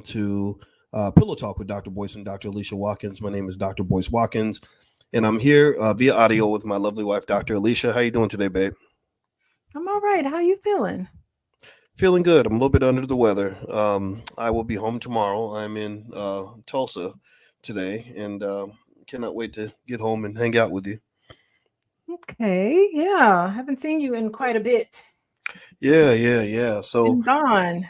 to Pillow Talk with Dr. Boyce and Dr. Alicia Watkins. My name is Dr. Boyce Watkins, and I'm here via audio with my lovely wife, Dr. Alicia. How you doing today, babe? I'm all right. How you feeling? Feeling good. I'm a little bit under the weather. I will be home tomorrow. I'm in Tulsa today, and cannot wait to get home and hang out with you. Okay. Yeah. Haven't seen you in quite a bit. Yeah. So Been gone.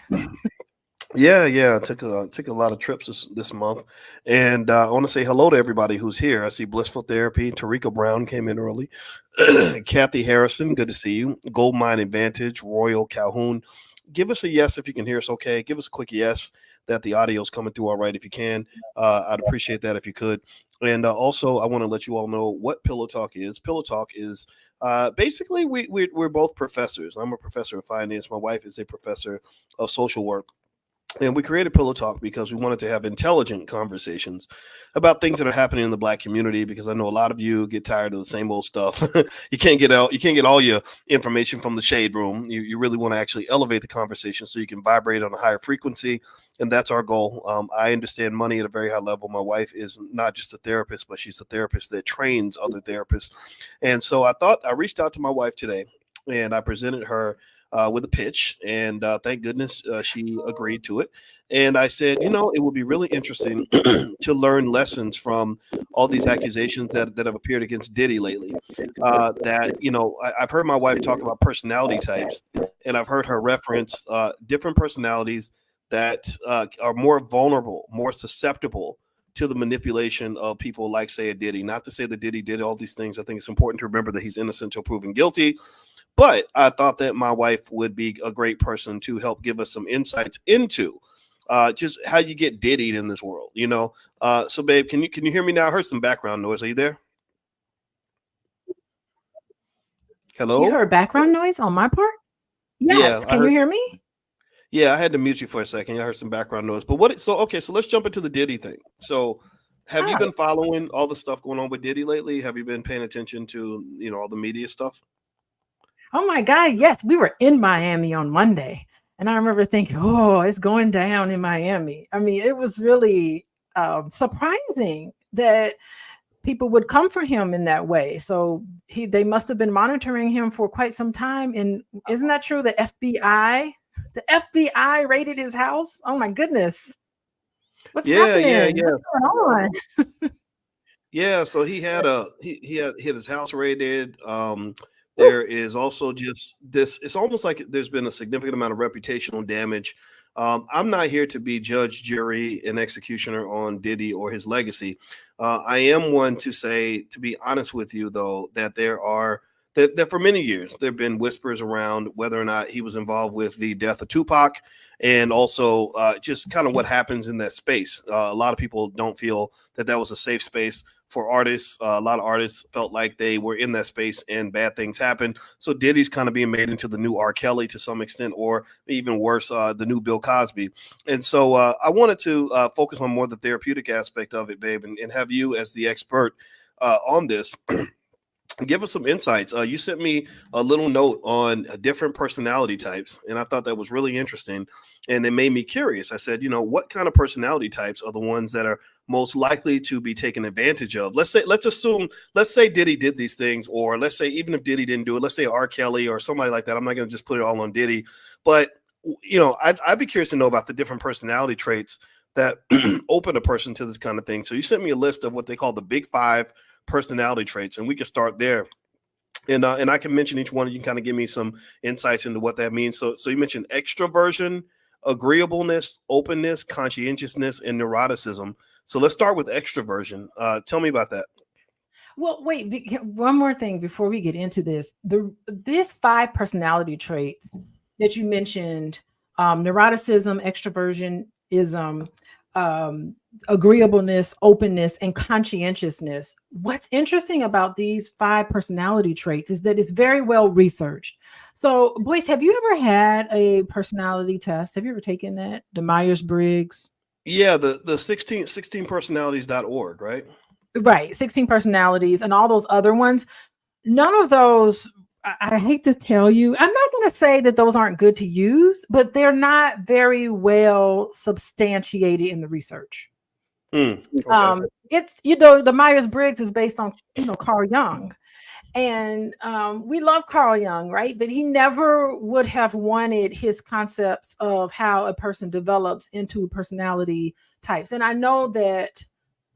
yeah. I took a lot of trips this month, and I want to say hello to everybody who's here. I see Blissful Therapy. Tarika Brown came in early. Kathy Harrison, good to see you. Goldmine Advantage, Royal Calhoun. Give us a yes if you can hear us. Okay, give us a quick yes that the audio is coming through all right. If you can, I'd appreciate that if you could. And also, I want to let you all know what Pillow Talk is. Pillow Talk is basically we're both professors. I'm a professor of finance. My wife is a professor of social work. And we created Pillow Talk because we wanted to have intelligent conversations about things that are happening in the Black community. Because I know a lot of you get tired of the same old stuff. You can't get all your information from the shade room. You really want to actually elevate the conversation so you can vibrate on a higher frequency, and that's our goal. I understand money at a very high level. My wife is not just a therapist, but she's a therapist that trains other therapists. And so I reached out to my wife today, and I presented her with a pitch, and thank goodness she agreed to it. And I said, it would be really interesting to learn lessons from all these accusations that have appeared against Diddy lately. I've heard my wife talk about personality types, and I've heard her reference different personalities that are more vulnerable, more susceptible to the manipulation of people like, say, a Diddy. Not to say that Diddy did all these things. I think it's important to remember that he's innocent until proven guilty. But I thought that my wife would be a great person to help give us some insights into just how you get diddied in this world, So, babe, can you hear me now? I heard some background noise. Are you there? You Hello? heard background noise on my part? Yeah, Yes. I Can you heard. hear me? Yeah, I had to mute you for a second. I heard some background noise. But so let's jump into the Diddy thing. So, have All you right. been following all the stuff going on with Diddy lately? Have you been paying attention to, all the media stuff? Oh my God. Yes. We were in Miami on Monday. And I remember thinking, oh, it's going down in Miami. I mean, it was really surprising that people would come for him in that way. So they must have been monitoring him for quite some time. And isn't that true? The FBI raided his house. Oh my goodness. What's happening? Yeah. What's going on? Yeah, so he had his house raided. There is also just this. It's almost like there's been a significant amount of reputational damage. I'm not here to be judge, jury, and executioner on Diddy or his legacy. I am one to say, to be honest with you, though, that that for many years there have been whispers around whether or not he was involved with the death of Tupac, and also just kind of what happens in that space. A lot of people don't feel that was a safe space for artists. A lot of artists felt like they were in that space and bad things happened. So Diddy's kind of being made into the new R. Kelly to some extent, or even worse, the new Bill Cosby. And so I wanted to focus on more the therapeutic aspect of it, babe, and have you as the expert on this. Give us some insights. You sent me a little note on different personality types, and I thought that was really interesting. And it made me curious. I said, what kind of personality types are the ones that are most likely to be taken advantage of? Let's say Diddy did these things, or let's say even if Diddy didn't do it, let's say R. Kelly or somebody like that. I'm not going to just put it all on Diddy, but I'd be curious to know about the different personality traits that open a person to this kind of thing. So you sent me a list of what they call the big five personality traits, and we can start there. And I can mention each one, and you can kind of give me some insights into what that means. So you mentioned extroversion, agreeableness, openness, conscientiousness, and neuroticism. So let's start with extroversion. Tell me about that. Well, wait, one more thing before we get into this. These five personality traits that you mentioned, neuroticism, extroversionism, agreeableness, openness, and conscientiousness. What's interesting about these five personality traits is that it's very well researched. So, Boyce, have you ever had a personality test? Have you ever taken that? The Myers-Briggs? Yeah, the 16personalities.org, right? Right, 16 personalities and all those other ones. None of those I hate to tell you, I'm not going to say that those aren't good to use, but they're not very well substantiated in the research. Okay. It's, you know, the Myers-Briggs is based on, you know, Carl Jung. And we love Carl Jung, right? But he never would have wanted his concepts of how a person develops into personality types. And I know that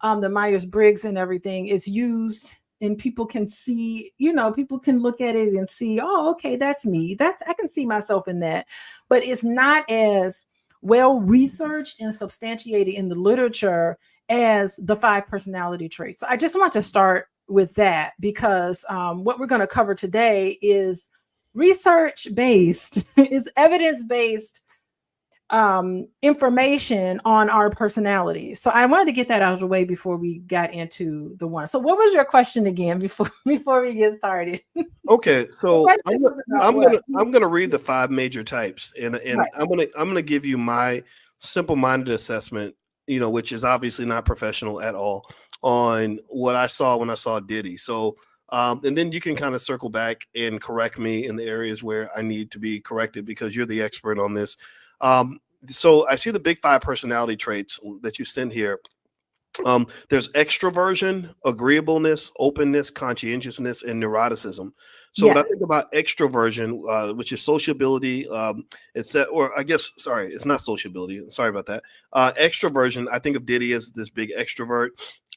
the Myers-Briggs and everything is used, and people can see, you know, people can look at it and see, oh, okay, that's me. That's, I can see myself in that. But it's not as well researched and substantiated in the literature as the 5 personality traits. So I just want to start with that, because what we're going to cover today is research based, is evidence based information on our personality. So I wanted to get that out of the way before we got into the one. So what was your question again before we get started? Okay, so I'm gonna read the 5 major types, and Right. I'm gonna give you my simple-minded assessment, you know, which is obviously not professional at all, on what I saw when I saw Diddy. So, and then you can kind of circle back and correct me in the areas where I need to be corrected, because you're the expert on this. So I see the big 5 personality traits that you sent here. There's extroversion, agreeableness, openness, conscientiousness, and neuroticism. So when I Yes. think about extroversion, which is sociability, it's that, or I guess, sorry, it's not sociability. Sorry about that. Extroversion, I think of Diddy as this big extrovert,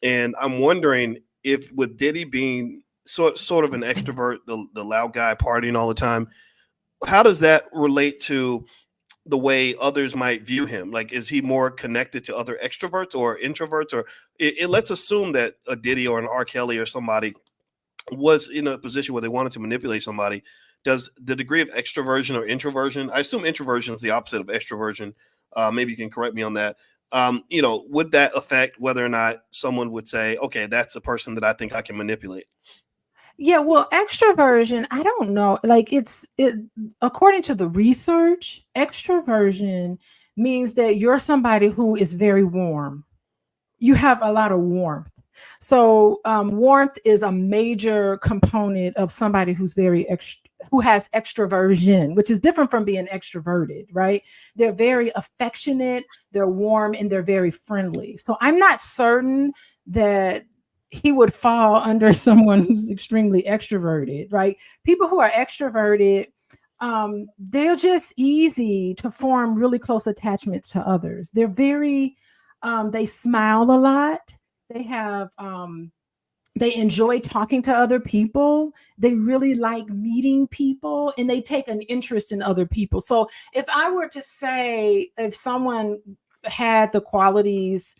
and I'm wondering if, with Diddy being sort of an extrovert, the loud guy partying all the time, how does that relate to the way others might view him? Like, is he more connected to other extroverts or introverts? Or let's assume that a Diddy or an R. Kelly or somebody was in a position where they wanted to manipulate somebody. Does the degree of extroversion or introversion, I assume introversion is the opposite of extroversion. Maybe you can correct me on that. You know, would that affect whether or not someone would say, okay, that's a person that I think I can manipulate? Yeah, well, extroversion, I don't know. Like it according to the research, extroversion means that you're somebody who is very warm. You have a lot of warmth. So warmth is a major component of somebody who's who has extroversion, which is different from being extroverted, right? They're very affectionate, they're warm, and they're very friendly. So I'm not certain that he would fall under someone who's extremely extroverted, right? People who are extroverted, they're just easy to form really close attachments to others. They're very they smile a lot. They have they enjoy talking to other people. They really like meeting people, and they take an interest in other people. So if I were to say, if someone had the qualities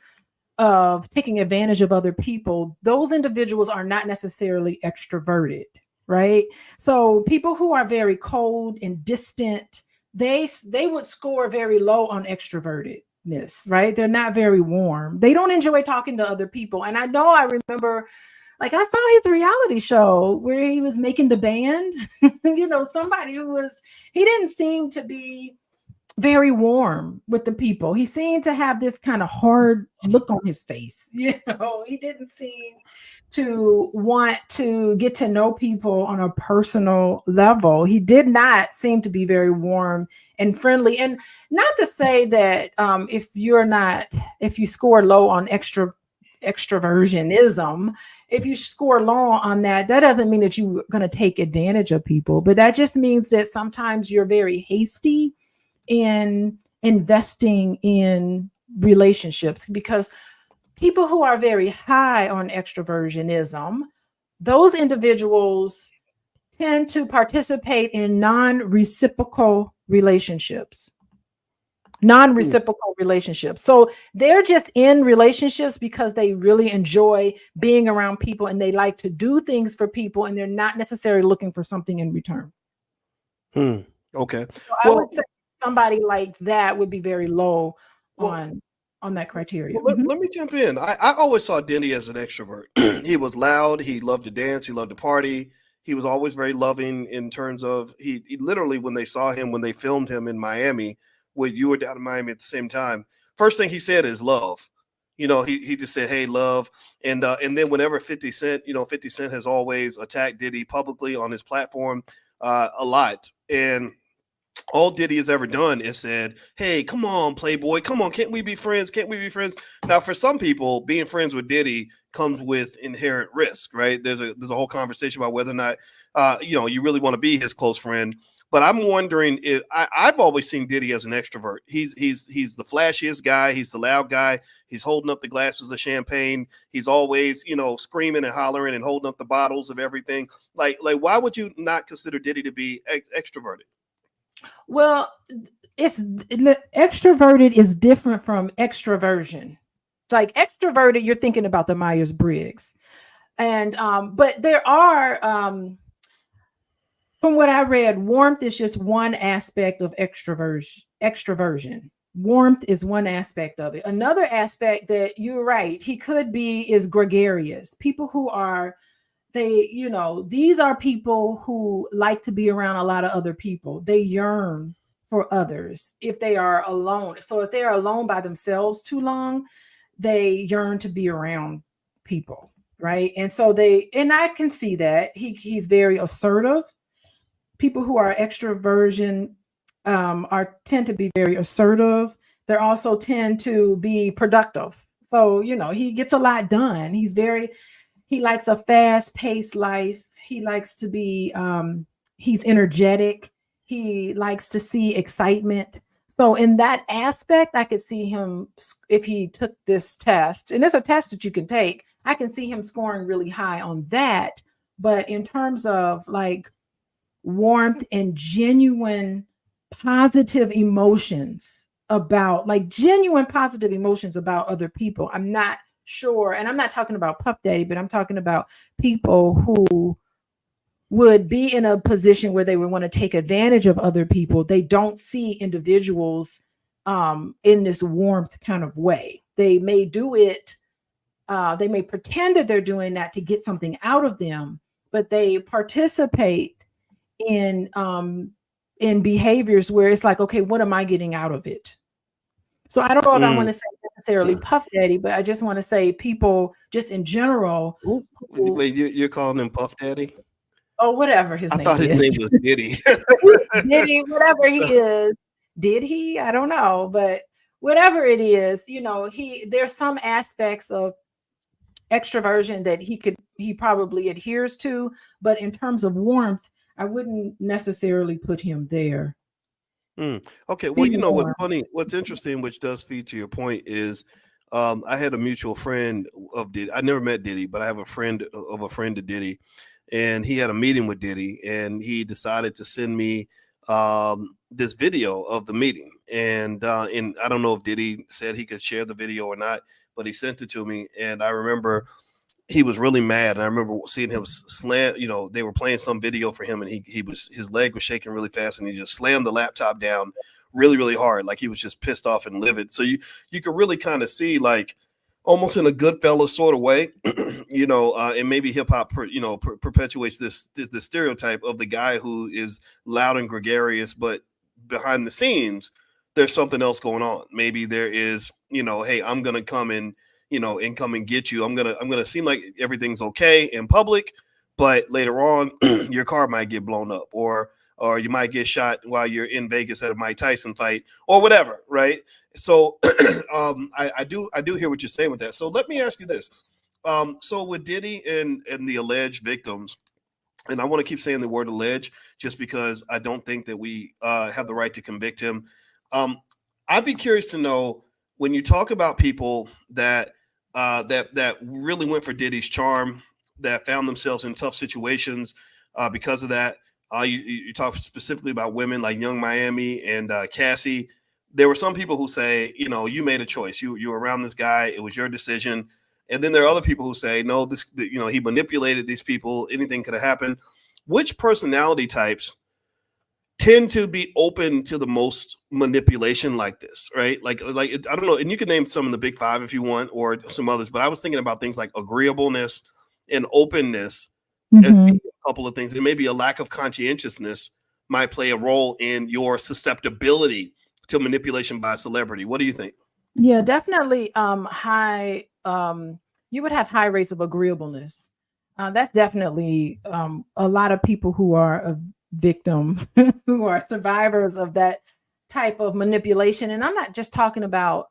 of taking advantage of other people, those individuals are not necessarily extroverted, right? So people who are very cold and distant, they would score very low on extrovertedness, right? They're not very warm. They don't enjoy talking to other people. And I know, I remember, like, I saw his reality show where he was making the band. You know, somebody who was, he didn't seem to be very warm with the people. He seemed to have this kind of hard look on his face. You know, he didn't seem to want to get to know people on a personal level. He did not seem to be very warm and friendly. And not to say that if you score low on extroversionism, if you score low on that, that doesn't mean that you're going to take advantage of people, but that just means that sometimes you're very hasty in investing in relationships, because people who are very high on extroversionism, those individuals tend to participate in non-reciprocal relationships. Non-reciprocal relationships. So they're just in relationships because they really enjoy being around people, and they like to do things for people, and they're not necessarily looking for something in return. Okay. So I Well, would say somebody like that would be very low well, on that criteria. Well, let me jump in. I always saw Denny as an extrovert. He was loud. He loved to dance. He loved to party. He was always very loving in terms of he literally, when they saw him, when they filmed him in Miami, where you were down in Miami at the same time, first thing he said is love. You know, he just said, "Hey, love," and then whenever 50 Cent, you know, 50 Cent has always attacked Diddy publicly on his platform. a lot. And all Diddy has ever done is said, "Hey, come on, Playboy, come on, can't we be friends? Can't we be friends?" Now, for some people, being friends with Diddy comes with inherent risk, right? There's a whole conversation about whether or not you really want to be his close friend. But I'm wondering if I've always seen Diddy as an extrovert. He's the flashiest guy. He's the loud guy. He's holding up the glasses of champagne. He's always screaming and hollering and holding up the bottles of everything. Like why would you not consider Diddy to be extroverted? Well, extroverted is different from extroversion. Like extroverted, you're thinking about the Myers-Briggs. And but there are from what I read, warmth is just one aspect of extroversion. Warmth is one aspect of it. Another aspect that you're right, he could be is gregarious. People who are these are people who like to be around a lot of other people. They yearn for others if they are alone. So if they are alone by themselves too long, they yearn to be around people, right? And so and I can see that he's very assertive. People who are extroversion tend to be very assertive. They also tend to be productive. So he gets a lot done. He likes a fast-paced life. He likes to be he's energetic. He likes to see excitement. So in that aspect, I could see him, if he took this test, and there's a test that you can take, I can see him scoring really high on that. But in terms of like warmth and genuine positive emotions genuine positive emotions about other people, I'm not sure. And I'm not talking about Puff Daddy, but I'm talking about people who would be in a position where they would want to take advantage of other people. They don't see individuals in this warmth kind of way. They may do it. They may pretend that they're doing that to get something out of them, but they participate in behaviors where it's like, okay, what am I getting out of it? So I don't know if I want to say necessarily Puff Daddy, but I just want to say people just in general. Wait, you're calling him Puff Daddy? Oh, whatever his name is. I thought his name was Diddy. Diddy, whatever he is. Did he? I don't know. But whatever it is, there's some aspects of extroversion that he probably adheres to. But in terms of warmth, I wouldn't necessarily put him there. Okay. Well, what's funny, what's interesting, which does feed to your point, is I had a mutual friend of Diddy. I never met Diddy, but I have a friend of a friend of Diddy, and he had a meeting with Diddy, and he decided to send me this video of the meeting. And I don't know if Diddy said he could share the video or not, but he sent it to me, and I remember he was really mad. And I remember seeing him slam, they were playing some video for him, and his leg was shaking really fast, and he just slammed the laptop down really, really hard. Like he was just pissed off and livid. So you could really kind of see, like, almost in a Goodfellas sort of way, and maybe hip hop, perpetuates this stereotype of the guy who is loud and gregarious, but behind the scenes, there's something else going on. Maybe there is, hey, I'm going to come and come and get you. I'm gonna seem like everything's okay in public, but later on, your car might get blown up, or you might get shot while you're in Vegas at a Mike Tyson fight, or whatever, right? So, I do hear what you're saying with that. So let me ask you this: so with Diddy and the alleged victims, and I want to keep saying the word alleged just because I don't think that we have the right to convict him. I'd be curious to know, when you talk about people that really went for Diddy's charm, that found themselves in tough situations because of that. You talk specifically about women like Young Miami and Cassie. There were some people who say, you made a choice. You were around this guy. It was your decision. And then there are other people who say, no, he manipulated these people. Anything could have happened. Which personality types tend to be open to the most manipulation like this, right? Like I don't know, and you can name some of the big five if you want, or some others, but I was thinking about things like agreeableness and openness as being a couple of things, and maybe a lack of conscientiousness might play a role in your susceptibility to manipulation by a celebrity. What do you think? Yeah, definitely high you would have high rates of agreeableness. That's definitely a lot of people who are victim who are survivors of that type of manipulation. And I'm not just talking about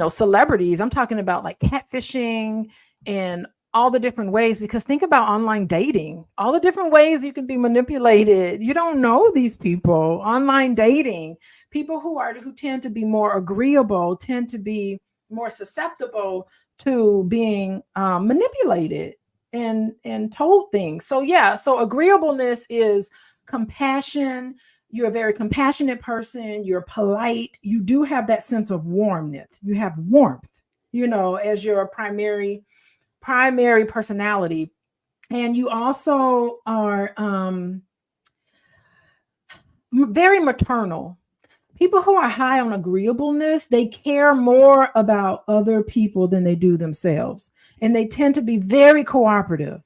celebrities. I'm talking about like catfishing and all the different ways, because think about online dating, all the different ways you can be manipulated. You don't know these people. Online dating, people who tend to be more agreeable tend to be more susceptible to being manipulated and told things. So yeah, so agreeableness is compassion. You're a very compassionate person. You're polite. You do have that sense of warmth. You have warmth, as your primary personality. And you also are very maternal. People who are high on agreeableness, they care more about other people than they do themselves. And they tend to be very cooperative.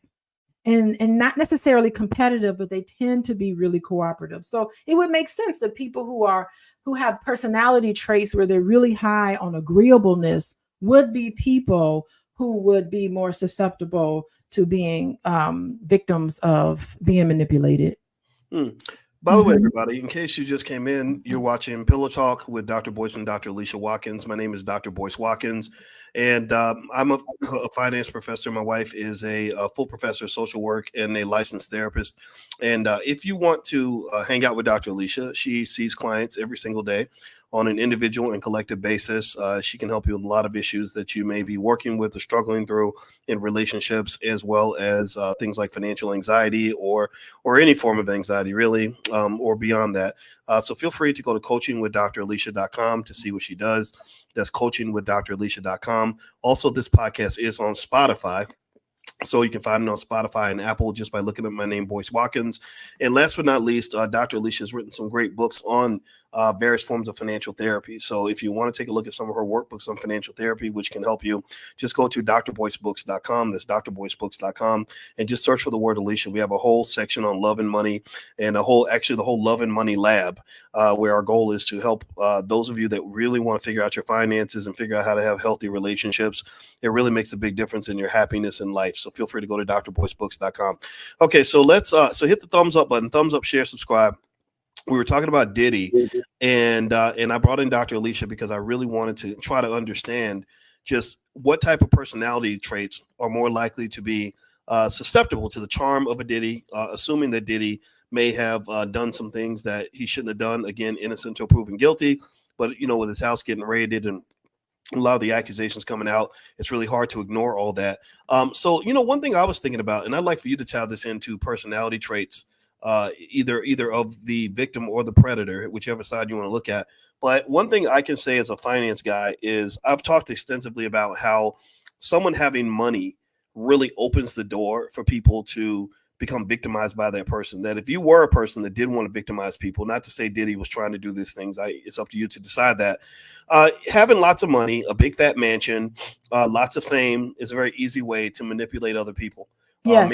And not necessarily competitive, but they tend to be really cooperative. So it would make sense that people who have personality traits where they're really high on agreeableness would be people who would be more susceptible to being victims of being manipulated. By the way, everybody, in case you just came in, you're watching Pillow Talk with Dr. Boyce and Dr. Alicia Watkins. My name is Dr. Boyce Watkins, and I'm a finance professor. My wife is a full professor of social work and a licensed therapist. And if you want to hang out with Dr. Alicia, she sees clients every single day on an individual and collective basis. She can help you with a lot of issues that you may be working with or struggling through in relationships, as well as things like financial anxiety or any form of anxiety, really, or beyond that. So feel free to go to coachingwithdralicia.com to see what she does. That's coachingwithdralicia.com. Also, this podcast is on Spotify. So you can find it on Spotify and Apple just by looking at my name, Boyce Watkins. And last but not least, Dr. Alicia has written some great books on various forms of financial therapy. So if you want to take a look at some of her workbooks on financial therapy, which can help you, just go to drboycebooks.com. That's drboycebooks.com, and just search for the word Alicia. We have a whole section on love and money, and the whole love and money lab, where our goal is to help those of you that really want to figure out your finances and figure out how to have healthy relationships. It really makes a big difference in your happiness in life. So feel free to go to drboycebooks.com. Okay, so let's hit the thumbs up button, thumbs up, share, subscribe. We were talking about Diddy, and I brought in Dr. Alicia because I really wanted to try to understand just what type of personality traits are more likely to be susceptible to the charm of a Diddy, assuming that Diddy may have done some things that he shouldn't have done. Again, innocent until proven guilty, but with his house getting raided and a lot of the accusations coming out, it's really hard to ignore all that. So one thing I was thinking about, and I'd like for you to tie this into personality traits, either of the victim or the predator, whichever side you want to look at. But one thing I can say as a finance guy is I've talked extensively about how someone having money really opens the door for people to become victimized by that person. That if you were a person that did want to victimize people, not to say Diddy was trying to do these things, it's up to you to decide that. Having lots of money, a big fat mansion, lots of fame is a very easy way to manipulate other people. Yes,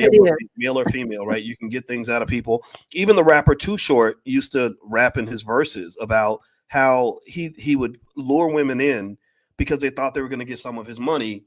male or female, right? You can get things out of people. Even the rapper Too Short used to rap in his verses about how he would lure women in because they thought they were going to get some of his money.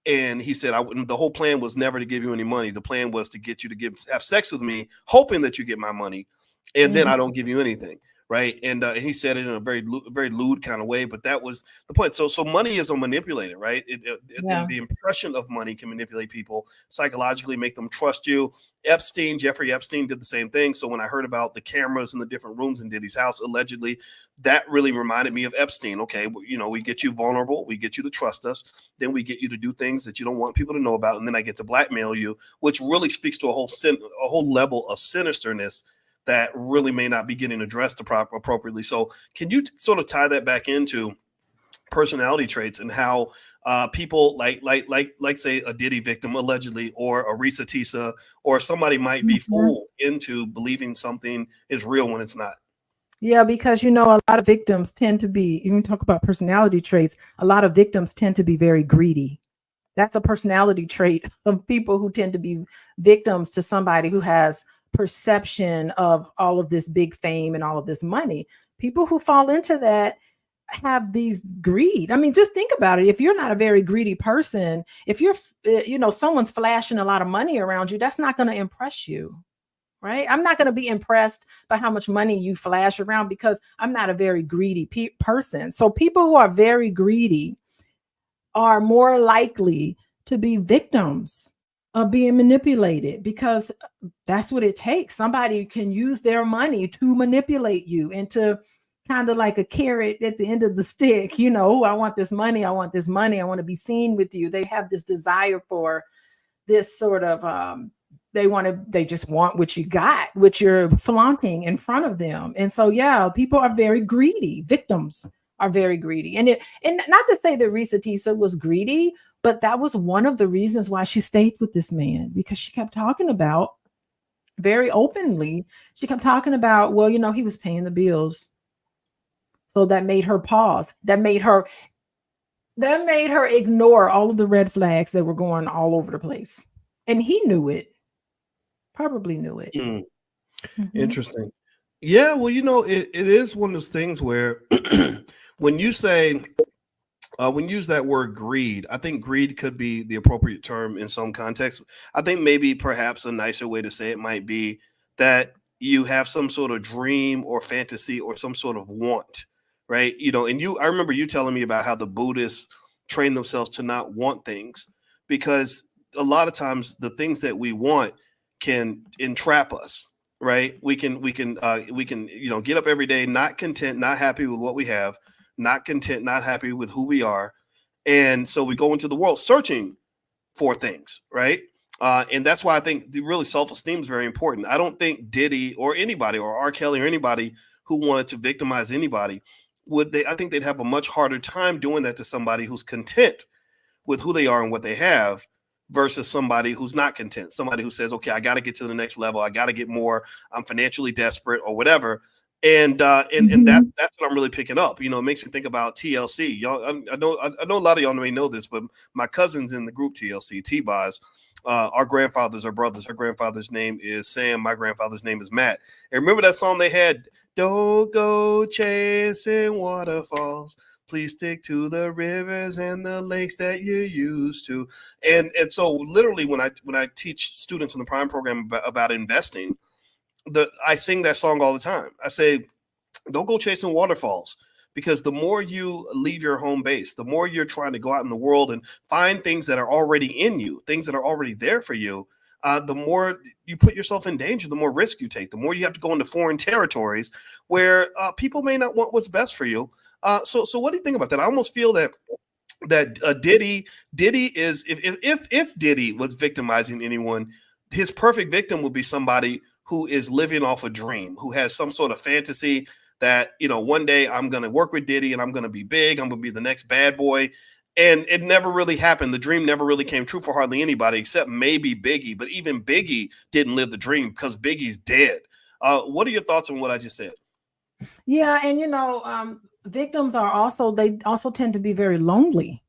And he said, the whole plan was never to give you any money. The plan was to get you to have sex with me, hoping that you get my money. And then I don't give you anything. Right. And he said it in a very lewd kind of way. But that was the point. So money is a manipulator. Right. The impression of money can manipulate people psychologically, make them trust you. Jeffrey Epstein did the same thing. So when I heard about the cameras in the different rooms in Diddy's house, allegedly, that really reminded me of Epstein. OK, we get you vulnerable. We get you to trust us. Then we get you to do things that you don't want people to know about. And then I get to blackmail you, which really speaks to a whole level of sinisterness that really may not be getting addressed appropriately. So can you sort of tie that back into personality traits and how people like say a Diddy victim allegedly, or a Risa Tisa, or somebody might be fooled into believing something is real when it's not? Yeah, because a lot of victims tend to be, you can talk about personality traits, a lot of victims tend to be very greedy. That's a personality trait of people who tend to be victims to somebody who has perception of all of this big fame and all of this money. People who fall into that have these greed. I mean, just think about it. If you're not a very greedy person, if you're, someone's flashing a lot of money around you, that's not going to impress you. right? I'm not going to be impressed by how much money you flash around because I'm not a very greedy person. So people who are very greedy are more likely to be victims of being manipulated because that's what it takes. Somebody can use their money to manipulate you into kind of like a carrot at the end of the stick. You know, I want this money. I want this money. I want to be seen with you. They have this desire for this sort of they just want what you got, what you're flaunting in front of them. And so yeah, people are very greedy. Victims are very greedy. And not to say that Risa Tisa was greedy, but that was one of the reasons why she stayed with this man, because she kept talking about very openly, she kept talking about, well, you know, he was paying the bills. So that made her pause. That made her ignore all of the red flags that were going all over the place. And he knew it. Probably knew it. Mm, Mhm. interesting. Yeah, well, it is one of those things where when you say when you use that word greed, I think greed could be the appropriate term in some context. I think maybe perhaps a nicer way to say it might be that you have some sort of dream or fantasy or some sort of want, right? And I remember you telling me about how the Buddhists train themselves to not want things because a lot of times the things that we want can entrap us, right? We can get up every day not content, not happy with what we have, not content, not happy with who we are. And so we go into the world searching for things, right? And that's why I think really self-esteem is very important. I don't think Diddy or anybody or R. Kelly or anybody who wanted to victimize anybody I think they'd have a much harder time doing that to somebody who's content with who they are and what they have versus somebody who's not content, somebody who says, okay, I got to get to the next level. I got to get more. I'm financially desperate or whatever. And Mhm. that's what I'm really picking up. It makes me think about TLC. Y'all, I know a lot of y'all may know this, but my cousin's in the group TLC, T-Boz. Our grandfathers are brothers. Her grandfather's name is Sam. My grandfather's name is Matt. And remember that song they had? Don't go chasing waterfalls. Please stick to the rivers and the lakes that you used to. And so literally when I teach students in the prime program about investing, I sing that song all the time. I say, don't go chasing waterfalls because the more you leave your home base, the more you're trying to go out in the world and find things that are already in you, things that are already there for you. The more you put yourself in danger, the more risk you take, the more you have to go into foreign territories where people may not want what's best for you. So what do you think about that? I almost feel that Diddy is if Diddy was victimizing anyone, his perfect victim would be somebody who is living off a dream, who has some sort of fantasy that one day I'm going to work with Diddy and I'm going to be big, I'm going to be the next bad boy. And it never really happened. The dream never really came true for hardly anybody except maybe Biggie. But even Biggie didn't live the dream because Biggie's dead. What are your thoughts on what I just said? Yeah, and victims they also tend to be very lonely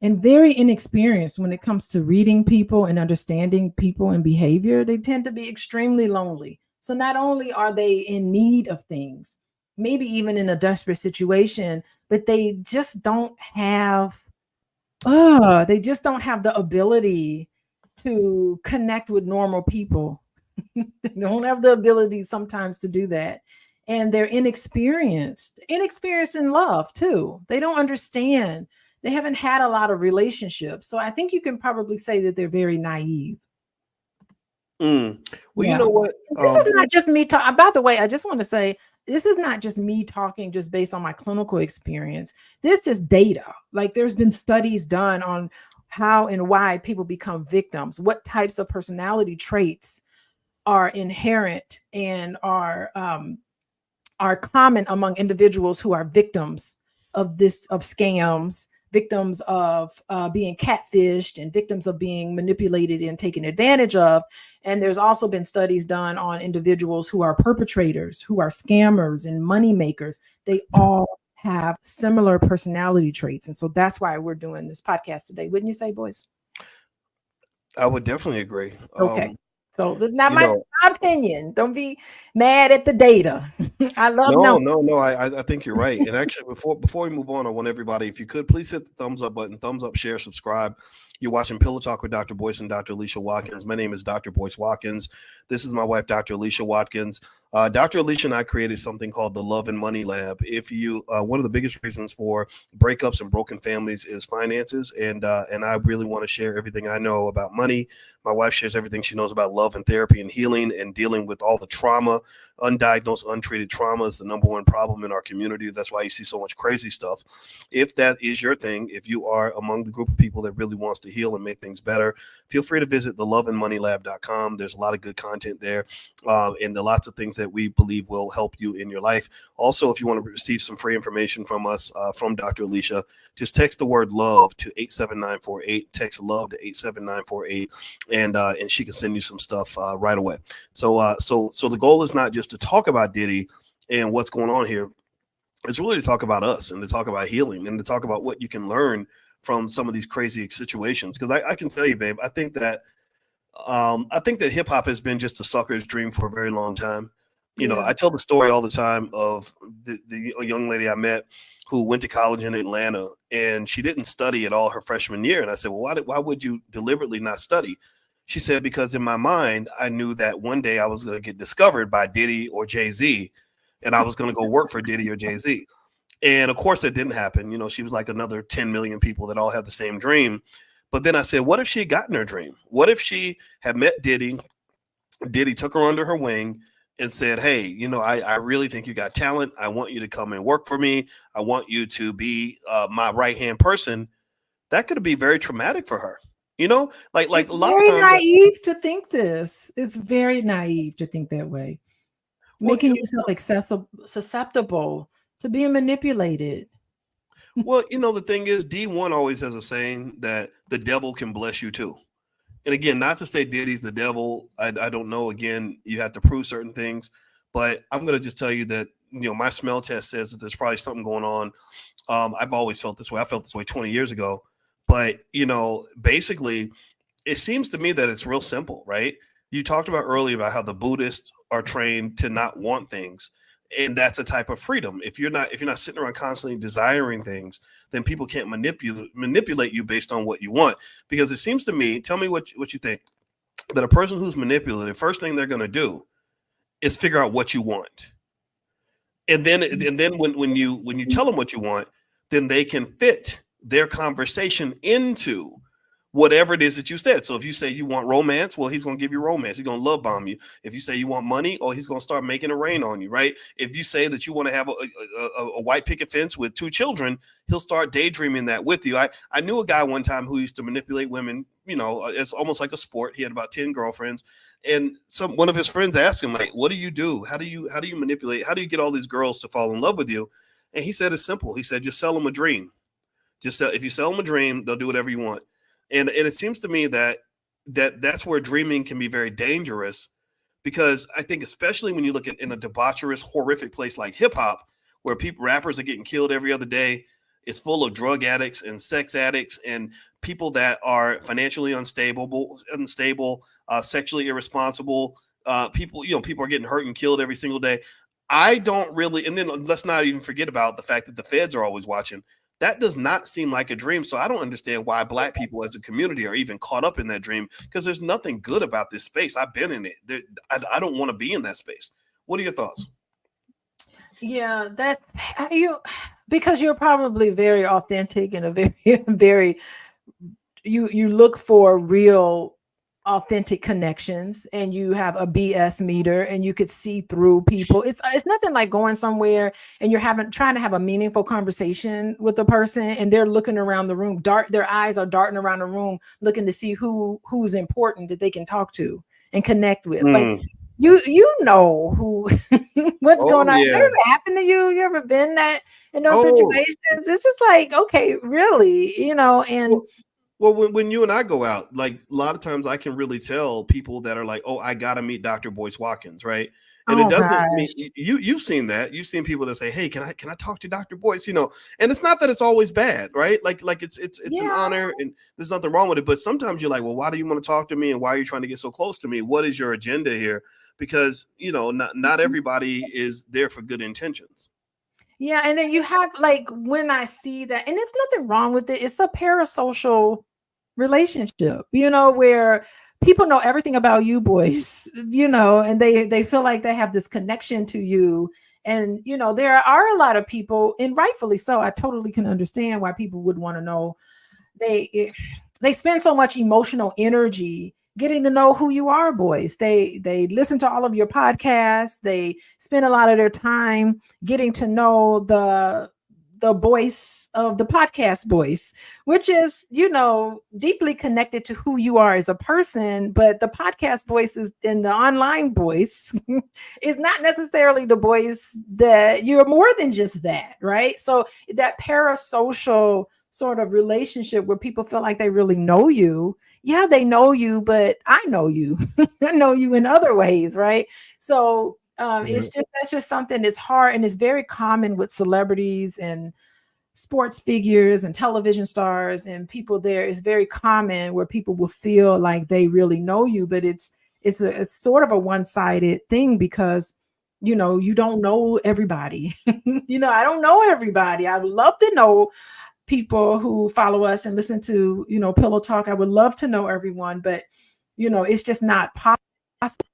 and very inexperienced when it comes to reading people and understanding people and behavior. They tend to be extremely lonely. So not only are they in need of things, maybe even in a desperate situation, but they just don't have the ability to connect with normal people. They don't have the ability sometimes to do that. And they're inexperienced in love too. They don't understand. They haven't had a lot of relationships. So I think you can probably say that they're very naive. Mm. Well, you Yeah. know what? This is not just me talking. By the way, I just want to say this is not just me talking just based on my clinical experience. This is data. Like there's been studies done on how and why people become victims, what types of personality traits are inherent and are common among individuals who are victims of scams, victims of being catfished, and victims of being manipulated and taken advantage of. And there's also been studies done on individuals who are perpetrators, who are scammers and money makers. They all have similar personality traits, and so that's why we're doing this podcast today. Wouldn't you say, Boyce? I would definitely agree. Okay. So this now You know, my opinion. Don't be mad at the data. I love No, numbers. no, no. I think you're right. And actually, before we move on, I want everybody, if you could, please hit the thumbs up button, thumbs up, share, subscribe. You're watching Pillow Talk with Dr. Boyce and Dr. Alicia Watkins. My name is Dr. Boyce Watkins. This is my wife, Dr. Alicia Watkins. Dr. Alicia and I created something called the Love and Money Lab. If you, one of the biggest reasons for breakups and broken families is finances, and I really want to share everything I know about money. My wife shares everything she knows about love and therapy and healing and dealing with all the trauma. Undiagnosed, untreated trauma is the number one problem in our community. That's why you see so much crazy stuff. If that is your thing, if you are among the group of people that really wants to heal and make things better, feel free to visit theloveandmoneylab.com. There's a lot of good content there, and lots of things that we believe will help you in your life. Also, if you want to receive some free information from us, from Dr. Alicia, just text the word love to 87948. Text love to 87948, and she can send you some stuff right away. So the goal is not just to talk about Diddy and what's going on here. It's really to talk about us and to talk about healing and to talk about what you can learn from some of these crazy situations. Because I can tell you, babe, I think that hip hop has been just a sucker's dream for a very long time. You know, Yeah. I tell the story all the time of a young lady I met who went to college in Atlanta, and she didn't study at all her freshman year. And I said, well, why would you deliberately not study? She said, because in my mind, I knew that one day I was going to get discovered by Diddy or Jay-Z, and I was going to go work for Diddy or Jay-Z. And of course, it didn't happen. You know, she was like another 10 million people that all have the same dream. But then I said, what if she had gotten her dream? What if she had met Diddy? Diddy took her under her wing and said, hey, you know, I really think you got talent. I want you to come and work for me. I want you to be my right hand person. That could be very traumatic for her. You know, like It's a lot of very times, naive to think this. It's very naive to think that way. well, Making yourself accessible, susceptible to being manipulated. the thing is, D1 always has a saying that the devil can bless you too. And again, not to say Diddy's the devil. I don't know. Again, you have to prove certain things, but I'm going to just tell you that, my smell test says that there's probably something going on. I've always felt this way. I felt this way 20 years ago, but basically it seems to me that it's real simple, right? You talked about earlier about how the Buddhists are trained to not want things. And that's a type of freedom. If you're not sitting around constantly desiring things, then people can't manipulate you based on what you want. Because it seems to me, tell me what you think, that a person who's manipulative, first thing they're going to do is figure out what you want. And then when you tell them what you want, then they can fit their conversation into whatever it is that you said. So if you say you want romance, well, he's going to give you romance. He's going to love bomb you. If you say you want money, oh, he's going to start making it rain on you, right? If you say that you want to have a white picket fence with 2 children, he'll start daydreaming that with you. I knew a guy one time who used to manipulate women. It's almost like a sport. He had about 10 girlfriends, and one of his friends asked him, like, what do you do? How do you manipulate? How do you get all these girls to fall in love with you? And he said, it's simple. He said, just sell them a dream. If you sell them a dream, they'll do whatever you want. And it seems to me that's where dreaming can be very dangerous, because I think especially when you look at in a debaucherous, horrific place like hip hop, where rappers are getting killed every other day, it's full of drug addicts and sex addicts and people that are financially unstable, sexually irresponsible. People are getting hurt and killed every single day. I don't really, and then let's not even forget about the fact that the feds are always watching. That does not seem like a dream. So I don't understand why Black people as a community are even caught up in that dream, because there's nothing good about this space. I've been in it. I don't want to be in that space. What are your thoughts? Yeah, that's you, because you're probably very authentic and a very very you look for real authentic connections, and you have a BS meter and you could see through people. It's nothing like going somewhere and you're trying to have a meaningful conversation with a person, and they're looking around the room, their eyes are darting around the room looking to see who's important that they can talk to and connect with. Like you know who what's Oh going on. yeah. Ever happened to you? You ever been that in those Oh. situations? It's just like, okay, really, and Well, when you and I go out, like a lot of times I can really tell people that are like, oh, I got to meet Dr. Boyce Watkins, right? And it oh doesn't mean gosh. you've seen that. You've seen people that say, hey, can I talk to Dr. Boyce? And it's not that it's always bad, right? Like it's an Yeah. honor and there's nothing wrong with it. But sometimes you're like, well, why do you want to talk to me? And why are you trying to get so close to me? What is your agenda here? because not everybody is there for good intentions. Yeah, and then you have like when I see that, and there's nothing wrong with it. It's a parasocial relationship, where people know everything about you, boys, and they feel like they have this connection to you. And there are a lot of people, and rightfully so. I totally can understand why people would want to know. They spend so much emotional energy getting to know who you are, boys. They listen to all of your podcasts. They spend a lot of their time getting to know the voice of the podcast voice, which is, deeply connected to who you are as a person. But the podcast voice is in the online voice is not necessarily the voice that you're more than just that, right? So that parasocial sort of relationship where people feel like they really know you. Yeah, they know you, but I know you. I know you in other ways, right? So Yeah. that's just something that's hard, and it's very common with celebrities and sports figures and television stars and people. There is very common where people will feel like they really know you, but it's sort of a one-sided thing because you don't know everybody. I don't know everybody. I would love to know people who follow us and listen to Pillow Talk. I would love to know everyone, but it's just not possible.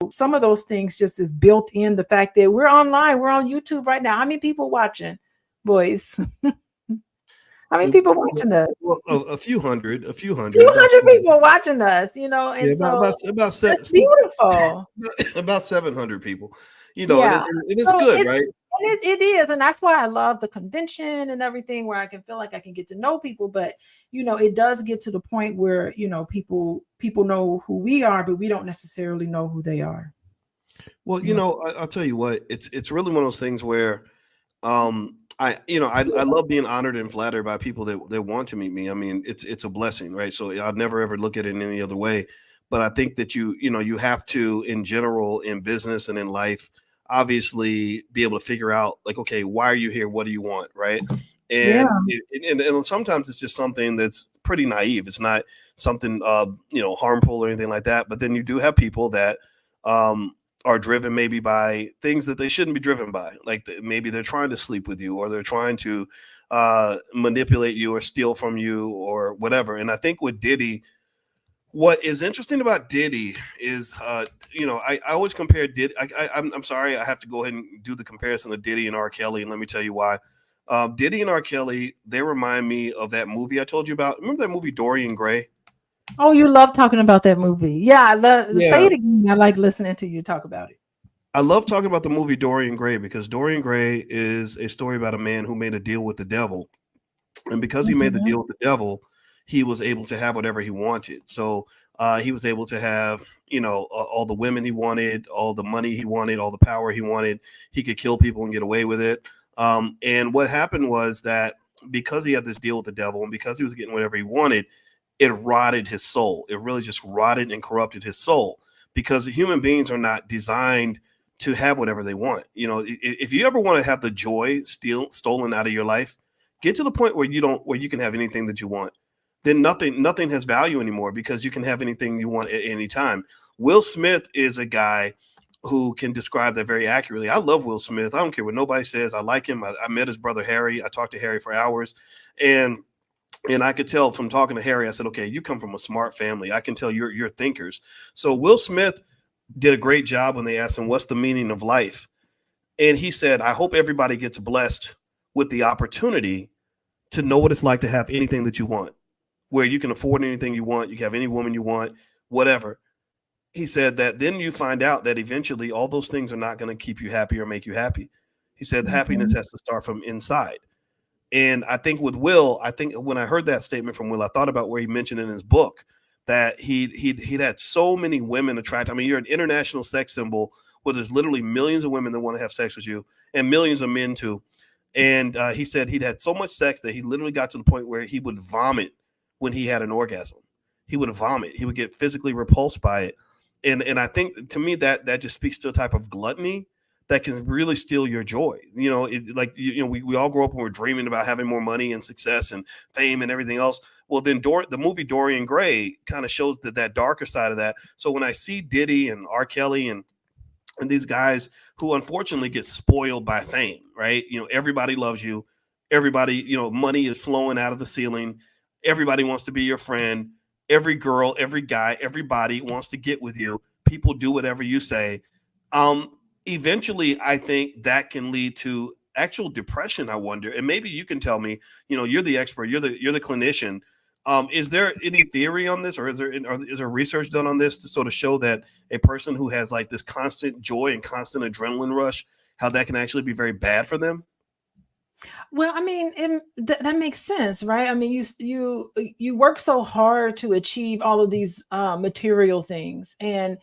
Some of those things just is built in the fact that we're online, we're on YouTube right now. How many people watching, boys? How many people watching us? Well, a few hundred, Few about hundred people watching us, yeah, and so about that's beautiful. about 700 people, and Yeah. it is So good, right? it is. And that's why I love the convention and everything, where I can feel like I can get to know people. But, it does get to the point where, people know who we are, but we don't necessarily know who they are. Well, Yeah. I'll tell you what, it's really one of those things where I love being honored and flattered by people that want to meet me. I mean, it's a blessing, right? So I'll never ever look at it in any other way. But I think that you have to, in general, in business and in life, obviously be able to figure out, like, okay, why are you here? What do you want, right? Yeah. And sometimes it's just something that's pretty naive. It's not something harmful or anything like that. But then you do have people that um, are driven maybe by things that they shouldn't be driven by. Like maybe they're trying to sleep with you, or they're trying to manipulate you or steal from you or whatever. And I think with Diddy, what is interesting about Diddy is, I always compare Diddy. I'm sorry, I have to go ahead and do the comparison of Diddy and R. Kelly, and let me tell you why. Diddy and R. Kelly, they remind me of that movie I told you about. Remember that movie Dorian Gray? Oh, you love talking about that movie. Yeah, I love say Yeah, it again. I like listening to you talk about it. I love talking about the movie Dorian Gray because Dorian Gray is a story about a man who made a deal with the devil. And because he made the Mhm. deal with the devil, he was able to have whatever he wanted. So he was able to have, all the women he wanted, all the money he wanted, all the power he wanted. He could kill people and get away with it. And what happened was that because he had this deal with the devil and because he was getting whatever he wanted, it rotted his soul. It really just rotted and corrupted his soul because human beings are not designed to have whatever they want. If you ever want to have the joy stolen out of your life, get to the point where you can have anything that you want. Then nothing has value anymore because you can have anything you want at any time. Will Smith is a guy who can describe that very accurately. I love Will Smith. I don't care what nobody says. I like him. I met his brother Harry. I talked to Harry for hours, and I could tell from talking to Harry. I said, "Okay, you come from a smart family. I can tell you're thinkers." So Will Smith did a great job when they asked him, "What's the meaning of life?" And he said, "I hope everybody gets blessed with the opportunity to know what it's like to have anything that you want, where you can afford anything you want, you can have any woman you want, whatever." He said that then you find out that eventually all those things are not going to keep you happy or make you happy. He said happiness Mhm. has to start from inside. And I think with Will, I think when I heard that statement from Will, I thought about where he mentioned in his book that he'd had so many women attracted. I mean, you're an international sex symbol where there's literally millions of women that want to have sex with you and millions of men too. And he said he'd had so much sex that he literally got to the point where he would vomit when he had an orgasm. He would vomit. He would get physically repulsed by it. And I think to me that just speaks to a type of gluttony that can really steal your joy. We all grow up and we're dreaming about having more money and success and fame and everything else. Well, then the movie Dorian Gray kind of shows that darker side of that. So when I see Diddy and R. Kelly and and these guys who unfortunately get spoiled by fame, right? Everybody loves you. Everybody, money is flowing out of the ceiling. Everybody wants to be your friend. Every girl, every guy, everybody wants to get with you. People do whatever you say. Eventually, I think that can lead to actual depression. I wonder, and maybe you can tell me. You're the expert. You're the clinician. Is there any theory on this, or is there research done on this to sort of show that a person who has like this constant joy and constant adrenaline rush, how that can actually be very bad for them? Well, I mean, that makes sense, right? I mean, you work so hard to achieve all of these material things, and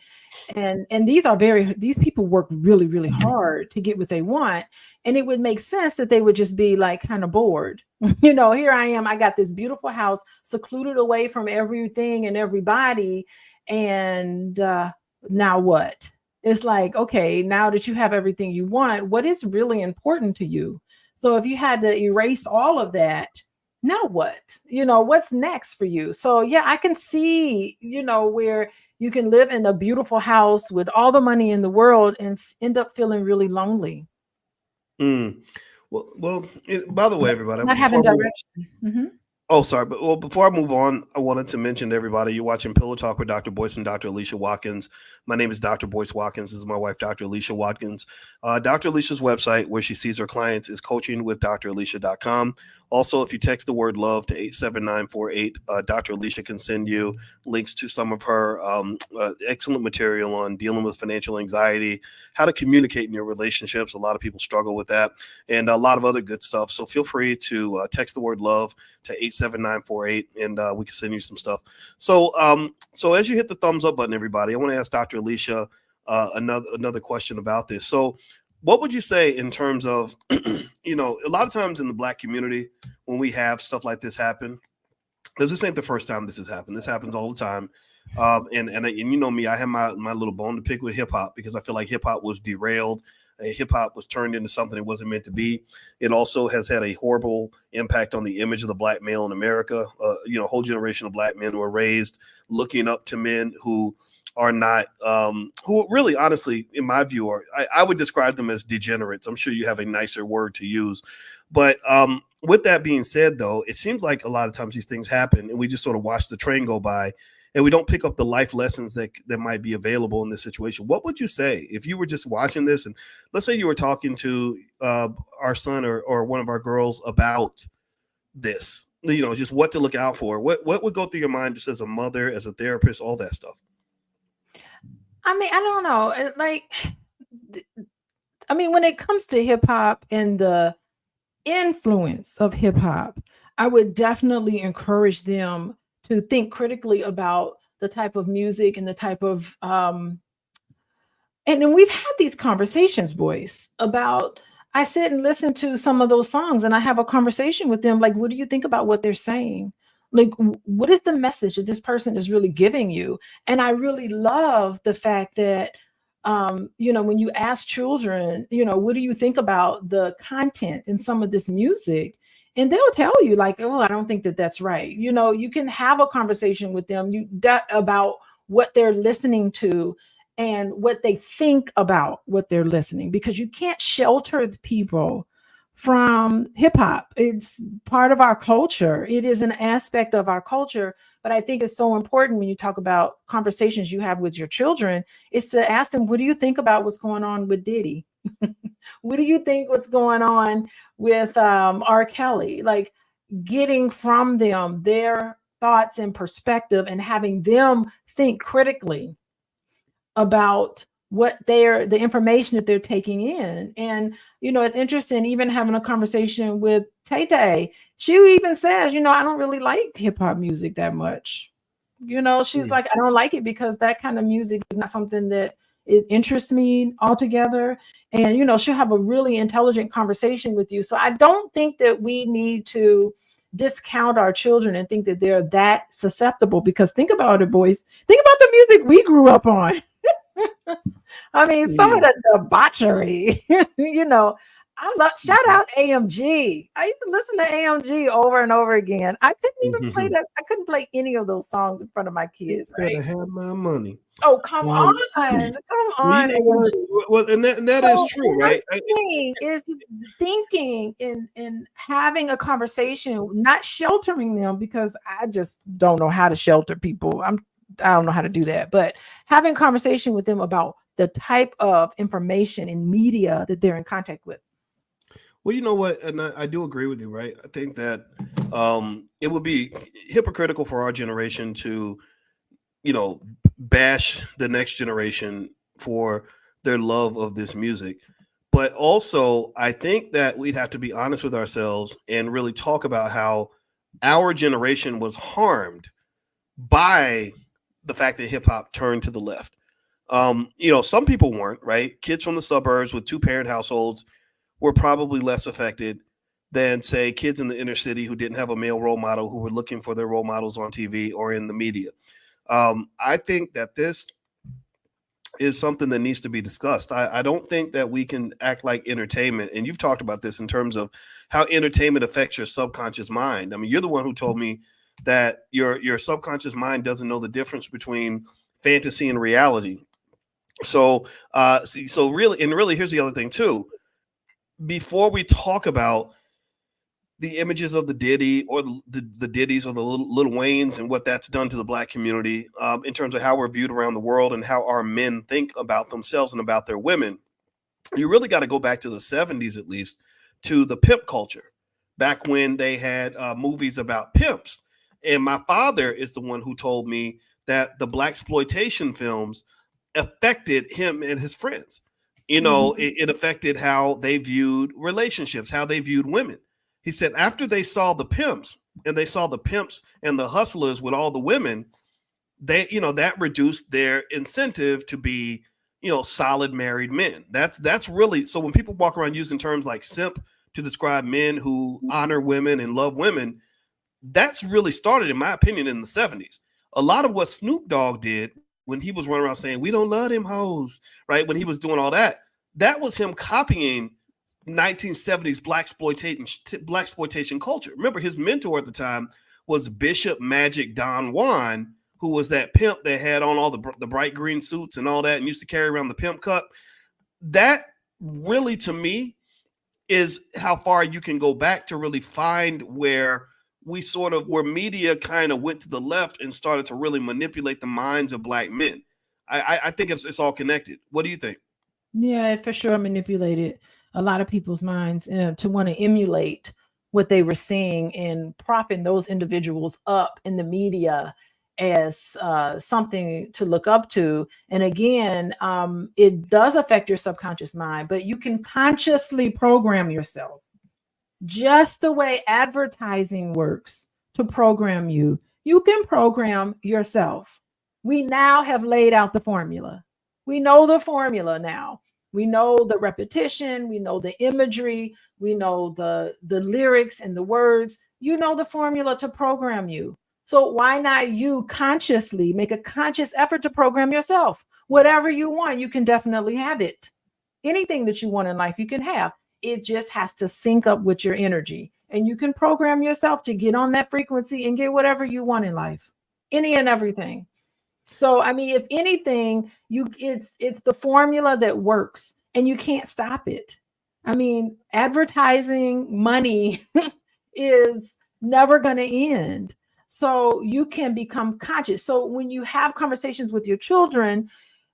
these people work really, really hard to get what they want, and it would make sense that they would just be like kind of bored. Here I am, I got this beautiful house, secluded away from everything and everybody, and now what? It's like, okay, now that you have everything you want, what is really important to you? So if you had to erase all of that, now what? What's next for you? So yeah, I can see, where you can live in a beautiful house with all the money in the world and end up feeling really lonely. Mm. Well, by the way, everybody, Not having direction. Mm-hmm. oh, sorry, but before I move on, I wanted to mention to everybody you're watching Pillow Talk with Dr. Boyce and Dr. Alicia Watkins. My name is Dr. Boyce Watkins. This is my wife, Dr. Alicia Watkins. Dr. Alicia's website, where she sees her clients, is coachingwithdralicia.com. Also, if you text the word love to 87948, Dr. Alicia can send you links to some of her excellent material on dealing with financial anxiety, how to communicate in your relationships. A lot of people struggle with that, and a lot of other good stuff. So feel free to text the word love to 87948, and we can send you some stuff. So as you hit the thumbs up button, everybody, I want to ask Dr. Alicia another question about this. So what would you say in terms of, a lot of times in the Black community, when we have stuff like this happen, because this ain't the first time this has happened. This happens all the time. And you know me, I have my little bone to pick with hip hop, because I feel like hip hop was derailed. Hip hop was turned into something it wasn't meant to be. It also has had a horrible impact on the image of the Black male in America. A whole generation of Black men were raised looking up to men who are not, who really, honestly, in my view, I would describe them as degenerates. I'm sure you have a nicer word to use. But with that being said, though, it seems like a lot of times these things happen and we just sort of watch the train go by and we don't pick up the life lessons that might be available in this situation. What would you say if you were just watching this, and let's say you were talking to our son or one of our girls about this, just what to look out for? What would go through your mind just as a mother, as a therapist, all that stuff? I mean, I don't know. When it comes to hip hop and the influence of hip hop, I would definitely encourage them to think critically about the type of music and the type of and then we've had these conversations, Boyce, about, I sit and listen to some of those songs and I have a conversation with them, like, what do you think about what they're saying? Like, what is the message that this person is really giving you? And I really love the fact that when you ask children, what do you think about the content in some of this music? And they'll tell you, like, oh, I don't think that that's right. You can have a conversation with them about what they're listening to and what they think about what they're listening, because you can't shelter the people from hip hop. It's part of our culture. It is an aspect of our culture. But I think it's so important when you talk about conversations you have with your children, is to ask them, what do you think about what's going on with Diddy? What do you think what's going on with R. Kelly? Like, getting from them their thoughts and perspective and having them think critically about the information that they're taking in. And, it's interesting, even having a conversation with Tay Tay, she even says, I don't really like hip hop music that much. She's like, I don't like it because that kind of music is not something that it interests me altogether. And, she'll have a really intelligent conversation with you. So I don't think that we need to discount our children and think that they're that susceptible, because think about it, boys. Think about the music we grew up on. I mean, some of the debauchery, I love shout out AMG. I used to listen to AMG over and over again. I couldn't even play Mhm. that. I couldn't play any of those songs in front of my You kids, better right? have my money. Oh, come on. Um, Come well, you on, know what? AMG. Well, and that is So true, another right? thing is thinking and having a conversation, not sheltering them because I just don't know how to shelter people. I don't know how to do that, but having conversation with them about the type of information and media that they're in contact with. Well, you know what, and I do agree with you, right? I think that it would be hypocritical for our generation to, you know, bash the next generation for their love of this music. But also, I think that we'd have to be honest with ourselves and really talk about how our generation was harmed by the fact that hip hop turned to the left. You know, some people weren't, right? Kids from the suburbs with two parent households were probably less affected than, say, kids in the inner city who didn't have a male role model, who were looking for their role models on TV or in the media. I think that this is something that needs to be discussed. I don't think that we can act like entertainment, and you've talked about this in terms of how entertainment affects your subconscious mind. I mean, you're the one who told me that your subconscious mind doesn't know the difference between fantasy and reality. So, so really, and really, here's the other thing too. Before we talk about the images of the Diddy or the Diddies or the little Waynes and what that's done to the black community, in terms of how we're viewed around the world and how our men think about themselves and about their women, you really got to go back to the 70s at least, to the pimp culture, back when they had movies about pimps. And my father is the one who told me that the black exploitation films affected him and his friends. You know, Mhm. it affected how they viewed relationships, how they viewed women. He said after they saw the pimps, and they saw the pimps and the hustlers with all the women, they, you know, that reduced their incentive to be, you know, solid married men. That's really, so when people walk around using terms like simp to describe men who honor women and love women, that's really started, in my opinion, in the 70s. A lot of what Snoop Dogg did when he was running around saying we don't love them hoes, right? When he was doing all that, that was him copying 1970s black exploitation culture. Remember, his mentor at the time was Bishop Magic Don Juan, who was that pimp that had on all the bright green suits and all that, and used to carry around the pimp cup. That really, to me, is how far you can go back to really find where we sort of, where media kind of went to the left and started to really manipulate the minds of black men. I think it's all connected. What do you think? Yeah, it for sure manipulated a lot of people's minds to want to emulate what they were seeing and propping those individuals up in the media as something to look up to. And again, it does affect your subconscious mind, but you can consciously program yourself just the way advertising works to program you. You can program yourself. We now have laid out the formula. We know the formula now. We know the repetition, we know the imagery, we know the lyrics and the words. You know the formula to program you. So why not you consciously make a conscious effort to program yourself? Whatever you want, you can definitely have it. Anything that you want in life, you can have. It just has to sync up with your energy. And you can program yourself to get on that frequency and get whatever you want in life. Any and everything. So I mean, if anything, it's the formula that works and you can't stop it. I mean, advertising money is never going to end. So you can become conscious. So when you have conversations with your children,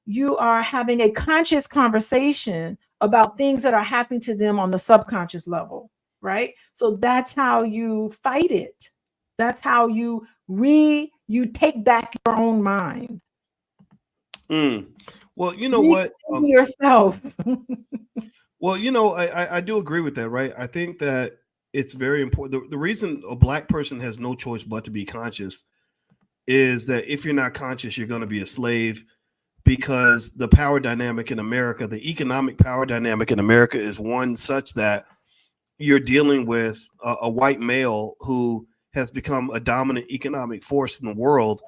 you are having a conscious conversation about things that are happening to them on the subconscious level, right? So that's how you fight it. That's how you take back your own mind. Mm. Well, you know Reclaim what? yourself. Well, you know, I do agree with that, right? I think that it's very important. The reason a black person has no choice but to be conscious is that if you're not conscious, you're going to be a slave, because the power dynamic in America, the economic power dynamic in America, is one such that you're dealing with a white male who has become a dominant economic force in the world,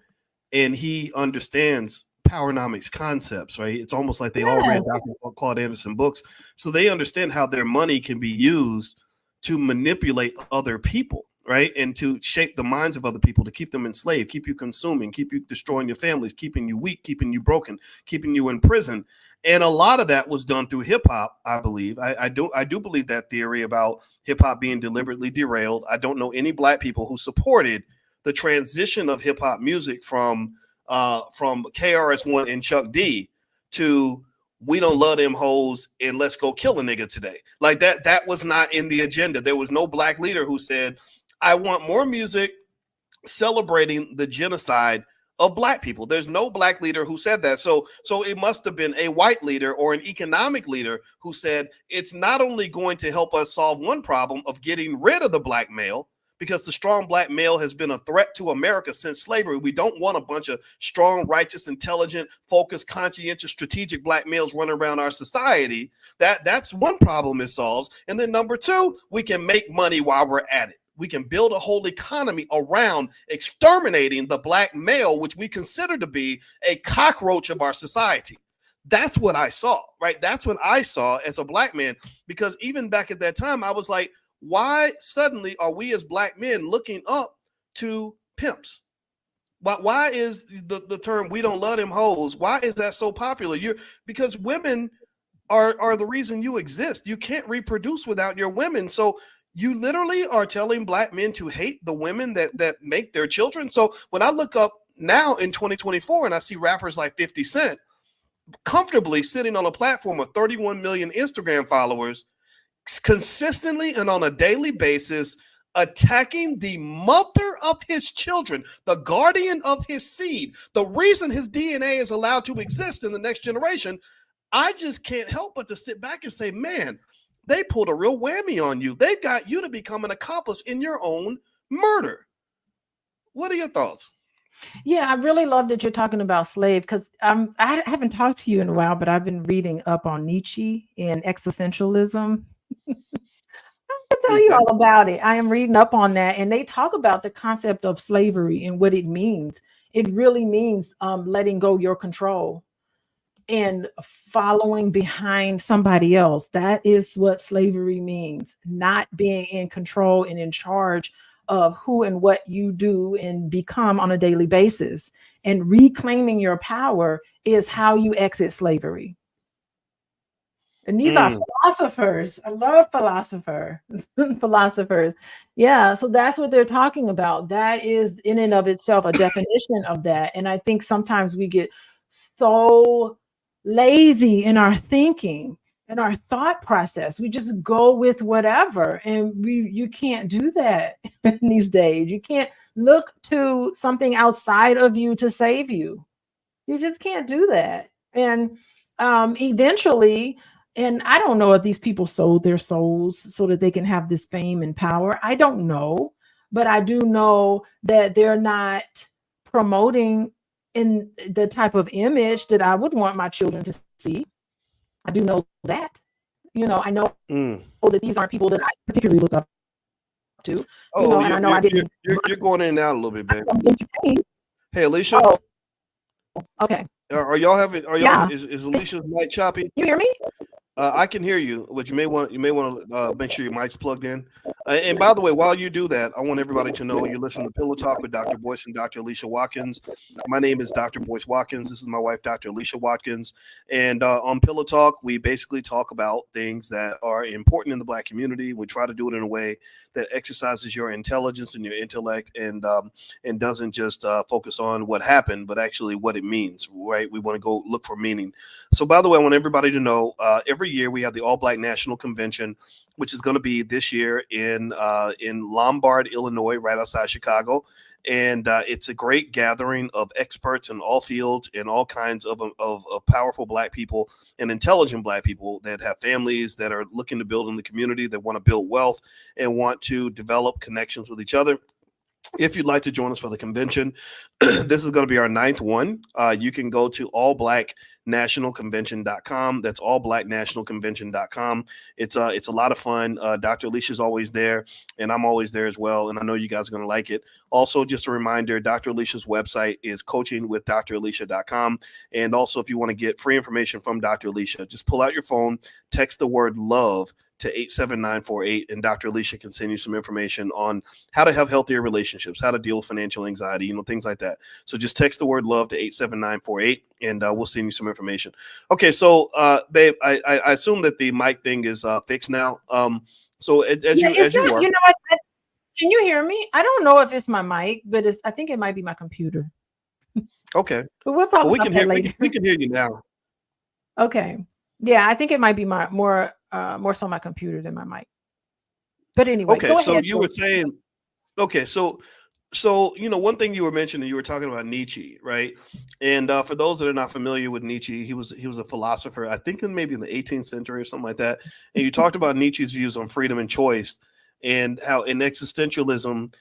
and he understands powernomics concepts, right? It's almost like they all read Yes. Dr. Claude Anderson books. So they understand how their money can be used to manipulate other people, right? And to shape the minds of other people, to keep them enslaved, keep you consuming, keep you destroying your families, keeping you weak, keeping you broken, keeping you in prison. And a lot of that was done through hip hop, I believe. I do believe that theory about hip hop being deliberately derailed. I don't know any black people who supported the transition of hip hop music from KRS-One and Chuck D to we don't love them hoes and let's go kill a nigga today. Like that was not in the agenda. There was no black leader who said, I want more music celebrating the genocide of black people. There's no black leader who said that. So it must have been a white leader or an economic leader who said it's not only going to help us solve one problem of getting rid of the black male, because the strong black male has been a threat to America since slavery. We don't want a bunch of strong, righteous, intelligent, focused, conscientious, strategic black males running around our society. That's one problem it solves. And then number two, we can make money while we're at it. We can build a whole economy around exterminating the black male, which we consider to be a cockroach of our society. That's what I saw, right? That's what I saw as a black man, because even back at that time, I was like, why suddenly are we as black men looking up to pimps? Why is the term "we don't love them hoes"? Why is that so popular? Because women are the reason you exist. You can't reproduce without your women. So you literally are telling black men to hate the women that make their children. So when I look up now in 2024 and I see rappers like 50 Cent comfortably sitting on a platform of 31 million Instagram followers, consistently and on a daily basis attacking the mother of his children, the guardian of his seed, the reason his DNA is allowed to exist in the next generation, I just can't help but to sit back and say, man, they pulled a real whammy on you. They've got you to become an accomplice in your own murder. What are your thoughts? Yeah, I really love that you're talking about slave because I haven't talked to you in a while, but I've been reading up on Nietzsche and existentialism. I'll tell you Okay. all about it. I am reading up on that, and they talk about the concept of slavery and what it means. It really means letting go your control and following behind somebody else. That is what slavery means, not being in control and in charge of who and what you do and become on a daily basis. And reclaiming your power is how you exit slavery. And these are Mm, philosophers. I love philosophers. Yeah, so that's what they're talking about. That is in and of itself a definition of that. And I think sometimes we get so lazy in our thinking and our thought process. We just go with whatever. And you can't do that in these days. You can't look to something outside of you to save you. You just can't do that. And eventually, and I don't know if these people sold their souls so that they can have this fame and power. I don't know. But I do know that they're not promoting in the type of image that I would want my children to see. I do know that. I know mm. that these aren't people that I particularly look up to, Oh, and I know I didn't you're going in and out a little bit, babe. entertain. Hey, Alicia, Oh, okay. are y'all having? Are y'all? Yeah. Is Alicia's mic choppy? You hear me? I can hear you, but you may want to make sure your mic's plugged in. And by the way, while you do that, I want everybody to know you're listening to Pillow Talk with Dr. Boyce and Dr. Alicia Watkins. My name is Dr. Boyce Watkins. This is my wife, Dr. Alicia Watkins. And on Pillow Talk, we basically talk about things that are important in the Black community. We try to do it in a way that exercises your intelligence and your intellect, and doesn't just focus on what happened, but actually what it means. Right? We want to go look for meaning. So, by the way, I want everybody to know every year we have the All Black National Convention, which is going to be this year in Lombard, Illinois, right outside Chicago. And it's a great gathering of experts in all fields and all kinds of powerful Black people and intelligent Black people that have families that are looking to build in the community, that want to build wealth and want to develop connections with each other. if you'd like to join us for the convention, this is going to be our 9th one. You can go to allblacknationalconvention.com. That's allblacknationalconvention.com. It's a lot of fun. Dr. Alicia's always there, and I'm always there as well. And I know you guys are going to like it. Also, just a reminder, Dr. Alicia's website is coachingwithdralicia.com. And also, if you want to get free information from Dr. Alicia, just pull out your phone, text the word love to 87948, and Dr. Alicia can send you some information on how to have healthier relationships, how to deal with financial anxiety, things like that. So just text the word love to 87948, and we'll send you some information. Okay, so babe, I assume that the mic thing is fixed now. So as you are, you know what? Can you hear me? I don't know if it's my mic, but I think it might be my computer. Okay, but we'll talk about that later. We can hear you now. Okay, yeah, I think it might be my more so my computer than my mic. But anyway, okay. Go so ahead, you were saying, okay, so one thing you were mentioning, you were talking about Nietzsche, right? And for those that are not familiar with Nietzsche, he was a philosopher, I think maybe in the 18th century or something like that. And you talked about Nietzsche's views on freedom and choice, and how in existentialism,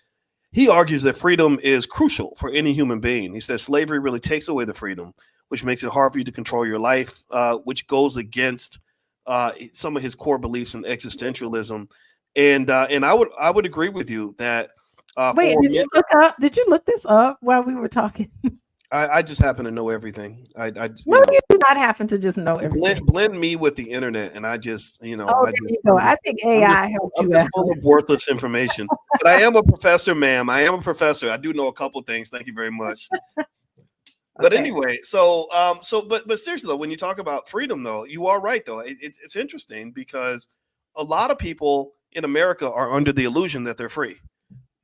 he argues that freedom is crucial for any human being. He says slavery really takes away the freedom, which makes it hard for you to control your life, which goes against some of his core beliefs in existentialism. And I would agree with you that. Wait, did you look this up while we were talking? I just happen to know everything. You do not happen to just know everything. Blend me with the internet, and I just, I think AI helped you out. Full of worthless information. But I am a professor, ma'am. I am a professor. I do know a couple of things. Thank you very much. But anyway, but seriously though, when you talk about freedom, though, you are right. Though it's interesting because a lot of people in America are under the illusion that they're free.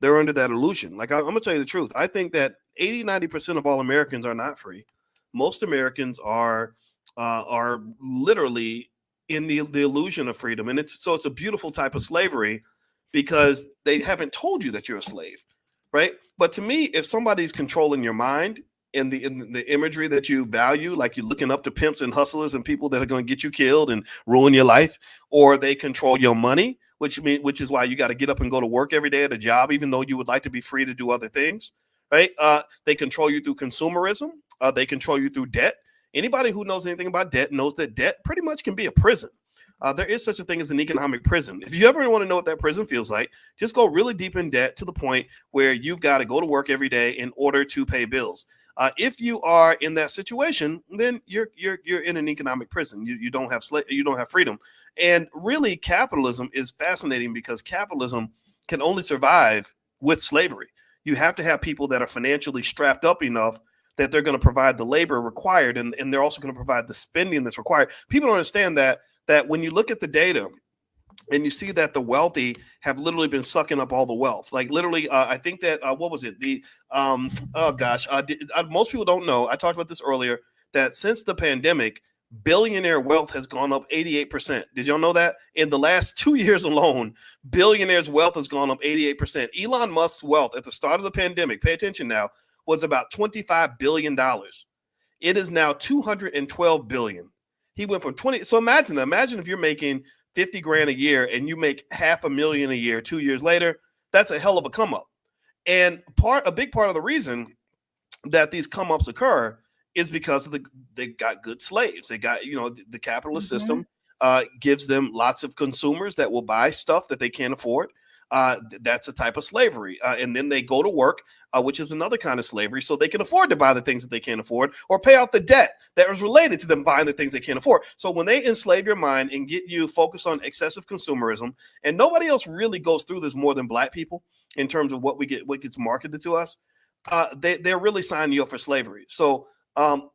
They're under that illusion. Like, I'm gonna tell you the truth. I think that 80-90% of all Americans are not free. Most Americans are literally in the illusion of freedom, and it's a beautiful type of slavery because they haven't told you that you're a slave, right? But to me, if somebody's controlling your mind in the imagery that you value, like you're looking up to pimps and hustlers and people that are going to get you killed and ruin your life, or they control your money, which is why you got to get up and go to work every day at a job, even though you would like to be free to do other things, right? They control you through consumerism. They control you through debt. Anybody who knows anything about debt knows that debt pretty much can be a prison. There is such a thing as an economic prison. If you ever want to know what that prison feels like, just go really deep in debt to the point where you've got to go to work every day in order to pay bills. If you are in that situation, then you're in an economic prison. You don't have freedom. And really, capitalism is fascinating because capitalism can only survive with slavery. You have to have people that are financially strapped up enough that they're going to provide the labor required, and they're also going to provide the spending that's required. People don't understand that when you look at the data and you see that the wealthy have literally been sucking up all the wealth, like literally, I think that what was it? Most people don't know. I talked about this earlier, that since the pandemic, billionaire wealth has gone up 88%. Did y'all know that? In the last 2 years alone, billionaires' wealth has gone up 88%. Elon Musk's wealth at the start of the pandemic, pay attention now, was about $25 billion. It is now $212 billion. He went from 20. So imagine if you're making 50 grand a year and you make $500,000 a year 2 years later. That's a hell of a come up. And a big part of the reason that these come ups occur is because they got good slaves. They got, the capitalist system gives them lots of consumers that will buy stuff that they can't afford. That's a type of slavery. And then they go to work, which is another kind of slavery, so they can afford to buy the things that they can't afford or pay out the debt that was related to them buying the things they can't afford. So when they enslave your mind and get you focused on excessive consumerism, and nobody else really goes through this more than Black people in terms of what gets marketed to us, they're really signing you up for slavery. So not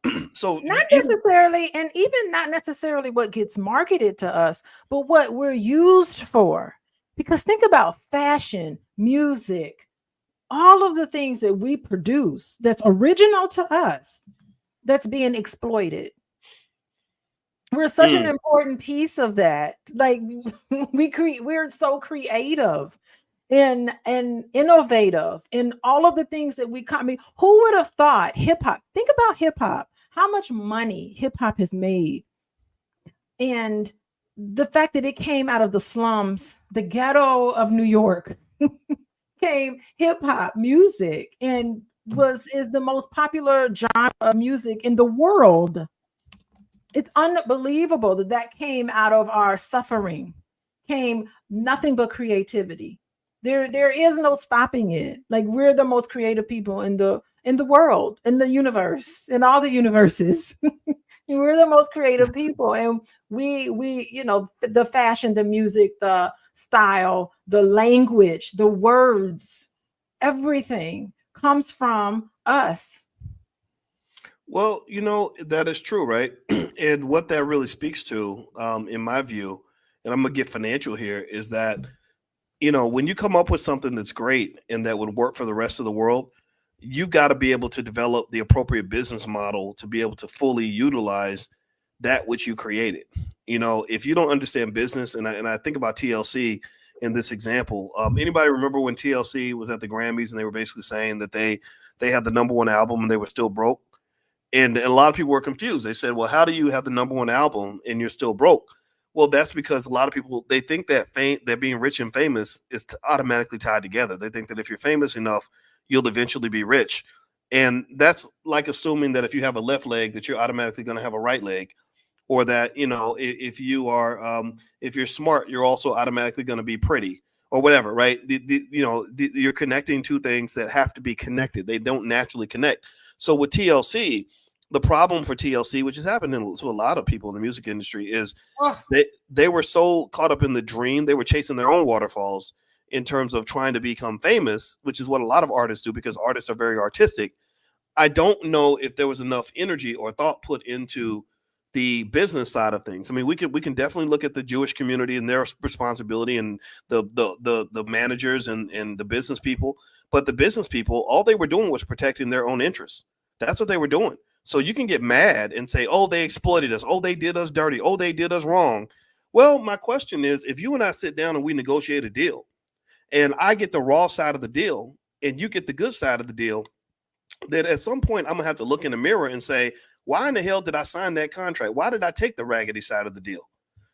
necessarily, and even not necessarily what gets marketed to us, but what we're used for. Because think about fashion, music, all of the things that we produce that's original to us, that's being exploited. We're such an important piece of that. Like we're so creative and innovative in all of the things that who would have thought hip hop? Think about hip hop, how much money hip hop has made. And the fact that it came out of the slums, the ghetto of New York, came hip hop music and is the most popular genre of music in the world. It's unbelievable that that came out of our suffering, came nothing but creativity. There is no stopping it. Like, we're the most creative people in the world, in the universe, in all the universes. We're the most creative people, and we the fashion, the music, the style, the language, the words, everything comes from us. Well, that is true, right? And what that really speaks to, in my view, and I'm gonna get financial here, is that when you come up with something that's great and that would work for the rest of the world, you've got to be able to develop the appropriate business model to be able to fully utilize that which you created. If you don't understand business, and I think about TLC in this example, anybody remember when TLC was at the Grammys and they were basically saying that they had the number one album and they were still broke? And a lot of people were confused. They said, well, how do you have the number one album and you're still broke? Well, that's because a lot of people, they think that being rich and famous is automatically tied together. They think that if you're famous enough, you'll eventually be rich. And that's like assuming that if you have a left leg, that you're automatically going to have a right leg, or that if you are if you're smart, you're also automatically going to be pretty, or whatever, right? You're connecting two things that have to be connected. They don't naturally connect. So with TLC, the problem for TLC, which has happened to a lot of people in the music industry, is Oh, they were so caught up in the dream, they were chasing their own waterfalls in terms of trying to become famous, which is what a lot of artists do because artists are very artistic. I don't know if there was enough energy or thought put into the business side of things. I mean, we can definitely look at the Jewish community and their responsibility, and the managers and the business people. But the business people, all they were doing was protecting their own interests. That's what they were doing. So you can get mad and say, "Oh, they exploited us. Oh, they did us dirty. Oh, they did us wrong." Well, my question is, if you and I sit down and we negotiate a deal, and I get the raw side of the deal, and you get the good side of the deal, that at some point I'm gonna have to look in the mirror and say, why in the hell did I sign that contract? Why did I take the raggedy side of the deal?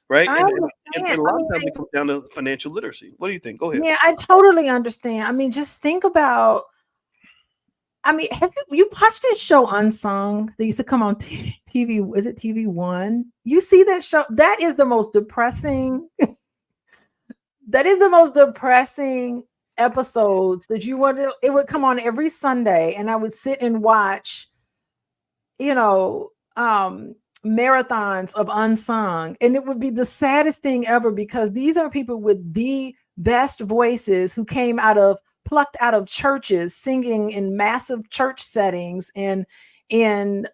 Right. I And understand. a I lot of mean, times it comes down to financial literacy. What do you think? Go ahead. yeah, I totally understand. I mean, just think about. I mean, have you watched that show Unsung that used to come on TV? Is it TV1? You see that show? That is the most depressing. That is the most depressing episodes that you would. It would come on every Sunday, and I would sit and watch. You know, marathons of Unsung, and it would be the saddest thing ever because these are people with the best voices who came out of plucked out of churches, singing in massive church settings and in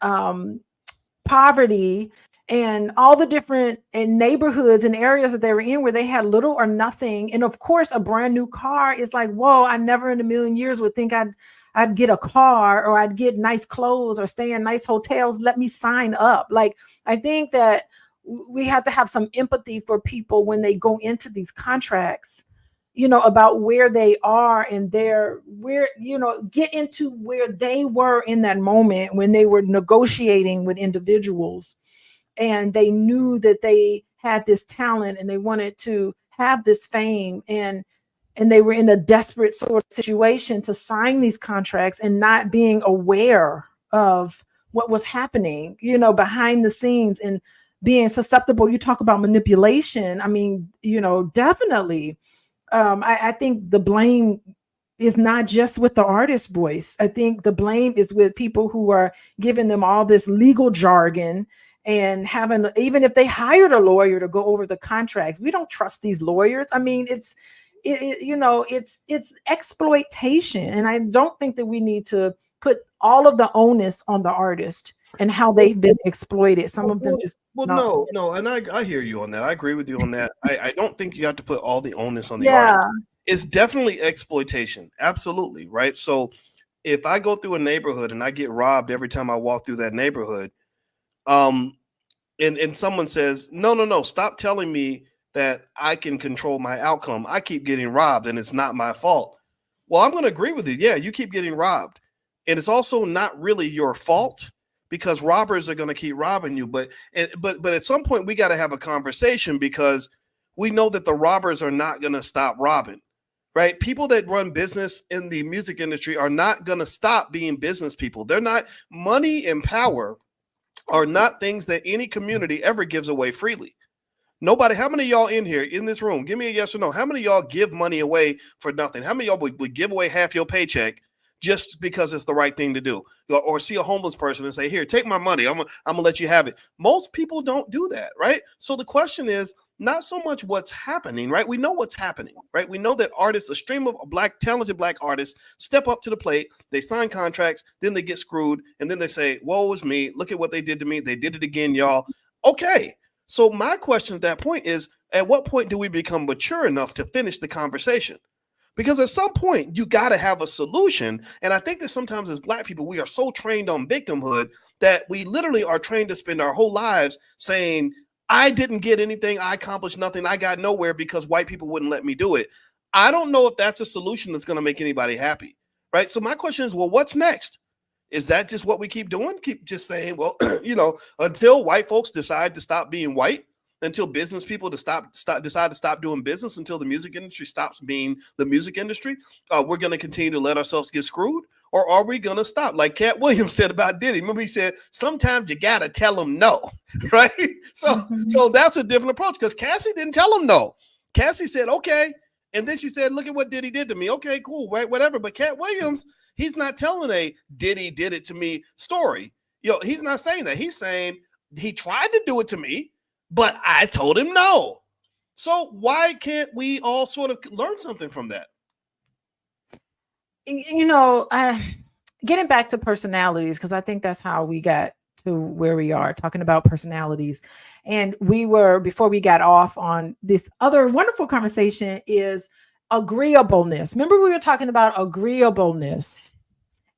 poverty and all the different neighborhoods and areas that they were in where they had little or nothing. And of course, a brand new car is like, whoa, I never in a million years would think I'd get a car or I'd get nice clothes or stay in nice hotels. Let me sign up. Like, I think that we have to have some empathy for people when they go into these contracts, about where they are and get into where they were in that moment when they were negotiating with individuals and they knew that they had this talent and they wanted to have this fame, and they were in a desperate sort of situation to sign these contracts and not being aware of what was happening, behind the scenes, and being susceptible. You talk about manipulation. I mean, definitely. I think the blame is not just with the artist, Boyce. I think the blame is with people who are giving them all this legal jargon and having, even if they hired a lawyer to go over the contracts, we don't trust these lawyers. I mean, it's exploitation. And I don't think that we need to put all of the onus on the artist and how they've been exploited. Some of them just Well, not. no, and I hear you on that. I agree with you on that. I don't think you have to put all the onus on the Yeah. artist. It's definitely exploitation. Absolutely, right? So if I go through a neighborhood and I get robbed every time I walk through that neighborhood, um, and someone says, no, stop telling me that I can control my outcome. I keep getting robbed and it's not my fault. Well, I'm going to agree with you. Yeah, you keep getting robbed. And it's also not really your fault because robbers are going to keep robbing you. But at some point we got to have a conversation because we know that the robbers are not going to stop robbing. right? People that run business in the music industry are not going to stop being business people. They're not. Money and power are not things that any community ever gives away freely. Nobody, how many of y'all in here in this room? Give me a yes or no. How many of y'all give money away for nothing? How many of y'all would give away half your paycheck just because it's the right thing to do? Or see a homeless person and say, here, take my money. I'm gonna let you have it. Most people don't do that, right? So the question is not so much what's happening, right? We know what's happening, right? We know that artists, a stream of talented black artists step up to the plate, they sign contracts, then they get screwed, and then they say, woe is me, look at what they did to me. They did it again, y'all. Okay. So my question at that point is, at what point do we become mature enough to finish the conversation? Because at some point you got to have a solution. And I think that sometimes as black people, we are so trained on victimhood that we literally are trained to spend our whole lives saying, I didn't get anything, I accomplished nothing, I got nowhere because white people wouldn't let me do it. I don't know if that's a solution that's going to make anybody happy, right? So my question is, well, what's next? Is that just what we keep doing? Keep just saying, well, until white folks decide to stop being white, until business people decide to stop doing business, until the music industry stops being the music industry, we're going to continue to let ourselves get screwed? Or are we going to stop? Like Cat Williams said about Diddy. Remember he said, sometimes you got to tell them no, right? So that's a different approach because Cassie didn't tell him no. Cassie said, okay. And then she said, look at what Diddy did to me. Okay, cool, right, whatever. But Cat Williams, he's not telling a Diddy did it to me story. He's not saying that. He's saying he tried to do it to me, but I told him no. So why can't we all sort of learn something from that? Getting back to personalities, because I think that's how we got to where we are, talking about personalities. And before we got off on this other wonderful conversation, is agreeableness. Remember, we were talking about agreeableness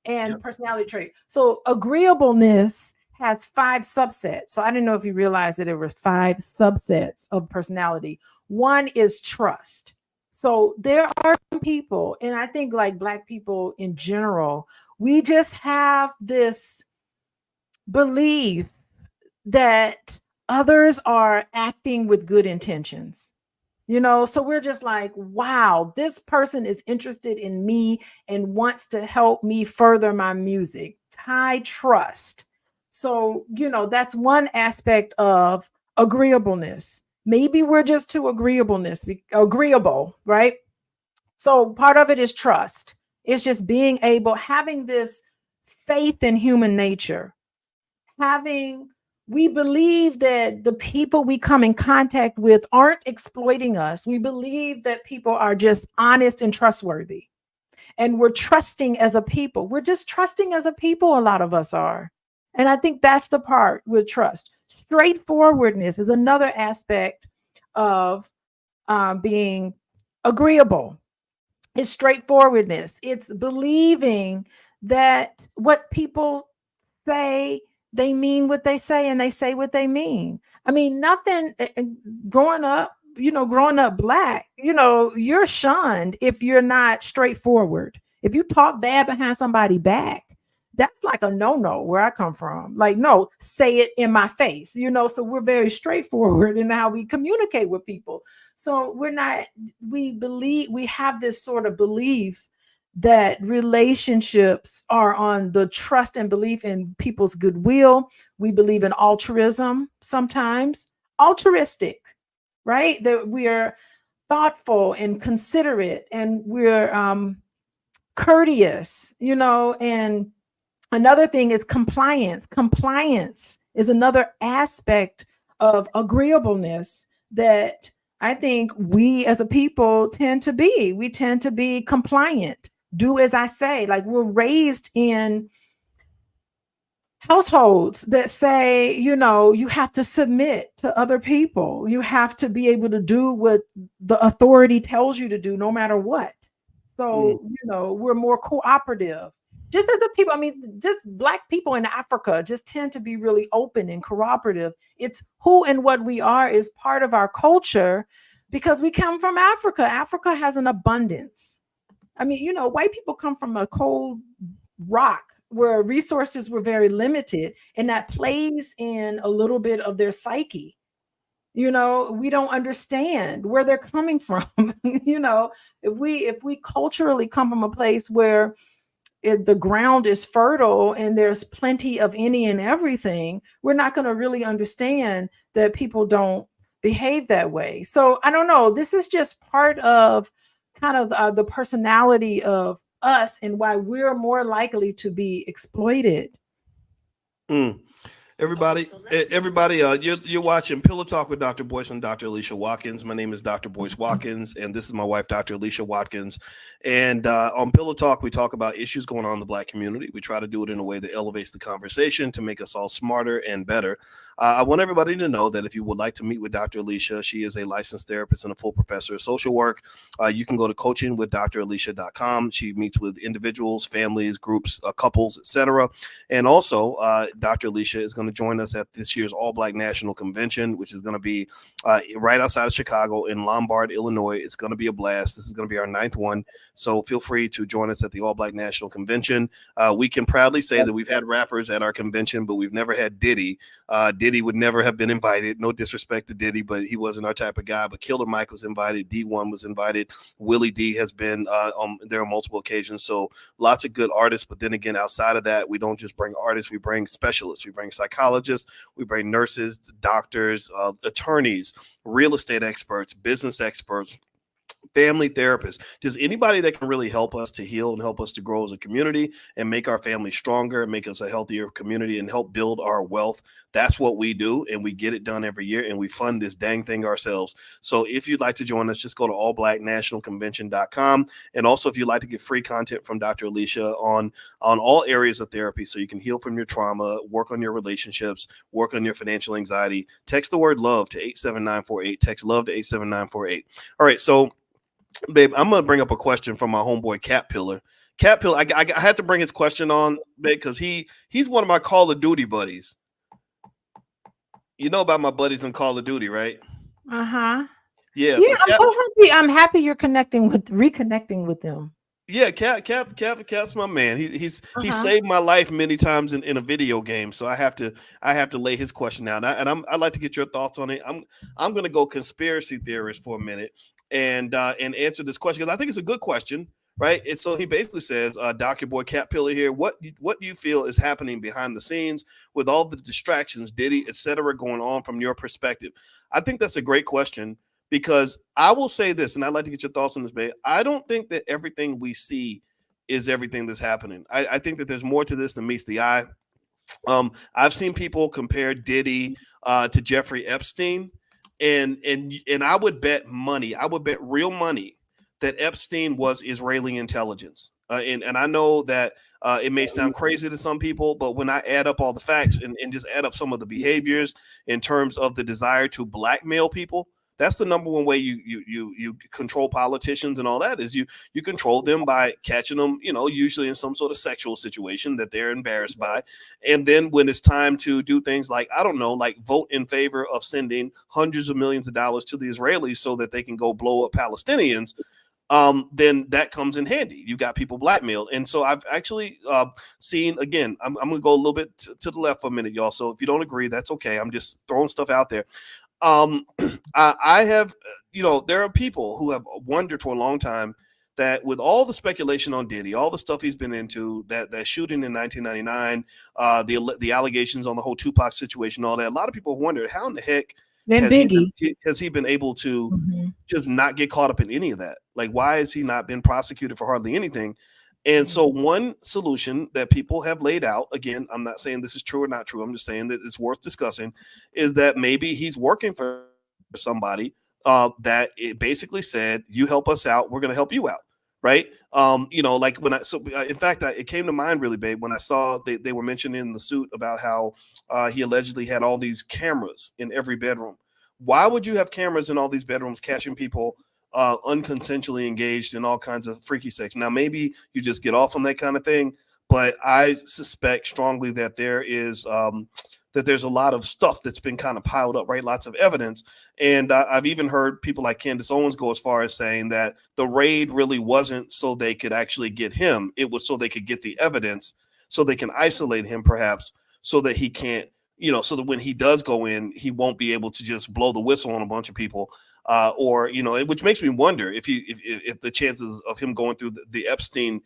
and personality trait. So agreeableness has 5 subsets. So I didn't know if you realized that there were 5 subsets of personality. One is trust. So there are people, and I think like black people in general, we just have this belief that others are acting with good intentions. So we're just like, wow, this person is interested in me and wants to help me further my music. High trust. So, that's one aspect of agreeableness. Maybe we're just too agreeable, right? So part of it is trust. It's just having this faith in human nature. We believe that the people we come in contact with aren't exploiting us. We believe that people are just honest and trustworthy. And we're trusting as a people. We're just trusting as a people, a lot of us are. And I think that's the part with trust. Straightforwardness is another aspect of being agreeable. It's straightforwardness. It's believing that what people say, they mean what they say and they say what they mean. I mean, nothing growing up black, you're shunned if you're not straightforward. If you talk bad behind somebody's back, that's like a no where I come from. Like, no, say it in my face, so we're very straightforward in how we communicate with people. So we have this sort of belief that relationships are on the trust and belief in people's goodwill. We believe in altruism, sometimes altruistic, right? That we are thoughtful and considerate and we're courteous, and another thing is compliance. Compliance is another aspect of agreeableness that I think we as a people tend to be. We tend to be compliant. Do as I say. Like, we're raised in households that say, you have to submit to other people. You have to be able to do what the authority tells you to do, no matter what. So, we're more cooperative. Just as a people, I mean, just Black people in Africa just tend to be really open and cooperative. It's who and what we are is part of our culture because we come from Africa. Africa has an abundance. I mean, white people come from a cold rock where resources were very limited, and that plays in a little bit of their psyche. We don't understand where they're coming from. If we culturally come from a place where the ground is fertile and there's plenty of any and everything, we're not going to really understand that people don't behave that way. So I don't know. This is just part of kind of the personality of us and why we're more likely to be exploited. Mm. Everybody, you're watching Pillow Talk with Dr. Boyce and Dr. Alicia Watkins. My name is Dr. Boyce Watkins, and this is my wife, Dr. Alicia Watkins. And on Pillow Talk, we talk about issues going on in the Black community. We try to do it in a way that elevates the conversation to make us all smarter and better. I want everybody to know that if you would like to meet with Dr. Alicia, she is a licensed therapist and a full professor of social work. You can go to coachingwithdralicia.com. She meets with individuals, families, groups, couples, etc. And also, Dr. Alicia is going to join us at this year's All Black National Convention, which is going to be right outside of Chicago in Lombard, Illinois. It's going to be a blast. This is going to be our 9th one. So feel free to join us at the All Black National Convention. We can proudly say that we've had rappers at our convention, but we've never had Diddy. Diddy would never have been invited. No disrespect to Diddy, but he wasn't our type of guy. But Killer Mike was invited. D1 was invited. Willie D has been there on multiple occasions. So lots of good artists. But then again, outside of that, we don't just bring artists. We bring specialists. We bring psychologists. We bring nurses, doctors, attorneys, real estate experts, business experts, family therapists, just anybody that can really help us to heal and help us to grow as a community and make our family stronger, make us a healthier community and help build our wealth. That's what we do. And we get it done every year and we fund this dang thing ourselves. So if you'd like to join us, just go to allblacknationalconvention.com. And also, if you'd like to get free content from Dr. Alicia on all areas of therapy, so you can heal from your trauma, work on your relationships, work on your financial anxiety, text the word love to 87948. Text love to 87948. All right. So, babe, I'm gonna bring up a question from my homeboy Cat Pillar. Cat Pillar, I had to bring his question on, babe, because he's one of my Call of Duty buddies. You know about my buddies in Call of Duty, right? Uh-huh. Yeah. Yeah, So I'm so happy. I'm happy you're reconnecting with them. yeah, Cat's my man. He Uh-huh. saved my life many times in a video game. So I have to lay his question out. I'd like to get your thoughts on it. I'm gonna go conspiracy theorist for a minute and answer this question because I think it's a good question, right? And so he basically says, Doc, your boy Cat Pillar here. What do you feel is happening behind the scenes with all the distractions, Diddy, etc., going on from your perspective? I think that's a great question because I will say this, and I'd like to get your thoughts on this, babe. I don't think that everything we see is everything that's happening. I think that there's more to this than meets the eye. I've seen people compare Diddy to Jeffrey Epstein, and I would bet money, I would bet real money that Epstein was Israeli intelligence. And I know that it may sound crazy to some people, but when I add up all the facts and just add up some of the behaviors in terms of the desire to blackmail people, that's the number one way you control politicians and all that is you control them by catching them, usually in some sort of sexual situation that they're embarrassed by. And then when it's time to do things like, I don't know, like vote in favor of sending hundreds of millions of dollars to the Israelis so that they can go blow up Palestinians, then that comes in handy. You got people blackmailed. And so I've actually seen, again, I'm going to go a little bit to the left for a minute, y'all. So if you don't agree, that's okay. I'm just throwing stuff out there. I have, there are people who have wondered for a long time that with all the speculation on Diddy, all the stuff he's been into, that shooting in 1999, the allegations on the whole Tupac situation, all that, a lot of people have wondered how in the heck Then Biggie. has he been able to Mm-hmm. just not get caught up in any of that? Like, why has he not been prosecuted for hardly anything? And so one solution that people have laid out, again, I'm not saying this is true or not true, I'm just saying that it's worth discussing, is that maybe he's working for somebody that it basically said, you help us out, we're going to help you out. Right. Like when in fact, it came to mind really, babe, when I saw they were mentioning in the suit about how he allegedly had all these cameras in every bedroom. Why would you have cameras in all these bedrooms catching people unconsensually engaged in all kinds of freaky sex? Now, maybe you just get off on that kind of thing, but I suspect strongly that there's a lot of stuff that's been kind of piled up, right? Lots of evidence. And I've even heard people like Candace Owens go as far as saying that the raid really wasn't so they could actually get him. It was so they could get the evidence so they can isolate him perhaps so that he can't so that when he does go in, he won't be able to just blow the whistle on a bunch of people, or which makes me wonder if the chances of him going through the Epstein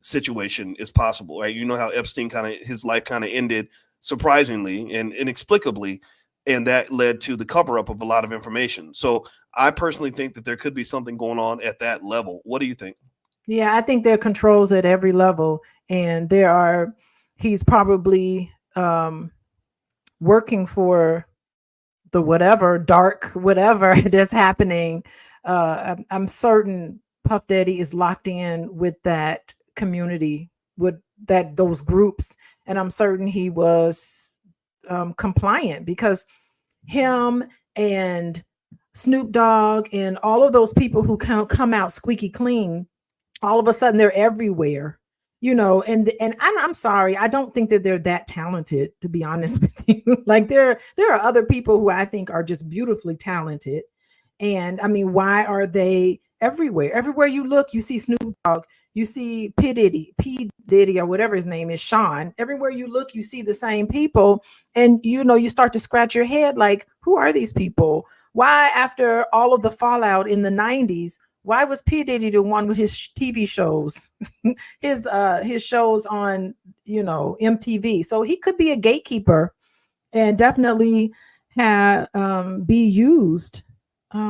situation is possible, right? You know how Epstein his life kind of ended surprisingly and inexplicably, and that led to the cover up of a lot of information. So I personally think that there could be something going on at that level. What do you think? Yeah, I think there are controls at every level, and he's probably working for the whatever dark whatever that's happening. I'm certain Puff Daddy is locked in with that community, with those groups, and I'm certain he was compliant, because him and Snoop Dogg and all of those people who come out squeaky clean, all of a sudden they're everywhere, and I'm sorry, I don't think that they're that talented, to be honest with you. Like, there are other people who I think are just beautifully talented. And I mean, why are they everywhere you look? You see Snoop Dogg, you see P Diddy, or whatever his name is, Sean. Everywhere you look, you see the same people, and you start to scratch your head, like, who are these people? Why, after all of the fallout in the 90s, why was P Diddy the one with his TV shows, his shows on MTV? So he could be a gatekeeper and definitely be used.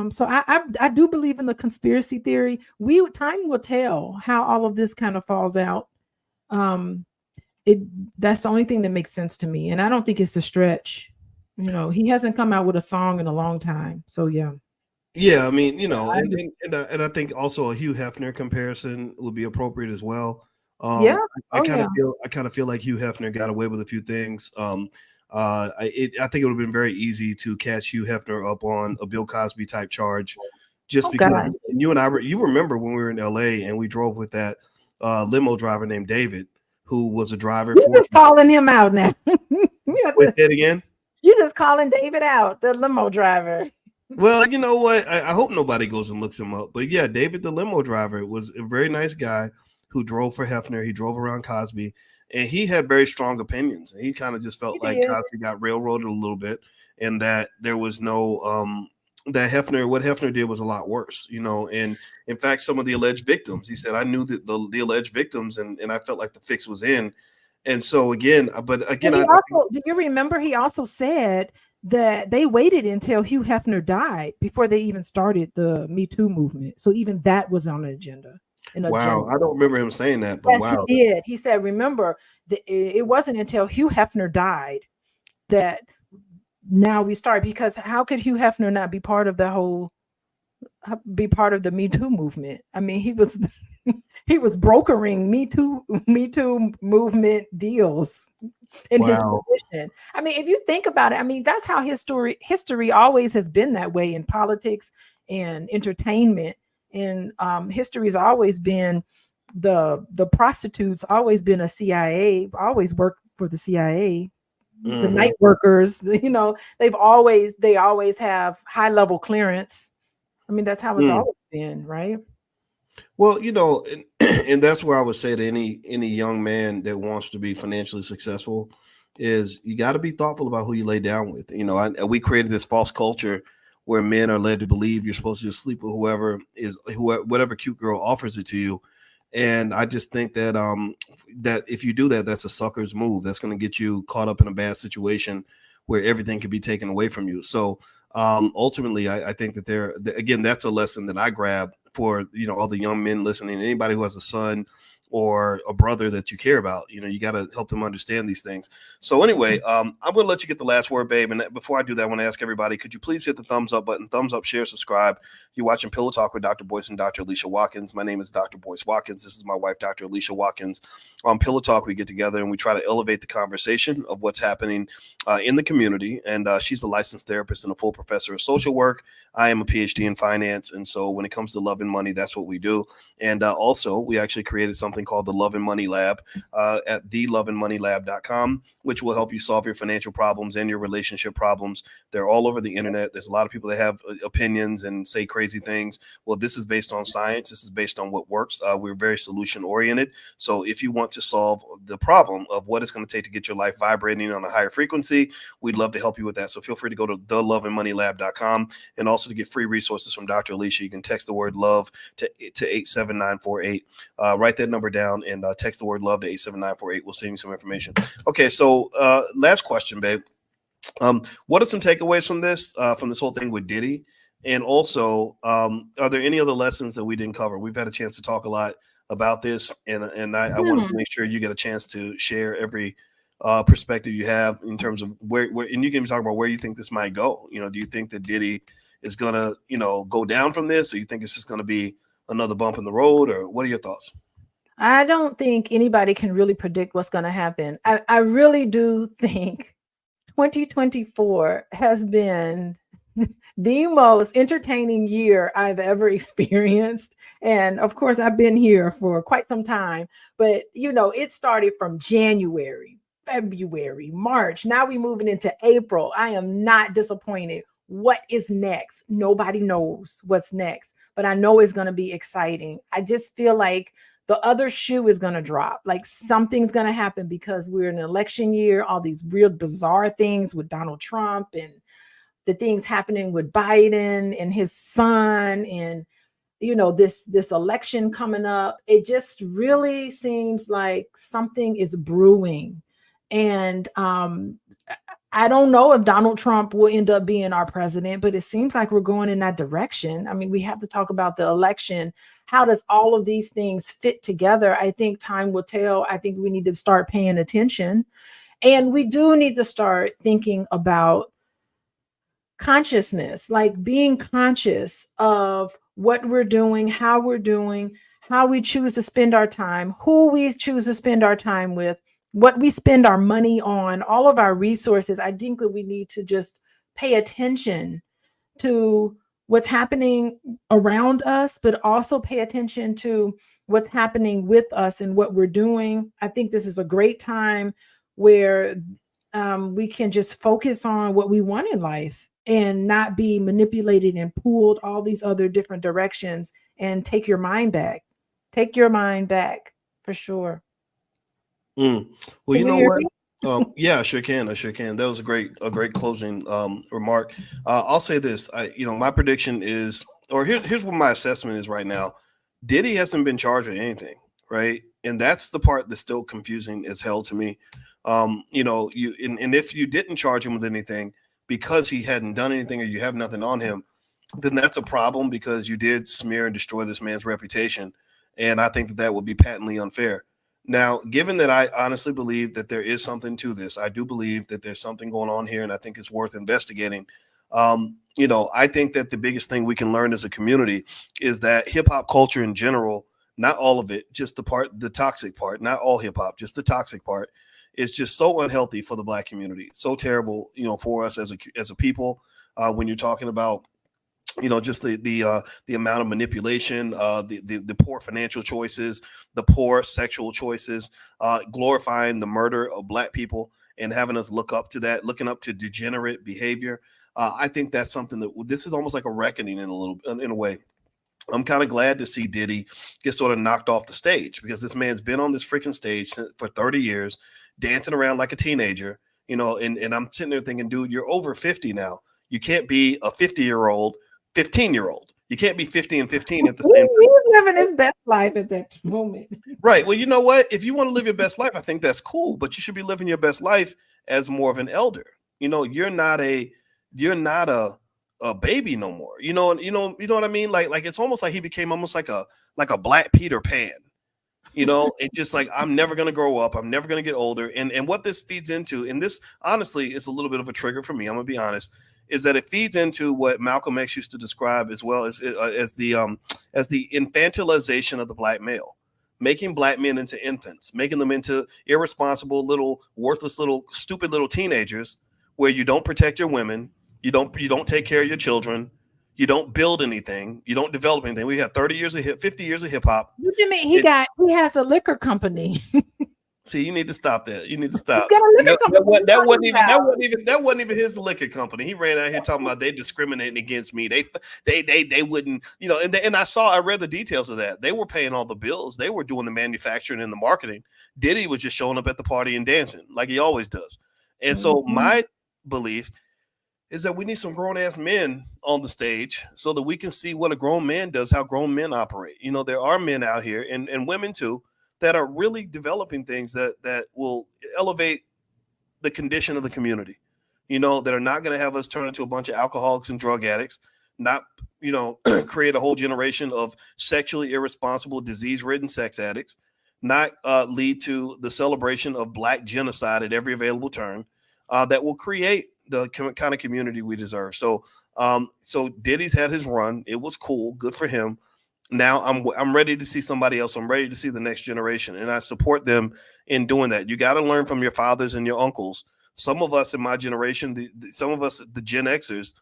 So I do believe in the conspiracy theory. Time will tell how all of this kind of falls out. That's the only thing that makes sense to me, and I don't think it's a stretch. He hasn't come out with a song in a long time, so yeah. Yeah, I mean, and I think also a Hugh Hefner comparison would be appropriate as well. Yeah. I kind of feel like Hugh Hefner got away with a few things. I think it would have been very easy to catch Hugh Hefner up on a Bill Cosby type charge, just because you and I you remember when we were in LA and we drove with that limo driver named David, who was a driver. You're just calling him out now. Wait, say it again. You're just calling David out, the limo driver. Well, you know what? I hope nobody goes and looks him up. But yeah, David, the limo driver, was a very nice guy who drove for Hefner. He drove around Cosby, and he had very strong opinions. He kind of just felt like Cosby got railroaded a little bit, and that there was no what Hefner did was a lot worse, And in fact, some of the alleged victims, he said, I knew that the alleged victims, and I felt like the fix was in. And so do you remember he also said that they waited until Hugh Hefner died before they even started the Me Too movement. So even that was on the agenda. Wow, I don't remember him saying that, but yes, wow. He did. He said, remember, it wasn't until Hugh Hefner died that now we start, because how could Hugh Hefner not be part of the Me Too movement? I mean, he was he was brokering Me Too movement deals in his position. I mean, if you think about it, I mean, that's how history always has been that way in politics and entertainment. And history has always been the prostitutes, always been a CIA, always worked for the CIA. Mm-hmm. The night workers, they always have high level clearance. I mean, that's how it's always been, right? Well, and that's where I would say to any young man that wants to be financially successful is you got to be thoughtful about who you lay down with. We created this false culture where men are led to believe you're supposed to just sleep with whatever cute girl offers it to you. And I just think that that if you do that, that's a sucker's move. That's going to get you caught up in a bad situation where everything can be taken away from you. So ultimately, I think that again, that's a lesson that I grab for all the young men listening. Anybody who has a son or a brother that you care about, you got to help them understand these things. So anyway, I'm going to let you get the last word, babe. And before I do that, I want to ask everybody, could you please hit the thumbs up button, thumbs up, share, subscribe. You're watching Pillow Talk with Dr. Boyce and Dr. Alicia Watkins. My name is Dr. Boyce Watkins. This is my wife, Dr. Alicia Watkins. On Pillow Talk, we get together and we try to elevate the conversation of what's happening in the community. And she's a licensed therapist and a full professor of social work. I am a PhD in finance. And so when it comes to love and money, that's what we do. And also, we actually created something thing called the Love and Money Lab at theloveandmoneylab.com, which will help you solve your financial problems and your relationship problems. They're all over the internet. There's a lot of people that have opinions and say crazy things. Well, this is based on science. This is based on what works. We're very solution oriented. So if you want to solve the problem of what it's going to take to get your life vibrating on a higher frequency, we'd love to help you with that. So feel free to go to theloveandmoneylab.com, and also to get free resources from Dr. Alicia. You can text the word love to 87948. Write that number down and text the word love to 87948. We'll send you some information. Okay, so last question, babe. What are some takeaways from this whole thing with Diddy? And also, are there any other lessons that we didn't cover? We've had a chance to talk a lot about this, and I wanted to make sure you get a chance to share every perspective you have in terms of where, and you can talk about where you think this might go. You know, do you think that Diddy is gonna, go down from this, or you think it's just gonna be another bump in the road, or what are your thoughts? I don't think anybody can really predict what's going to happen. I really do think 2024 has been the most entertaining year I've ever experienced. And of course, I've been here for quite some time, but it started from January, February, March. Now we're moving into April. I am not disappointed. What is next? Nobody knows what's next, but I know it's going to be exciting. I just feel like the other shoe is going to drop. Like something's going to happen because we're in an election year, all these real bizarre things with Donald Trump and the things happening with Biden and his son, and this election coming up. It just really seems like something is brewing. And I don't know if Donald Trump will end up being our president, but it seems like we're going in that direction. I mean, we have to talk about the election. How does all of these things fit together? I think time will tell. I think we need to start paying attention. And we do need to start thinking about consciousness, like being conscious of what we're doing, how we choose to spend our time, who we choose to spend our time with, what we spend our money on, all of our resources. I think that we need to just pay attention to what's happening around us, but also pay attention to what's happening with us and what we're doing. I think this is a great time where we can just focus on what we want in life and not be manipulated and pulled all these other different directions, and take your mind back. Take your mind back for sure. Well, you know what? Yeah, I sure can. That was a great closing remark. I'll say this. My prediction is, or here's what my assessment is right now. Diddy hasn't been charged with anything, right? And that's the part that's still confusing as hell to me. And if you didn't charge him with anything because he hadn't done anything, or you have nothing on him, then that's a problem, because you did smear and destroy this man's reputation. And I think that would be patently unfair. Now, given that I honestly believe that there is something to this, I do believe that there's something going on here, and I think it's worth investigating. I think that the biggest thing we can learn as a community is that hip hop culture in general, not all of it, just the toxic part, not all hip hop, just the toxic part, is just so unhealthy for the Black community. So terrible, for us as a people, when you're talking about just the amount of manipulation, the poor financial choices, the poor sexual choices, glorifying the murder of Black people and having us looking up to degenerate behavior. I think that's something that this is almost like a reckoning in a way. I'm kind of glad to see Diddy get sort of knocked off the stage, because this man's been on this freaking stage for 30 years, dancing around like a teenager, and I'm sitting there thinking, dude, you're over 50 now. You can't be a 50-year-old 15-year-old. You can't be 50 and 15 at the same time. He's living his best life at that moment. Right. Well, you know what? If you want to live your best life, I think that's cool, but you should be living your best life as more of an elder. You're not a baby no more. You know what I mean? Like it's almost like he became almost like a Black Peter Pan. It's just like, I'm never going to grow up. I'm never going to get older. And what this feeds into, and this honestly is a little bit of a trigger for me, I'm going to be honest, is that it feeds into what Malcolm X used to describe as well as the infantilization of the Black male, making Black men into infants, making them into irresponsible little worthless little stupid little teenagers, where you don't protect your women, you don't take care of your children, You don't build anything. You don't develop anything. We have 30 years of 50 years of hip hop. What do you mean? He has a liquor company. See, you need to stop that. You need to He's stop. got a liquor company. That wasn't even his liquor company. He ran out here talking about they discriminating against me. They wouldn't, and I read the details of that. They were paying all the bills. They were doing the manufacturing and the marketing. Diddy was just showing up at the party and dancing like he always does. And so my belief is that we need some grown ass men on the stage so that we can see what a grown man does, how grown men operate. There are men out here and women too that are really developing things that will elevate the condition of the community, that are not going to have us turn into a bunch of alcoholics and drug addicts, not, create a whole generation of sexually irresponsible, disease-ridden sex addicts, not lead to the celebration of Black genocide at every available turn, that will create the kind of community we deserve. So Diddy's had his run. It was cool. Good for him. Now I'm ready to see somebody else. I'm ready to see the next generation, and I support them in doing that. You got to learn from your fathers and your uncles. Some of us in my generation, some of us, the Gen Xers,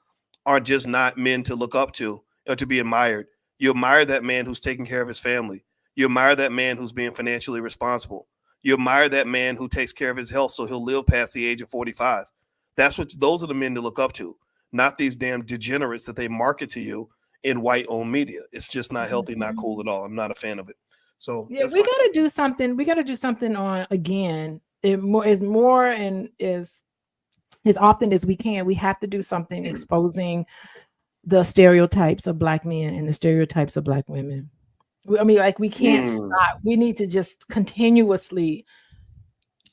are just not men to look up to or to be admired. You admire that man who's taking care of his family. You admire that man who's being financially responsible. You admire that man who takes care of his health so he'll live past the age of 45. Those are the men to look up to, not these damn degenerates that they market to you in white-owned media. It's just not healthy, not cool at all. I'm not a fan of it. So yeah, we got to do something. We got to do something on, again, more and as often as we can. We have to do something exposing the stereotypes of Black men and the stereotypes of Black women. I mean, like, we can't stop. We need to just continuously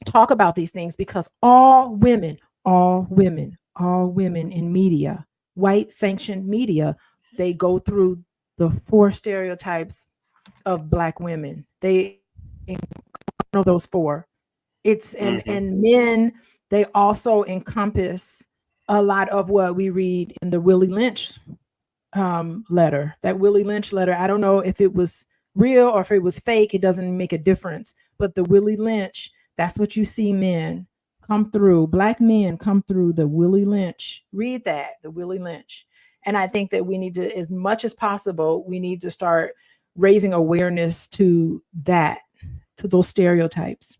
talk about these things, because all women in media, white sanctioned media, they go through the 4 stereotypes of Black women. They, one of those 4. It's and men, they also encompass a lot of what we read in the Willie Lynch letter. That Willie Lynch letter, I don't know if it was real or if it was fake. It doesn't make a difference. But the Willie Lynch, that's what you see men come through. Black men come through the Willie Lynch. Read that, the Willie Lynch. And I think that we need to, as much as possible, we need to start raising awareness to that, to those stereotypes.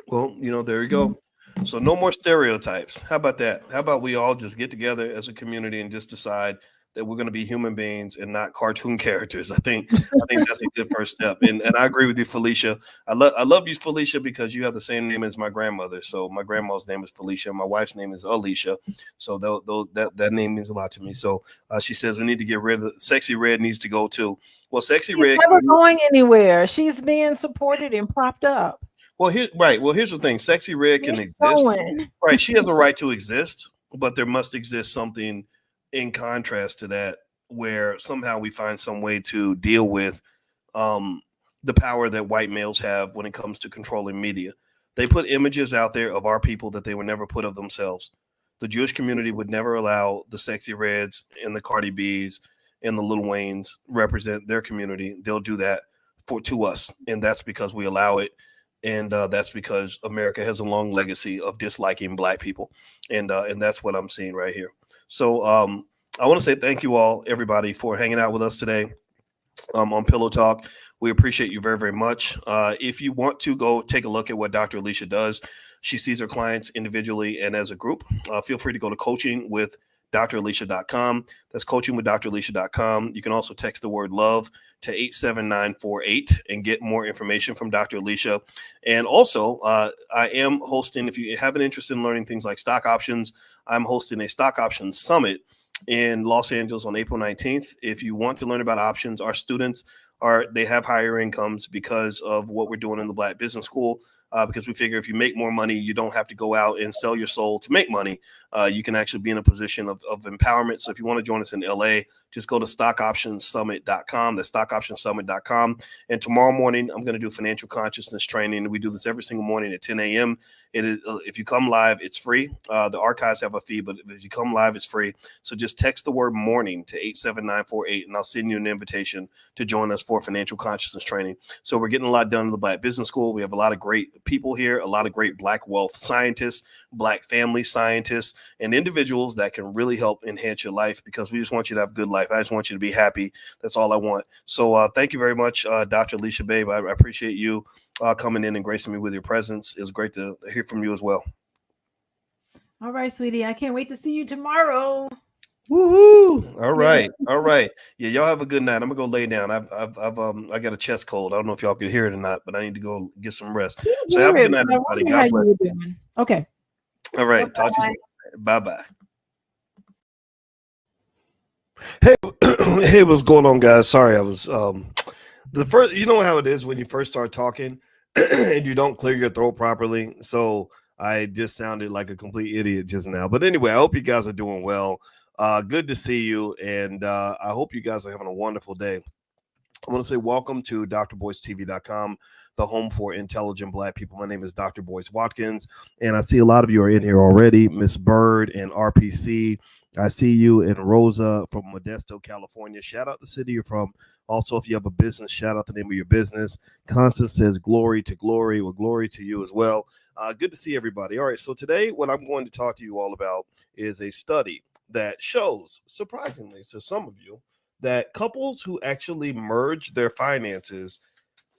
Well, there you go. So no more stereotypes. How about that? How about we all just get together as a community and just decide that we're going to be human beings and not cartoon characters. I think that's a good first step. And I agree with you, Felicia. I love you, Felicia, because you have the same name as my grandmother. So my grandma's name is Felicia. My wife's name is Alicia. So that name means a lot to me. So she says we need to get rid of Sexy Red needs to go too. Well, Sexy Red never going anywhere. She's being supported and propped up. Well, here's the thing. Sexy Red can exist. Right. She has a right to exist, but there must exist something in contrast to that, where somehow we find some way to deal with the power that white males have when it comes to controlling media. They put images out there of our people that they would never put of themselves. The Jewish community would never allow the Sexy Reds and the Cardi B's and the Lil Waynes represent their community. They'll do that to us, and that's because we allow it. And that's because America has a long legacy of disliking Black people, and that's what I'm seeing right here. So I want to say thank you all, everybody, for hanging out with us today on Pillow Talk. We appreciate you very, very much. If you want to go take a look at what Dr. Alicia does, she sees her clients individually and as a group. Feel free to go to coachingwithdralicia.com. That's coachingwithdralicia.com. You can also text the word love to 87948 and get more information from Dr. Alicia. And also, I am hosting, if you have an interest in learning things like stock options, I'm hosting a stock options summit in Los Angeles on April 19th. If you want to learn about options, our students they have higher incomes because of what we're doing in the Black Business School. Because we figure if you make more money, you don't have to go out and sell your soul to make money. You can actually be in a position of empowerment. So if you want to join us in LA, just go to stockoptionsummit.com. That's stockoptionsummit.com. And tomorrow morning, I'm going to do financial consciousness training. We do this every single morning at 10 a.m. It is, if you come live, it's free. The archives have a fee, but if you come live, it's free. So just text the word morning to 87948, and I'll send you an invitation to join us for financial consciousness training. So we're getting a lot done in the Black Business School. We have a lot of great people here, a lot of great Black wealth scientists, Black family scientists, and individuals that can really help enhance your life, because we just want you to have a good life. I just want you to be happy. That's all I want. So thank you very much, Dr. Alicia, babe. I appreciate you coming in and gracing me with your presence. It was great to hear from you as well. All right, sweetie. I can't wait to see you tomorrow. Woohoo! All Yeah. right, all right. Yeah, y'all have a good night. I'm gonna go lay down. I got a chest cold. I don't know if y'all can hear it or not, but I need to go get some rest. I So hear have a good it, night, but I everybody. wonder how God you bless. were doing. Okay. All right, talk to you Bye-bye. soon. Bye bye. Hey, hey, what's going on, guys? Sorry, I was the first. You know how it is when you first start talking and you don't clear your throat properly. So I just sounded like a complete idiot just now. But anyway, I hope you guys are doing well. Good to see you, and I hope you guys are having a wonderful day. I want to say welcome to drboycetv.com, the home for intelligent Black people. My name is Dr. Boyce Watkins, and I see a lot of you are in here already. Miss Bird and RPC. I see you and Rosa from Modesto, California. Shout out the city you're from. Also, if you have a business, shout out the name of your business. Constance says glory to glory. Well, glory to you as well. Good to see everybody. All right, so today what I'm going to talk to you all about is a study that shows, surprisingly to some of you, that couples who actually merge their finances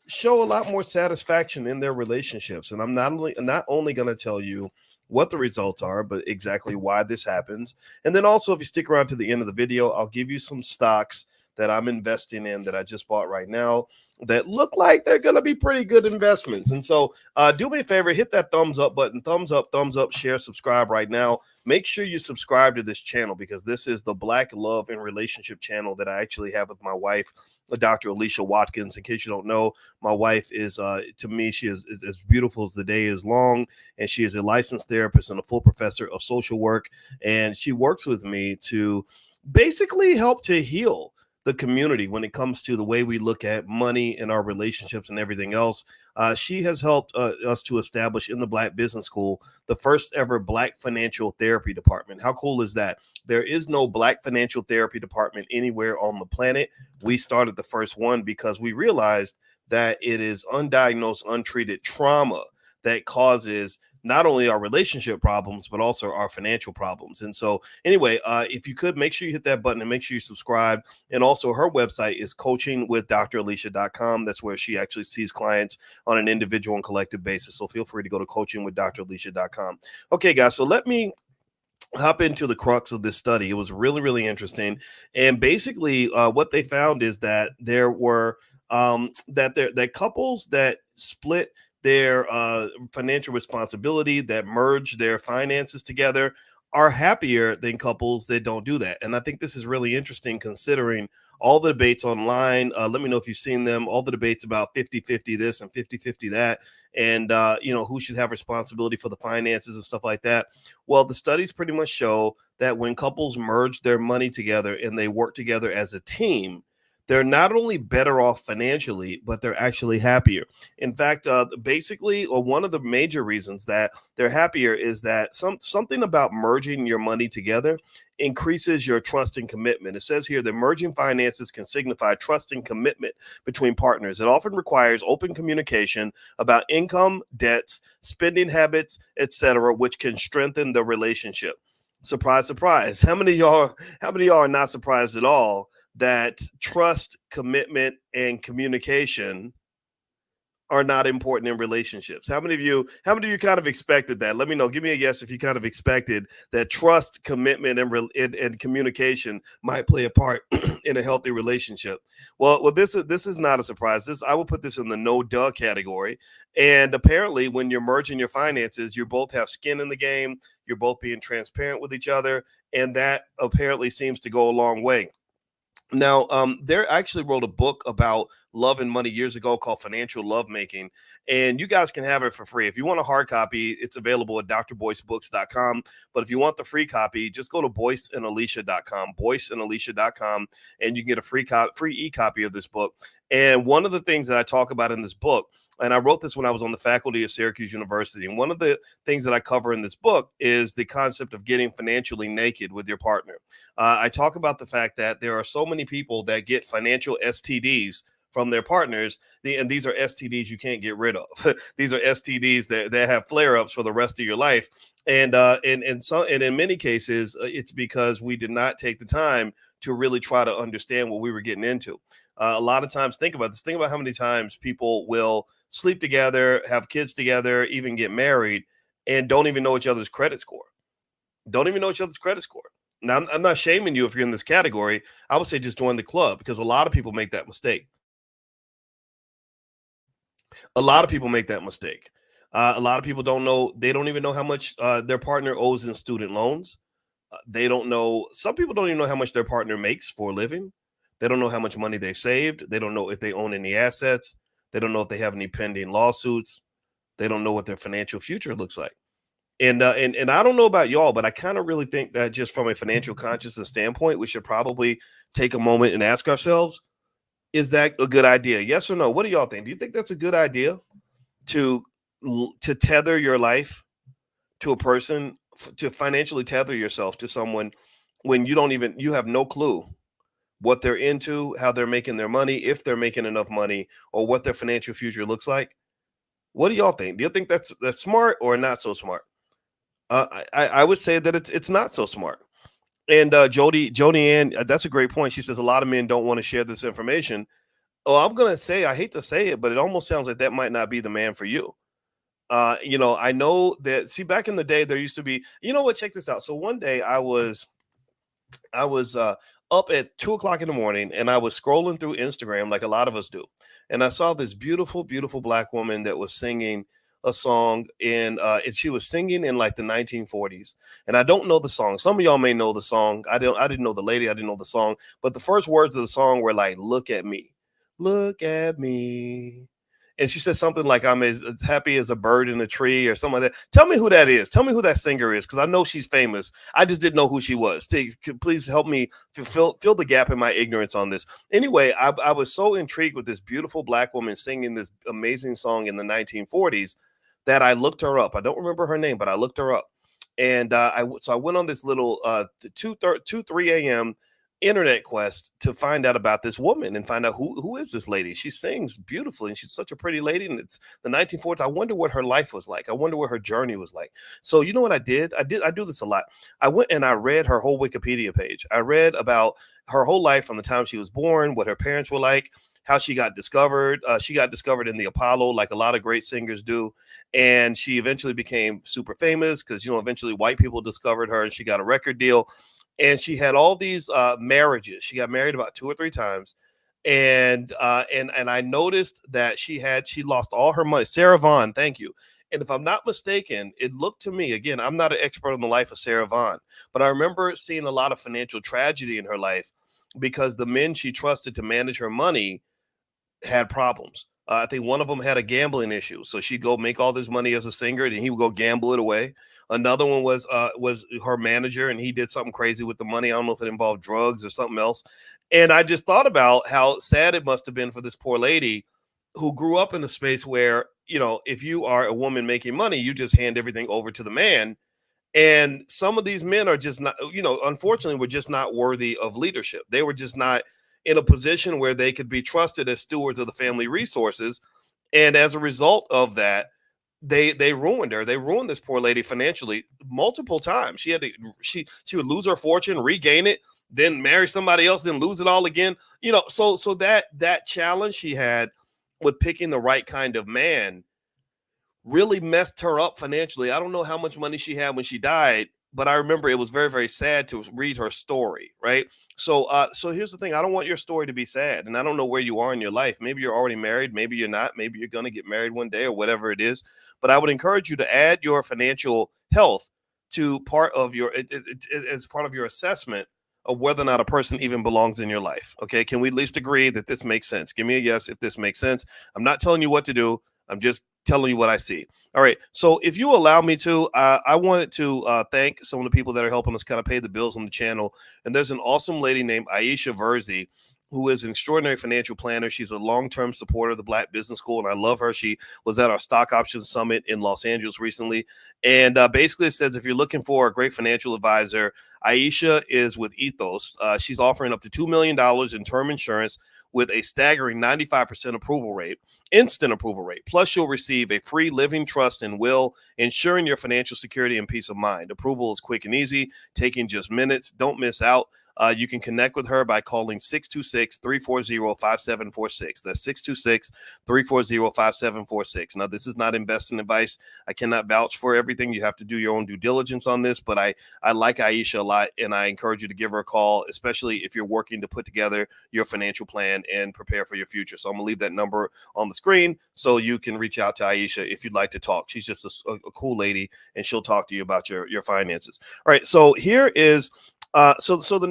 show a lot more satisfaction in their relationships. And I'm not only going to tell you what the results are, but exactly why this happens. And then also, if you stick around to the end of the video, I'll give you some stocks that I'm investing in that I just bought right now that look like they're going to be pretty good investments. And so do me a favor, hit that thumbs up button, thumbs up, share, subscribe right now. Make sure you subscribe to this channel, because this is the Black Love and Relationship channel that I actually have with my wife, Dr. Alicia Watkins. In case you don't know, my wife is, to me, she is as beautiful as the day is long, and she is a licensed therapist and a full professor of social work. And she works with me to basically help to heal the community when it comes to the way we look at money and our relationships and everything else. She has helped us to establish in the Black Business School the first ever Black financial therapy department. How cool is that? There is no Black financial therapy department anywhere on the planet. We started the first one because we realized that it is undiagnosed, untreated trauma that causes not only our relationship problems, but also our financial problems. And so anyway, if you could, make sure you hit that button and make sure you subscribe. And also her website is coachingwithdralicia.com. That's where she actually sees clients on an individual and collective basis. So feel free to go to coachingwithdralicia.com. Okay, guys, so let me hop into the crux of this study. It was really, really interesting. And basically what they found is that there were that couples that split their financial responsibility, that merge their finances together, are happier than couples that don't do that. And I think this is really interesting, considering all the debates online. Let me know if you've seen them. All the debates about 50-50 this and 50-50 that, and who should have responsibility for the finances and stuff like that. Well, the studies pretty much show that when couples merge their money together and they work together as a team, they're not only better off financially, but they're actually happier. In fact, basically, or one of the major reasons that they're happier is that something about merging your money together increases your trust and commitment. It says here that merging finances can signify trust and commitment between partners. It often requires open communication about income, debts, spending habits, etc., which can strengthen the relationship. Surprise, surprise. How many of y'all are not surprised at all that trust, commitment, and communication are not important in relationships? How many of you kind of expected that? Let me know. Give me a yes if you kind of expected that trust, commitment, and communication might play a part in a healthy relationship. Well, this is not a surprise. I will put this in the no duh category. And apparently, when you're merging your finances, you both have skin in the game. You're both being transparent with each other, and that apparently seems to go a long way. Now, there actually wrote a book about love and money years ago called Financial Lovemaking, and you guys can have it for free. If you want a hard copy, it's available at drboycebooks.com. But if you want the free copy, just go to boyceandalicia.com, boyceandalicia.com, and you can get a free e-copy of this book. And one of the things that I talk about in this book, and I wrote this when I was on the faculty of Syracuse University, and one of the things that I cover in this book is the concept of getting financially naked with your partner. I talk about the fact that there are so many people that get financial STDs from their partners. And these are STDs you can't get rid of. These are STDs that have flare-ups for the rest of your life. And in many cases, it's because we did not take the time to really try to understand what we were getting into. A lot of times, think about this. Think about how many times people will sleep together, have kids together, even get married, and don't even know each other's credit score. Don't even know each other's credit score. Now, I'm not shaming you if you're in this category. I would say just join the club, because a lot of people make that mistake. A lot of people make that mistake. A lot of people don't know. They don't even know how much their partner owes in student loans. They don't know. Some people don't even know how much their partner makes for a living. They don't know how much money they saved. They don't know if they own any assets. They don't know if they have any pending lawsuits. They don't know what their financial future looks like. And I don't know about y'all, but I kind of really think that just from a financial consciousness standpoint, we should probably take a moment and ask ourselves, is that a good idea? Yes or no? What do y'all think? Do you think that's a good idea to tether your life to a person, to financially tether yourself to someone when you have no clue what they're into, how they're making their money, if they're making enough money, or what their financial future looks like? What do y'all think? Do you think that's smart or not so smart? I would say that it's not so smart. And Jody Ann, that's a great point. She says a lot of men don't want to share this information. Oh, I'm gonna say, I hate to say it, but it almost sounds like that might not be the man for you. I know that. See, back in the day, there used to be. You know what? Check this out. So one day, I was up at 2 o'clock in the morning, and I was scrolling through Instagram like a lot of us do, and I saw this beautiful, beautiful black woman that was singing a song and she was singing in like the 1940s. And I don't know the song. Some of y'all may know the song. I didn't know the lady. I didn't know the song. But the first words of the song were like, "Look at me, look at me." And she said something like, "I'm as happy as a bird in a tree," or something like that. Tell me who that is. Tell me who that singer is, because I know she's famous. I just didn't know who she was. Please help me fill the gap in my ignorance on this. Anyway, I was so intrigued with this beautiful black woman singing this amazing song in the 1940s that I looked her up. I don't remember her name, but I looked her up. And so I went on this little 3 a.m. internet quest to find out about this woman and find out who is this lady. She sings beautifully and she's such a pretty lady, and it's the 1940s. I wonder what her life was like. I wonder what her journey was like. So you know what I did? I do this a lot. I went and I read her whole Wikipedia page. I read about her whole life from the time she was born, what her parents were like, how she got discovered. She got discovered in the Apollo, like a lot of great singers do. And she eventually became super famous because, eventually white people discovered her and she got a record deal. And she had all these marriages. She got married about 2 or 3 times. And I noticed that she lost all her money. Sarah Vaughan, thank you. And if I'm not mistaken, it looked to me, again, I'm not an expert on the life of Sarah Vaughan, but I remember seeing a lot of financial tragedy in her life because the men she trusted to manage her money had problems. I think one of them had a gambling issue, so she'd go make all this money as a singer, and he would go gamble it away. Another one was her manager, and he did something crazy with the money. I don't know if it involved drugs or something else. And I just thought about how sad it must have been for this poor lady who grew up in a space where, if you are a woman making money, you just hand everything over to the man. And some of these men are just not, unfortunately, were just not worthy of leadership. They were just not in a position where they could be trusted as stewards of the family resources. And as a result of that, they ruined her. They ruined this poor lady financially multiple times. She would lose her fortune, regain it, then marry somebody else, then lose it all again. So that challenge she had with picking the right kind of man really messed her up financially. I don't know how much money she had when she died, but I remember it was very, very sad to read her story, right? So here's the thing. I don't want your story to be sad, and I don't know where you are in your life. Maybe you're already married, maybe you're not, maybe you're going to get married one day or whatever it is. But I would encourage you to add your financial health to part of as part of your assessment of whether or not a person even belongs in your life. Okay, can we at least agree that this makes sense? Give me a yes if this makes sense. I'm not telling you what to do. I'm just telling you what I see. All right. So if you allow me to, I wanted to thank some of the people that are helping us kind of pay the bills on the channel. And there's an awesome lady named Aisha Verzi, who is an extraordinary financial planner. She's a long-term supporter of the Black Business School, and I love her. She was at our Stock Options Summit in Los Angeles recently. And basically it says if you're looking for a great financial advisor, Aisha is with Ethos. She's offering up to $2 million in term insurance with a staggering 95% approval rate, instant approval rate. Plus, you'll receive a free living trust and will, ensuring your financial security and peace of mind. Approval is quick and easy, taking just minutes. Don't miss out. You can connect with her by calling 626-340-5746. That's 626-340-5746. Now, this is not investing advice. I cannot vouch for everything. You have to do your own due diligence on this, but I like Aisha a lot, and I encourage you to give her a call, especially if you're working to put together your financial plan and prepare for your future. So I'm going to leave that number on the screen so you can reach out to Aisha if you'd like to talk. She's just a cool lady, and she'll talk to you about your finances. All right, so here is so the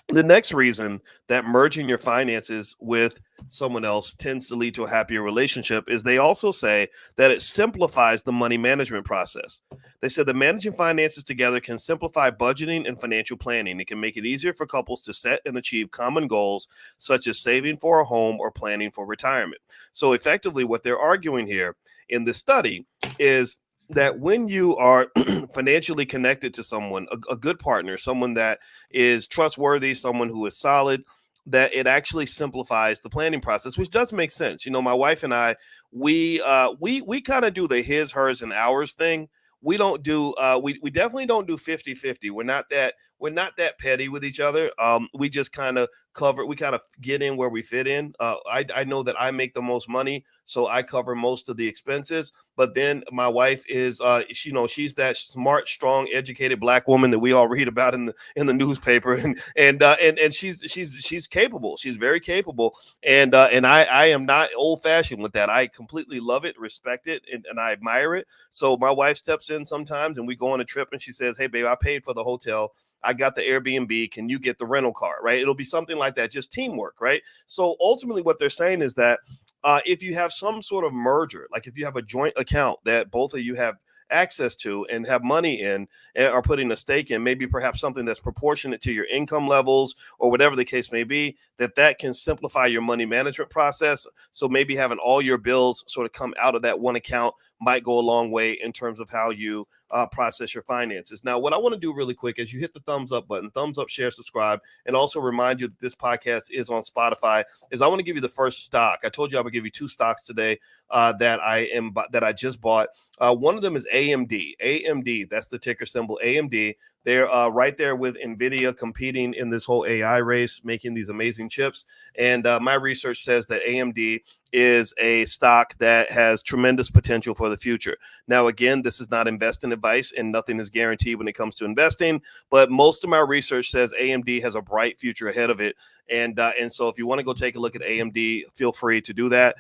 next reason that merging your finances with someone else tends to lead to a happier relationship is they also say that it simplifies the money management process. They said that managing finances together can simplify budgeting and financial planning. It can make it easier for couples to set and achieve common goals, such as saving for a home or planning for retirement. So effectively, what they're arguing here in this study is that when you are financially connected to someone, a good partner, someone that is trustworthy, someone who is solid, that it actually simplifies the planning process, which does make sense. You know, my wife and I, we kind of do the his, hers, and ours thing. We don't do we definitely don't do 50-50. We're not that petty with each other. We just kind of get in where we fit in. I know that I make the most money, so I cover most of the expenses. But then my wife is, she's that smart, strong, educated Black woman that we all read about in the newspaper, and she's capable. She's very capable, and I am not old fashioned with that. I completely love it, respect it, and I admire it. So my wife steps in sometimes, and we go on a trip, and she says, "Hey, babe, I paid for the hotel. I got the Airbnb. Can you get the rental car?" Right? It'll be something like that, just teamwork, right? So ultimately, what they're saying is that if you have some sort of merger, like if you have a joint account that both of you have access to and have money in and are putting a stake in, maybe perhaps something that's proportionate to your income levels or whatever the case may be, that can simplify your money management process. So maybe having all your bills sort of come out of that one account might go a long way in terms of how you process your finances. Now, what I want to do really quick is you hit the thumbs up button, thumbs up, share, subscribe, and also remind you that this podcast is on Spotify. Is I want to give you the first stock. I told you I would give you two stocks today that I just bought. One of them is AMD. AMD, that's the ticker symbol AMD. They're right there with NVIDIA competing in this whole AI race, making these amazing chips. And my research says that AMD is a stock that has tremendous potential for the future. Now, again, this is not investing advice, and nothing is guaranteed when it comes to investing. But most of my research says AMD has a bright future ahead of it. And so if you want to go take a look at AMD, feel free to do that.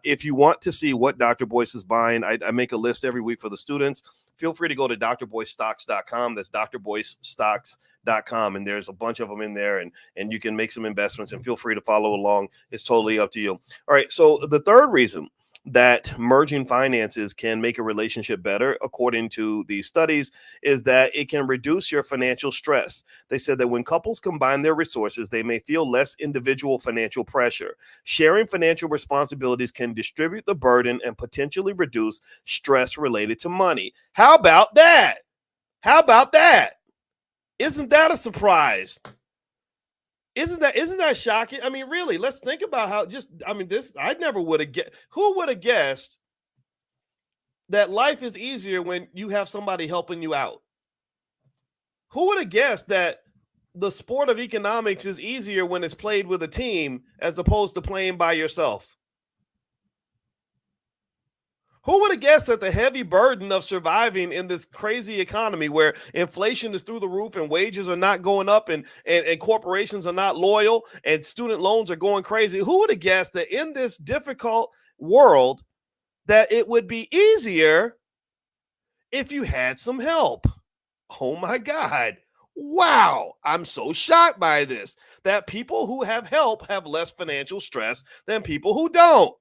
If you want to see what Dr. Boyce is buying, I make a list every week for the students. Feel free to go to drboycestocks.com. That's drboycestocks.com. And there's a bunch of them in there, and you can make some investments, and feel free to follow along. It's totally up to you. All right. So the third reason that merging finances can make a relationship better, according to these studies, is that it can reduce your financial stress. They said that when couples combine their resources, they may feel less individual financial pressure. Sharing financial responsibilities can distribute the burden and potentially reduce stress related to money. How about that? How about that? Isn't that a surprise? Isn't that shocking? I mean, really, let's think about how I never would have guessed. Who would have guessed that life is easier when you have somebody helping you out? Who would have guessed that the sport of economics is easier when it's played with a team as opposed to playing by yourself? Who would have guessed that the heavy burden of surviving in this crazy economy where inflation is through the roof and wages are not going up and corporations are not loyal and student loans are going crazy? Who would have guessed that in this difficult world that it would be easier if you had some help? Oh my God. Wow. I'm so shocked by this, that people who have help have less financial stress than people who don't.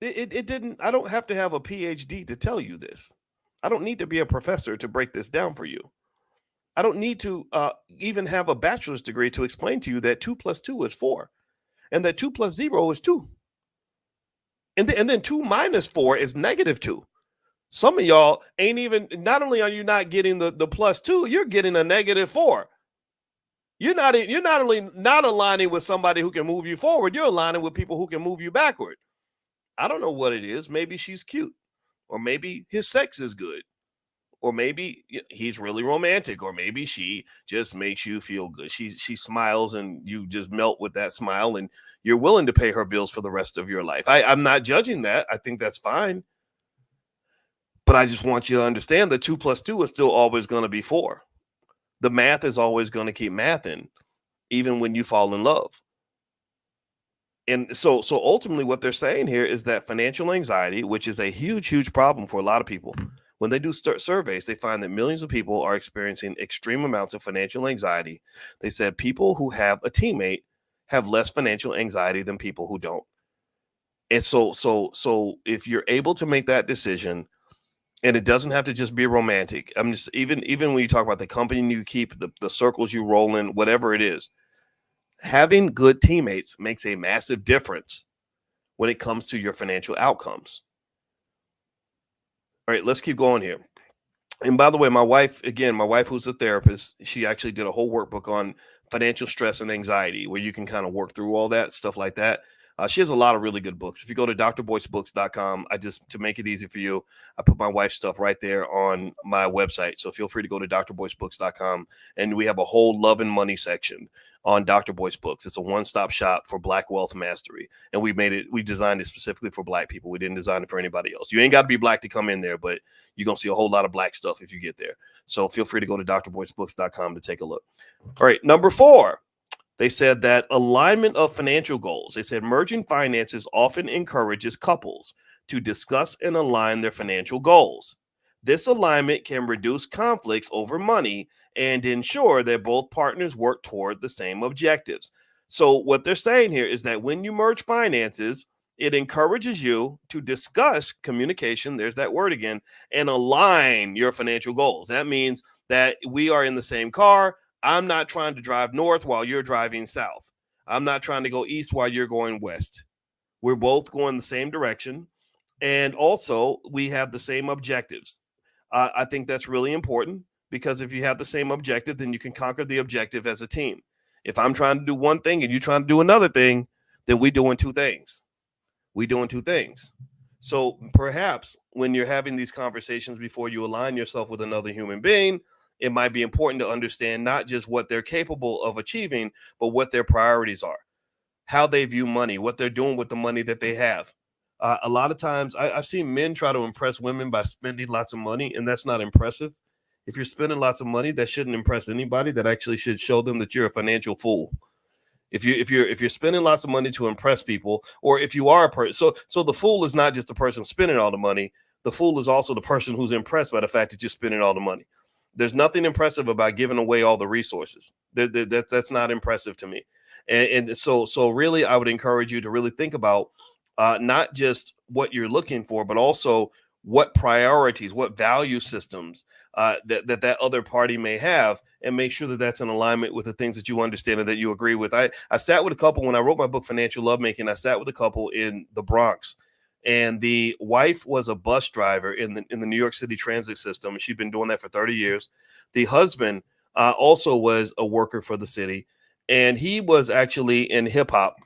I don't have to have a PhD to tell you this. I don't need to be a professor to break this down for you. I don't need to even have a bachelor's degree to explain to you that 2 + 2 is 4 and that 2 + 0 is 2. And then 2 - 4 is -2. Some of y'all ain't even, not only are you not getting the +2, you're getting a -4. You're not only not aligning with somebody who can move you forward, you're aligning with people who can move you backward. I don't know what it is. Maybe she's cute, or maybe his sex is good, or maybe he's really romantic, or maybe she just makes you feel good. She smiles and you just melt with that smile, and you're willing to pay her bills for the rest of your life. I'm not judging that. I think that's fine. But I just want you to understand that 2 plus 2 is still always going to be 4. The math is always going to keep mathing, even when you fall in love. And so ultimately what they're saying here is that financial anxiety, which is a huge problem for a lot of people, when they do surveys, they find that millions of people are experiencing extreme amounts of financial anxiety. They said people who have a teammate have less financial anxiety than people who don't. And so if you're able to make that decision, and it doesn't have to just be romantic. I'm just even when you talk about the company you keep, the circles you roll in, whatever it is, having good teammates makes a massive difference when it comes to your financial outcomes. All right, let's keep going here. And by the way, my wife, who's a therapist, she actually did a whole workbook on financial stress and anxiety where you can kind of work through all that stuff like that. She has a lot of really good books. If you go to drboycebooks.com, to make it easy for you, I put my wife's stuff right there on my website. So feel free to go to drboycebooks.com, and we have a whole love and money section on Dr. Boyce Books. It's a one-stop shop for Black wealth mastery. And we designed it specifically for Black people. We didn't design it for anybody else. You ain't got to be Black to come in there, but you're going to see a whole lot of Black stuff if you get there. So feel free to go to drboycebooks.com to take a look. All right, number 4. They said that alignment of financial goals. They said merging finances often encourages couples to discuss and align their financial goals. This alignment can reduce conflicts over money and ensure that both partners work toward the same objectives. So what they're saying here is that when you merge finances, it encourages you to discuss communication, there's that word again, and align your financial goals. That means that we are in the same car. I'm not trying to drive north while you're driving south. I'm not trying to go east while you're going west. We're both going the same direction. And also, we have the same objectives. I think that's really important because if you have the same objective, then you can conquer the objective as a team. If I'm trying to do one thing and you're trying to do another thing, then we're doing two things. So perhaps when you're having these conversations before you align yourself with another human being, it might be important to understand not just what they're capable of achieving, but what their priorities are, how they view money, what they're doing with the money that they have. A lot of times I've seen men try to impress women by spending lots of money, and that's not impressive. If you're spending lots of money, that shouldn't impress anybody. That actually should show them that you're a financial fool. If you're spending lots of money to impress people, or if you are a person, so the fool is not just the person spending all the money. The fool is also the person who's impressed by the fact that you're spending all the money. There's nothing impressive about giving away all the resources. That's not impressive to me. And so really, I would encourage you to really think about not just what you're looking for, but also what priorities, what value systems that other party may have, and make sure that that's in alignment with the things that you understand and that you agree with. I sat with a couple when I wrote my book, Financial Lovemaking. I sat with a couple in the Bronx, and the wife was a bus driver in the New York City transit system. She'd been doing that for 30 years. The husband also was a worker for the city, and he was actually in hip hop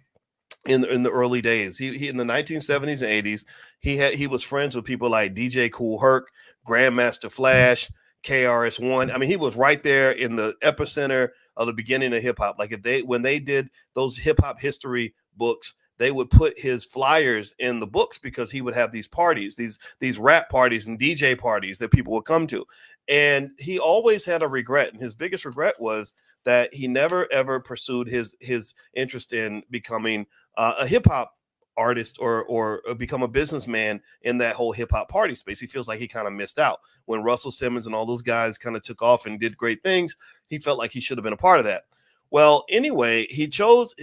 in the early days. He in the 1970s and 80s, he was friends with people like DJ Kool Herc, Grandmaster Flash, KRS-One. I mean, he was right there in the epicenter of the beginning of hip hop. Like when they did those hip hop history books, they would put his flyers in the books because he would have these parties, these rap parties and DJ parties that people would come to. And he always had a regret, and his biggest regret was that he never ever pursued his interest in becoming a hip hop artist or become a businessman in that whole hip hop party space. He feels like he kind of missed out when Russell Simmons and all those guys kind of took off and did great things. He felt like he should have been a part of that. Well, anyway, he chose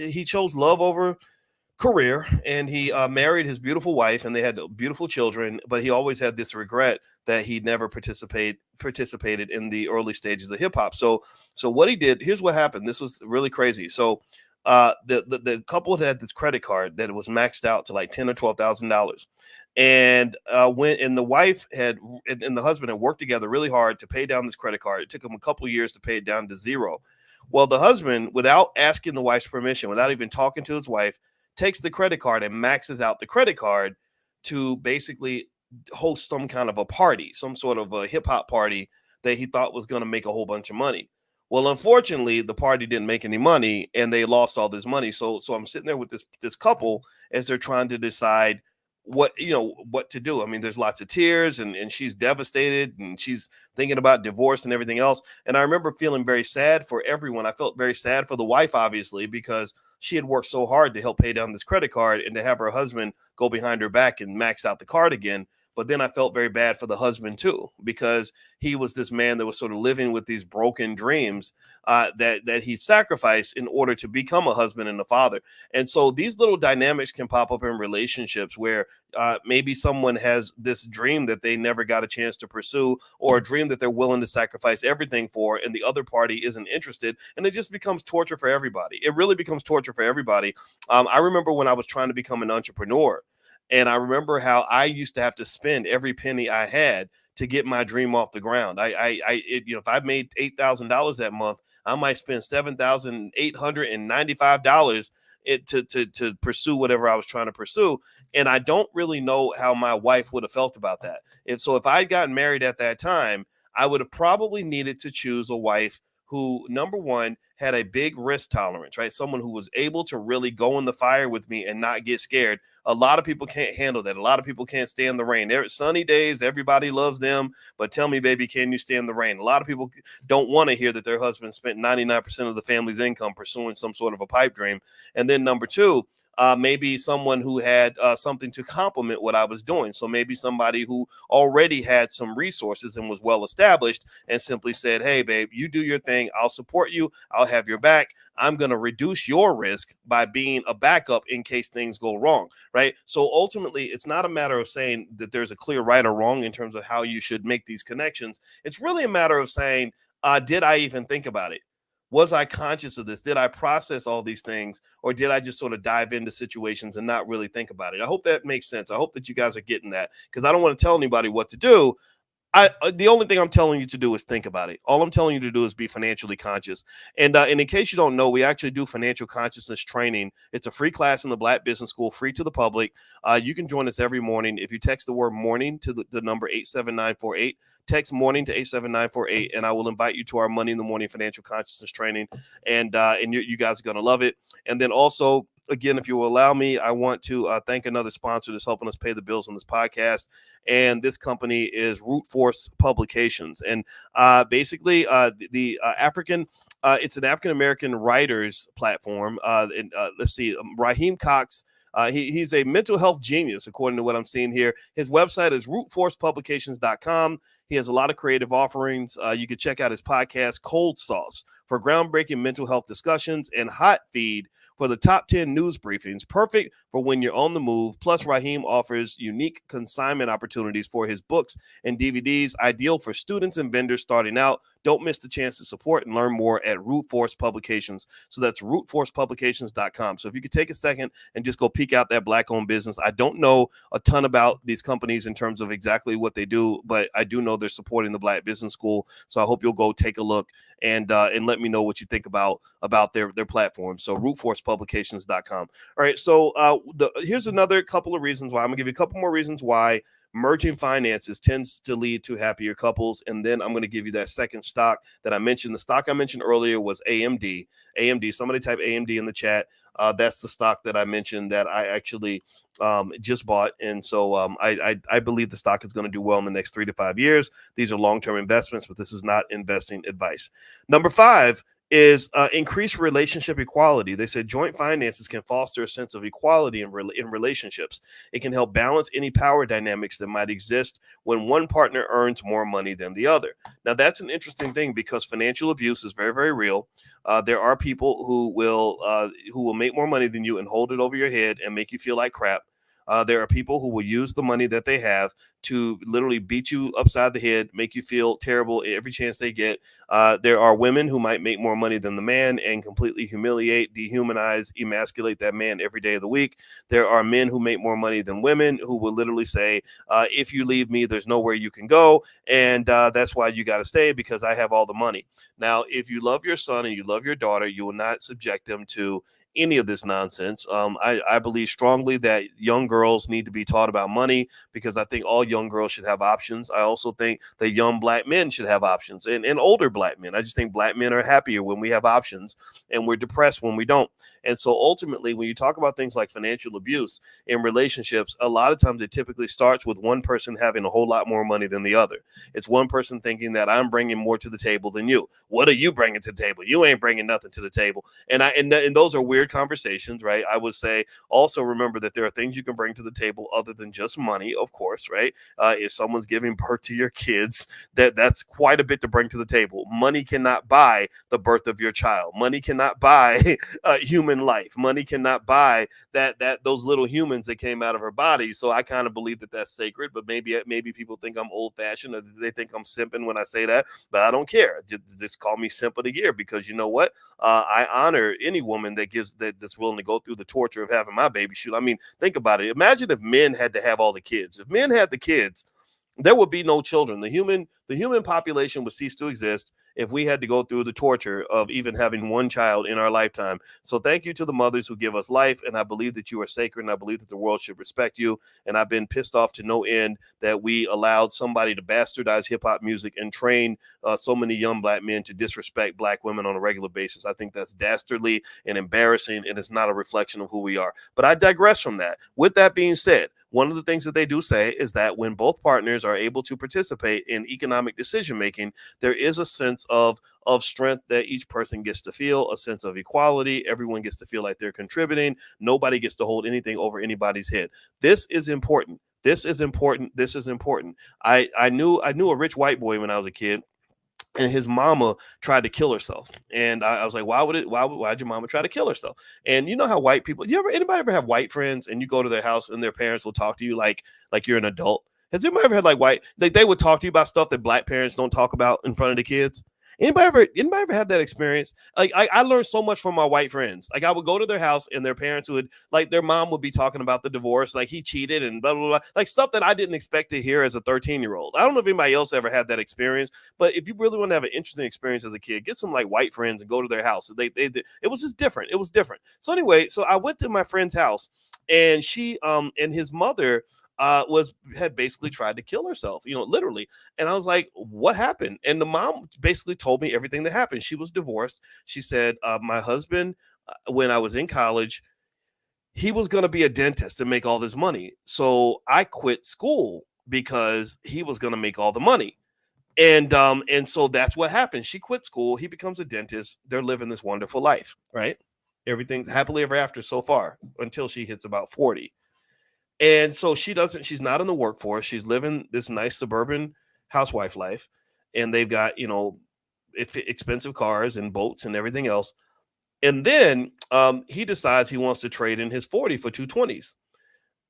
love over career, and he married his beautiful wife, and they had beautiful children. But he always had this regret that he never participated in the early stages of hip hop. So what he did, here's what happened. This was really crazy. So the couple had this credit card that was maxed out to like $10,000 or $12,000, and the wife and the husband had worked together really hard to pay down this credit card. It took them a couple of years to pay it down to zero. Well, the husband, without asking the wife's permission, without even talking to his wife, takes the credit card and maxes out the credit card to basically host some kind of a party, some sort of a hip hop party that he thought was going to make a whole bunch of money. Well, unfortunately, the party didn't make any money and they lost all this money. So I'm sitting there with this couple as they're trying to decide what to do. I mean, there's lots of tears and she's devastated and she's thinking about divorce and everything else. And I remember feeling very sad for everyone. I felt very sad for the wife, obviously, because she had worked so hard to help pay down this credit card and to have her husband go behind her back and max out the card again. But then I felt very bad for the husband too, because he was this man that was sort of living with these broken dreams that he sacrificed in order to become a husband and a father. And so these little dynamics can pop up in relationships where maybe someone has this dream that they never got a chance to pursue, or a dream that they're willing to sacrifice everything for, and the other party isn't interested. And it just becomes torture for everybody. It really becomes torture for everybody. I remember when I was trying to become an entrepreneur, and I remember how I used to have to spend every penny I had to get my dream off the ground. If I made $8,000 that month, I might spend $7,895 to pursue whatever I was trying to pursue. And I don't really know how my wife would have felt about that. And so if I'd gotten married at that time, I would have probably needed to choose a wife who, number one, had a big risk tolerance, right? Someone who was able to really go in the fire with me and not get scared. A lot of people can't handle that. A lot of people can't stand the rain. There are sunny days, everybody loves them, but tell me, baby, can you stand the rain? A lot of people don't want to hear that their husband spent 99% of the family's income pursuing some sort of a pipe dream. And then number two, maybe someone who had something to complement what I was doing. So maybe somebody who already had some resources and was well established and simply said, hey, babe, you do your thing. I'll support you. I'll have your back. I'm going to reduce your risk by being a backup in case things go wrong, right? So ultimately, it's not a matter of saying that there's a clear right or wrong in terms of how you should make these connections. It's really a matter of saying, did I even think about it? Was I conscious of this? Did I process all these things, or did I just sort of dive into situations and not really think about it? I hope that makes sense. I hope that you guys are getting that, because I don't want to tell anybody what to do. The only thing I'm telling you to do is think about it. All I'm telling you to do is be financially conscious. And in case you don't know, we actually do financial consciousness training. It's a free class in the Black Business School, free to the public. You can join us every morning. If you text the word morning to the number 87948, text morning to 87948, and I will invite you to our Money in the Morning financial consciousness training. And you guys are going to love it. And then also, again, if you will allow me, I want to thank another sponsor that's helping us pay the bills on this podcast. And this company is Root Force Publications. And basically, the African, it's an African-American writers platform. Let's see, Raheem Cox. He's a mental health genius, according to what I'm seeing here. His website is rootforcepublications.com. He has a lot of creative offerings. You can check out his podcast, Cold Sauce, for groundbreaking mental health discussions, and Hot Feed for the top 10 news briefings, perfect for when you're on the move. Plus, Raheem offers unique consignment opportunities for his books and DVDs, ideal for students and vendors starting out. Don't miss the chance to support and learn more at Root Force Publications. So that's rootforcepublications.com. So if you could take a second and just go peek out that Black-owned business. I don't know a ton about these companies in terms of exactly what they do, but I do know they're supporting the Black Business School. So I hope you'll go take a look and let me know what you think about their platform. So rootforcepublications.com. All right. So here's another couple of reasons why. I'm gonna give you a couple more reasons why merging finances tends to lead to happier couples. And then I'm going to give you that second stock that I mentioned. The stock I mentioned earlier was AMD. Somebody type AMD in the chat. That's the stock that I mentioned that I actually just bought. And so I believe the stock is going to do well in the next 3 to 5 years. These are long-term investments, but this is not investing advice. Number 5 is increased relationship equality. They said joint finances can foster a sense of equality in relationships. It can help balance any power dynamics that might exist when one partner earns more money than the other. Now, that's an interesting thing because financial abuse is very, very real. There are people who will make more money than you and hold it over your head and make you feel like crap. There are people who will use the money that they have to literally beat you upside the head, make you feel terrible every chance they get. There are women who might make more money than the man and completely humiliate, dehumanize, emasculate that man every day of the week. There are men who make more money than women who will literally say, if you leave me, there's nowhere you can go. And that's why you got to stay, because I have all the money. Now, if you love your son and you love your daughter, you will not subject them to any of this nonsense. I believe strongly that young girls need to be taught about money, because I think all young girls should have options. I also think that young black men should have options, and older black men. I just think black men are happier when we have options, and we're depressed when we don't. And so ultimately, when you talk about things like financial abuse in relationships, a lot of times it typically starts with one person having a whole lot more money than the other. It's one person thinking that I'm bringing more to the table than you. What are you bringing to the table? You ain't bringing nothing to the table. And those are weird conversations, right? I would say also remember that there are things you can bring to the table other than just money, of course, right? If someone's giving birth to your kids, that's quite a bit to bring to the table. Money cannot buy the birth of your child. Money cannot buy human life. Money cannot buy that those little humans that came out of her body. So I kind of believe that that's sacred. But maybe people think I'm old fashioned, or they think I'm simping when I say that. But I don't care. Just call me simp of the year, because you know what? I honor any woman that's willing to go through the torture of having my baby. Shoot, I mean, think about it. Imagine if men had to have all the kids. If men had the kids, there would be no children. The human population would cease to exist if we had to go through the torture of even having one child in our lifetime. So thank you to the mothers who give us life, and I believe that you are sacred, and I believe that the world should respect you. And I've been pissed off to no end that we allowed somebody to bastardize hip hop music and train so many young black men to disrespect black women on a regular basis. I think that's dastardly and embarrassing, and it's not a reflection of who we are. But I digress from that. With that being said, one of the things that they do say is that when both partners are able to participate in economic decision making, there is a sense of strength that each person gets to feel, a sense of equality. Everyone gets to feel like they're contributing. Nobody gets to hold anything over anybody's head. This is important. This is important. This is important. I knew a rich white boy when I was a kid, and his mama tried to kill herself. And I was like, why'd your mama try to kill herself? And you know how white people, anybody ever have white friends and you go to their house and their parents will talk to you like you're an adult? Has anybody ever had like white, they would talk to you about stuff that black parents don't talk about in front of the kids? Anybody ever had that experience? Like I learned so much from my white friends. Like I would go to their house and their parents would, like, their mom would be talking about the divorce, like he cheated and blah blah blah, like stuff that I didn't expect to hear as a 13-year-old. I don't know if anybody else ever had that experience, but if you really want to have an interesting experience as a kid, get some like white friends and go to their house. It was just different. It was different. So anyway, so I went to my friend's house, and she and his mother had basically tried to kill herself, literally. And I was like, what happened? And the mom basically told me everything that happened. She was divorced. She said, my husband, when I was in college, he was going to be a dentist and make all this money. So I quit school because he was going to make all the money. And so that's what happened. She quit school. He becomes a dentist. They're living this wonderful life, right? Everything's happily ever after so far until she hits about 40. And so she's not in the workforce. She's living this nice suburban housewife life. And they've got, expensive cars and boats and everything else. And then he decides he wants to trade in his 40 for 220s.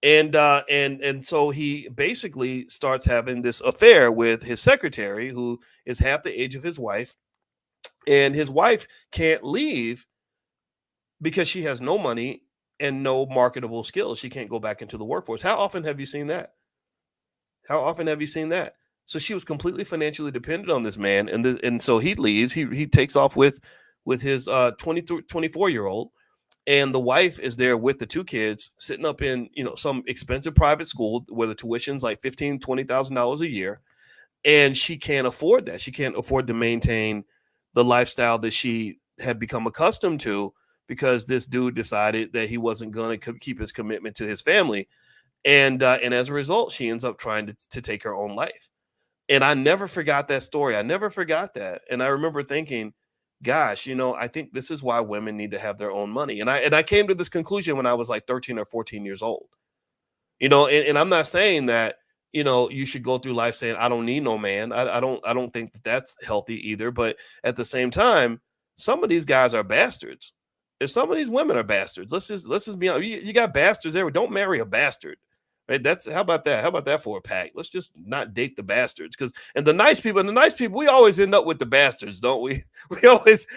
And so he basically starts having this affair with his secretary, who is half the age of his wife. And his wife can't leave because she has no money and no marketable skills. She can't go back into the workforce. How often have you seen that? How often have you seen that? So she was completely financially dependent on this man, and so he leaves. He takes off with his 24-year-old, and the wife is there with the two kids, sitting up in some expensive private school where the tuition's like $15,000-$20,000 a year, and she can't afford that. She can't afford to maintain the lifestyle that she had become accustomed to, because this dude decided that he wasn't going to keep his commitment to his family. And as a result, she ends up trying to take her own life. And I never forgot that story. I never forgot that. And I remember thinking, gosh, I think this is why women need to have their own money. And I came to this conclusion when I was like 13 or 14 years old. And I'm not saying that, you should go through life saying, I don't need no man. I don't think that that's healthy either. But at the same time, some of these guys are bastards. And some of these women are bastards. Let's just be honest. You got bastards there. Don't marry a bastard. Right? That's how about that? How about that for a pack? Let's just not date the bastards, because and the nice people, we always end up with the bastards, don't we? We always,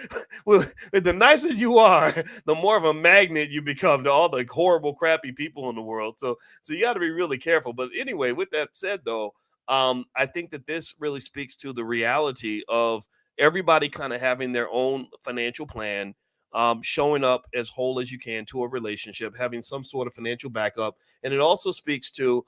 the nicer you are, the more of a magnet you become to all the horrible, crappy people in the world. So you got to be really careful. But anyway, with that said, though, I think that this really speaks to the reality of everybody kind of having their own financial plan, showing up as whole as you can to a relationship, having some sort of financial backup. And it also speaks to,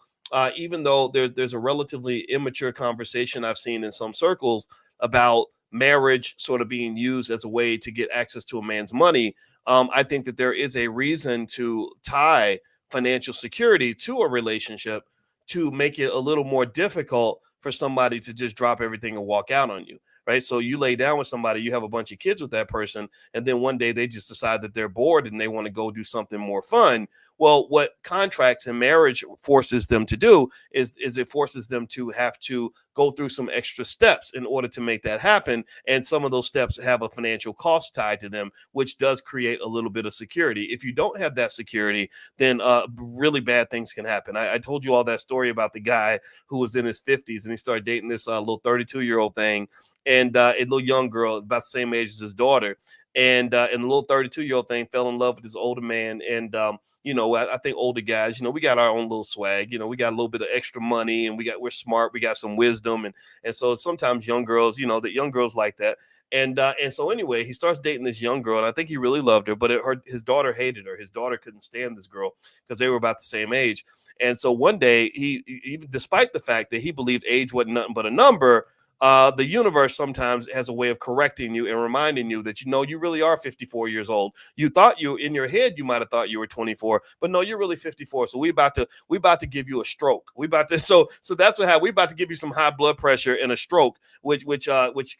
even though there's a relatively immature conversation I've seen in some circles about marriage sort of being used as a way to get access to a man's money, I think that there is a reason to tie financial security to a relationship to make it a little more difficult for somebody to just drop everything and walk out on you. Right. So you lay down with somebody, you have a bunch of kids with that person, and then one day they just decide that they're bored and they want to go do something more fun. Well, what contracts and marriage forces them to do is it forces them to have to go through some extra steps in order to make that happen. And some of those steps have a financial cost tied to them, which does create a little bit of security. If you don't have that security, then really bad things can happen. I told you all that story about the guy who was in his 50s and he started dating this little 32-year-old thing, and a little young girl about the same age as his daughter. And the little 32-year-old thing fell in love with this older man. And I think older guys, we got our own little swag. We got a little bit of extra money, and we're smart. We got some wisdom, and so sometimes young girls, that young girls like that. And so anyway, he starts dating this young girl, and I think he really loved her, but his daughter hated her. His daughter couldn't stand this girl because they were about the same age. And so one day, even despite the fact that he believed age wasn't nothing but a number, the universe sometimes has a way of correcting you and reminding you that you really are 54 years old. You thought you in your head you might have thought you were 24, but no, you're really 54. So we about to give you a stroke. We about to so that's what happened. We about to give you some high blood pressure and a stroke, which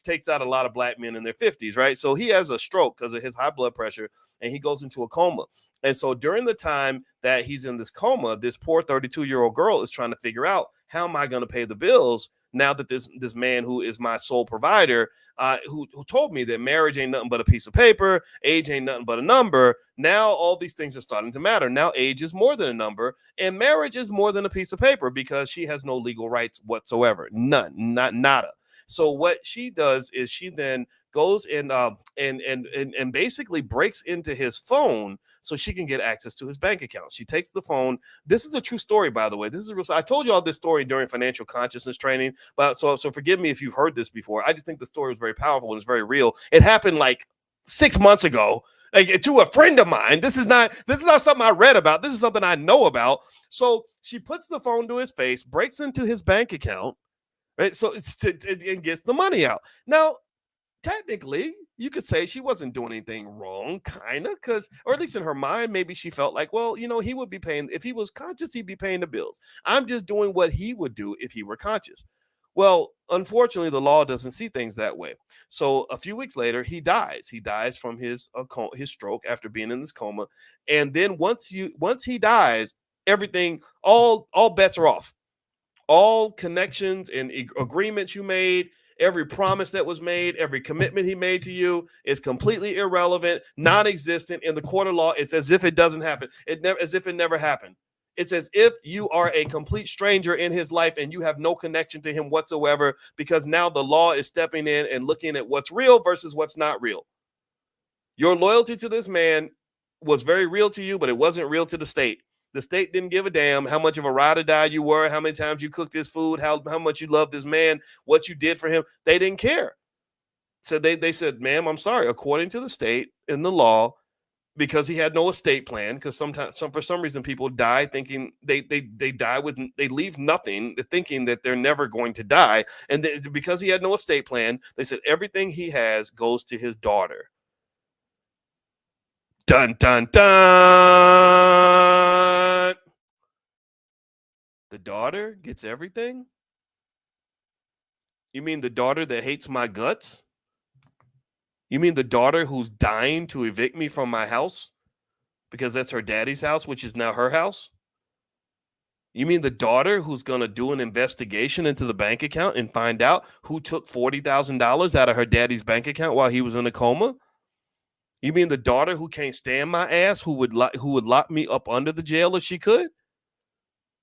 takes out a lot of black men in their 50s, right? So he has a stroke because of his high blood pressure, and he goes into a coma. And so during the time that he's in this coma, this poor 32-year-old girl is trying to figure out, how am I going to pay the bills now that this man who is my sole provider, who told me that marriage ain't nothing but a piece of paper, age ain't nothing but a number. Now all these things are starting to matter. Now age is more than a number, and marriage is more than a piece of paper, because she has no legal rights whatsoever. None, not nada. So what she does is she then goes and basically breaks into his phone so she can get access to his bank account. She takes the phone. This is a true story, by the way. This is a real. I told you all this story during financial consciousness training, but so forgive me if you've heard this before. I just think the story was very powerful and it's very real. It happened like 6 months ago, like, to a friend of mine. This is not something I read about. This is something I know about. So she puts the phone to his face, breaks into his bank account, right? So and gets the money out. Now, technically, you could say she wasn't doing anything wrong, kind of, or at least in her mind, maybe she felt like, well, he would be paying, if he was conscious, he'd be paying the bills. I'm just doing what he would do if he were conscious. Well, unfortunately, the law doesn't see things that way. So a few weeks later, he dies. He dies from his stroke after being in this coma. And then once he dies, everything, all bets are off. All connections and agreements you made, every promise that was made, every commitment he made to you is completely irrelevant, non-existent. In the court of law, it's as if it doesn't happen. As if it never happened. It's as if you are a complete stranger in his life and you have no connection to him whatsoever, because now the law is stepping in and looking at what's real versus what's not real. Your loyalty to this man was very real to you, but it wasn't real to the state. The state didn't give a damn how much of a ride or die you were, how many times you cooked his food, how much you loved this man, what you did for him. They didn't care. So they said, ma'am, I'm sorry. According to the state in the law, because he had no estate plan, because for some reason people die thinking they die with, they leave nothing, thinking that they're never going to die. And because he had no estate plan, they said everything he has goes to his daughter. Dun, dun, dun. The daughter gets everything? You mean the daughter that hates my guts? You mean the daughter who's dying to evict me from my house because that's her daddy's house, which is now her house? You mean the daughter who's going to do an investigation into the bank account and find out who took $40,000 out of her daddy's bank account while he was in a coma? You mean the daughter who can't stand my ass, who would lock me up under the jail if she could?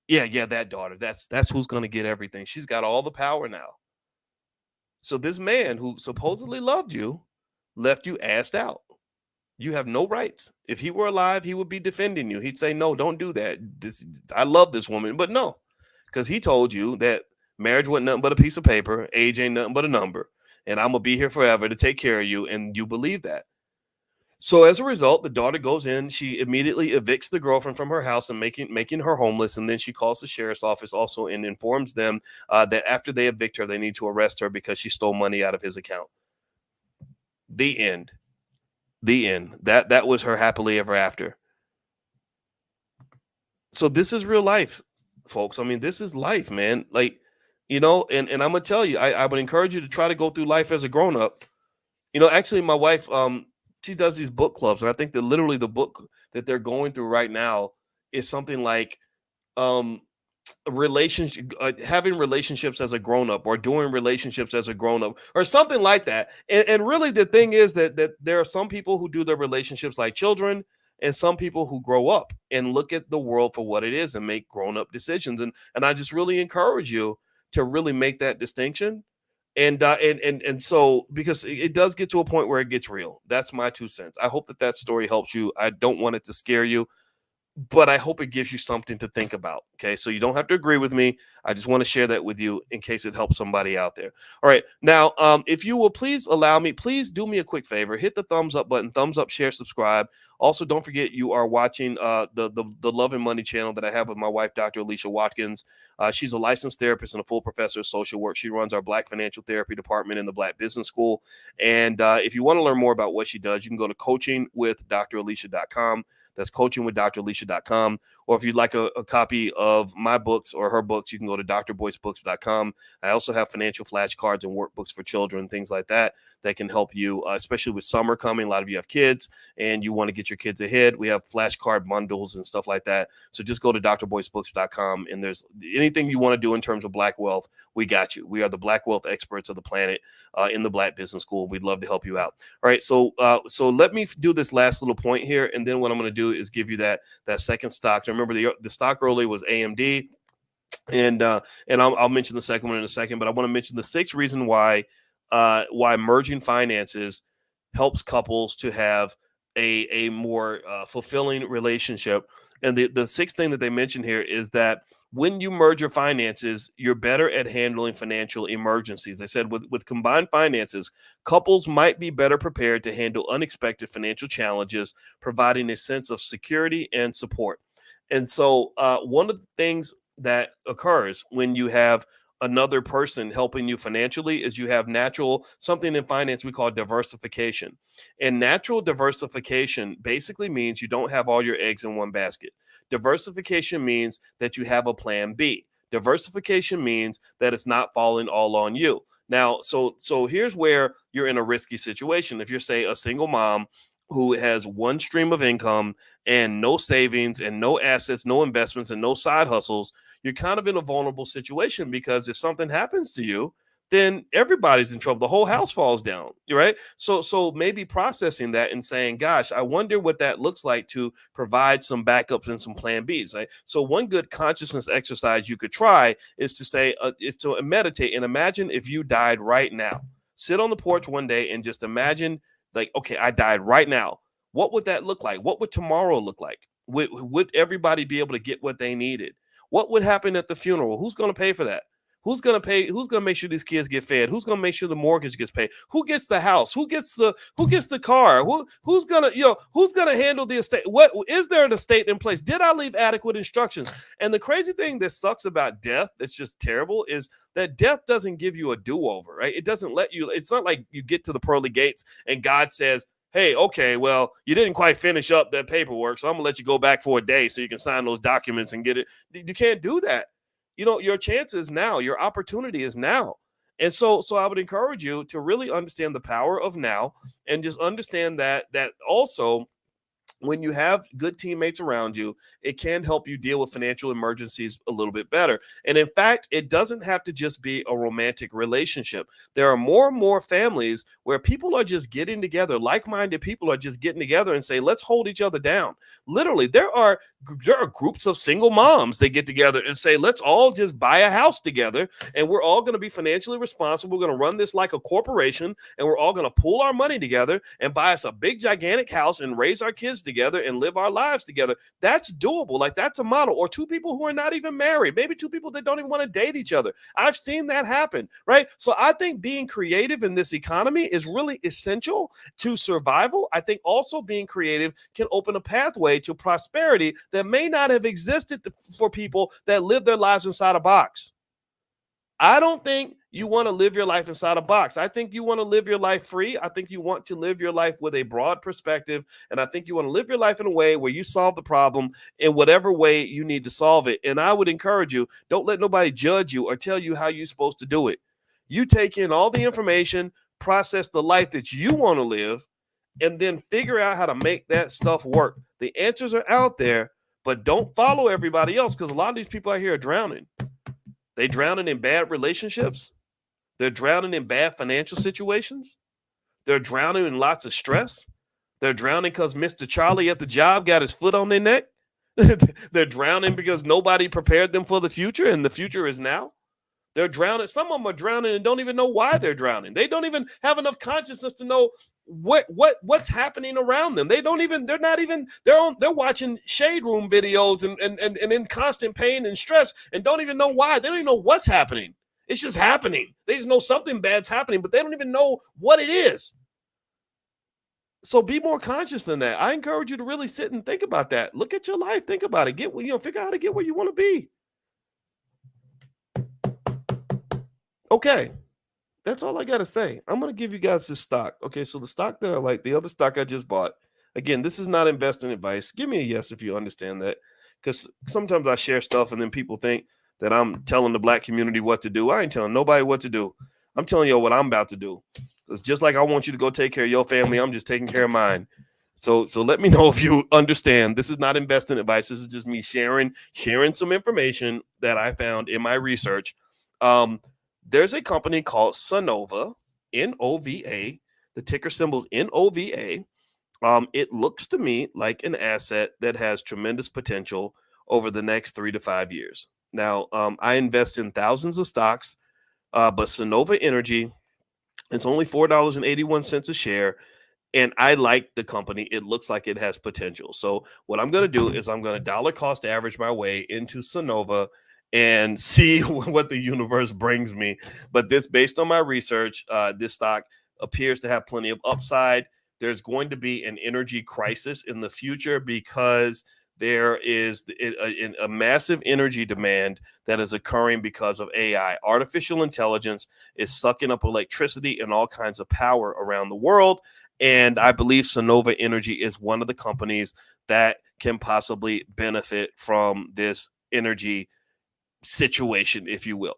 Yeah, that daughter. That's who's going to get everything. She's got all the power now. So this man who supposedly loved you left you assed out. You have no rights. If he were alive, he would be defending you. He'd say, "No, don't do that. This I love this woman." But no, because he told you that marriage wasn't nothing but a piece of paper, age ain't nothing but a number, and I'm gonna be here forever to take care of you, and you believe that. So as a result, the daughter goes in. She immediately evicts the girlfriend from her house and making her homeless. And then she calls the sheriff's office also and informs them that after they evict her, they need to arrest her because she stole money out of his account. The end. The end. That was her happily ever after. So this is real life, folks. I mean, this is life, man. Like, and I'm gonna tell you, I would encourage you to try to go through life as a grown up. Actually, my wife, she does these book clubs, and I think that literally the book that they're going through right now is something like um relationship having relationships as a grown-up or doing relationships as a grown-up or something like that. And really the thing is that there are some people who do their relationships like children and some people who grow up and look at the world for what it is and make grown-up decisions. And I just really encourage you to really make that distinction. And so because it does get to a point where it gets real. That's my 2 cents. I hope that story helps you. I don't want it to scare you, but I hope it gives you something to think about. Okay. So you don't have to agree with me. I just want to share that with you in case it helps somebody out there. All right. Now, if you will please allow me, please do me a quick favor, hit the thumbs up button, thumbs up, share, subscribe. Also, don't forget you are watching the Love and Money channel that I have with my wife, Dr. Alicia Watkins. She's a licensed therapist and a full professor of social work. She runs our Black Financial Therapy department in the Black Business School. And if you want to learn more about what she does, you can go to coachingwithdralicia.com. That's coachingwithdralicia.com. Or if you'd like a copy of my books or her books, you can go to drboycebooks.com. I also have financial flashcards and workbooks for children, things like that can help you, especially with summer coming. A lot of you have kids and you want to get your kids ahead. We have flashcard bundles and stuff like that. So just go to drboycebooks.com, and there's anything you want to do in terms of Black wealth, we got you. We are the Black wealth experts of the planet in the Black Business School. We'd love to help you out. All right, so let me do this last little point here, and then what I'm going to do is give you that second stock. Remember, the stock earlier was AMD, and I'll mention the second one in a second, but I want to mention the sixth reason why merging finances helps couples to have a more fulfilling relationship. And the sixth thing that they mention here is that when you merge your finances, you're better at handling financial emergencies. They said with combined finances, couples might be better prepared to handle unexpected financial challenges, providing a sense of security and support. And so one of the things that occurs when you have another person helping you financially is you have natural something in finance we call diversification. And natural diversification basically means you don't have all your eggs in one basket. Diversification means that you have a plan B. Diversification means that it's not falling all on you. Now, so here's where you're in a risky situation. If you're, say, a single mom who has one stream of income and no savings and no assets, no investments, and no side hustles, you're kind of in a vulnerable situation because if something happens to you, then everybody's in trouble. The whole house falls down, right? So maybe processing that and saying, gosh, I wonder what that looks like to provide some backups and some plan Bs. Right? So one good consciousness exercise you could try is to say, is to meditate and imagine if you died right now. Sit on the porch one day and just imagine, like, okay, I died right now. What would that look like? What would tomorrow look like? Would everybody be able to get what they needed? What would happen at the funeral? Who's going to pay for that? Who's going to pay? Who's going to make sure these kids get fed? Who's going to make sure the mortgage gets paid? Who gets the house? Who gets the car? Who's going to, who's going to handle the estate? What is there an estate in place? Did I leave adequate instructions? And the crazy thing that sucks about death, that's just terrible, is that death doesn't give you a do-over, right? It doesn't let you, it's not like you get to the pearly gates and God says, hey, okay, well, you didn't quite finish up that paperwork, so I'm going to let you go back for a day so you can sign those documents and get it. You can't do that. Your chance is now. Your opportunity is now. And so I would encourage you to really understand the power of now and just understand that also when you have good teammates around you, it can help you deal with financial emergencies a little bit better. And in fact, it doesn't have to just be a romantic relationship. There are more and more families where people are just getting together, like-minded people are just getting together and say, let's hold each other down. Literally, there are groups of single moms that get together and say, let's all just buy a house together, and we're all going to be financially responsible. We're going to run this like a corporation, and we're all going to pool our money together and buy us a big gigantic house and raise our kids together and live our lives together. That's doable. Like, that's a model. Or two people who are not even married, maybe two people that don't even want to date each other. I've seen that happen, right? So I think being creative in this economy is really essential to survival. I think also being creative can open a pathway to prosperity that may not have existed for people that live their lives inside a box. I don't think you want to live your life inside a box. I think you want to live your life free. I think you want to live your life with a broad perspective. And I think you want to live your life in a way where you solve the problem in whatever way you need to solve it. And I would encourage you, don't let nobody judge you or tell you how you're supposed to do it. You take in all the information, process the life that you want to live, and then figure out how to make that stuff work. The answers are out there, but don't follow everybody else, because a lot of these people out here are drowning. They're drowning in bad relationships. They're drowning in bad financial situations. They're drowning in lots of stress. They're drowning because Mr. Charlie at the job got his foot on their neck. They're drowning because nobody prepared them for the future, and the future is now. They're drowning. Some of them are drowning and don't even know why they're drowning. They don't even have enough consciousness to know what's happening around them. They're watching shade room videos and in constant pain and stress and don't even know why. They don't even know what's happening. It's just happening. They just know something bad's happening, but they don't even know what it is. So be more conscious than that. I encourage you to really sit and think about that. Look at your life. Think about it. Figure out how to get where you want to be. Okay, that's all I got to say. I'm going to give you guys this stock. Okay, so the stock that I like, the other stock I just bought, again, this is not investing advice. Give me a yes if you understand that, because sometimes I share stuff and then people think that I'm telling the black community what to do. I ain't telling nobody what to do. I'm telling you what I'm about to do. It's just like I want you to go take care of your family, I'm just taking care of mine. So let me know if you understand. This is not investing advice. This is just me sharing some information that I found in my research. There's a company called Sonova, N-O-V-A. The ticker symbol is N-O-V-A. It looks to me like an asset that has tremendous potential over the next 3 to 5 years. Now, I invest in thousands of stocks, but Sonova Energy, it's only $4.81 a share. And I like the company. It looks like it has potential. So what I'm going to do is I'm going to dollar cost average my way into Sonova and see what the universe brings me. But this, based on my research, this stock appears to have plenty of upside. There's going to be an energy crisis in the future because there is a massive energy demand that is occurring because of AI. Artificial intelligence is sucking up electricity and all kinds of power around the world. And I believe Sonova Energy is one of the companies that can possibly benefit from this energy situation, if you will.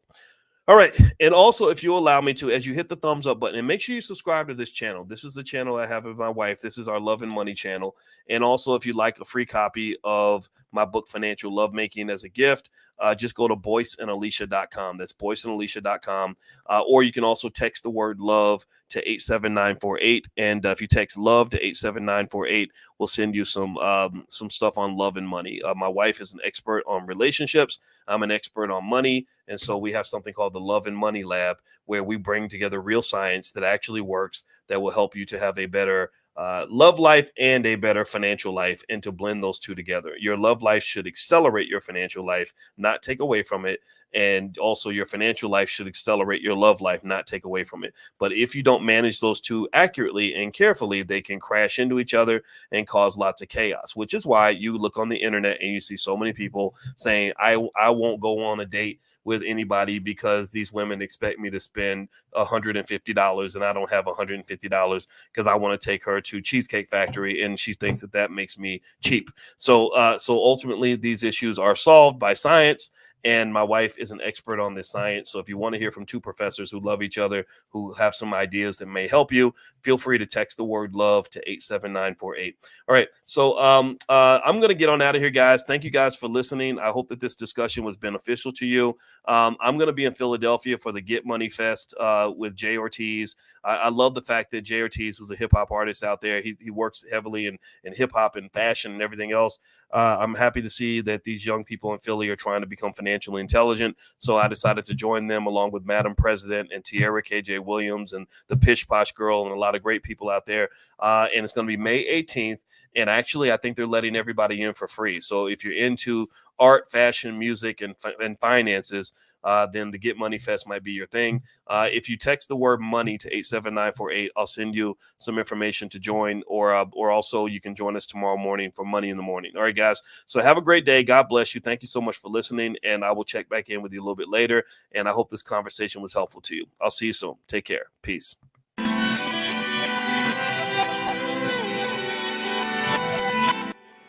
All right. And also, if you allow me to, as you hit the thumbs up button, and make sure you subscribe to this channel. This is the channel I have with my wife. This is our Love and Money channel. And also, if you'd like a free copy of my book, Financial Lovemaking, as a gift, just go to boyceandalicia.com. That's boyceandalicia.com. Or you can also text the word love to 87948. And if you text love to 87948, we'll send you some stuff on love and money. My wife is an expert on relationships. I'm an expert on money. And so we have something called the Love and Money Lab, where we bring together real science that actually works, that will help you to have a better love life and a better financial life, and to blend those two together. Your love life should accelerate your financial life, not take away from it. And also your financial life should accelerate your love life, not take away from it. But if you don't manage those two accurately and carefully, they can crash into each other and cause lots of chaos, which is why you look on the internet and you see so many people saying, I won't go on a date with anybody because these women expect me to spend $150 and I don't have $150 because I want to take her to Cheesecake Factory and she thinks that makes me cheap. So ultimately these issues are solved by science. and my wife is an expert on this science. So if you want to hear from two professors who love each other, who have some ideas that may help you, feel free to text the word love to 87948. All right. So I'm going to get on out of here, guys. Thank you guys for listening. I hope that this discussion was beneficial to you. I'm going to be in Philadelphia for the Get Money Fest with Jay Ortiz. I love the fact that Jay Ortiz was a hip hop artist out there. He works heavily in hip hop and fashion and everything else. I'm happy to see that these young people in Philly are trying to become financially intelligent. So I decided to join them along with Madam President and Tierra KJ Williams and the Pish Posh Girl and a lot of great people out there. And it's going to be May 18th. And actually, I think they're letting everybody in for free. So if you're into art, fashion, music, and finances, then the Get Money Fest might be your thing. If you text the word money to 87948, I'll send you some information to join, or also you can join us tomorrow morning for Money in the Morning. All right, guys. So have a great day. God bless you. Thank you so much for listening, and I will check back in with you a little bit later. And I hope this conversation was helpful to you. I'll see you soon. Take care. Peace.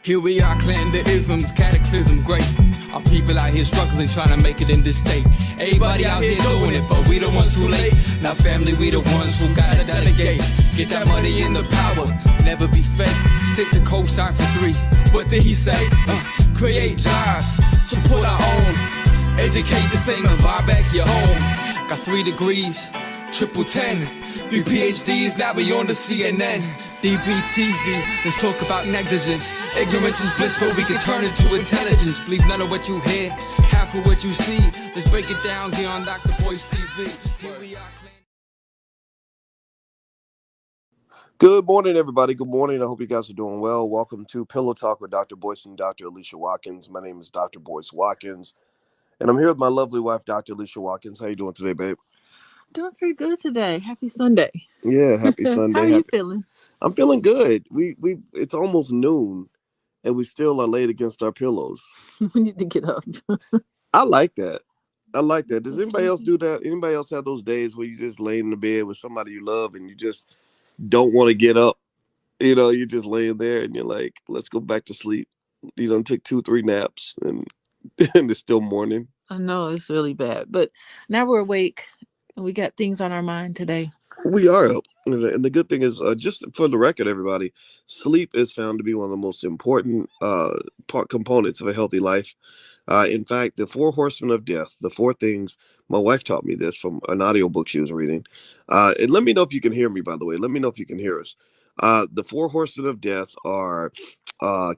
Here we are, clan the isms, cataclysm, great. Our people out here struggling, trying to make it in this state. Everybody out here doing it, but we the ones who late. Now family, we the ones who gotta delegate. Get that money in the power, never be fake. Stick to cosign for 3. What did he say? Create jobs, support our own. Educate the same and buy back your home. Got 3 degrees, triple 10. 3 PhDs, now we on the CNN. DBTV, let's talk about negligence. Ignorance is bliss, but we can turn it to intelligence. Believe none of what you hear, half of what you see. Let's break it down here on Dr. Boyce TV. Here we are. Good morning, everybody. Good morning. I hope you guys are doing well. Welcome to Pillow Talk with Dr. Boyce and Dr. Alicia Watkins. My name is Dr. Boyce Watkins, and I'm here with my lovely wife, Dr. Alicia Watkins. How you doing today, babe? Doing pretty good today. Happy Sunday. Yeah, happy Sunday. How are you feeling? I'm feeling good. We it's almost noon, and we still are laid against our pillows. We need to get up. I like that. Does anybody else do that? Anybody else have those days where you just lay in the bed with somebody you love and you just don't want to get up? You know, you're just laying there and you're like, let's go back to sleep. You don't take 2-3 naps and and it's still morning. I know it's really bad, but now we're awake and we got things on our mind today. We are up. And the good thing is, just for the record, everybody, sleep is found to be one of the most important components of a healthy life. In fact, the 4 horsemen of death, the 4 things, my wife taught me this from an audiobook she was reading. And let me know if you can hear me, by the way. Let me know if you can hear us. The 4 horsemen of death are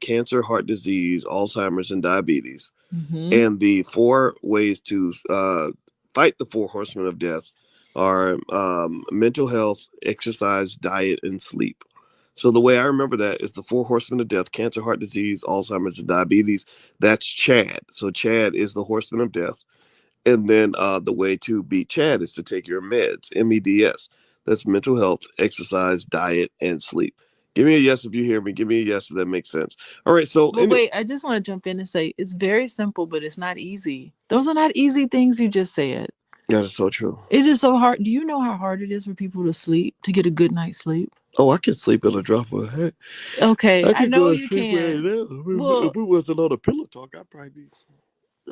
cancer, heart disease, Alzheimer's, and diabetes. Mm-hmm. And the 4 ways to fight the 4 horsemen of death are mental health, exercise, diet, and sleep. So the way I remember that is the 4 horsemen of death: cancer, heart disease, Alzheimer's, and diabetes. That's Chad. So Chad is the horseman of death. And then the way to beat Chad is to take your meds, MEDS. That's mental health, exercise, diet, and sleep. Give me a yes if you hear me. Give me a yes if that makes sense. All right. So wait, I just want to jump in and say it's very simple, but it's not easy. Those are not easy things you just said. That is so true. It is so hard. Do you know how hard it is for people to sleep, to get a good night's sleep? Oh, I can sleep at a drop of a hat. Okay, I know you can. Well, if we wasn't on a pillow talk, I'd probably be.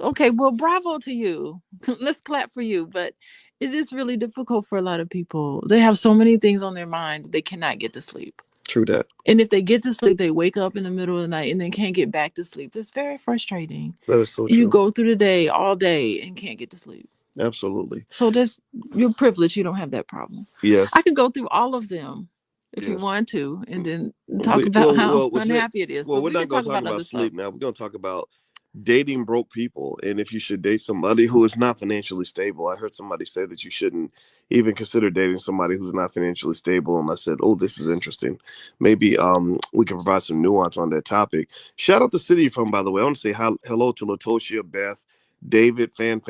Okay, well, bravo to you. Let's clap for you. But it is really difficult for a lot of people. They have so many things on their mind, they cannot get to sleep. True that. And if they get to sleep, they wake up in the middle of the night and then can't get back to sleep. That's very frustrating. That is so true. You go through the day all day and can't get to sleep. Absolutely. So you're privileged. You don't have that problem. Yes. I could go through all of them if you want to, and then talk about how unhappy it is. Well, we're not going to talk about sleep now. We're going to talk about dating broke people, and if you should date somebody who is not financially stable. I heard somebody say that you shouldn't even consider dating somebody who's not financially stable, and I said, oh, this is interesting. Maybe we can provide some nuance on that topic. Shout out the city from, by the way. I want to say hello to Latoshia, Beth, David, Fan.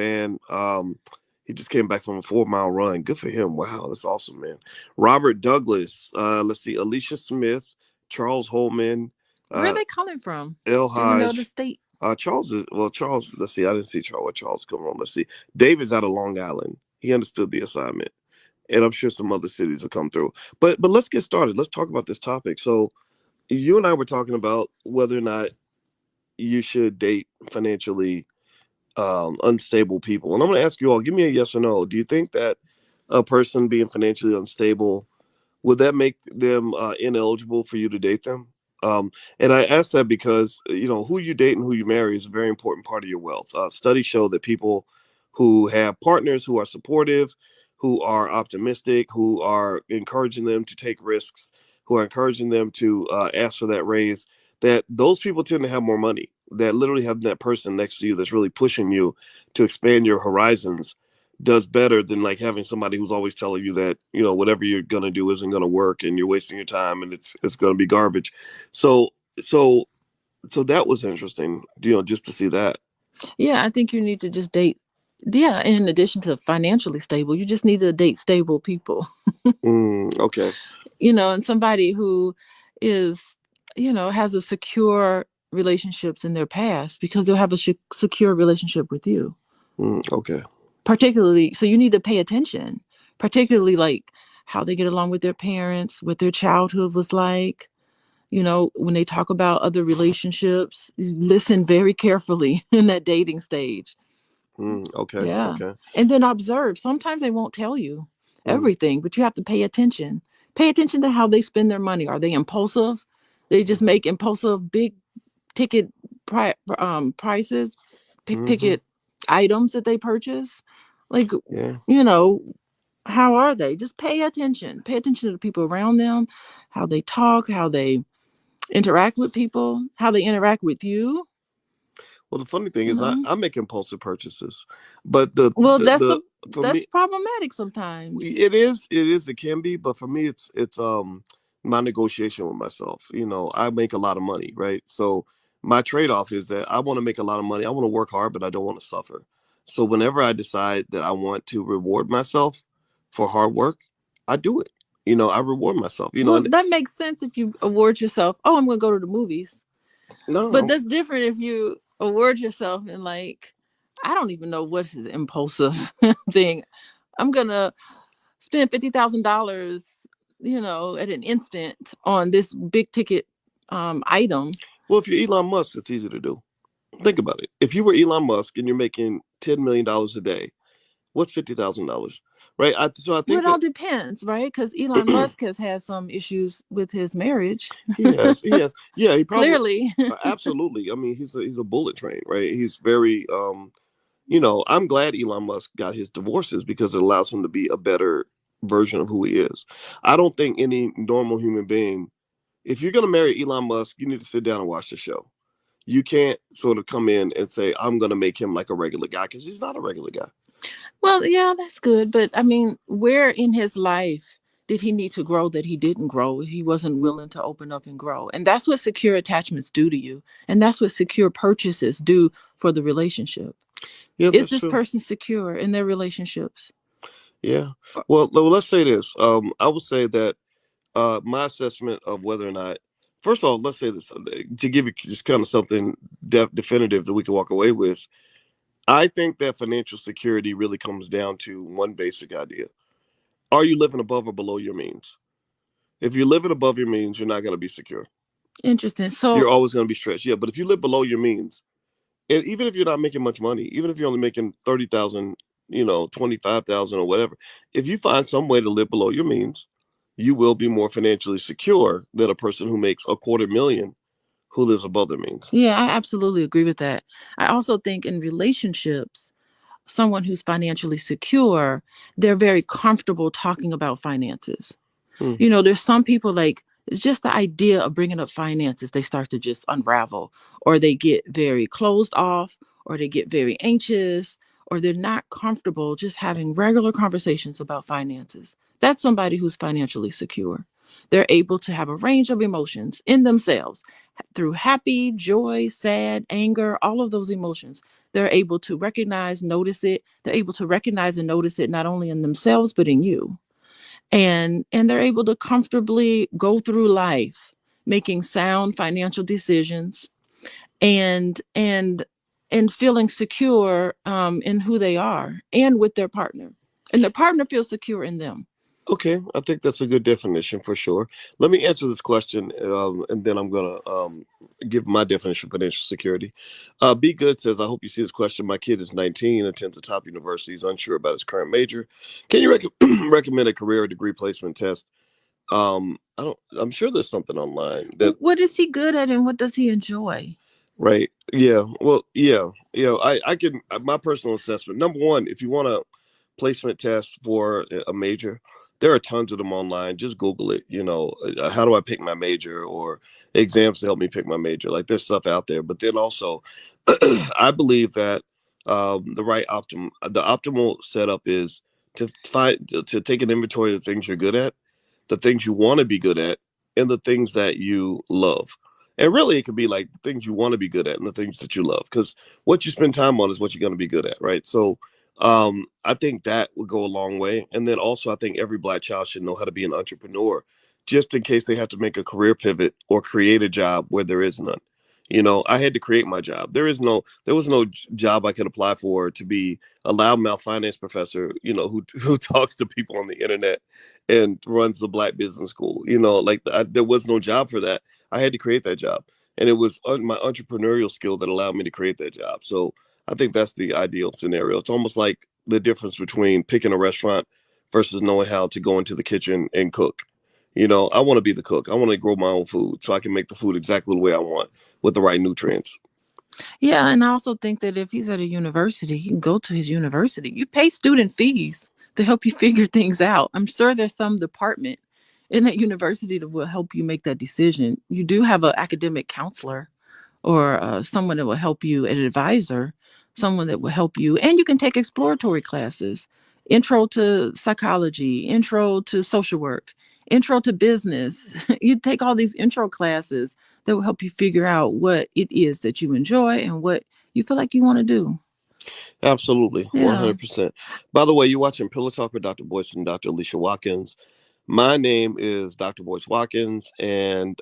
He just came back from a 4-mile run. Good for him. Wow, that's awesome, man. Robert Douglas. Let's see, Alicia Smith, Charles Holman. Where are they calling from? El Haj. Do you know the state? Charles, let's see. I didn't see Charles come on. Let's see. David's out of Long Island. He understood the assignment. And I'm sure some other cities will come through. But let's get started. Let's talk about this topic. So you and I were talking about whether or not you should date financially unstable people. And I'm going to ask you all, give me a yes or no. Do you think that a person being financially unstable, would that make them ineligible for you to date them? And I ask that because who you date and who you marry is a very important part of your wealth. Studies show that people who have partners who are supportive, who are optimistic, who are encouraging them to take risks, who are encouraging them to ask for that raise, that those people tend to have more money. That literally having that person next to you that's really pushing you to expand your horizons does better than like having somebody who's always telling you that whatever you're gonna do isn't gonna work and you're wasting your time and it's gonna be garbage. So so so that was interesting, just to see that. Yeah, I think you need to just date. Yeah, in addition to financially stable, you just need to date stable people. Okay. And somebody who is, has a secure relationships in their past, because they'll have a secure relationship with you. Okay. Particularly, so you need to pay attention, particularly like how they get along with their parents, what their childhood was like. When they talk about other relationships, listen very carefully in that dating stage. Okay. Yeah. Okay. And then observe. Sometimes they won't tell you Mm, everything, but you have to pay attention. Pay attention to how they spend their money. Are they impulsive? They just mhm, make impulsive big ticket prices, big mhm. ticket items that they purchase. Like, Yeah. you know, how are they? Just pay attention. Pay attention to the people around them, how they talk, how they interact with people, how they interact with you. Well, the funny thing You is, know, I make impulsive purchases, but the well, the, the for that's me, problematic sometimes. it can be, but for me it's my negotiation with myself. I make a lot of money, right? So my trade-off is that I want to make a lot of money. I want to work hard, but I don't want to suffer. So whenever I decide that I want to reward myself for hard work, I do it. I reward myself. Well, And that makes sense if you award yourself, oh, I'm going to go to the movies. But no, that's different if you award yourself and, like, I don't even know what's his impulsive thing. I'm going to spend $50,000, at an instant on this big ticket item. well, if you're Elon Musk, it's easy to do. Think about it. If you were Elon Musk and you're making $10 million a day, what's $50,000, right? So I Well, think it all that depends, right? Because Elon Musk has had some issues with his marriage. he has, yeah, he probably, Clearly. absolutely. I mean, he's a bullet train, right? He's very, I'm glad Elon Musk got his divorces because it allows him to be a better version of who he is. I don't think any normal human being, if you're gonna marry Elon Musk, you need to sit down and watch the show. You can't sort of come in and say I'm gonna make him like a regular guy because he's not a regular guy. Well, yeah, that's good. But I mean, where in his life did he need to grow that he didn't grow? He wasn't willing to open up and grow. And that's what secure attachments do to you. And that's what secure purchases do for the relationship. Yeah, Is that's this true. person secure in their relationships? Yeah. Well, let's say this. I would say that my assessment of whether or not, first of all, let's say this to give you just kind of something definitive that we can walk away with. I think that financial security really comes down to one basic idea: are you living above or below your means? If you're living above your means, you're not going to be secure. Interesting. So, You're always going to be stretched. Yeah, but if you live below your means, and even if you're not making much money, even if you're only making 30,000, 25,000 or whatever, if you find some way to live below your means, you will be more financially secure than a person who makes a quarter million who lives above their means. yeah, I absolutely agree with that. I also think in relationships, someone who's financially secure, they're very comfortable talking about finances. Hmm. There's some people, like, it's just the idea of bringing up finances, they start to just unravel, or they get very closed off, or they get very anxious, or they're not comfortable just having regular conversations about finances. That's somebody who's financially secure. They're able to have a range of emotions in themselves through happy, joy, sad, anger, all of those emotions. They're able to recognize, notice it. They're able to recognize and notice it not only in themselves, but in you, and they're able to comfortably go through life making sound financial decisions, and feeling secure in who they are and with their partner, and their partner feels secure in them. Okay, I think that's a good definition for sure. Let me answer this question, and then I'm gonna give my definition of financial security. Be good says, "I hope you see this question. My kid is 19, attends a top university, is unsure about his current major. Can you recommend a career or degree placement test?" I don't. I'm sure there's something online that. What is he good at and what does he enjoy? Right. Yeah. Well, yeah. I can, my personal assessment. Number one, if you want a placement test for a major, there are tons of them online. Just Google it. How do I pick my major, or exams to help me pick my major? Like, there's stuff out there. But then also, I believe that the optimal setup is to take an inventory of the things you're good at, the things you want to be good at, and the things that you love. And really, it could be like the things you want to be good at and the things that you love, because what you spend time on is what you're going to be good at, right? So, I think that would go a long way. And then also, I think every Black child should know how to be an entrepreneur, just in case they have to make a career pivot or create a job where there is none. I had to create my job. There was no job I could apply for to be a loudmouth finance professor, who talks to people on the internet and runs the Black business school. There was no job for that. I had to create that job, and it was my entrepreneurial skill that allowed me to create that job. So I think that's the ideal scenario. It's almost like the difference between picking a restaurant versus knowing how to go into the kitchen and cook. I want to be the cook. I want to grow my own food so I can make the food exactly the way I want with the right nutrients. Yeah, and I also think that if he's at a university, he can go to his university. You pay student fees to help you figure things out. I'm sure there's some department in that university that will help you make that decision. You do have an academic counselor or someone that will help you, an advisor, someone that will help you. And you can take exploratory classes, intro to psychology, intro to social work, intro to business. You take all these intro classes that will help you figure out what it is that you enjoy and what you feel like you want to do. Absolutely, Yeah. 100%. By the way, you're watching Pillow Talk with Dr. Boyce and Dr. Alicia Watkins. My name is Dr. Boyce Watkins, and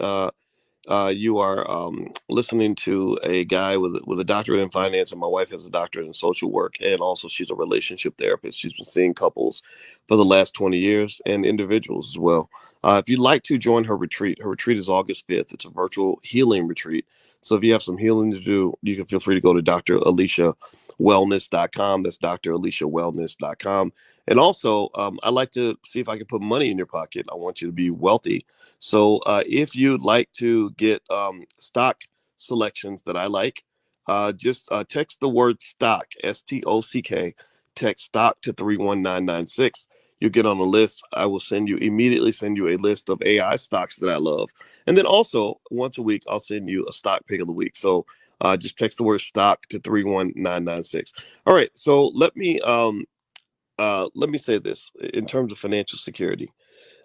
you are listening to a guy with a doctorate in finance, and my wife has a doctorate in social work, and also she's a relationship therapist. She's been seeing couples for the last 20 years and individuals as well. If you'd like to join her retreat is August 5th. It's a virtual healing retreat. So if you have some healing to do, you can feel free to go to draliciawellness.com. That's draliciawellness.com. And also, I like to see if I can put money in your pocket. I want you to be wealthy. So if you'd like to get stock selections that I like, just text the word stock, STOCK, text stock to 31996. You get on a list. I will immediately send you a list of AI stocks that I love. And then also once a week, I'll send you a stock pick of the week. So just text the word stock to 31996. All right. So let me say this in terms of financial security.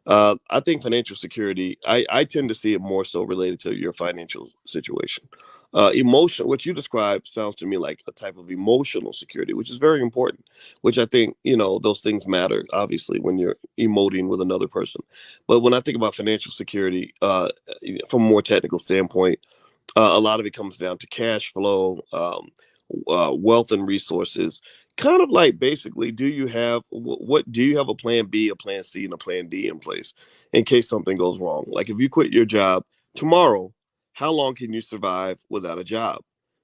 I think financial security, I tend to see it more so related to your financial situation. What you described sounds to me like a type of emotional security, which is very important, which I think, those things matter, obviously, when you're emoting with another person. But when I think about financial security, from a more technical standpoint, a lot of it comes down to cash flow, wealth and resources. Kind of like, basically, do you have a plan B, a plan C, and a plan D in place in case something goes wrong? Like, if you quit your job tomorrow, how long can you survive without a job?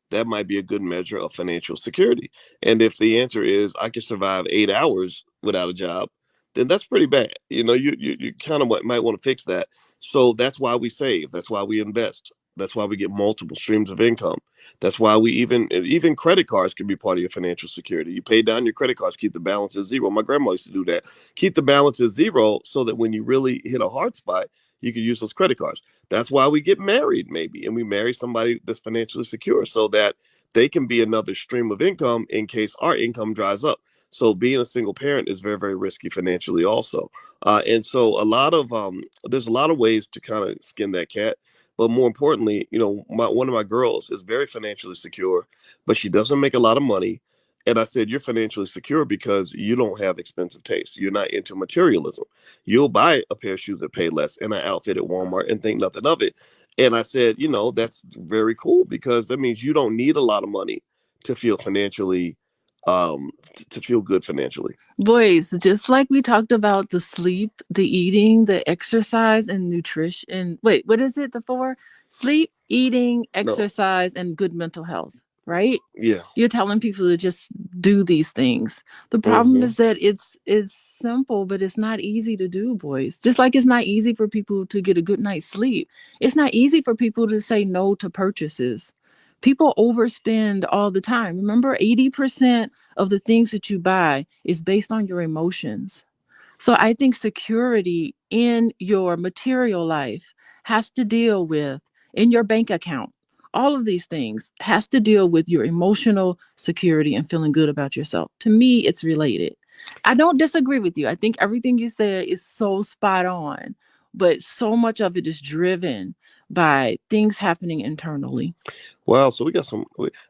That might be a good measure of financial security. And if the answer is I can survive 8 hours without a job, then that's pretty bad. You kind of might want to fix that. So that's why we save. That's why we invest. That's why we get multiple streams of income. That's why we even credit cards can be part of your financial security. You pay down your credit cards, keep the balance at zero. My grandma used to do that. Keep the balance at zero so that when you really hit a hard spot, you can use those credit cards. That's why we get married, maybe, and we marry somebody that's financially secure so that they can be another stream of income in case our income dries up. So being a single parent is very, very risky financially, also. And so there's a lot of ways to kind of skin that cat. But more importantly, one of my girls is very financially secure, but she doesn't make a lot of money. And I said, you're financially secure because you don't have expensive tastes. You're not into materialism. You'll buy a pair of shoes that pay less and an outfit at Walmart and think nothing of it. And I said, that's very cool because that means you don't need a lot of money to feel financially to feel good financially. Boys, just like we talked about the sleep, the eating, the exercise, and nutrition. Wait, what is it? The four: sleep, eating, No. exercise, and good mental health, right? Yeah. You're telling people to just do these things. The problem Hmm. is that it's simple, but it's not easy to do, boys. Just like it's not easy for people to get a good night's sleep. It's not easy for people to say no to purchases. People overspend all the time. Remember, 80% of the things that you buy is based on your emotions. So I think security in your material life has to deal with in your bank account. All of these things has to deal with your emotional security and feeling good about yourself. To me, it's related. I don't disagree with you. I think everything you said is so spot on, but so much of it is driven by things happening internally. Wow. So we got some.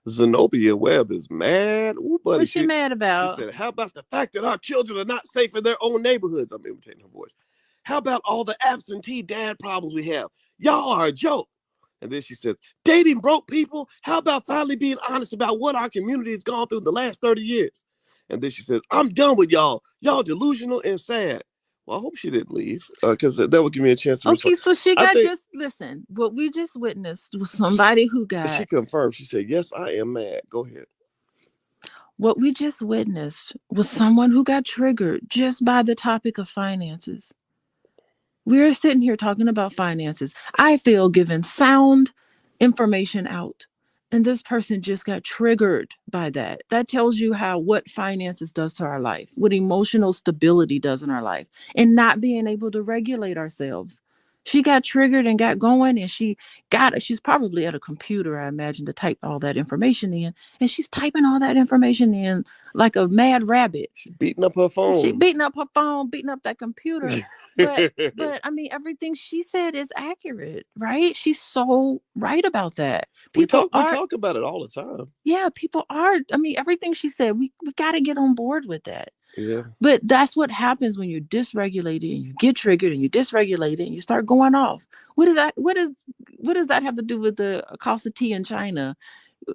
Zenobia Webb is mad. Ooh, buddy. What's she She mad she about? said, "How about the fact that our children are not safe in their own neighborhoods?" I'm imitating her voice. How about all the absentee dad problems we have? Y'all are a joke. And then she says, dating broke people? How about finally being honest about what our community has gone through in the last 30 years? And then she says, I'm done with y'all. Y'all delusional and sad. Well, I hope she didn't leave because that would give me a chance to respond. Okay, so she I got think just listen. What we just witnessed was somebody who she got confirmed. She said, yes, I am mad. Go ahead. what we just witnessed was someone who got triggered just by the topic of finances. We're sitting here talking about finances. I feel giving sound information out. And this person just got triggered by that. That tells you how what finances does to our life, what emotional stability does in our life, and not being able to regulate ourselves. She got triggered and got going, and she's probably at a computer, I imagine, to type all that information in. And she's typing all that information in like a mad rabbit. She's beating up her She phone. beating up her phone, beating up that computer. But I mean, everything she said is accurate, right? She's so right about that. we People talk we are, talk about it all the time. yeah, people are. I mean, everything she said, we got to get on board with that. Yeah. But that's what happens when you're dysregulated and you get triggered and you dysregulate it and you start going off. What is that? What does that have to do with the cost of tea in China?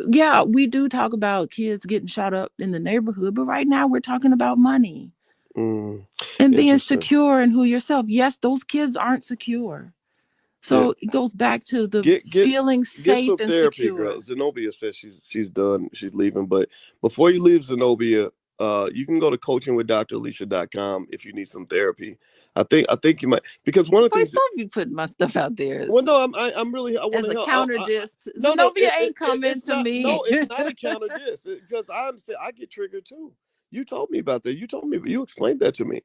Yeah, we do talk about kids getting shot up in the neighborhood, but right now we're talking about money Mm, and being interesting. secure in who yourself. Yes, those kids aren't secure. Yeah. So it goes back to the Get get feeling get safe some and therapy, girl. secure. Zenobia says she's done. She's leaving. But before you leave, Zenobia, you can go to coachingwithdralicia.com if you need some therapy. I think you might, because one of the Boys, things. don't be putting my stuff out there Well, no, I'm really, I want as to a help. counter disc. No, Zenobia ain't coming it's to not. me. No, it's not a counter diss because I understand. I get triggered too. You told me about that. You told me. You explained that to me.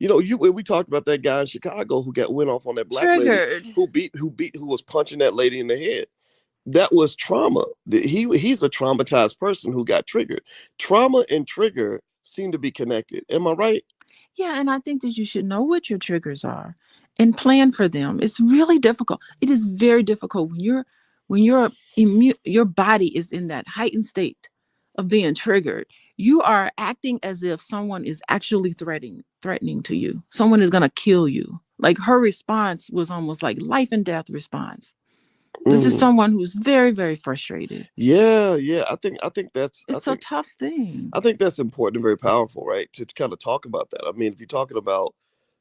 We talked about that guy in Chicago who went off on that black lady Triggered. who was punching that lady in the head. That was trauma. He's a traumatized person who got triggered. Trauma and trigger seem to be connected. Am I right? Yeah, and I think that you should know what your triggers are and plan for them. It's really difficult. It is very difficult your body is in that heightened state of being triggered. You are acting as if someone is actually threatening to you. Someone is going to kill you. Like her response was almost like life and death response. This is Mm. someone who's very, very frustrated. Yeah, yeah. I think that's I It's a think tough thing. I think that's important and very powerful, right? To kind of talk about that. I mean, if you're talking about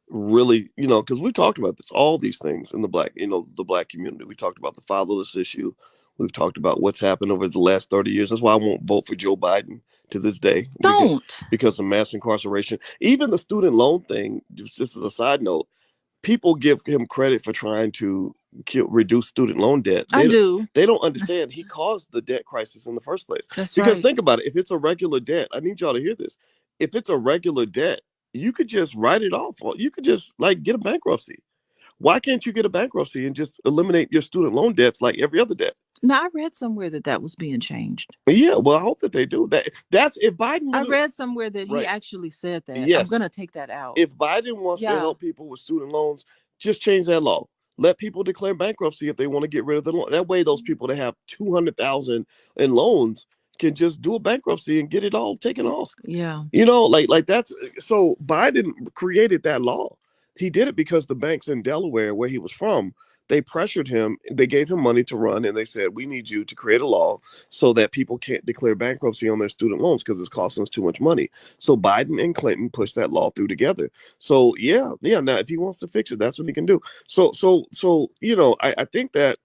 really, because we've talked about this, all these things in the black community. We talked about the fatherless issue. We've talked about what's happened over the last 30 years. That's why I won't vote for Joe Biden to this day Don't. because of mass incarceration. Even the student loan thing, just as a side note, people give him credit for trying to reduce student loan debt. I do. They don't understand he caused the debt crisis in the first place. That's Because right. think about it, if it's a regular debt, I need y'all to hear this. If it's a regular debt, you could just write it off. Or you could just like get a bankruptcy. Why can't you get a bankruptcy and just eliminate your student loan debts like every other debt? Now, I read somewhere that that was being changed. Yeah, well, I hope that they do that. That's if Biden I really read somewhere that he right. actually said that. I'm going Yes, to take that out. if Biden wants to Yeah. help people with student loans, just change that law. Let people declare bankruptcy if they want to get rid of the loan. That way, those people that have 200,000 in loans can just do a bankruptcy and get it all taken off. Yeah. Like that's so Biden created that law. He did it because the banks in Delaware, where he was from, they pressured him. They gave him money to run, and they said, "We need you to create a law so that people can't declare bankruptcy on their student loans because it's costing us too much money." So Biden and Clinton pushed that law through together. So yeah, yeah. Now, if he wants to fix it, that's what he can do. So I think that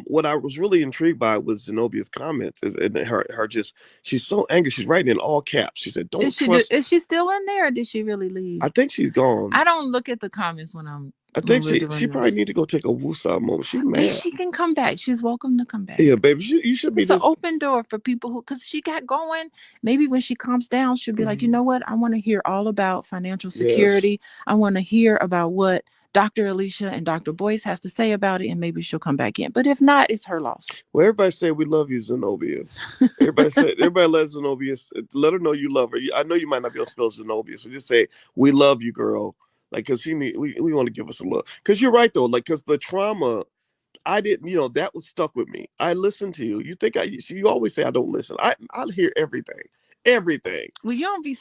what I was really intrigued by was Zenobia's comments is and her just she's so angry. She's writing in all caps. She said, "Don't trust." Is she still in there, or did she really leave? I think she's gone. I don't look at the comments when I think we're doing she this. probably need to go take a woosah moment. She And mad. she can come back. She's welcome to come back. Yeah, baby, you should be It's an open door for people who, because she got going. Maybe when she calms down, she'll be like, you know what? I want to hear all about financial security. Yes. I want to hear about what Dr. Alicia and Dr. Boyce has to say about it, and maybe she'll come back in. But if not, it's her loss. Well, everybody say we love you, Zenobia. Everybody let Zenobia, let her know you love her. I know you might not be able to spell Zenobia, so just say we love you, girl. Like, cause we want to give us a love. Cause you're right though, like, cause the trauma, I didn't, that was stuck with me. I listened to you. You think you always say I don't listen. I hear everything. Well, you don't be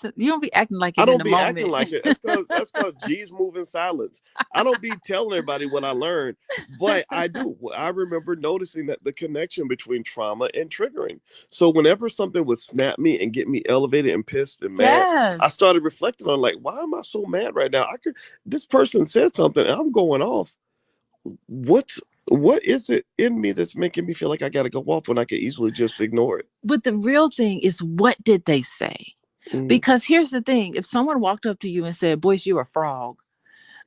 acting like it. I don't be acting like it. That's because G's move in silence. I don't be telling everybody what I learned, but I do. I remember noticing that the connection between trauma and triggering. So whenever something would snap me and get me elevated and pissed and mad, yes. I started reflecting on like, why am I so mad right now? This person said something and I'm going off. What is it in me that's making me feel like I got to go off when I could easily just ignore it? But the real thing is, what did they say? Mm-hmm. Because here's the thing. If someone walked up to you and said, Boyce, you're a frog,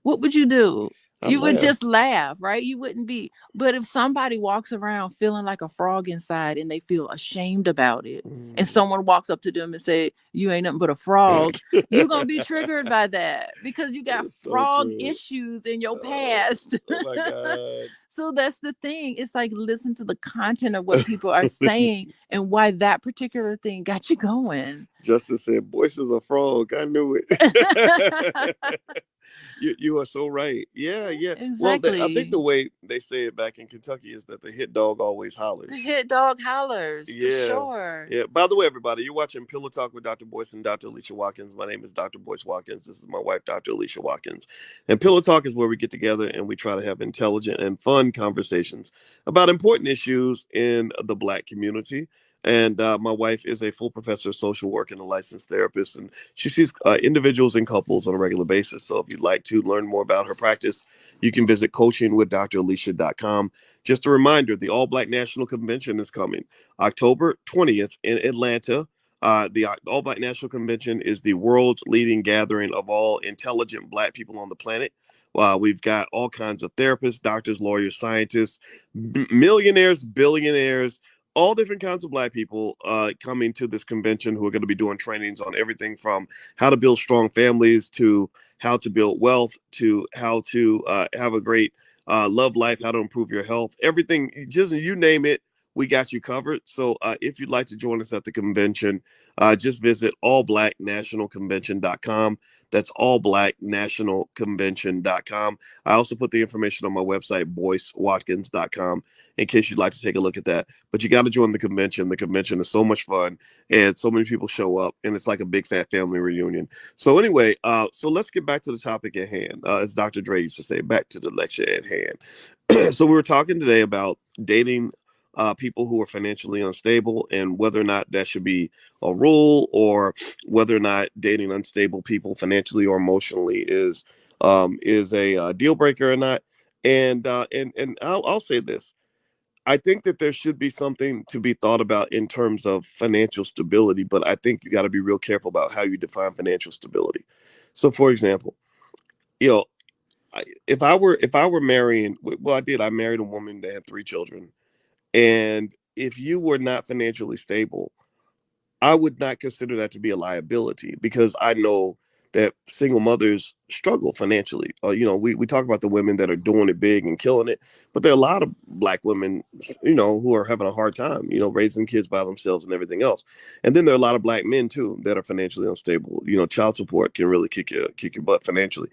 what would you do? You would just laugh, right? You wouldn't be. But if somebody walks around feeling like a frog inside and they feel ashamed about it, and someone walks up to them and say, you ain't nothing but a frog, you're going to be triggered by that because you got frog issues in your past. Oh my God. So that's the thing. It's like, listen to the content of what people are saying and why that particular thing got you going. Justin said, Boyce is a frog. I knew it. You are so right. Yeah. Exactly. Well, I think the way they say it back in Kentucky is that the hit dog always hollers. The hit dog hollers, yeah, for sure. Yeah. By the way, everybody, you're watching Pillow Talk with Dr. Boyce and Dr. Alicia Watkins. My name is Dr. Boyce Watkins. This is my wife, Dr. Alicia Watkins. And Pillow Talk is where we get together and we try to have intelligent and fun conversations about important issues in the Black community. And my wife is a full professor of social work and a licensed therapist, and she sees individuals and couples on a regular basis. So if you'd like to learn more about her practice, you can visit coachingwithdralicia.com. Just a reminder, the All Black National Convention is coming October 20th in Atlanta. The All Black National Convention is the world's leading gathering of all intelligent Black people on the planet. We've got all kinds of therapists, doctors, lawyers, scientists, millionaires, billionaires, all different kinds of Black people coming to this convention who are going to be doing trainings on everything from how to build strong families to how to build wealth to how to have a great love life, how to improve your health, everything, just you name it, we got you covered. So if you'd like to join us at the convention, just visit allblacknationalconvention.com. That's allblacknationalconvention.com. I also put the information on my website, boycewatkins.com, in case you'd like to take a look at that. But you got to join the convention. The convention is so much fun, and so many people show up, and it's like a big fat family reunion. So anyway, so let's get back to the topic at hand. As Dr. Dre used to say, back to the lecture at hand. So we were talking today about dating people who are financially unstable and whether or not that should be a rule, or whether or not dating unstable people financially or emotionally is a deal breaker or not. And I'll say this. I think that there should be something to be thought about in terms of financial stability, but I think you got to be real careful about how you define financial stability. So, for example, if I were marrying, well, I married a woman that had 3 children. And if you were not financially stable, I would not consider that to be a liability, because I know that single mothers struggle financially. We talk about the women that are doing it big and killing it, but there are a lot of Black women, who are having a hard time, raising kids by themselves and everything else. And then there are a lot of Black men too that are financially unstable. Child support can really kick your butt financially.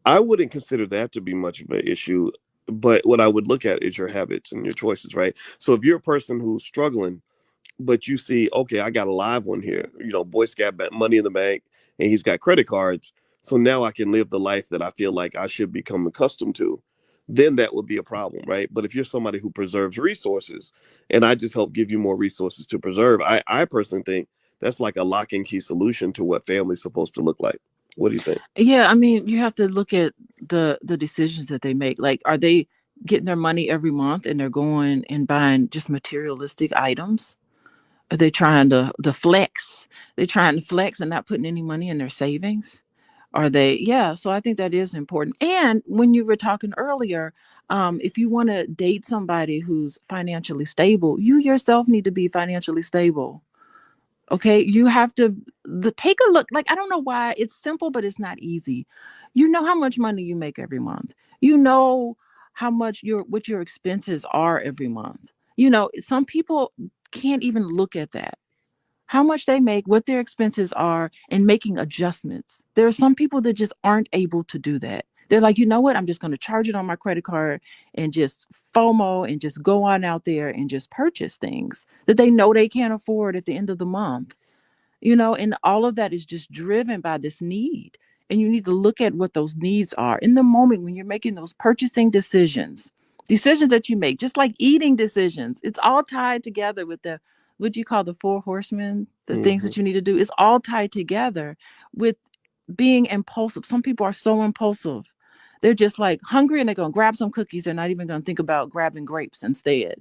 I wouldn't consider that to be much of an issue. But what I would look at is your habits and your choices, right? So if you're a person who's struggling, but you see, okay, I got a live one here. Boyce got money in the bank and he's got credit cards. So now I can live the life that I feel like I should become accustomed to. then that would be a problem, right? But if you're somebody who preserves resources, and I just help give you more resources to preserve, I personally think that's like a lock and key solution to what family's supposed to look like. What do you think? Yeah, I mean, you have to look at the decisions that they make. Like, are they getting their money every month and they're going and buying just materialistic items? Are they trying to flex? They're trying to flex and not putting any money in their savings? Are they? Yeah, so I think that is important. And when you were talking earlier, if you want to date somebody who's financially stable, you yourself need to be financially stable. Okay, you have to take a look. Like, I don't know why it's simple, but it's not easy. You know how much money you make every month. You know how much what your expenses are every month. You know, some people can't even look at that, how much they make, what their expenses are, and making adjustments. There are some people that just aren't able to do that. They're like, you know what? I'm just going to charge it on my credit card and just FOMO and just go on out there and just purchase things that they know they can't afford at the end of the month. And all of that is just driven by this need. And you need to look at what those needs are in the moment when you're making those purchasing decisions that you make, just like eating decisions. It's all tied together with the, what do you call, the four horsemen, the things that you need to do. It's all tied together with being impulsive. Some people are so impulsive. They're just like hungry and they're going to grab some cookies. They're not even going to think about grabbing grapes instead.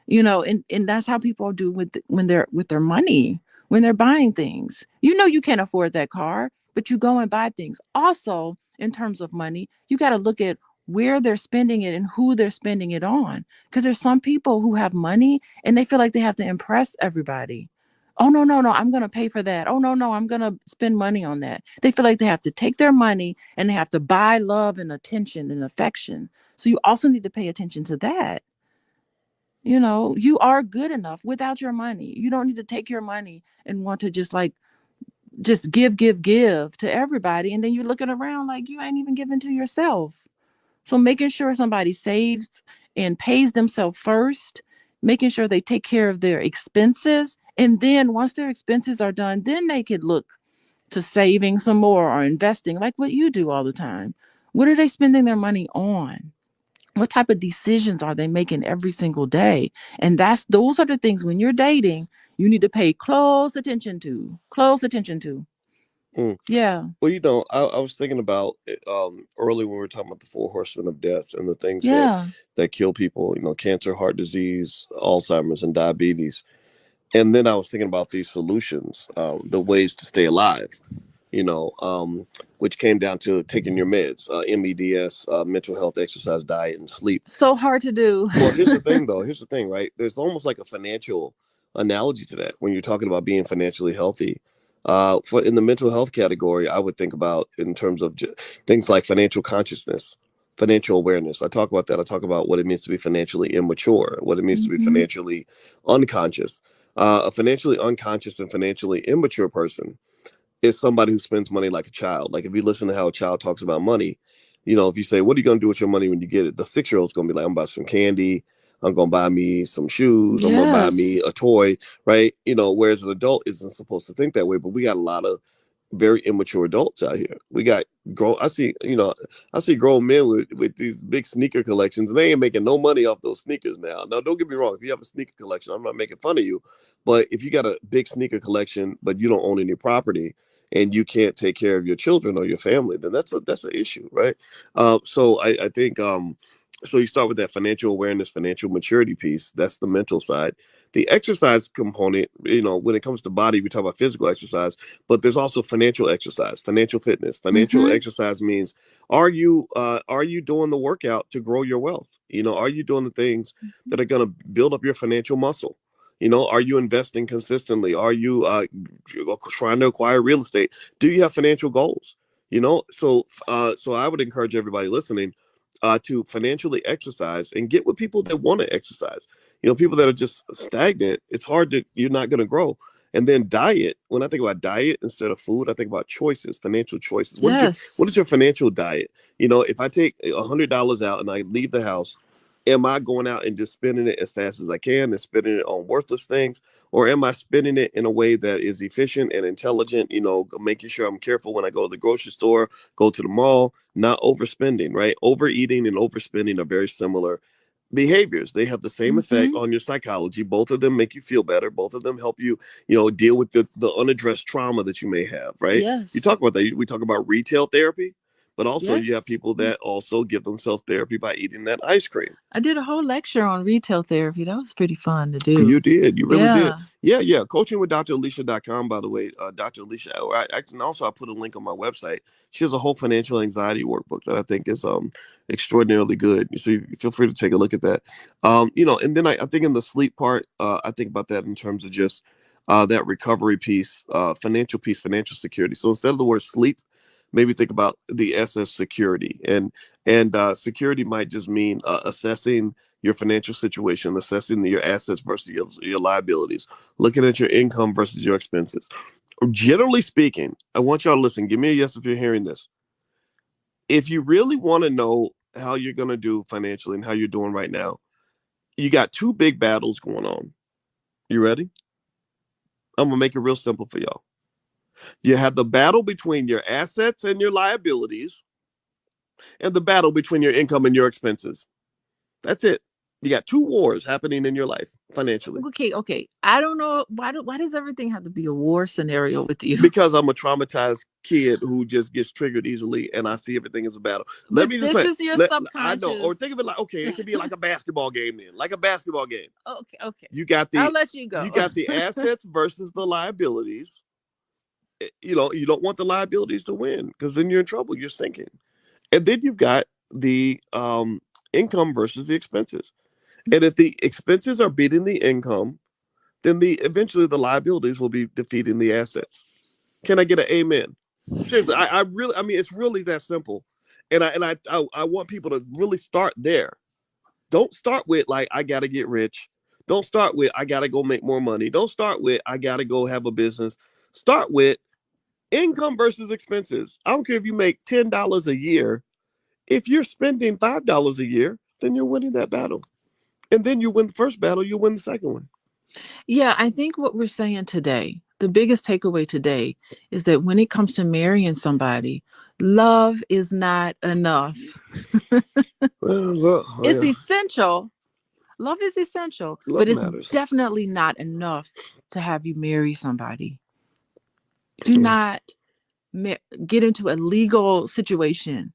And that's how people do when they're with their money, when they're buying things. You can't afford that car, but you go and buy things. Also, in terms of money, you got to look at where they're spending it and who they're spending it on. Because there's some people who have money and they feel like they have to impress everybody. Oh, no, no, no, I'm going to pay for that. Oh, no, no, I'm going to spend money on that. They feel like they have to take their money and they have to buy love and attention and affection. So you also need to pay attention to that. You are good enough without your money. You don't need to take your money and want to just give to everybody. And then you're looking around like you ain't even giving to yourself. So making sure somebody saves and pays themselves first, making sure they take care of their expenses. And then once their expenses are done, then they could look to saving some more or investing like what you do all the time. What are they spending their money on? What type of decisions are they making every single day? And those are the things when you're dating, you need to pay close attention to. Close attention to. Mm. Yeah. Well, I was thinking about it, early when we were talking about the four horsemen of death and the things Yeah. that kill people, cancer, heart disease, Alzheimer's, and diabetes. And then I was thinking about these solutions, the ways to stay alive, which came down to taking your meds, MEDS, mental health, exercise, diet, and sleep. So hard to do. Well, here's the thing, though. Here's the thing, right? There's almost like a financial analogy to that when you're talking about being financially healthy. For in the mental health category, I would think about in terms of things like financial consciousness, financial awareness. I talk about that. I talk about what it means to be financially immature, what it means to be financially unconscious. A financially unconscious and financially immature person is somebody who spends money like a child. Like if you listen to how a child talks about money, if you say, what are you going to do with your money when you get it? The 6-year-old's going to be like, I'm going to buy some candy. I'm going to buy me some shoes. I'm going to buy me a toy, right? Whereas an adult isn't supposed to think that way. But we got a lot of very immature adults out here. We got I see grown men with these big sneaker collections, and they ain't making no money off those sneakers now. Now, don't get me wrong. If you have a sneaker collection, I'm not making fun of you. But if you got a big sneaker collection, but you don't own any property, and you can't take care of your children or your family, then that's an issue, right? So I think so you start with that financial awareness, financial maturity piece. That's the mental side. The exercise component, when it comes to body, we talk about physical exercise, but there's also financial exercise, financial fitness. Financial exercise means, are you doing the workout to grow your wealth? Are you doing the things that are going to build up your financial muscle? Are you investing consistently? Are you trying to acquire real estate? Do you have financial goals? So I would encourage everybody listening to financially exercise and get with people that want to exercise. People that are just stagnant, you're not going to grow. And then diet. When I think about diet instead of food, I think about choices, financial choices. What is your financial diet? If I take $100 out and I leave the house Am I going out and just spending it as fast as I can and spending it on worthless things? Or am I spending it in a way that is efficient and intelligent, making sure I'm careful when I go to the grocery store, go to the mall, not overspending, right? Overeating and overspending are very similar behaviors. They have the same effect Mm-hmm. on your psychology. Both of them make you feel better. Both of them help you, deal with the unaddressed trauma that you may have, right? You Yes. talk about that. We talk about retail therapy, but also you have Yes. people that also give themselves therapy by eating that ice cream. I did a whole lecture on retail therapy. That was pretty fun to do. You did. You really did. Yeah. Yeah, yeah. Coaching with DrAlicia.com, by the way. Dr. Alicia. And also I put a link on my website. She has a whole financial anxiety workbook that I think is extraordinarily good. So you feel free to take a look at that. And then I think in the sleep part, I think about that in terms of just that recovery piece, financial piece, financial security. So instead of the word sleep, maybe think about the SS security. And security might just mean assessing your financial situation, assessing your assets versus your liabilities, looking at your income versus your expenses. Generally speaking, I want y'all to listen. Give me a yes if you're hearing this. If you really want to know how you're going to do financially and how you're doing right now, you got two big battles going on. You ready? I'm going to make it real simple for y'all. You have the battle between your assets and your liabilities, and the battle between your income and your expenses. That's it. You got two wars happening in your life financially. Okay. I don't know why does everything have to be a war scenario with you? Because I'm a traumatized kid who just gets triggered easily, and I see everything as a battle. Let But me just this say, is your I know, or subconscious. think of it like, okay, it could be like a basketball game. Then, like a basketball game, Okay. you got I'll the let you go. assets versus the liabilities. You don't want the liabilities to win because then you're in trouble. You're sinking, and then you've got the income versus the expenses. And if the expenses are beating the income, then eventually the liabilities will be defeating the assets. Can I get an amen? Seriously, I mean, it's really that simple. And I want people to really start there. Don't start with like I gotta get rich. Don't start with I gotta go make more money. Don't start with I gotta go have a business. Start with income versus expenses. I don't care if you make $10 a year. If you're spending $5 a year, then you're winning that battle. And then you win the first battle, you win the second one. Yeah, I think what we're saying today, the biggest takeaway today is that when it comes to marrying somebody, love is not enough. Well, look, It's yeah, essential. Love is essential, love but it's matters. definitely not enough to have you marry somebody. Do Yeah, not get into a legal situation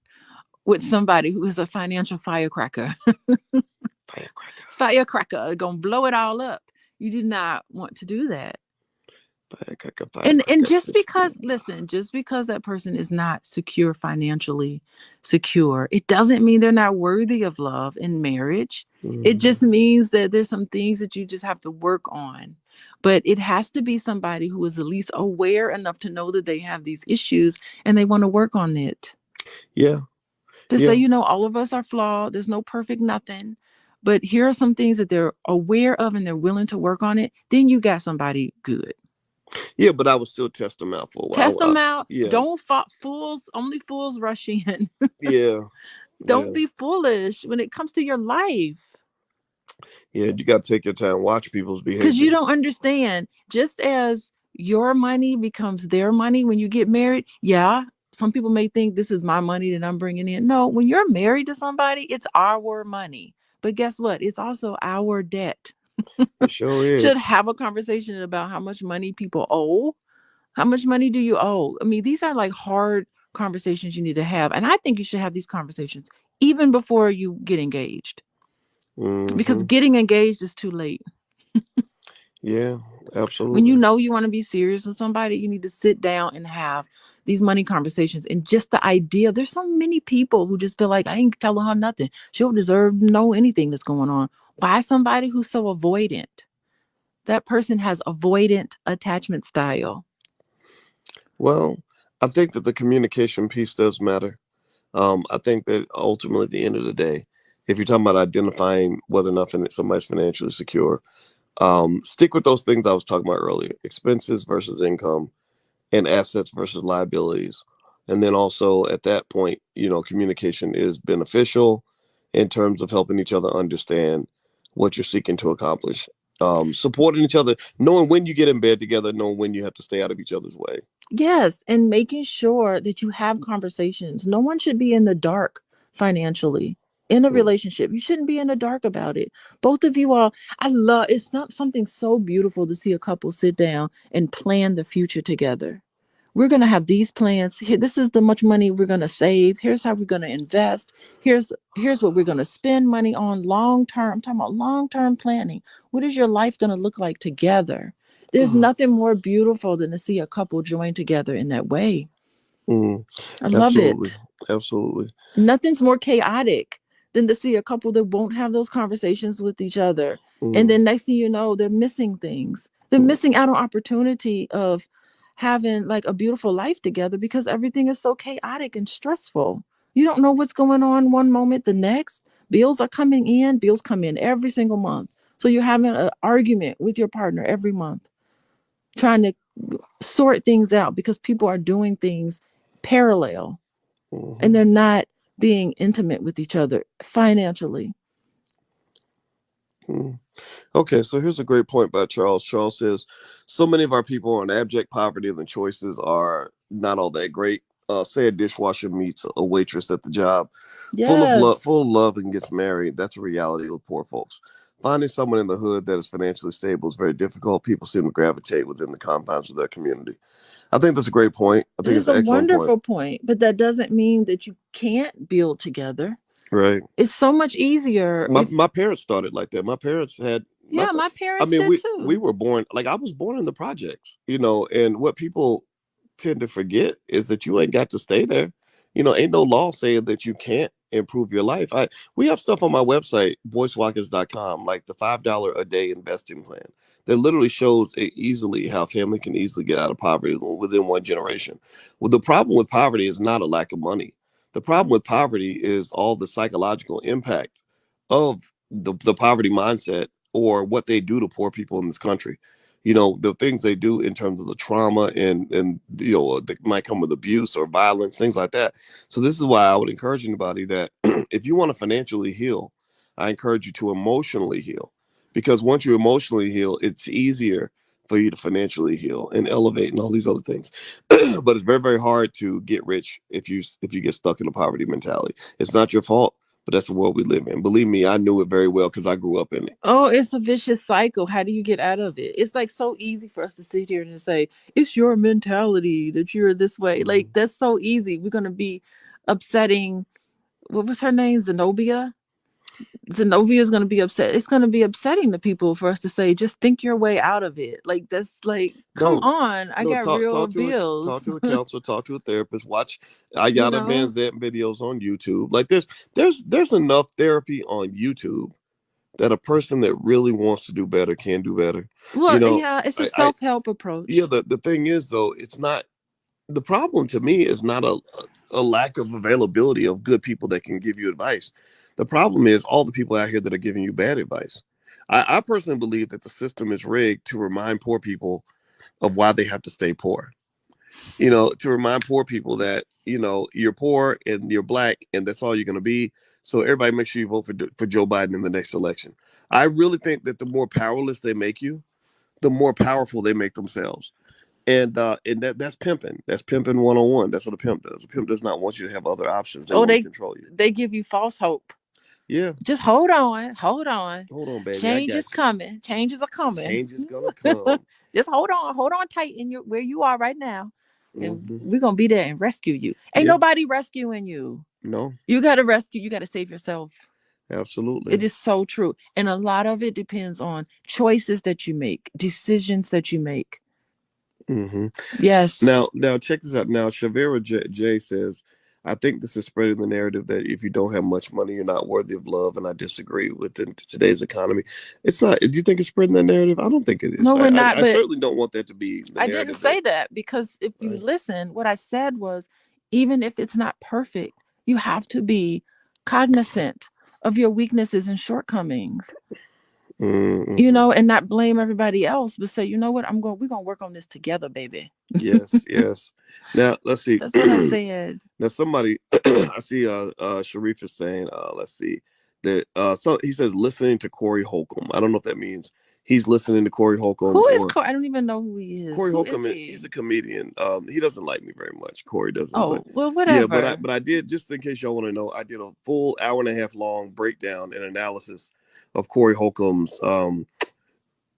with somebody who is a financial firecracker. firecracker, Firecracker gonna blow it all up. You did not want to do that. firecracker, And firecracker just system. because, listen, just because that person is not secure, financially secure, it doesn't mean they're not worthy of love in marriage. It just Mhm. means that there's some things that you just have to work on. But it has to be somebody who is at least aware enough to know that they have these issues and they want to work on it. Yeah, To say, yeah, all of us are flawed, there's no perfect nothing. But here are some things that they're aware of and they're willing to work on it. Then you got somebody good. yeah. But I would still test them out for a while. Test them out. Yeah, Don't fools. Only fools rush in. yeah, Don't yeah, be foolish when it comes to your life, yeah. You got to take your time, watch people's because you behavior. don't understand. Just as your money becomes their money when you get married, yeah. Some people may think this is my money that I'm bringing in. No, when you're married to somebody, it's our money. But guess what? It's also our debt. It sure Should is. have a conversation about how much money people owe. How much money do you owe? I mean, these are like hard conversations you need to have. And I think you should have these conversations even before you get engaged, because Hmm. getting engaged is too late. Yeah, When you absolutely. know you want to be serious with somebody, you need to sit down and have these money conversations. And just the idea, there's so many people who just feel like I ain't telling her nothing. She don't deserve to know anything that's going on. Why somebody who's so avoidant? That person has avoidant attachment style. Well, I think that the communication piece does matter. I think that ultimately, at the end of the day, if you're talking about identifying whether or not somebody's financially secure, stick with those things I was talking about earlier: expenses versus income, and assets versus liabilities. And then also at that point, communication is beneficial. in terms of helping each other understand what you're seeking to accomplish. Supporting each other, knowing when you get in bed together, knowing when you have to stay out of each other's way. Yes, and making sure that you have conversations. No one should be in the dark financially. In a Mm, relationship, you shouldn't be in the dark about it. Both of you are, I love, it's not something so beautiful to see a couple sit down and plan the future together. We're going to have these plans. Here, this is the much money we're going to save. Here's how we're going to invest. Here's what we're going to spend money on long term. I'm talking about long-term planning. What is your life going to look like together? There's mm, nothing more beautiful than to see a couple join together in that way. mm. I love Absolutely. it. Absolutely. Nothing's more chaotic than to see a couple that won't have those conversations with each other. And Mm, then next thing you know, they're missing things. They're mm, missing out on opportunity of having like a beautiful life together because everything is so chaotic and stressful. You don't know what's going on one moment, the next. Bills are coming in, bills come in every single month. So you're having an argument with your partner every month, trying to sort things out because people are doing things parallel and mhm, they're not being intimate with each other financially. mm. Okay, so here's a great point by Charles. Charles says, so many of our people are in abject poverty and the choices are not all that great. Say a dishwasher meets a waitress at the job, full Yes. of love and gets married. That's a reality with poor folks. Finding someone in the hood that is financially stable is very difficult. People seem to gravitate within the confines of their community. I think that's a great point. I It think is it's a an excellent point. wonderful point, but that doesn't mean that you can't build together. Right. It's so much easier My if, my parents started like that. My parents had my. yeah, my I parents mean, did we too. were born like I was born in the projects, and what people tend to forget is that you ain't got to stay there. Ain't no law saying that you can't improve your life. We have stuff on my website, boycewatkins.com, like the $5 a day investing plan that literally shows easily how family can easily get out of poverty within one generation. Well, the problem with poverty is not a lack of money. The problem with poverty is all the psychological impact of the poverty mindset or what they do to poor people in this country. The things they do in terms of the trauma and that might come with abuse or violence, things like that. So this is why I would encourage anybody that if you want to financially heal, I encourage you to emotionally heal, because once you emotionally heal, it's easier for you to financially heal and elevate and all these other things. But it's very, very hard to get rich if you get stuck in a poverty mentality. It's not your fault, but that's the world we live in. Believe me, I knew it very well because I grew up in it. Oh, it's a vicious cycle. How do you get out of it? It's like so easy for us to sit here and say, it's your mentality that you're this way. Like, Mhm. that's so easy. We're going to be upsetting, what was her name? Zenobia? Zenobia is going to be upset. It's going to be upsetting to people for us to say, just think your way out of it. Like, that's like, come No, on. I no, got talk real talk to talk bills, to a counselor, talk to a therapist. Watch I you got a know? man's that videos on YouTube. Like there's enough therapy on YouTube that a person that really wants to do better can do better. You Well, know, yeah, it's a I self help yeah, approach. the thing is though, it's not the problem to me is not a lack of availability of good people that can give you advice. The problem is all the people out here that are giving you bad advice. I personally believe that the system is rigged to remind poor people of why they have to stay poor. To remind poor people that, you're poor and you're black and that's all you're going to be. So everybody make sure you vote for Joe Biden in the next election. I really think that the more powerless they make you, the more powerful they make themselves. And that's pimping. That's pimping 101. That's what a pimp does. A pimp does not want you to have other options. They Oh, want to they control you. they give you false hope. Yeah. Just hold on, hold on. Hold on, baby. I Change is got you. coming. Changes are coming. Change is gonna come. Just hold on tight in your where you are right now, and Hmm. we're gonna be there and rescue you. Ain't Yeah. nobody rescuing you. No. You gotta rescue. You gotta save yourself. It Absolutely. is so true, and a lot of it depends on choices that you make, decisions that you make. Hmm. Yes. Now check this out. Now, Shavira J says, I think this is spreading the narrative that if you don't have much money, you're not worthy of love. And I disagree with today's economy. It's not. Do you think it's spreading that narrative? I don't think it is. No, I, we're I, not. I But certainly don't want that to be the I didn't narrative that. say that because if you Right. listen, what I said was even if it's not perfect, you have to be cognizant of your weaknesses and shortcomings, Mm-hmm. and not blame everybody else, but say, you know what, we're going to work on this together, baby. Yes, yes. Now let's see. That's what I said. Now somebody I see Sharif is saying, let's see. that so he says listening to Corey Holcomb. I don't know if that means he's listening to Corey Holcomb Who is or Corey? I don't even know who he is. Corey Who is Holcomb. he? He's a comedian. He doesn't like me very much. Corey doesn't, but Oh, well, yeah, whatever. but I did, just in case y'all want to know, I did a full hour and a half long breakdown and analysis of Corey Holcomb's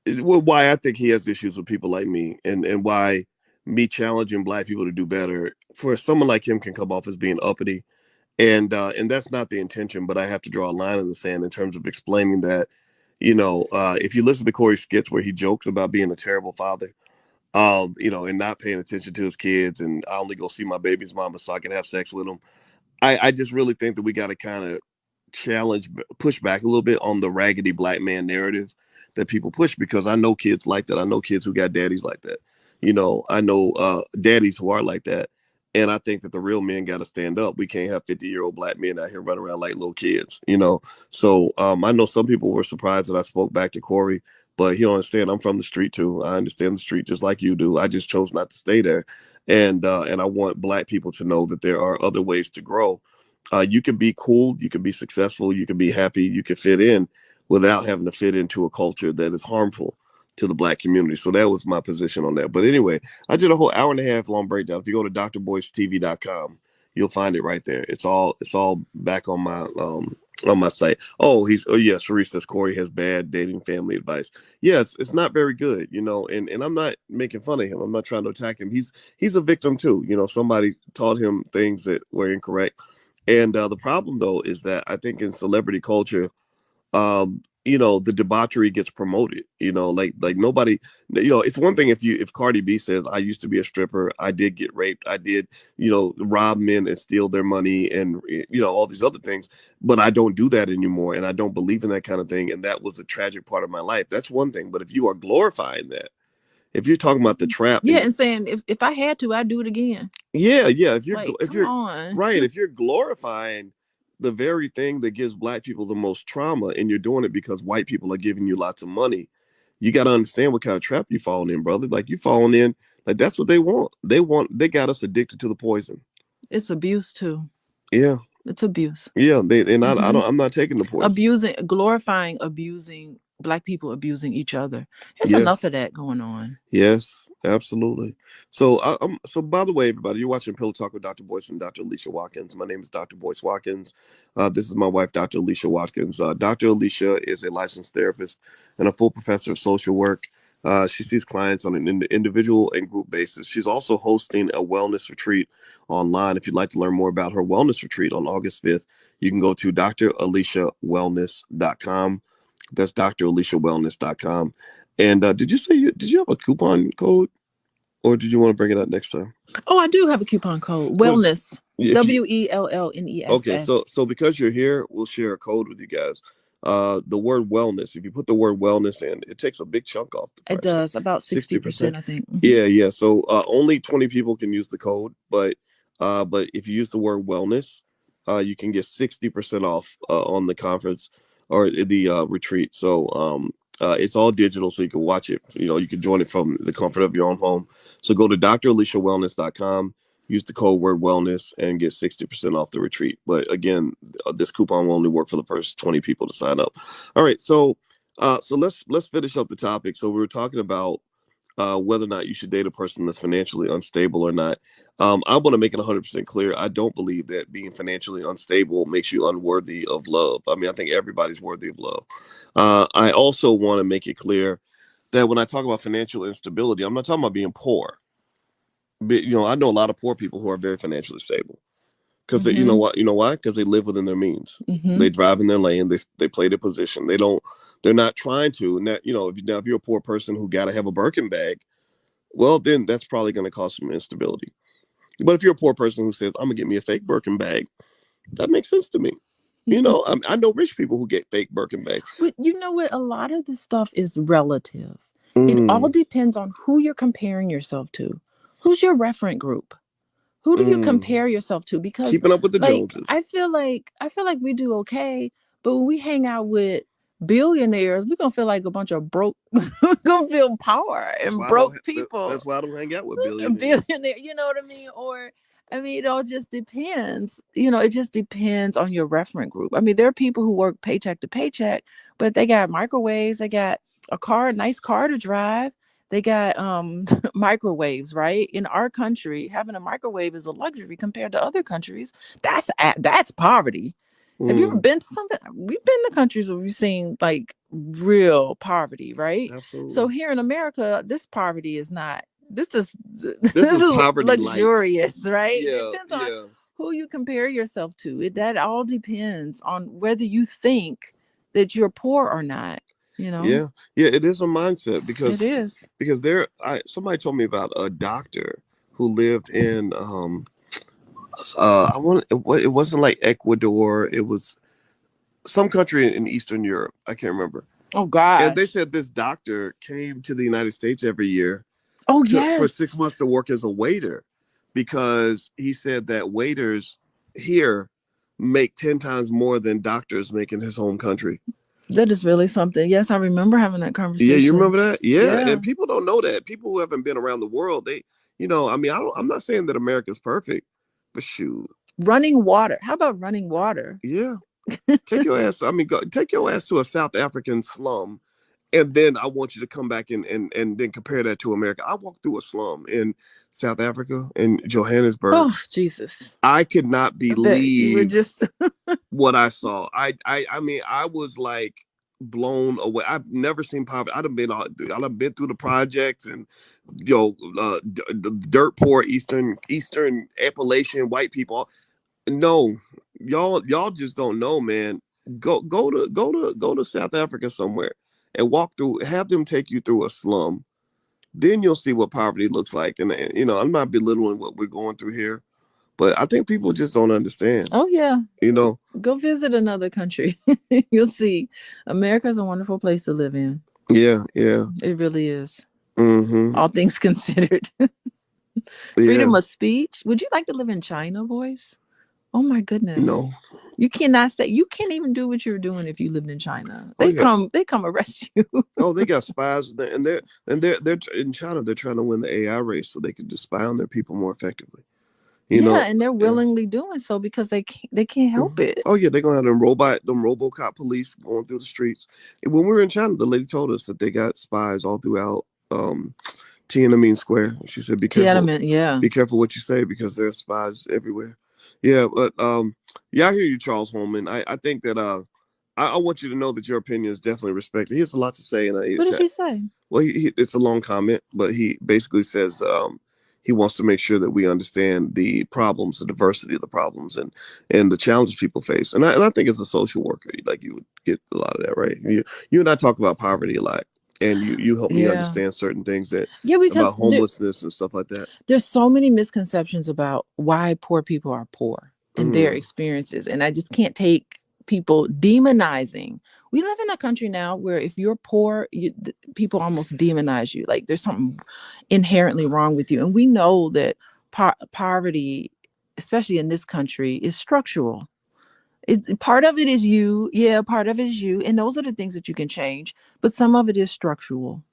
why I think he has issues with people like me, and why me challenging black people to do better for someone like him can come off as being uppity, and that's not the intention. But I have to draw a line in the sand in terms of explaining that, if you listen to Corey's skits where he jokes about being a terrible father, and not paying attention to his kids, and I only go see my baby's mama so I can have sex with them. I just really think that we got to kind of push back a little bit on the raggedy black man narrative that people push, because I know kids like that. I know kids who got daddies like that. I know daddies who are like that. And I think that the real men got to stand up. We can't have 50-year-old black men out here running around like little kids. So I know some people were surprised that I spoke back to Corey, but he don't understand. I'm from the street too. I understand the street just like you do. I just chose not to stay there. And I want black people to know that there are other ways to grow. You can be cool, you can be successful, you can be happy, you can fit in without having to fit into a culture that is harmful to the black community. So that was my position on that. But anyway, I did a whole hour and a half long breakdown. If you go to drboycetv.com, you'll find it right there. It's all back on my site. Oh yeah, Sharice says Corey has bad dating family advice. Yeah, it's not very good, and I'm not making fun of him. I'm not trying to attack him. He's a victim too. Somebody taught him things that were incorrect. And the problem, though, is that I think in celebrity culture, the debauchery gets promoted. Like nobody. It's one thing if Cardi B says, "I used to be a stripper. I did get raped. I did, rob men and steal their money, and all these other things. But I don't do that anymore, and I don't believe in that kind of thing. And that was a tragic part of my life. That's one thing. But if you are glorifying that, if you're talking about the trap, and saying if I had to, I'd do it again. Yeah. If you're like, if come you're on. right, if you're glorifying the very thing that gives black people the most trauma, and you're doing it because white people are giving you lots of money, you got to understand what kind of trap you're falling in, brother. Like you falling in, like that's what they want. They got us addicted to the poison. It's abuse too. Yeah. It's abuse. Yeah. I'm not taking the poison. Glorifying abusing black people, abusing each other. There's Yes. enough of that going on. Yes, absolutely. So, so by the way, everybody, you're watching Pillow Talk with Dr. Boyce and Dr. Alicia Watkins. My name is Dr. Boyce Watkins. This is my wife, Dr. Alicia Watkins. Dr. Alicia is a licensed therapist and a full professor of social work. She sees clients on an individual and group basis. She's also hosting a wellness retreat online. If you'd like to learn more about her wellness retreat on August 5th, you can go to draliciawellness.com. That's draliciawellness.com. And did you have a coupon code, or did you want to bring it up next time? Oh, I do have a coupon code. Wellness. WELLNESS. Okay, so because you're here, we'll share a code with you guys. The word wellness. If you put the word wellness in, it takes a big chunk off the price. It does, about 60%, I think. Yeah. So only 20 people can use the code, but if you use the word wellness, you can get 60% off on the conference or the retreat. So it's all digital, so you can watch it. You can join it from the comfort of your own home. So go to draliciawellness.com, use the code word wellness, and get 60% off the retreat. But again, this coupon will only work for the first 20 people to sign up. All right, so let's finish up the topic. So we were talking about whether or not you should date a person that's financially unstable or not. I want to make it 100% clear. I don't believe that being financially unstable makes you unworthy of love. I mean, I think everybody's worthy of love. I also want to make it clear that when I talk about financial instability, I'm not talking about being poor. But, I know a lot of poor people who are very financially stable. Because you know why? Because they live within their means. They drive in their lane. They play their position. They're not trying to. And that, if you're a poor person who got to have a Birkin bag, well, then that's probably going to cause some instability. But if you're a poor person who says, I'm going to get me a fake Birkin bag, that makes sense to me. I know rich people who get fake Birkin bags. But you know what? A lot of this stuff is relative. It all depends on who you're comparing yourself to. Who's your reference group? Who do you compare yourself to? Because keeping up with the Joneses. I feel like we do okay, but when we hang out with billionaires, we're gonna feel like a bunch of broke. We're gonna feel poor and broke people. That's why I don't hang out with billionaires. You know what I mean? Or I mean, it all just depends. It just depends on your reference group. I mean, there are people who work paycheck to paycheck, but they got microwaves, they got a car, nice car to drive. They got microwaves, right? In our country, having a microwave is a luxury compared to other countries. That's poverty. Have you ever Mm, been to something? We've been to countries where we've seen like real poverty, right? So absolutely. here in America, this poverty is not. This is This this is is poverty light. luxurious, right? It Yeah, depends on yeah, who you compare yourself to. That all depends on whether you think that you're poor or not. You know, yeah, yeah. It is a mindset it is. because somebody told me about a doctor who lived in I want it wasn't like Ecuador. It was some country in Eastern Europe. I can't remember. Oh And they gosh. said this doctor came to the United States every year Oh for yes. 6 months to work as a waiter because he said that waiters here make 10 times more than doctors make in his home country. That is really something. Yes, I remember having that Yeah, you conversation. remember that? Yeah, Yeah. and people don't know that. People who haven't been around the world, I mean, I'm not saying that America's perfect, but shoot, Running water. How about running water? yeah, take your ass. I mean, take your ass to a South African slum, and then I want you to come back and then compare that to America. I walked through a slum in South Africa in Johannesburg. Oh, Jesus. I could not I bet you were believe just what I saw. I mean, I was like blown away. I've never seen poverty. I've been through the projects and the dirt poor Eastern Appalachian white people. No, y'all just don't know, man. Go to South Africa somewhere and walk through. Have them take you through a slum. Then you'll see what poverty looks like. And I'm not belittling what we're going through here, but I think people just don't understand. Oh yeah. You know, Go visit another country. You'll see. America's a wonderful place to live in. yeah, yeah, It really is. mm-hmm, All things considered. yeah. Freedom of speech. Would you like to live in China, Boyce? Oh my goodness. No, You can't even do what you're doing if you lived in China. oh yeah. They come arrest you. Oh, they got spies, and they're in China. They're trying to win the AI race so they can just spy on their people more effectively. You Yeah, know, and they're yeah. willingly doing so because they can't help Mhm. it. Oh yeah, they're gonna have them RoboCop police going through the streets. And when we were in China, the lady told us that they got spies all throughout Tiananmen Square. She said, Tiananmen, yeah. be careful what you say because there's spies everywhere." Yeah, but yeah, I hear you, Charles Holman. I think that I want you to know that your opinion is definitely respected. He has a lot to say, and What did he say? well, it's a long comment, but he basically says he wants to make sure that we understand the problems, the diversity of the problems, and the challenges people face. And I think as a social worker, like you would get a lot of that, right? You and I talk about poverty a lot, and you help me Yeah. understand certain things that Yeah, about because homelessness and stuff like that. there's so many misconceptions about why poor people are poor and their Mm, experiences. And I just can't take people demonizing. We live in a country now where if you're poor, people almost demonize you. Like there's something inherently wrong with you. And we know that poverty, especially in this country, is structural. Part of it is you. Yeah, part of it is you. And those are the things that you can change. But some of it is structural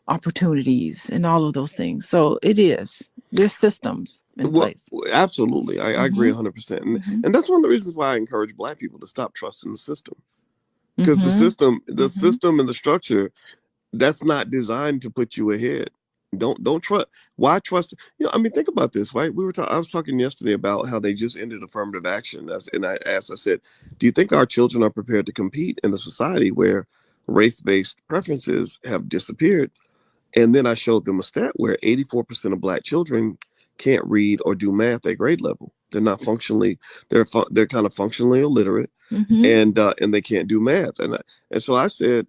opportunities and all of those things. So it is. There's systems in well, place. absolutely, I agree Mm-hmm. 100%, Mm-hmm. and that's one of the reasons why I encourage Black people to stop trusting the system because Mm-hmm. the Mm-hmm. system and the structure that's not designed to put you ahead. Don't trust. Why trust? I mean, think about this, right? I was talking yesterday about how they just ended affirmative action, and I asked, I said, do you think our children are prepared to compete in a society where race-based preferences have disappeared? And then I showed them a stat where 84% of Black children can't read or do math at grade level. They're not functionally. They're kind of functionally illiterate, Mm-hmm. and they can't do math. And so I said,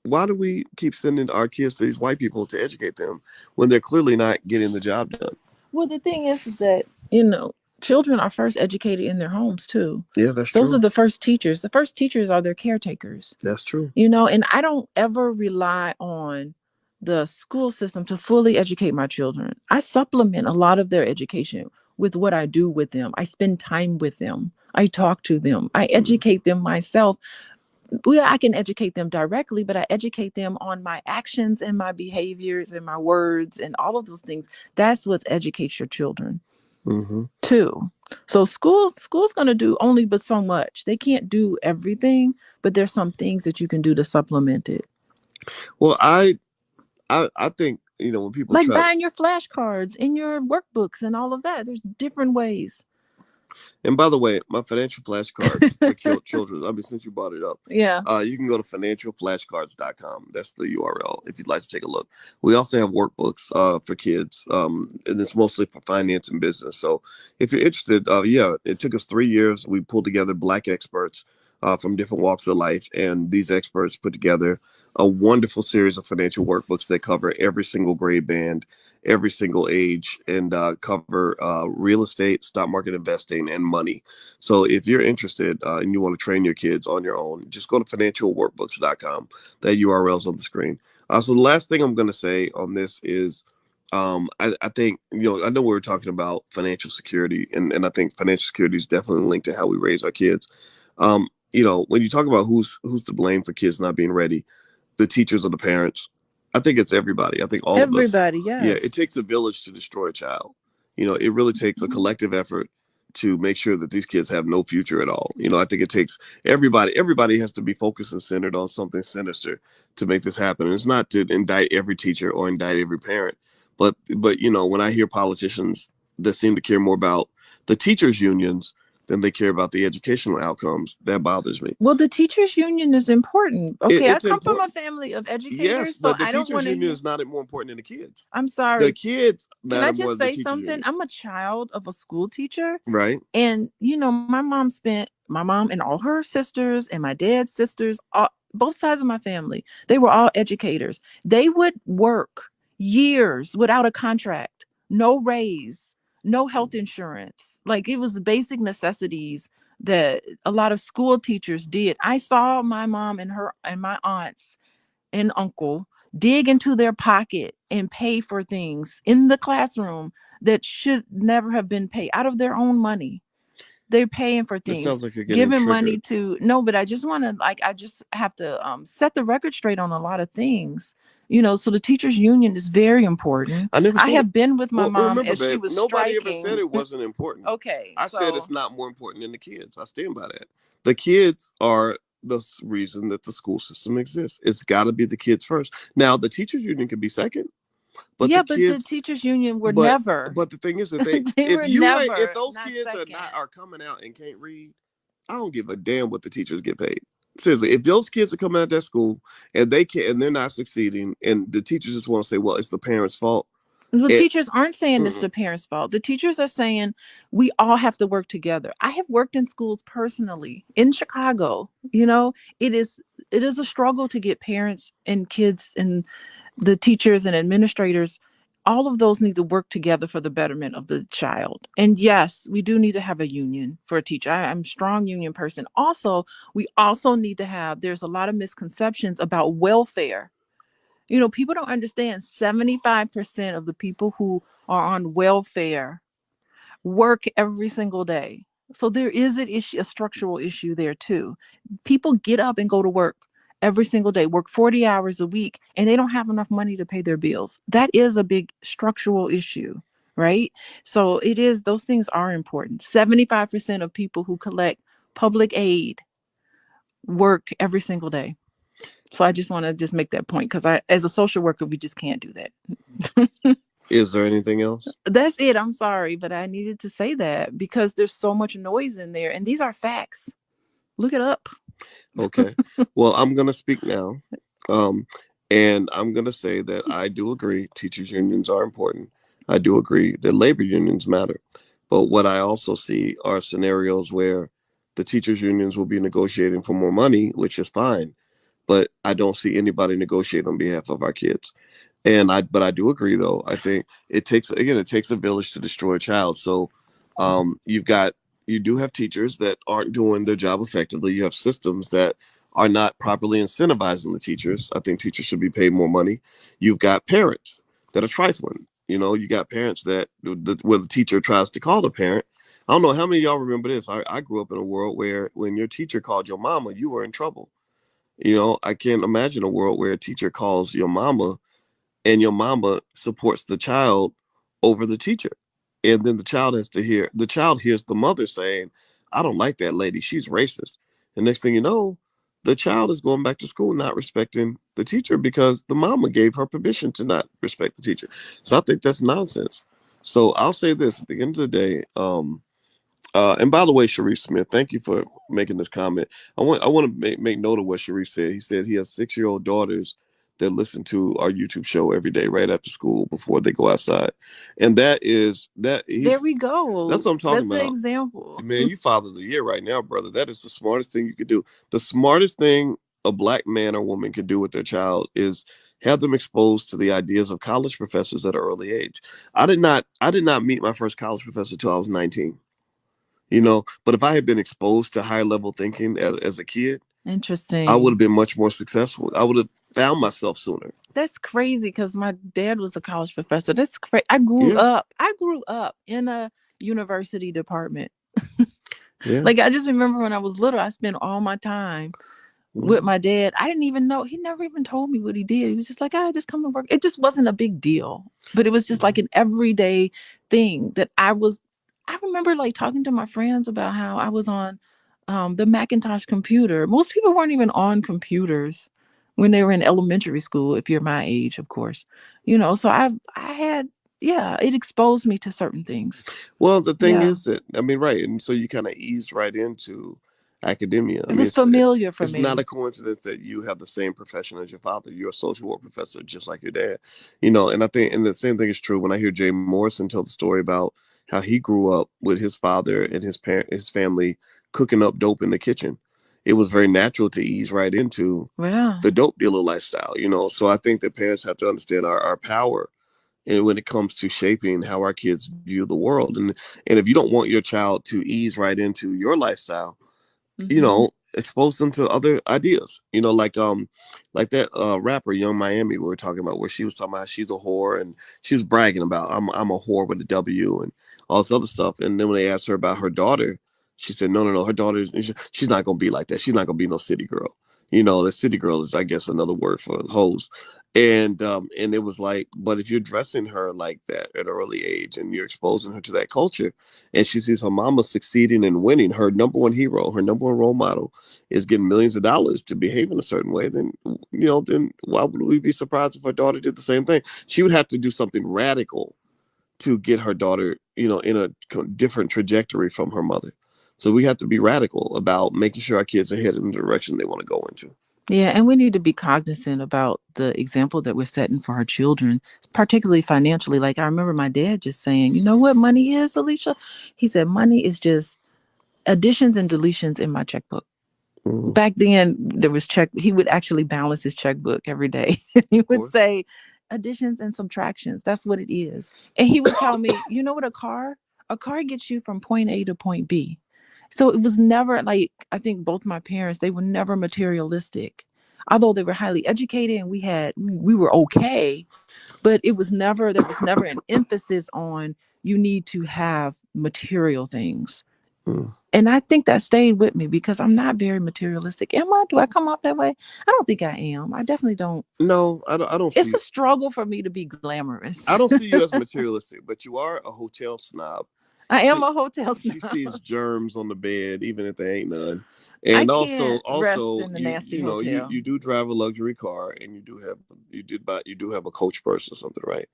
why do we keep sending our kids to these white people to educate them when they're clearly not getting the job done? Well, the thing is that, children are first educated in their homes too. Yeah, that's Those are true. the first teachers. The first teachers are their caretakers. That's true. And I don't ever rely on the school system to fully educate my children. I supplement a lot of their education with what I do with them. I spend time with them. I talk to them. I Mm. educate them myself. Well, I can educate them directly, but I educate them on my actions and my behaviors and my words and all of those things. That's what educates your children. too. So school's going to do only but so much. They can't do everything, but there's some things that you can do to supplement it. Well, I think, when people Like try. buying your flashcards in your workbooks and all of that. There's different ways. And by the way, my financial flashcards for children, I mean, since you brought it up, Yeah. you can go to financialflashcards.com. That's the URL if you'd like to take a look. We also have workbooks for kids, and it's mostly for finance and business. So if you're interested, it took us 3 years. We pulled together Black experts from different walks of life, and these experts put together a wonderful series of financial workbooks that cover every single grade band, every single age, and cover real estate, stock market investing, and money. So if you're interested and you want to train your kids on your own, just go to financialworkbooks.com. That URL is on the screen. So the last thing I'm going to say on this is, I think, I know we were talking about financial security, and I think financial security is definitely linked to how we raise our kids. When you talk about who's to blame for kids not being ready, the teachers or the parents, I think it's everybody. I think all of us. Everybody, Yeah, yes. it takes a village to destroy a child. It really takes a collective effort to make sure that these kids have no future at all. I think it takes everybody. Everybody has to be focused and centered on something sinister to make this happen. And it's not to indict every teacher or indict every parent, but when I hear politicians that seem to care more about the teachers' unions than they care about the educational outcomes, that bothers me. Well, the teachers union is important. Okay, I It's come from a important. family of Yes, educators, so but the I don't teachers want to union hear. is not more important than the kids. I'm The sorry. kids Can I matter more just than the say teachers something? union. I'm a child of a school teacher. Right. And my mom and all her sisters and my dad's sisters, both sides of my family, they were all educators. They would work years without a contract, no raise, no health insurance. Like it was the basic necessities that a lot of school teachers did. I saw my mom and my aunts and uncle dig into their pocket and pay for things in the classroom that should never have been paid out of their own money. They're paying for It things, sounds like you're getting giving money triggered. to no, but I just want to I just have to set the record straight on a lot of things. So the teachers union is very important. I never I said it. have been with my Well, mom remember, as she babe, was nobody ever said striking. it wasn't important. Okay, I said so it's not more important than the kids. I stand by that. The kids are the reason that the school system exists. It's got to be the kids first. Now, the teachers union can be second, but the yeah, but the kids. teachers union were But never. but the thing is that they, They were if never those not kids second. are coming out and can't read, I don't give a damn what the teachers get paid. Seriously, if those kids are coming out of that school and they can't and they're not succeeding, and the teachers just want to say, well, it's the parents' fault. Well, It teachers aren't saying it's mm-mm. the parents' fault. The teachers are saying we all have to work together. I have worked in schools personally in Chicago. It is it is a struggle to get parents and kids and the teachers and administrators. All of those need to work together for the betterment of the child. And yes, we do need to have a union for a teacher. I'm a strong union person. Also, we also need to have. There's a lot of misconceptions about welfare. People don't understand 75% of the people who are on welfare work every single day. So there is an issue, a structural issue there too. People get up and go to work every single day, work 40 hours a week, and they don't have enough money to pay their bills. That is a big structural issue, right? So it is, those things are important. 75% of people who collect public aid work every single day. So I just want to just make that point because as a social worker, we just can't do that. Is there anything else? That's it. I'm sorry, but I needed to say that because there's so much noise in there, and these are facts. Look it up. Okay. Well, I'm gonna speak now, um, and I'm gonna say that I do agree teachers unions are important. I do agree that labor unions matter, but what I also see are scenarios where the teachers unions will be negotiating for more money, which is fine, but I don't see anybody negotiate on behalf of our kids. But I do agree though. I think it takes a village to destroy a child. So, you've got you do have teachers that aren't doing their job effectively. You have systems that are not properly incentivizing the teachers. I think teachers should be paid more money. You've got parents that are trifling. You got parents where the teacher tries to call the parent. I don't know how many of y'all remember this. I grew up in a world where when your teacher called your mama, you were in trouble. I can't imagine a world where a teacher calls your mama and your mama supports the child over the teacher. And then the child hears the mother saying, I don't like that lady, she's racist. And next thing you know, the child is going back to school not respecting the teacher because the mama gave her permission to not respect the teacher. So I think that's nonsense. So I'll say this at the end of the day. And by the way, Sharif Smith, thank you for making this comment. I want to make note of what Sharif said. He said he has 6-year-old daughters that listen to our YouTube show every day, right after school before they go outside, and There we that's go. what I'm talking That's the about. example. Man, you father of the year right now, brother. That is the smartest thing you could do. The smartest thing a black man or woman can do with their child is have them exposed to the ideas of college professors at an early age. I did not meet my first college professor till I was 19. But if I had been exposed to higher level thinking as a kid, I would have Interesting. been much more successful. I would have found myself sooner. That's crazy because my dad was a college professor. That's crazy. I grew Yeah, up. I grew up in a university department. yeah. Like I just remember when I was little, I spent all my time with Mhm, my dad. I didn't even know. He never even told me what he did. He was just like, "I just come to work." It just wasn't a big deal, but it was just like mhm. an everyday thing that I was. I remember like talking to my friends about how I was on the Macintosh computer. Most people weren't even on computers when they were in elementary school. If you're my age, of course, So I had yeah. It exposed me to certain things. Well, the thing Yeah, is that I mean, right, and so you kind of ease right into academia. I it mean, was familiar for it's not a me. coincidence that you have the same profession as your father. You're a social work professor, just like your dad. And I think, and the same thing is true when I hear Jay Morrison tell the story about how he grew up with his father and his family cooking up dope in the kitchen. It was very natural to ease right into Yeah. the dope dealer lifestyle. So I think that parents have to understand our power and when it comes to shaping how our kids view the world. And if you don't want your child to ease right into your lifestyle, Hmm. expose them to other ideas. Like that rapper Young Miami we were talking about, where she was talking about she's a whore and she was bragging about I'm a whore with a W and all this other stuff. And then when they asked her about her daughter, she said, no, no, no, her daughter she's not gonna be like that. She's not gonna be no city girl. The city girl is, I guess, another word for hoes. And it was like, but if you're dressing her like that at an early age and you're exposing her to that culture, and she sees her mama succeeding and winning, her number one hero, her number one role model is getting millions of dollars to behave in a certain way, then why would we be surprised if her daughter did the same thing? She would have to do something radical to get her daughter, in a different trajectory from her mother. So we have to be radical about making sure our kids are headed in the direction they want to go into. Yeah, and we need to be cognizant about the example that we're setting for our children, particularly financially. Like I remember my dad just saying, "You know what money is, Alicia?" He said, "Money is just additions and deletions in my checkbook." Mhm. Back then, there was check. He would actually balance his checkbook every day. He Of would course. say, "Additions and subtractions. That's what it is." And he would tell me, "You know what? A car gets you from point A to point B." So it was never like, I think both my parents, they were never materialistic. Although they were highly educated and we were okay, but there was never an emphasis on you need to have material things. Mm. And I think that stayed with me because I'm not very materialistic. Am I? Do I come off that way? I don't think I am. I definitely don't. No, I don't It's see. a struggle for me to be glamorous. I don't see you as materialistic, but you are a hotel snob. I am She a hotel she snob. sees germs on the bed, even if there ain't none. I And also, can't rest in the you nasty you know you hotel. you do drive a luxury car, and you do have a coach purse or something, right?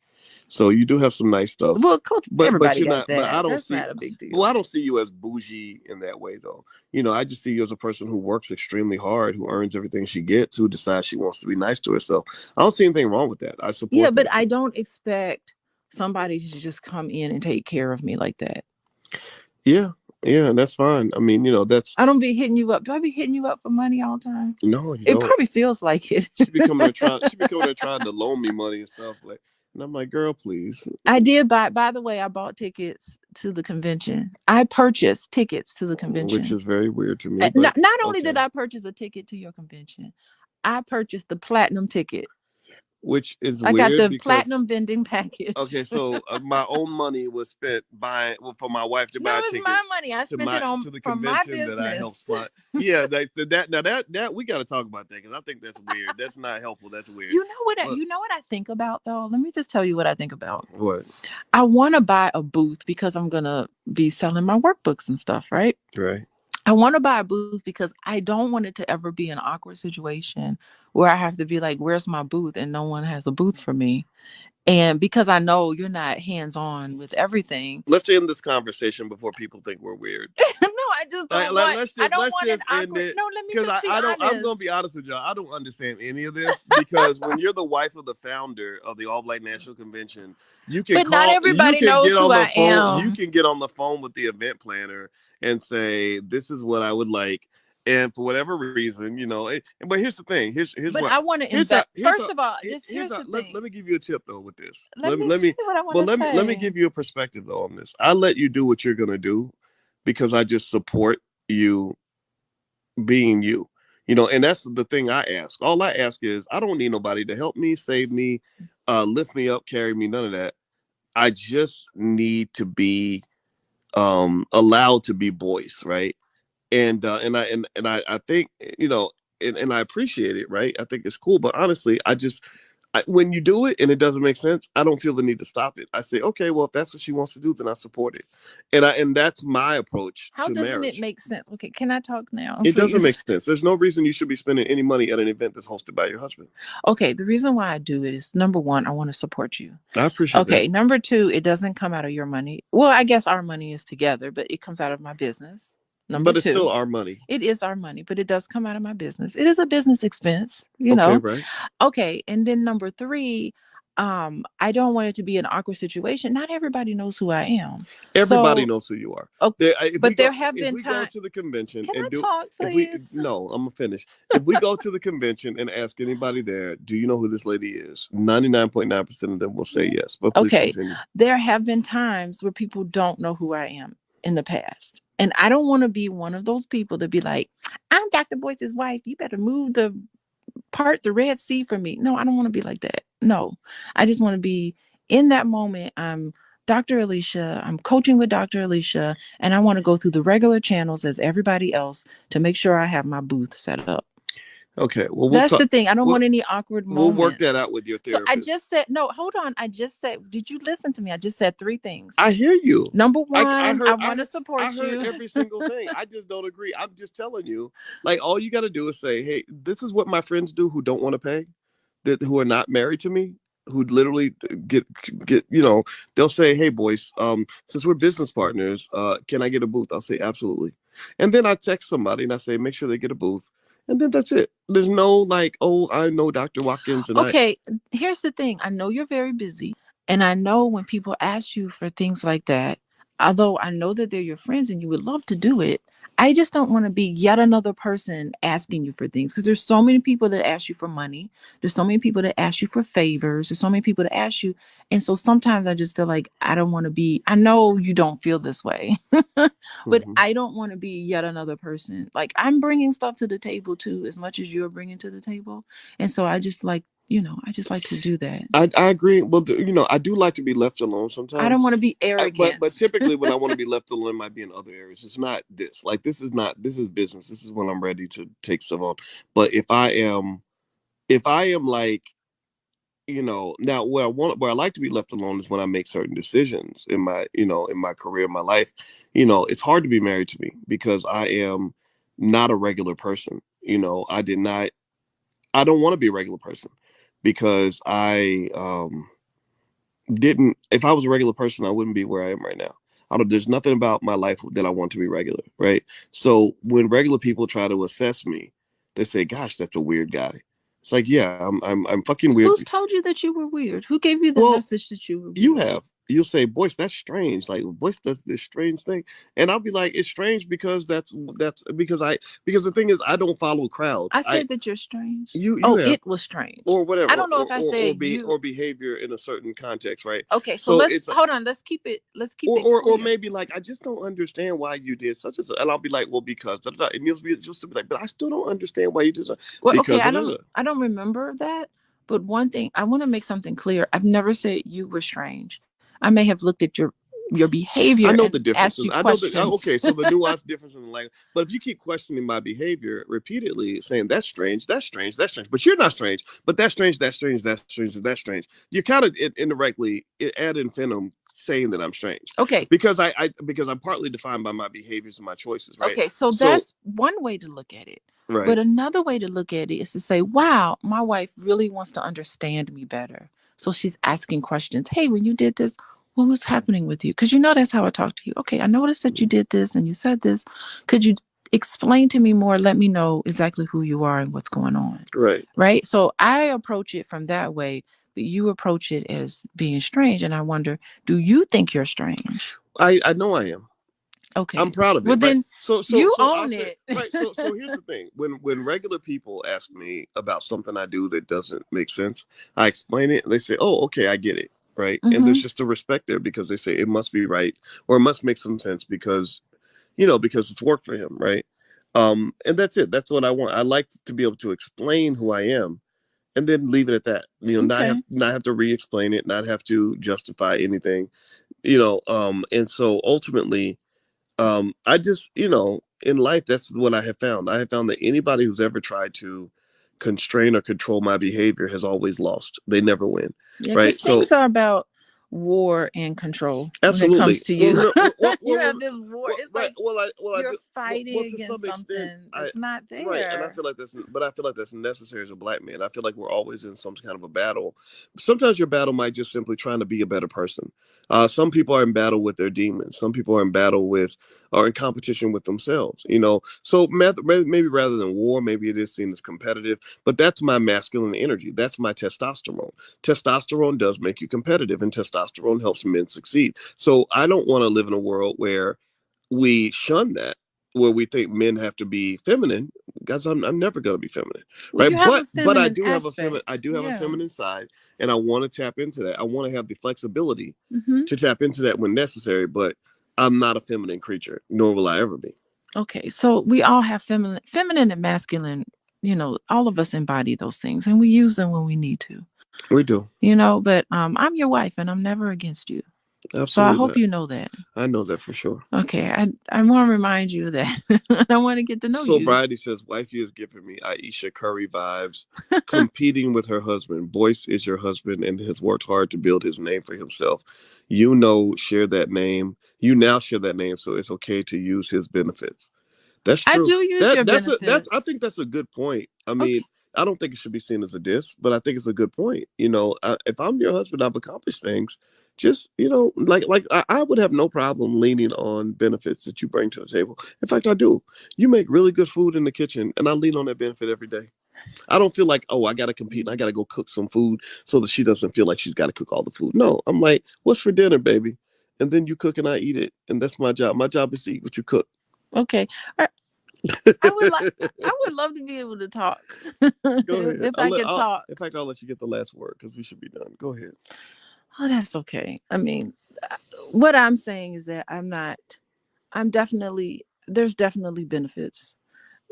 So you do have some nice stuff, Well, coach, but everybody you're got not. But I that. don't That's see. not a big Well, I deal. don't see you as bougie in that way, though. I just see you as a person who works extremely hard, who earns everything she gets, who decides she wants to be nice to herself. I don't see anything wrong with that. I Yeah, support but that. I don't expect somebody to just come in and take care of me like that. Yeah, yeah, and that's fine. I mean, that's I don't be hitting you up. Do I be hitting you up for money all the time? no, you It don't. probably feels like it. She be coming there trying to loan me money and stuff like, and I'm like, girl, please. I did buy, by the way, I bought tickets to the convention. I purchased tickets to the Which convention. is very weird to me, but Not only did okay. I purchase a ticket to your convention, I purchased the platinum ticket. which is I got weird the because platinum vending package. okay, so my own money was spent buying for my wife to buy No, a it's ticket my money. I spent it on to the from my convention that I helped business. spot. Yeah, that we got to talk about that because I think that's weird. That's not helpful. That's weird. You know what I think about though? Let me just tell you what I think about. What? I want to buy a booth because I'm going to be selling my workbooks and stuff, right? Right. I want to buy a booth because I don't want it to ever be an awkward situation where I have to be like, where's my booth? And no one has a booth for me. And because I know you're not hands on with everything. Let's end this conversation before people think we're weird. No, I just don't want. I don't want an awkward. No, let me just be honest. I'm gonna be honest with y'all. I don't understand any of this because when you're the wife of the founder of the All Black National Convention, you can but not everybody knows who I am. You can get on the phone with the event planner and say, "This is what I would like." And for whatever reason, but here's the thing. Here's but what I want to invest. First of all, just here's the thing. Let me give you a tip though with this. Let me see what I want to say. Let me give you a perspective though on this. I let you do what you're gonna do because I just support you being you. And that's the thing I ask. All I ask is I don't need nobody to help me, save me, lift me up, carry me, none of that. I just need to be allowed to be Boyce, right? And I think and I appreciate it, right? I think it's cool, but honestly, when you do it and it doesn't make sense, I don't feel the need to stop it. I say, okay, well, if that's what she wants to do, then I support it, and that's my approach. How to doesn't marriage. it make sense? Okay, can I talk now? It doesn't make sense. There's no reason you should be spending any money at an event that's hosted by your husband. Okay, the reason why I do it is number one, I want to support you. I appreciate that. Okay, number two, it doesn't come out of your money. Well, I guess our money is together, but it comes out of my business. But it's still our money. It is our money, but it does come out of my business. It is a business expense, Okay, right. Okay, and then number three, I don't want it to be an awkward situation. Not everybody knows who I am. Everybody knows who you are. Okay, there have been times. If we times. go to the convention Can and I talk, please? No, I'm gonna finish. If we go to the convention and ask anybody there, do you know who this lady is? 99.9% of them will say yes. But please continue. There have been times where people don't know who I am in the past. And I don't want to be one of those people to be like, I'm Dr. Boyce's wife. You better move the Red Sea for me. No, I don't want to be like that. No, I just want to be in that moment. I'm Dr. Alicia. I'm coaching with Dr. Alicia, and I want to go through the regular channels as everybody else to make sure I have my booth set up. Okay, well, that's the thing. I don't want any awkward moments. We'll work that out with your therapist. So I just said, no, hold on. I just said, did you listen to me? I just said three things. I hear you. Number one, I want to support you. I heard every single thing. I just don't agree. I'm just telling you, like, all you got to do is say, hey, this is what my friends do who don't want to pay, who are not married to me, who literally get they'll say, hey, Boyce, since we're business partners, can I get a booth? I'll say, absolutely. And then I text somebody and I say, make sure they get a booth. And then that's it. There's no like, oh, I know Dr. Watkins. And here's the thing. I know you're very busy. And I know when people ask you for things like that, although I know that they're your friends and you would love to do it, I just don't want to be yet another person asking you for things, because there's so many people that ask you for money. There's so many people that ask you for favors. There's so many people that ask you. And so sometimes I just feel like I don't want to be, I know you don't feel this way, but I don't want to be yet another person. Like, I'm bringing stuff to the table too, as much as you're bringing to the table. And so I just like, I just like to do that. I agree. Well, I do like to be left alone sometimes. I don't want to be arrogant. But typically when I want to be left alone, it might be in other areas. It's not this. Like, this is business. This is when I'm ready to take stuff on. But if I am like, now where I like to be left alone is when I make certain decisions in my, in my career, my life. It's hard to be married to me because I am not a regular person. I don't want to be a regular person. Because if I was a regular person, I wouldn't be where I am right now. There's nothing about my life that I want to be regular, right? So when regular people try to assess me, they say, gosh, that's a weird guy. It's like, yeah, I'm fucking weird. Who's told you that you were weird? Who gave you the message that you were weird? You have. You'll say, Boyce, that's strange. Like, Boyce does this strange thing. And I'll be like, it's strange because because the thing is, I don't follow crowds. I said that you're strange. It was strange. Or whatever. I don't know if I said or behavior in a certain context, right? Okay, so let's hold on. Let's keep it or maybe like, I just don't understand why you did such and such. And I'll be like, well, because and you'll be like, but I still don't understand why you did so. Well, okay, I don't remember that. But one thing, I want to make something clear. I've never said you were strange. I may have looked at your behavior I know and the asked differences. you I know that. questions. Okay, so the nuanced difference in the language. But if you keep questioning my behavior repeatedly, saying that's strange, that's strange, that's strange, but you're not strange, but that's strange, that's strange, that's strange, that's strange, you're kind of indirectly ad infinitum saying that I'm strange Okay. because because I'm partly defined by my behaviors and my choices, right? Okay, so So that's one way to look at it. right, But another way to look at it is to say, wow, my wife really wants to understand me better. So she's asking questions. Hey, when you did this, what was happening with you? Because you know that's how I talk to you. Okay, I noticed that you did this and you said this. Could you explain to me more? Let me know exactly who you are and what's going on. right. Right. So I approach it from that way, but you approach it as being strange. And I wonder, do you think you're strange? I know I am. I'm Okay. proud of Well, it, right? then So you I'll own say it. right. So here's the thing: when regular people ask me about something I do that doesn't make sense, I explain it, and they say, "Oh, okay, I get it." Right, and there's Mm-hmm. just a respect there because they say it must be right or it must make some sense because because it's work for him, right? And that's it. That's what I want. I like to be able to explain who I am and then leave it at that. Okay. Not have to re-explain it, not have to justify anything. And so ultimately I just, in life, that's what I have found. I have found that anybody who's ever tried to constrain or control my behavior has always lost. They never win, Yeah, right? because So things are about war and control when it comes absolutely. to Well, you. You well, have this war. It's right. like I you're do. fighting To some against extent, something I that's not right, and there. I feel like that's necessary as a black man. I feel like we're always in some kind of a battle. Sometimes your battle might just simply trying to be a better person. Some people are in battle with their demons. Some people are in battle with or in competition with themselves. So maybe rather than war, maybe it is seen as competitive. But that's my masculine energy. That's my testosterone. Testosterone does make you competitive, and testosterone helps men succeed. So I don't want to live in a world where we shun that, where we think men have to be feminine. Guys, I'm never going to be feminine, Well, right? you have a But feminine aspect. I do have a Yeah. feminine side, and I want to tap into that. I want to have the flexibility Mm-hmm. to tap into that when necessary. But I'm not a feminine creature, nor will I ever be. Okay, so we all have feminine and masculine. All of us embody those things, and we use them when we need to. We do. But I'm your wife, and I'm never against you. So I Absolutely hope not. you know that. I know that for sure. Okay, I want to remind you of that. I want to get to know So you. Bridie says, wifey is giving me Aisha Curry vibes, competing with her husband. Boyce is your husband and has worked hard to build his name for himself. Share that name. You now share that name, so it's okay to use his benefits. That's I true. do use your That's I benefits. think that's a good point. I mean, Okay. I don't think it should be seen as a diss, but I think it's a good point. If I'm your husband, I've accomplished things. Just I would have no problem leaning on benefits that you bring to the table. In fact, I do. You make really good food in the kitchen, and I lean on that benefit every day. I don't feel like, oh, I got to compete and I got to go cook some food so that she doesn't feel like she's got to cook all the food. No, I'm like, what's for dinner, baby? And then you cook and I eat it, and that's my job. My job is to eat what you cook. Okay. I would love to be able to talk. Go ahead. If I could talk. In fact, I'll let you get the last word because we should be done. Go ahead. Oh, that's okay. I mean, what I'm saying is that there's definitely benefits.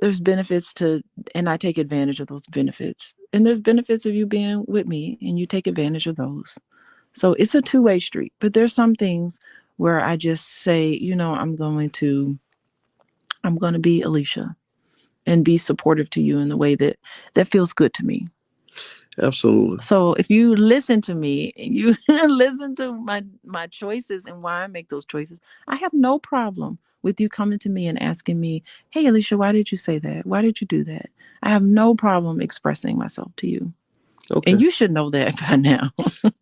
There's benefits and I take advantage of those benefits. And there's benefits of you being with me and you take advantage of those. So it's a two-way street. But there's some things where I just say, I'm going to be Alicia and be supportive to you in the way that feels good to me. Absolutely. So if you listen to me and you listen to my choices and why I make those choices, I have no problem with you coming to me and asking me, "Hey, Alicia, why did you say that? Why did you do that?" I have no problem expressing myself to you. Okay. And you should know that by now.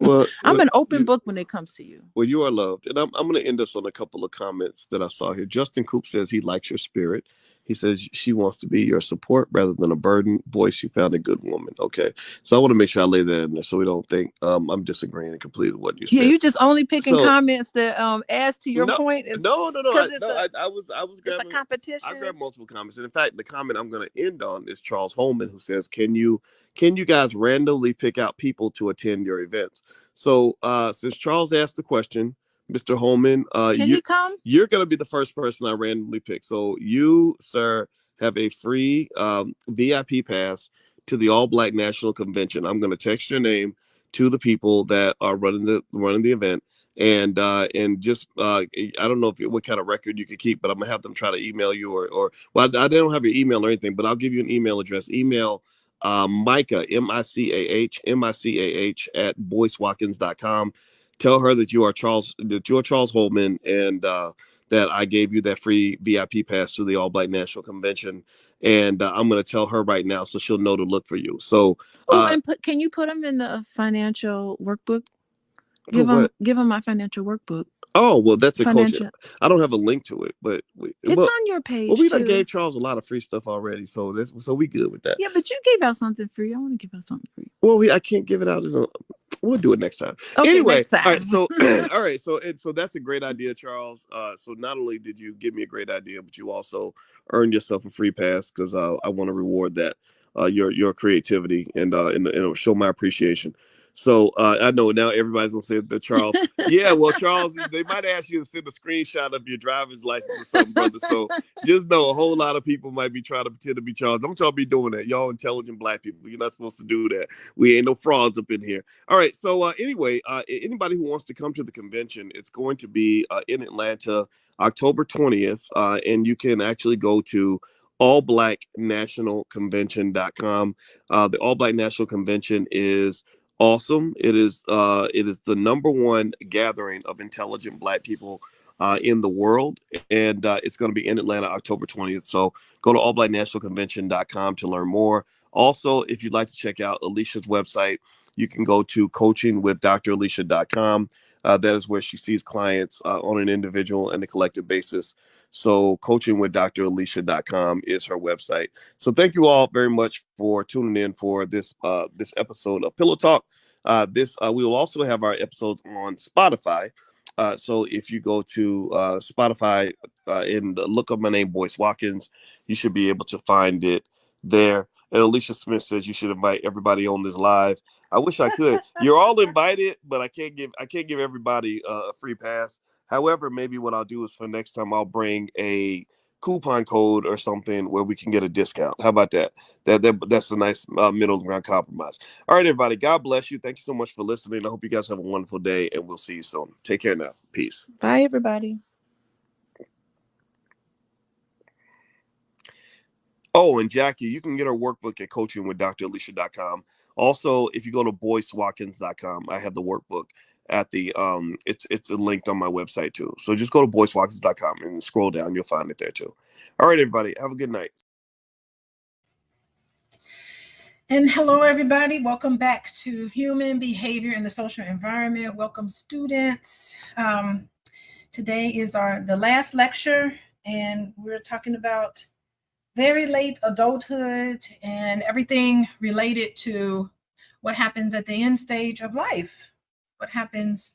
Well, I'm an open book when it comes to you. Well, you are loved. And I'm going to end us on a couple of comments that I saw here. Justin Coop says he likes your spirit. He says she wants to be your support rather than a burden. Boyce, you found a good woman. Okay. So I want to make sure I lay that in there so we don't think I'm disagreeing completely with what you Yeah, said. you just only picking So, comments that adds to your no, point. no. Because I was it's a grabbing. I competition. grabbed multiple comments. And in fact, the comment I'm going to end on is Charles Holman, who says, Can you guys randomly pick out people to attend your events?" So since Charles asked the question, Mr. Holman, Can he come? you're going to be the first person I randomly pick. So you, sir, have a free VIP pass to the All Black National Convention. I'm going to text your name to the people that are running the event. And just I don't know what kind of record you can keep, but I'm gonna have them try to email you or well, I don't have your email or anything, but I'll give you an email address. Email Micah, Micah at BoyceWatkins.com. Tell her that you are Charles Holman, and that I gave you that free VIP pass to the All Black National Convention. And I'm going to tell her right now so she'll know to look for you. So, and can you put them in the financial workbook? Give them my financial workbook. Oh, well, that's a coach. I don't have a link to it, but it's on your page. Well, we done gave Charles a lot of free stuff already, so we good with that. Yeah, but you gave out something free. I want to give out something free. Well, I can't give it out as we'll do it next time. Okay, anyway, next time. All right, so all right, so that's a great idea, Charles. So not only did you give me a great idea, but you also earned yourself a free pass because I want to reward that your creativity and show my appreciation. So I know now everybody's gonna say that Charles. Yeah, well, Charles, they might ask you to send a screenshot of your driver's license or something, brother. So just know a whole lot of people might be trying to pretend to be Charles. Don't y'all be doing that. Y'all intelligent Black people. You're not supposed to do that. We ain't no frauds up in here. All right. So anyway, anybody who wants to come to the convention, it's going to be in Atlanta, October 20th, and you can actually go to allblacknationalconvention.com. The All Black National Convention is awesome. It is the #1 gathering of intelligent Black people in the world, and it's going to be in Atlanta October 20th. So go to allblacknationalconvention.com to learn more. Also, if you'd like to check out Alicia's website, you can go to coachingwithdralicia.com. That is where she sees clients on an individual and a collective basis. So coachingwithdralicia.com is her website. So thank you all very much for tuning in for this episode of Pillow Talk. We will also have our episodes on Spotify. So if you go to Spotify and look up my name, Boyce Watkins, you should be able to find it there. And Alicia Smith says you should invite everybody on this live. I wish I could. You're all invited, but I can't give everybody a free pass. However, maybe what I'll do is for next time I'll bring a coupon code or something where we can get a discount. How about that? That's a nice middle ground compromise. All right, everybody. God bless you. Thank you so much for listening. I hope you guys have a wonderful day, and we'll see you soon. Take care now. Peace. Bye, everybody. Oh, and Jackie, you can get her workbook at coachingwithdralicia.com. Also, if you go to boycewatkins.com, I have the workbook at the it's linked on my website too. So just go to boycewatkins.com and scroll down, you'll find it there too. All right, everybody, have a good night. And hello, everybody. Welcome back to Human Behavior in the Social Environment. Welcome, students. Today is the last lecture, and we're talking about very late adulthood and everything related to what happens at the end stage of life. What happens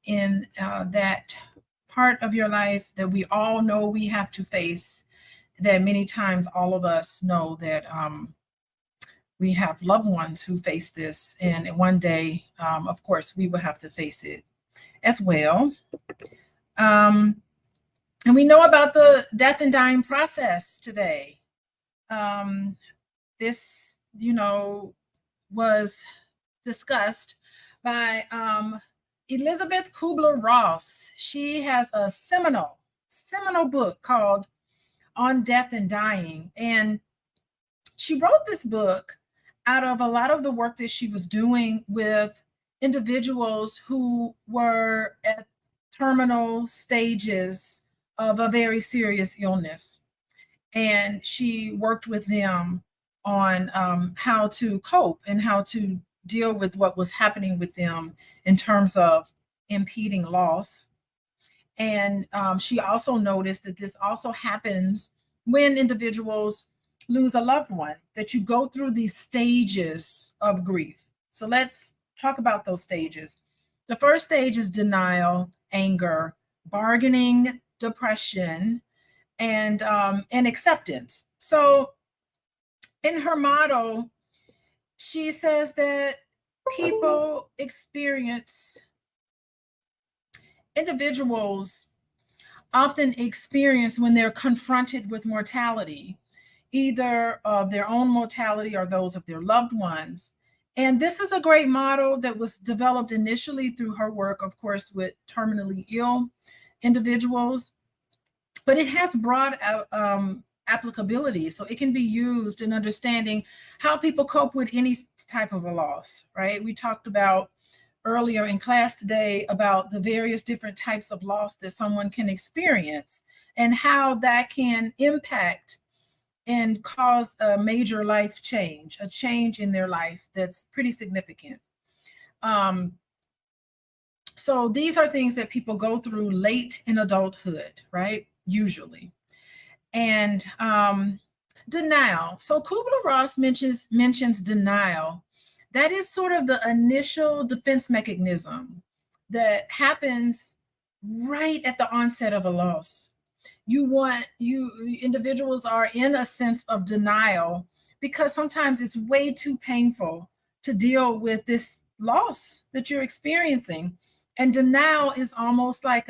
in that part of your life that we all know we have to face, that many times all of us know that we have loved ones who face this, and one day, of course, we will have to face it as well. And we know about the death and dying process today. This, was discussed by Elizabeth Kubler-Ross. She has a seminal book called On Death and Dying. And she wrote this book out of a lot of the work that she was doing with individuals who were at terminal stages of a very serious illness. And she worked with them on how to cope and how to deal with what was happening with them in terms of impending loss. And she also noticed that this also happens when individuals lose a loved one, that you go through these stages of grief. So let's talk about those stages. The first stage is denial, anger, bargaining, depression, and acceptance. So in her model, she says that individuals often experience when they're confronted with mortality either of their own mortality or those of their loved ones. And this is a great model that was developed initially through her work, of course, with terminally ill individuals, but it has broad applicability. So it can be used in understanding how people cope with any type of a loss, right? We talked about earlier in class today about the various different types of loss that someone can experience and how that can impact and cause a major life change, a change in their life that's pretty significant. So these are things that people go through late in adulthood, right? Usually. And denial. So Kubler-Ross mentions denial. That is sort of the initial defense mechanism that happens right at the onset of a loss. Individuals are in a sense of denial because sometimes it's way too painful to deal with this loss that you're experiencing. And denial is almost like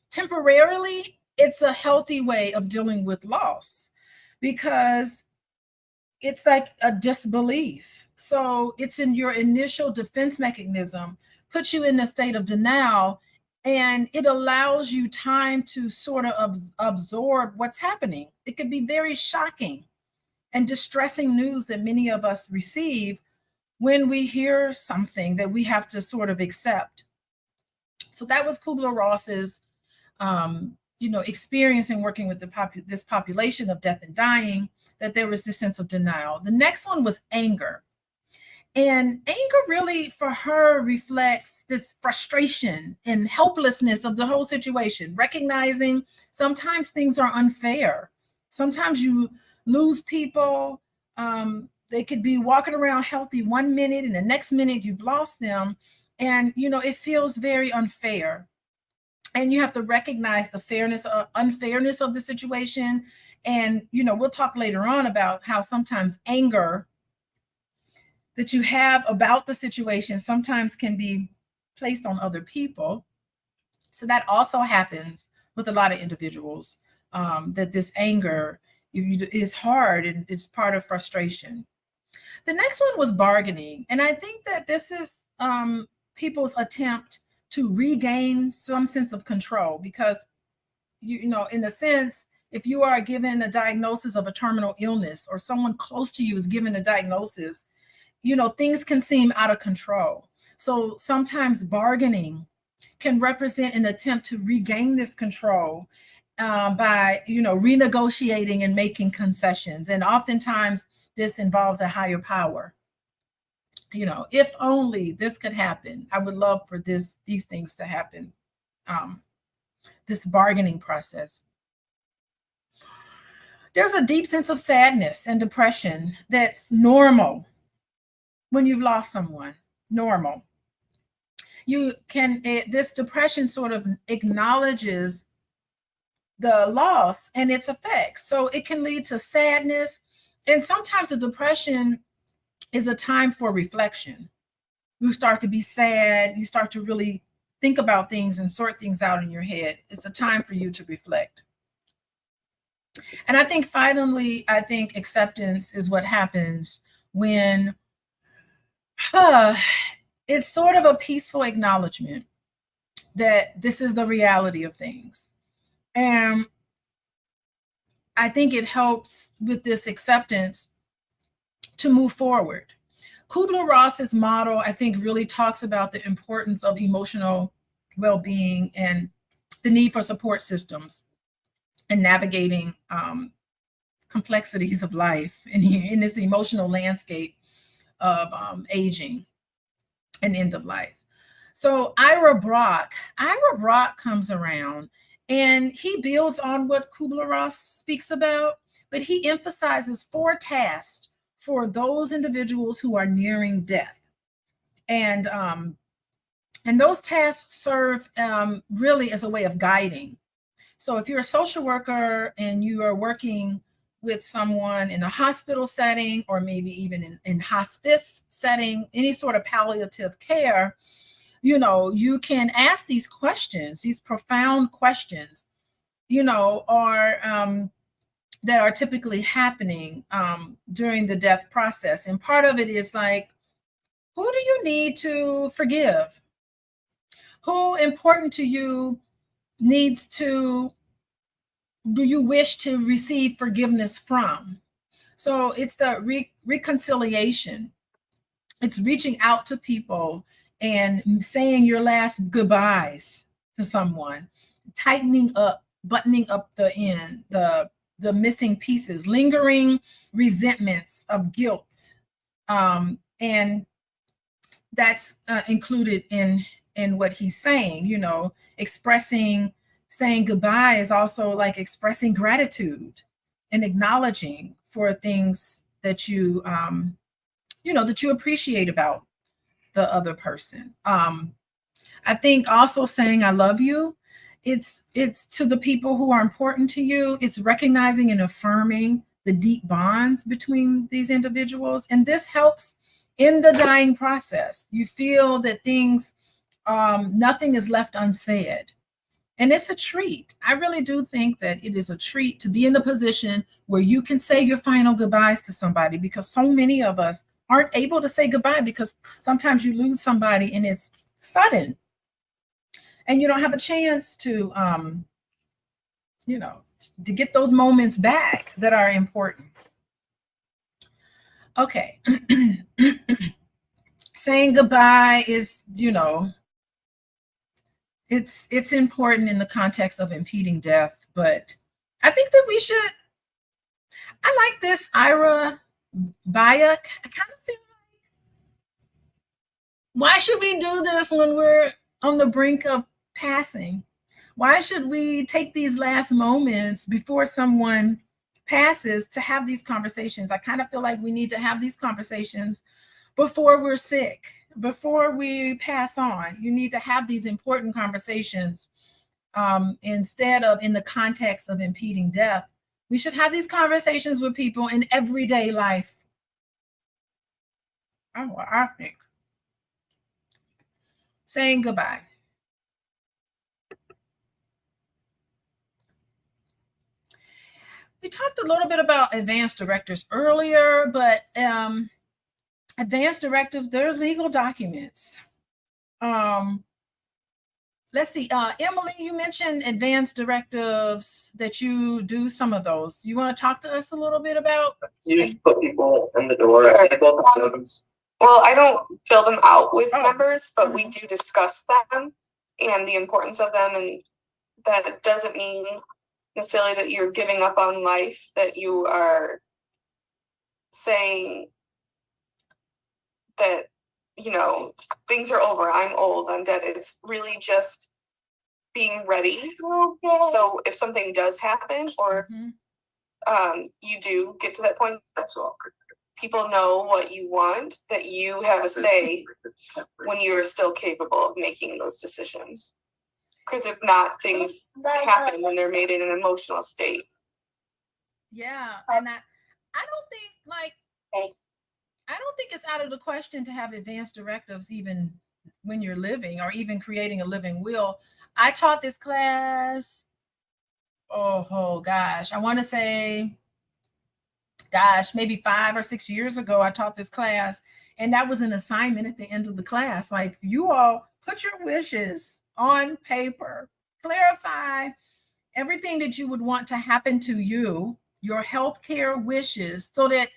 temporarily, it's a healthy way of dealing with loss because it's like a disbelief. So it's in your initial defense mechanism, puts you in a state of denial, and it allows you time to sort of absorb what's happening. It could be very shocking and distressing news that many of us receive when we hear something that we have to sort of accept. So that was Kubler-Ross's experience in working with this population of death and dying, that there was this sense of denial. The next one was anger. And anger really, for her, reflects this frustration and helplessness of the whole situation, recognizing sometimes things are unfair. Sometimes you lose people. They could be walking around healthy one minute and the next minute you've lost them. And, it feels very unfair. And you have to recognize the unfairness of the situation. And, we'll talk later on about how sometimes anger that you have about the situation sometimes can be placed on other people. So that also happens with a lot of individuals, that this anger is hard and it's part of frustration. The next one was bargaining. And I think that this is people's attempt to regain some sense of control because, in a sense, if you are given a diagnosis of a terminal illness or someone close to you is given a diagnosis, things can seem out of control. So sometimes bargaining can represent an attempt to regain this control by, renegotiating and making concessions. And oftentimes this involves a higher power. If only this could happen, I would love for these things to happen. This bargaining process. There's a deep sense of sadness and depression that's normal when you've lost someone. Normal. This depression sort of acknowledges the loss and its effects. So it can lead to sadness. And sometimes the depression is a time for reflection. You start to be sad. You start to really think about things and sort things out in your head. It's a time for you to reflect. And I think finally, acceptance is what happens when it's sort of a peaceful acknowledgement that this is the reality of things. And I think it helps with this acceptance to move forward. Kubler-Ross's model, I think, really talks about the importance of emotional well-being and the need for support systems and navigating complexities of life in this emotional landscape of aging and end of life. So Ira Brock comes around and he builds on what Kubler-Ross speaks about, but he emphasizes 4 tasks for those individuals who are nearing death. And those tasks serve really as a way of guiding. So if you're a social worker and you are working with someone in a hospital setting, or maybe even in hospice setting, any sort of palliative care, you can ask these questions, these profound questions, that are typically happening during the death process. And part of it is like, who do you need to forgive? Who important to you needs to, do you wish to receive forgiveness from? So it's the reconciliation. It's reaching out to people and saying your last goodbyes to someone, tightening up, buttoning up the end, the missing pieces, lingering resentments of guilt, and that's included in what he's saying. You know, saying goodbye is also like expressing gratitude and acknowledging for things that you that you appreciate about the other person. I think also saying I love you, it's to the people who are important to you. It's recognizing and affirming the deep bonds between these individuals, and this helps in the dying process. You feel that things, nothing is left unsaid. And it's a treat. I really do think that it is a treat to be in a position where you can say your final goodbyes to somebody, because so many of us aren't able to say goodbye because sometimes you lose somebody and it's sudden and you don't have a chance to, to get those moments back that are important. Okay. Saying goodbye is, it's important in the context of impeding death, but I think that I like this Ira Baya. I kind of feel like, why should we do this when we're on the brink of passing? Why should we take these last moments before someone passes to have these conversations? I kind of feel like we need to have these conversations before we're sick, before we pass on. You need to have these important conversations instead of in the context of impeding death. We should have these conversations with people in everyday life. That's what I think. Saying goodbye. We talked a little bit about advance directives earlier, but advance directives, they're legal documents. Let's see, Emily, you mentioned advance directives, that you do some of those. Do you want to talk to us a little bit about? You just put people in the door. Well, I don't fill them out with members, but we do discuss them and the importance of them, and that doesn't mean necessarily that you're giving up on life, that you are saying that, things are over, I'm old, I'm dead. It's really just being ready. So if something does happen, or you do get to that point, people know what you want, that you have a say when you're still capable of making those decisions. Because if not, things happen when they're made in an emotional state. Yeah, and I don't think it's out of the question to have advance directives even when you're living, or even creating a living will. I taught this class, oh gosh, I want to say, maybe 5 or 6 years ago. I taught this class, and that was an assignment at the end of the class. Like, you all put your wishes on paper, clarify everything that you would want to happen to you, your healthcare wishes, so that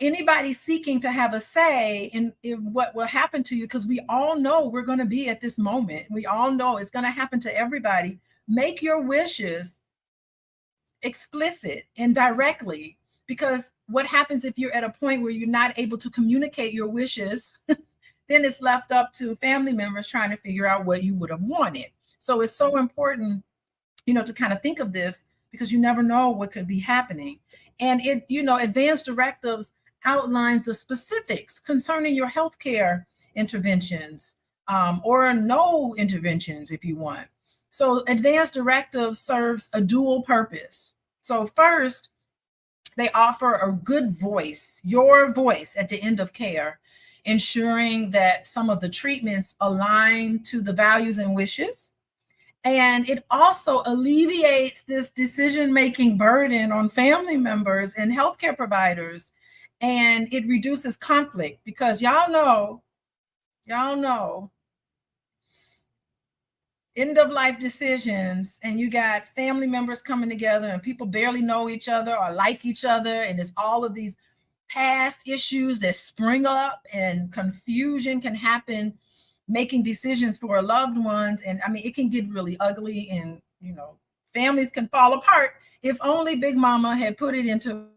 anybody seeking to have a say in what will happen to you, because we all know we're going to be at this moment. We all know it's going to happen to everybody. Make your wishes explicit and directly, because what happens if you're at a point where you're not able to communicate your wishes? Then it's left up to family members trying to figure out what you would have wanted. So it's so important, to kind of think of this, because you never know what could be happening. And advance directives outlines the specifics concerning your healthcare interventions, or no interventions if you want. So advance directive serves a dual purpose. So first, they offer a good voice, your voice at the end of care, ensuring that some of the treatments align to the values and wishes. And it also alleviates this decision-making burden on family members and healthcare providers. And it reduces conflict, because y'all know, end of life decisions, and you got family members coming together and people barely know each other or like each other, and it's all of these past issues that spring up, and confusion can happen making decisions for loved ones. And I mean, it can get really ugly, and families can fall apart. If only Big Mama had put it into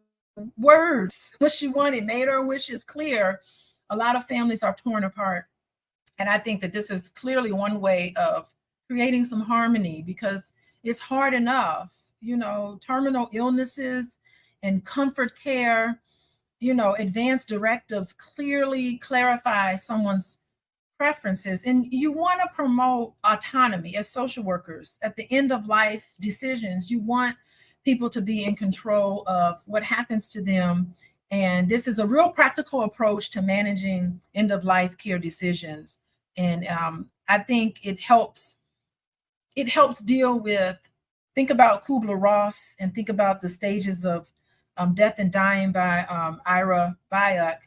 words what she wanted, made her wishes clear. A lot of families are torn apart, and I think that this is clearly one way of creating some harmony, because it's hard enough, terminal illnesses and comfort care. Advanced directives clearly clarify someone's preferences, and you want to promote autonomy as social workers. At the end of life decisions, you want people to be in control of what happens to them, and this is a real practical approach to managing end of life care decisions. And I think it helps deal with, think about Kubler-Ross, and think about the stages of Death and Dying by Ira Byock.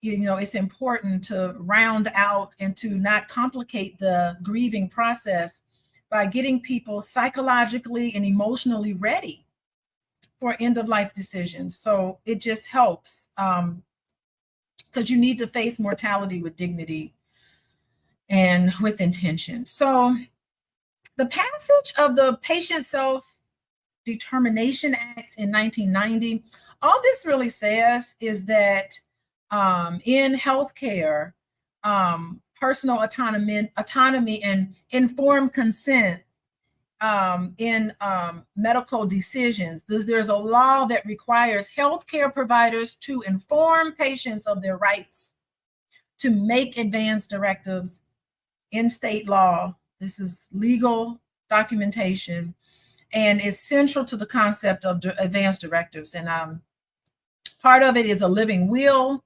It's important to round out and to not complicate the grieving process by getting people psychologically and emotionally ready for end of life decisions. So it just helps, because you need to face mortality with dignity and with intention. So the passage of the Patient Self-Determination Act in 1990, all this really says is that in healthcare, personal autonomy and informed consent in medical decisions. There's a law that requires healthcare providers to inform patients of their rights to make advance directives in state law. This is legal documentation, and is central to the concept of advance directives. And part of it is a living will.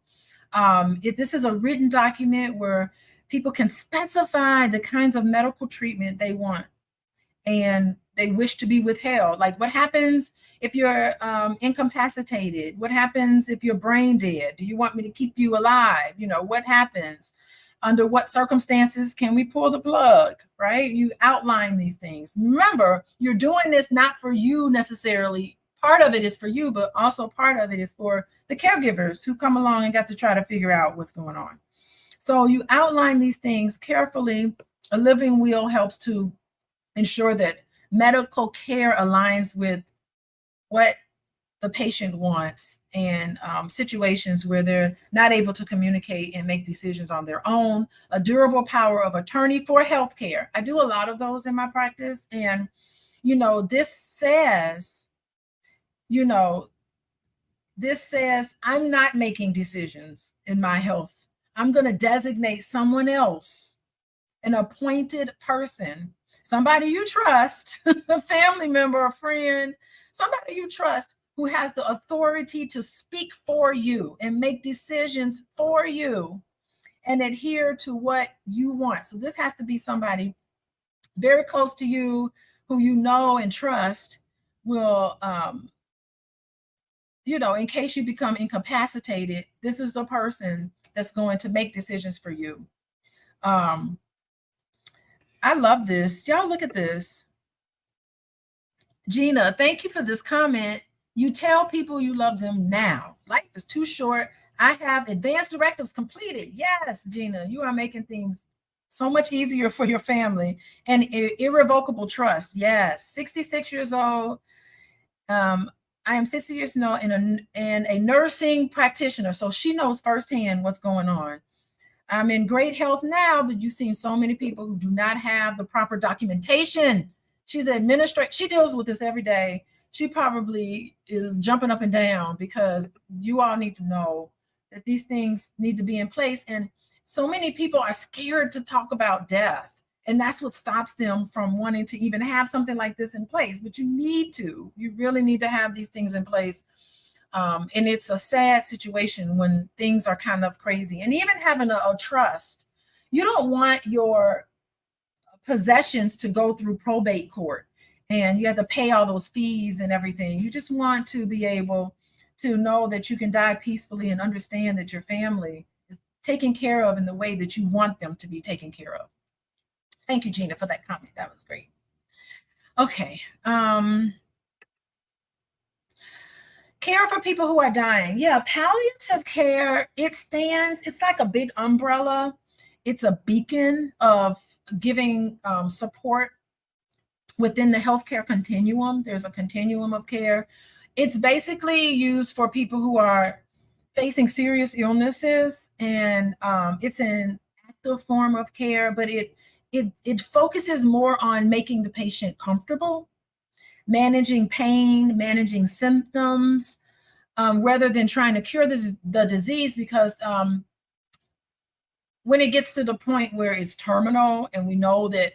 This is a written document where people can specify the kinds of medical treatment they want and they wish to be withheld. Like, what happens if you're incapacitated? What happens if you're brain dead? Do you want me to keep you alive? What happens? Under what circumstances can we pull the plug, right? You outline these things. Remember, you're doing this not for you necessarily. Part of it is for you, but also part of it is for the caregivers who come along and got to try to figure out what's going on. So you outline these things carefully. A living will helps to ensure that medical care aligns with what the patient wants, and situations where they're not able to communicate and make decisions on their own. A durable power of attorney for healthcare. I do a lot of those in my practice, and this says, I'm not making decisions in my health. I'm going to designate someone else, an appointed person, somebody you trust, a family member, a friend, somebody you trust, who has the authority to speak for you and make decisions for you and adhere to what you want. So this has to be somebody very close to you, who you know and trust will, in case you become incapacitated, this is the person that's going to make decisions for you. I love this. Y'all look at this. Gina, thank you for this comment. You tell people you love them now. Life is too short. I have advanced directives completed. Yes, Gina, you are making things so much easier for your family. And irrevocable trust. Yes, 66 years old. I am 60 years old and a nursing practitioner. So she knows firsthand what's going on. I'm in great health now, but you've seen so many people who do not have the proper documentation. She's an administrator. She deals with this every day. She probably is jumping up and down, because you all need to know that these things need to be in place. And so many people are scared to talk about death. And that's what stops them from wanting to even have something like this in place. But you really need to have these things in place. And it's a sad situation when things are kind of crazy. And even having a trust, you don't want your possessions to go through probate court, and you have to pay all those fees and everything. You just want to be able to know that you can die peacefully and understand that your family is taken care of in the way that you want them to be taken care of. Thank you, Gina, for that comment. That was great. Okay. Care for people who are dying. Yeah, palliative care, it's like a big umbrella. It's a beacon of giving support within the healthcare continuum. There's a continuum of care. It's basically used for people who are facing serious illnesses, and it's an active form of care, but it focuses more on making the patient comfortable, managing pain, managing symptoms, rather than trying to cure the disease, because when it gets to the point where it's terminal and we know that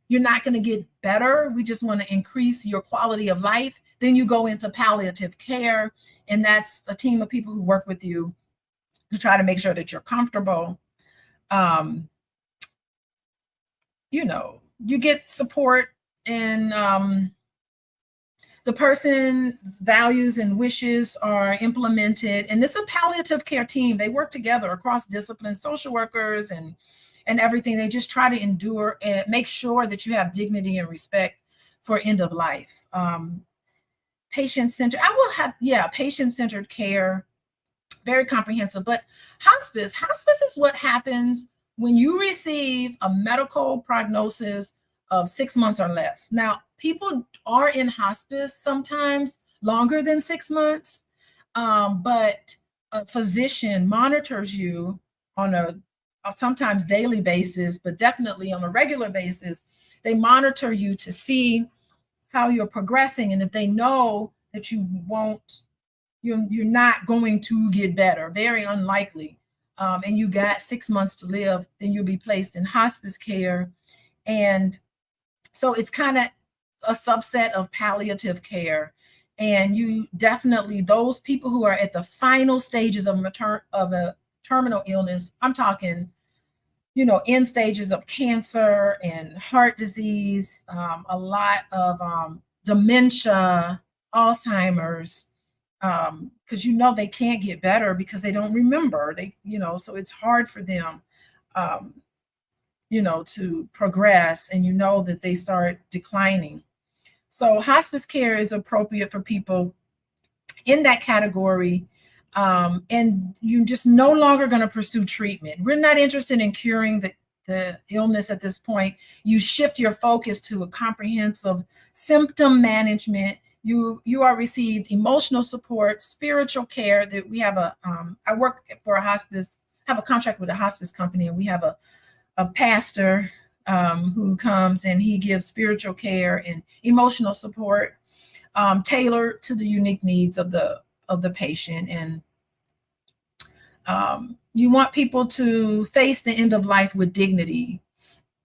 you're not going to get better, we just want to increase your quality of life, then you go into palliative care, and that's a team of people who work with you to try to make sure that you're comfortable. You get support, and the person's values and wishes are implemented. And it's a palliative care team. They work together across disciplines, social workers and everything. They just try to endure and make sure that you have dignity and respect for end of life. Patient-centered, patient-centered care, very comprehensive. But hospice is what happens when you receive a medical prognosis of 6 months or less. Now, people are in hospice sometimes longer than 6 months, but a physician monitors you on a sometimes daily basis, but definitely on a regular basis. They monitor you to see how you're progressing, and if they know that you're not going to get better, very unlikely, and you got 6 months to live, then you'll be placed in hospice care. And so it's kind of a subset of palliative care. And you definitely, those people who are at the final stages of a terminal illness, I'm talking, end stages of cancer and heart disease, a lot of dementia, Alzheimer's, because they can't get better because they don't remember. So it's hard for them, to progress, and that they start declining. So hospice care is appropriate for people in that category. And you're just no longer going to pursue treatment. We're not interested in curing the illness at this point. You shift your focus to a comprehensive symptom management. You are received emotional support, spiritual care. That we have I work for a hospice, have a contract with a hospice company, and we have a pastor who comes, and he gives spiritual care and emotional support, tailored to the unique needs of the patient. And you want people to face the end of life with dignity.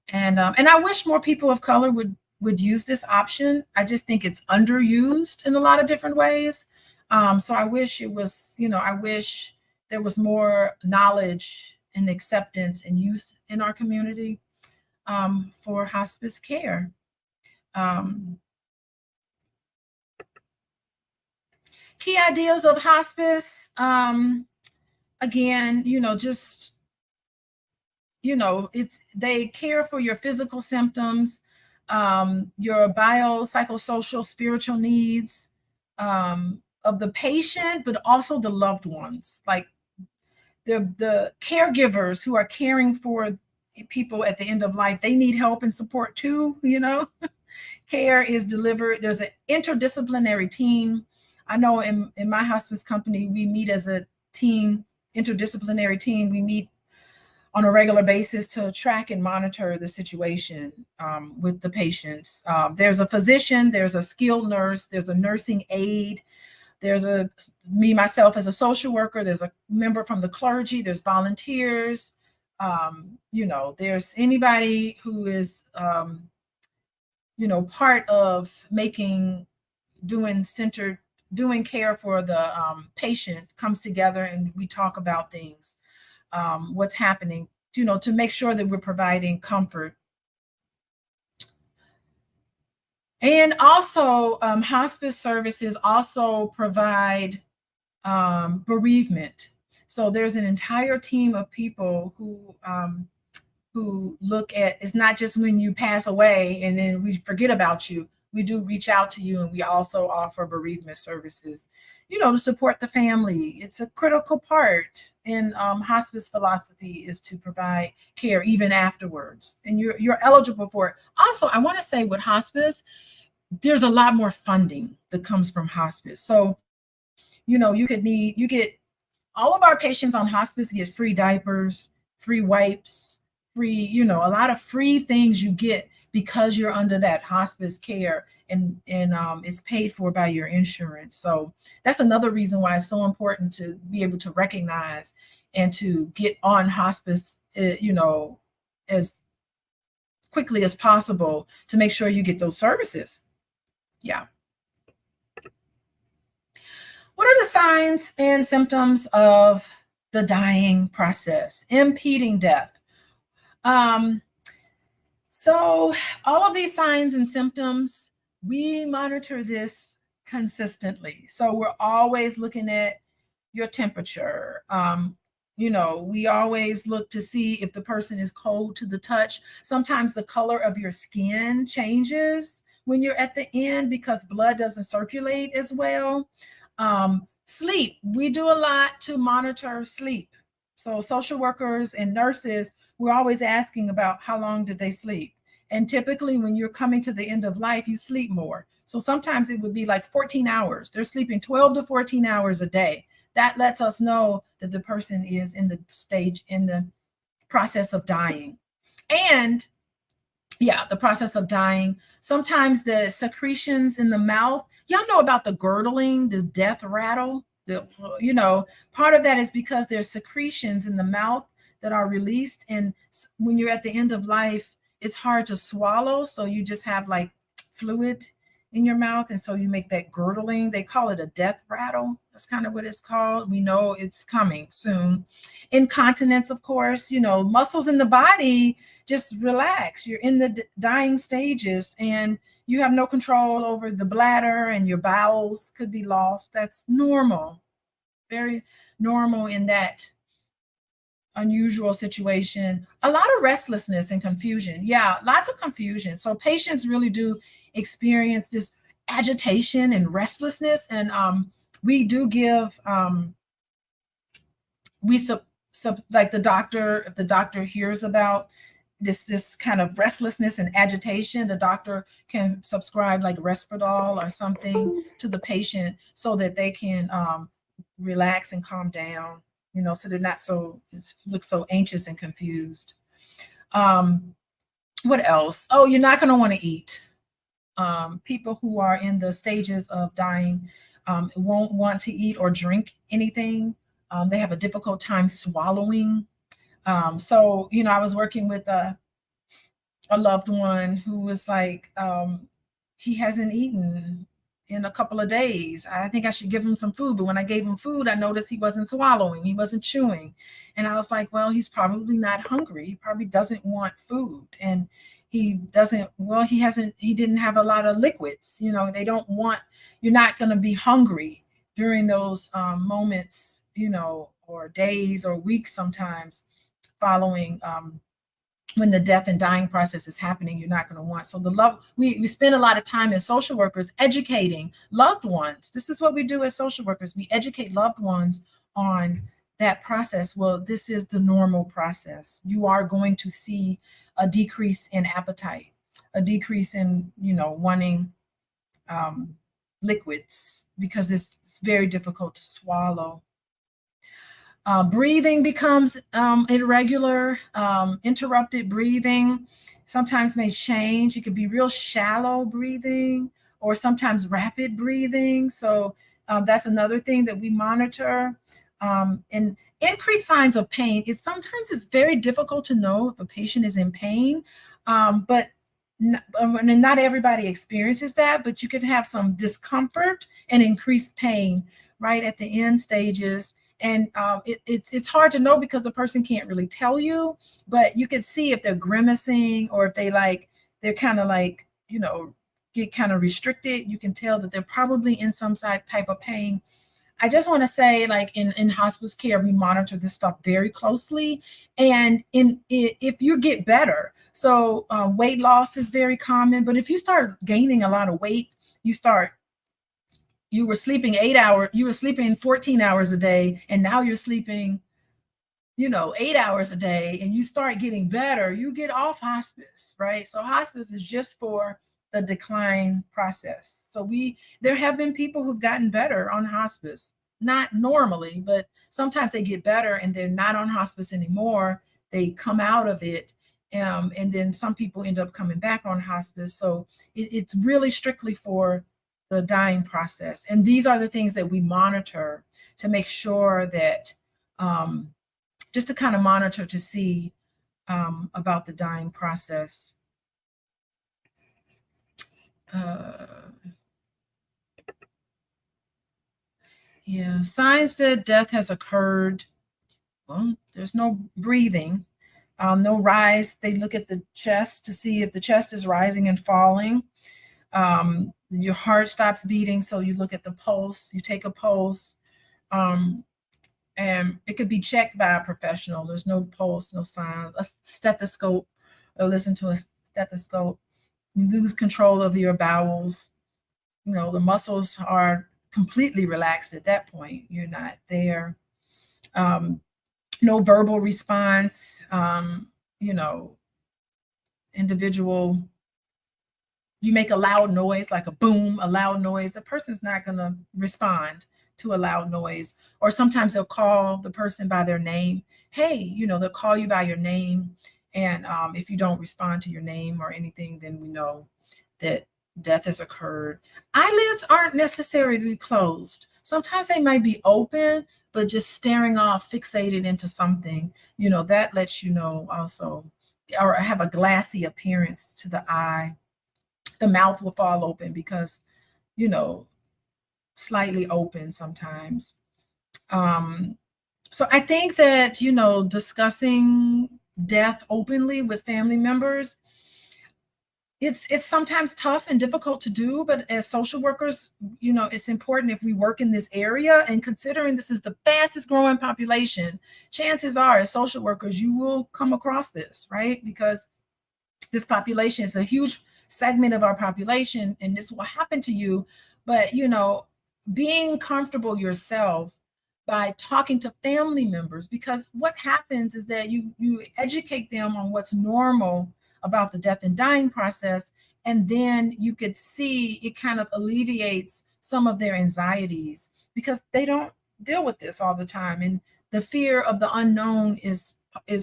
And I wish more people of color would use this option. I just think it's underused in a lot of different ways. So I wish it was, I wish there was more knowledge and acceptance and use in our community for hospice care. Key ideas of hospice. Again, they care for your physical symptoms, your biopsychosocial, spiritual needs of the patient, but also the loved ones, like the caregivers who are caring for people at the end of life. They need help and support too. Care is delivered. There's an interdisciplinary team. I know in my hospice company, we meet as a team, interdisciplinary team. We meet on a regular basis to track and monitor the situation with the patients. There's a physician, there's a skilled nurse, there's a nursing aide, there's myself as a social worker, there's a member from the clergy, there's volunteers, there's anybody who is, part of doing care for the patient comes together, and we talk about things, what's happening to make sure that we're providing comfort. And also, hospice services also provide bereavement. So there's an entire team of people who look at, it's not just when you pass away and then we forget about you. We do reach out to you, and we also offer bereavement services, to support the family. It's a critical part in hospice philosophy, is to provide care even afterwards, and you're eligible for it. Also, I want to say with hospice, there's a lot more funding that comes from hospice. So, you get all of our patients on hospice get free diapers, free wipes, free, a lot of free things you get because you're under that hospice care, and it's paid for by your insurance. So that's another reason why it's so important to be able to recognize and to get on hospice, as quickly as possible to make sure you get those services. Yeah. What are the signs and symptoms of the dying process, impeding death? So all of these signs and symptoms, we monitor this consistently. So we're always looking at your temperature. We always look to see if the person is cold to the touch. Sometimes the color of your skin changes when you're at the end because blood doesn't circulate as well. Sleep, we do a lot to monitor sleep. So social workers and nurses, we're always asking about how long did they sleep. And typically when you're coming to the end of life, you sleep more. So sometimes it would be like 14 hours. They're sleeping 12 to 14 hours a day. That lets us know that the person is in the process of dying. And the process of dying. Sometimes the secretions in the mouth, y'all know about the gurgling, the death rattle. Part of that is because there's secretions in the mouth that are released. And when you're at the end of life, it's hard to swallow. So you just have like fluid in your mouth. And so you make that gurgling. They call it a death rattle. That's kind of what it's called. We know it's coming soon. Incontinence, of course, muscles in the body just relax. You're in the dying stages and you have no control over the bladder, and your bowels could be lost. That's normal, very normal in that unusual situation. A lot of restlessness and confusion. Yeah, lots of confusion. So patients really do experience this agitation and restlessness. And we do give, like the doctor, if the doctor hears about this kind of restlessness and agitation, the doctor can subscribe like Risperdal or something to the patient so that they can relax and calm down, so they're not look so anxious and confused. What else? Oh, you're not going to want to eat. People who are in the stages of dying won't want to eat or drink anything. They have a difficult time swallowing. So, I was working with a loved one who was like, he hasn't eaten in a couple of days. I think I should give him some food. But when I gave him food, I noticed he wasn't swallowing. He wasn't chewing. And I was like, well, he's probably not hungry. He probably doesn't want food. And he didn't have a lot of liquids. They don't want, you're not going to be hungry during those moments, or days or weeks sometimes following when the death and dying process is happening. You're not going to want. So we spend a lot of time as social workers educating loved ones. This is what we do as social workers. We educate loved ones on that process. Well, this is the normal process. You are going to see a decrease in appetite, a decrease in, wanting liquids, because it's very difficult to swallow. Breathing becomes irregular. Interrupted breathing sometimes may change. It could be real shallow breathing or sometimes rapid breathing. So that's another thing that we monitor. And increased signs of pain sometimes it's very difficult to know if a patient is in pain, but not everybody experiences that. But you can have some discomfort and increased pain right at the end stages. And it's hard to know because the person can't really tell you, but you can see if they're grimacing or if they're kind of like, get kind of restricted. You can tell that they're probably in some type of pain. I just want to say, like in hospice care, we monitor this stuff very closely, and if you get better, so weight loss is very common. But if you start gaining a lot of weight, you were sleeping 8 hours, you were sleeping 14 hours a day, and now you're sleeping 8 hours a day, and you start getting better, you get off hospice, right? So hospice is just for the decline process. So there have been people who've gotten better on hospice, not normally, but sometimes they get better and they're not on hospice anymore. They come out of it. And then some people end up coming back on hospice. So it's really strictly for the dying process. And these are the things that we monitor to make sure that, just to kind of monitor to see about the dying process. Yeah, signs that death has occurred. Well, there's no breathing, no rise. They look at the chest to see if the chest is rising and falling. Your heart stops beating, so you look at the pulse. You take a pulse, and it could be checked by a professional. There's no pulse, no signs. A stethoscope, or listen to a stethoscope. You lose control of your bowels. The muscles are completely relaxed at that point. You're not there. No verbal response. Individual, you make a loud noise, like a boom, a loud noise, the person's not going to respond to a loud noise. Or sometimes they'll call the person by their name. Hey, they'll call you by your name. And if you don't respond to your name or anything, then we know that death has occurred. Eyelids aren't necessarily closed. Sometimes they might be open, but just staring off, fixated into something, that lets you know also, or have a glassy appearance to the eye. The mouth will fall open because, slightly open sometimes. So I think that, discussing death openly with family members, it's sometimes tough and difficult to do, but as social workers, it's important if we work in this area, and considering this is the fastest growing population, chances are as social workers, you will come across this, right? Because this population is a huge segment of our population, and this will happen to you. But, being comfortable yourself by talking to family members, because what happens is that you educate them on what's normal about the death and dying process, and then you could see it kind of alleviates some of their anxieties because they don't deal with this all the time, and the fear of the unknown is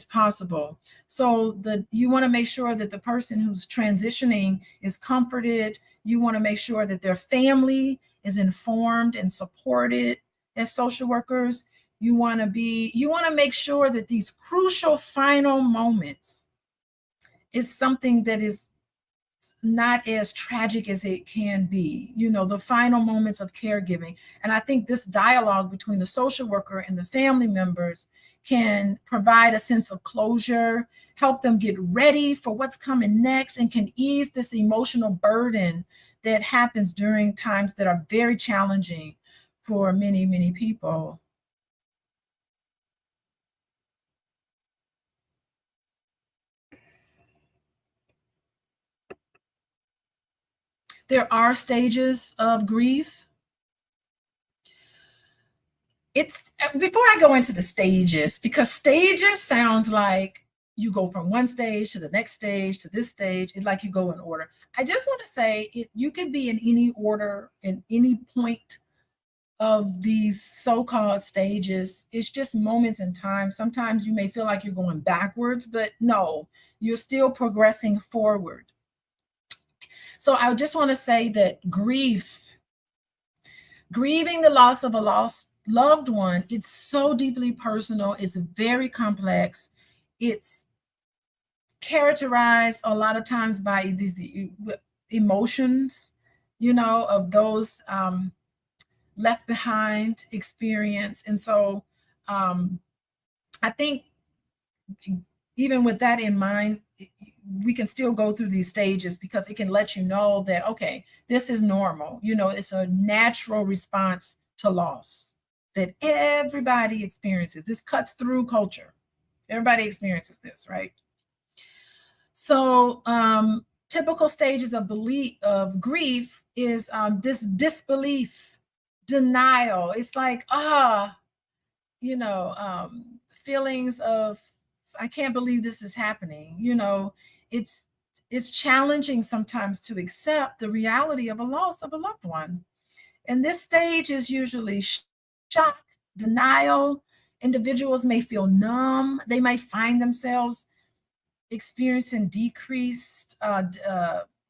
possible. So you want to make sure that the person who's transitioning is comforted. You want to make sure that their family is informed and supported. As social workers, you want to make sure that these crucial final moments is something that is not as tragic as it can be, the final moments of caregiving. And I think this dialogue between the social worker and the family members can provide a sense of closure, help them get ready for what's coming next, and can ease this emotional burden that happens during times that are very challenging for many, many people. There are stages of grief. It's before I go into the stages, because stages sounds like you go from one stage to the next stage to this stage. It's like you go in order. I just want to say you can be in any order in any point of these so-called stages. It's just moments in time. Sometimes you may feel like you're going backwards, but no, you're still progressing forward. So I just want to say that grieving the loss of a lost loved one, it's so deeply personal. It's very complex. It's characterized a lot of times by these emotions, of those left behind experience. And so I think even with that in mind, we can still go through these stages because it can let you know that, okay, this is normal. You know, it's a natural response to loss that everybody experiences. This cuts through culture. Everybody experiences this, right? So typical stages of grief is this disbelief, denial. It's like, you know, feelings of, I can't believe this is happening. You know, it's challenging sometimes to accept the reality of a loss of a loved one. And this stage is usually shock, denial. Individuals may feel numb. They might find themselves experiencing decreased,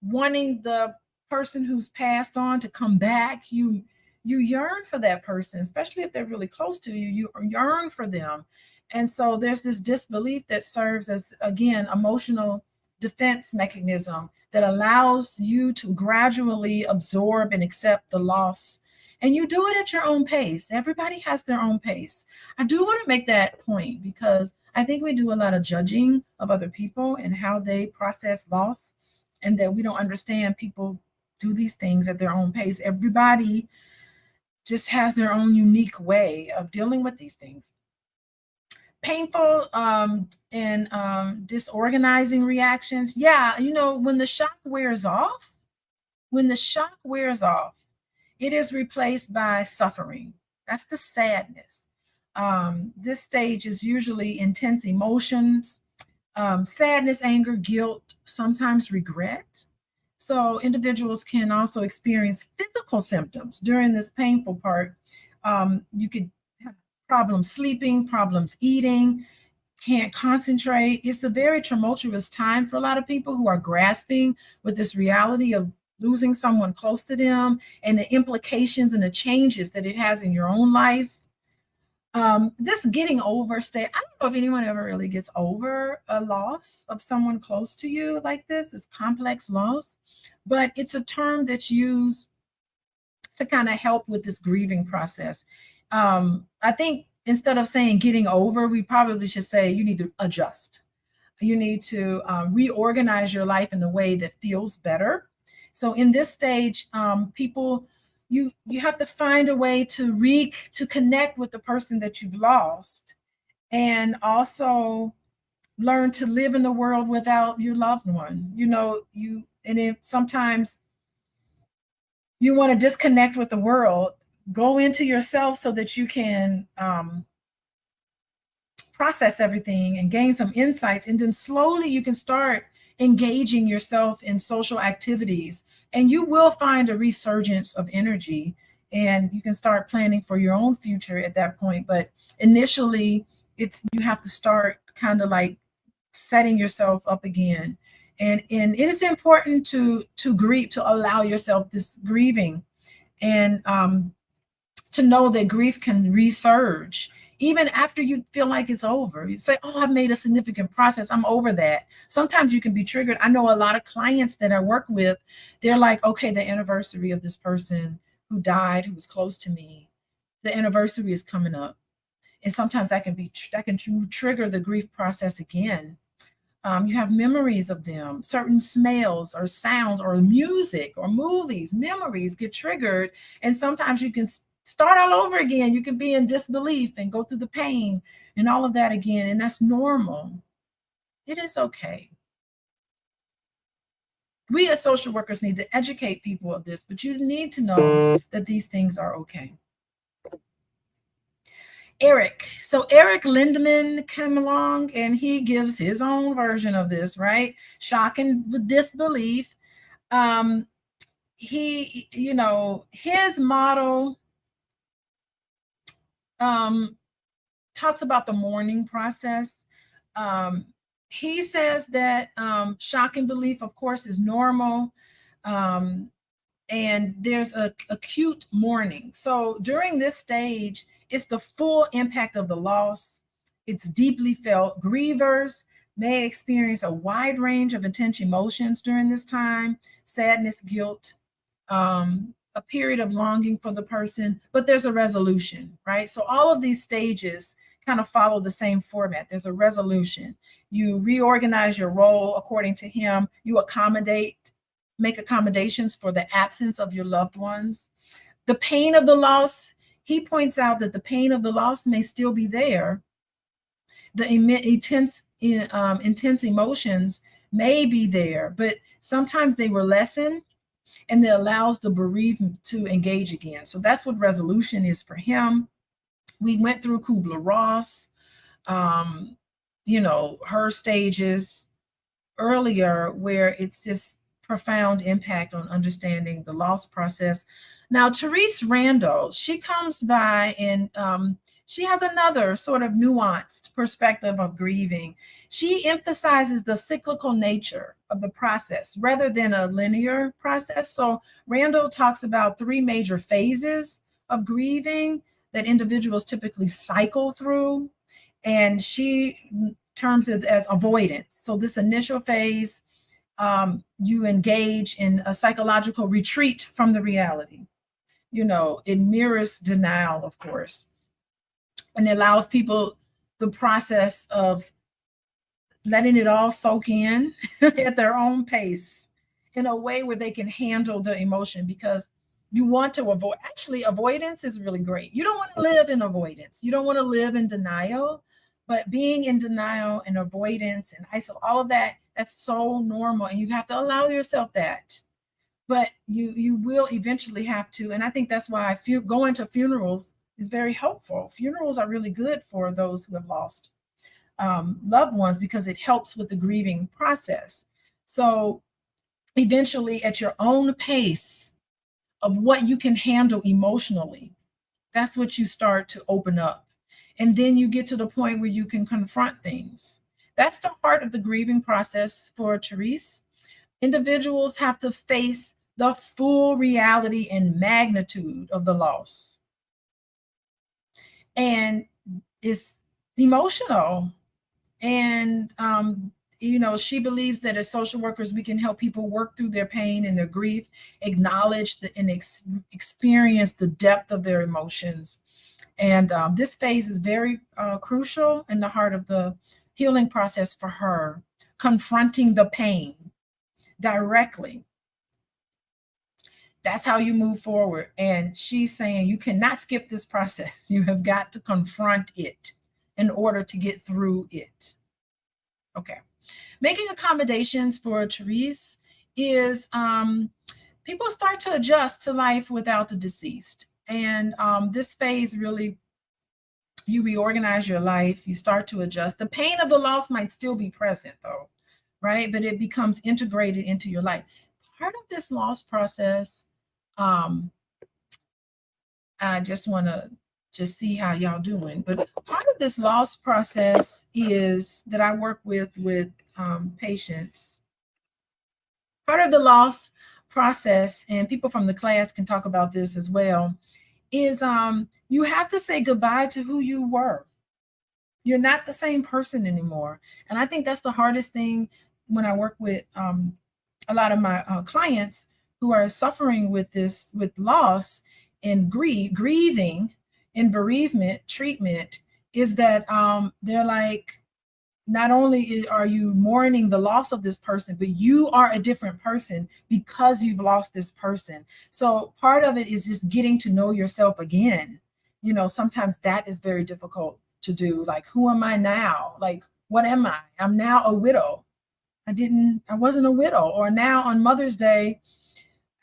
wanting the person who's passed on to come back. You yearn for that person, especially if they're really close to you. You yearn for them, and so there's this disbelief that serves as, again, emotional defense mechanism that allows you to gradually absorb and accept the loss. And you do it at your own pace. Everybody has their own pace. I do want to make that point because I think we do a lot of judging of other people and how they process loss, and that we don't understand people do these things at their own pace. Everybody just has their own unique way of dealing with these things. Painful and disorganizing reactions. Yeah, you know, when the shock wears off, it is replaced by suffering. That's the sadness. This stage is usually intense emotions, sadness, anger, guilt, sometimes regret. So individuals can also experience physical symptoms during this painful part. You could have problems sleeping, problems eating, can't concentrate. It's a very tumultuous time for a lot of people who are grasping with this reality of losing someone close to them and the implications and the changes that it has in your own life. This getting over state, I don't know if anyone ever really gets over a loss of someone close to you like this complex loss, but it's a term that's used to kind of help with this grieving process. I think instead of saying getting over, we probably should say you need to adjust. You need to reorganize your life in a way that feels better. So in this stage, people, you have to find a way to connect with the person that you've lost, and also learn to live in the world without your loved one. You know, and if sometimes you want to disconnect with the world, go into yourself so that you can process everything and gain some insights, and then slowly you can start engaging yourself in social activities, and you will find a resurgence of energy, and you can start planning for your own future at that point. But initially, you have to start kind of like setting yourself up again, and it is important to grieve, to allow yourself this grieving, and to know that grief can resurge even after you feel like it's over. You say, oh, I've made a significant process, I'm over that. Sometimes you can be triggered. I know a lot of clients that I work with, they're like, okay, the anniversary of this person who died, who was close to me, the anniversary is coming up. And sometimes that can trigger the grief process again. You have memories of them, certain smells or sounds or music or movies, memories get triggered. And sometimes you can start all over again. You can be in disbelief and go through the pain and all of that again. And that's normal. It is okay. We as social workers need to educate people of this, but you need to know that these things are okay. Eric. So Eric Lindemann came along and he gives his own version of this, right? Shock and disbelief. He, you know, his model talks about the mourning process. He says that shock and belief, of course, is normal. And there's a acute mourning. So during this stage, it's the full impact of the loss. It's deeply felt. Grievers may experience a wide range of intense emotions during this time: sadness, guilt, a period of longing for the person, but there's a resolution, right? So all of these stages kind of follow the same format. There's a resolution. You reorganize your role according to him. You make accommodations for the absence of your loved ones. The pain of the loss, he points out that the pain of the loss may still be there. The intense emotions may be there, but sometimes they were lessened, and it allows the bereaved to engage again. So that's what resolution is for him. We went through Kubler-Ross, her stages earlier, where it's this profound impact on understanding the loss process. Now, Therese Randall, she comes by and she has another sort of nuanced perspective of grieving. She emphasizes the cyclical nature of the process rather than a linear process. So Randall talks about 3 major phases of grieving that individuals typically cycle through, and she terms it as avoidance. So this initial phase, you engage in a psychological retreat from the reality. It mirrors denial, of course, and it allows people the process of letting it all soak in at their own pace in a way where they can handle the emotion, because you want to avoid, actually, avoidance is really great. You don't want to live in avoidance. You don't want to live in denial, but being in denial and avoidance and all of that, that's so normal, and you have to allow yourself that. But you will eventually have to, and I think that's why going to funerals is very helpful. Funerals are really good for those who have lost loved ones, because it helps with the grieving process. So eventually, at your own pace of what you can handle emotionally, that's what you start to open up. And then you get to the point where you can confront things. That's the heart of the grieving process for Therese. Individuals have to face the full reality and magnitude of the loss. And it's emotional. And, she believes that as social workers, we can help people work through their pain and their grief, acknowledge and experience the depth of their emotions. And this phase is very crucial in the heart of the healing process for her, confronting the pain directly. That's how you move forward. And she's saying you cannot skip this process. You have got to confront it in order to get through it. Okay. Making accommodations for Therese is people start to adjust to life without the deceased. And this phase really, you reorganize your life, you start to adjust. The pain of the loss might still be present, though, right? But it becomes integrated into your life. Part of this loss process, I just want to see how y'all doing. But part of this loss process is that I work with patients. Part of the loss process, and people from the class can talk about this as well, is you have to say goodbye to who you were. You're not the same person anymore. And I think that's the hardest thing when I work with a lot of my clients who are suffering with loss and grieving in bereavement treatment, is that they're like, not only are you mourning the loss of this person, but you are a different person because you've lost this person. So part of it is just getting to know yourself again. Sometimes that is very difficult to do. Like, who am I now? Like, what am I? I'm now a widow. I wasn't a widow. Or now on Mother's Day,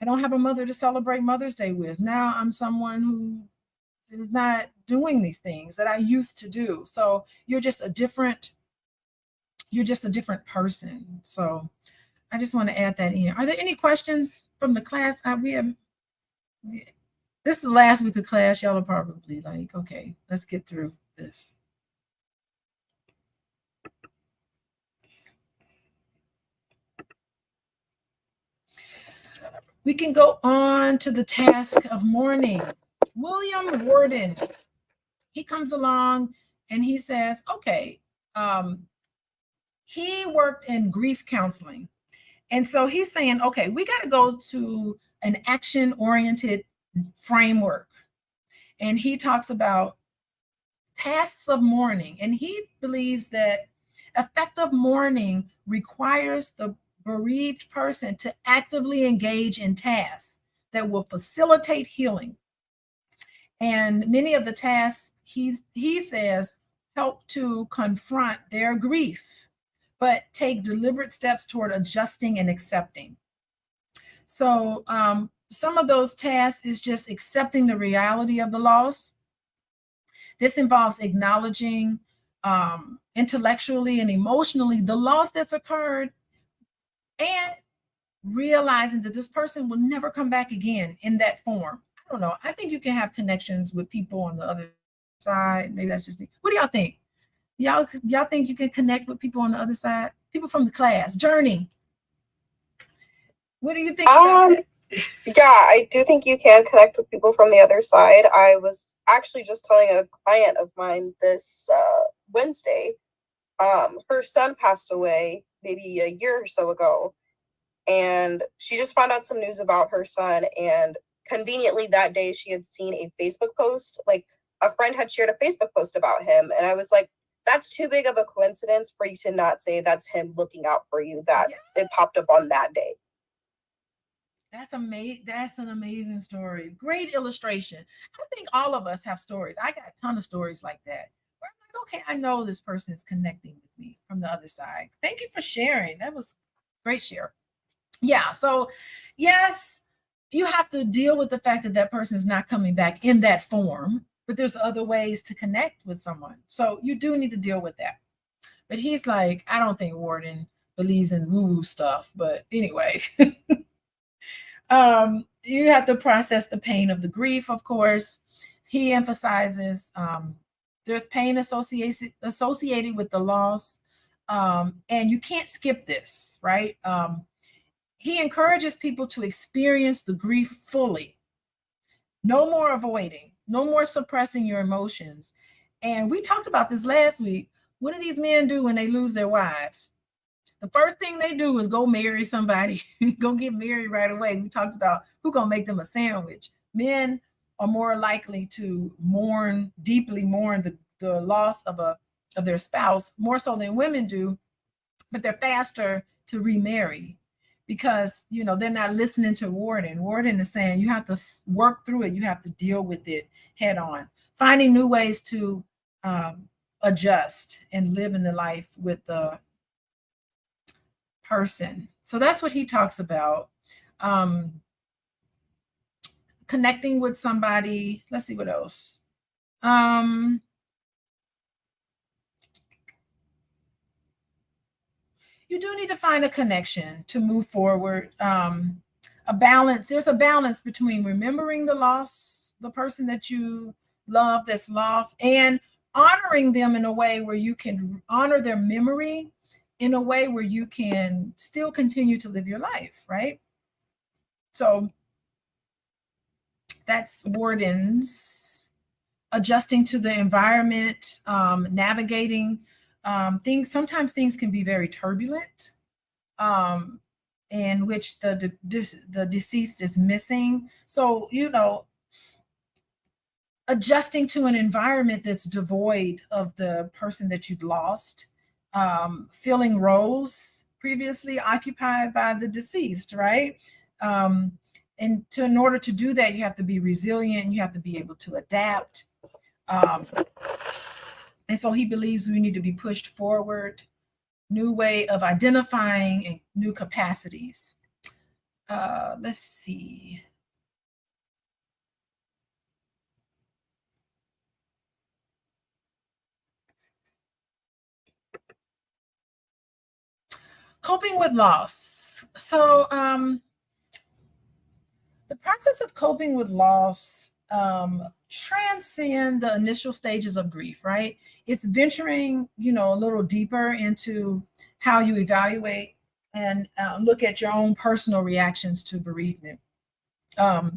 I don't have a mother to celebrate Mother's Day with. Now I'm someone who is not doing these things that I used to do. So you're just a different person. So I just want to add that in. Are there any questions from the class? This is the last week of class. Y'all are probably like, okay, let's get through this. We can go on to the task of mourning. William Worden, he comes along and he says, okay, he worked in grief counseling. And so he's saying, okay, we got to go to an action-oriented framework. And he talks about tasks of mourning. And he believes that effective mourning requires the bereaved person to actively engage in tasks that will facilitate healing. And many of the tasks, he says, help to confront their grief, but take deliberate steps toward adjusting and accepting. So some of those tasks is just accepting the reality of the loss. This involves acknowledging intellectually and emotionally the loss that's occurred, and realizing that this person will never come back again in that form. I don't know. I think you can have connections with people on the other side. Maybe that's just me. What do y'all think? Y'all think you can connect with people on the other side? People from the class. Journey. What do you think about that? Yeah, I do think you can connect with people from the other side. I was actually just telling a client of mine this Wednesday. Her son passed away maybe a year or so ago, and she just found out some news about her son. And conveniently that day, she had seen a Facebook post. Like, a friend had shared a Facebook post about him, and I was like, that's too big of a coincidence for you to not say that's him looking out for you, that it popped up on that day. That's amazing. That's an amazing story. Great illustration. I think all of us have stories. I got a ton of stories like that, where I'm like, okay, I know this person is connecting with me from the other side. Thank you for sharing. That was great share. Yeah. So yes, you have to deal with the fact that that person is not coming back in that form, but there's other ways to connect with someone. So you do need to deal with that. But he's like, I don't think Warden believes in woo-woo stuff. But anyway, you have to process the pain of the grief, of course. He emphasizes there's pain associated with the loss, and you can't skip this, right? He encourages people to experience the grief fully. No more avoiding, no more suppressing your emotions. And we talked about this last week. What do these men do when they lose their wives? The first thing they do is go marry somebody, go get married right away. We talked about who's going to make them a sandwich. Men are more likely to deeply mourn the loss of their spouse, more so than women do, but they're faster to remarry because, they're not listening to Warden. Warden is saying you have to work through it. You have to deal with it head on, finding new ways to adjust and live in the life with the person. So that's what he talks about. Connecting with somebody. Let's see what else. You do need to find a connection to move forward. A balance. There's a balance between remembering the loss, the person that you love that's lost, and honoring them in a way where you can honor their memory in a way where you can still continue to live your life, right? So that's Warden's adjusting to the environment, navigating things. Sometimes things can be very turbulent, in which the deceased is missing. So, adjusting to an environment that's devoid of the person that you've lost, filling roles previously occupied by the deceased, right? And in order to do that, you have to be resilient. You have to be able to adapt. And so he believes we need to be pushed forward, new way of identifying and new capacities. Let's see. Coping with loss. So the process of coping with loss transcend the initial stages of grief, right? It's venturing, a little deeper into how you evaluate and look at your own personal reactions to bereavement. I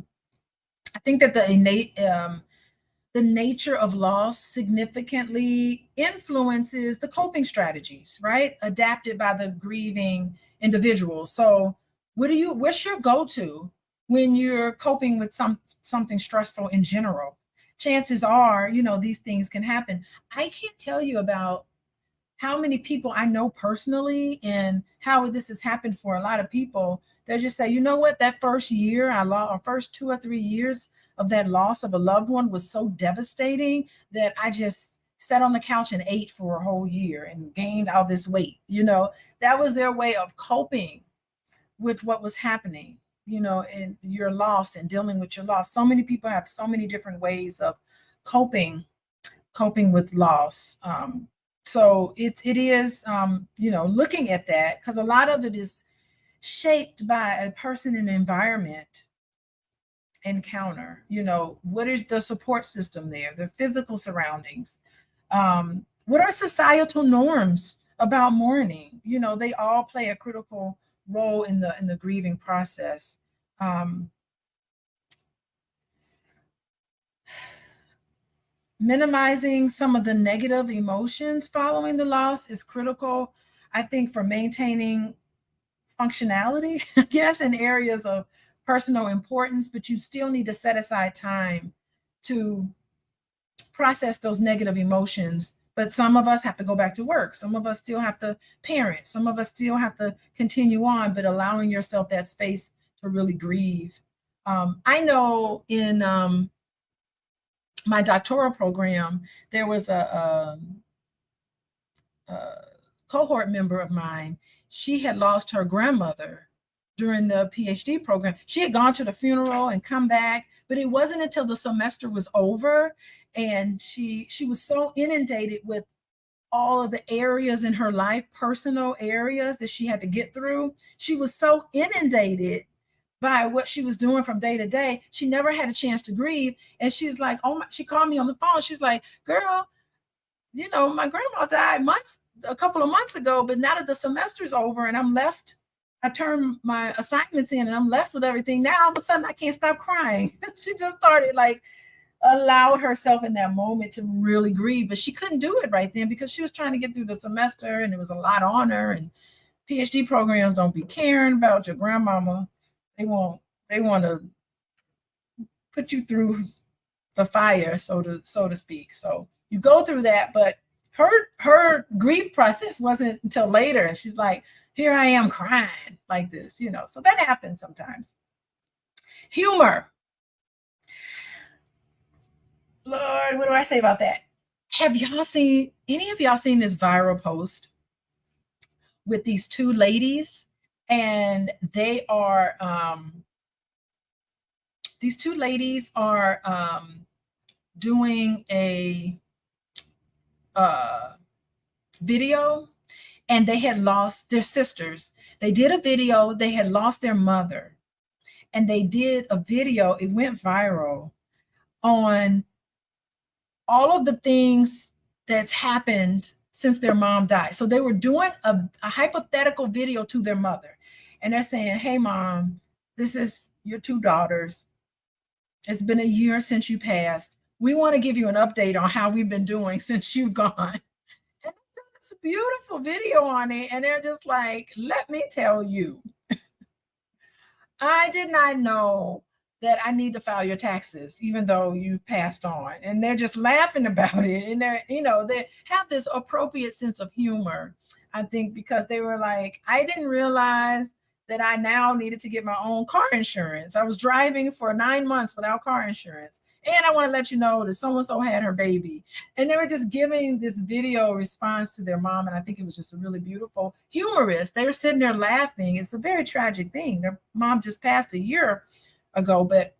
think that the nature of loss significantly influences the coping strategies, right? Adapted by the grieving individual. So what's your go-to when you're coping with something stressful in general. Chances are, these things can happen. I can't tell you about how many people I know personally and how this has happened for a lot of people. They just say, you know what, that first year I lost, or first 2 or 3 years of that loss of a loved one was so devastating that I just sat on the couch and ate for a whole year and gained all this weight. That was their way of coping with what was happening, and your loss and dealing with your loss. So many people have so many different ways of coping with loss. So it is, looking at that, because a lot of it is shaped by a person and environment encounter. What is the support system there, the physical surroundings, what are societal norms about mourning? They all play a critical role in the grieving process. Minimizing some of the negative emotions following the loss is critical, I think, for maintaining functionality, I guess, in areas of personal importance, but you still need to set aside time to process those negative emotions. But some of us have to go back to work. Some of us still have to parent. Some of us still have to continue on, but allowing yourself that space to really grieve. I know in my doctoral program, there was a cohort member of mine. She had lost her grandmother during the PhD program. She had gone to the funeral and come back, but it wasn't until the semester was over and she was so inundated with all of the areas in her life, personal areas that she had to get through. She was so inundated by what she was doing from day to day. She never had a chance to grieve. And she's like, she called me on the phone. She's like, girl, my grandma died a couple of months ago, but now that the semester's over and I'm left, I turned my assignments in and I'm left with everything. Now all of a sudden I can't stop crying. She just started allowed herself in that moment to really grieve, but she couldn't do it right then because she was trying to get through the semester and it was a lot on her. And PhD programs don't be caring about your grandmama. They want to put you through the fire, so to speak. So you go through that, but her grief process wasn't until later. And she's like, here I am crying like this, so that happens sometimes. Humor. Lord, what do I say about that? Have any of y'all seen this viral post with these two ladies? And they are, these two ladies are doing a video, and they had lost their sisters. They did a video, they had lost their mother, and they did a video, it went viral, on all of the things that's happened since their mom died. So they were doing a hypothetical video to their mother, and they're saying, hey mom, this is your two daughters. It's been a year since you passed. We want to give you an update on how we've been doing since you've gone. And it's a beautiful video on it. And they're just like, let me tell you, I did not know that I need to file your taxes, even though you've passed on. And they're just laughing about it. And they have this appropriate sense of humor, I think, because they were like, I didn't realize that I now needed to get my own car insurance. I was driving for 9 months without car insurance. And I want to let you know that so-and-so had her baby. And they were just giving this video response to their mom. And I think it was just a really beautiful, humorous. They were sitting there laughing. It's a very tragic thing. Their mom just passed a year ago, but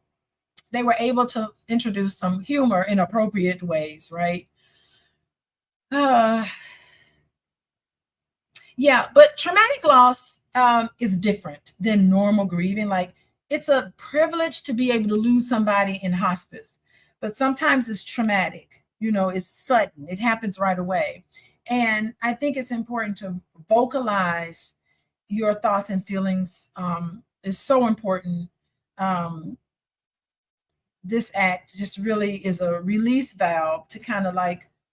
they were able to introduce some humor in appropriate ways, right? Yeah, but traumatic loss is different than normal grieving. Like, it's a privilege to be able to lose somebody in hospice, but sometimes it's traumatic. It's sudden. It happens right away. And I think it's important to vocalize your thoughts and feelings. Is so important. This act just really is a release valve to kind of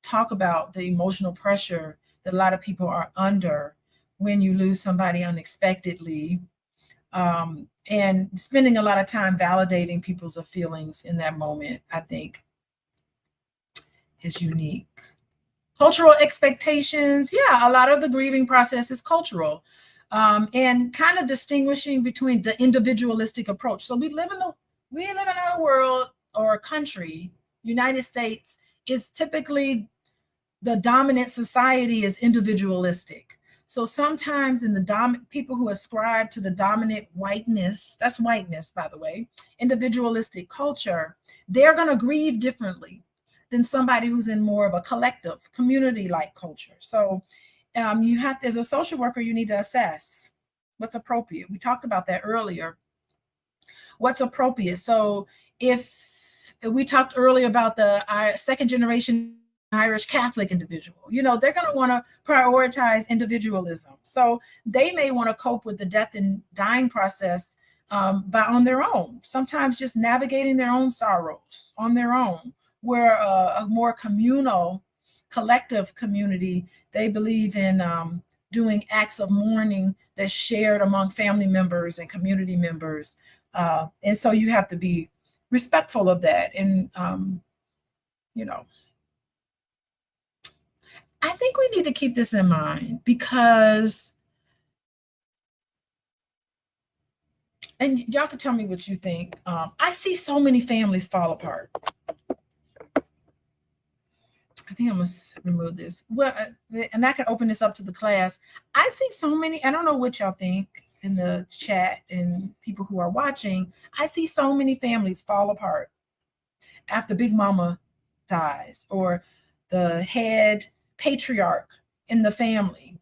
talk about the emotional pressure that a lot of people are under when you lose somebody unexpectedly. And spending a lot of time validating people's feelings in that moment, I think, is unique. Cultural expectations. Yeah, a lot of the grieving process is cultural. And kind of distinguishing between the individualistic approach. So we live in a world or a country, United States, is typically the dominant society is individualistic. So sometimes in the people who ascribe to the dominant whiteness, that's whiteness, by the way, individualistic culture, they're going to grieve differently than somebody who's in more of a collective community-like culture. So you have to, as a social worker, you need to assess what's appropriate. We talked about that earlier. What's appropriate. So if we talked earlier about the second generation Irish Catholic individual, they're going to want to prioritize individualism. So they may want to cope with the death and dying process on their own, sometimes just navigating their own sorrows on their own, where a more communal, collective community, they believe in doing acts of mourning that's shared among family members and community members. And so you have to be respectful of that. And, I think we need to keep this in mind because, and y'all can tell me what you think. I see so many families fall apart. I think I must remove this. Well, and I can open this up to the class. I see so many, I don't know what y'all think in the chat and people who are watching. I see so many families fall apart after Big Mama dies or the head patriarch in the family.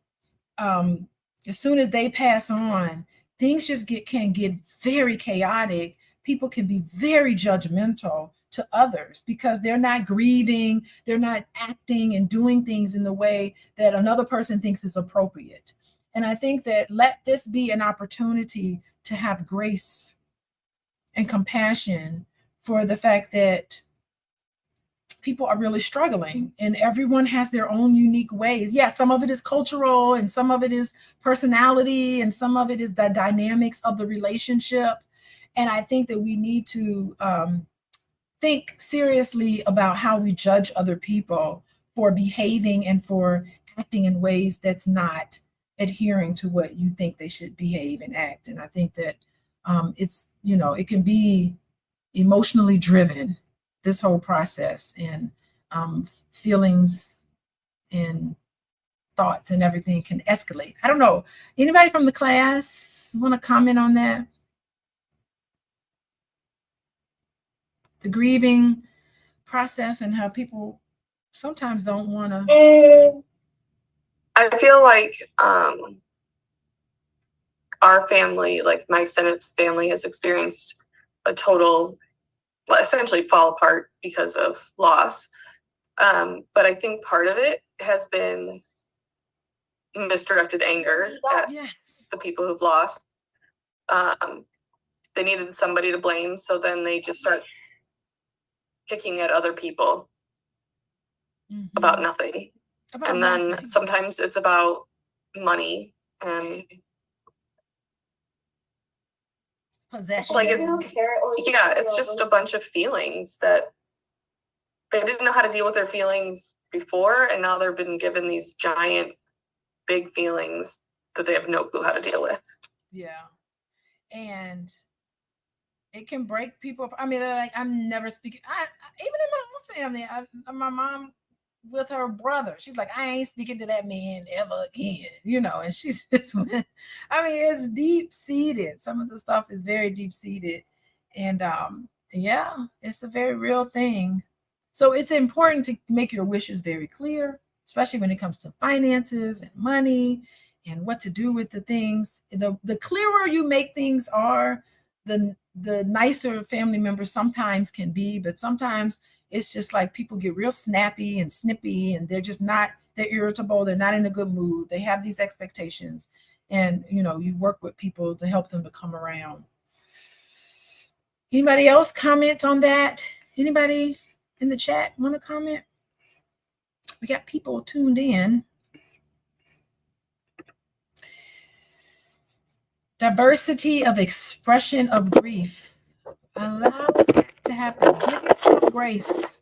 As soon as they pass on, things just can get very chaotic. People can be very judgmental to others because they're not grieving, they're not acting and doing things in the way that another person thinks is appropriate. And I think that let this be an opportunity to have grace and compassion for the fact that people are really struggling and everyone has their own unique ways. Yeah, some of it is cultural and some of it is personality and some of it is the dynamics of the relationship. And I think that we need to think seriously about how we judge other people for behaving and for acting in ways that's not adhering to what you think they should behave and act. And I think that it's, it can be emotionally driven, this whole process, and feelings and thoughts and everything can escalate. I don't know. Anybody from the class want to comment on that? The grieving process and how people sometimes don't want to. I feel like our family, like my extended family, has experienced a total, essentially fall apart because of loss. But I think part of it has been misdirected anger at the people who've lost. They needed somebody to blame, so then they just start picking at other people about nothing. And then sometimes it's about money and possession. Like it's just a bunch of feelings that they didn't know how to deal with their feelings before, and now they've been given these giant, big feelings that they have no clue how to deal with. Yeah, and it can break people up. I mean, I'm never speaking. Even in my own family, my mom with her brother, she's like, I ain't speaking to that man ever again, and she's just, it's deep seated. Some of the stuff is very deep seated, and it's a very real thing. So it's important to make your wishes very clear, especially when it comes to finances and money and what to do with the things. The clearer you make things are, the nicer family members sometimes can be, but sometimes it's just like people get real snappy and snippy and they're irritable. They're not in a good mood. They have these expectations, and, you work with people to help them to come around. Anybody else comment on that? Anybody in the chat want to comment? We got people tuned in. diversity of expression of grief. Allow it to happen. Give yourself grace.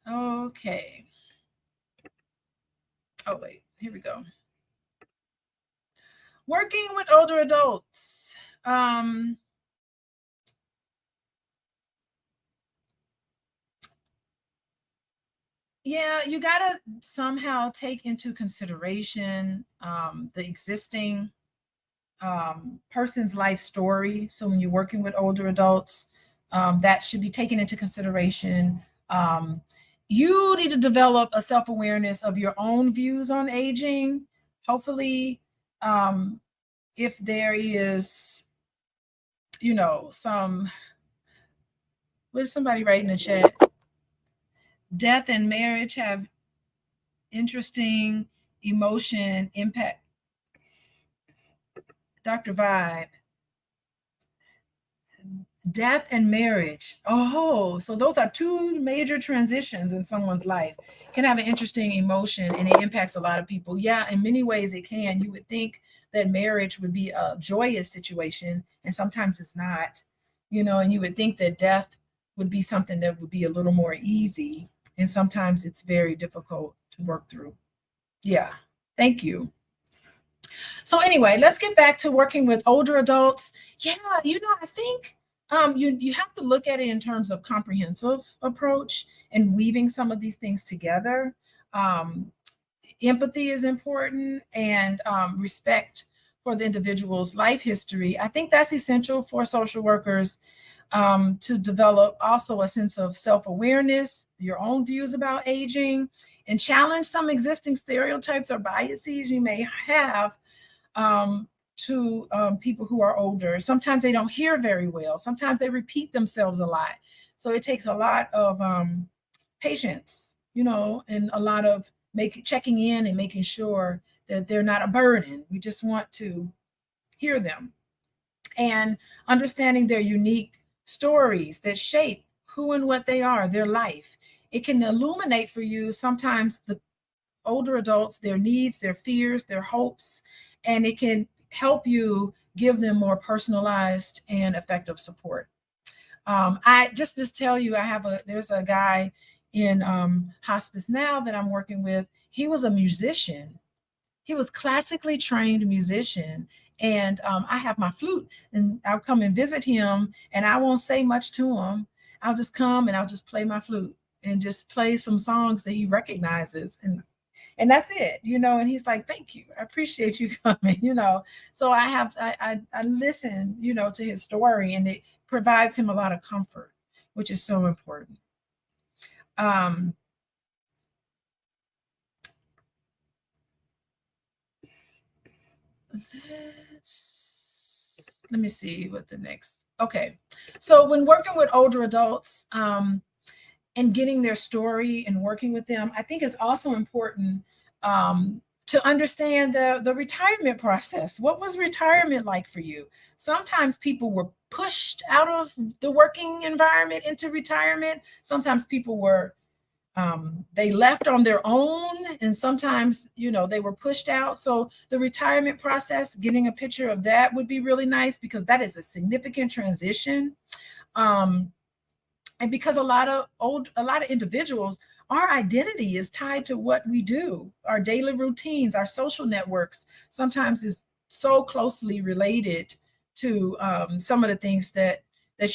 Okay. Oh, wait. Here we go. Working with older adults. Yeah, you got to somehow take into consideration the existing person's life story. So when you're working with older adults, that should be taken into consideration. You need to develop a self-awareness of your own views on aging. Hopefully, if there is, some, what is somebody writing in the chat? Death and marriage have interesting emotion impact. Dr. Vibe. Death and marriage. Oh, so those are two major transitions in someone's life. Can have an interesting emotion, and it impacts a lot of people. Yeah, in many ways it can. You would think that marriage would be a joyous situation, and sometimes it's not. And you would think that death would be something that would be a little more easy, and sometimes it's very difficult to work through. Yeah, thank you. So anyway, let's get back to working with older adults. Yeah, I think you have to look at it in terms of comprehensive approach and weaving some of these things together. Empathy is important, and respect for the individual's life history. I think that's essential for social workers to develop also a sense of self-awareness, your own views about aging, and challenge some existing stereotypes or biases you may have to people who are older. Sometimes they don't hear very well. Sometimes they repeat themselves a lot. So it takes a lot of patience, and a lot of checking in and making sure that they're not a burden. We just want to hear them and understanding their unique stories that shape who and what they are, their life. It can illuminate for you sometimes the older adults, their needs, their fears, their hopes, and it can help you give them more personalized and effective support. I just tell you, there's a guy in hospice now that I'm working with. He was a musician. He was classically trained musician. And I have my flute, and I'll come and visit him, and I won't say much to him. I'll just come and I'll just play my flute and just play some songs that he recognizes. And that's it, and he's like, thank you, I appreciate you coming. So I listen, to his story, and it provides him a lot of comfort, which is so important. Let me see what the next. Okay, so when working with older adults and getting their story and working with them, I think it's also important to understand the retirement process. What was retirement like for you? Sometimes people were pushed out of the working environment into retirement. Sometimes people were they left on their own, and sometimes they were pushed out. So the retirement process, getting a picture of that would be really nice, because that is a significant transition. And because a lot of individuals, our identity is tied to what we do, our daily routines, our social networks sometimes is so closely related to some of the things that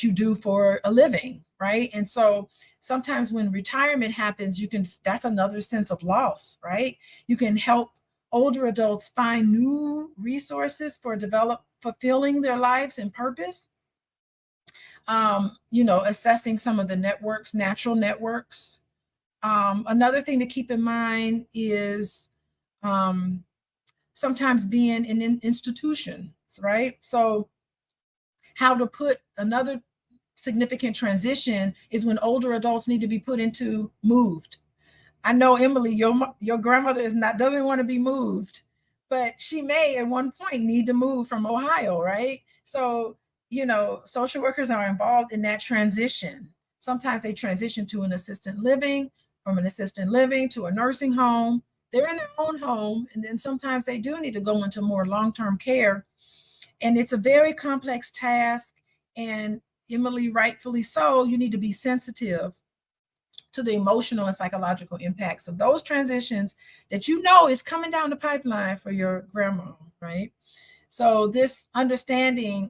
you do for a living, right? And so sometimes when retirement happens, that's another sense of loss, right? You can help older adults find new resources for fulfilling their lives and purpose. Assessing some of the natural networks. Another thing to keep in mind is sometimes being in institutions, right? So how to put another significant transition is when older adults need to be moved. I know, Emily, your grandmother doesn't want to be moved, but she may at one point need to move from Ohio, right? So social workers are involved in that transition. Sometimes they transition to an assisted living, from an assisted living to a nursing home. They're in their own home, and then sometimes they do need to go into more long-term care. And it's a very complex task. And Emily, rightfully so, you need to be sensitive to the emotional and psychological impacts of those transitions that you know is coming down the pipeline for your grandma, right? So this understanding,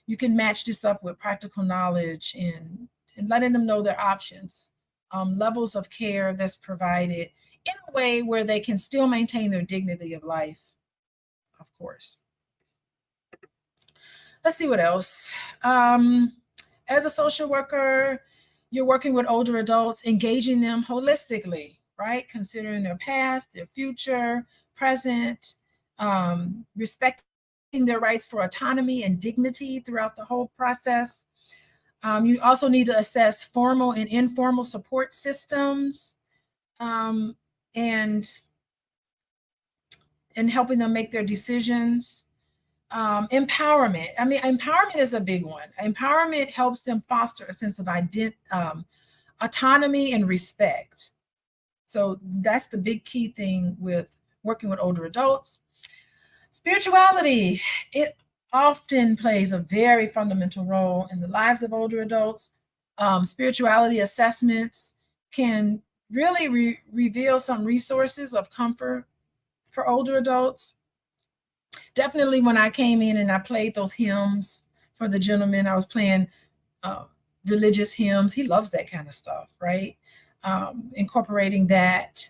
you can match this up with practical knowledge and letting them know their options, levels of care that's provided in a way where they can still maintain their dignity of life, of course. Let's see what else. As a social worker, you're working with older adults, engaging them holistically, right? Considering their past, their future, present, respecting their rights for autonomy and dignity throughout the whole process. You also need to assess formal and informal support systems, and helping them make their decisions. Empowerment. I mean, empowerment is a big one. Empowerment helps them foster a sense of autonomy and respect. So that's the big key thing with working with older adults. Spirituality, it often plays a very fundamental role in the lives of older adults. Spirituality assessments can really reveal some resources of comfort for older adults. Definitely when I came in and I played those hymns for the gentleman, I was playing religious hymns. He loves that kind of stuff, right? Incorporating that.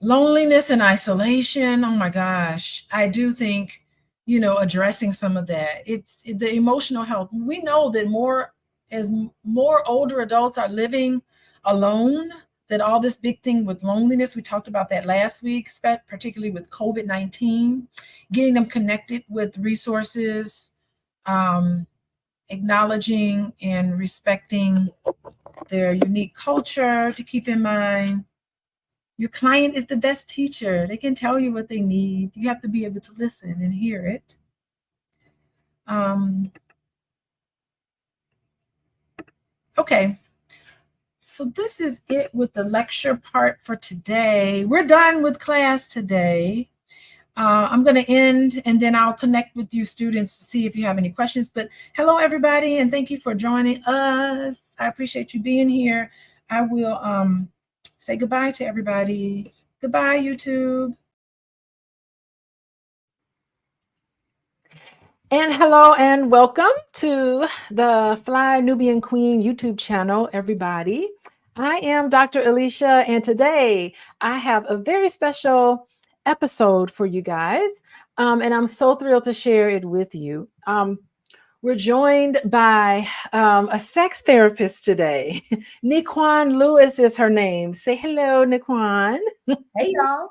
Loneliness and isolation. Oh my gosh. I do think, addressing some of that. It's the emotional health. We know that as more older adults are living alone, that all this big thing with loneliness, we talked about that last week, particularly with COVID-19, getting them connected with resources, acknowledging and respecting their unique culture to keep in mind. Your client is the best teacher. They can tell you what they need. You have to be able to listen and hear it. Okay. So this is it with the lecture part for today. We're done with class today. I'm going to end and then I'll connect with you students to see if you have any questions. But hello, everybody, and thank you for joining us. I appreciate you being here. I will say goodbye to everybody. Goodbye, YouTube. And hello and welcome to the Fly Nubian Queen YouTube channel, everybody. I am Dr. Alicia, and today I have a very special episode for you guys, and I'm so thrilled to share it with you. We're joined by a sex therapist today. Niquan Lewis is her name. Say hello, Niquan. Hey, y'all.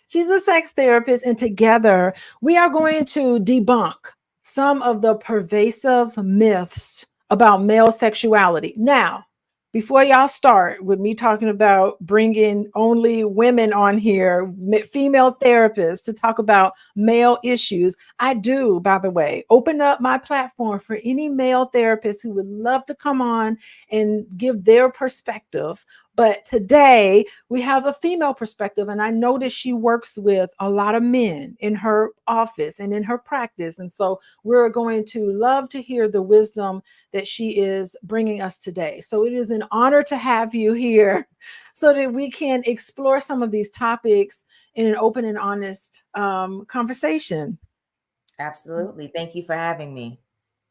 She's a sex therapist, and together we are going to debunk some of the pervasive myths about male sexuality. Now, before y'all start with me talking about bringing only women on here, female therapists to talk about male issues, I do, by the way, open up my platform for any male therapists who would love to come on and give their perspective. But today we have a female perspective, and I notice she works with a lot of men in her office and in her practice. And so we're going to love to hear the wisdom that she is bringing us today. So it is an honor to have you here so that we can explore some of these topics in an open and honest conversation. Absolutely. Thank you for having me.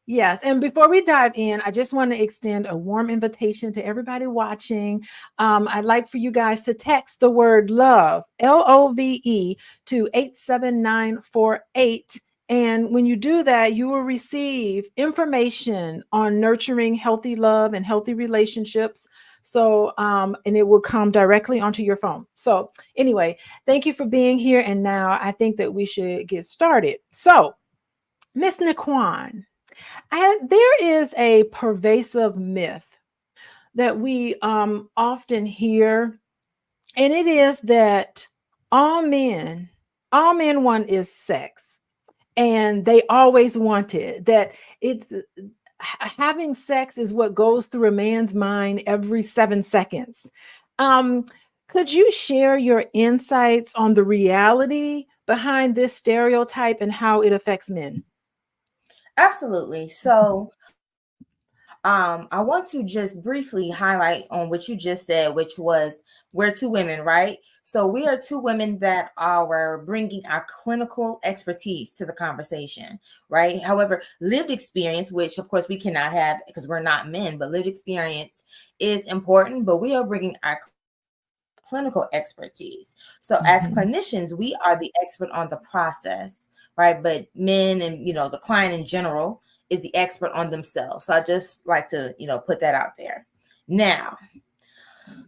Yes. And before we dive in, I just want to extend a warm invitation to everybody watching. I'd like for you guys to text the word love, LOVE, to 87948. And when you do that, you will receive information on nurturing healthy love and healthy relationships. So, and it will come directly onto your phone. So anyway, thank you for being here. And now I think that we should get started. So, Miss Niquan, there is a pervasive myth that we often hear, and it is that all men want is sex. and they always wanted that. It's having sex is what goes through a man's mind every 7 seconds. Um, could you share your insights on the reality behind this stereotype and how it affects men? Absolutely. So, I want to just briefly highlight on what you just said, which was we're two women, right? So we are two women that are bringing our clinical expertise to the conversation, right? However, lived experience, which of course we cannot have because we're not men, but lived experience is important, but we are bringing our clinical expertise. So as clinicians, we are the expert on the process, right? But men and, the client in general is the expert on themselves. So I just like to, put that out there. Now,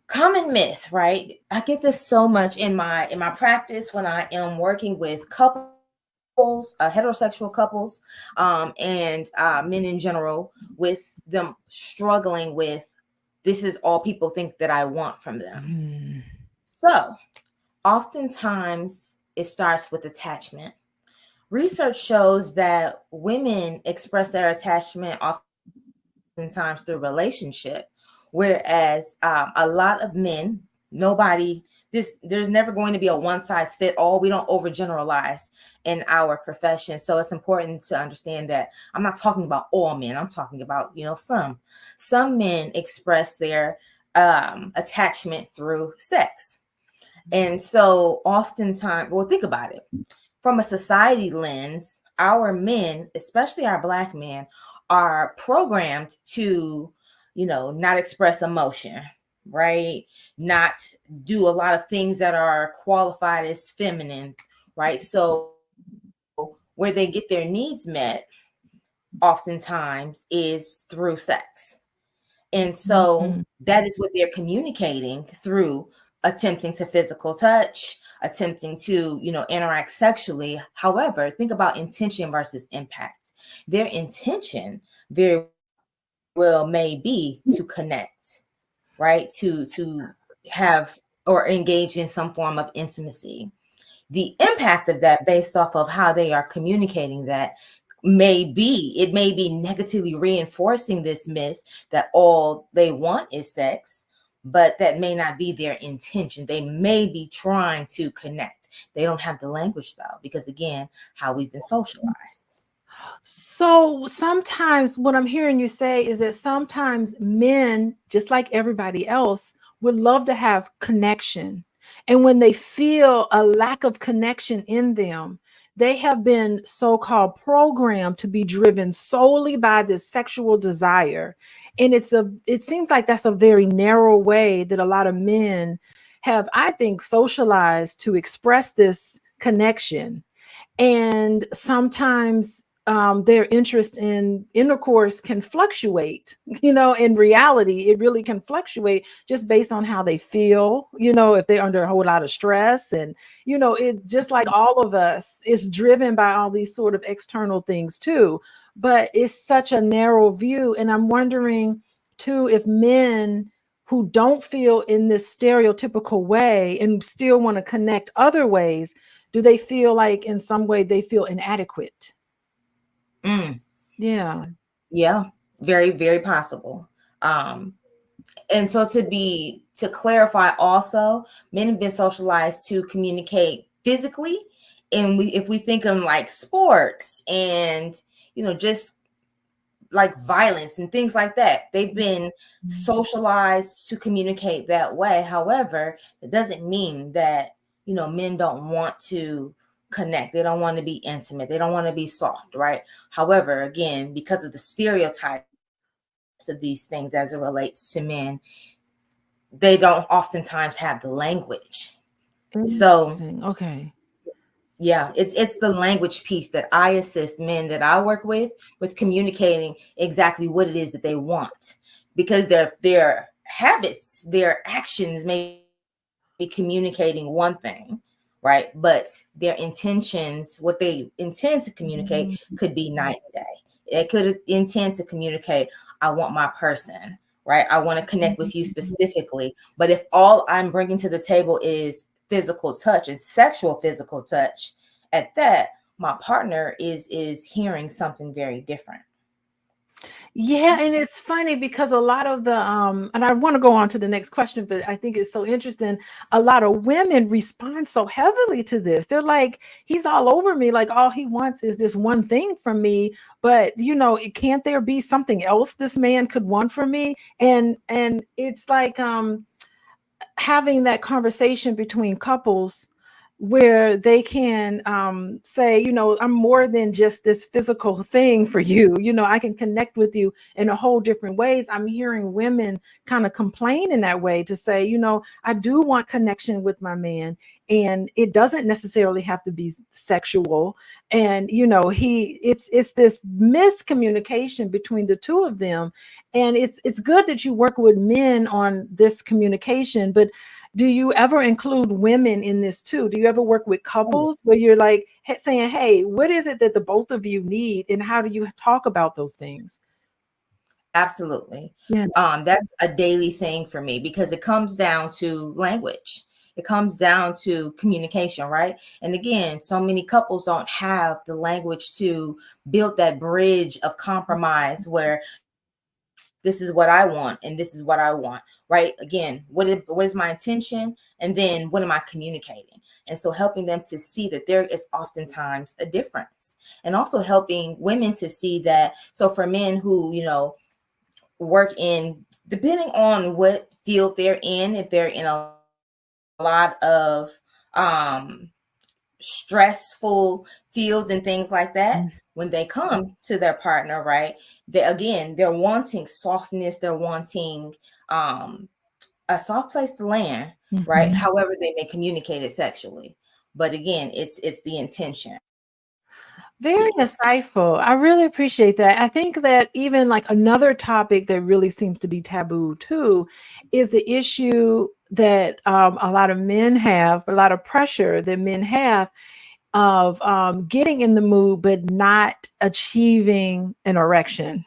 common myth, right? I get this so much in my practice when I am working with couples, heterosexual couples, and men in general, with them struggling with, this is all people think that I want from them. So oftentimes it starts with attachment. Research shows that women express their attachment oftentimes through relationship, whereas a lot of men, there's never going to be a one size fit all. We don't overgeneralize in our profession. So it's important to understand that I'm not talking about all men. I'm talking about, some men express their attachment through sex. And so oftentimes, well, think about it. From a society lens, our men, especially our Black men, are programmed to, not express emotion, right? Not do a lot of things that are qualified as feminine, right? So where they get their needs met oftentimes is through sex. And so that is what they're communicating through attempting to physical touch, attempting to, interact sexually. However, think about intention versus impact. Their intention very well may be to connect, right? To have or engage in some form of intimacy. The impact of that based off of how they are communicating that may be negatively reinforcing this myth that all they want is sex, but that may not be their intention. They may be trying to connect. They don't have the language though, because again, how we've been socialized. So sometimes what I'm hearing you say is that sometimes men, just like everybody else, would love to have connection. And when they feel a lack of connection in them, they have been so-called programmed to be driven solely by this sexual desire. And it seems like that's a very narrow way that a lot of men have, I think, socialized to express this connection. And sometimes their interest in intercourse can fluctuate, in reality, it really can fluctuate just based on how they feel, if they're under a whole lot of stress. And, it just like all of us is driven by all these sort of external things too. But it's such a narrow view. And I'm wondering too, if men who don't feel in this stereotypical way and still want to connect other ways, do they feel like in some way they feel inadequate? Yeah. Yeah, very, very possible. And so to clarify also, men have been socialized to communicate physically. And if we think of like sports and, just like violence and things like that, they've been socialized to communicate that way. However, it doesn't mean that, men don't want to connect. They don't want to be intimate. They don't want to be soft, right? However, again, because of the stereotypes of these things as it relates to men, they don't oftentimes have the language. So, okay. Yeah, it's the language piece that I assist men that I work with communicating exactly what it is that they want, because their habits, their actions may be communicating one thing, right? But their intentions, what they intend to communicate, could be night and day. It could intend to communicate, I want my person, right? I want to connect with you specifically. But if all I'm bringing to the table is physical touch and sexual physical touch at that, my partner is hearing something very different. Yeah, and it's funny because a lot of the and I want to go on to the next question, but I think it's so interesting. A lot of women respond so heavily to this. They're like, he's all over me, like all he wants is this one thing from me, but can't there be something else this man could want from me? And it's like having that conversation between couples where they can say, I'm more than just this physical thing for you. I can connect with you in a whole different ways. I'm hearing women kind of complain in that way to say, I do want connection with my man, and it doesn't necessarily have to be sexual. And it's this miscommunication between the two of them. And it's good that you work with men on this communication, but do you ever include women in this too? Do you ever work with couples where you're like saying, hey, what is it that the both of you need, and how do you talk about those things? Absolutely. Yeah. That's a daily thing for me, because it comes down to language. It comes down to communication, right? And again, so many couples don't have the language to build that bridge of compromise where this is what I want and this is what I want, right? Again, what is my intention? And then what am I communicating? And so helping them to see that there is oftentimes a difference, and also helping women to see that. So for men who, work in, depending on what field they're in, if they're in a lot of stressful fields and things like that, when they come to their partner, right, they're wanting softness, they're wanting a soft place to land, right? However they may communicate it sexually, but again, it's the intention. Very insightful. I really appreciate that. I think that even like another topic that really seems to be taboo too is the issue that a lot of men have, a lot of pressure that men have of getting in the mood but not achieving an erection.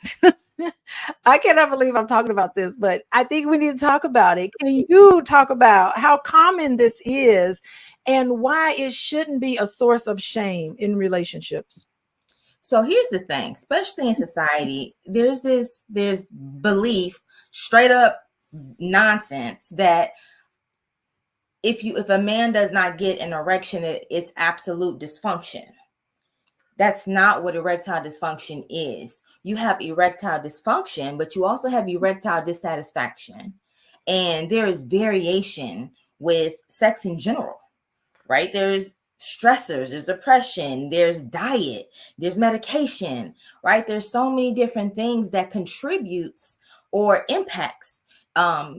I cannot believe I'm talking about this, but I think we need to talk about it. Can you talk about how common this is and why it shouldn't be a source of shame in relationships? So here's the thing, especially in society, there's belief, straight up nonsense, that if a man does not get an erection, it's absolute dysfunction. That's not what erectile dysfunction is. You have erectile dysfunction, but you also have erectile dissatisfaction. And there is variation with sex in general, right? There's stressors, there's depression, there's diet, there's medication, right? There's so many different things that contributes or impacts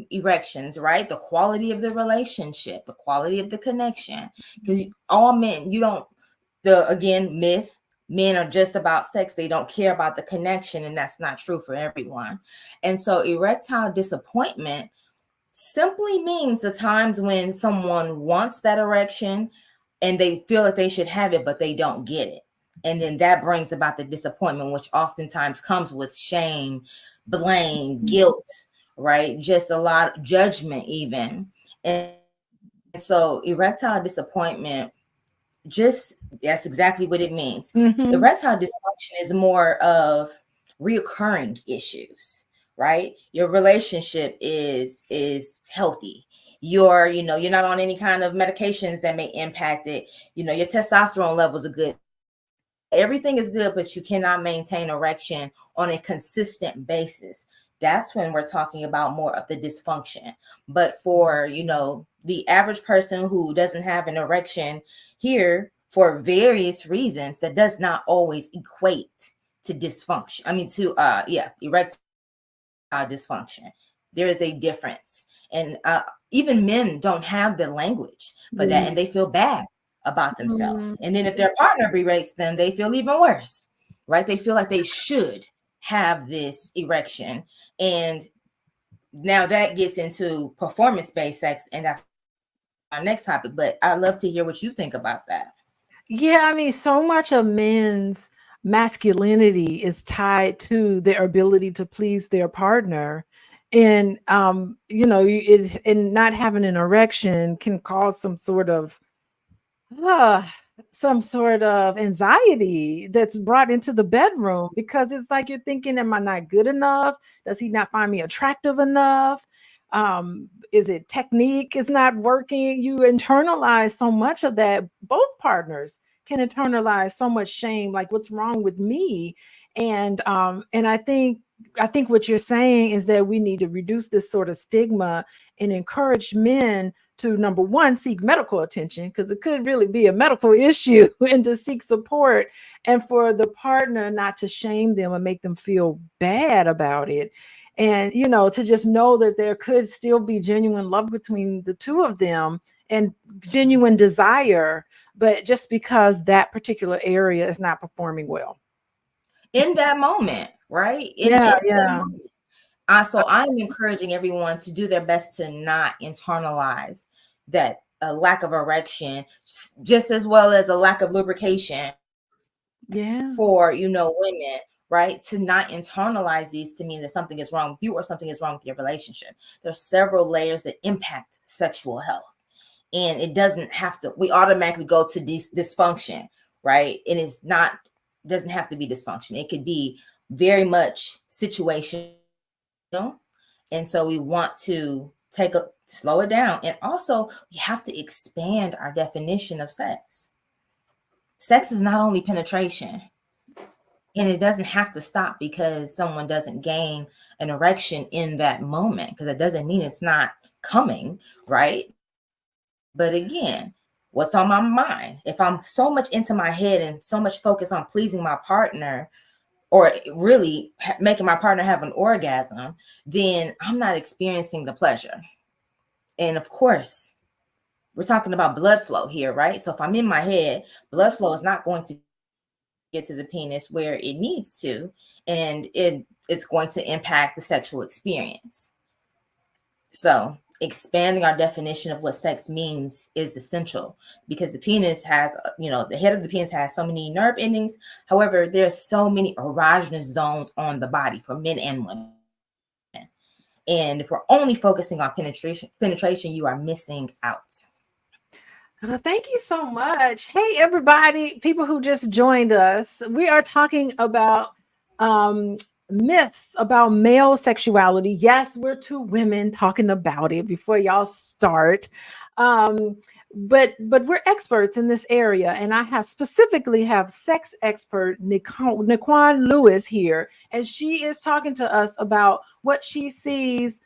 erections, right? The quality of the relationship, the quality of the connection. Because all men, myth, men are just about sex. They don't care about the connection, and that's not true for everyone. And so erectile disappointment simply means the times when someone wants that erection and they feel that they should have it, but they don't get it. And then that brings about the disappointment, which oftentimes comes with shame, blame, guilt, right? Just a lot of judgment even. And so erectile disappointment, that's exactly what it means. Erectile dysfunction is more of reoccurring issues, right? Your relationship is healthy. You're not on any kind of medications that may impact it. Your testosterone levels are good. Everything is good, but you cannot maintain erection on a consistent basis. That's when we're talking about more of the dysfunction. But for, the average person who doesn't have an erection here for various reasons, that does not always equate to dysfunction. Erectile dysfunction. There is a difference. And even men don't have the language for that, and they feel bad about themselves. And then if their partner berates them, they feel even worse, right? They feel like they should have this erection. And now that gets into performance-based sex, and that's our next topic. But I'd love to hear what you think about that. Yeah, I mean, so much of men's masculinity is tied to their ability to please their partner. And and not having an erection can cause some sort of some sort of anxiety that's brought into the bedroom, because it's like you're thinking, am I not good enough? Does he not find me attractive enough? Is it technique is not working? You internalize so much of that. Both partners can internalize so much shame, like what's wrong with me? And I think what you're saying is that we need to reduce this sort of stigma and encourage men to, number one, seek medical attention, because it could really be a medical issue, and to seek support, and for the partner not to shame them and make them feel bad about it. And, to just know that there could still be genuine love between the two of them and genuine desire, but just because that particular area is not performing well. In that moment, right? Yeah. So I'm encouraging everyone to do their best to not internalize that a lack of erection, just as well as a lack of lubrication. Yeah. For women, right? To not internalize these to mean that something is wrong with you or something is wrong with your relationship. There's several layers that impact sexual health, and it doesn't have to. We automatically go to dysfunction, right? And doesn't have to be dysfunction. It could be very much situational. And so we want to slow it down. And also we have to expand our definition of sex. Sex is not only penetration, and it doesn't have to stop because someone doesn't gain an erection in that moment, because it doesn't mean it's not coming, right? But again, what's on my mind? If I'm so much into my head and so much focus on pleasing my partner, or really making my partner have an orgasm, then I'm not experiencing the pleasure. And of course, we're talking about blood flow here, right? So if I'm in my head, blood flow is not going to get to the penis where it needs to, and it's going to impact the sexual experience. So expanding our definition of what sex means is essential, because the penis has, the head of the penis has so many nerve endings. However, there's so many erogenous zones on the body for men and women. And if we're only focusing on penetration, you are missing out. Thank you so much. Hey, everybody, people who just joined us. We are talking about myths about male sexuality. Yes, we're two women talking about it before y'all start. But we're experts in this area, and I specifically have sex expert Naquan Lewis here, and she is talking to us about what she sees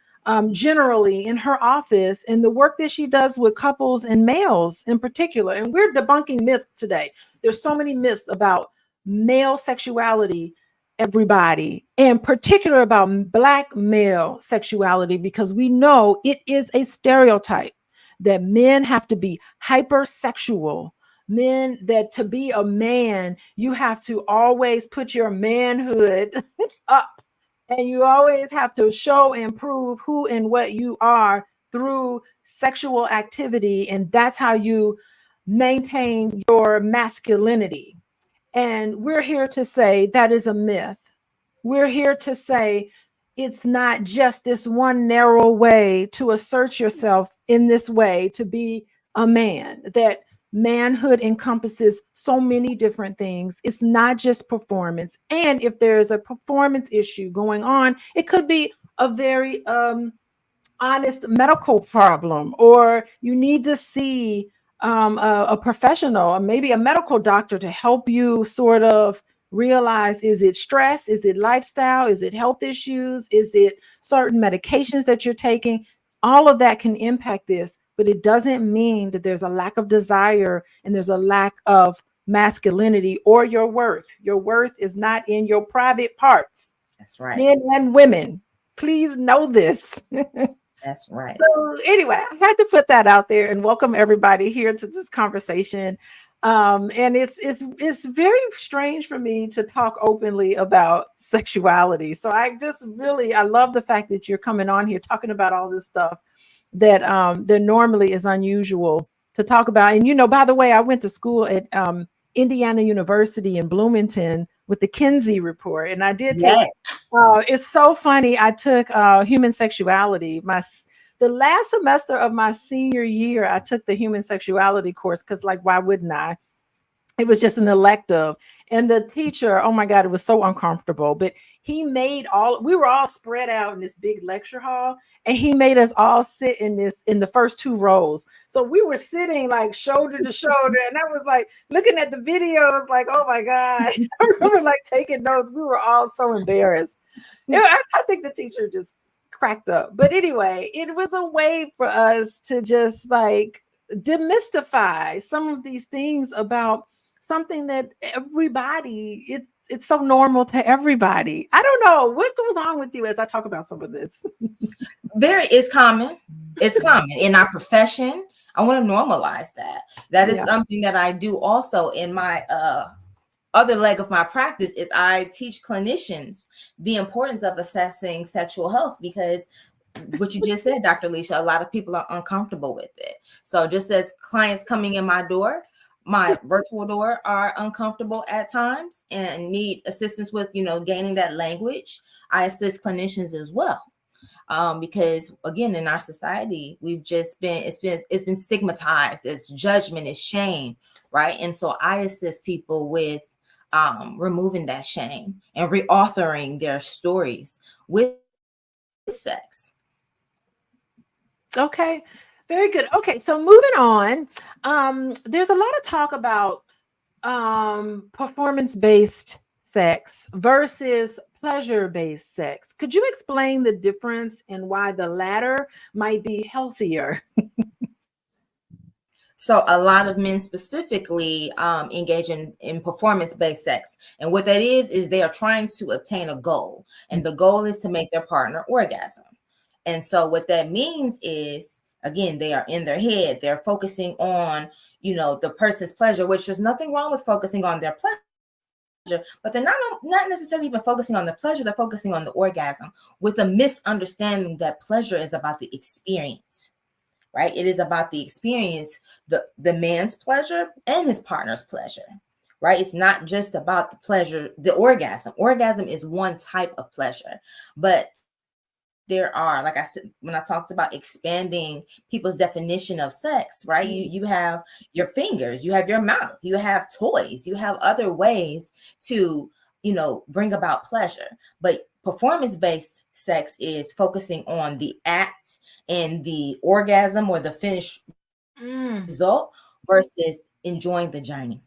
generally in her office and the work that she does with couples and males in particular. And we're debunking myths today. There's so many myths about male sexuality, everybody, in particular about Black male sexuality, because we know it is a stereotype that men have to be hypersexual. Men, that to be a man, you have to always put your manhood up. And you always have to show and prove who and what you are through sexual activity. And that's how you maintain your masculinity. And we're here to say that is a myth. We're here to say it's not just this one narrow way to assert yourself in this way, to be a man, that manhood encompasses so many different things. It's not just performance. And if there's a performance issue going on, it could be a very honest medical problem, or you need to see a professional, or maybe a medical doctor, to help you sort of realize, is it stress? Is it lifestyle? Is it health issues? Is it certain medications that you're taking? All of that can impact this, but it doesn't mean that there's a lack of desire and there's a lack of masculinity or your worth. Your worth is not in your private parts. That's right. Men and women, please know this. That's right. So anyway, I had to put that out there and welcome everybody here to this conversation. And it's very strange for me to talk openly about sexuality. So I love the fact that you're coming on here talking about all this stuff that normally is unusual to talk about. And by the way, I went to school at Indiana University in Bloomington with the Kinsey report, and I did take. It's so funny. I took human sexuality. The last semester of my senior year, I took the human sexuality course because, why wouldn't I? It was just an elective. And the teacher, oh my God, it was so uncomfortable. But he made we were all spread out in this big lecture hall, and he made us all sit in the first 2 rows. So we were sitting like shoulder to shoulder. And I was like looking at the videos, like, oh my God. I remember like taking notes. We were all so embarrassed. I think the teacher just cracked up. But anyway, it was a way for us to just like demystify some of these things about something that everybody, it's so normal to everybody. I don't know what goes on with you as I talk about some of this. It's common. It's common in our profession. I want to normalize that. That is something that I do also in my other leg of my practice is I teach clinicians the importance of assessing sexual health, because what you just said, Dr. Alicia, a lot of people are uncomfortable with it. So just as clients coming in my door, my virtual door, are uncomfortable at times and need assistance with, gaining that language, I assist clinicians as well. Because again, in our society, it's been stigmatized. It's judgment, it's shame, right? And so I assist people with removing that shame and reauthoring their stories with sex. Okay, very good. Okay, so moving on. There's a lot of talk about performance-based sex versus pleasure-based sex. Could you explain the difference and why the latter might be healthier? So a lot of men specifically engage in performance-based sex. And what that is they are trying to obtain a goal. And the goal is to make their partner orgasm. And so what that means is, again, they are in their head. They're focusing on, the person's pleasure, which there's nothing wrong with focusing on their pleasure, but they're not necessarily even focusing on the pleasure. They're focusing on the orgasm, with a misunderstanding that pleasure is about the experience, right? It is about the experience, the man's pleasure and his partner's pleasure, right? It's not just about the pleasure, the orgasm. Orgasm is one type of pleasure, but there are, like I said, when I talked about expanding people's definition of sex, right? You have your fingers, you have your mouth, you have toys, you have other ways to, bring about pleasure. But performance-based sex is focusing on the act and the orgasm or the finished result versus enjoying the journey.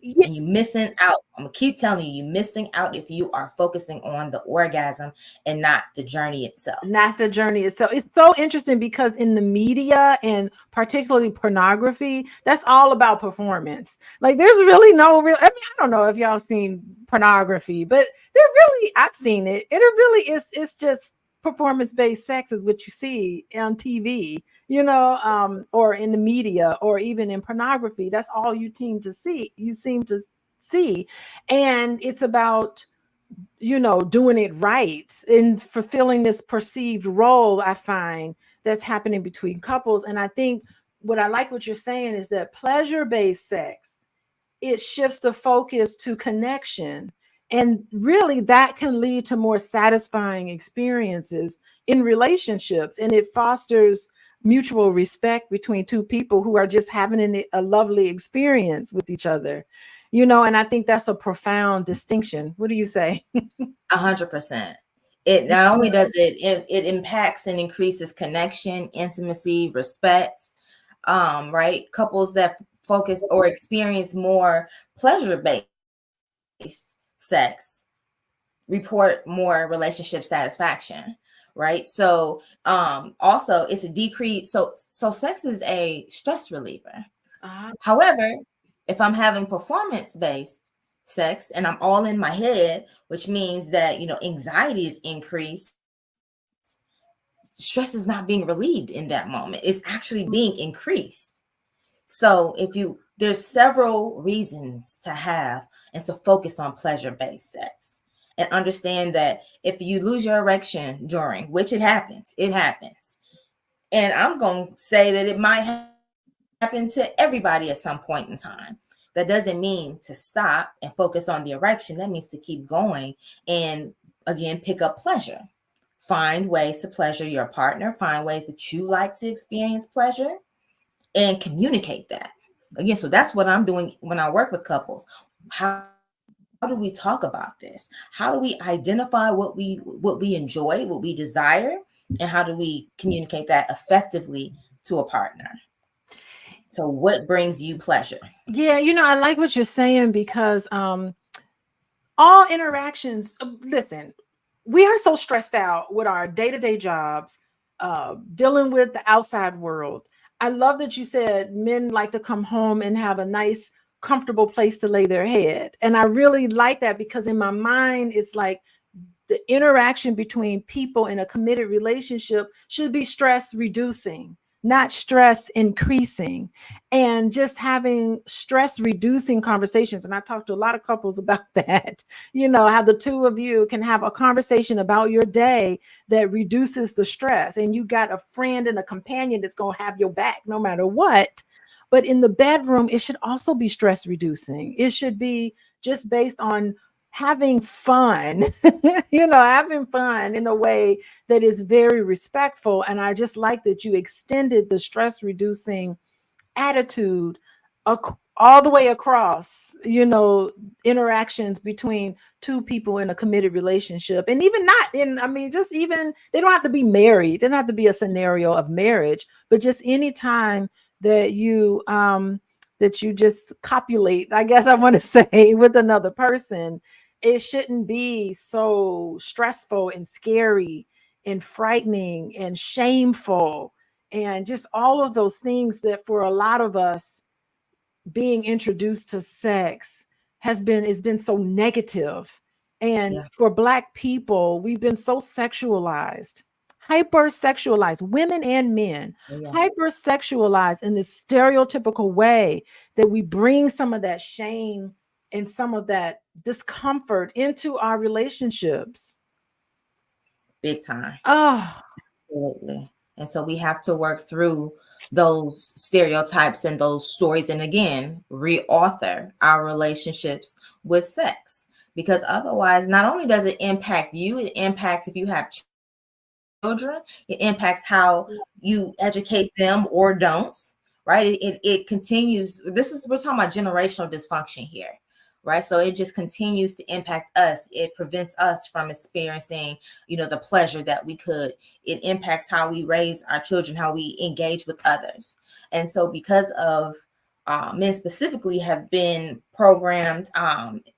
Yeah. And you're missing out. I'm gonna keep telling you, you're missing out if you are focusing on the orgasm and not the journey itself. Not the journey itself. It's so interesting because in the media, and particularly pornography, that's all about performance. Like there's really no real, I don't know if y'all seen pornography, but I've seen it. And it really is, it's just performance-based sex is what you see on TV, or in the media, or even in pornography. That's all you seem to see. And it's about, doing it right and fulfilling this perceived role, I find, that's happening between couples. And I think what you're saying is that pleasure-based sex, it shifts the focus to connection. And really, that can lead to more satisfying experiences in relationships. And it fosters mutual respect between two people who are just having a lovely experience with each other. And I think that's a profound distinction. What do you say? 100%. It not only does it impacts and increases connection, intimacy, respect, right? Couples that focus or experience more pleasure-based sex report more relationship satisfaction, right? So also it's a decrease. So sex is a stress reliever. However, if I'm having performance-based sex and I'm all in my head, which means that, anxiety is increased, stress is not being relieved in that moment. It's actually being increased. So there's several reasons to have and to focus on pleasure-based sex, and understand that if you lose your erection during, which it happens. And I'm going to say that it might happen to everybody at some point in time. That doesn't mean to stop and focus on the erection. That means to keep going and, again, pick up pleasure. Find ways to pleasure your partner. Find ways that you like to experience pleasure and communicate that. Again, so that's what I'm doing when I work with couples. How do we talk about this? How do we identify what we enjoy, what we desire, and how do we communicate that effectively to a partner? So what brings you pleasure? Yeah, I like what you're saying because all interactions, listen, we are so stressed out with our day-to-day jobs, dealing with the outside world. I love that you said men like to come home and have a nice, comfortable place to lay their head. And I really like that because in my mind, it's like the interaction between people in a committed relationship should be stress reducing, not stress increasing, and just having stress reducing conversations. And I talked to a lot of couples about that, how the two of you can have a conversation about your day that reduces the stress. And you got a friend and a companion that's going to have your back no matter what. But in the bedroom, it should also be stress reducing. It should be just based on having fun, having fun in a way that is very respectful. And I just like that you extended the stress reducing attitude all the way across, interactions between two people in a committed relationship. And even not in, just even, they don't have to be married. They don't have to be a scenario of marriage, but just any time that you just copulate, I guess I want to say, with another person, it shouldn't be so stressful and scary and frightening and shameful and just all of those things that for a lot of us being introduced to sex has been so negative. And for Black people, we've been so sexualized, hypersexualized, women and men, hypersexualized in this stereotypical way that we bring some of that shame and some of that discomfort into our relationships. Big time. Oh, absolutely. And so we have to work through those stereotypes and those stories, and again, reauthor our relationships with sex. Because otherwise, not only does it impact you, it impacts if you have children, it impacts how you educate them or don't, right? It continues. We're talking about generational dysfunction here, right? So it just continues to impact us. It prevents us from experiencing, the pleasure that we could. It impacts how we raise our children, how we engage with others. And so because of men specifically have been programmed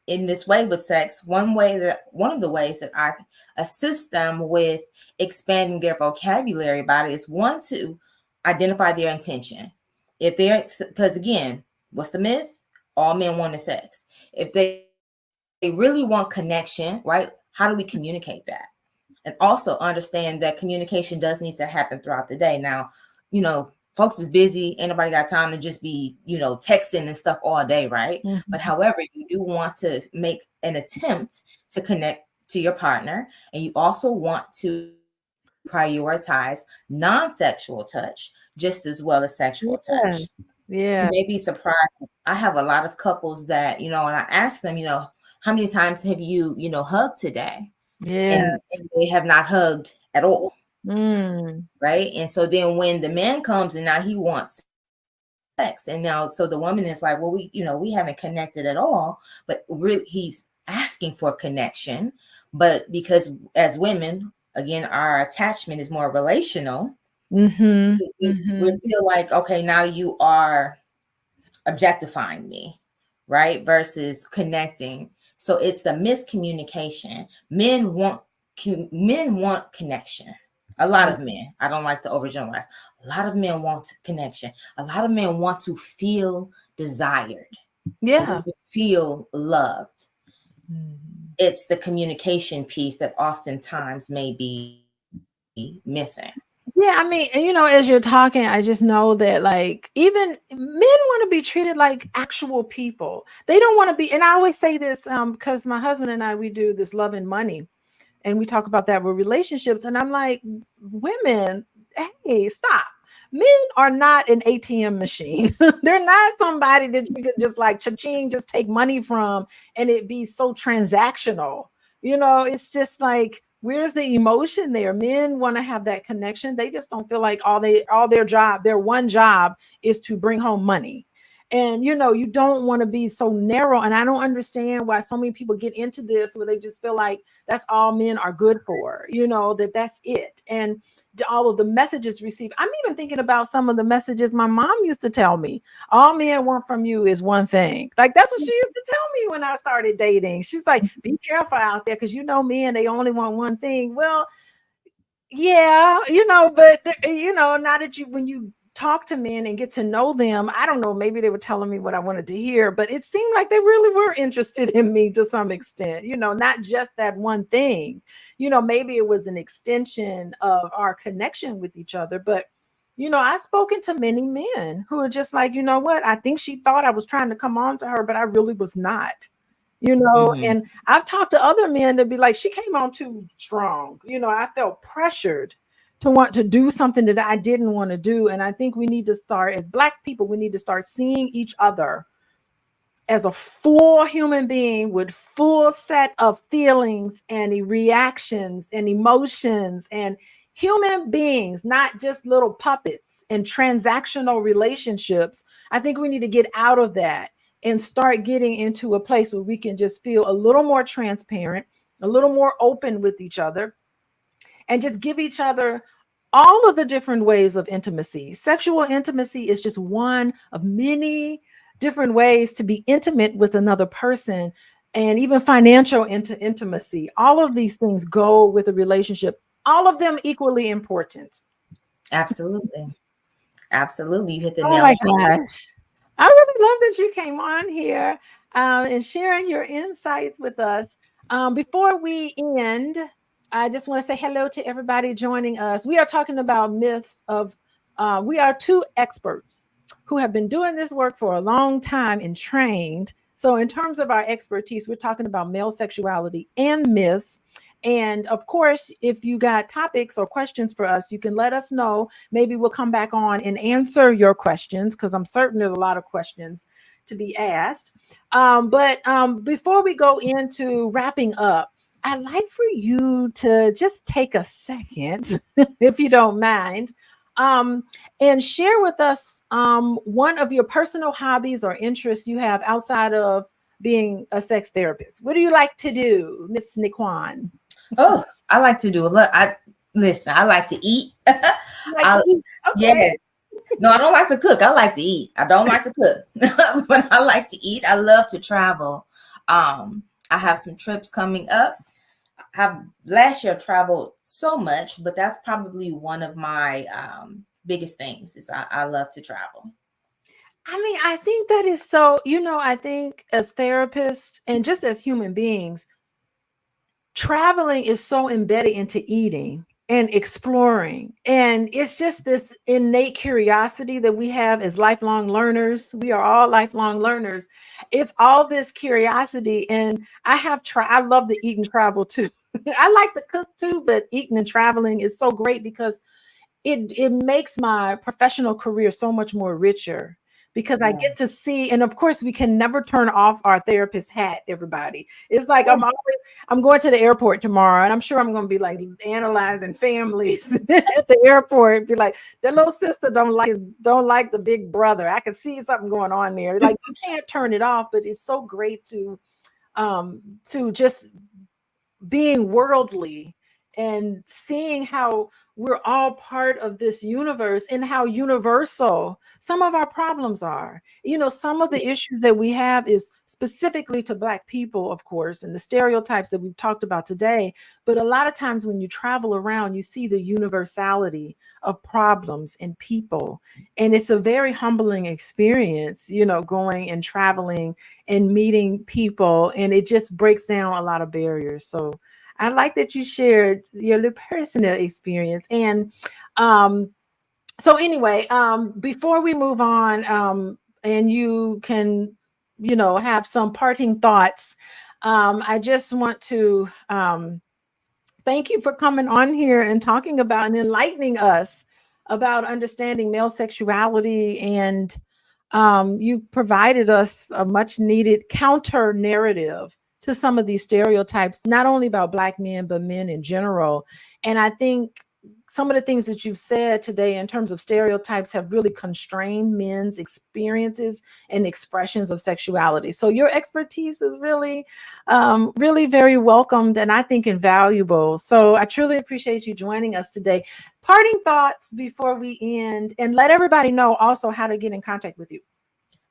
in this way with sex, one of the ways that I assist them with expanding their vocabulary about it is, one, to identify their intention. Because again, what's the myth? All men want is sex. If they really want connection, right? How do we communicate that? And also understand that communication does need to happen throughout the day. Now, folks is busy. Ain't nobody got time to just be, texting and stuff all day, right? Mm-hmm. But however, you do want to make an attempt to connect to your partner. And you also want to prioritize non-sexual touch just as well as sexual touch. Yeah. You may be surprised. I have a lot of couples that, and I ask them, how many times have you, hugged today? Yeah. And they have not hugged at all. Mm. Right. And so then when the man comes and now he wants sex, and now so the woman is like, well, we haven't connected at all, but really he's asking for connection. But because as women, again, our attachment is more relational. Mm-hmm. We feel like, okay, now you are objectifying me, right? Versus connecting. So it's the miscommunication. Men want connection. A lot of men. I don't like to overgeneralize. A lot of men want connection. A lot of men want to feel desired. Yeah. Feel loved. It's the communication piece that oftentimes may be missing. Yeah, as you're talking, I just know that like even men want to be treated like actual people. They don't want to be, and I always say this because my husband and I, we do this Love and Money, and we talk about that with relationships. And I'm like, women, hey, stop. Men are not an ATM machine. They're not somebody that you could just like cha-ching, just take money from and it be so transactional. It's just like, where's the emotion there? Men want to have that connection. They just don't feel like their one job is to bring home money. And, you know, you don't want to be so narrow. And I don't understand why so many people get into this where they just feel like that's all men are good for, you know, that's it. And all of the messages received. I'm even thinking about some of the messages my mom used to tell me. All men want from you is one thing. Like, that's what she used to tell me when I started dating. She's like, be careful out there, because, you know, men, they only want one thing. Well, yeah, you know, but you know, now that when you talk to men and get to know them, I don't know, maybe they were telling me what I wanted to hear, but it seemed like they really were interested in me to some extent, you know, not just that one thing. You know, maybe it was an extension of our connection with each other. But you know, I've spoken to many men who are just like, you know what, I think she thought I was trying to come on to her, but I really was not. You know, and I've talked to other men to be like, she came on too strong. You know, I felt pressured to want to do something that I didn't want to do. And I think we need to start, as Black people, we need to start seeing each other as a full human being with full set of feelings and reactions and emotions, and human beings, not just little puppets and transactional relationships. I think we need to get out of that and start getting into a place where we can just feel a little more transparent, a little more open with each other, and just give each other all of the different ways of intimacy. Sexual intimacy is just one of many different ways to be intimate with another person, and even financial intimacy. All of these things go with a relationship, all of them equally important. Absolutely. Absolutely. You hit the Oh nail my on the head. gosh. I really love that you came on here and sharing your insights with us. Before we end, I just want to say hello to everybody joining us. We are talking about myths of, we are two experts who have been doing this work for a long time and trained. So, in terms of our expertise, we're talking about male sexuality and myths. And of course, if you got topics or questions for us, you can let us know. Maybe we'll come back on and answer your questions, because I'm certain there's a lot of questions to be asked. But before we go into wrapping up, I'd like for you to just take a second, if you don't mind, and share with us one of your personal hobbies or interests you have outside of being a sex therapist. What do you like to do, Miss Nikwan? Oh, I like to do a lot. I like to eat. Okay. Yes. No, I don't like to cook. I like to eat. I don't like to cook, but I like to eat. I love to travel. I have some trips coming up. Last year traveled so much, but that's probably one of my biggest things is I love to travel. I mean, I think that is so, you know, I think as therapists and just as human beings, traveling is so embedded into eating and exploring. And it's just this innate curiosity that we have as lifelong learners. We are all lifelong learners. It's all this curiosity. And I love to eat and travel too. I like to cook too, but eating and traveling is so great because it makes my professional career so much more richer, because I get to see, and of course we can never turn off our therapist hat, everybody. It's like I'm going to the airport tomorrow, and I'm sure I'm going to be like analyzing families at the airport, be like, the little sister don't like the big brother. I can see something going on there. Like, you can't turn it off, but it's so great to just being worldly and seeing how we're all part of this universe and how universal some of our problems are. You know, some of the issues that we have is specifically to Black people, of course, and the stereotypes that we've talked about today. But a lot of times when you travel around, you see the universality of problems and people. And it's a very humbling experience, you know, going and traveling and meeting people. And it just breaks down a lot of barriers. So I like that you shared your personal experience. And so anyway, before we move on, and you can, you know, have some parting thoughts, I just want to thank you for coming on here and talking about and enlightening us about understanding male sexuality. And you've provided us a much needed counter narrative to some of these stereotypes, not only about Black men, but men in general. And I think some of the things that you've said today in terms of stereotypes have really constrained men's experiences and expressions of sexuality. So your expertise is really, really very welcomed and I think invaluable. So I truly appreciate you joining us today. Parting thoughts before we end, and let everybody know also how to get in contact with you.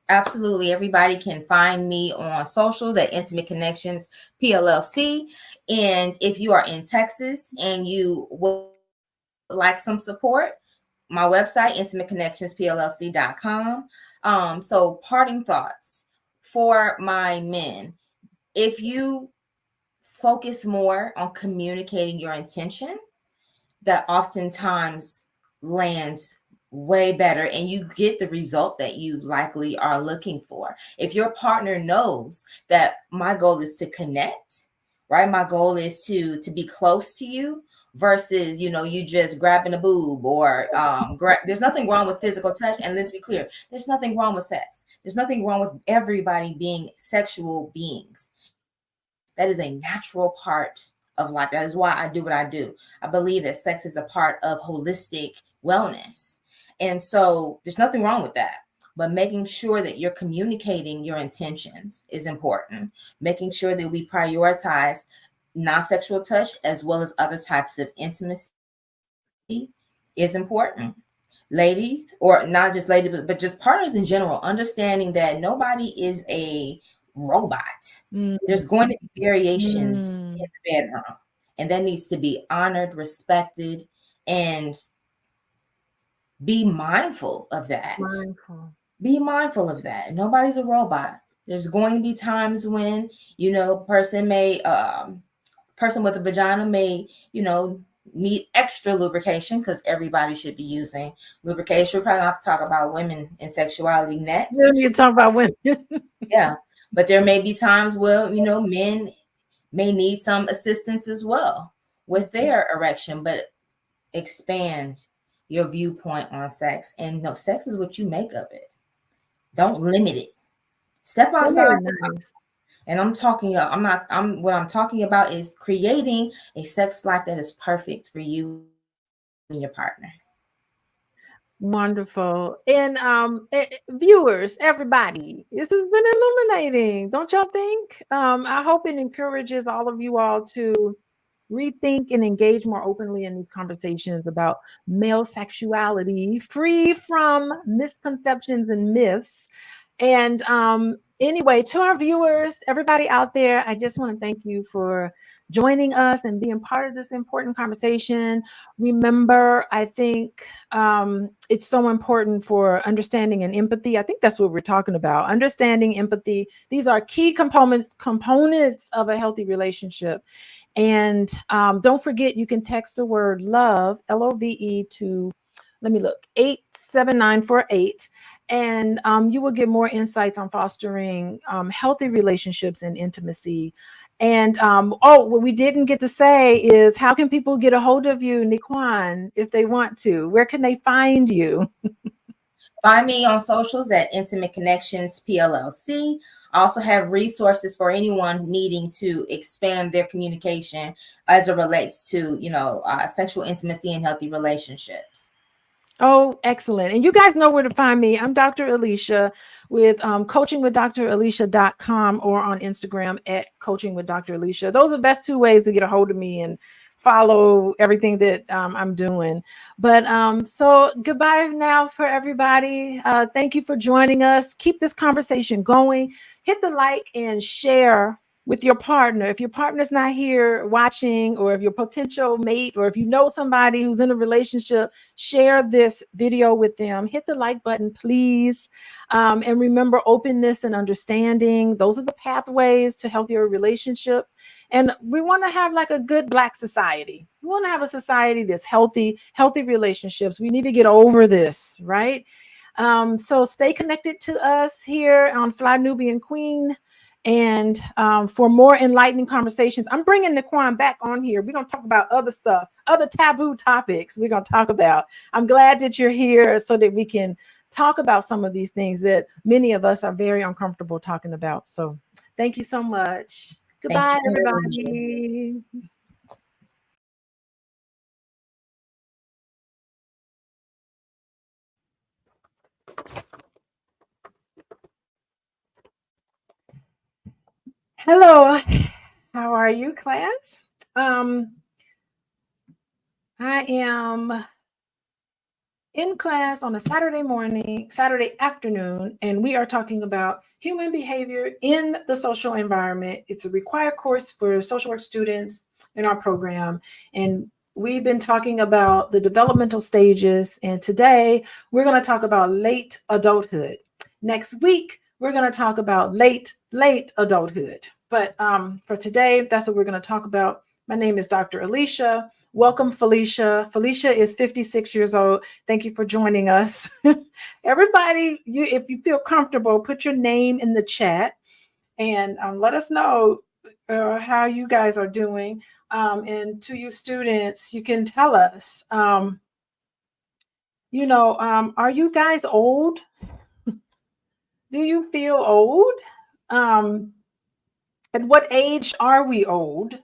Absolutely. Everybody can find me on socials at Intimate Connections PLLC. And if you are in Texas and you would like some support, my website, intimateconnectionspllc.com. So parting thoughts for my men. If you focus more on communicating your intention, that oftentimes lands way better and you get the result that you likely are looking for. If your partner knows that my goal is to connect, right? My goal is to be close to you versus, you just grabbing a boob or there's nothing wrong with physical touch. And let's be clear, there's nothing wrong with sex. There's nothing wrong with everybody being sexual beings. That is a natural part of life. That is why I do what I do. I believe that sex is a part of holistic wellness. And so there's nothing wrong with that. But making sure that you're communicating your intentions is important. Making sure that we prioritize non-sexual touch as well as other types of intimacy is important. Ladies, or not just ladies, but just partners in general, understanding that nobody is a robot. There's going to be variations in the bedroom, and that needs to be honored, respected, and be mindful of that. Be mindful of that. Nobody's a robot. There's going to be times when, person with a vagina may, need extra lubrication, because everybody should be using lubrication. We're probably have to talk about women and sexuality next. You talk about women. Yeah. But there may be times where, men may need some assistance as well with their erection, but expand your viewpoint on sex. And no, sex is what you make of it. Don't limit it. Step outside. And what I'm talking about is creating a sex life that is perfect for you and your partner. Wonderful. And viewers, everybody, this has been illuminating, don't y'all think? I hope it encourages all of you all to rethink and engage more openly in these conversations about male sexuality, free from misconceptions and myths. And anyway, to our viewers, everybody out there, I just want to thank you for joining us and being part of this important conversation. Remember, I think it's so important for understanding and empathy. I think that's what we're talking about. Understanding, empathy. These are key components of a healthy relationship. And don't forget, you can text the word love, LOVE, to, let me look, 87948. And you will get more insights on fostering healthy relationships and intimacy. And what we didn't get to say is, how can people get a hold of you, Nikwan, if they want to? Where can they find you? Find me on socials at Intimate Connections PLLC. I also have resources for anyone needing to expand their communication as it relates to, sexual intimacy and healthy relationships. Oh, excellent. And you guys know where to find me. I'm Dr. Alicia with coachingwithdralicia.com or on Instagram at coachingwithdralicia. Those are the best two ways to get a hold of me and follow everything that I'm doing. But so goodbye now for everybody. Thank you for joining us. Keep this conversation going. Hit the like and share with your partner. If your partner's not here watching, or if your potential mate, or if you know somebody who's in a relationship, share this video with them. Hit the like button, please. And remember, openness and understanding. Those are the pathways to healthier relationship. And we want to have like a good Black society. We want to have a society that's healthy relationships. We need to get over this, right? So stay connected to us here on Fly Nubian Queen. And for more enlightening conversations, I'm bringing Nikwan back on here. We're going to talk about other stuff, other taboo topics we're going to talk about. I'm glad that you're here so that we can talk about some of these things that many of us are very uncomfortable talking about. So thank you so much. Goodbye, everybody. Hello, how are you, class? I am in class on a Saturday afternoon, and we are talking about human behavior in the social environment. It's a required course for social work students in our program, and we've been talking about the developmental stages, and today we're going to talk about late adulthood. Next week, we're going to talk about late adulthood. But for today, that's what we're going to talk about. My name is Dr. Alicia. Welcome, Felicia. Felicia is 56 years old. Thank you for joining us. Everybody, if you feel comfortable, put your name in the chat and let us know how you guys are doing. And to you students, you can tell us, are you guys old? Do you feel old? At what age are we old?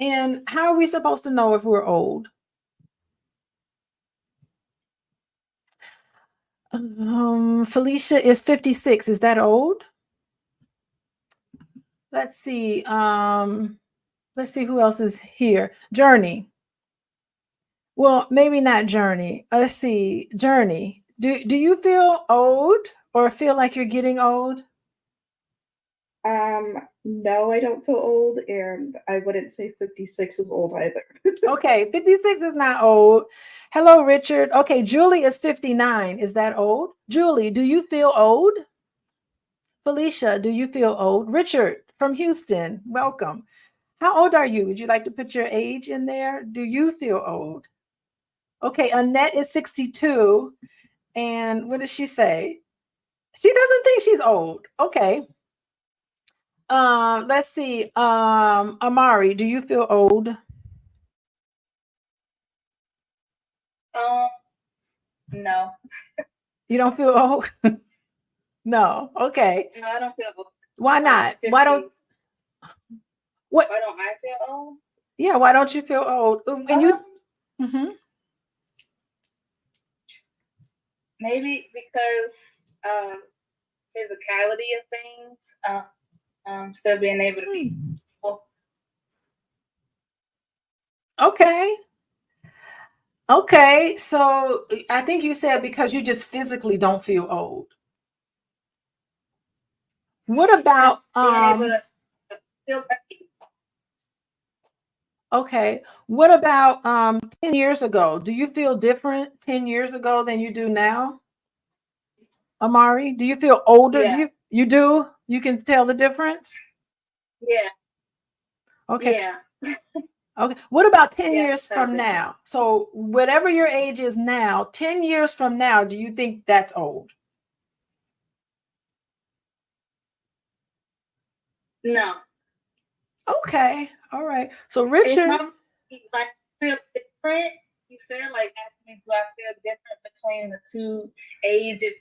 And how are we supposed to know if we're old? Felicia is 56. Is that old? Let's see. Let's see who else is here. Journey. Well, maybe not Journey. Let's see. Journey. Do you feel old or feel like you're getting old? No, I don't feel old, and I wouldn't say 56 is old either. Okay, 56 is not old. Hello, Richard. Okay, Julie is 59. Is that old? Julie, do you feel old? Felicia, do you feel old? Richard from Houston, welcome. How old are you? Would you like to put your age in there? Do you feel old? Okay, Annette is 62. And what does she say? She doesn't think she's old. Okay. Let's see. Amari, do you feel old? No. You don't feel old? No. Okay. No, I don't feel old. Why not? Why don't Why don't I feel old? Yeah, why don't you feel old? And you Maybe because physicality of things, still being able to be. Okay, so I think you said because you just physically don't feel old. What about okay, what about 10 years ago? Do you feel different 10 years ago than you do now? Amari, do you feel older? Yeah. You do? You can tell the difference? Yeah. Okay. Yeah. Okay. What about 10 years from now? So whatever your age is now, 10 years from now, do you think that's old? No. Okay. All right. So Richard, like feel different. You said like ask me, do I feel different between the two ages?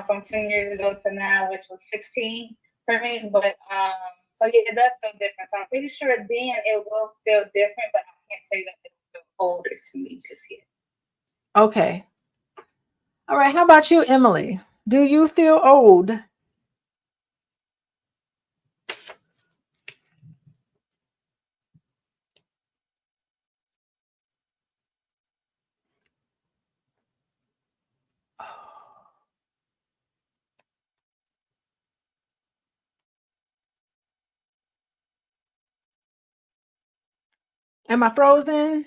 From 10 years ago to now, which was 16 for me. But so yeah, it does feel different. So I'm pretty sure then it will feel different, but I can't say that it will feel older to me just yet. Okay. All right. How about you, Emily? Do you feel old? Am I frozen?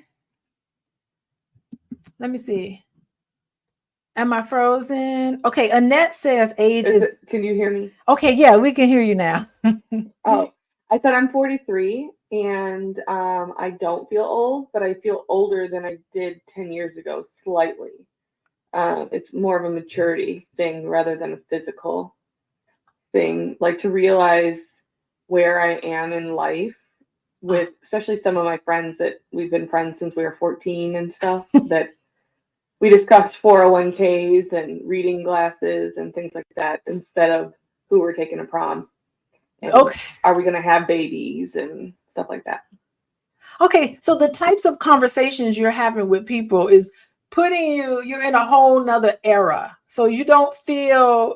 Let me see. Am I frozen? Okay, Annette says age is. Can you hear me? Okay, yeah, we can hear you now. Oh, I said I'm 43 and I don't feel old, but I feel older than I did 10 years ago, slightly. It's more of a maturity thing rather than a physical thing, like to realize where I am in life with especially some of my friends that we've been friends since we were 14 and stuff that we discussed 401ks and reading glasses and things like that instead of who we're taking to prom. And are we going to have babies and stuff like that? Okay, so the types of conversations you're having with people is you're in a whole nother era. So you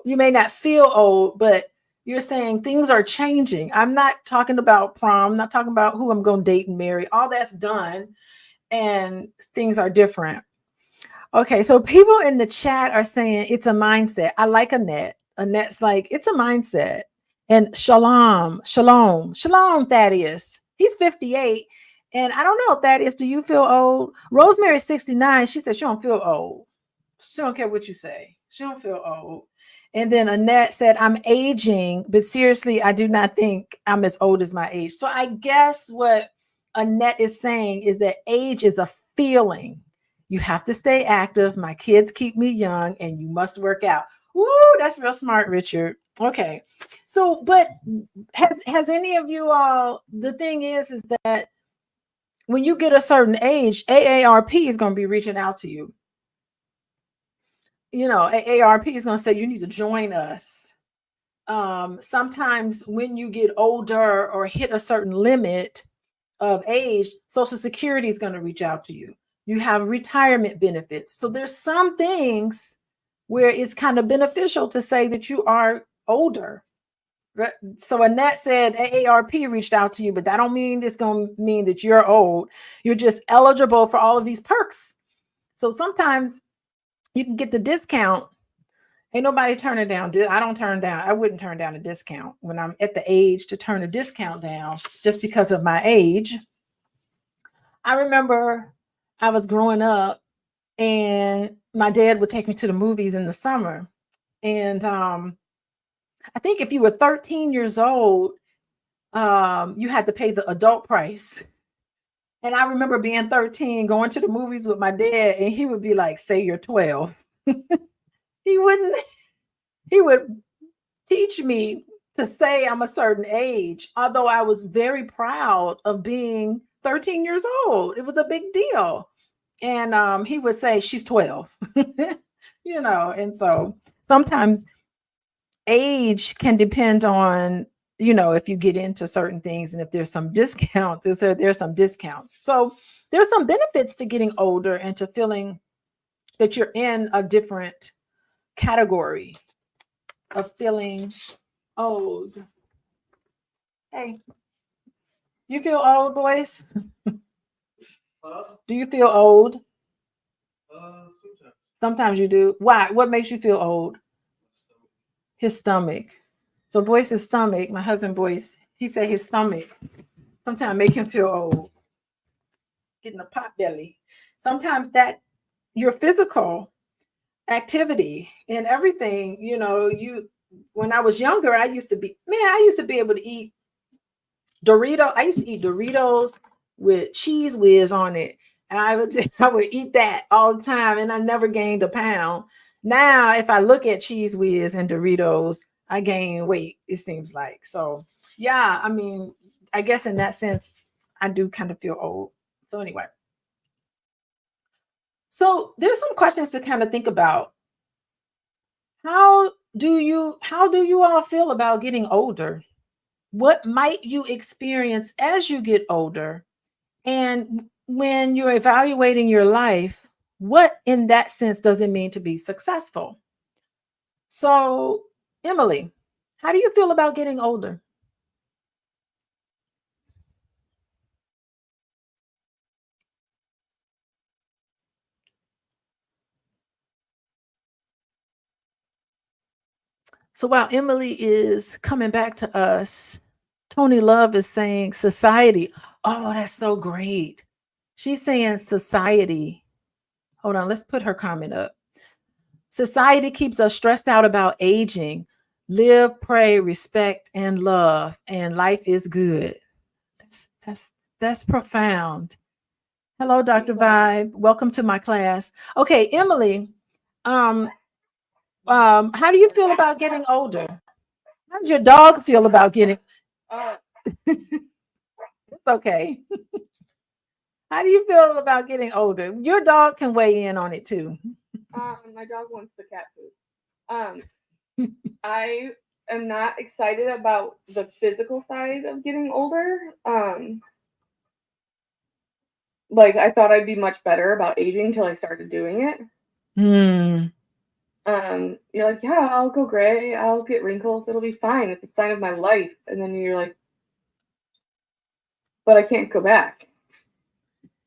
may not feel old, but you're saying things are changing. I'm not talking about prom, I'm not talking about who I'm going to date and marry. All that's done and things are different. Okay, so people in the chat are saying it's a mindset. I like Annette. Annette's like, it's a mindset. And shalom, Thaddeus. He's 58. And I don't know, Thaddeus, do you feel old? Rosemary's 69. She said she don't feel old. She don't care what you say. She don't feel old. And then Annette said, I'm aging, but seriously, I do not think I'm as old as my age. So I guess what Annette is saying is that age is a feeling. You have to stay active. My kids keep me young, and you must work out. Woo, that's real smart, Richard. Okay. So, but has any of you all, the thing is that when you get a certain age, AARP is going to be reaching out to you. You know, AARP is going to say, you need to join us. Sometimes when you get older or hit a certain limit of age, Social Security is going to reach out to you. You have retirement benefits. So there's some things where it's kind of beneficial to say that you are older. So Annette said AARP reached out to you, but that don't mean it's going to mean that you're old. You're just eligible for all of these perks. So sometimes you can get the discount. Ain't nobody turning down. I don't turn down. I wouldn't turn down a discount when I'm at the age to turn a discount down just because of my age. I remember I was growing up and my dad would take me to the movies in the summer. And I think if you were 13 years old, you had to pay the adult price. And I remember being 13, going to the movies with my dad, and he would be like, say you're 12. He would teach me to say I'm a certain age, although I was very proud of being 13 years old. It was a big deal. And he would say, she's 12, you know, and so sometimes age can depend on, you know, if you get into certain things and if there's some discounts, there's some discounts. So there's some benefits to getting older and to feeling that you're in a different category of feeling old. Hey, you feel old, Boyce? Do you feel old? Sometimes you do. Why? What makes you feel old? His stomach. So Boyce's stomach, my husband Boyce, he said his stomach sometimes make him feel old. Getting a pot belly. Sometimes that your physical activity and everything, you know, when I was younger, I used to be able to eat Dorito. I used to eat Doritos with cheese whiz on it. And I would eat that all the time and I never gained a pound. Now, if I look at cheese whiz and Doritos, I gain weight, it seems like. So yeah, I mean, I guess in that sense, I do kind of feel old. So anyway. So there's some questions to kind of think about. How do you all feel about getting older? What might you experience as you get older? And when you're evaluating your life, what in that sense does it mean to be successful? So, Emily, how do you feel about getting older? So while Emily is coming back to us, Tony Love is saying society. Oh, that's so great. She's saying society. Hold on, let's put her comment up. Society keeps us stressed out about aging. Live, pray, respect, and love, and life is good. That's profound. Hello, Dr. Vibe. Welcome to my class. Okay, Emily. How do you feel about getting older? How does your dog feel about getting? It's okay. How do you feel about getting older? Your dog can weigh in on it too. My dog wants the cat food. I am not excited about the physical side of getting older. like I thought I'd be much better about aging until I started doing it. You're like, yeah, I'll go gray, I'll get wrinkles, it'll be fine. It's a sign of my life. And then you're like, but I can't go back.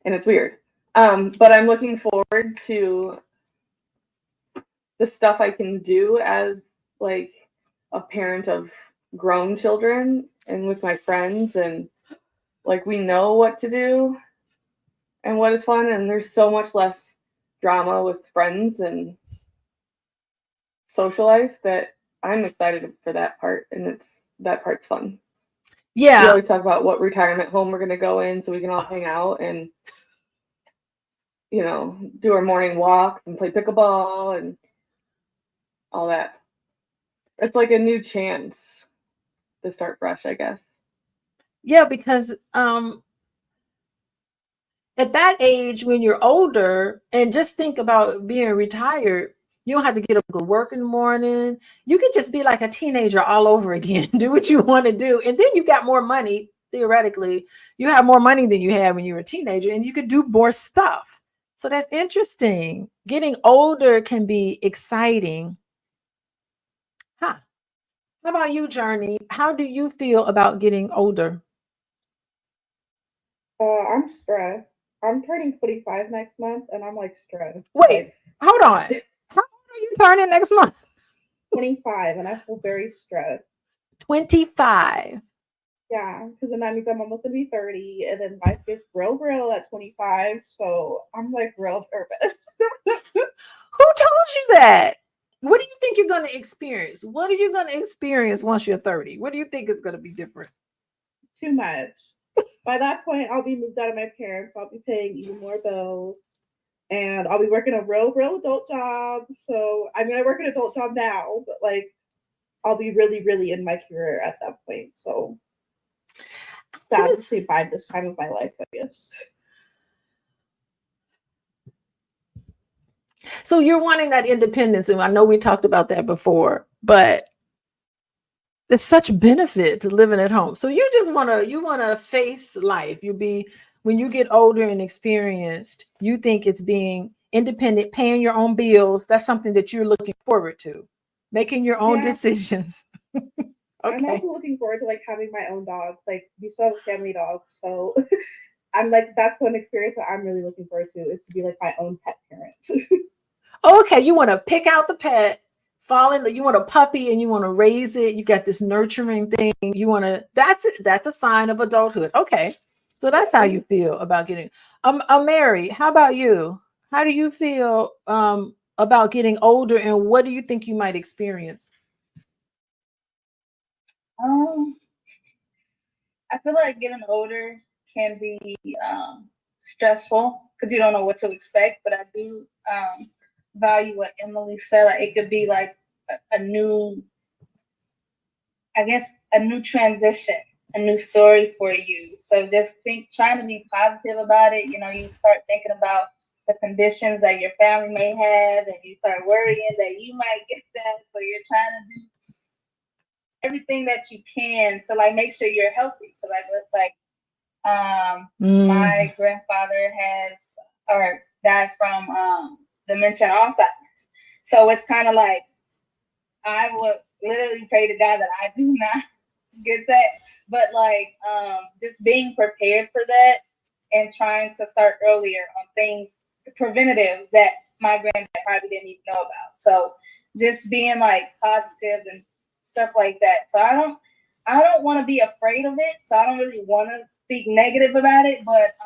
And it's weird. But I'm looking forward to the stuff I can do as like a parent of grown children and with my friends, and like we know what to do and what is fun, and there's so much less drama with friends and social life that I'm excited for that part, and that part's fun. Yeah. We always talk about what retirement home we're gonna go in so we can all hang out and, you know, do our morning walks and play pickleball and all that. It's like a new chance to start fresh, I guess. Yeah, because at that age, when you're older, and just think about being retired, you don't have to get up and go to work in the morning. You can just be like a teenager all over again, do what you want to do. And then you got more money, theoretically. You have more money than you had when you were a teenager, and you could do more stuff. So that's interesting. Getting older can be exciting. Huh. How about you, Journey? How do you feel about getting older? I'm stressed. I'm turning 25 next month, and I'm like stressed. Wait, Like, hold on. How old are you turning next month? 25, and I feel very stressed. 25. Yeah, because then that means I'm almost gonna be 30, and then life gets real at 25. So I'm like real nervous. Who told you that? What do you think you're going to experience? What are you going to experience once you're 30? What do you think is going to be different? Too much. By that point, I'll be moved out of my parents. I'll be paying even more bills, and I'll be working a real adult job. So I mean, I work an adult job now, but like I'll be really in my career at that point. So sad to say bye this time of my life, I guess. So you're wanting that independence, and I know we talked about that before, but there's such benefit to living at home. So you just want to face life. When you get older and experienced, you think it's being independent, paying your own bills. That's something that you're looking forward to, making your own decisions. Okay. I'm Okay. also looking forward to like having my own dog. Like we still have a family dog, so I'm like that's one experience that I'm really looking forward to, is to be like my own pet parent. Okay, you want to pick out the pet, you want a puppy, and you want to raise it. You got this nurturing thing. That's a sign of adulthood. Okay. So that's how you feel about getting Mary, how about you? How do you feel about getting older, and what do you think you might experience? I feel like getting older can be stressful because you don't know what to expect, but I do value what Emily said. Like it could be like a new transition, a new story for you. So just trying to be positive about it. You know, you start thinking about the conditions that your family may have, and you start worrying that you might get that. So you're trying to do everything that you can to like make sure you're healthy. So my grandfather died from dementia and Alzheimer's. So it's kind of like I would literally pray to God that I do not get that. But like just being prepared for that and trying to start earlier on things, the preventatives that my granddad probably didn't even know about. So just being like positive and stuff like that. So I don't want to be afraid of it. So I don't really want to speak negative about it, but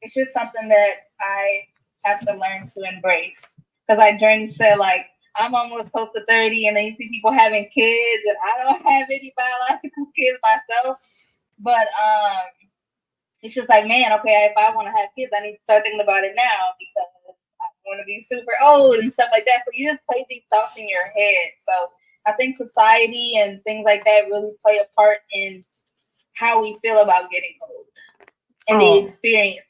it's just something that I have to learn to embrace. Because like Journey said, like I'm almost close to 30, and then you see people having kids, and I don't have any biological kids myself. But it's just like, man, okay, if I want to have kids, I need to start thinking about it now because I want to be super old and stuff like that. So you just play these thoughts in your head. So I think society and things like that really play a part in how we feel about getting old and the experience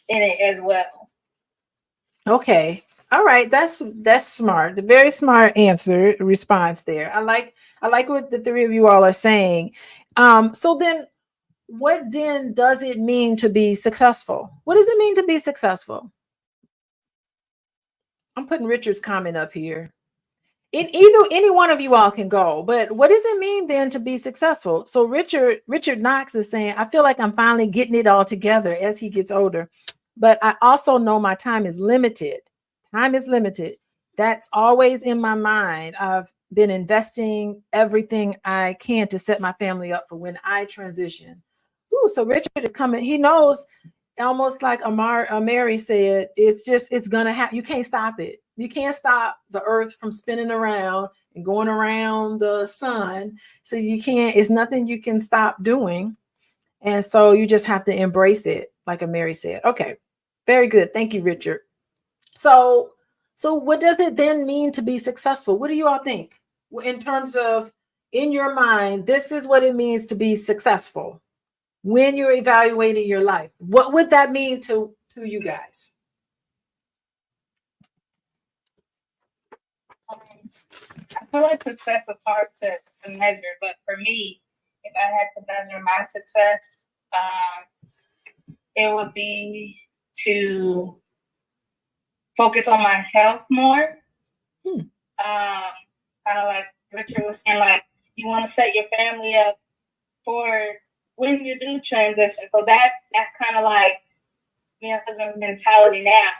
in it as well. Okay. All right. That's smart. A very smart response there. I like what the three of you all are saying. So then what then does it mean to be successful? What does it mean to be successful? I'm putting Richard's comment up here. Any one of you all can go, but what does it mean then to be successful? So Richard Knox is saying, I feel like I'm finally getting it all together as he gets older, but I also know my time is limited. Time is limited. That's always in my mind. I've been investing everything I can to set my family up for when I transition. Ooh, so Richard is coming. He knows, almost like Mary said, it's gonna happen. You can't stop it. You can't stop the earth from spinning around and going around the sun. So you can't, it's nothing you can stop doing. And so you just have to embrace it, like Mary said. Okay, very good. Thank you, Richard. So what does it then mean to be successful? What do you all think? In terms of, in your mind, this is what it means to be successful. When you're evaluating your life, what would that mean to you guys? I feel like success is hard to measure, but for me, if I had to measure my success, it would be to focus on my health more. Kind of like Richard was saying, like, you want to set your family up for when you do transition. So that kind of like me and husband's mentality now.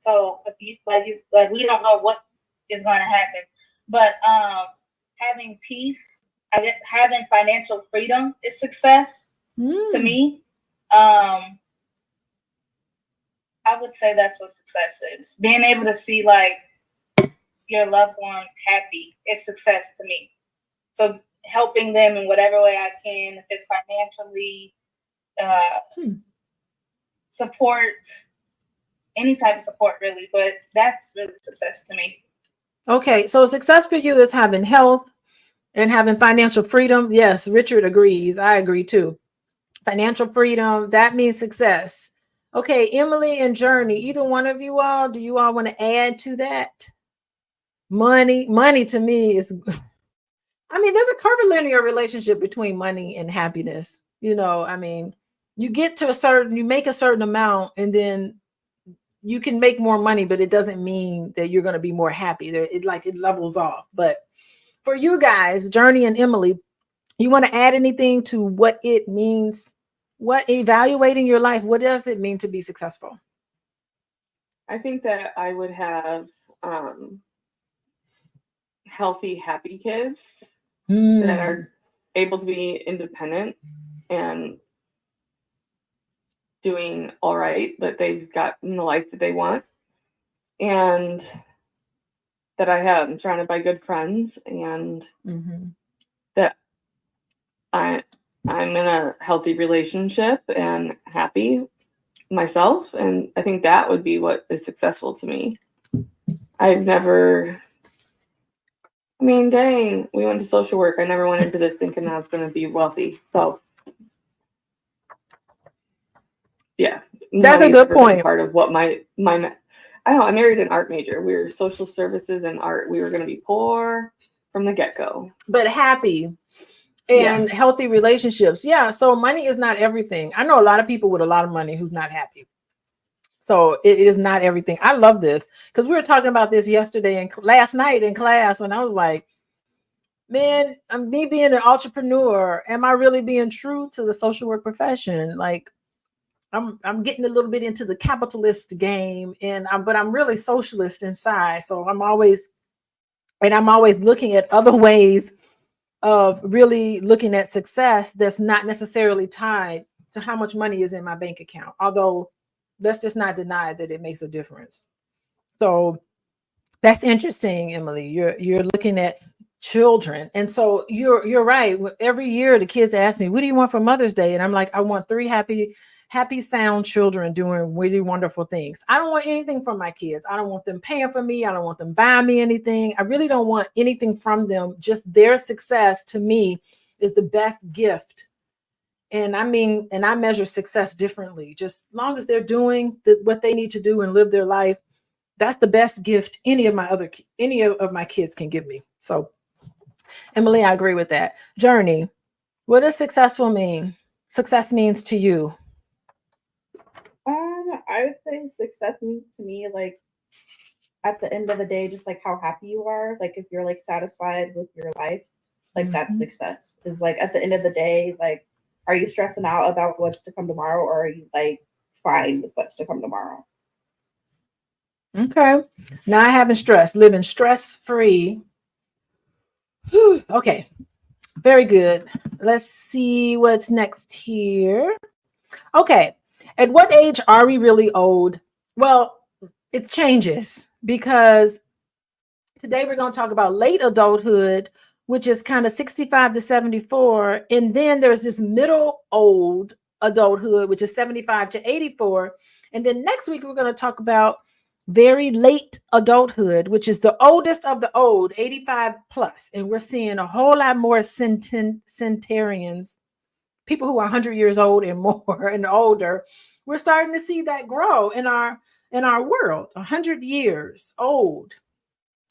So like we don't know what is going to happen, but having peace, I guess having financial freedom is success to me. I would say that's what success is. Being able to see like your loved ones happy is success to me. So helping them in whatever way I can, if it's financially, support, any type of support really, but that's really success to me. Okay, so success for you is having health and having financial freedom. Yes, Richard agrees. I agree too. Financial freedom, that means success. Okay, Emily and Journey, either one of you all, do you all want to add to that? Money to me is, I mean, there's a curvilinear relationship between money and happiness. You know, I mean, you get to you make a certain amount and then you can make more money, but it doesn't mean that you're going to be more happy. It levels off. But for you guys, Journey and Emily, you want to add anything to what it means? What evaluating your life, what does it mean to be successful? I think that I would have healthy, happy kids that are able to be independent and doing all right, that they've gotten the life that they want, and that I'm surrounded by good friends, and that I'm in a healthy relationship and happy myself. And I think that would be what is successful to me. Dang, we went to social work. I never went into this thinking I was going to be wealthy. So, yeah. That's a good point. Part of what I married an art major. We were social services and art. We were going to be poor from the get-go. But happy and healthy relationships. Yeah. So money is not everything. I know a lot of people with a lot of money who's not happy. So it is not everything. I love this because we were talking about this yesterday and last night in class, and I was like, man, me being an entrepreneur, am I really being true to the social work profession? Like, I'm getting a little bit into the capitalist game, but I'm really socialist inside. So I'm always looking at other ways of really looking at success that's not necessarily tied to how much money is in my bank account. Although let's just not deny that it makes a difference. So that's interesting, Emily. You're looking at children. And so you're right. Every year the kids ask me, what do you want for Mother's Day? And I'm like, I want 3 happy, sound children doing really wonderful things. I don't want anything from my kids. I don't want them paying for me. I don't want them buying me anything. I really don't want anything from them. Just their success to me is the best gift. And I measure success differently. Just as long as they're doing what they need to do and live their life, that's the best gift any of my kids can give me. So, Emily, I agree with that. Journey, what does successful mean? success means to you? I would say success means to me, like, at the end of the day, just like how happy you are. Like, if you're like satisfied with your life, like that's success. Is like at the end of the day, like, are you stressing out about what's to come tomorrow, or are you like fine with what's to come tomorrow? Okay. Now I haven't stressed, living stress free. Okay. Very good. Let's see what's next here. Okay. At what age are we really old? Well, it changes because today we're going to talk about late adulthood, which is kind of 65 to 74. And then there's this middle old adulthood, which is 75 to 84. And then next week, we're going to talk about very late adulthood, which is the oldest of the old, 85 plus. And we're seeing a whole lot more centenarians, people who are 100 years old and more and older. We're starting to see that grow in our world, 100 years old.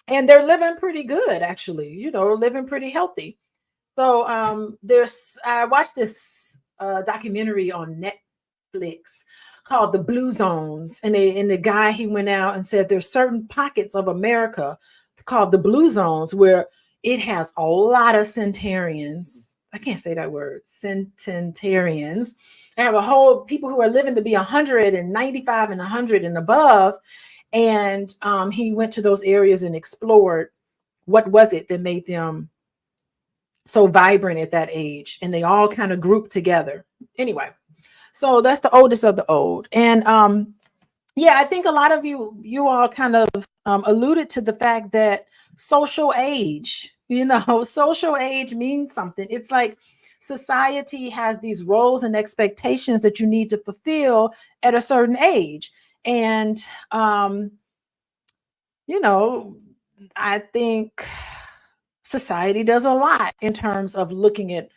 And they're living pretty good, actually, living pretty healthy. So I watched this documentary on Netflix called The Blue Zones. And the guy, he went out and said there's certain pockets of America called the Blue Zones where it has a lot of centenarians. I can't say that word, centenarians. I have a whole people who are living to be 195 and 100 and above. And he went to those areas and explored what was it that made them so vibrant at that age. And they all kind of grouped together. Anyway, so that's the oldest of the old. And I think a lot of you all kind of alluded to the fact that social age, social age means something. It's like society has these roles and expectations that you need to fulfill at a certain age. And, I think society does a lot in terms of looking at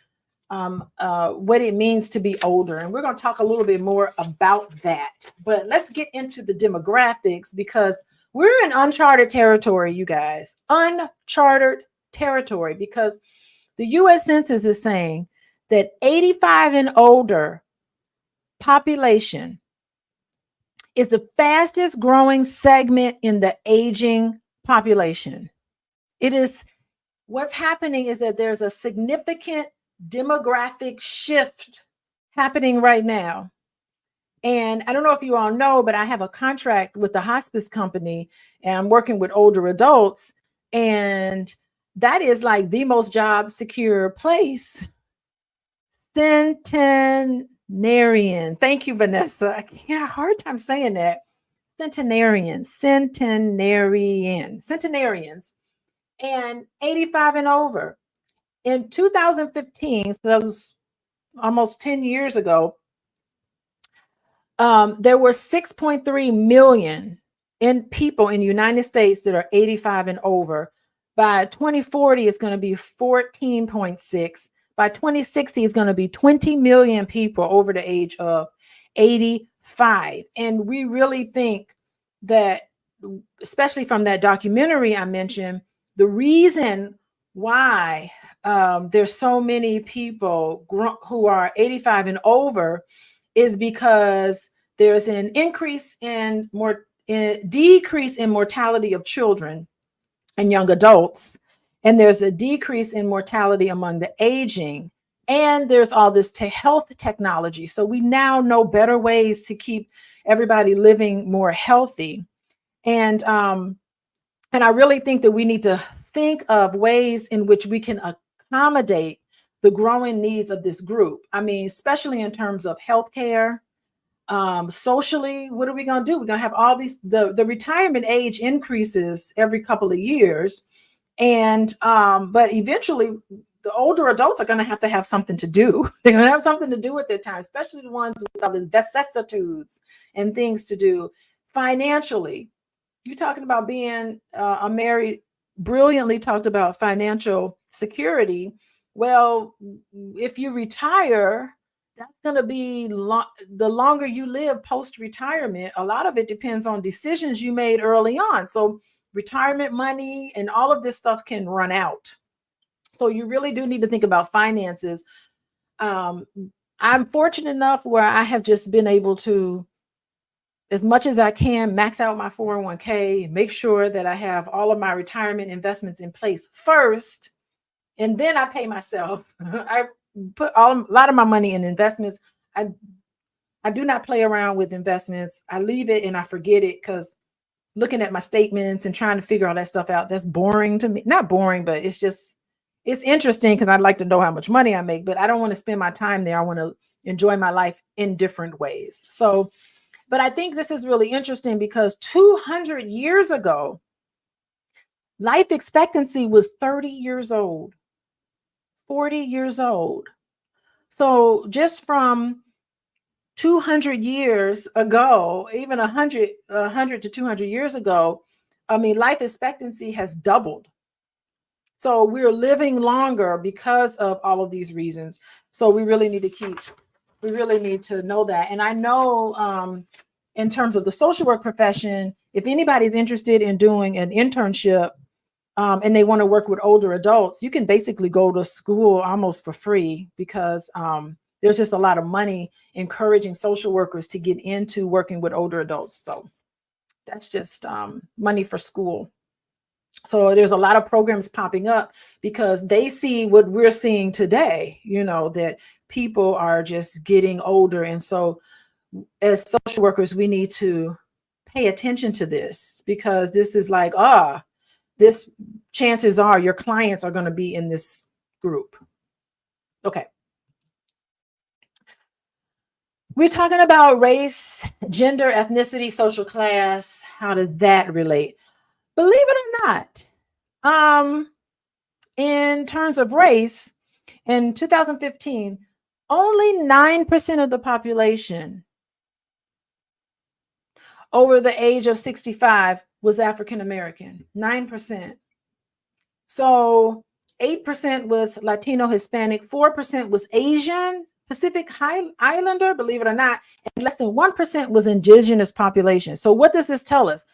what it means to be older. And we're going to talk a little bit more about that. But let's get into the demographics because we're in uncharted territory, you guys. Uncharted territory because the U.S. Census is saying that 85 and older population is the fastest growing segment in the aging population. What's happening is that there's a significant demographic shift happening right now. And I don't know if you all know, but I have a contract with the hospice company and I'm working with older adults. And that is like the most job secure place. Centenarian. Thank you, Vanessa. I have a hard time saying that. Centenarians, and 85 and over. In 2015, so that was almost 10 years ago, there were 6.3 million people in the United States that are 85 and over. By 2040, it's going to be 14.6. By 2060, it's going to be 20 million people over the age of 85. And we really think that, especially from that documentary I mentioned, the reason why there's so many people who are 85 and over is because there's an decrease in mortality of children and young adults. And there's a decrease in mortality among the aging. And there's all this health technology. So we now know better ways to keep everybody living more healthy. And I really think that we need to think of ways in which we can accommodate the growing needs of this group. I mean, especially in terms of healthcare, socially, what are we going to do? We're going to have all these, the retirement age increases every couple of years. And, but eventually the older adults are going to have something to do. They're going to have something to do with their time, especially the ones with all the vicissitudes and things to do financially. You're talking about being brilliantly talked about financial security. Well, if you retire, that's going to be the longer you live post-retirement. A lot of it depends on decisions you made early on. So retirement money and all of this stuff can run out. So you really do need to think about finances. I I'm fortunate enough where I have just been able to, as much as I can, max out my 401k, make sure that I have all of my retirement investments in place first, and then I pay myself. I put a lot of my money in investments. I do not play around with investments. I leave it and I forget it, because looking at my statements and trying to figure all that stuff out, that's boring to me. Not boring, but it's interesting because I'd like to know how much money I make, but I don't want to spend my time there. I want to enjoy my life in different ways. So, but I think this is really interesting because 200 years ago, life expectancy was 30 years old, 40 years old. So just from 200 years ago, even 100 to 200 years ago, I mean, life expectancy has doubled. So we're living longer because of all of these reasons. So we really need to know that. And I know in terms of the social work profession, if anybody's interested in doing an internship and they want to work with older adults, you can basically go to school almost for free, because there's just a lot of money encouraging social workers to get into working with older adults. So that's just money for school. So there's a lot of programs popping up because they see what we're seeing today, that people are just getting older. And so as social workers, we need to pay attention to this, because this is like, this chances are your clients are going to be in this group. Okay. We're talking about race, gender, ethnicity, social class. How does that relate? Believe it or not, in terms of race, in 2015, only 9% of the population over the age of 65 was African American. 9%. So 8% was Latino, Hispanic, 4% was Asian, Pacific Islander, believe it or not, and less than 1% was indigenous population. So what does this tell us?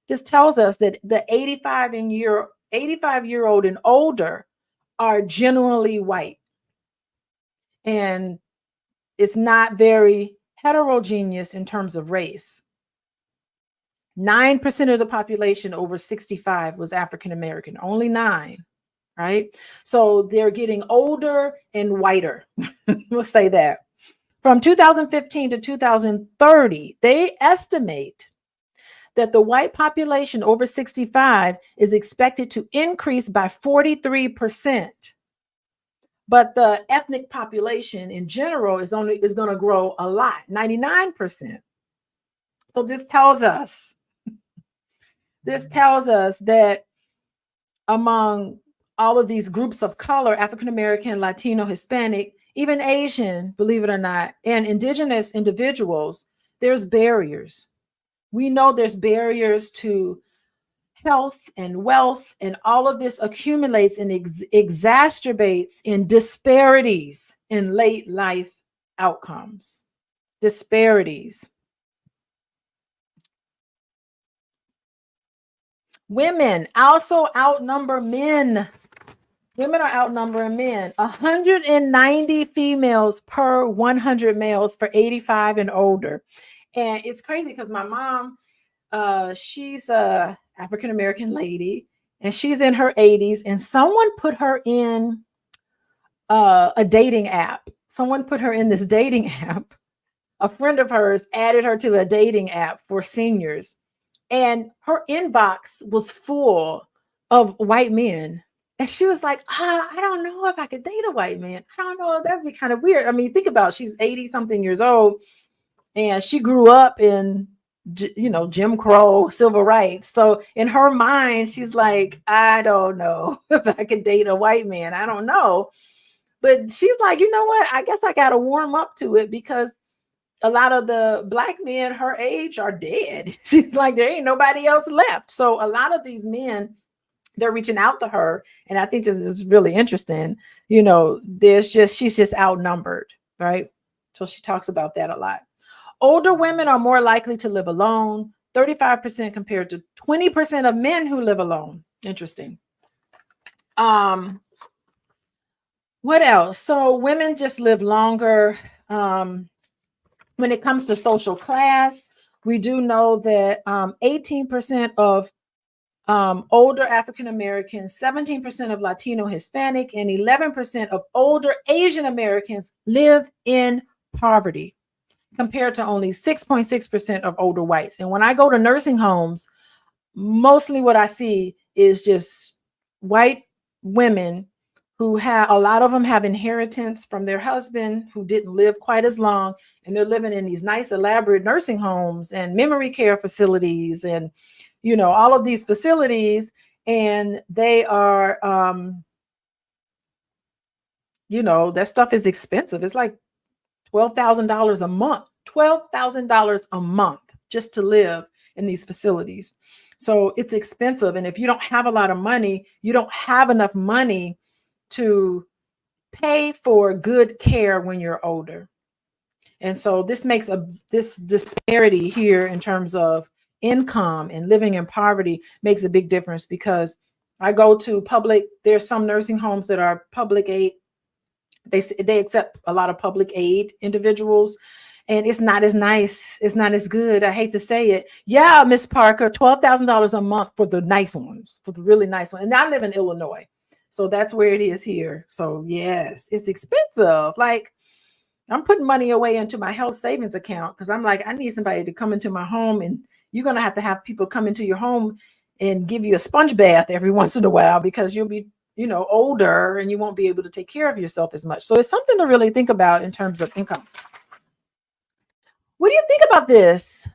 This tells us that the 85-year-old and older are generally white. And it's not very heterogeneous in terms of race. 9% of the population over 65 was African American, only 9, right? So they're getting older and whiter. We'll say that. From 2015 to 2030, they estimate that the white population over 65 is expected to increase by 43%. But the ethnic population in general is going to grow a lot, 99%. So this tells us that among all of these groups of color, African American, Latino, Hispanic, even Asian, believe it or not, and indigenous individuals, there's barriers. We know there's barriers to health and wealth, and all of this accumulates and exacerbates in disparities in late life outcomes. Disparities. Women also outnumber men. Women are outnumbering men. 190 females per 100 males for 85 and older. And it's crazy because my mom, she's a African-American lady, and she's in her 80s, and someone put her in a dating app. Someone put her in this dating app. A friend of hers added her to a dating app for seniors, and her inbox was full of white men. And she was like, I don't know if I could date a white man. I don't know. That'd be kind of weird. I mean, think about it. She's 80 something years old, and she grew up in, Jim Crow, civil rights. So in her mind, she's like, I don't know if I could date a white man. I don't know. But she's like, you know what? I guess I got to warm up to it, because a lot of the black men her age are dead. She's like, there ain't nobody else left. So a lot of these men, they're reaching out to her. And I think this is really interesting. She's just outnumbered, right? So she talks about that a lot. Older women are more likely to live alone, 35% compared to 20% of men who live alone. Interesting. What else? So women just live longer. When it comes to social class, we do know that 18% of older African Americans, 17% of Latino Hispanic, and 11% of older Asian Americans live in poverty, compared to only 6.6% of older whites. And when I go to nursing homes, mostly what I see is just white women who have, a lot of them have inheritance from their husband who didn't live quite as long, and they're living in these nice elaborate nursing homes and memory care facilities and all of these facilities, and they are that stuff is expensive. It's like $12,000 a month, $12,000 a month just to live in these facilities. So it's expensive. And if you don't have a lot of money, you don't have enough money to pay for good care when you're older. And so this makes this disparity here in terms of income and living in poverty makes a big difference, because I go to public, there's some nursing homes that are public aid. They accept a lot of public aid individuals, and it's not as nice. It's not as good. I hate to say it. Yeah, Miss Parker, $12,000 a month for the nice ones, for the really nice ones. And I live in Illinois, so that's where it is here. So yes, it's expensive. Like, I'm putting money away into my health savings account because I'm like, I need somebody to come into my home, and you're going to have people come into your home and give you a sponge bath every once in a while, because you'll be older and you won't be able to take care of yourself as much. So it's something to really think about in terms of income. What do you think about this?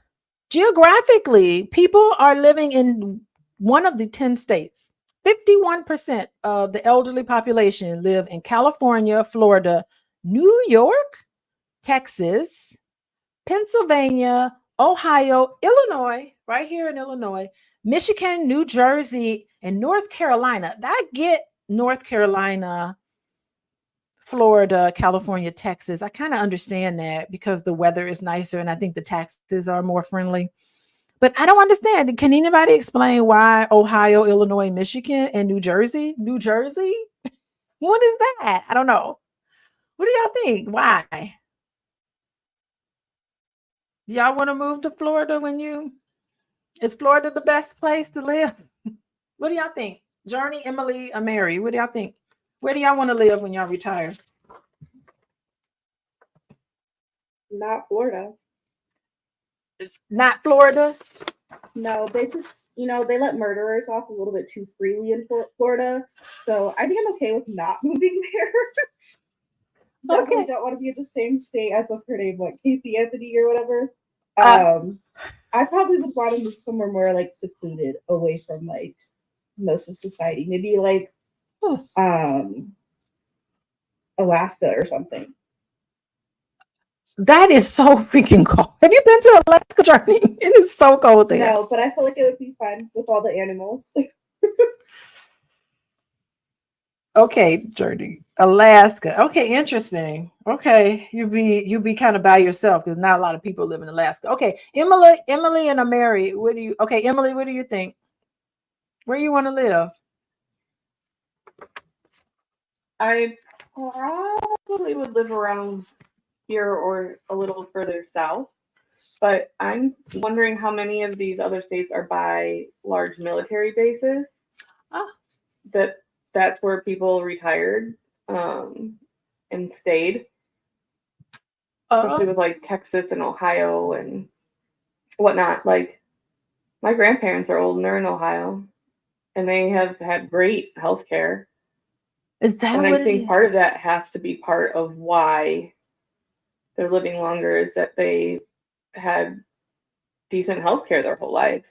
Geographically, people are living in one of the 10 states. 51% of the elderly population live in California, Florida, New York, Texas, Pennsylvania, Ohio, Illinois, right here in Illinois, Michigan, New Jersey, and North Carolina. I get North Carolina, Florida, California, Texas. I kind of understand that because the weather is nicer and I think the taxes are more friendly. But I don't understand. Can anybody explain why Ohio, Illinois, Michigan, and New Jersey? New Jersey? What is that? I don't know. What do y'all think? Why? Do y'all want to move to Florida is Florida the best place to live? What do y'all think? Journey, Emily, or Mary, what do y'all think? Where do y'all want to live when y'all retire? Not Florida. Not Florida? No, they just, they let murderers off a little bit too freely in Florida. So I think I'm okay with not moving there. Definitely don't want to be in the same state as what's her name, like Casey Anthony or whatever. I probably would want to move somewhere more like secluded, away from like most of society. Maybe like Alaska or something. That is so freaking cold. Have you been to Alaska, Journey? It is so cold there. No, but I feel like it would be fun with all the animals. Okay, Journey. Alaska. Okay, interesting. Okay, you'd be kind of by yourself because not a lot of people live in Alaska. Okay, Emily and Mary, Emily, what do you think? Where you want to live? I probably would live around here or a little further south, but I'm wondering how many of these other states are by large military bases. That's where people retired and stayed, especially with like Texas and Ohio and whatnot. Like, my grandparents are old and they're in Ohio, and they have had great health care. Is that and what I think part of that has to be part of why they're living longer, is that they had decent health care their whole lives.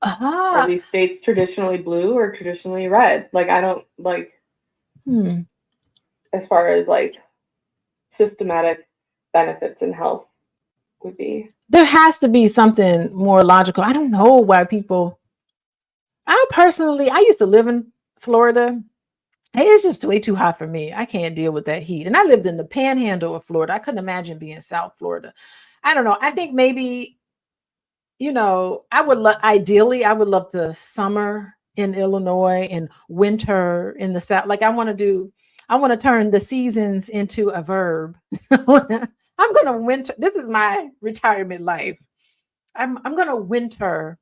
Are these states traditionally blue or traditionally red? Like, I don't like as far as like systematic benefits in health would be. There has to be something more logical. I don't know why people. I used to live in Florida. Hey, it's just way too hot for me. I can't deal with that heat. And I lived in the panhandle of Florida. I couldn't imagine being South Florida. I don't know. I think maybe, ideally, I would love the summer in Illinois and winter in the South. Like, I want to do I want to turn the seasons into a verb. I'm going to winter. This is my retirement life. I'm going to winter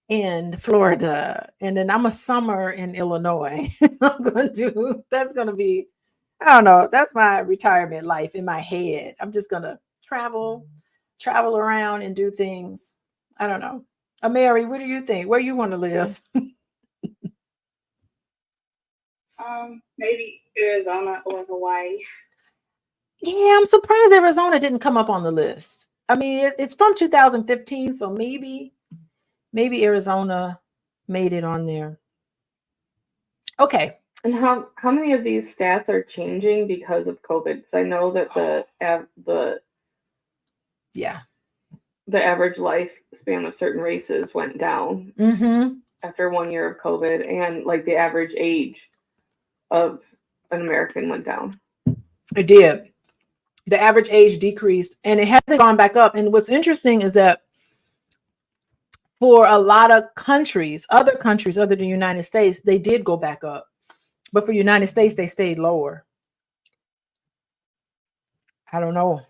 in Florida, and then I'm a summer in Illinois. I'm going to do, that's going to be, I don't know, that's my retirement life in my head. I'm just going to travel around and do things. I don't know. Mary, what do you think? Where you want to live? Maybe Arizona or Hawaii. Yeah, I'm surprised Arizona didn't come up on the list. I mean, it's from 2015, so maybe Arizona made it on there. Okay. And how many of these stats are changing because of COVID? Because I know that the average lifespan of certain races went down after 1 year of COVID, and like the average age of an American went down. It did. The average age decreased, and it hasn't gone back up. And what's interesting is that for a lot of countries, other countries other than the United States, they did go back up. But for the United States, they stayed lower. I don't know.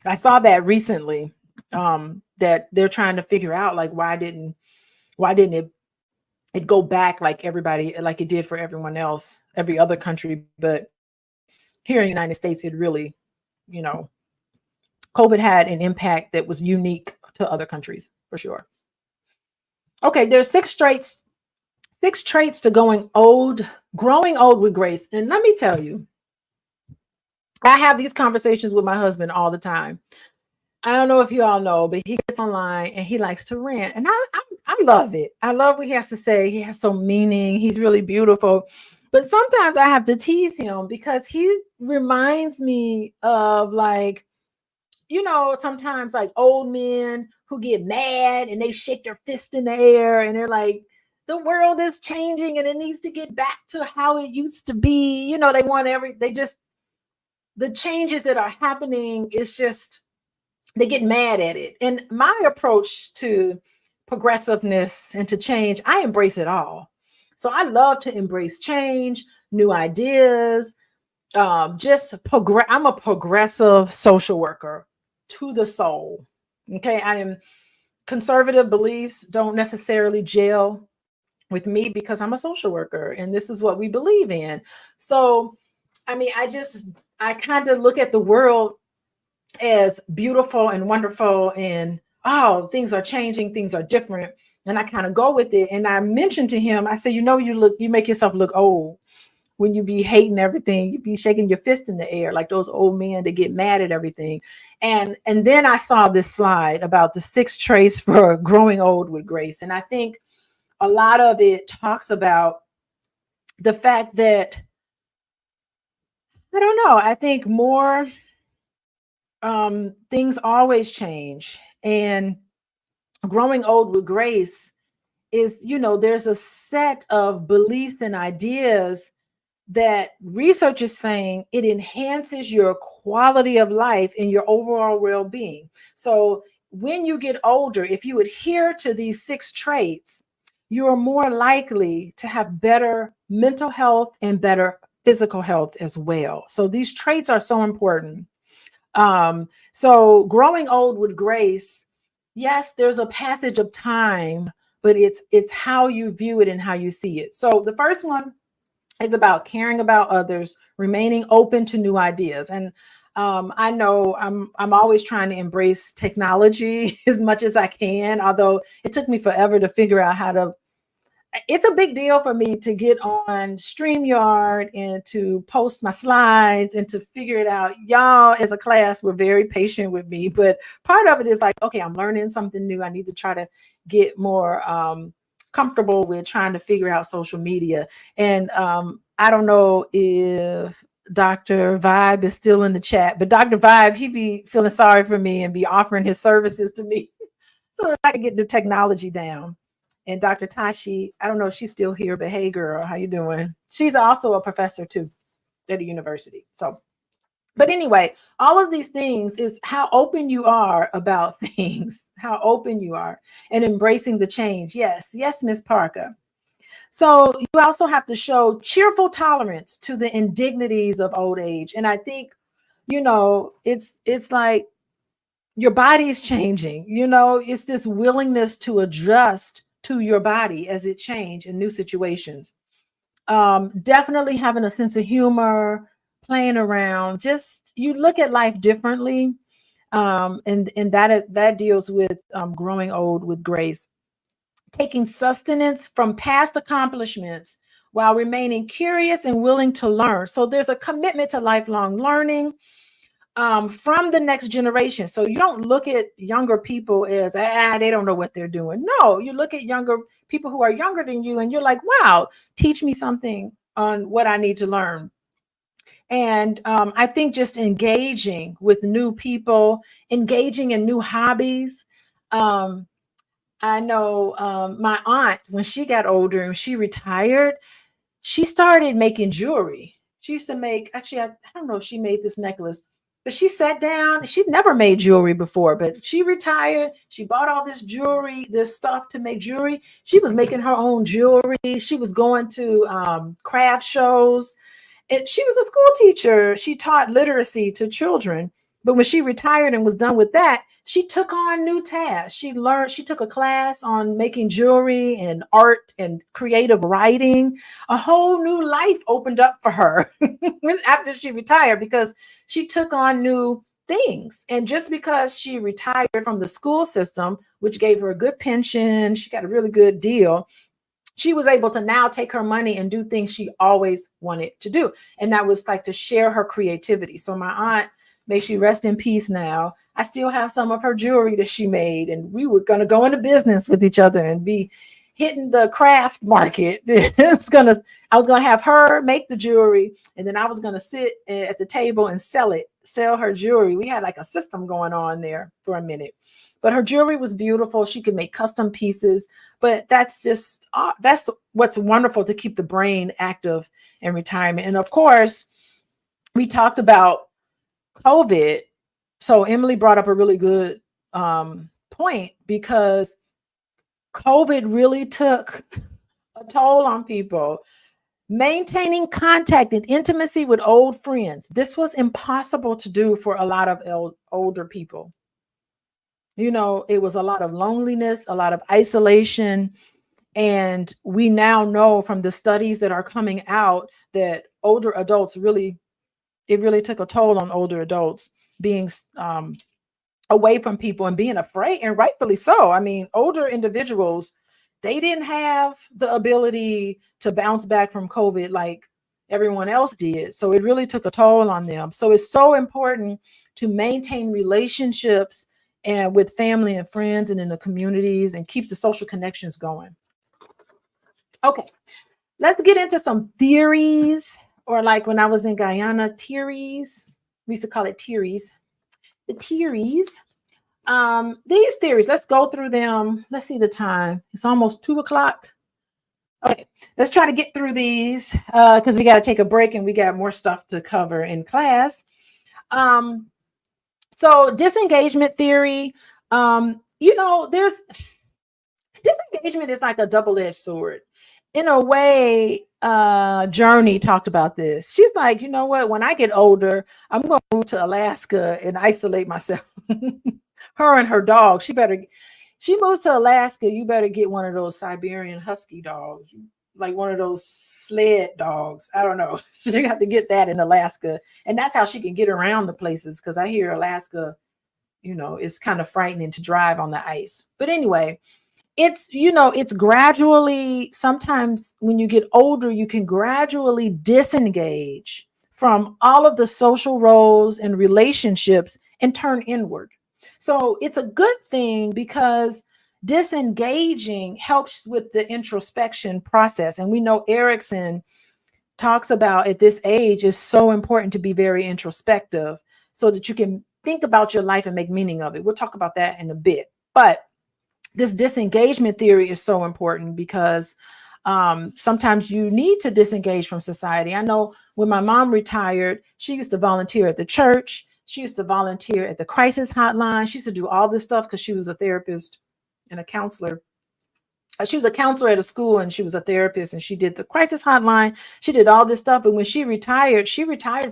I saw that recently, that they're trying to figure out, like, why didn't it go back like everybody, like it did for everyone else, every other country. But here in the United States, it really, COVID had an impact that was unique to other countries for sure. Okay, there's six traits to growing old with grace. And let me tell you, I have these conversations with my husband all the time. I don't know if you all know, but he gets online and he likes to rant. And I love it. I love what he has to say. He has some meaning. He's really beautiful. But sometimes I have to tease him because he reminds me of, like, sometimes like old men who get mad and they shake their fist in the air and they're like, the world is changing and it needs to get back to how it used to be. They want the changes that are happening, is just, they get mad at it. And my approach to progressiveness and to change, I embrace it all. So I love to embrace change, new ideas, I'm a progressive social worker to the soul. Okay. I am conservative beliefs don't necessarily gel with me because I'm a social worker and this is what we believe in. So, I mean, I kind of look at the world as beautiful and wonderful and, oh, things are changing, things are different. And I kind of go with it. And I mentioned to him, I said, you make yourself look old when you be hating everything, you be shaking your fist in the air like those old men that get mad at everything. And then I saw this slide about the 6 traits for growing old with grace. And I think a lot of it talks about the fact that, I don't know, I think more things always change. And growing old with grace is, there's a set of beliefs and ideas that research is saying it enhances your quality of life and your overall well-being. So when you get older, if you adhere to these 6 traits, you are more likely to have better mental health and better physical health as well. So these traits are so important. So growing old with grace, yes, there's a passage of time, but it's how you view it and how you see it. So the first one is about caring about others, remaining open to new ideas. And I know I'm always trying to embrace technology as much as I can, although it took me forever to figure out how to. It's a big deal for me to get on StreamYard and to post my slides and to figure it out. Y'all as a class were very patient with me, but part of it is like, okay, I'm learning something new. I need to try to get more comfortable with trying to figure out social media. And I don't know if Dr. Vibe is still in the chat, but Dr. Vibe, he'd be feeling sorry for me and be offering his services to me so that I can get the technology down. And Dr. Tashi, I don't know if she's still here, but hey girl, how you doing? She's also a professor too at a university. So, but anyway, all of these things is how open you are about things, how open you are and embracing the change. Yes, Miss Parker. So you also have to show cheerful tolerance to the indignities of old age. And I think, it's like your body is changing, it's this willingness to adjust to your body as it changes in new situations. Definitely having a sense of humor, playing around, just you look at life differently. And that deals with growing old with grace, taking sustenance from past accomplishments while remaining curious and willing to learn. So there's a commitment to lifelong learning from the next generation. So you don't look at younger people as, they don't know what they're doing. No, you look at younger people who are younger than you and you're like, wow, teach me something on what I need to learn. And I think just engaging with new people, engaging in new hobbies. I know my aunt, when she got older and she retired, she started making jewelry. She used to make, actually, I don't know if she made this necklace, but she sat down. She'd never made jewelry before, but she retired. She bought all this jewelry, this stuff to make jewelry. She was making her own jewelry. She was going to craft shows. And she was a school teacher. She taught literacy to children. But when she retired and was done with that, she took on new tasks. She took a class on making jewelry and art and creative writing. A whole new life opened up for her after she retired because she took on new things. And just because she retired from the school system, which gave her a good pension, she got a really good deal. She was able to now take her money and do things she always wanted to do. And that was like to share her creativity. So my aunt, may she rest in peace now, I still have some of her jewelry that she made. And we were going to go into business with each other and be hitting the craft market. I was going to have her make the jewelry. And then I was going to sit at the table and sell her jewelry. We had like a system going on there for a minute. But her jewelry was beautiful. She could make custom pieces. But that's what's wonderful to keep the brain active in retirement. And of course, we talked about COVID. So Emily brought up a really good point because COVID really took a toll on people. Maintaining contact and intimacy with old friends. This was impossible to do for a lot of older people. It was a lot of loneliness, a lot of isolation. And we now know from the studies that are coming out that older adults it really took a toll on older adults being away from people and being afraid, and rightfully so. I mean, older individuals, they didn't have the ability to bounce back from COVID like everyone else did. So it really took a toll on them. So it's so important to maintain relationships and with family and friends and in the communities and keep the social connections going. Okay, let's get into some theories, or like when I was in Guyana, theories. We used to call it theories. The theories. These theories, let's go through them. Let's see the time. It's almost 2:00. Okay, let's try to get through these because we got to take a break and we got more stuff to cover in class. So disengagement theory, there's disengagement is like a double-edged sword. In a way, Journey talked about this. She's like, you know what? When I get older, I'm going to move to Alaska and isolate myself. Her and her dog. She moves to Alaska. You better get one of those Siberian husky dogs, like one of those sled dogs. I don't know. She got to get that in Alaska. And that's how she can get around the places. Because I hear Alaska, it's kind of frightening to drive on the ice. But anyway, it's gradually, sometimes when you get older, you can gradually disengage from all of the social roles and relationships and turn inward. So it's a good thing because disengaging helps with the introspection process. And we know Erickson talks about at this age is so important to be very introspective so that you can think about your life and make meaning of it. We'll talk about that in a bit. But this disengagement theory is so important because sometimes you need to disengage from society. I know when my mom retired, she used to volunteer at the church. She used to volunteer at the crisis hotline. She used to do all this stuff because she was a therapist and a counselor. she was a counselor at a school, and she was a therapist, and she did the crisis hotline. She did all this stuff. But when she retired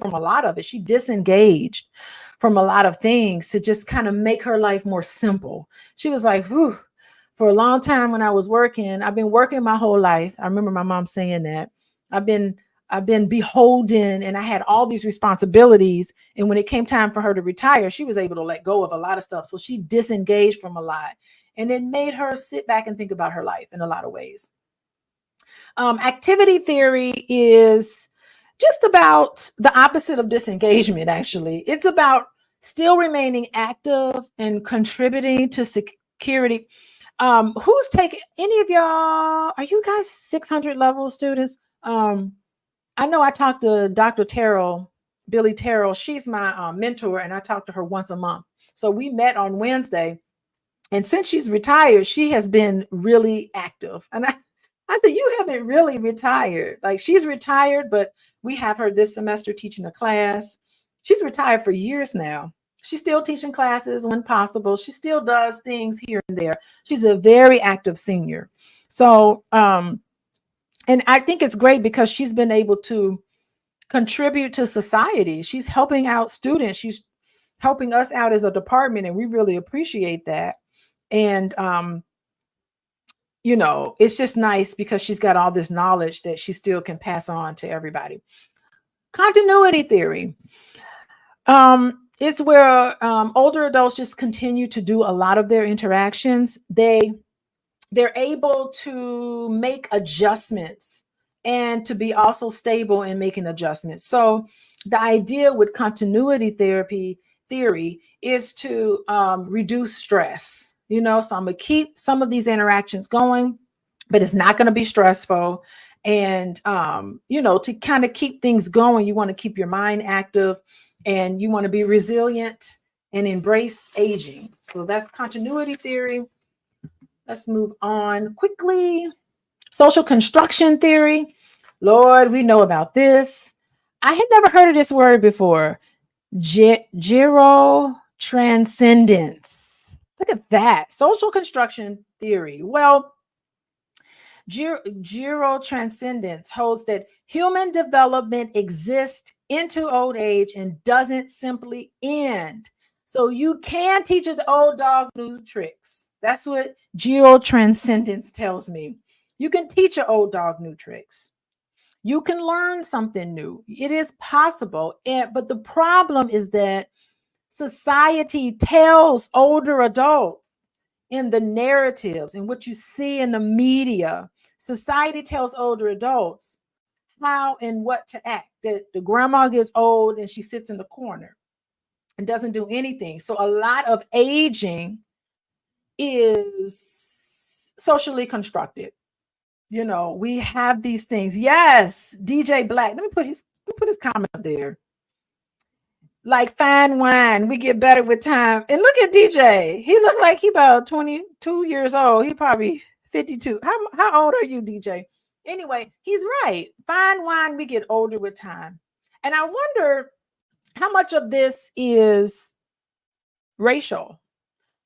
from a lot of it. She disengaged from a lot of things to just kind of make her life more simple. She was like, whew, for a long time when I was working, I've been working my whole life. I remember my mom saying that. I've been beholden, and I had all these responsibilities. And when it came time for her to retire, she was able to let go of a lot of stuff. So she disengaged from a lot. And it made her sit back and think about her life in a lot of ways. Activity theory is just about the opposite of disengagement, actually. It's about still remaining active and contributing to security. Who's taking, any of y'all, are you guys 600 level students? I know I talked to Dr. Terrell, Billy Terrell. She's my mentor, and I talk to her once a month. So we met on Wednesday. And since she's retired, she has been really active. And I said, you haven't really retired. Like, she's retired, but we have her this semester teaching a class. She's retired for years now. She's still teaching classes when possible. She still does things here and there. She's a very active senior. So, and I think it's great because she's been able to contribute to society. She's helping out students. She's helping us out as a department, and we really appreciate that. And, you know, it's just nice because she's got all this knowledge that she still can pass on to everybody. Continuity theory. It's where older adults just continue to do a lot of their interactions. They're able to make adjustments and to be also stable in making adjustments. So the idea with continuity theory is to reduce stress. You know, so I'm going to keep some of these interactions going, but it's not going to be stressful. And, you know, to kind of keep things going, you want to keep your mind active, and you want to be resilient and embrace aging. So that's continuity theory. Let's move on quickly. Social construction theory. Lord, we know about this. I had never heard of this word before. Gerotranscendence. Look at that. Social construction theory. Well, gerotranscendence holds that human development exists into old age and doesn't simply end. So you can teach an old dog new tricks. That's what gerotranscendence tells me. You can teach an old dog new tricks. You can learn something new. It is possible. But the problem is that society tells older adults, in the narratives and what you see in the media, society tells older adults how and what to act. That the grandma gets old and she sits in the corner and doesn't do anything. So a lot of aging is socially constructed. You know, we have these things. Yes, DJ Black. Let me put his comment up there. Like fine wine, we get better with time. And look at DJ. He looked like he about 22 years old. He probably 52. How old are you, DJ? Anyway, he's right. Fine wine, we get older with time. And I wonder how much of this is racial.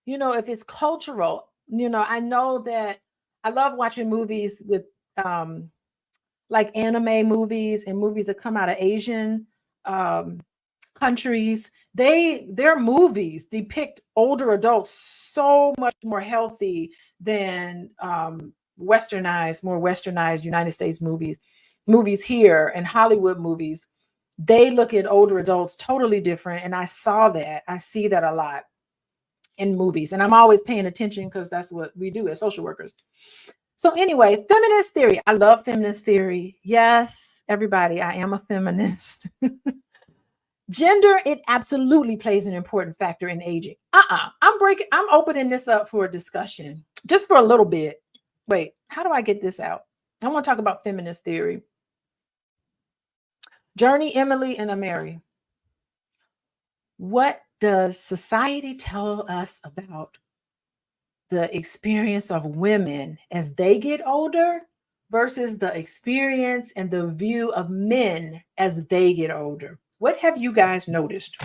You know, if it's cultural. You know, I know that I love watching movies with like anime movies and movies that come out of Asian countries. Their movies depict older adults so much more healthy than more westernized United States movies here, and Hollywood movies. They look at older adults totally different, and I see that a lot in movies, and I'm always paying attention because that's what we do as social workers. So anyway, feminist theory. I love feminist theory. Yes, everybody, I am a feminist. Gender, it absolutely plays an important factor in aging. I'm opening this up for a discussion just for a little bit. Wait, how do I get this out? I want to talk about feminist theory. Journey, Emily, and Ameri. What does society tell us about the experience of women as they get older versus the experience and the view of men as they get older? What have you guys noticed?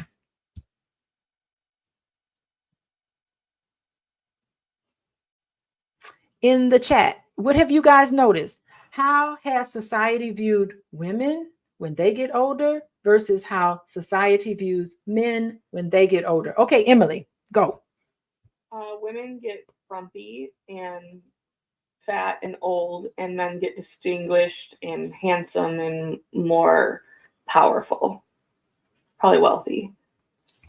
in the chat. What have you guys noticed? How has society viewed women when they get older versus how society views men when they get older? Okay, Emily, go. Women get frumpy and fat and old, and men get distinguished and handsome and more powerful, probably wealthy.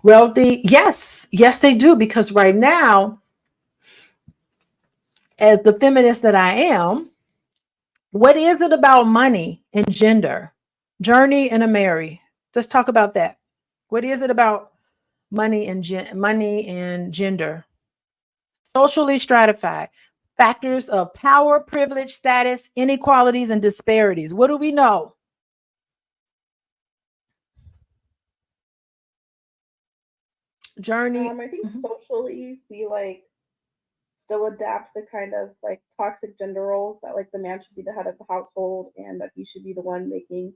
Wealthy, yes, yes, they do. Because right now, as the feminist that I am, what is it about money and gender? Journey and Amari, let's talk about that. What is it about money and gender? Socially stratified factors of power, privilege, status, inequalities, and disparities. What do we know? Journey. I think socially we like still adapt the kind of like toxic gender roles that like the man should be the head of the household and that he should be the one making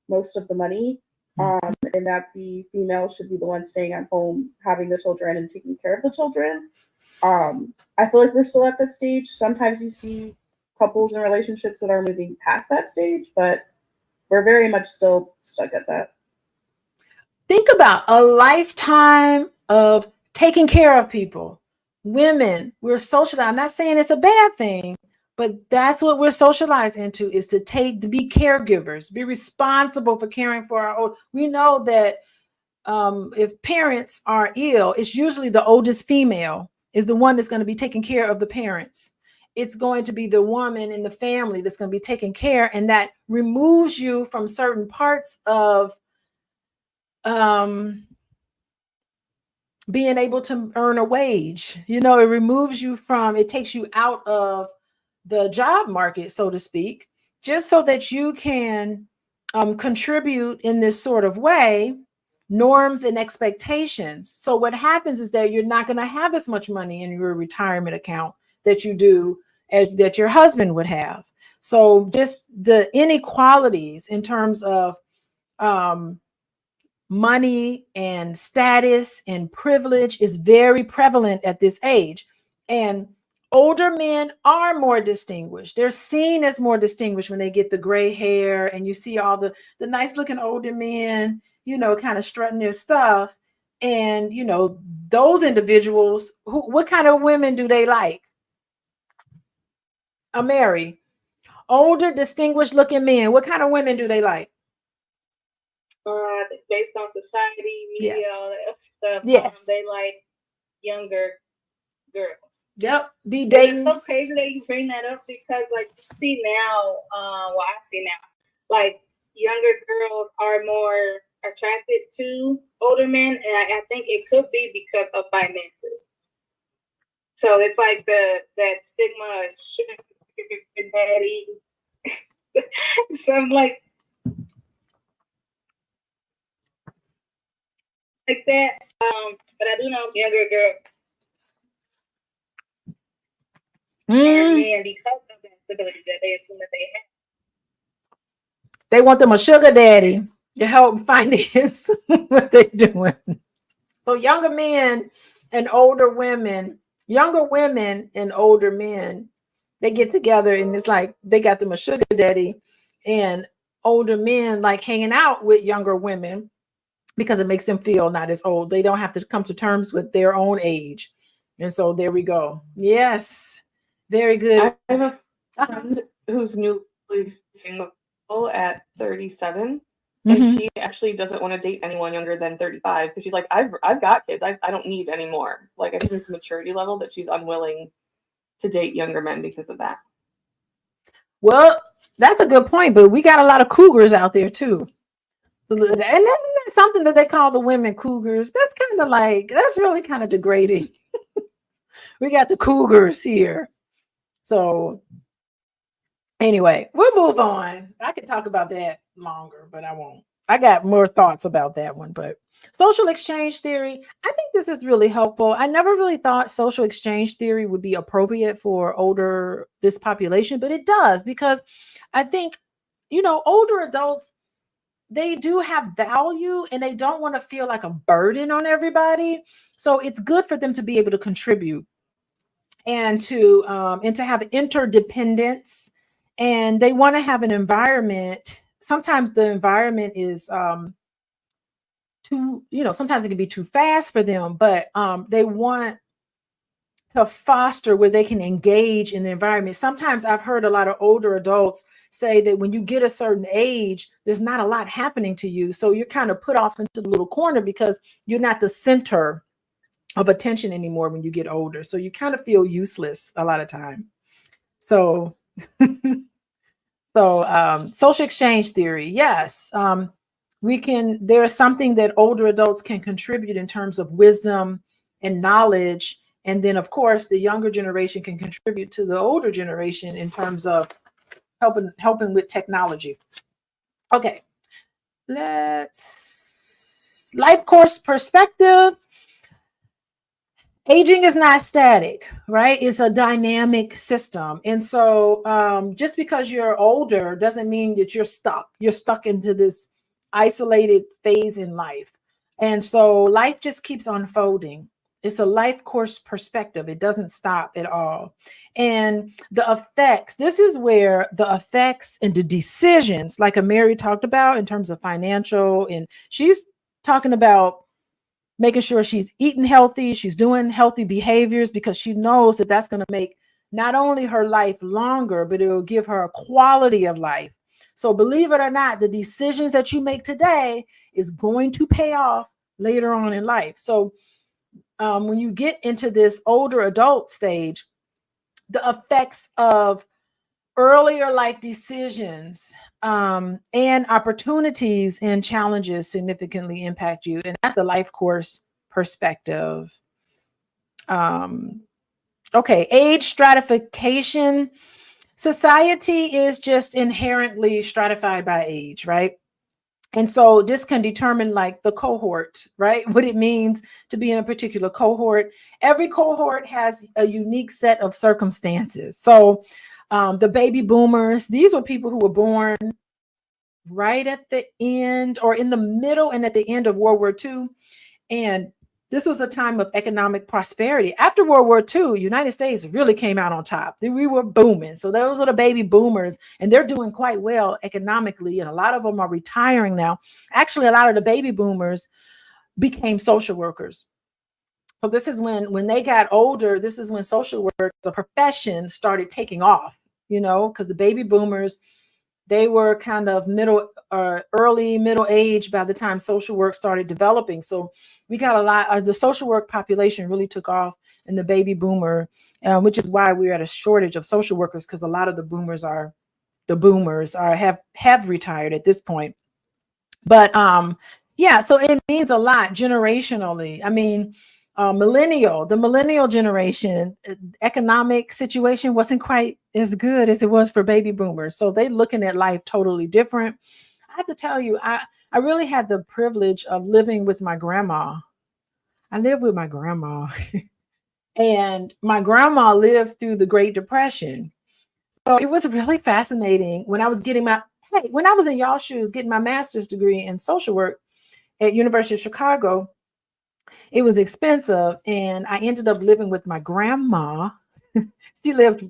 most of the money, and that the female should be the one staying at home having the children and taking care of the children. I feel like we're still at that stage. Sometimes you see couples and relationships that are moving past that stage, but we're very much still stuck at that. Think about a lifetime of taking care of people. Women, we're socialized. I'm not saying it's a bad thing, but that's what we're socialized into, is to be caregivers, be responsible for caring for our old. We know that if parents are ill, it's usually the oldest female is the one that's going to be taking care of the parents. It's going to be the woman in the family that's going to be taking care, and that removes you from certain parts of being able to earn a wage. You know, it removes you from, it takes you out of the job market, so to speak, just so that you can contribute in this sort of way, norms and expectations. So what happens is that you're not going to have as much money in your retirement account that you do that your husband would have. So just the inequalities in terms of money and status and privilege is very prevalent at this age. And older men are more distinguished. They're seen as more distinguished when they get the gray hair, and you see all the nice looking older men, you know, kind of strutting their stuff. And, you know, those individuals, what kind of women do they like? Mary, older, distinguished looking men, what kind of women do they like? Based on society, media, all that stuff. Yes. They like younger girls. Yep. Be dating. It's so crazy that you bring that up, because like you see now, I see now, like younger girls are more attracted to older men, and I think it could be because of finances. So it's like that stigma of sugar daddy. So I'm like that. But I do know younger girls men, because of that stability that they assume that they have. They want them a sugar daddy to help finance what they're doing. So younger men and older women, younger women and older men, they get together and it's like they got them a sugar daddy, and older men like hanging out with younger women because it makes them feel not as old. They don't have to come to terms with their own age. And so there we go. Yes. Very good. I have a friend who's newly single at 37, and she actually doesn't want to date anyone younger than 35 because she's like, I've got kids. I don't need any more. Like, I think there's a maturity level that she's unwilling to date younger men because of that. Well, that's a good point, but we got a lot of cougars out there too. And that's something that they call the women cougars. That's kind of like, that's really kind of degrading. We got the cougars here. So anyway, we'll move on. I could talk about that longer, but I won't. I got more thoughts about that one. But social exchange theory, I think this is really helpful. I never really thought social exchange theory would be appropriate for this population, but it does, because I think, you know, older adults, they do have value and they don't want to feel like a burden on everybody. So it's good for them to be able to contribute. and to have interdependence, and they want to have an environment. Sometimes the environment is too, sometimes it can be too fast for them, but they want to foster where they can engage in the environment. Sometimes I've heard a lot of older adults say that when you get a certain age, there's not a lot happening to you. So you're kind of put off into the little corner because you're not the center of attention anymore when you get older. So you kind of feel useless a lot of time. So, social exchange theory. Yes. There's something that older adults can contribute in terms of wisdom and knowledge. And then, of course, the younger generation can contribute to the older generation in terms of helping with technology. Okay, life course perspective. Aging is not static, right? It's a dynamic system. And so just because you're older doesn't mean that you're stuck. You're stuck into this isolated phase in life. And so life just keeps unfolding. It's a life course perspective. It doesn't stop at all. And the effects, this is where the effects and the decisions, like Mary talked about in terms of financial, and she's talking about making sure she's eating healthy, she's doing healthy behaviors, because she knows that that's going to make not only her life longer, but it will give her a quality of life. So believe it or not, the decisions that you make today is going to pay off later on in life. So when you get into this older adult stage, the effects of earlier life decisions and opportunities and challenges significantly impact you. And that's a life course perspective. Okay, age stratification. Society is just inherently stratified by age, right? And so this can determine like the cohort, right? What it means to be in a particular cohort. Every cohort has a unique set of circumstances. So the baby boomers, these were people who were born right at the end or in the middle and at the end of World War II. And this was a time of economic prosperity. After World War II, United States really came out on top. We were booming. So those are the baby boomers, and they're doing quite well economically. And a lot of them are retiring now. Actually, a lot of the baby boomers became social workers. So this is when they got older, this is when social work, the profession, started taking off, because the baby boomers, they were kind of early middle age by the time social work started developing. So we got a lot, the social work population really took off in the baby boomer, which is why we're at a shortage of social workers, because a lot of the boomers have retired at this point. But yeah, so it means a lot generationally. I mean, the millennial generation, economic situation wasn't quite as good as it was for baby boomers. So they're looking at life totally different. I have to tell you, I really had the privilege of living with my grandma. I lived with my grandma and my grandma lived through the Great Depression. So it was really fascinating when I was when I was in y'all shoes, getting my master's degree in social work at University of Chicago. It was expensive, and I ended up living with my grandma. She lived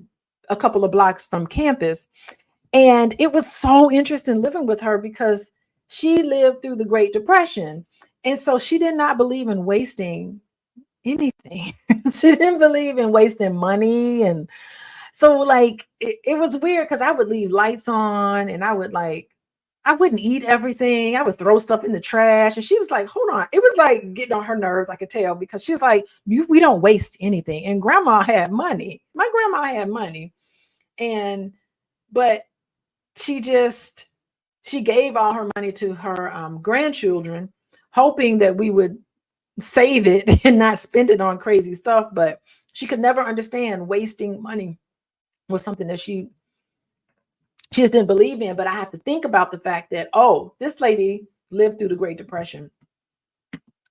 a couple of blocks from campus, and it was so interesting living with her because she lived through the Great Depression, and so she did not believe in wasting anything. She didn't believe in wasting money, and so like it was weird because I would leave lights on, and I wouldn't eat everything. I would throw stuff in the trash. And she was like, hold on. It was like getting on her nerves, I could tell, because she was like, we don't waste anything. And grandma had money. My grandma had money. But she gave all her money to her grandchildren, hoping that we would save it and not spend it on crazy stuff. But she could never understand wasting money was something that she just didn't believe in. But I have to think about the fact that, this lady lived through the Great Depression.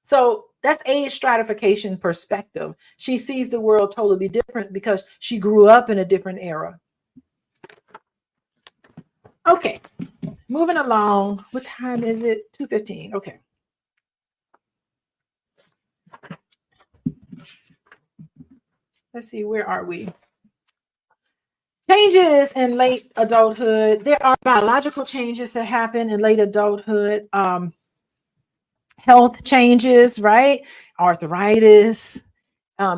So that's age stratification perspective. She sees the world totally different because she grew up in a different era. Okay, moving along. What time is it? 2:15. Okay. let's see, where are we? Changes in late adulthood. There are biological changes that happen in late adulthood. Health changes, right? Arthritis,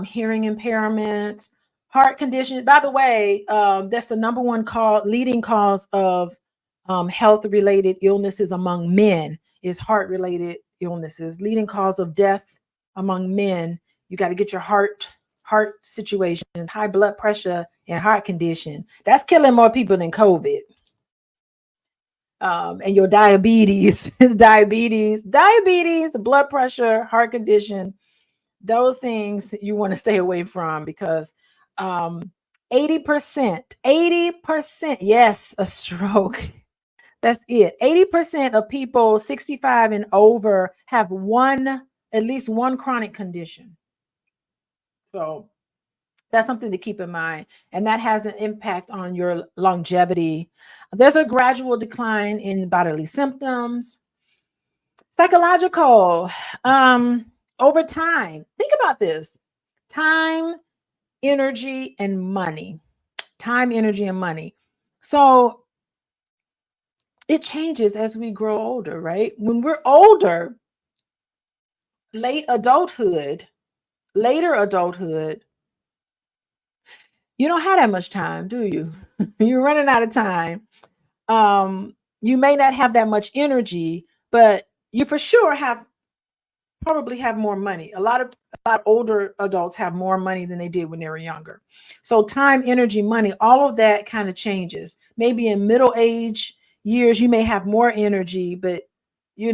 hearing impairments, heart condition. By the way, that's the number one leading cause of health-related illnesses among men is heart-related illnesses. Leading cause of death among men. You got to get your heart situation, high blood pressure, and heart condition. That's killing more people than COVID. And your diabetes, blood pressure, heart condition, those things you want to stay away from because 80%, yes, a stroke. That's it. 80% of people 65 and over have at least one chronic condition. So that's something to keep in mind. And that has an impact on your longevity. There's a gradual decline in bodily symptoms. Psychological, over time. Think about this. Time, energy, and money. Time, energy, and money. So it changes as we grow older, right? When we're older, later adulthood, you don't have that much time, do you? You're running out of time. You may not have that much energy, but you for sure probably have more money. A lot of older adults have more money than they did when they were younger. So time, energy, money, all of that kind of changes. Maybe in middle age years, you may have more energy, but you're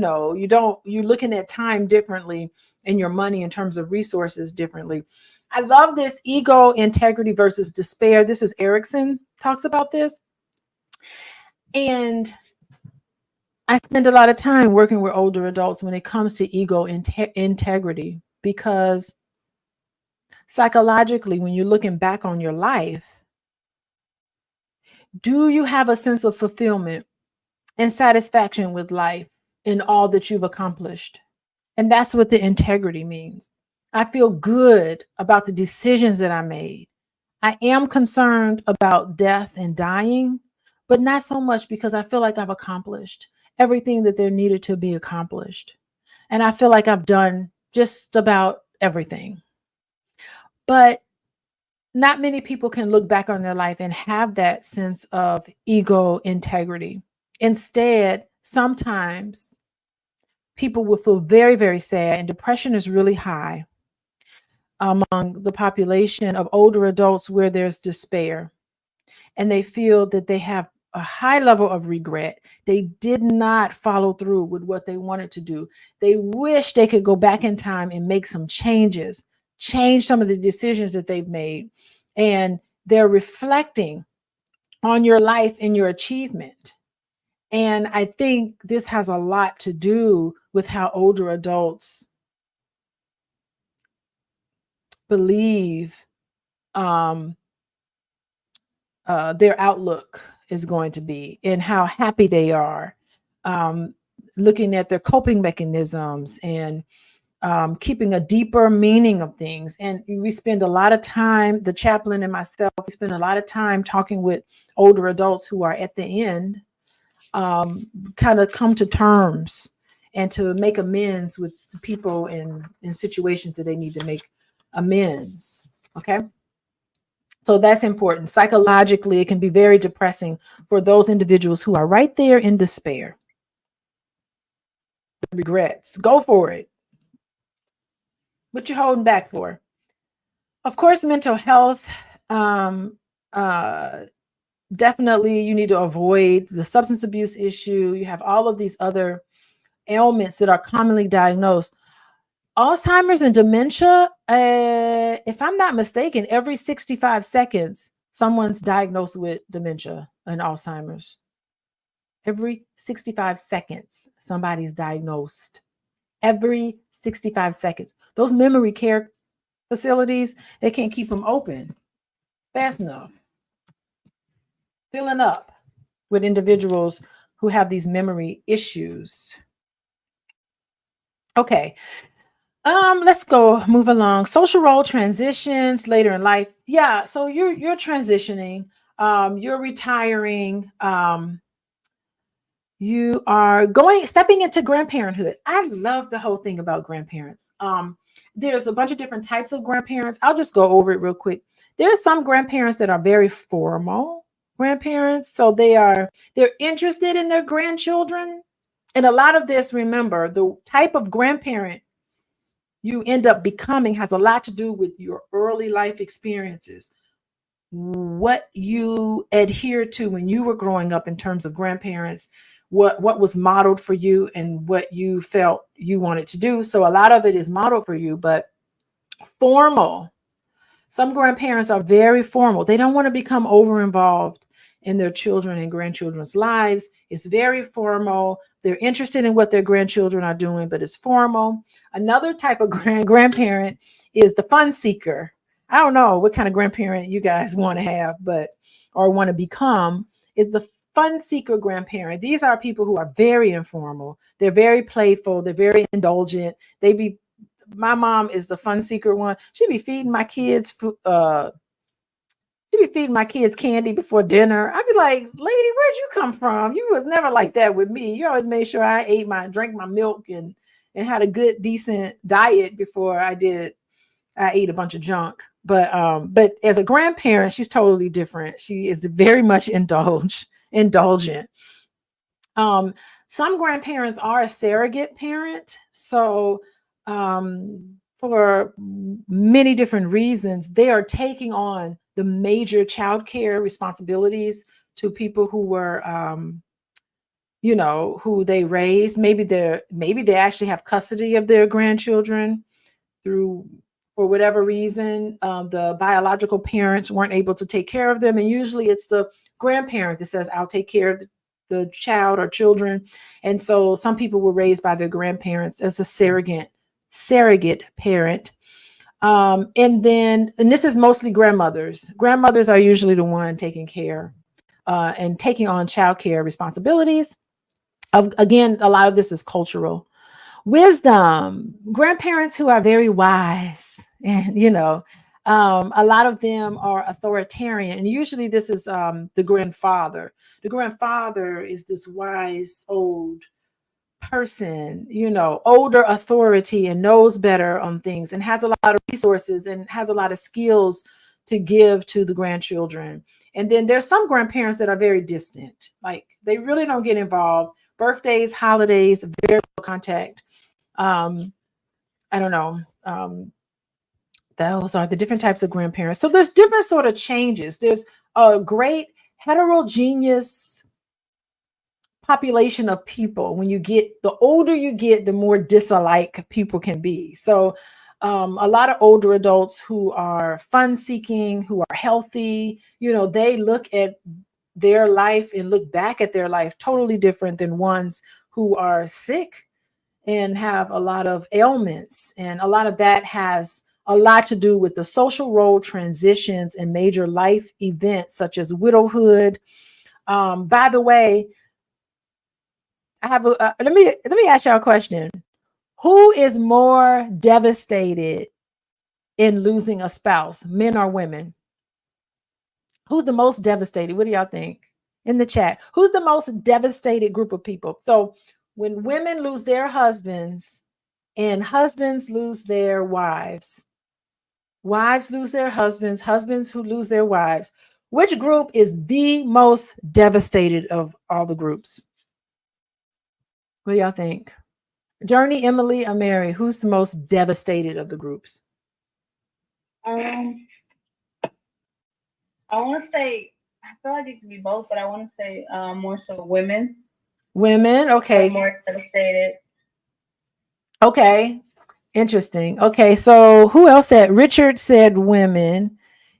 looking at time differently and your money in terms of resources differently. I love this ego, integrity versus despair. This is Erickson talks about this. And I spend a lot of time working with older adults when it comes to ego integrity, because psychologically, when you're looking back on your life, do you have a sense of fulfillment and satisfaction with life in all that you've accomplished? And that's what the integrity means. I feel good about the decisions that I made. I am concerned about death and dying, but not so much because I feel like I've accomplished everything that there needed to be accomplished. And I feel like I've done just about everything. But not many people can look back on their life and have that sense of ego integrity. Instead, sometimes people will feel very, very sad, and depression is really high among the population of older adults where there's despair. And they feel that they have a high level of regret. They did not follow through with what they wanted to do. They wish they could go back in time and make some changes, change some of the decisions that they've made. And they're reflecting on your life and your achievement. And I think this has a lot to do with how older adults believe their outlook is going to be and how happy they are, looking at their coping mechanisms and keeping a deeper meaning of things. And we spend a lot of time, the chaplain and myself, we spend a lot of time talking with older adults who are at the end, kind of come to terms and to make amends with the people in situations that they need to make amends. Okay. So that's important. Psychologically, it can be very depressing for those individuals who are right there in despair. The regrets. Go for it. What you holding back for? Of course, mental health. Definitely, you need to avoid the substance abuse issue. You have all of these other ailments that are commonly diagnosed. Alzheimer's and dementia, if I'm not mistaken, every 65 seconds, someone's diagnosed with dementia and Alzheimer's. Every 65 seconds, somebody's diagnosed. Every 65 seconds. Those memory care facilities, they can't keep them open fast enough. Filling up with individuals who have these memory issues. Okay. Let's go move along. Social role transitions later in life. Yeah, so you're transitioning, you're retiring, you are stepping into grandparenthood. I love the whole thing about grandparents. There's a bunch of different types of grandparents. I'll just go over it real quick. There are some grandparents that are very formal grandparents. So they're interested in their grandchildren. And a lot of this, remember, the type of grandparent you end up becoming has a lot to do with your early life experiences, what you adhere to when you were growing up in terms of grandparents, what was modeled for you and what you felt you wanted to do. So a lot of it is modeled for you, but formal. Some grandparents are very formal. They don't want to become over involved in their children and grandchildren's lives. It's very formal. They're interested in what their grandchildren are doing, but it's formal. Another type of grandparent is the fun seeker. I don't know what kind of grandparent you guys want to have, or want to become, is the fun seeker grandparent. These are people who are very informal. They're very playful. They're very indulgent. My mom is the fun seeker one. She'd be feeding my kids candy before dinner. I'd be like, lady, where'd you come from? You was never like that with me. You always made sure I drank my milk and had a good, decent diet before I ate a bunch of junk. But as a grandparent, she's totally different. She is very much indulgent. Some grandparents are a surrogate parent. So for many different reasons, they are taking on the major childcare responsibilities to people who were, who they raised. Maybe they actually have custody of their grandchildren for whatever reason. The biological parents weren't able to take care of them. And usually it's the grandparent that says, I'll take care of the child or children. And so some people were raised by their grandparents as a surrogate parent. And this is mostly grandmothers. Grandmothers are usually the one taking care and taking on childcare responsibilities. Again, a lot of this is cultural. Wisdom, grandparents who are very wise, and a lot of them are authoritarian. And usually this is the grandfather. The grandfather is this wise old person, older authority, and knows better on things and has a lot of resources and has a lot of skills to give to the grandchildren. And then there's some grandparents that are very distant, like they really don't get involved. Birthdays, holidays, very little contact. I don't know. Those are the different types of grandparents. So there's different sort of changes. There's a great heterogeneous population of people. The older you get, the more disalike people can be. So a lot of older adults who are fun seeking, who are healthy, they look at their life and look back at their life totally different than ones who are sick and have a lot of ailments. And a lot of that has a lot to do with the social role transitions and major life events such as widowhood. By the way, I have let me ask y'all a question. Who is more devastated in losing a spouse, men or women? Who's the most devastated? What do y'all think? In the chat, who's the most devastated group of people? So when women lose their husbands and husbands lose their wives, wives lose their husbands, husbands who lose their wives, which group is the most devastated of all the groups? What do y'all think? Journey, Emily, or Mary, who's the most devastated of the groups? I want to say, I feel like it could be both, but I want to say more so women. Women, okay. More devastated. Okay, interesting. Okay, so who else said? Richard said women.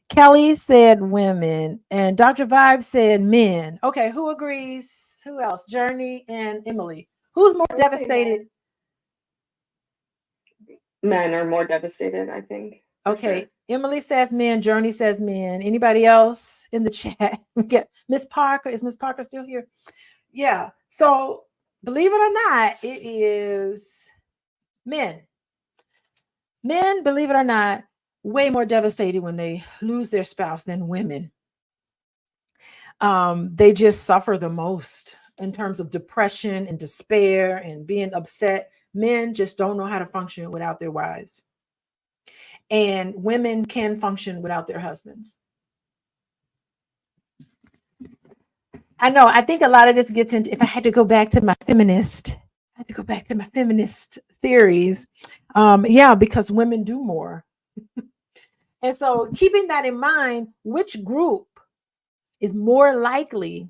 Kelly said women. And Dr. Vibe said men. Okay, who agrees? Who else? Journey and Emily. Who's more devastated? Men are more devastated, I think. Okay, sure. Emily says men. Journey says men. Anybody else in the chat? Miss Parker. Is Miss Parker still here? Yeah. So believe it or not, it is men. Men, believe it or not, way more devastated when they lose their spouse than women. They just suffer the most in terms of depression and despair and being upset. Men just don't know how to function without their wives. And women can function without their husbands. I know, I think a lot of this gets into, if I had to go back to my feminist theories, yeah, because women do more. And so keeping that in mind, which group is more likely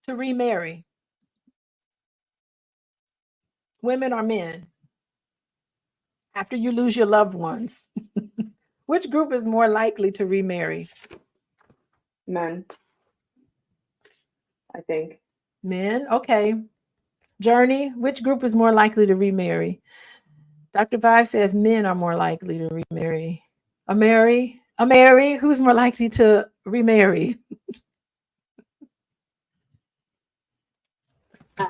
to remarry? Women or men? After you lose your loved ones, which group is more likely to remarry? Men, I think. Men, okay. Journey, which group is more likely to remarry? Dr. Vive says men are more likely to remarry. A Mary, who's more likely to remarry? I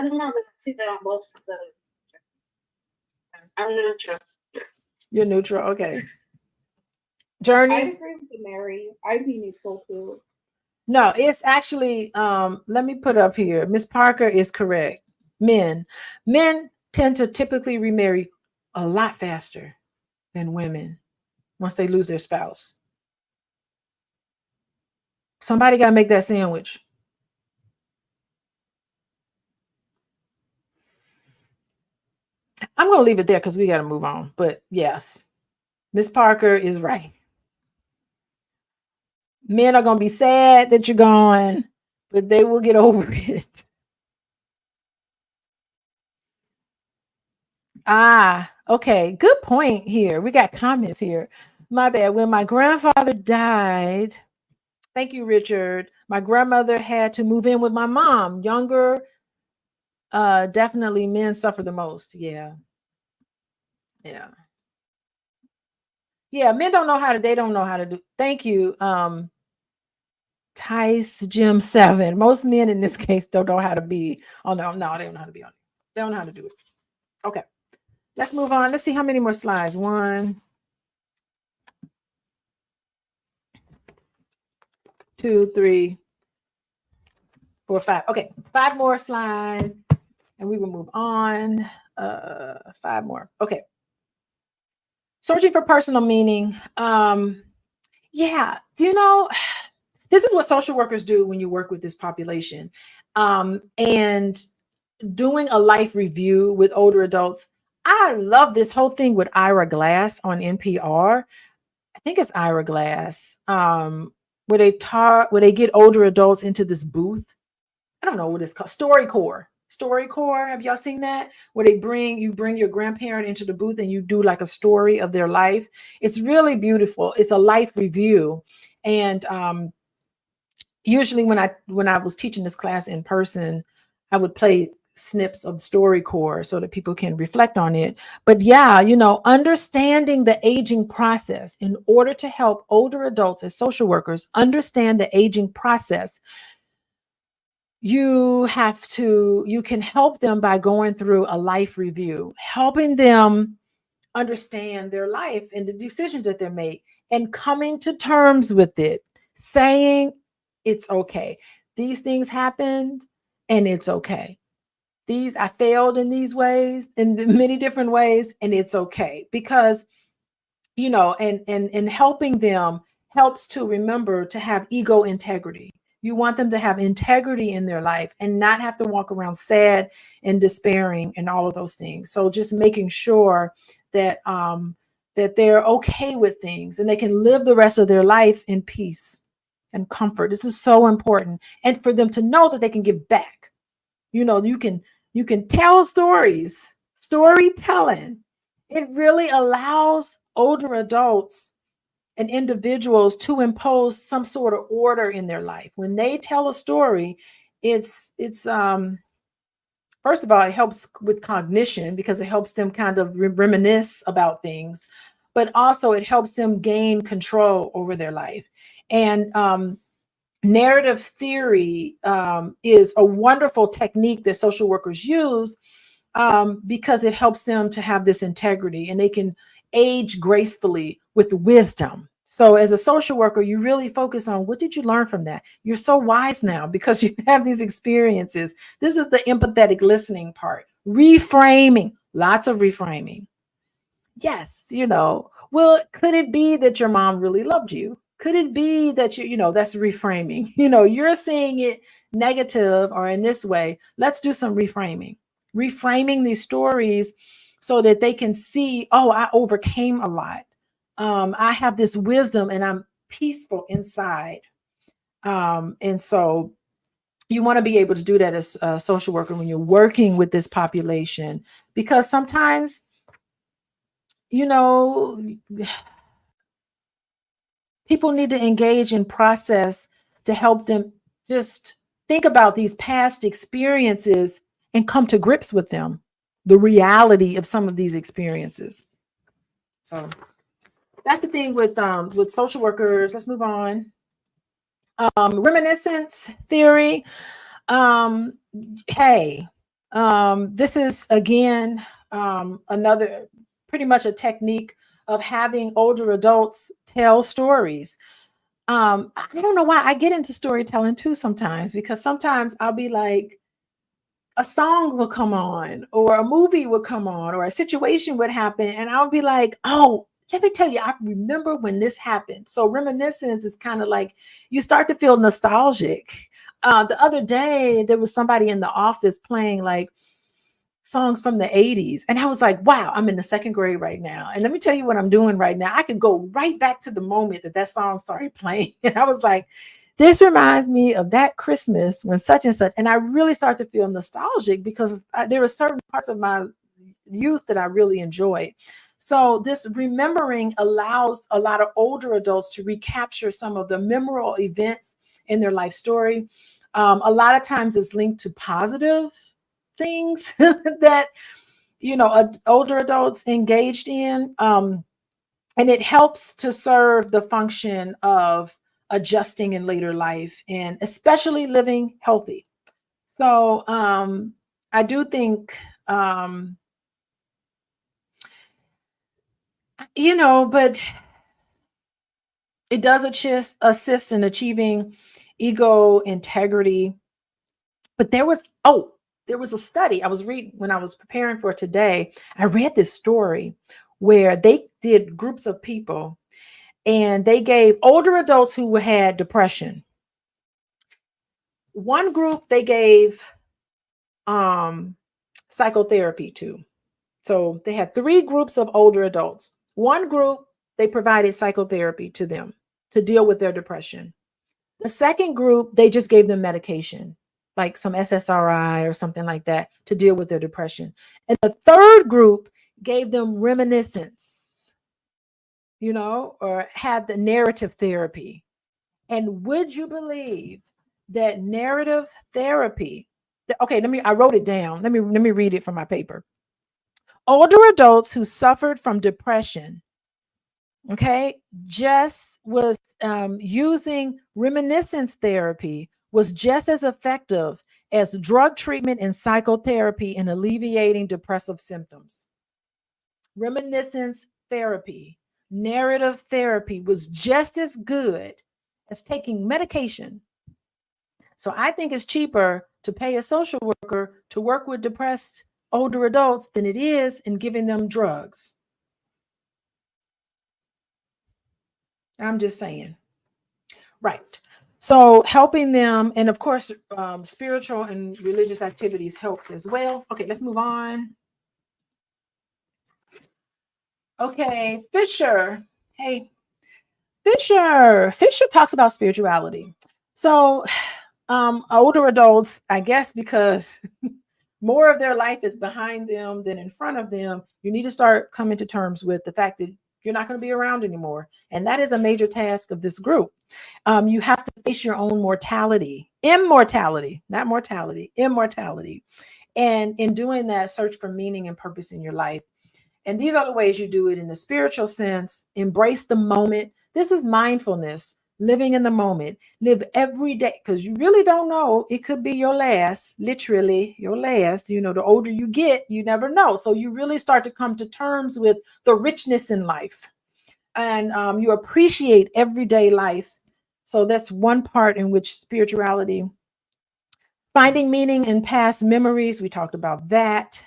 don't know. I see that on both of the. I'm neutral. You're neutral, okay. Journey? I'd agree with the Mary. I'd be neutral too. No, it's actually, let me put up here. Miss Parker is correct. Men tend to typically remarry a lot faster than women once they lose their spouse. Somebody got to make that sandwich. I'm going to leave it there because we got to move on. But yes, Miss Parker is right. Men are going to be sad that you're gone, but they will get over it. Okay. Good point here. We got comments here. My bad. When my grandfather died, thank you, Richard, my grandmother had to move in with my mom. Younger, definitely men suffer the most. Yeah. Men don't know how to, they don't know how to do. Thank you. Tice Jim 7. Most men in this case don't know how to be. Oh no, they don't know how to be on it. They don't know how to do it. Okay. Let's move on. Let's see how many more slides. 1, 2, 3, 4, 5. Okay, 5 more slides, and we will move on. 5 more. Okay. Searching for personal meaning. Yeah. Do you know, this is what social workers do when you work with this population. And doing a life review with older adults. I love this whole thing with Ira Glass on NPR. I think it's Ira Glass, where they get older adults into this booth. I don't know what it's called. StoryCorps. Have y'all seen that? Where you bring your grandparent into the booth and you do like a story of their life. It's really beautiful. It's a life review. And usually when I was teaching this class in person, I would play snips of StoryCorps so that people can reflect on it. But yeah, understanding the aging process in order to help older adults as social workers understand the aging process, you can help them by going through a life review, helping them understand their life and the decisions that they make and coming to terms with it, saying it's okay. These things happened and it's okay. I failed in these ways, in many different ways, and it's okay. Because, and helping them helps to remember to have ego integrity. You want them to have integrity in their life and not have to walk around sad and despairing and all of those things. So just making sure that that they're okay with things and they can live the rest of their life in peace and comfort. This is so important. And for them to know that they can give back. You can tell stories. Storytelling. It really allows older adults and individuals to impose some sort of order in their life. When they tell a story, it's first of all, it helps with cognition because it helps them kind of reminisce about things, but also it helps them gain control over their life. And narrative theory is a wonderful technique that social workers use because it helps them to have this integrity, and they can age gracefully with wisdom. So as a social worker, you really focus on what did you learn from that? You're so wise now because you have these experiences. This is the empathetic listening part. Reframing, lots of reframing. Yes, well, could it be that your mom really loved you? Could it be that that's reframing? You're seeing it negative or in this way. Let's do some reframing. Reframing these stories so that they can see, oh, I overcame a lot. I have this wisdom and I'm peaceful inside. And so you want to be able to do that as a social worker when you're working with this population, because sometimes, people need to engage in process to help them just think about these past experiences and come to grips with them, the reality of some of these experiences. So that's the thing with social workers. Let's move on. Reminiscence theory. This is again another pretty much a technique of having older adults tell stories. I don't know why I get into storytelling too sometimes, because sometimes I'll be like, a song will come on or a movie would come on or a situation would happen, and I'll be like, oh, let me tell you, I remember when this happened. So reminiscence is kind of like you start to feel nostalgic. The other day, there was somebody in the office playing like songs from the 80s. And I was like, wow, I'm in the second grade right now. And let me tell you what I'm doing right now. I could go right back to the moment that song started playing. And I was like, this reminds me of that Christmas when such and such. And I really start to feel nostalgic because there were certain parts of my youth that I really enjoyed. So this remembering allows a lot of older adults to recapture some of the memorable events in their life story. A lot of times it's linked to positive things that, older adults engaged in. And it helps to serve the function of adjusting in later life and especially living healthy. So I do think, but it does assist in achieving ego integrity. But there was a study I was reading when I was preparing for today. I read this story where they did groups of people and they gave older adults who had depression. One group they gave psychotherapy to. So they had 3 groups of older adults. One group, they provided psychotherapy to them to deal with their depression. The second group, they just gave them medication, like some SSRI or something like that, to deal with their depression. And the third group gave them reminiscence, or had the narrative therapy. And would you believe that narrative therapy? Okay, I wrote it down. Let me read it from my paper. Older adults who suffered from depression, just was using reminiscence therapy was just as effective as drug treatment and psychotherapy in alleviating depressive symptoms. Reminiscence therapy, narrative therapy was just as good as taking medication. So I think it's cheaper to pay a social worker to work with depressed older adults than it is in giving them drugs. I'm just saying. Right. So helping them, and of course, spiritual and religious activities helps as well. Okay, let's move on. Okay, Fisher. Hey, Fisher talks about spirituality. So older adults, I guess, because more of their life is behind them than in front of them, you need to start coming to terms with the fact that you're not going to be around anymore. And that is a major task of this group. You have to face your own immortality. And in doing that, search for meaning and purpose in your life. And these are the ways you do it in the spiritual sense. Embrace the moment. This is mindfulness. living in the moment. Live every day, because you really don't know. It could be your last, literally your last. You know, the older you get, you never know. So you really start to come to terms with the richness in life, and you appreciate everyday life. So that's one part in which spirituality, finding meaning in past memories. We talked about that.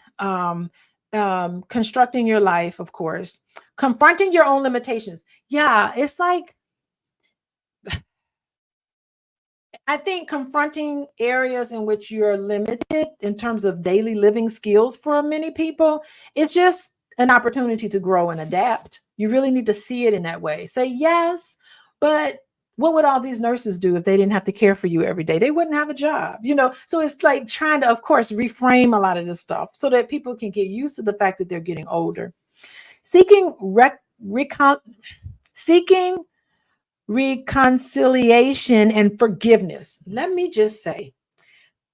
Constructing your life, of course, confronting your own limitations. Yeah, it's like, I think confronting areas in which you're limited in terms of daily living skills for many people, it's just an opportunity to grow and adapt. You really need to see it in that way. Say, yes, but what would all these nurses do if they didn't have to care for you every day? They wouldn't have a job, you know? So it's like trying to, of course, reframe a lot of this stuff so that people can get used to the fact that they're getting older. Seeking reconciliation and forgiveness. Let me just say,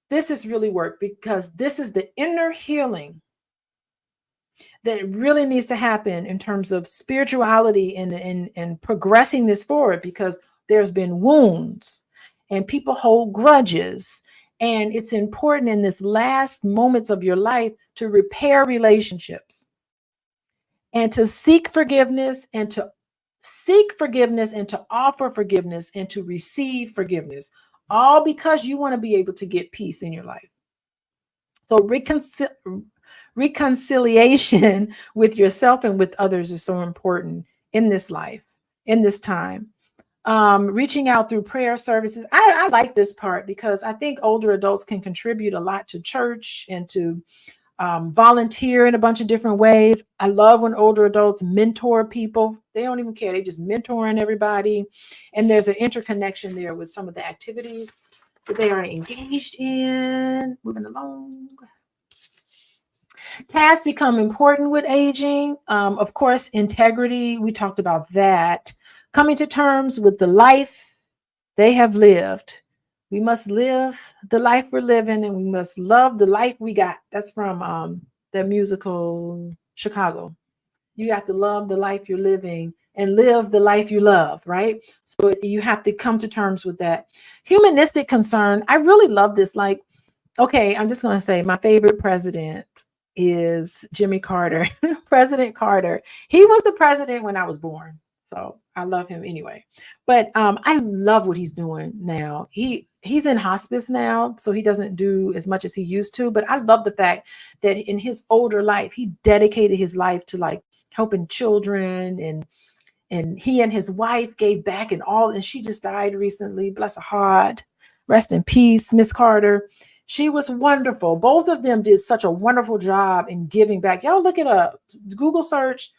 this has really worked, because this is the inner healing that really needs to happen in terms of spirituality and progressing this forward, because there's been wounds and people hold grudges. And it's important in this last moments of your life to repair relationships and to seek forgiveness and to offer forgiveness and to receive forgiveness, all because you want to be able to get peace in your life. So reconciliation with yourself and with others is so important in this life, in this time. Reaching out through prayer services. I like this part, because I think older adults can contribute a lot to church and to volunteer in a bunch of different ways. I love when older adults mentor people. They don't even care. They just mentoring everybody. And there's an interconnection there with some of the activities that they are engaged in. Moving along. Tasks become important with aging. Of course, integrity. We talked about that. Coming to terms with the life they have lived. We must live the life we're living, and we must love the life we got. That's from the musical Chicago. You have to love the life you're living and live the life you love, right? So you have to come to terms with that. Humanistic concern. I really love this. Like, okay, I'm just going to say my favorite president is Jimmy Carter. President Carter. He was the president when I was born. So I love him anyway. But I love what he's doing now. He's in hospice now, so he doesn't do as much as he used to. But I love the fact that in his older life, he dedicated his life to like helping children, and he and his wife gave back and all. And she just died recently. Bless her heart. Rest in peace, Miss Carter. She was wonderful. Both of them did such a wonderful job in giving back. Y'all look it up. Google search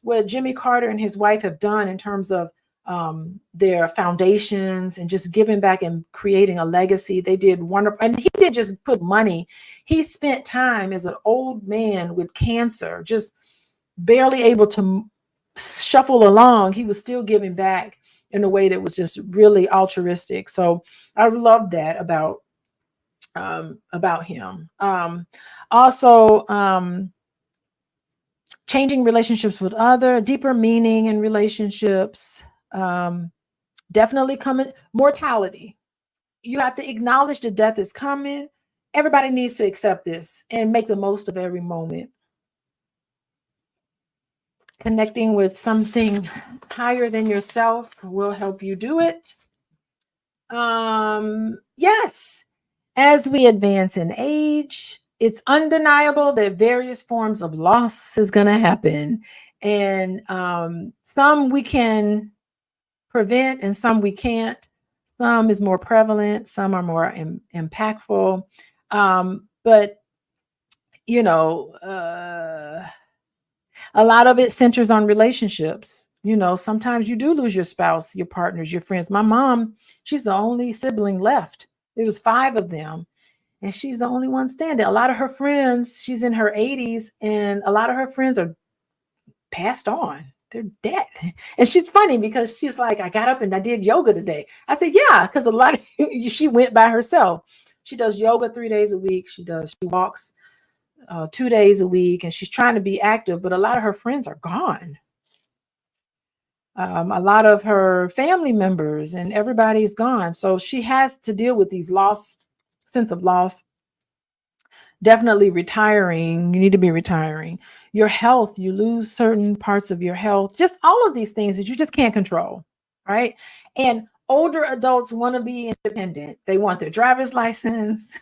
what Jimmy Carter and his wife have done in terms of their foundations and just giving back and creating a legacy. They did wonderful. And he didn't just put money. He spent time as an old man with cancer, just barely able to shuffle along. He was still giving back in a way that was just really altruistic. So I love that about him. Also, changing relationships with other, deeper meaning in relationships. Definitely coming. Mortality. You have to acknowledge that death is coming. Everybody needs to accept this and make the most of every moment. Connecting with something higher than yourself will help you do it. Yes, as we advance in age, it's undeniable that various forms of loss is going to happen. And some we can prevent and some we can't. Some is more prevalent, some are more impactful. But, you know, a lot of it centers on relationships. You know, sometimes you do lose your spouse, your partners, your friends. My mom, she's the only sibling left. There was 5 of them, and she's the only one standing. A lot of her friends, she's in her 80s, and a lot of her friends are passed on. They're dead. And she's funny because she's like, I got up and I did yoga today. I said, yeah, because a lot of she went by herself. She does yoga 3 days a week. She walks 2 days a week, and she's trying to be active, but a lot of her friends are gone. A lot of her family members and everybody's gone. So she has to deal with these sense of loss. Definitely retiring. You need to be retiring. Your health, you lose certain parts of your health. Just all of these things that you just can't control, right? And older adults want to be independent. They want their driver's license.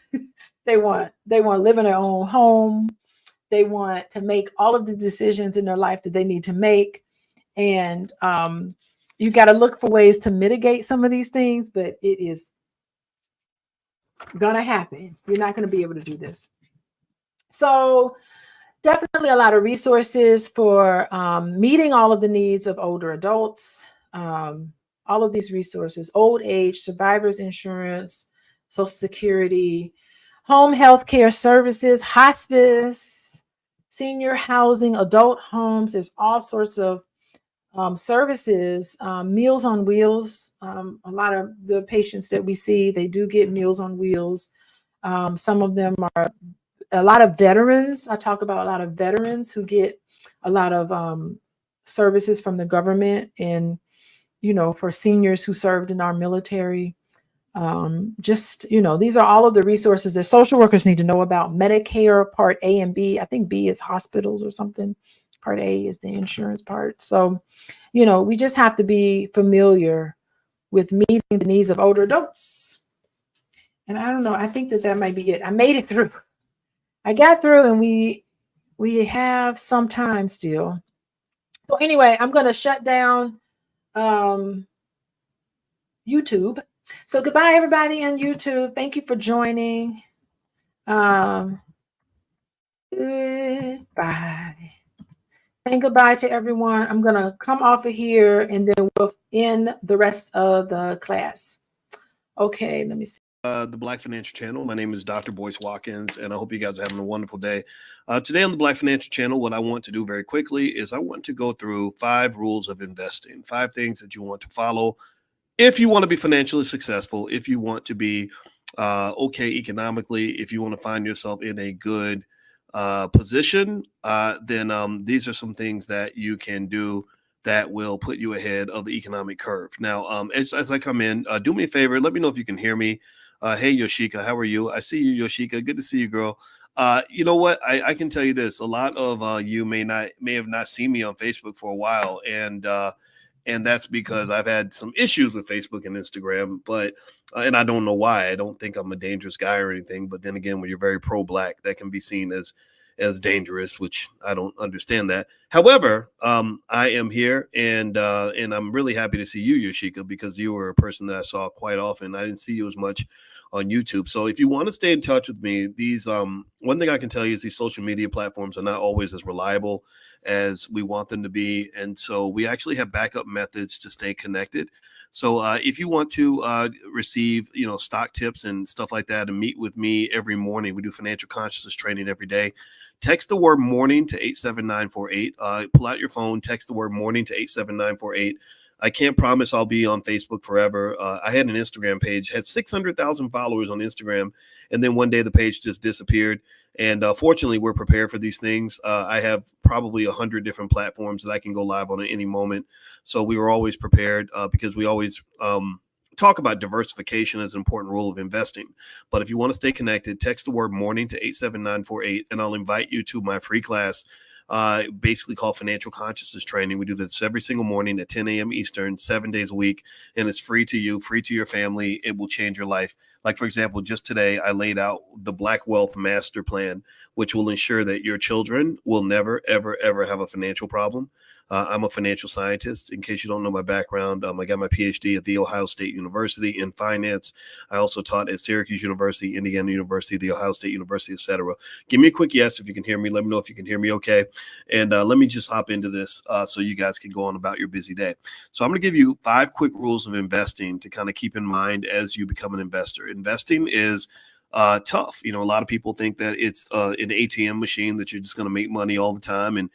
they want to live in their own home. They want to make all of the decisions in their life that they need to make. And you got to look for ways to mitigate some of these things, but it is going to happen. You're not going to be able to do this. So definitely a lot of resources for meeting all of the needs of older adults. All of these resources: old age, survivors insurance, Social Security, home health care services, hospice, senior housing, adult homes. There's all sorts of services, Meals on Wheels. A lot of the patients that we see, they do get Meals on Wheels. Some of them are a lot of veterans. I talk about a lot of veterans who get a lot of services from the government, and, for seniors who served in our military. These are all of the resources that social workers need to know about. Medicare Part A and B. I think B is hospitals or something. Part A is the insurance part. So, we just have to be familiar with meeting the needs of older adults. And I don't know, I think that might be it. I made it through. I got through, and we have some time still. So anyway, I'm going to shut down YouTube. So goodbye, everybody on YouTube. Thank you for joining. Goodbye. And goodbye to everyone. I'm going to come off of here, and then we'll end the rest of the class. Okay, let me see. The Black Financial Channel. My name is Dr. Boyce Watkins, and I hope you guys are having a wonderful day. Today on the Black Financial Channel, what I want to do very quickly is I want to go through 5 rules of investing, 5 things that you want to follow if you want to be financially successful, if you want to be okay economically, if you want to find yourself in a good position, then these are some things that you can do that will put you ahead of the economic curve. Now, as I come in, do me a favor, let me know if you can hear me. Hey, Yoshika, how are you? I see you, Yoshika. Good to see you, girl. You know what? I can tell you this. A lot of you may have not seen me on Facebook for a while, and that's because I've had some issues with Facebook and Instagram, but and I don't know why. I don't think I'm a dangerous guy or anything, but then again, when you're very pro-Black, that can be seen as dangerous, which I don't understand that. However, I am here, and I'm really happy to see you, Yoshika, because you were a person that I saw quite often. I didn't see you as much on YouTube. So if you want to stay in touch with me, these one thing I can tell you is these social media platforms are not always as reliable as we want them to be. And so we actually have backup methods to stay connected. So if you want to receive, stock tips and stuff like that, and meet with me every morning, we do financial consciousness training every day. Text the word morning to 87948. Pull out your phone, text the word morning to 87948. I can't promise I'll be on Facebook forever. I had an Instagram page, had 600,000 followers on Instagram, and then one day the page just disappeared. And fortunately, we're prepared for these things. I have probably 100 different platforms that I can go live on at any moment. So we were always prepared because we always talk about diversification as an important rule of investing. But if you want to stay connected, text the word morning to 87948, and I'll invite you to my free class, basically called Financial Consciousness Training. We do this every single morning at 10 a.m. Eastern, 7 days a week, and it's free to you, free to your family. It will change your life. Like, for example, just today, I laid out the Black Wealth Master Plan, which will ensure that your children will never, ever, ever have a financial problem. I'm a financial scientist. In case you don't know my background, I got my PhD at The Ohio State University in finance. I also taught at Syracuse University, Indiana University, The Ohio State University, etc. Give me a quick yes if you can hear me. Let me know if you can hear me okay. And let me just hop into this so you guys can go on about your busy day. So I'm going to give you 5 quick rules of investing to kind of keep in mind as you become an investor. Investing is tough. A lot of people think that it's an ATM machine that you're just going to make money all the time. And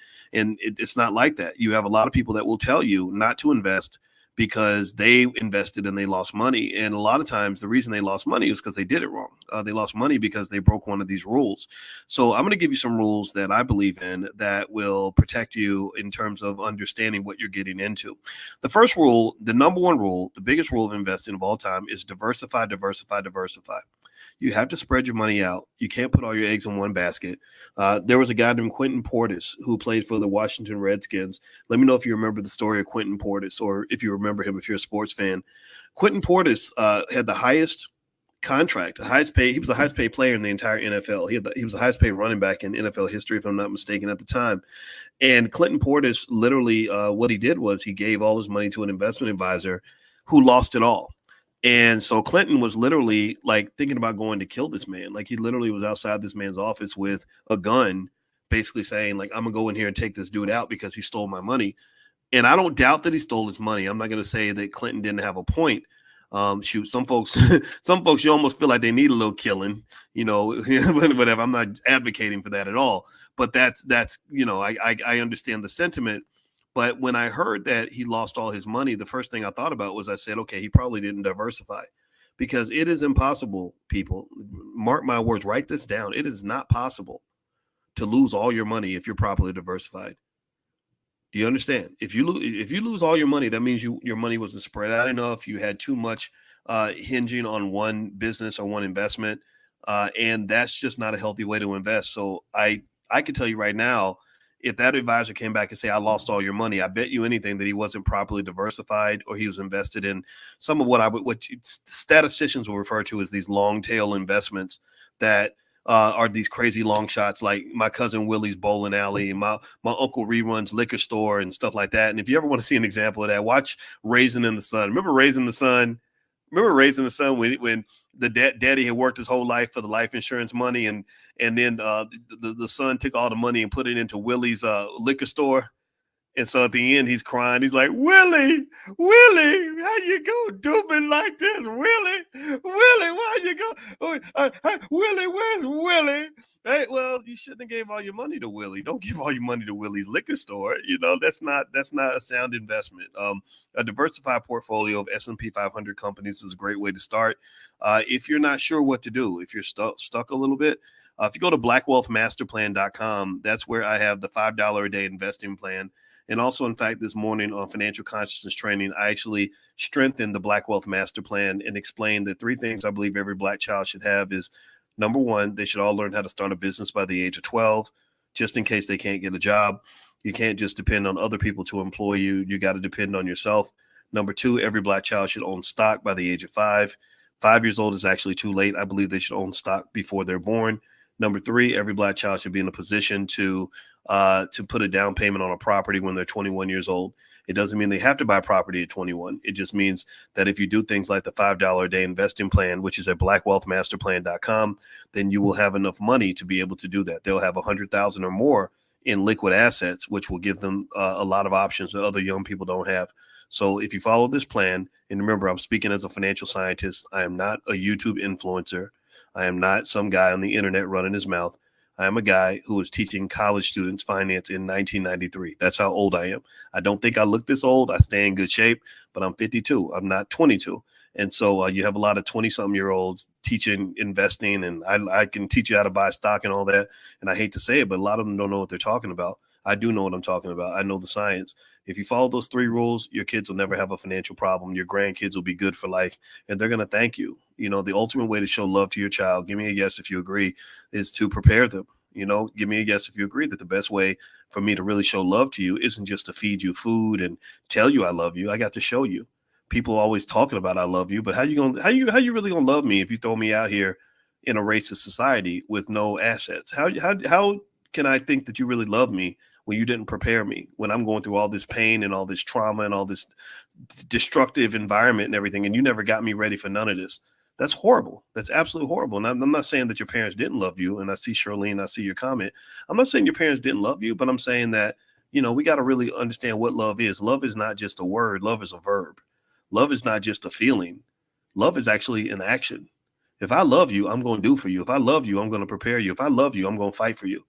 it's not like that. You have a lot of people that will tell you not to invest because they invested and they lost money. And a lot of times the reason they lost money is because they did it wrong. They lost money because they broke one of these rules. So I'm going to give you some rules that I believe in that will protect you in terms of understanding what you're getting into. The first rule, the number one rule, the biggest rule of investing of all time is diversify, diversify, diversify. You have to spread your money out. You can't put all your eggs in one basket. There was a guy named Quentin Portis who played for the Washington Redskins. Let me know if you remember the story of Quentin Portis, or if you remember him if you're a sports fan. Quentin Portis had the highest contract, the highest pay. He was the highest paid player in the entire NFL. He was the highest paid running back in NFL history, if I'm not mistaken, at the time. And Clinton Portis, literally, what he did was he gave all his money to an investment advisor who lost it all. And so Clinton was literally like thinking about going to kill this man. Like he literally was outside this man's office with a gun, basically saying like, I'm gonna go in here and take this dude out because he stole my money. And I don't doubt that he stole his money. I'm not going to say that Clinton didn't have a point. Shoot, some folks, you almost feel like they need a little killing, you know, whatever. I'm not advocating for that at all, but that's, you know, I understand the sentiment. But when I heard that he lost all his money, the first thing I thought about was I said, okay, he probably didn't diversify, because it is impossible, people, mark my words, write this down. It is not possible to lose all your money if you're properly diversified. Do you understand? If you lose all your money, that means your money wasn't spread out enough. You had too much hinging on one business or one investment, and that's just not a healthy way to invest. So I can tell you right now, if that advisor came back and say, I lost all your money, I bet you anything that he wasn't properly diversified, or he was invested in some of what statisticians will refer to as these long tail investments that are these crazy long shots, like my cousin Willie's bowling alley, and my uncle Rerun's liquor store and stuff like that. And if you ever want to see an example of that, watch Raising in the Sun. Remember Raising the Sun? Remember Raising the Sun when the daddy had worked his whole life for the life insurance money, and then the son took all the money and put it into Willie's liquor store. And so at the end, he's crying. He's like, Willie, how you go doing like this? Willie, why you go? Willie, where's Willie? Hey, well, you shouldn't have gave all your money to Willie. Don't give all your money to Willie's liquor store. You know, that's not a sound investment. A diversified portfolio of S&P 500 companies is a great way to start. If you're not sure what to do, if you're stuck a little bit, if you go to blackwealthmasterplan.com, that's where I have the $5 a day investing plan. And also, in fact, this morning on Financial Consciousness Training, I actually strengthened the Black Wealth Master Plan and explained the 3 things I believe every Black child should have is, number one, they should all learn how to start a business by the age of 12, just in case they can't get a job. You can't just depend on other people to employ you. You got to depend on yourself. Number 2, every Black child should own stock by the age of 5. 5 years old is actually too late. I believe they should own stock before they're born. Number 3, every Black child should be in a position to put a down payment on a property when they're 21 years old. It doesn't mean they have to buy property at 21. It just means that if you do things like the $5 a day investing plan, which is at blackwealthmasterplan.com, then you will have enough money to be able to do that. They'll have $100,000 or more in liquid assets, which will give them a lot of options that other young people don't have. So if you follow this plan, and remember, I'm speaking as a financial scientist. I am not a YouTube influencer. I am not some guy on the internet running his mouth. I am a guy who was teaching college students finance in 1993. That's how old I am. I don't think I look this old. I stay in good shape, but I'm 52. I'm not 22. And so you have a lot of 20-something-year-olds teaching investing, and I can teach you how to buy stock and all that. And I hate to say it, but a lot of them don't know what they're talking about. I do know what I'm talking about. I know the science. If you follow those 3 rules, your kids will never have a financial problem. Your grandkids will be good for life, and they're going to thank you. You know, the ultimate way to show love to your child, give me a yes if you agree, is to prepare them. You know, give me a yes if you agree that the best way for me to really show love to you isn't just to feed you food and tell you I love you. I got to show you. People always talking about I love you, but how you really gonna love me if you throw me out here in a racist society with no assets? How can I think that you really love me when you didn't prepare me, when I'm going through all this pain and all this trauma and all this destructive environment and everything, and you never got me ready for none of this? That's horrible. That's absolutely horrible. And I'm not saying that your parents didn't love you. And I see Charlene, I see your comment. I'm not saying your parents didn't love you, but I'm saying that, you know, we got to really understand what love is. Love is not just a word. Love is a verb. Love is not just a feeling. Love is actually an action. If I love you, I'm going to do for you. If I love you, I'm going to prepare you. If I love you, I'm going to fight for you.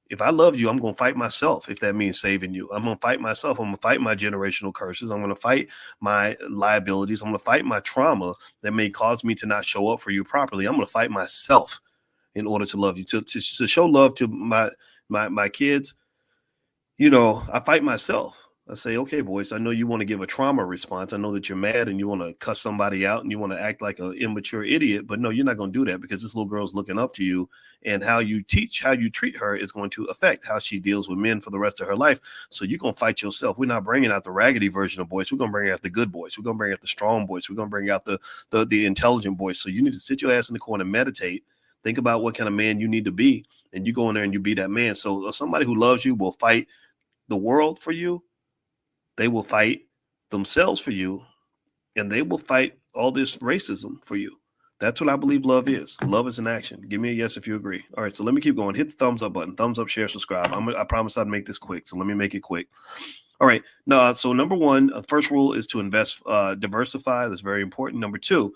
If I love you, I'm going to fight myself. If that means saving you, I'm going to fight myself. I'm going to fight my generational curses. I'm going to fight my liabilities. I'm going to fight my trauma that may cause me to not show up for you properly. I'm going to fight myself in order to love you, to show love to my kids. You know, I fight myself. I say, okay, Boyce, I know you want to give a trauma response. I know that you're mad and you want to cuss somebody out and you want to act like an immature idiot, but no, you're not going to do that because this little girl's looking up to you, and how you treat her is going to affect how she deals with men for the rest of her life. So you're going to fight yourself. We're not bringing out the raggedy version of Boyce. We're going to bring out the good Boyce. We're going to bring out the strong Boyce. We're going to bring out the intelligent Boyce. So you need to sit your ass in the corner and meditate. Think about what kind of man you need to be, and you go in there and you be that man. So somebody who loves you will fight the world for you. They will fight themselves for you, and they will fight all this racism for you. That's what I believe love is. Love is an action. Give me a yes if you agree. All right, so let me keep going. Hit the thumbs up button. Thumbs up, share, subscribe. I promise I'd make this quick, so let me make it quick. All right. No, so number one, first rule is to invest, diversify. That's very important. Number two,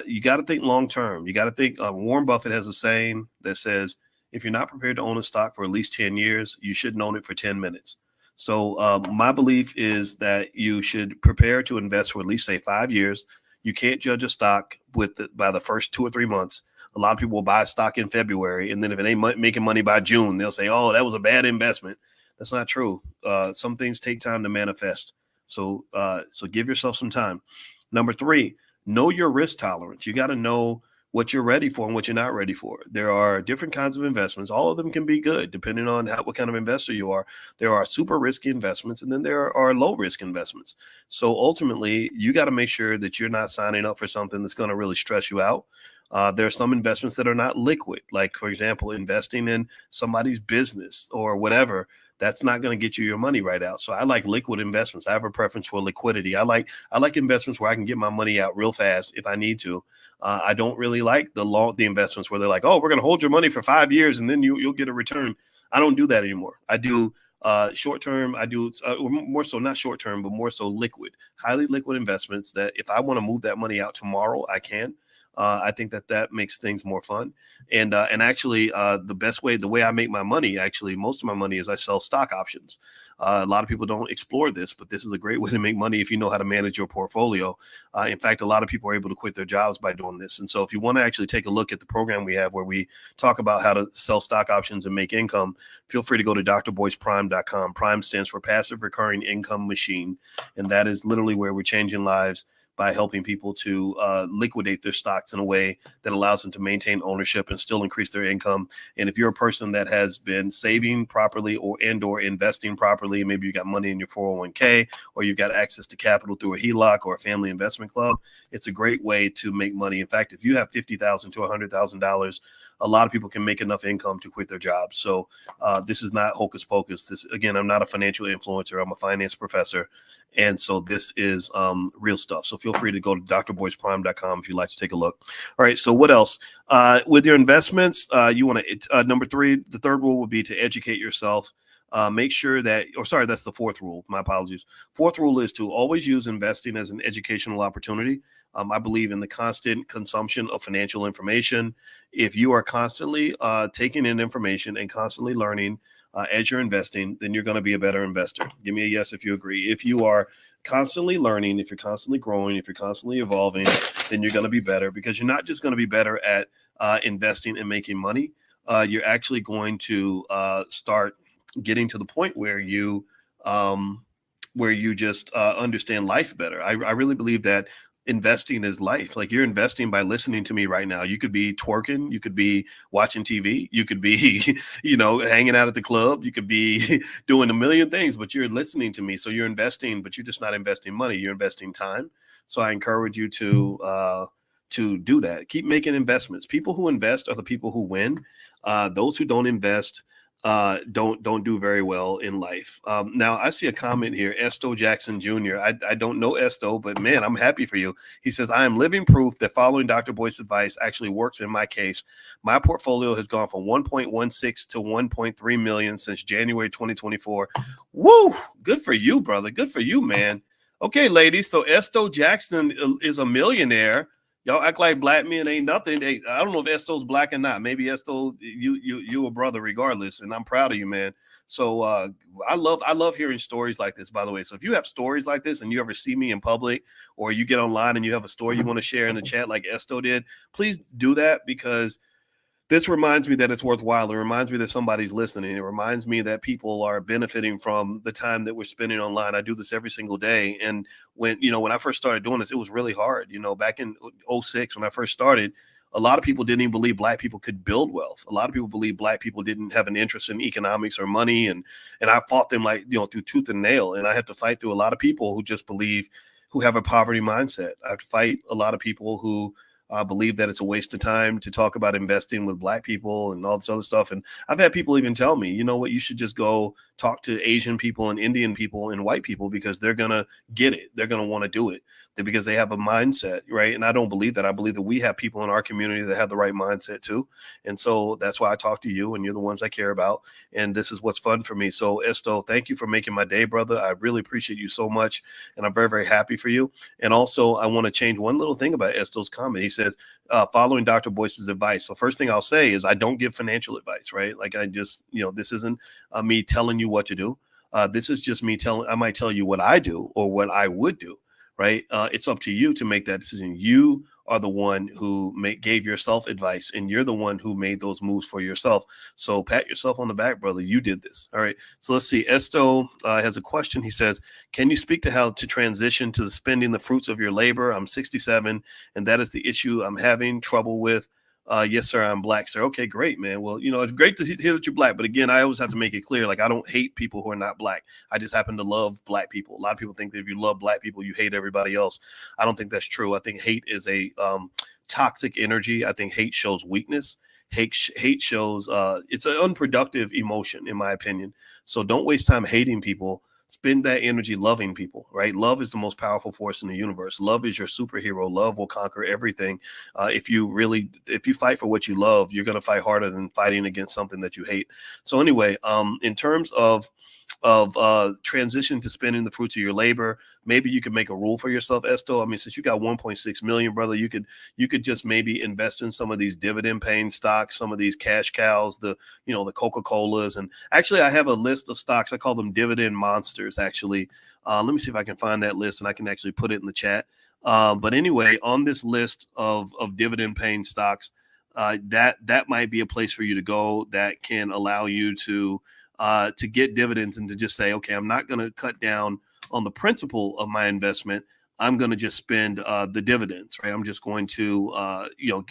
you got to think long term. You got to think. Warren Buffett has a saying that says, if you're not prepared to own a stock for at least 10 years, you shouldn't own it for 10 minutes. So my belief is that you should prepare to invest for at least, say, 5 years. You can't judge a stock by the first 2 or 3 months. A lot of people will buy stock in February, and then if it ain't making money by June, they'll say, oh, that was a bad investment. That's not true. Some things take time to manifest. So give yourself some time. Number three, know your risk tolerance. You got to know what you're ready for and what you're not ready for. There are different kinds of investments. All of them can be good depending on what kind of investor you are. There are super risky investments, and then there are low risk investments. So ultimately, you got to make sure that you're not signing up for something that's going to really stress you out. There are some investments that are not liquid, like, for example, investing in somebody's business or whatever. That's not going to get you your money right out. So I like liquid investments. I have a preference for liquidity. I like investments where I can get my money out real fast if I need to. I don't really like the investments where they're like, oh, we're going to hold your money for 5 years and then you'll get a return. I don't do that anymore. I do short term. I do more so not short term, but more so liquid, highly liquid investments that if I want to move that money out tomorrow, I can. I think that makes things more fun. And actually, the way I make my money, actually, most of my money is I sell stock options. A lot of people don't explore this, but this is a great way to make money if you know how to manage your portfolio. In fact, a lot of people are able to quit their jobs by doing this. And so if you want to actually take a look at the program we have where we talk about how to sell stock options and make income, feel free to go to drboyceprime.com. Prime stands for Passive Recurring Income Machine. And that is literally where we're changing lives by helping people to liquidate their stocks in a way that allows them to maintain ownership and still increase their income. And if you're a person that has been saving properly or investing properly, maybe you got money in your 401k or you've got access to capital through a HELOC or a family investment club, it's a great way to make money. In fact, if you have $50,000 to $100,000, a lot of people can make enough income to quit their jobs. So this is not hocus pocus. Again, I'm not a financial influencer. I'm a finance professor. And so this is real stuff. So feel free to go to drboyceprime.com if you'd like to take a look. All right. So what else? With your investments, you want to, number three, the third rule would be to educate yourself. Make sure that, that's the fourth rule. My apologies. Fourth rule is to always use investing as an educational opportunity. I believe in the constant consumption of financial information. If you are constantly taking in information and constantly learning as you're investing, then you're going to be a better investor. Give me a yes if you agree. If you are constantly learning, if you're constantly growing, if you're constantly evolving, then you're going to be better, because you're not just going to be better at investing and making money. You're actually going to start getting to the point where you just understand life better. I really believe that investing is life. Like, you're investing by listening to me right now. You could be twerking, you could be watching TV, you could be, hanging out at the club, you could be doing a million things, but you're listening to me. So you're investing, but you're just not investing money. You're investing time. So I encourage you to do that. Keep making investments. People who invest are the people who win. Those who don't invest don't do very well in life. Now I see a comment here, Esto Jackson Jr. I don't know Esto, but man, I'm happy for you. He says, I am living proof that following Dr. Boyce's advice actually works in my case. My portfolio has gone from 1.16 to 1.3 million since January 2024. Woo! Good for you, brother. Good for you, man. Okay, ladies. So Esto Jackson is a millionaire Y'all act like black men ain't nothing. I don't know if Esto's black or not. Maybe Esto, you a brother regardless, and I'm proud of you, man. So I love hearing stories like this, by the way. So if you have stories like this and you ever see me in public or you get online and you have a story you want to share in the chat like Esto did, please do that, because this reminds me that it's worthwhile. It reminds me that somebody's listening. It reminds me that people are benefiting from the time that we're spending online. I do this every single day. And when I first started doing this, it was really hard. Back in 06, when I first started, a lot of people didn't even believe black people could build wealth. A lot of people believe black people didn't have an interest in economics or money. And I fought them through tooth and nail. And I had to fight through a lot of people who have a poverty mindset. I have to fight a lot of people who believe that it's a waste of time to talk about investing with black people and all this other stuff. And I've had people even tell me, you know what, you should just go talk to Asian people and Indian people and white people, because they're going to get it. They're going to want to do it because they have a mindset, right? And I don't believe that. I believe that we have people in our community that have the right mindset too. And so that's why I talk to you, and you're the ones I care about. And this is what's fun for me. So Esto, thank you for making my day, brother. I really appreciate you so much. And I'm very, very happy for you. And also I want to change one little thing about Esto's comment. He says, following Dr. Boyce's advice. So first thing I'll say is I don't give financial advice, right? Like I just, this isn't me telling you what to do. This is just me I might tell you what I do or what I would do, right? It's up to you to make that decision. You are the one who gave yourself advice, and you're the one who made those moves for yourself. So pat yourself on the back, brother. You did this. All right. So let's see. Esto has a question. He says, can you speak to how to transition to spending the fruits of your labor? I'm 67, and that is the issue I'm having trouble with. Yes, sir. I'm black, sir. Okay, great, man. Well, it's great to hear that you're black. But again, I always have to make it clear, like, I don't hate people who are not black. I just happen to love black people. A lot of people think that if you love black people, you hate everybody else. I don't think that's true. I think hate is a toxic energy. I think hate shows weakness. Hate shows it's an unproductive emotion, in my opinion. So don't waste time hating people. Spend that energy loving people, right? Love is the most powerful force in the universe. Love is your superhero. Love will conquer everything. If you fight for what you love, you're going to fight harder than fighting against something that you hate. So anyway, in terms of transition to spending the fruits of your labor, maybe you could make a rule for yourself, Esto. I mean, since you got 1.6 million, brother, you could just maybe invest in some of these dividend paying stocks, some of these cash cows, the Coca-Colas. And actually, I have a list of stocks. I call them dividend monsters, actually. Let me see if I can find that list, and I can actually put it in the chat. But anyway, on this list of dividend paying stocks, that might be a place for you to go that can allow you to get dividends and to just say, okay, I'm not going to cut down on the principal of my investment. I'm going to just spend the dividends, right? I'm just going to,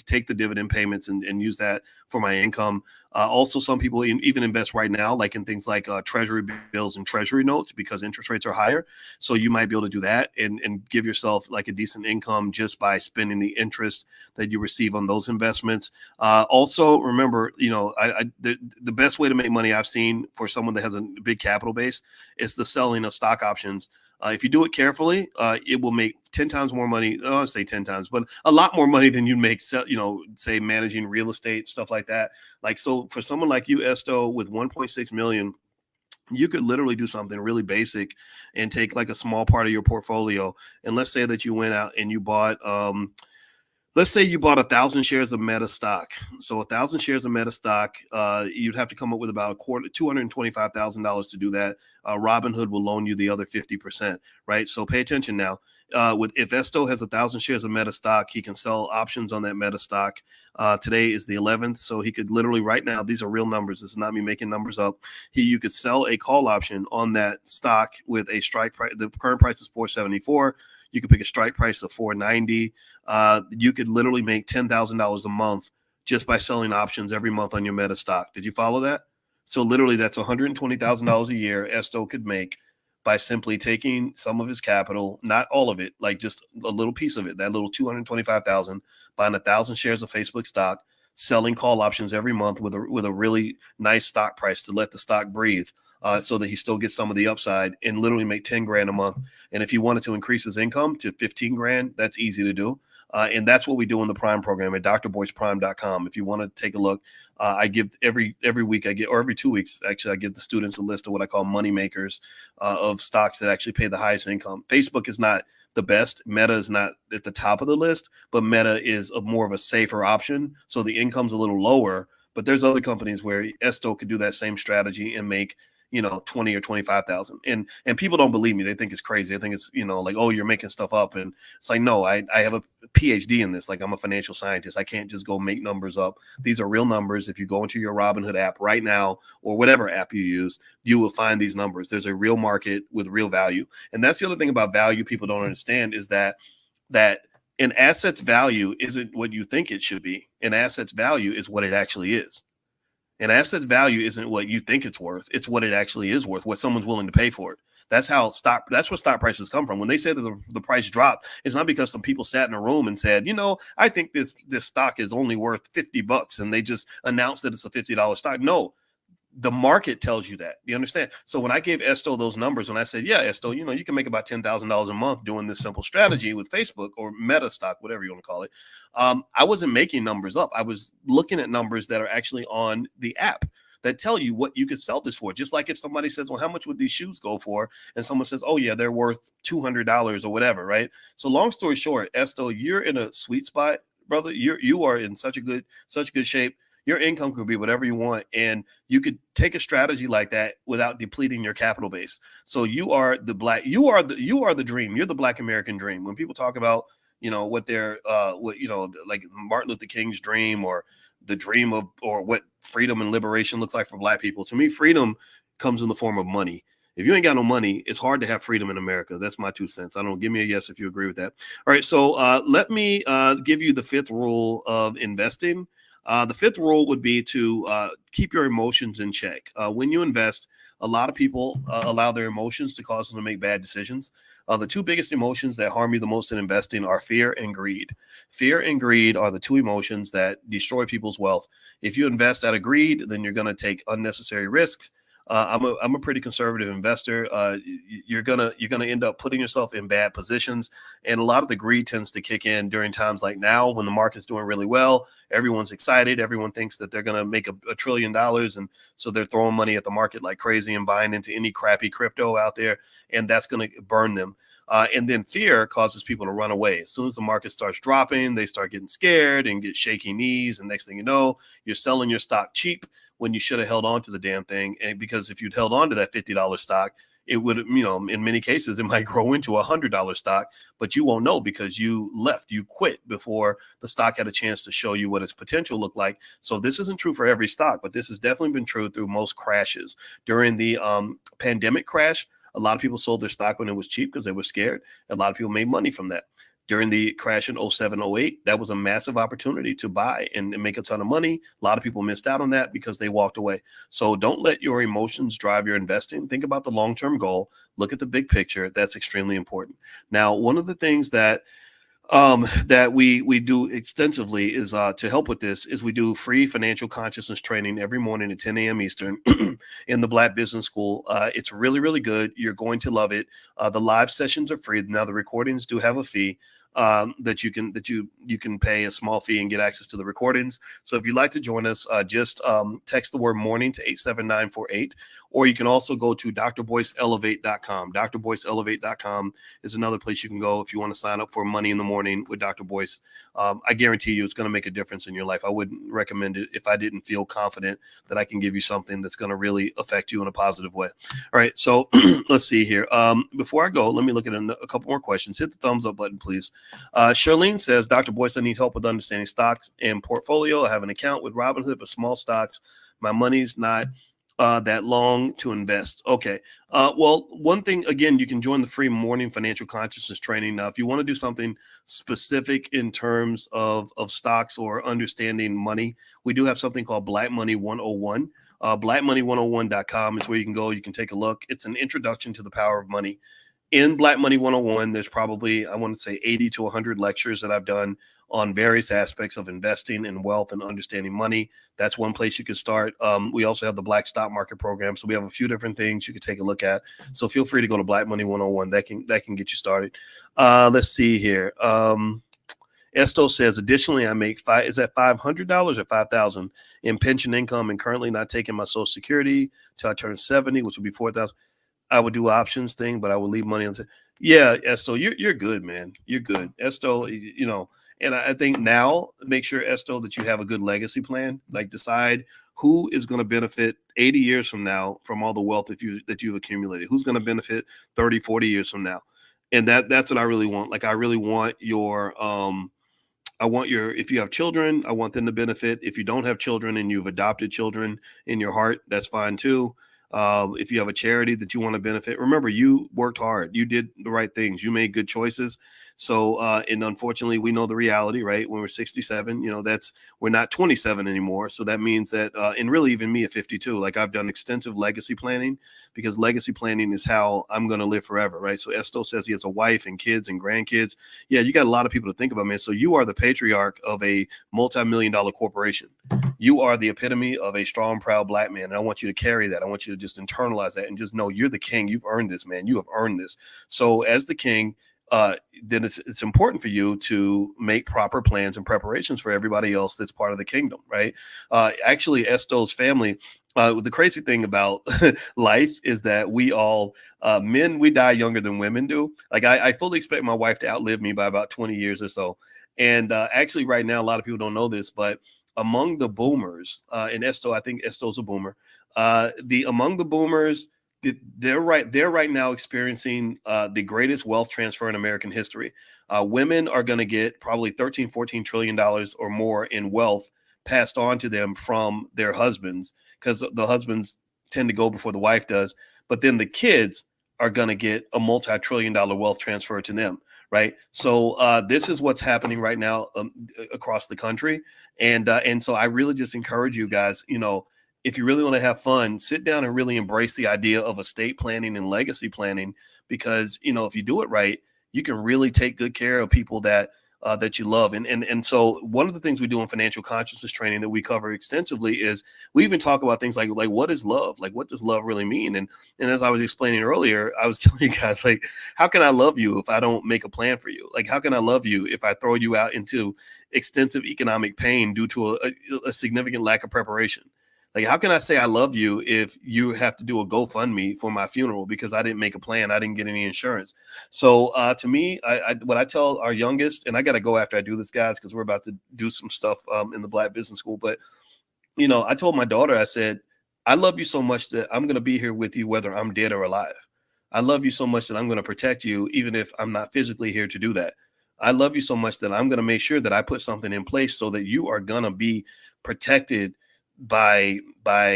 take the dividend payments and use that for my income. Also, some people even invest right now, like in things like treasury bills and treasury notes, because interest rates are higher. So you might be able to do that and give yourself like a decent income just by spending the interest that you receive on those investments. Also, remember, the best way to make money I've seen for someone that has a big capital base is the selling of stock options. If you do it carefully, it will make 10 times more money. I don't say 10 times, but a lot more money than you make, say managing real estate, stuff like that. Like, so for someone like you, Esto, with 1.6 million, you could literally do something really basic and take like a small part of your portfolio. And let's say that you went out and you bought, let's say you bought 1,000 shares of Meta stock. So 1,000 shares of Meta stock, you'd have to come up with about $225,000 to do that. Robinhood will loan you the other 50%, right? So pay attention now. If Esto has 1,000 shares of Meta stock, he can sell options on that Meta stock. Today is the 11th, so he could literally right now, these are real numbers. This is not me making numbers up. You could sell a call option on that stock with a strike price. The current price is $474. You could pick a strike price of $490. You could literally make $10,000 a month just by selling options every month on your Meta stock. Did you follow that? So literally that's $120,000 a year Esto could make by simply taking some of his capital, not all of it, like just a little piece of it, that little $225,000, buying 1,000 shares of Facebook stock, selling call options every month with a really nice stock price to let the stock breathe. So that he still gets some of the upside and literally make 10 grand a month. And if he wanted to increase his income to 15 grand, that's easy to do. And that's what we do in the Prime program at drboyceprime.com. If you want to take a look, I give every week or every 2 weeks, actually, I give the students a list of what I call money makers of stocks that actually pay the highest income. Facebook is not the best. Meta is not at the top of the list, but Meta is more of a safer option. So the income's a little lower, but there's other companies where Esto could do that same strategy and make, 20 or 25,000. And people don't believe me. They think it's crazy. They think it's, like, oh, you're making stuff up. And it's like, no, I have a PhD in this. Like, I'm a financial scientist. I can't just go make numbers up. These are real numbers. If you go into your Robinhood app right now, or whatever app you use, you will find these numbers. There's a real market with real value. And that's the other thing about value people don't understand is that an asset's value isn't what you think it should be. An asset's value is what it actually is. An asset's value isn't what you think it's worth. It's what it actually is worth, what someone's willing to pay for it. That's where stock prices come from. When they say that the price dropped, it's not because some people sat in a room and said, I think this stock is only worth $50 and they just announced that it's a $50 stock. No, the market tells you that. You understand? So when I gave Esto those numbers, when I said, yeah, Esto, you can make about $10,000 a month doing this simple strategy with Facebook or Meta stock, whatever you want to call it. I wasn't making numbers up. I was looking at numbers that are actually on the app that tell you what you could sell this for. Just like if somebody says, well, how much would these shoes go for? And someone says, oh yeah, they're worth $200 or whatever. Right. So long story short, Esto, you're in a sweet spot, brother. You are in such good shape. Your income could be whatever you want, and you could take a strategy like that without depleting your capital base. So you are the dream. You're the Black American dream. When people talk about, what they're, like Martin Luther King's dream or the dream of, or what freedom and liberation looks like for Black people. To me, freedom comes in the form of money. If you ain't got no money, it's hard to have freedom in America. That's my 2 cents. I don't give me a yes if you agree with that. All right. So let me give you the 5th rule of investing. The 5th rule would be to keep your emotions in check. When you invest, a lot of people allow their emotions to cause them to make bad decisions. The 2 biggest emotions that harm you the most in investing are fear and greed. Fear and greed are the 2 emotions that destroy people's wealth. If you invest out of greed, then you're going to take unnecessary risks. I'm a pretty conservative investor. You're gonna end up putting yourself in bad positions, and a lot of the greed tends to kick in during times like now when the market's doing really well. Everyone's excited. Everyone thinks that they're gonna make $1 trillion, and so they're throwing money at the market like crazy and buying into any crappy crypto out there, and that's gonna burn them. And then fear causes people to run away. As soon as the market starts dropping, they start getting scared and get shaky knees. And next thing you know, you're selling your stock cheap when you should have held on to the damn thing. And because if you'd held on to that $50 stock, it would, in many cases, it might grow into a $100 stock, but you won't know because you quit before the stock had a chance to show you what its potential looked like. So this isn't true for every stock, but this has definitely been true through most crashes. During the pandemic crash, a lot of people sold their stock when it was cheap because they were scared. A lot of people made money from that. During the crash in 07, 08, that was a massive opportunity to buy and make a ton of money. A lot of people missed out on that because they walked away. So don't let your emotions drive your investing. Think about the long-term goal. Look at the big picture. That's extremely important. Now, one of the things that we do extensively is to help with this is we do free financial consciousness training every morning at 10 a.m. Eastern in the Black Business School. It's really, really good. You're going to love it. The live sessions are free. Now the recordings do have a fee that you can pay a small fee and get access to the recordings. So if you'd like to join us, just text the word morning to 87948, or you can also go to drboyceelevate.com. drboyceelevate.com is another place you can go if you want to sign up for Money in the Morning with Dr. Boyce. I guarantee you it's going to make a difference in your life. I wouldn't recommend it if I didn't feel confident that I can give you something that's going to really affect you in a positive way. All right, so let's see here. Before I go, let me look at a couple more questions. Hit the thumbs up button, please. Charlene says, Dr. Boyce, I need help with understanding stocks and portfolio. I have an account with Robinhood, but small stocks. My money's not that long to invest. Okay. Well, one thing, again, you can join the free morning financial consciousness training. Now, if you want to do something specific in terms of stocks or understanding money, we do have something called Black Money 101. Blackmoney101.com is where you can go. You can take a look. It's an introduction to the power of money. In Black Money 101, there's probably, I want to say 80 to 100 lectures that I've done on various aspects of investing and wealth and understanding money. That's one place you can start. We also have the Black Stock Market program. So we have a few different things you can take a look at. So feel free to go to Black Money 101. That can get you started. Let's see here. Esto says, additionally, I make is that $500 or $5,000 in pension income and currently not taking my Social Security till I turn 70, which would be $4,000. I would do options thing, but I would leave money on the. Yeah, Esto, you're good, man. You're good, Esto. You know, and I think now make sure, Esto, that you have a good legacy plan. Like decide who is going to benefit 80 years from now from all the wealth that you've accumulated. Who's going to benefit 30, 40 years from now, and that's what I really want. Like I really want your I want if you have children, I want them to benefit. If you don't have children and you've adopted children in your heart, that's fine too. If you have a charity that you want to benefit, remember you worked hard. You did the right things. You made good choices. So, and unfortunately, we know the reality, right? When we're 67, you know, we're not 27 anymore. So that means that, and really even me at 52, like I've done extensive legacy planning because legacy planning is how I'm going to live forever, right? So Esto says he has a wife and kids and grandkids. Yeah, you got a lot of people to think about, man. So you are the patriarch of a multi-million-dollar corporation. You are the epitome of a strong, proud Black man. And I want you to carry that. I want you to just internalize that and just know you're the king. You've earned this, man. You have earned this. So as the king, then it's important for you to make proper plans and preparations for everybody else that's part of the kingdom, right? Actually, Esto's family, the crazy thing about life is that we all, men, we die younger than women do. Like I fully expect my wife to outlive me by about 20 years or so. And actually right now, a lot of people don't know this, but among the boomers, and Esto, I think Esto's a boomer, among the boomers, they're right now experiencing the greatest wealth transfer in American history. Women are going to get probably 13-14 trillion dollars or more in wealth passed on to them from their husbands, because the husbands tend to go before the wife does. But then the kids are going to get a multi-trillion-dollar wealth transfer to them, right? So this is what's happening right now across the country, and so I really just encourage you guys, you know, if you really want to have fun, sit down and really embrace the idea of estate planning and legacy planning, because, you know, if you do it right, you can really take good care of people that you love. And so one of the things we do in financial consciousness training that we cover extensively is we even talk about things like what is love? Like, what does love really mean? And as I was explaining earlier, I was telling you guys, like, how can I love you if I don't make a plan for you? Like, how can I love you if I throw you out into extensive economic pain due to a significant lack of preparation? Like, how can I say I love you if you have to do a GoFundMe for my funeral because I didn't make a plan? I didn't get any insurance. So to me, what I tell our youngest, and I got to go after I do this, guys, because we're about to do some stuff in the Black Business School. But, you know, I told my daughter, I said, I love you so much that I'm going to be here with you whether I'm dead or alive. I love you so much that I'm going to protect you even if I'm not physically here to do that. I love you so much that I'm going to make sure that I put something in place so that you are going to be protected by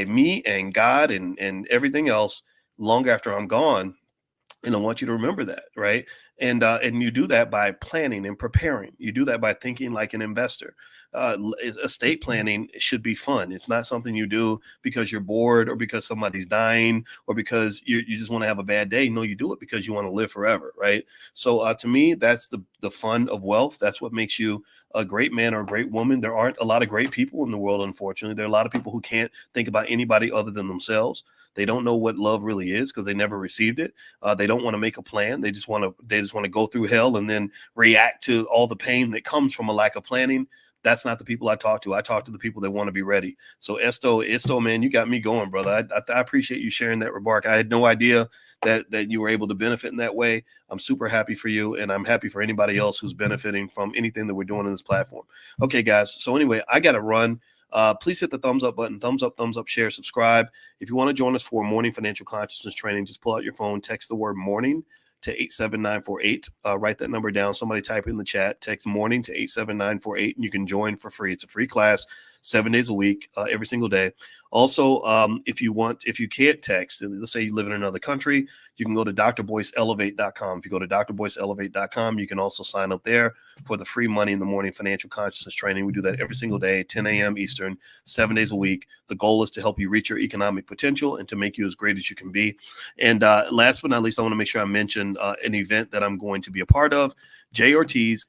me and God and everything else long after I'm gone. And I want you to remember that, right? And you do that by planning and preparing. You do that by thinking like an investor. Estate planning should be fun. It's not something you do because you're bored or because somebody's dying or because you just want to have a bad day. No, you do it because you want to live forever, right? So to me, that's the fun of wealth. That's what makes you a great man or a great woman. There aren't a lot of great people in the world, unfortunately. There are a lot of people who can't think about anybody other than themselves. They don't know what love really is because they never received it. They don't want to make a plan. They just want to go through hell and then react to all the pain that comes from a lack of planning. That's not the people I talk to. I talk to the people that want to be ready. So Esto, man, you got me going, brother. I appreciate you sharing that remark. I had no idea that you were able to benefit in that way. I'm super happy for you, and I'm happy for anybody else who's benefiting from anything that we're doing in this platform. Okay, guys. So anyway, I got to run. Please hit the thumbs up button, thumbs up, share, subscribe. If you want to join us for morning financial consciousness training, just pull out your phone, text the word morning to 87948. Write that number down. Somebody type it in the chat, text morning to 87948, and you can join for free. It's a free class, 7 days a week, every single day. Also, if you can't text, and let's say you live in another country, you can go to drboyceelevate.com. If you go to drboyceelevate.com, you can also sign up there for the free Money in the Morning financial consciousness training. We do that every single day, 10 a.m. Eastern, 7 days a week. The goal is to help you reach your economic potential and to make you as great as you can be. And last but not least, I want to make sure I mention an event that I'm going to be a part of. Jay Ortiz,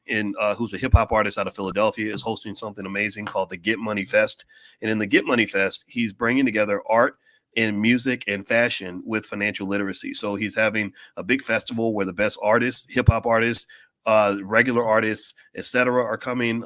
who's a hip hop artist out of Philadelphia, is hosting something amazing called the Get Money Fest. And in the Get Money Fest, he's bringing together art and music and fashion with financial literacy. So he's having a big festival where the best artists, hip hop artists, regular artists, etc., are coming.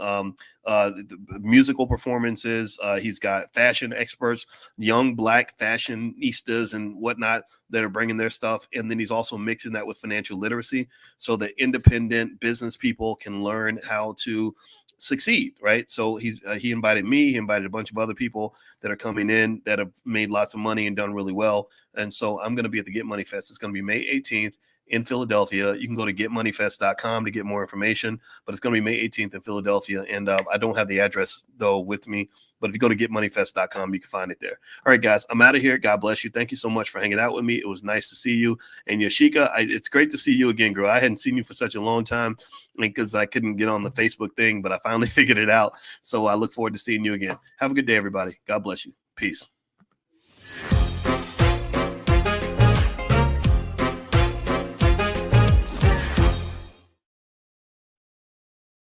musical performances. He's got fashion experts, young Black fashionistas and whatnot that are bringing their stuff. And then he's also mixing that with financial literacy so that independent business people can learn how to succeed, right? So he invited me, he invited a bunch of other people that are coming in that have made lots of money and done really well. And so I'm going to be at the Get Money Fest. It's going to be May 18th in Philadelphia. You can go to getmoneyfest.com to get more information, but it's going to be May 18th in Philadelphia. And I don't have the address though with me, but if you go to getmoneyfest.com, you can find it there. All right, guys, I'm out of here. God bless you. Thank you so much for hanging out with me. It was nice to see you. And Yoshika, it's great to see you again, girl. I hadn't seen you for such a long time because I couldn't get on the Facebook thing, but I finally figured it out. So I look forward to seeing you again. Have a good day, everybody. God bless you. Peace.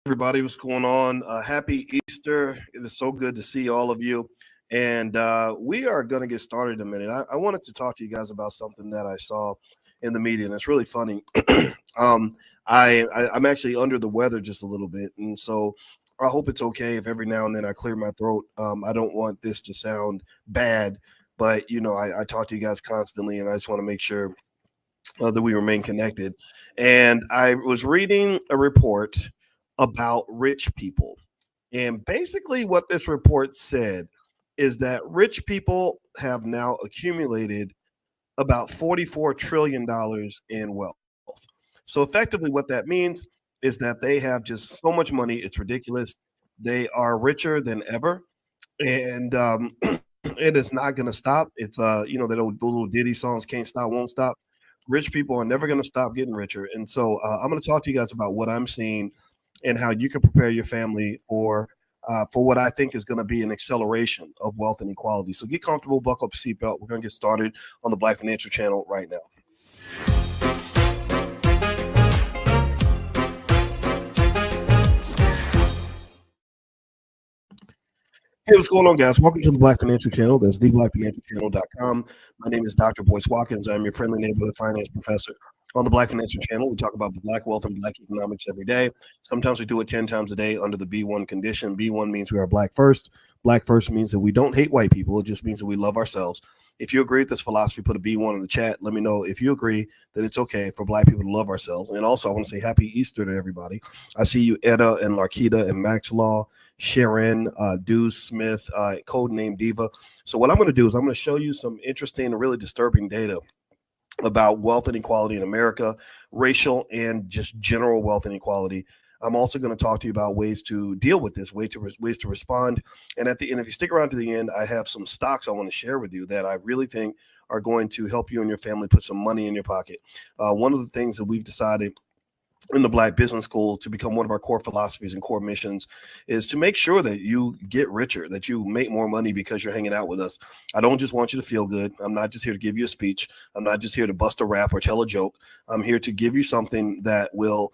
Everybody, what's going on? Happy Easter. It is so good to see all of you. And we are going to get started in a minute. I wanted to talk to you guys about something that I saw in the media, and it's really funny. I'm actually under the weather just a little bit, and so I hope it's okay if every now and then I clear my throat. I don't want this to sound bad, but, you know, I talk to you guys constantly, and I just want to make sure that we remain connected. And I was reading a report about rich people. And basically, what this report said is that rich people have now accumulated about $44 trillion in wealth. So, effectively, what that means is that they have just so much money, it's ridiculous. They are richer than ever. And it is not going to stop. It's, you know, that old little Diddy songs, can't stop, won't stop. Rich people are never going to stop getting richer. And so, I'm going to talk to you guys about what I'm seeing and how you can prepare your family for what I think is going to be an acceleration of wealth and equality. So get comfortable, buckle up your seatbelt. We're going to get started on the Black Financial Channel right now. Hey, what's going on, guys? Welcome to the Black Financial Channel. That's theblackfinancialchannel.com. My name is Dr. Boyce Watkins. I'm your friendly neighborhood finance professor. On the Black Financial Channel, we talk about Black wealth and Black economics every day. Sometimes we do it 10 times a day under the B1 condition. B1 means we are Black first. Black first means that we don't hate white people. It just means that we love ourselves. If you agree with this philosophy, put a B1 in the chat. Let me know if you agree that it's okay for Black people to love ourselves. And also, I want to say happy Easter to everybody. I see you, Etta and Larkita and Max Law, Sharon, Deuce Smith, codename Diva. So what I'm going to do is I'm going to show you some interesting and really disturbing data about wealth inequality in America, racial and just general wealth inequality. I'm also going to talk to you about ways to deal with this, ways to respond. And at the end, if you stick around to the end, I have some stocks I want to share with you that I really think are going to help you and your family put some money in your pocket. One of the things that we've decided in the Black Business School to become one of our core philosophies and core missions is to make sure that you get richer, that you make more money because you're hanging out with us. I don't just want you to feel good. I'm not just here to give you a speech. I'm not just here to bust a rap or tell a joke. I'm here to give you something that will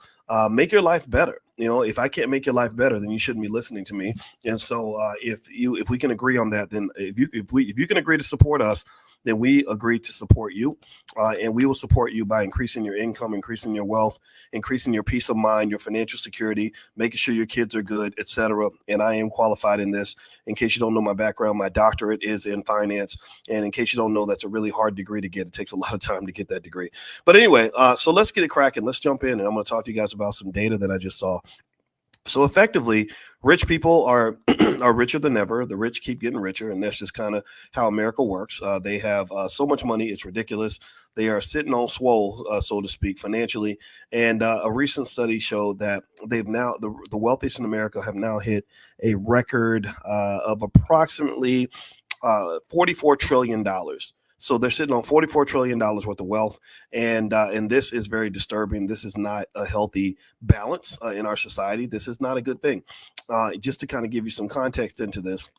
make your life better. You know, if I can't make your life better, then you shouldn't be listening to me. And so if we can agree on that, then if you can agree to support us, then we agree to support you, and we will support you by increasing your income, increasing your wealth, increasing your peace of mind, your financial security, making sure your kids are good, etc. And I am qualified in this. In case you don't know my background, my doctorate is in finance. And in case you don't know, that's a really hard degree to get. It takes a lot of time to get that degree. But anyway, so let's get it cracking. Let's jump in, and I'm going to talk to you guys about some data that I just saw. So effectively, rich people are richer than ever. The rich keep getting richer, and that's just kind of how America works. They have so much money, it's ridiculous. They are sitting on swole, so to speak, financially. And a recent study showed that they've now the wealthiest in America have now hit a record of approximately $44 trillion. So they're sitting on $44 trillion worth of wealth. And this is very disturbing. This is not a healthy balance in our society. This is not a good thing. Just to kind of give you some context into this,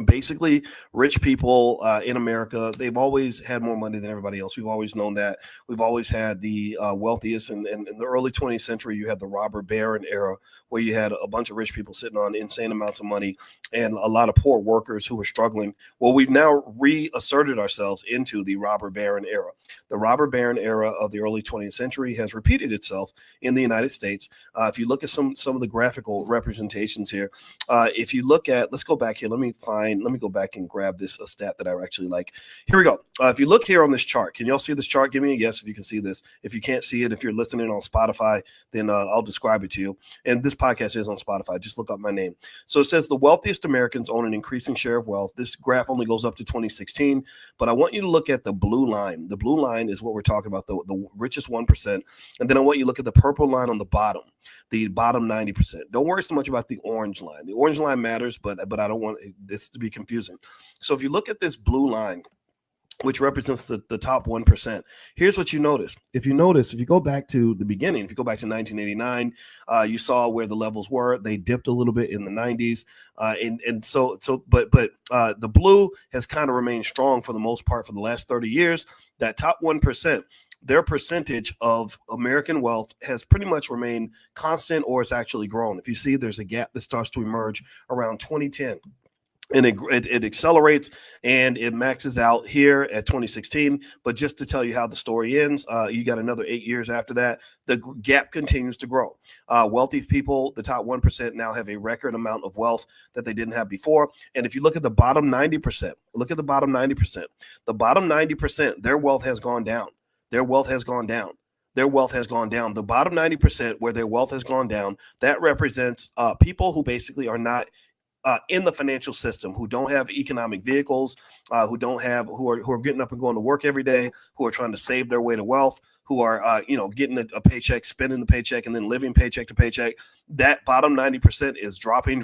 Basically, rich people in America, they've always had more money than everybody else. We've always known that. We've always had the wealthiest. And in the early 20th century, you had the robber baron era, where you had a bunch of rich people sitting on insane amounts of money and a lot of poor workers who were struggling. Well, we've now reasserted ourselves into the robber baron era. The robber baron era of the early 20th century has repeated itself in the United States. If you look at some of the graphical representations here, if you look at, let's go back here. Let me go back and grab this a stat that I actually like. Here we go. If you look here on this chart, can y'all see this chart? Give me a yes if you can see this. If you can't see it, if you're listening on Spotify, then I'll describe it to you. And this podcast is on Spotify. Just look up my name. So it says the wealthiest Americans own an increasing share of wealth. This graph only goes up to 2016, but I want you to look at the blue line. The blue line is what we're talking about, the richest 1%. And then I want you to look at the purple line on the bottom 90%. Don't worry so much about the orange line. The orange line matters, but I don't want this to be confusing. So if you look at this blue line, which represents the top 1%. Here's what you notice. If you go back to the beginning, if you go back to 1989, you saw where the levels were. They dipped a little bit in the 90s. But the blue has kind of remained strong for the most part for the last 30 years. That top 1%, their percentage of American wealth has pretty much remained constant, or it's actually grown. If you see, there's a gap that starts to emerge around 2010. And it accelerates and it maxes out here at 2016. But just to tell you how the story ends, you got another 8 years after that. The gap continues to grow. Wealthy people, the top 1%, now have a record amount of wealth that they didn't have before. And if you look at the bottom 90%, The bottom 90%, their wealth has gone down. The bottom 90%, where their wealth has gone down, that represents people who basically are not in the financial system, who don't have economic vehicles, who are getting up and going to work every day, who are trying to save their way to wealth, who are getting a paycheck, spending the paycheck, and then living paycheck to paycheck. That bottom 90% is dropping.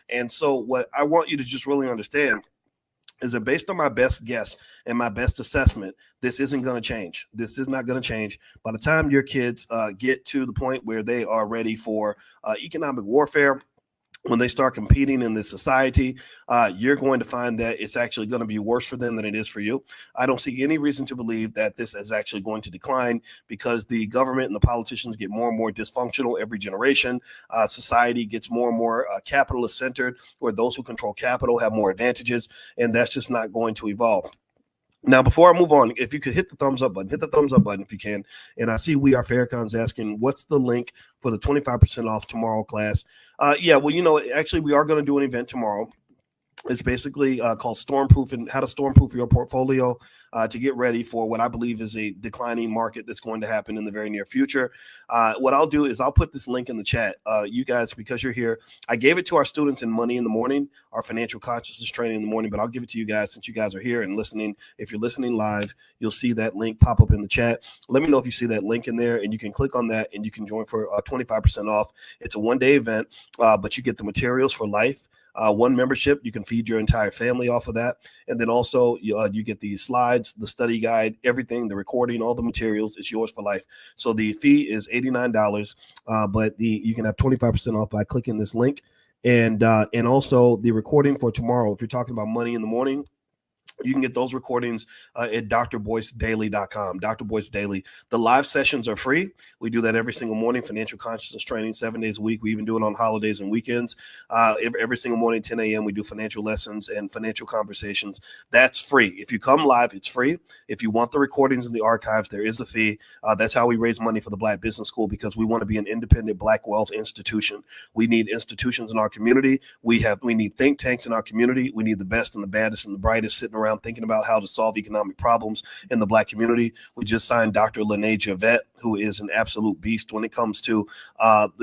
And so what I want you to just really understand is that based on my best guess and my best assessment, this isn't going to change. This is not going to change. By the time your kids get to the point where they are ready for economic warfare, when they start competing in this society, you're going to find that it's actually going to be worse for them than it is for you. I don't see any reason to believe that this is actually going to decline, because the government and the politicians get more and more dysfunctional every generation. Society gets more and more capitalist centered, where those who control capital have more advantages, and that's just not going to evolve. Now, before I move on, if you could hit the thumbs up button if you can. And I see We Are Farrakhan's asking, what's the link for the 25% off tomorrow class? Actually, we are going to do an event tomorrow. It's basically called Stormproof, and how to stormproof your portfolio to get ready for what I believe is a declining market that's going to happen in the very near future. What I'll do is I'll put this link in the chat. You guys, because you're here, I gave it to our students in Money in the Morning, our financial consciousness training in the morning, but I'll give it to you guys since you guys are here and listening. If you're listening live, you'll see that link pop up in the chat. Let me know if you see that link in there, and you can click on that and you can join for 25% off. It's a one-day event, but you get the materials for life. One membership, you can feed your entire family off of that. And then also you get the slides, the study guide, everything, the recording, all the materials is yours for life. So the fee is $89, but you can have 25% off by clicking this link. And also the recording for tomorrow, if you're talking about Money in the Morning, you can get those recordings at drboycedaily.com. Dr. Boyce Daily. The live sessions are free. We do that every single morning, financial consciousness training, 7 days a week. We even do it on holidays and weekends. Every single morning, 10 a.m., we do financial lessons and financial conversations. That's free. If you come live, it's free. If you want the recordings in the archives, there is a fee. That's how we raise money for the Black Business School, because we want to be an independent Black wealth institution. We need institutions in our community. We need think tanks in our community. We need the best and the baddest and the brightest sitting around thinking about how to solve economic problems in the Black community. We just signed Dr. Lene Javette, who is an absolute beast when it comes to,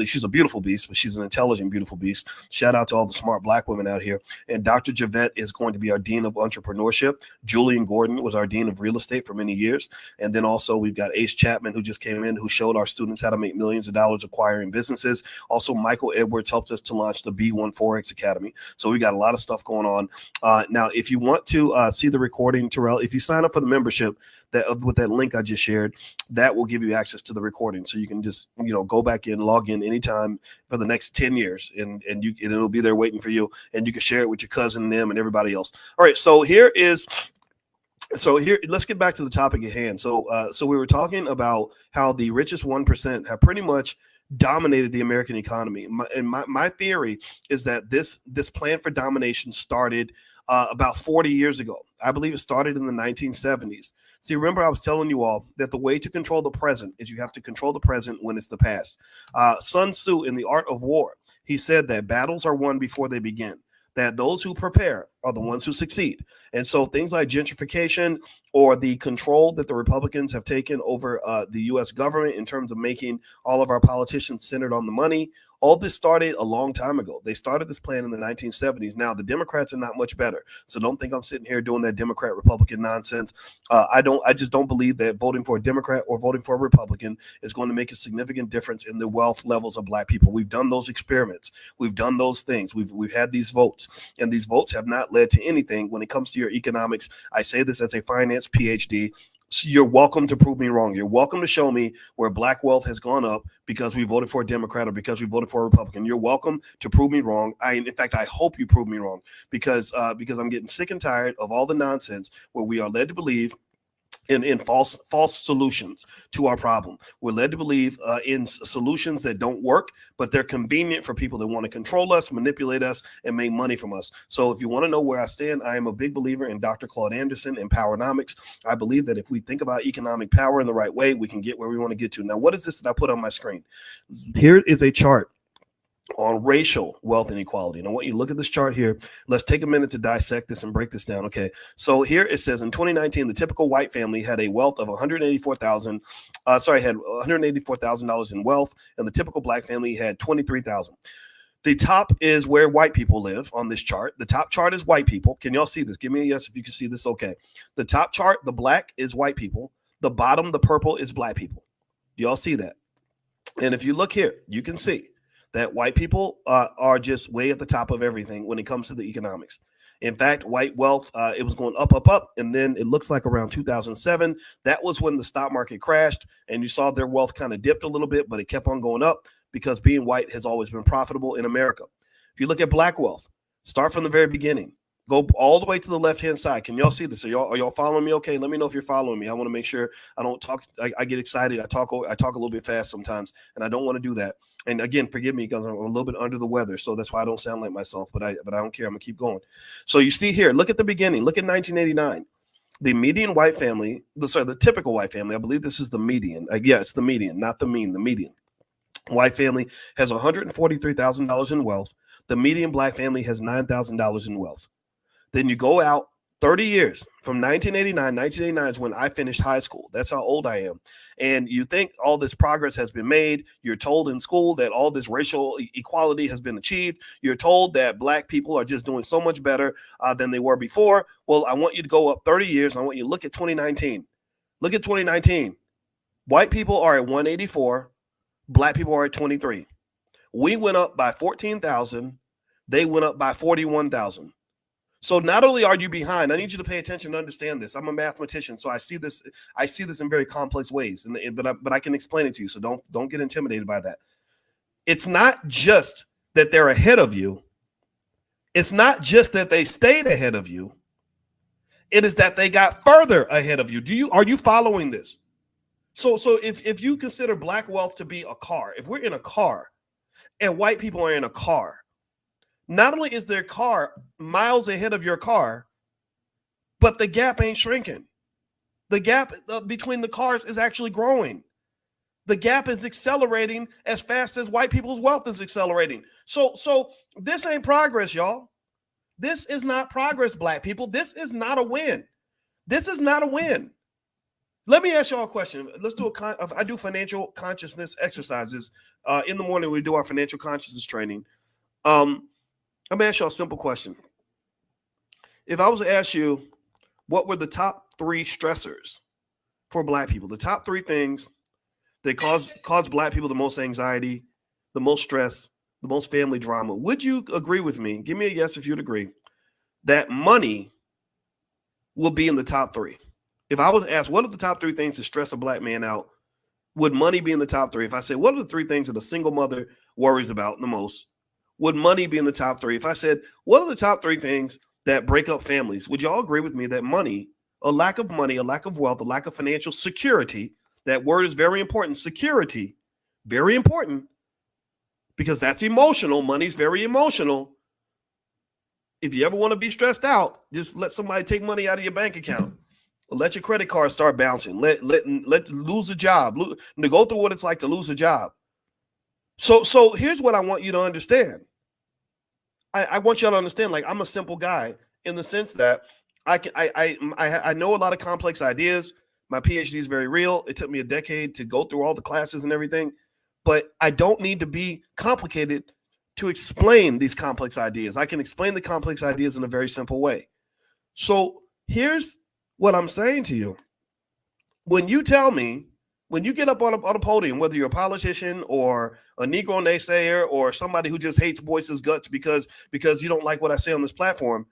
she's a beautiful beast, but she's an intelligent, beautiful beast. Shout out to all the smart Black women out here. And Dr. Javette is going to be our Dean of Entrepreneurship. Julian Gordon was our Dean of Real Estate for many years. And then also we've got Ace Chapman, who just came in, who showed our students how to make millions of dollars acquiring businesses. Also, Michael Edwards helped us to launch the B1 Forex Academy. So we got a lot of stuff going on. Now, if you want to see the recording, Terrell. If you sign up for the membership with that link I just shared, that will give you access to the recording. So you can just, go back in, log in anytime for the next 10 years and it'll be there waiting for you. And you can share it with your cousin and them and everybody else. All right. So here, let's get back to the topic at hand. So we were talking about how the richest 1% have pretty much dominated the American economy. My theory is that this plan for domination started about 40 years ago. I believe it started in the 1970s. See, remember I was telling you all that the way to control the present is you have to control the present when it's the past. Sun Tzu in The Art of War, he said that battles are won before they begin, that those who prepare are the ones who succeed. And so things like gentrification or the control that the Republicans have taken over the U.S. government in terms of making all of our politicians centered on the money, all this started a long time ago. They started this plan in the 1970s. Now, the Democrats are not much better. So don't think I'm sitting here doing that Democrat-Republican nonsense. I just don't believe that voting for a Democrat or voting for a Republican is going to make a significant difference in the wealth levels of Black people. We've done those experiments. We've done those things. We've had these votes, and these votes have not led to anything when it comes to your economics. I say this as a finance PhD. So you're welcome to prove me wrong. You're welcome to show me where Black wealth has gone up because we voted for a Democrat or because we voted for a Republican. You're welcome to prove me wrong. In fact, I hope you prove me wrong because I'm getting sick and tired of all the nonsense where we are led to believe in false solutions to our problem. We're led to believe in solutions that don't work, but they're convenient for people that want to control us, manipulate us, and make money from us. So if you want to know where I stand, I am a big believer in Dr. Claude Anderson and Powernomics. I believe that if we think about economic power in the right way, we can get where we want to get to. Now, what is this that I put on my screen? Here is a chart on racial wealth inequality. And I want you to look at this chart here. Let's take a minute to dissect this and break this down. Okay. So here it says in 2019, the typical white family had a wealth of $184,000 in wealth, and the typical Black family had $23,000. The top is where white people live on this chart. The top chart is white people. Can y'all see this? Give me a yes if you can see this. Okay. The top chart, the black is white people. The bottom, the purple is Black people. Do y'all see that? And if you look here, you can see that white people are just way at the top of everything when it comes to the economics. In fact, white wealth, it was going up, and then it looks like around 2007, that was when the stock market crashed, and you saw their wealth kind of dipped a little bit, but it kept on going up because being white has always been profitable in America. If you look at Black wealth, start from the very beginning. Go all the way to the left-hand side. Can y'all see this? Are y'all following me? Okay, let me know if you're following me. I want to make sure I don't talk. I get excited. I talk a little bit fast sometimes, and I don't want to do that. And again, forgive me because I'm a little bit under the weather, so that's why I don't sound like myself. But I don't care. I'm gonna keep going. So you see here. Look at the beginning. Look at 1989. The median white family. The typical white family. I believe this is the median. Yeah, it's the median, not the mean. The median white family has $143,000 in wealth. The median Black family has $9,000 in wealth. Then you go out 30 years from 1989. 1989 is when I finished high school. That's how old I am. And you think all this progress has been made. You're told in school that all this racial equality has been achieved. You're told that Black people are just doing so much better than they were before. Well, I want you to go up 30 years. And I want you to look at 2019. Look at 2019. White people are at 184. Black people are at 23. We went up by 14,000. They went up by 41,000. So not only are you behind, I need you to pay attention to understand this. I'm a mathematician, so I see this in very complex ways, but I can explain it to you. So don't get intimidated by that. It's not just that they're ahead of you. It's not just that they stayed ahead of you. It is that they got further ahead of you. Are you following this? So if you consider Black wealth to be a car, if we're in a car and white people are in a car, not only is their car miles ahead of your car, but the gap ain't shrinking. The gap between the cars is actually growing. The gap is accelerating as fast as white people's wealth is accelerating. So this ain't progress, y'all. This is not progress, Black people. This is not a win. This is not a win. Let me ask y'all a question. Let's do I do financial consciousness exercises. In the morning, we do our financial consciousness training. Let me ask y'all a simple question. If I was to ask you, what were the top 3 stressors for Black people? The top 3 things that cause Black people the most anxiety, the most stress, the most family drama. Would you agree with me? Give me a yes if you'd agree that money will be in the top 3. If I was asked, what are the top 3 things to stress a black man out? Would money be in the top 3? If I say, what are the 3 things that a single mother worries about the most? Would money be in the top 3? If I said, what are the top 3 things that break up families? Would y'all agree with me that money, a lack of wealth, a lack of financial security, that word is very important, security, very important, because that's emotional. Money's very emotional. If you ever want to be stressed out, just let somebody take money out of your bank account. Let your credit card start bouncing. Let lose a job. Go through what it's like to lose a job. So here's what I want you to understand. I want you to understand, like, I'm a simple guy in the sense that I know a lot of complex ideas. My PhD is very real. It took me a decade to go through all the classes and everything, but I don't need to be complicated to explain these complex ideas. I can explain the complex ideas in a very simple way. So here's what I'm saying to you. When you tell me, when you get up on a podium, whether you're a politician or a Negro naysayer or somebody who just hates Boyce's guts because you don't like what I say on this platform,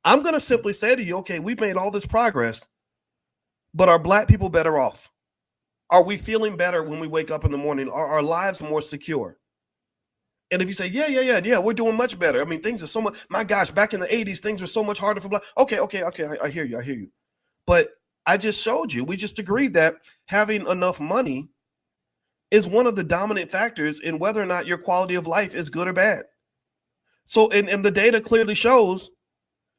I'm going to simply say to you, okay, we've made all this progress, but are black people better off? Are we feeling better when we wake up in the morning? Are our lives more secure? And if you say, yeah, we're doing much better. I mean, things are so much, my gosh, back in the 80s, things were so much harder for black. Okay, I hear you. But I just showed you, we just agreed that having enough money is one of the dominant factors in whether or not your quality of life is good or bad. So, and the data clearly shows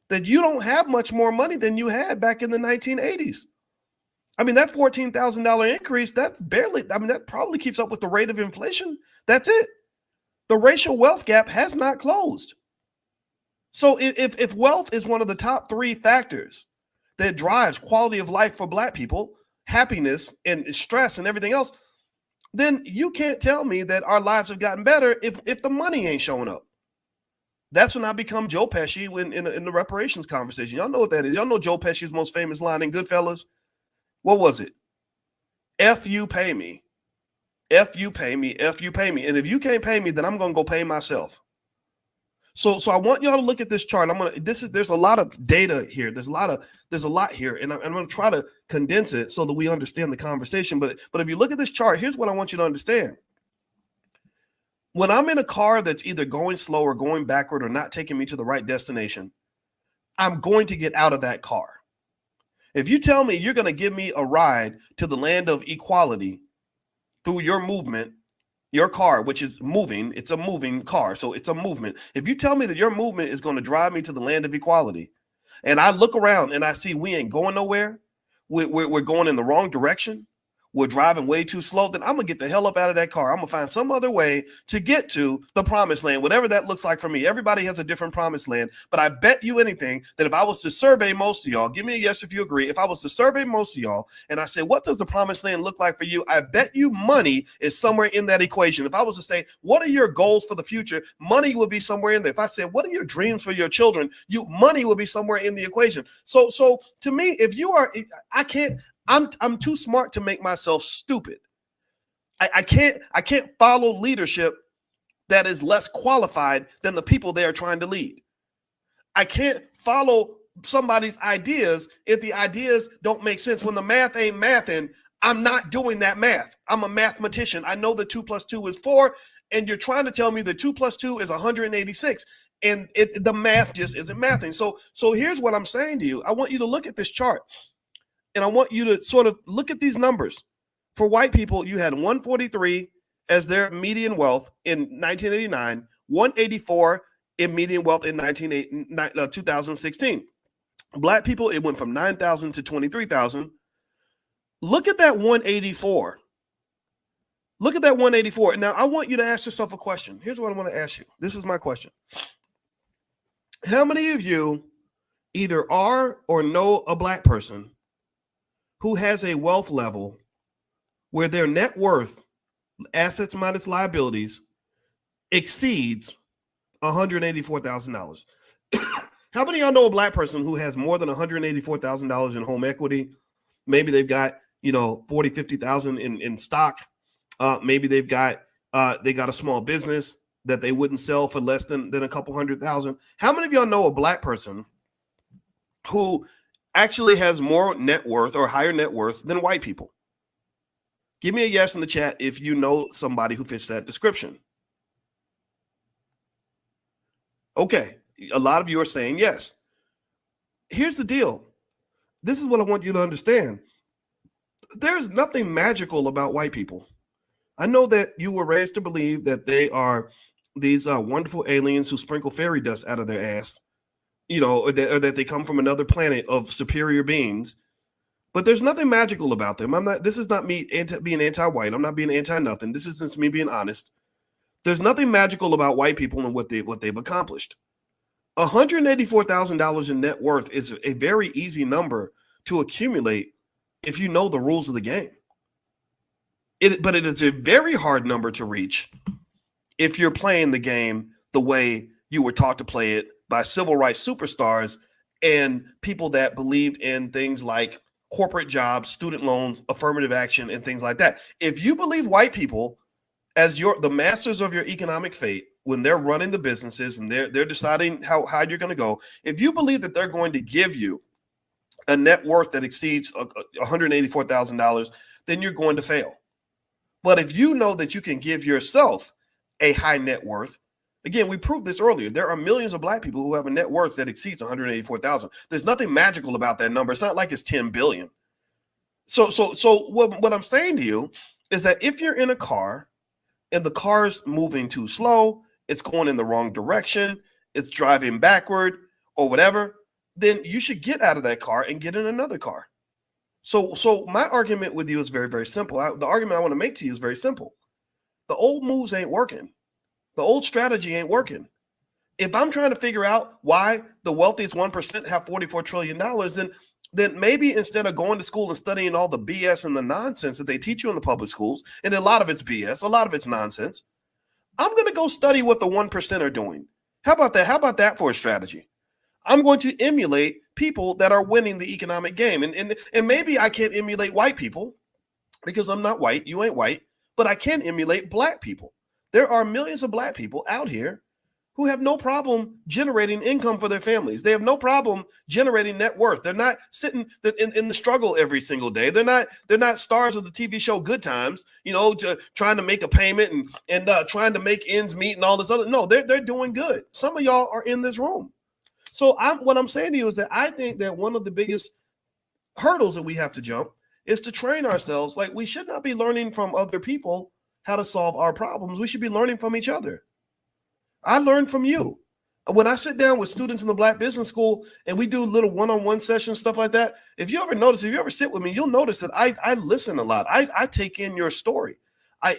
that you don't have much more money than you had back in the 1980s. I mean, that $14,000 increase, that's barely, I mean, that probably keeps up with the rate of inflation. That's it. The racial wealth gap has not closed. So if wealth is one of the top 3 factors that drives quality of life for black people, happiness and stress and everything else, then you can't tell me that our lives have gotten better if the money ain't showing up. That's when I become Joe Pesci in the reparations conversation. Y'all know what that is. Y'all know Joe Pesci's most famous line in Goodfellas? What was it? F you pay me. F you pay me. F you pay me. And if you can't pay me, then I'm going to go pay myself. So I want y'all to look at this chart. There's a lot of data here. There's a lot here, and I'm going to try to condense it so that we understand the conversation. But if you look at this chart, here's what I want you to understand. When I'm in a car that's either going slow or going backward or not taking me to the right destination, I'm going to get out of that car. If you tell me you're going to give me a ride to the land of equality through your movement, your car, which is moving, it's a moving car, so it's a movement. If you tell me that your movement is going to drive me to the land of equality, and I look around and I see we ain't going nowhere, we're going in the wrong direction, we're driving way too slow, then I'm going to get the hell up out of that car. I'm going to find some other way to get to the promised land, whatever that looks like for me. Everybody has a different promised land, but I bet you anything that if I was to survey most of y'all, give me a yes if you agree, if I was to survey most of y'all and I say, what does the promised land look like for you? I bet you money is somewhere in that equation. If I was to say, what are your goals for the future? Money will be somewhere in there. If I said, what are your dreams for your children? Money will be somewhere in the equation. So to me, if you are, I'm too smart to make myself stupid. I can't follow leadership that is less qualified than the people they are trying to lead. I can't follow somebody's ideas if the ideas don't make sense. When the math ain't mathing, I'm not doing that math. I'm a mathematician. I know that 2 + 2 is 4, and you're trying to tell me that 2 + 2 is 186, and the math just isn't mathing. So here's what I'm saying to you. I want you to look at this chart. And I want you to sort of look at these numbers. For white people, you had 143 as their median wealth in 1989, 184 in median wealth in 2016. Black people, it went from 9,000 to 23,000. Look at that 184. Look at that 184. Now, I want you to ask yourself a question. Here's what I want to ask you. This is my question. How many of you either are or know a black person who has a wealth level where their net worth, assets minus liabilities, exceeds $184,000? How many of y'all know a black person who has more than $184,000 in home equity? Maybe they've got, 40, 50,000 in stock. Maybe they got a small business that they wouldn't sell for less than a couple $100,000. How many of y'all know a black person who actually has more net worth or higher net worth than white people? Give me a yes in the chat if you know somebody who fits that description. Okay, a lot of you are saying yes. Here's the deal. This is what I want you to understand. There's nothing magical about white people. I know that you were raised to believe that they are these wonderful aliens who sprinkle fairy dust out of their ass, or that they come from another planet of superior beings. But there's nothing magical about them. This is not me being anti-white. I'm not being anti-nothing. This is just me being honest. There's nothing magical about white people and what they've accomplished. $184,000 in net worth is a very easy number to accumulate if you know the rules of the game. But it is a very hard number to reach if you're playing the game the way you were taught to play it by civil rights superstars and people that believed in things like corporate jobs, student loans, affirmative action, and things like that. If you believe white people as the masters of your economic fate, when they're running the businesses and they're deciding how high you're going to go, if you believe that they're going to give you a net worth that exceeds $184,000, then you're going to fail. But if you know that you can give yourself a high net worth, again, we proved this earlier. There are millions of black people who have a net worth that exceeds 184,000. There's nothing magical about that number. It's not like it's 10 billion. So what I'm saying to you is that if you're in a car and the car's moving too slow, it's going in the wrong direction, it's driving backward or whatever, then you should get out of that car and get in another car. So my argument with you is very, very simple. The argument I want to make to you is very simple. The old moves ain't working. The old strategy ain't working. If I'm trying to figure out why the wealthiest 1% have $44 trillion, then maybe instead of going to school and studying all the BS and the nonsense that they teach you in the public schools, and a lot of it's BS, a lot of it's nonsense, I'm going to go study what the 1% are doing. How about that? How about that for a strategy? I'm going to emulate people that are winning the economic game. And maybe I can't emulate white people because I'm not white. You ain't white. But I can emulate black people. There are millions of black people out here who have no problem generating income for their families. They have no problem generating net worth. They're not sitting in the struggle every single day. They're not stars of the TV show Good Times, trying to make a payment and trying to make ends meet and all this other. No, they're doing good. Some of y'all are in this room. So what I'm saying to you is that I think that one of the biggest hurdles that we have to jump is to train ourselves. Like, we should not be learning from other people how to solve our problems. We should be learning from each other. I learned from you. When I sit down with students in the Black Business School and we do little one-on-one sessions, stuff like that, if you ever sit with me, you'll notice that I listen a lot. I take in your story.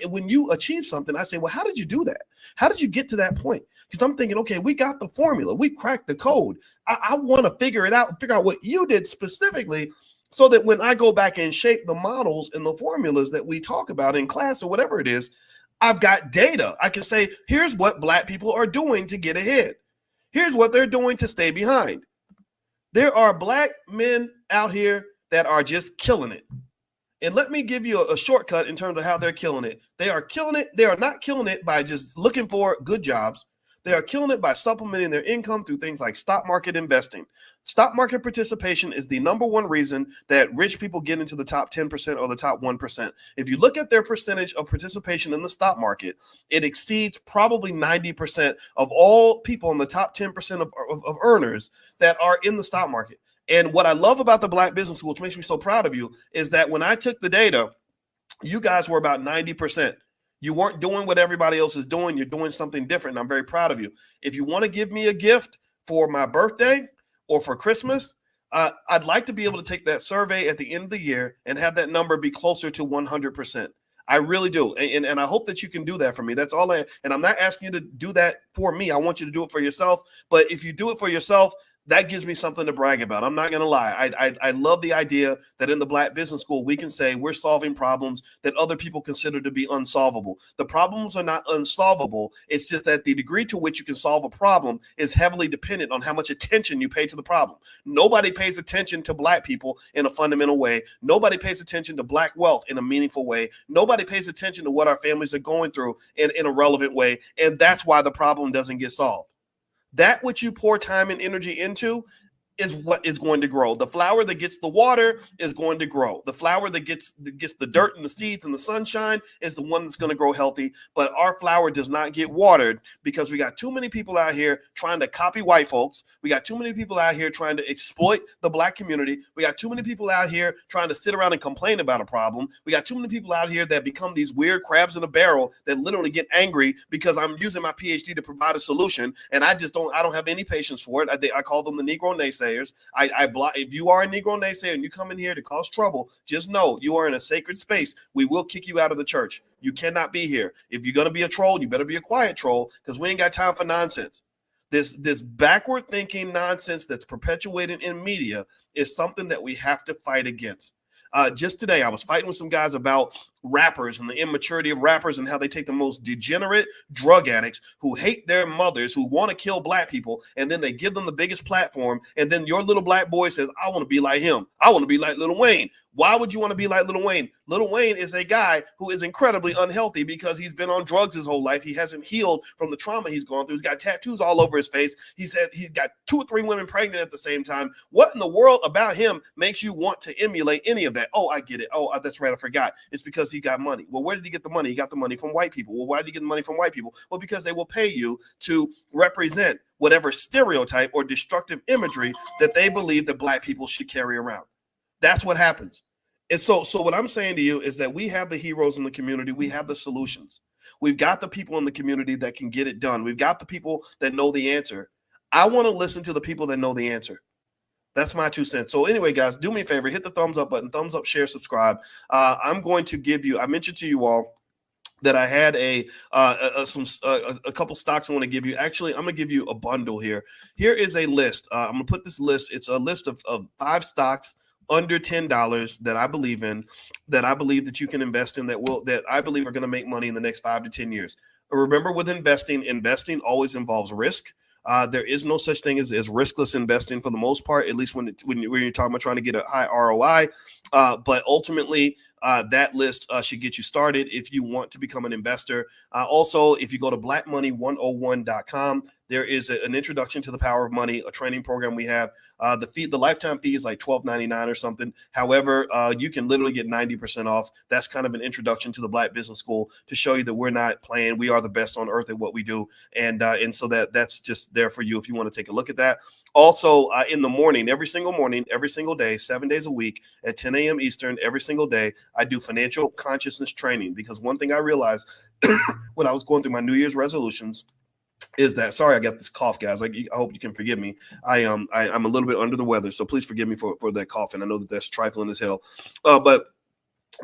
When you achieve something, I say, well, how did you do that? How did you get to that point? Because I'm thinking, okay, we got the formula. We cracked the code. I want to figure out what you did specifically so that when I go back and shape the models and the formulas that we talk about in class or whatever it is, I've got data. I can say, here's what black people are doing to get ahead. Here's what they're doing to stay behind. There are black men out here that are just killing it. And let me give you a shortcut in terms of how they're killing it. They are killing it. They are not killing it by just looking for good jobs. They are killing it by supplementing their income through things like stock market investing. Stock market participation is the number one reason that rich people get into the top 10% or the top 1%. If you look at their percentage of participation in the stock market, it exceeds probably 90% of all people in the top 10% of earners that are in the stock market. And what I love about the Black Business School, which makes me so proud of you, is that when I took the data, you guys were about 90%. You weren't doing what everybody else is doing. You're doing something different. And I'm very proud of you. If you want to give me a gift for my birthday or for Christmas, I'd like to be able to take that survey at the end of the year and have that number be closer to 100%. I really do. And I hope that you can do that for me. That's all and I'm not asking you to do that for me. I want you to do it for yourself. But if you do it for yourself, that gives me something to brag about. I'm not going to lie. I love the idea that in the Black Business School, we can say we're solving problems that other people consider to be unsolvable. The problems are not unsolvable. It's just that the degree to which you can solve a problem is heavily dependent on how much attention you pay to the problem. Nobody pays attention to Black people in a fundamental way. Nobody pays attention to Black wealth in a meaningful way. Nobody pays attention to what our families are going through in a relevant way. And that's why the problem doesn't get solved. That which you pour time and energy into, is what is going to grow. The flower that gets the water is going to grow. The flower that gets the dirt and the seeds and the sunshine is the one that's going to grow healthy. But our flower does not get watered because we got too many people out here trying to copy white folks. We got too many people out here trying to exploit the black community. We got too many people out here trying to sit around and complain about a problem. We got too many people out here that become these weird crabs in a barrel that literally get angry because I'm using my PhD to provide a solution, and I don't have any patience for it. I call them the Negro naysayers. If you are a Negro naysayer and you come in here to cause trouble, just know you are in a sacred space. We will kick you out of the church. You cannot be here. If you're going to be a troll, you better be a quiet troll, because we ain't got time for nonsense. This backward thinking nonsense that's perpetuated in media is something that we have to fight against. Just today, I was fighting with some guys about rappers and the immaturity of rappers and how they take the most degenerate drug addicts who hate their mothers, who want to kill black people, and then they give them the biggest platform. And then your little black boy says, I want to be like him. I want to be like Lil Wayne. Why would you want to be like Lil Wayne? Lil Wayne is a guy who is incredibly unhealthy because he's been on drugs his whole life. He hasn't healed from the trauma he's gone through. He's got tattoos all over his face. He's got 2 or 3 women pregnant at the same time. What in the world about him makes you want to emulate any of that? Oh, I get it. Oh, that's right. I forgot. It's because he got money. Well, where did he get the money? He got the money from white people. Well, why did he get the money from white people? Well, because they will pay you to represent whatever stereotype or destructive imagery that they believe that black people should carry around. That's what happens. And so what I'm saying to you is that we have the heroes in the community. We have the solutions. We've got the people in the community that can get it done. We've got the people that know the answer. I want to listen to the people that know the answer. That's my 2 cents. So anyway, guys, do me a favor, hit the thumbs up button, thumbs up, share, subscribe. I'm going to give you, I mentioned to you all that I had a couple stocks I want to give you. Actually, I'm going to give you a bundle here. Here is a list. I'm going to put this list. It's a list of 5 stocks under $10 that I believe in, that I believe that you can invest in, that I believe are going to make money in the next 5 to 10 years. Remember, with investing always involves risk. There is no such thing as riskless investing for the most part, at least when you're talking about trying to get a high ROI. But ultimately, that list should get you started if you want to become an investor. Also, if you go to blackmoney101.com, there is an introduction to the power of money, a training program we have. The lifetime fee is like $12.99 or something. However, you can literally get 90% off. That's kind of an introduction to the Black Business School to show you that we're not playing. We are the best on earth at what we do. And so that's just there for you if you want to take a look at that. Also, in the morning, every single day, 7 days a week at 10 a.m. Eastern, every single day, I do financial consciousness training, because one thing I realized when I was going through my New Year's resolutions is that, sorry, I got this cough, guys. I hope you can forgive me. I'm a little bit under the weather, so please forgive me for that cough. And I know that that's trifling as hell. But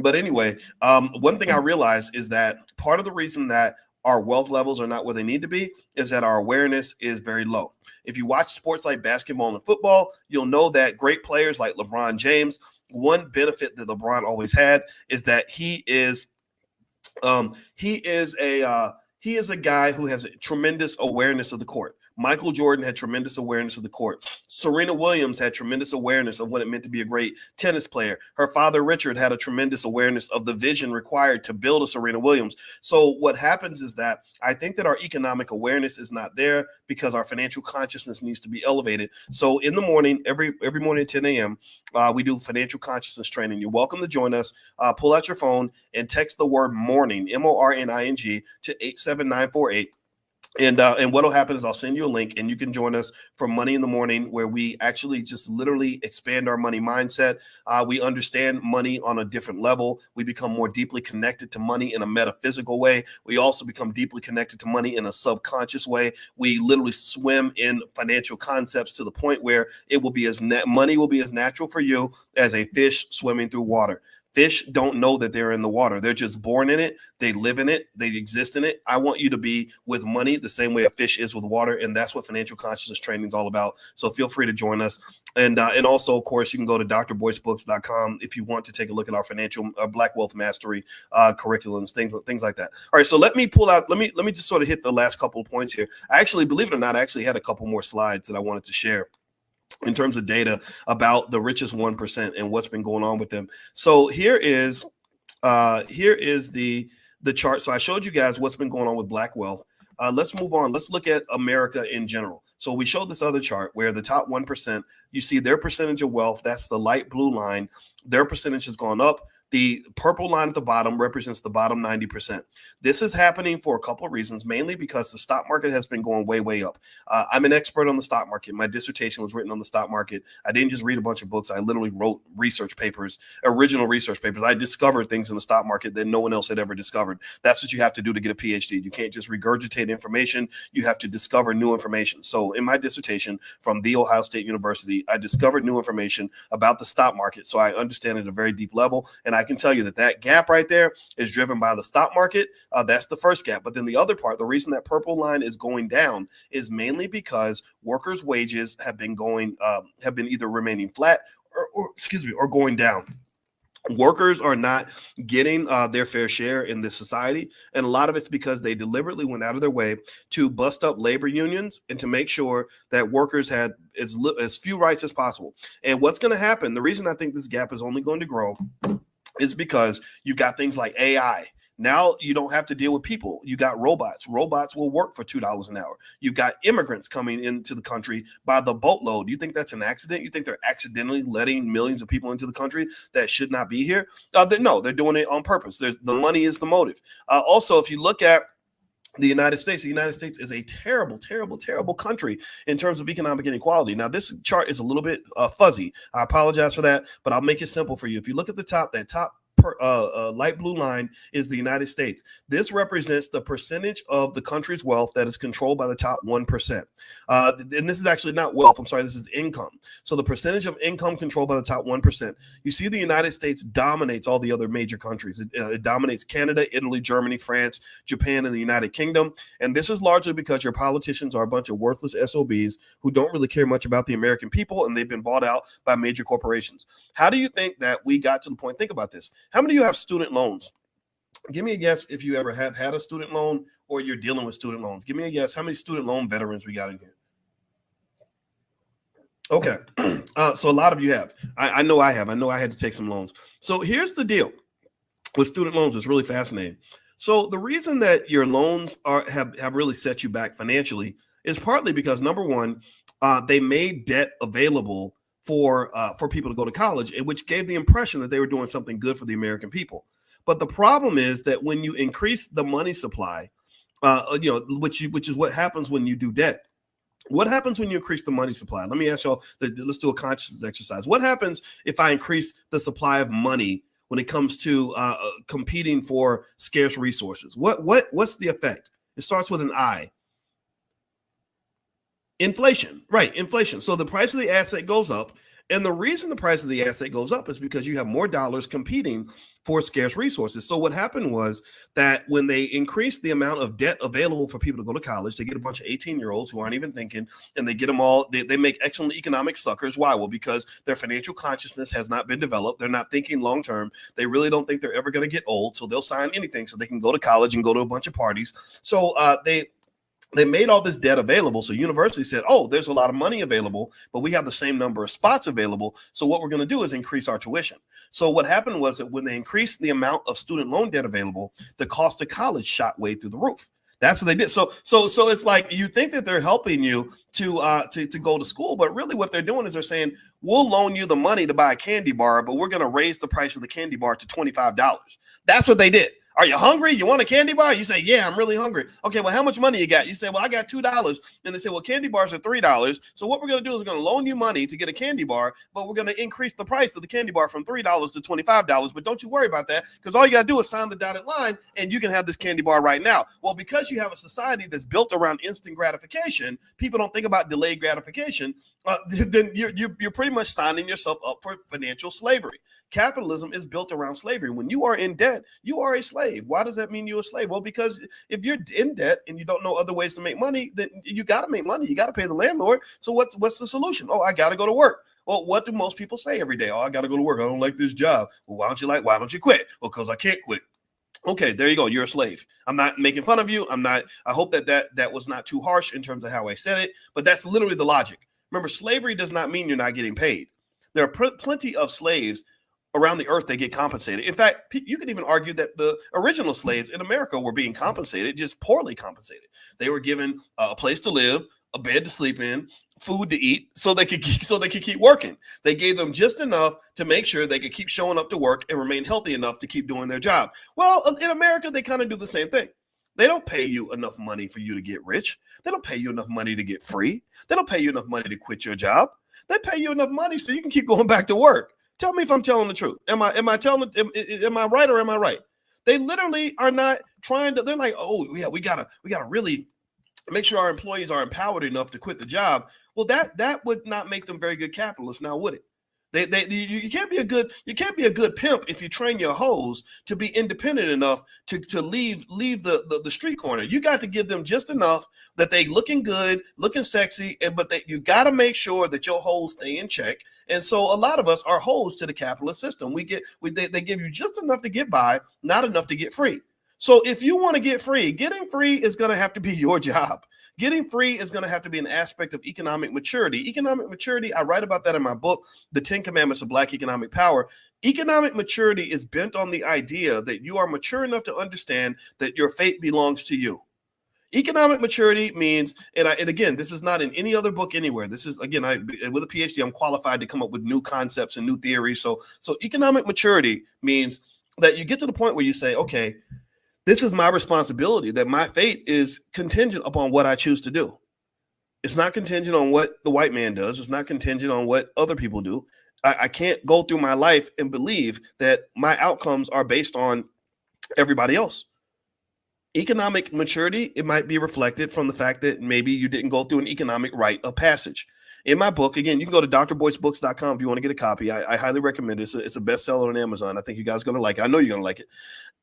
anyway, one thing I realized is that part of the reason that our wealth levels are not where they need to be is that our awareness is very low. If you watch sports like basketball and football, you'll know that great players like LeBron James, one benefit that LeBron always had is that he is a guy who has a tremendous awareness of the court. Michael Jordan had tremendous awareness of the court. Serena Williams had tremendous awareness of what it meant to be a great tennis player. Her father, Richard, had a tremendous awareness of the vision required to build a Serena Williams. So what happens is that I think that our economic awareness is not there because our financial consciousness needs to be elevated. So in the morning, every morning at 10 a.m., we do financial consciousness training. You're welcome to join us. Pull out your phone and text the word morning, MORNING, to 87948. And what will happen is I'll send you a link and you can join us for Money in the Morning, where we actually just literally expand our money mindset. We understand money on a different level. We become more deeply connected to money in a metaphysical way. We also become deeply connected to money in a subconscious way. We literally swim in financial concepts to the point where it will be money will be as natural for you as a fish swimming through water. Fish don't know that they're in the water. They're just born in it. They live in it. They exist in it. I want you to be with money the same way a fish is with water. And that's what financial consciousness training is all about. So feel free to join us. And also, of course, you can go to drboycebooks.com if you want to take a look at our financial Black Wealth Mastery curriculums, things like that. All right. So let me just sort of hit the last couple of points here. I actually, believe it or not, I actually had a couple more slides that I wanted to share in terms of data about the richest 1% and what's been going on with them. So here is the chart. So I showed you guys what's been going on with Black wealth. Let's move on. Let's look at America in general. So we showed this other chart where the top 1%, you see their percentage of wealth. That's the light blue line. Their percentage has gone up. The purple line at the bottom represents the bottom 90%. This is happening for a couple of reasons, mainly because the stock market has been going way, way up. I'm an expert on the stock market. My dissertation was written on the stock market. I didn't just read a bunch of books. I literally wrote research papers, original research papers. I discovered things in the stock market that no one else had ever discovered. That's what you have to do to get a PhD. You can't just regurgitate information. You have to discover new information. So in my dissertation from The Ohio State University, I discovered new information about the stock market. So I understand it at a very deep level. And I can tell you that that gap right there is driven by the stock market. That's the first gap. But then the other part, the reason that purple line is going down is mainly because workers' wages have been either remaining flat or going down. Workers are not getting their fair share in this society. And a lot of it's because they deliberately went out of their way to bust up labor unions and to make sure that workers had as few rights as possible. And what's going to happen, the reason I think this gap is only going to grow is because you've got things like AI. Now you don't have to deal with people. You got robots. Robots will work for $2 an hour. You've got immigrants coming into the country by the boatload. You think that's an accident? You think they're accidentally letting millions of people into the country that should not be here? No, they're doing it on purpose. The money is the motive. Also, if you look at the United States is a terrible, terrible, terrible country in terms of economic inequality. Now, this chart is a little bit fuzzy. I apologize for that, but I'll make it simple for you. If you look at the top, that top light blue line is the United States. This represents the percentage of the country's wealth that is controlled by the top 1%. And this is actually not wealth. I'm sorry, this is income. So the percentage of income controlled by the top 1%. You see the United States dominates all the other major countries. It dominates Canada, Italy, Germany, France, Japan, and the United Kingdom. And this is largely because your politicians are a bunch of worthless SOBs who don't really care much about the American people, and they've been bought out by major corporations. How do you think that we got to the point? Think about this. How many of you have student loans? Give me a guess if you ever have had a student loan or you're dealing with student loans. Give me a guess. How many student loan veterans we got in here? Okay. So a lot of you have. I know I have. I know I had to take some loans. So here's the deal with student loans. It's really fascinating. So the reason that your loans have really set you back financially is partly because, number one, they made debt available for people to go to college, which gave the impression that they were doing something good for the American people. But the problem is that when you increase the money supply, which is what happens when you do debt. What happens when you increase the money supply? Let me ask y'all, let's do a consciousness exercise. What happens if I increase the supply of money when it comes to competing for scarce resources? What's the effect? It starts with an I. Inflation, right? Inflation. So the price of the asset goes up. And the reason the price of the asset goes up is because you have more dollars competing for scarce resources. So what happened was that when they increased the amount of debt available for people to go to college, they get a bunch of 18-year-olds who aren't even thinking, and they get them all. They make excellent economic suckers. Why? Well, because their financial consciousness has not been developed. They're not thinking long term. They really don't think they're ever going to get old. So they'll sign anything so they can go to college and go to a bunch of parties. So they made all this debt available. So university said, oh, there's a lot of money available, but we have the same number of spots available. So what we're going to do is increase our tuition. So what happened was that when they increased the amount of student loan debt available, the cost of college shot way through the roof. That's what they did. So it's like you think that they're helping you to go to school, but really what they're doing is they're saying, we'll loan you the money to buy a candy bar, but we're going to raise the price of the candy bar to $25. That's what they did. Are you hungry? You want a candy bar? You say, yeah, I'm really hungry. Okay, well, how much money you got? You say, well, I got $2. And they say, well, candy bars are $3. So what we're going to do is we're going to loan you money to get a candy bar, but we're going to increase the price of the candy bar from $3 to $25. But don't you worry about that, because all you got to do is sign the dotted line and you can have this candy bar right now. Well, because you have a society that's built around instant gratification, people don't think about delayed gratification. Then you're pretty much signing yourself up for financial slavery. Capitalism is built around slavery. When you are in debt, you are a slave. Why does that mean you're a slave? Well, because if you're in debt and you don't know other ways to make money, then you got to make money. You got to pay the landlord. So what's the solution? Oh, I got to go to work. Well, what do most people say every day? Oh, I got to go to work. I don't like this job. Well, why don't you quit? Well, because I can't quit. Okay, there you go. You're a slave. I'm not making fun of you. I hope that was not too harsh in terms of how I said it, but that's literally the logic. Remember, slavery does not mean you're not getting paid. There are plenty of slaves around the earth that get compensated. In fact, you could even argue that the original slaves in America were being compensated, just poorly compensated. They were given a place to live, a bed to sleep in, food to eat, so they could keep working. They gave them just enough to make sure they could keep showing up to work and remain healthy enough to keep doing their job. Well, in America, they kind of do the same thing. They don't pay you enough money for you to get rich. They don't pay you enough money to get free. They don't pay you enough money to quit your job. They pay you enough money so you can keep going back to work. Tell me if I'm telling the truth. Am I right or am I right? They literally are not trying to. They're like, oh yeah, we gotta really make sure our employees are empowered enough to quit the job. Well, that would not make them very good capitalists, now would it? You can't be a good pimp if you train your hoes to be independent enough to leave the street corner. You got to give them just enough that they looking good, looking sexy, but you got to make sure that your hoes stay in check. And so a lot of us are hoes to the capitalist system. They give you just enough to get by, not enough to get free. So if you want to get free, getting free is going to have to be your job. Getting free is going to have to be an aspect of economic maturity. Economic maturity, I write about that in my book, The 10 Commandments of Black Economic Power. Economic maturity is bent on the idea that you are mature enough to understand that your fate belongs to you. Economic maturity means, and again, this is not in any other book anywhere. This is, again, with a PhD, I'm qualified to come up with new concepts and new theories. So economic maturity means that you get to the point where you say, okay, this is my responsibility, that my fate is contingent upon what I choose to do. It's not contingent on what the white man does. It's not contingent on what other people do. I can't go through my life and believe that my outcomes are based on everybody else. Economic maturity, it might be reflected from the fact that maybe you didn't go through an economic rite of passage. In my book, again, you can go to drboycebooks.com if you want to get a copy. I highly recommend it. It's a bestseller on Amazon. I think you guys are going to like it. I know you're going to like it.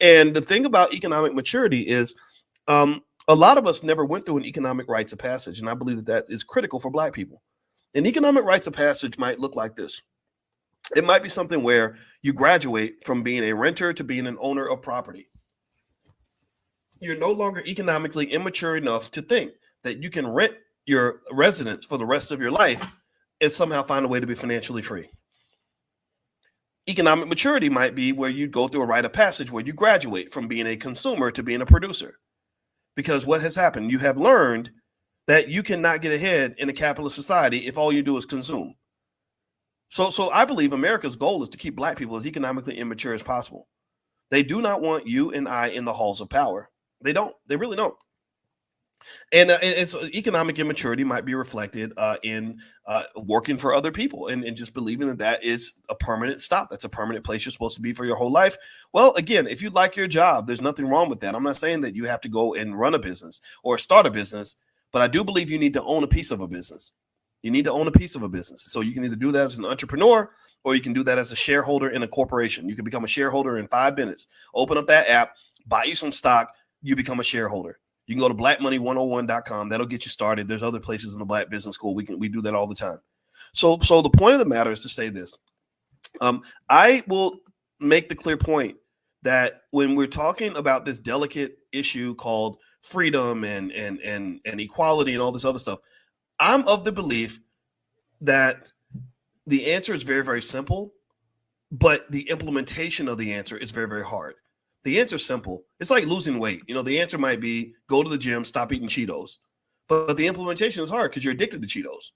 And the thing about economic maturity is a lot of us never went through an economic rites of passage. And I believe that is critical for Black people. An economic rites of passage might look like this. It might be something where you graduate from being a renter to being an owner of property. You're no longer economically immature enough to think that you can rent your residence for the rest of your life and somehow find a way to be financially free. Economic maturity might be where you go through a rite of passage where you graduate from being a consumer to being a producer. Because what has happened? You have learned that you cannot get ahead in a capitalist society if all you do is consume. So I believe America's goal is to keep Black people as economically immature as possible. They do not want you and I in the halls of power. They don't. They really don't. And it's economic immaturity might be reflected in working for other people and just believing that is a permanent stop. That's a permanent place you're supposed to be for your whole life. Well, again, if you like your job, there's nothing wrong with that. I'm not saying that you have to go and run a business or start a business, but I do believe you need to own a piece of a business. You need to own a piece of a business. So you can either do that as an entrepreneur or you can do that as a shareholder in a corporation. You can become a shareholder in 5 minutes. Open up that app, buy you some stock, you become a shareholder. You can go to blackmoney101.com. That'll get you started. There's other places in the Black Business School. We do that all the time. So the point of the matter is to say this. I will make the clear point that when we're talking about this delicate issue called freedom and equality and all this other stuff, I'm of the belief that the answer is very, very simple, but the implementation of the answer is very, very hard. The answer is simple. It's like losing weight. The answer might be go to the gym, stop eating Cheetos. But the implementation is hard because you're addicted to Cheetos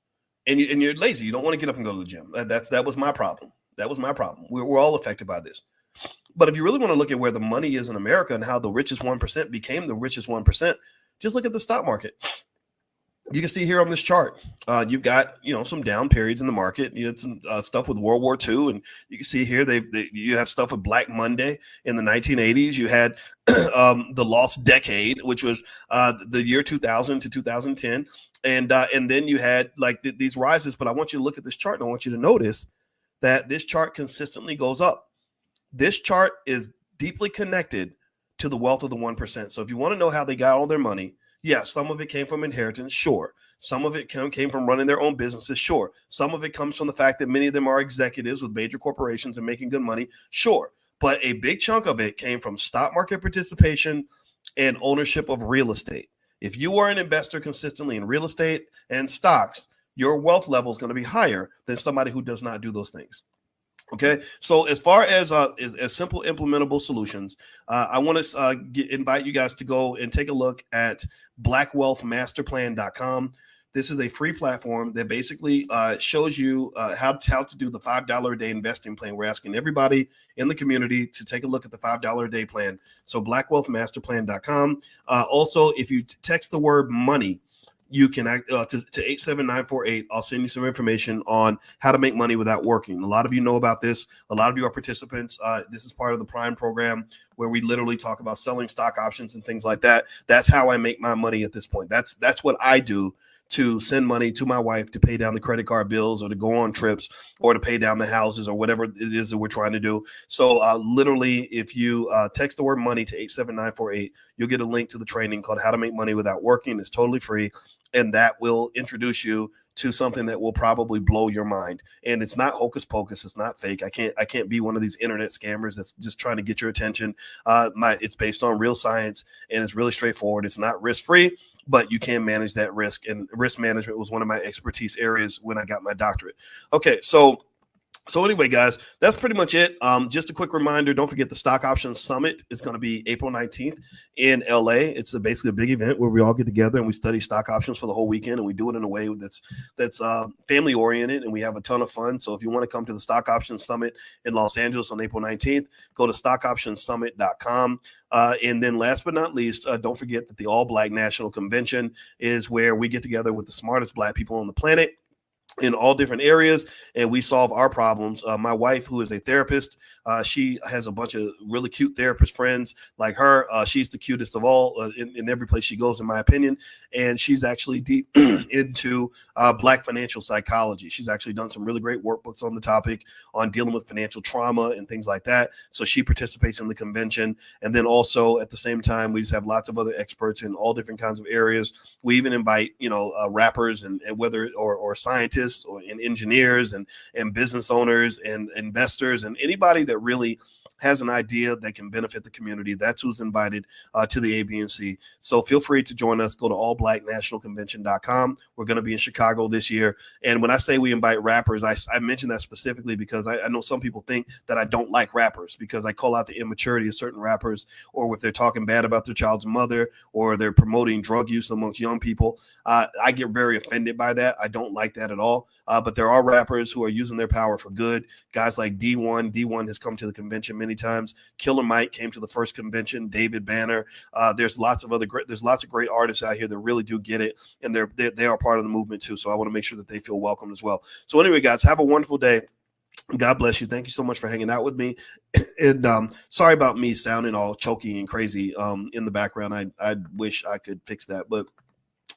and you're lazy. You don't want to get up and go to the gym. That was my problem. That was my problem. We're all affected by this. But if you really want to look at where the money is in America and how the richest 1% became the richest 1%, just look at the stock market. You can see here on this chart, you've got, some down periods in the market. You had some stuff with World War II, and you can see here you have stuff with Black Monday in the 1980s. You had the lost decade, which was the year 2000 to 2010, and then you had these rises. But I want you to look at this chart, and I want you to notice that this chart consistently goes up. This chart is deeply connected to the wealth of the 1%. So if you want to know how they got all their money, yes, some of it came from inheritance, sure. Some of it came from running their own businesses, sure. Some of it comes from the fact that many of them are executives with major corporations and making good money, sure. But a big chunk of it came from stock market participation and ownership of real estate. If you are an investor consistently in real estate and stocks, your wealth level is going to be higher than somebody who does not do those things. Okay, so as far as simple implementable solutions, I want to invite you guys to go and take a look at blackwealthmasterplan.com. This is a free platform that basically shows you how to do the $5 a day investing plan. We're asking everybody in the community to take a look at the $5 a day plan. So blackwealthmasterplan.com. Also, if you text the word money, you can to 87948. I'll send you some information on how to make money without working. A lot of you know about this. A lot of you are participants. This is part of the Prime program where we literally talk about selling stock options and things like that. That's how I make my money at this point. That's what I do to send money to my wife to pay down the credit card bills or to go on trips or to pay down the houses or whatever it is that we're trying to do. So literally, if you text the word money to 87948, you'll get a link to the training called How to Make Money Without Working. It's totally free. And that will introduce you to something that will probably blow your mind. And it's not hocus pocus. It's not fake. I can't be one of these internet scammers that's just trying to get your attention. It's based on real science and it's really straightforward. It's not risk free, but you can manage that risk. And risk management was one of my expertise areas when I got my doctorate. Okay, so anyway, guys, that's pretty much it. Just a quick reminder, don't forget the Stock Options Summit is going to be April 19th in LA. It's basically a big event where we all get together and we study stock options for the whole weekend, and we do it in a way that's family oriented, and we have a ton of fun. So if you want to come to the Stock Options Summit in Los Angeles on April 19th, go to stockoptionssummit.com. And then last but not least, don't forget that the All Black National Convention is where we get together with the smartest Black people on the planet in all different areas, and we solve our problems. My wife, who is a therapist, she has a bunch of really cute therapist friends like her. She's the cutest of all in every place she goes, in my opinion. And she's actually deep into Black financial psychology. She's actually done some really great workbooks on the topic on dealing with financial trauma and things like that. So she participates in the convention. And then also at the same time, we just have lots of other experts in all different kinds of areas. We even invite, rappers and whether or scientists or engineers and business owners and investors and anybody that really has an idea that can benefit the community. That's who's invited to the ABNC. So feel free to join us. Go to allblacknationalconvention.com. We're going to be in Chicago this year. And when I say we invite rappers, I mention that specifically because I know some people think that I don't like rappers because I call out the immaturity of certain rappers, or if they're talking bad about their child's mother, or they're promoting drug use amongst young people. I get very offended by that. I don't like that at all. But there are rappers who are using their power for good. Guys like D1. D1 has come to the convention many times. Killer Mike came to the first convention. David Banner. There's lots of great artists out here that really do get it, and they are part of the movement too. So I want to make sure that they feel welcome as well. So anyway, guys, have a wonderful day. God bless you. Thank you so much for hanging out with me. And sorry about me sounding all choky and crazy in the background. I wish I could fix that, but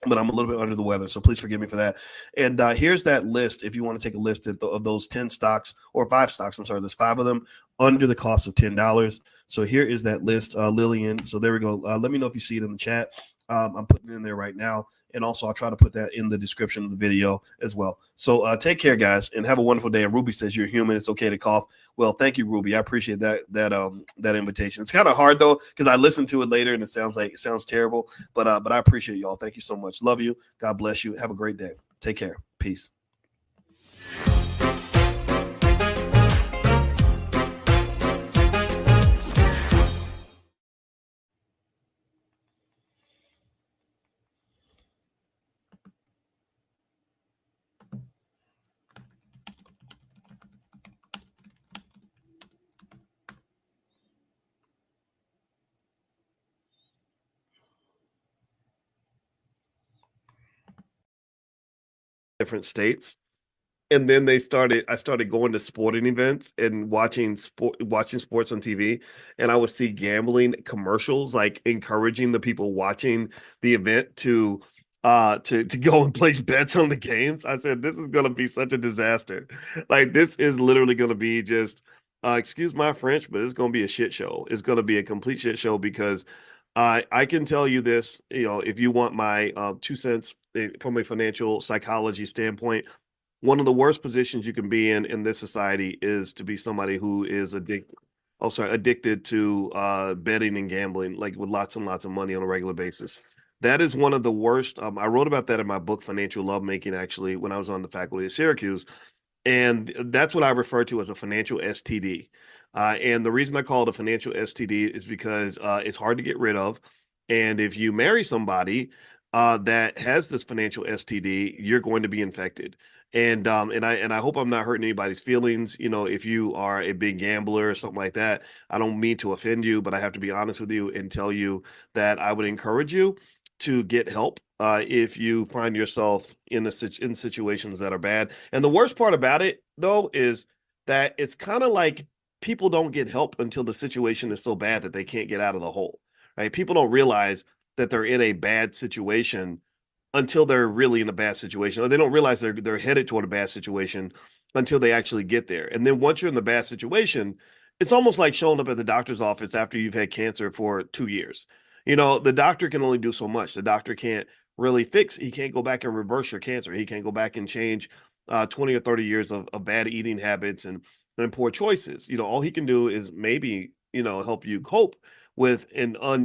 I'm a little bit under the weather, so please forgive me for that. And here's that list. If you want to take a list of those 10 stocks or 5 stocks, I'm sorry, there's 5 of them under the cost of $10. So here is that list, Lillian. So there we go. Let me know if you see it in the chat. I'm putting it in there right now. And also, I'll try to put that in the description of the video as well. So take care, guys, and have a wonderful day. And Ruby says you're human. It's okay to cough. Well, thank you, Ruby. I appreciate that invitation. It's kind of hard though, because I listened to it later and it sounds terrible. But I appreciate y'all. Thank you so much. Love you. God bless you. Have a great day. Take care. Peace. Different states, and then I started going to sporting events and watching sports on TV, and I would see gambling commercials like encouraging the people watching the event to go and place bets on the games. I said, this is going to be such a disaster. Like, this is literally going to be just excuse my French, but it's going to be a shit show. It's going to be a complete shit show because I can tell you this, if you want my 2 cents from a financial psychology standpoint, one of the worst positions you can be in this society is to be somebody who is addicted to betting and gambling, like with lots and lots of money on a regular basis. That is one of the worst. I wrote about that in my book, Financial Lovemaking, actually, when I was on the faculty of Syracuse. And that's what I refer to as a financial STD. And the reason I call it a financial STD is because it's hard to get rid of. And if you marry somebody that has this financial STD, you're going to be infected. And I hope I'm not hurting anybody's feelings. If you are a big gambler or something like that, I don't mean to offend you, but I have to be honest with you and tell you that I would encourage you to get help if you find yourself in situations that are bad. And the worst part about it, though, is that it's kind of like people don't get help until the situation is so bad that they can't get out of the hole. Right? People don't realize that they're in a bad situation until they're really in a bad situation, or they don't realize they're headed toward a bad situation until they actually get there. And then once you're in the bad situation, it's almost like showing up at the doctor's office after you've had cancer for 2 years. The doctor can only do so much. The doctor can't really fix. He can't go back and reverse your cancer. He can't go back and change 20 or 30 years of bad eating habits and poor choices. All he can do is maybe help you cope with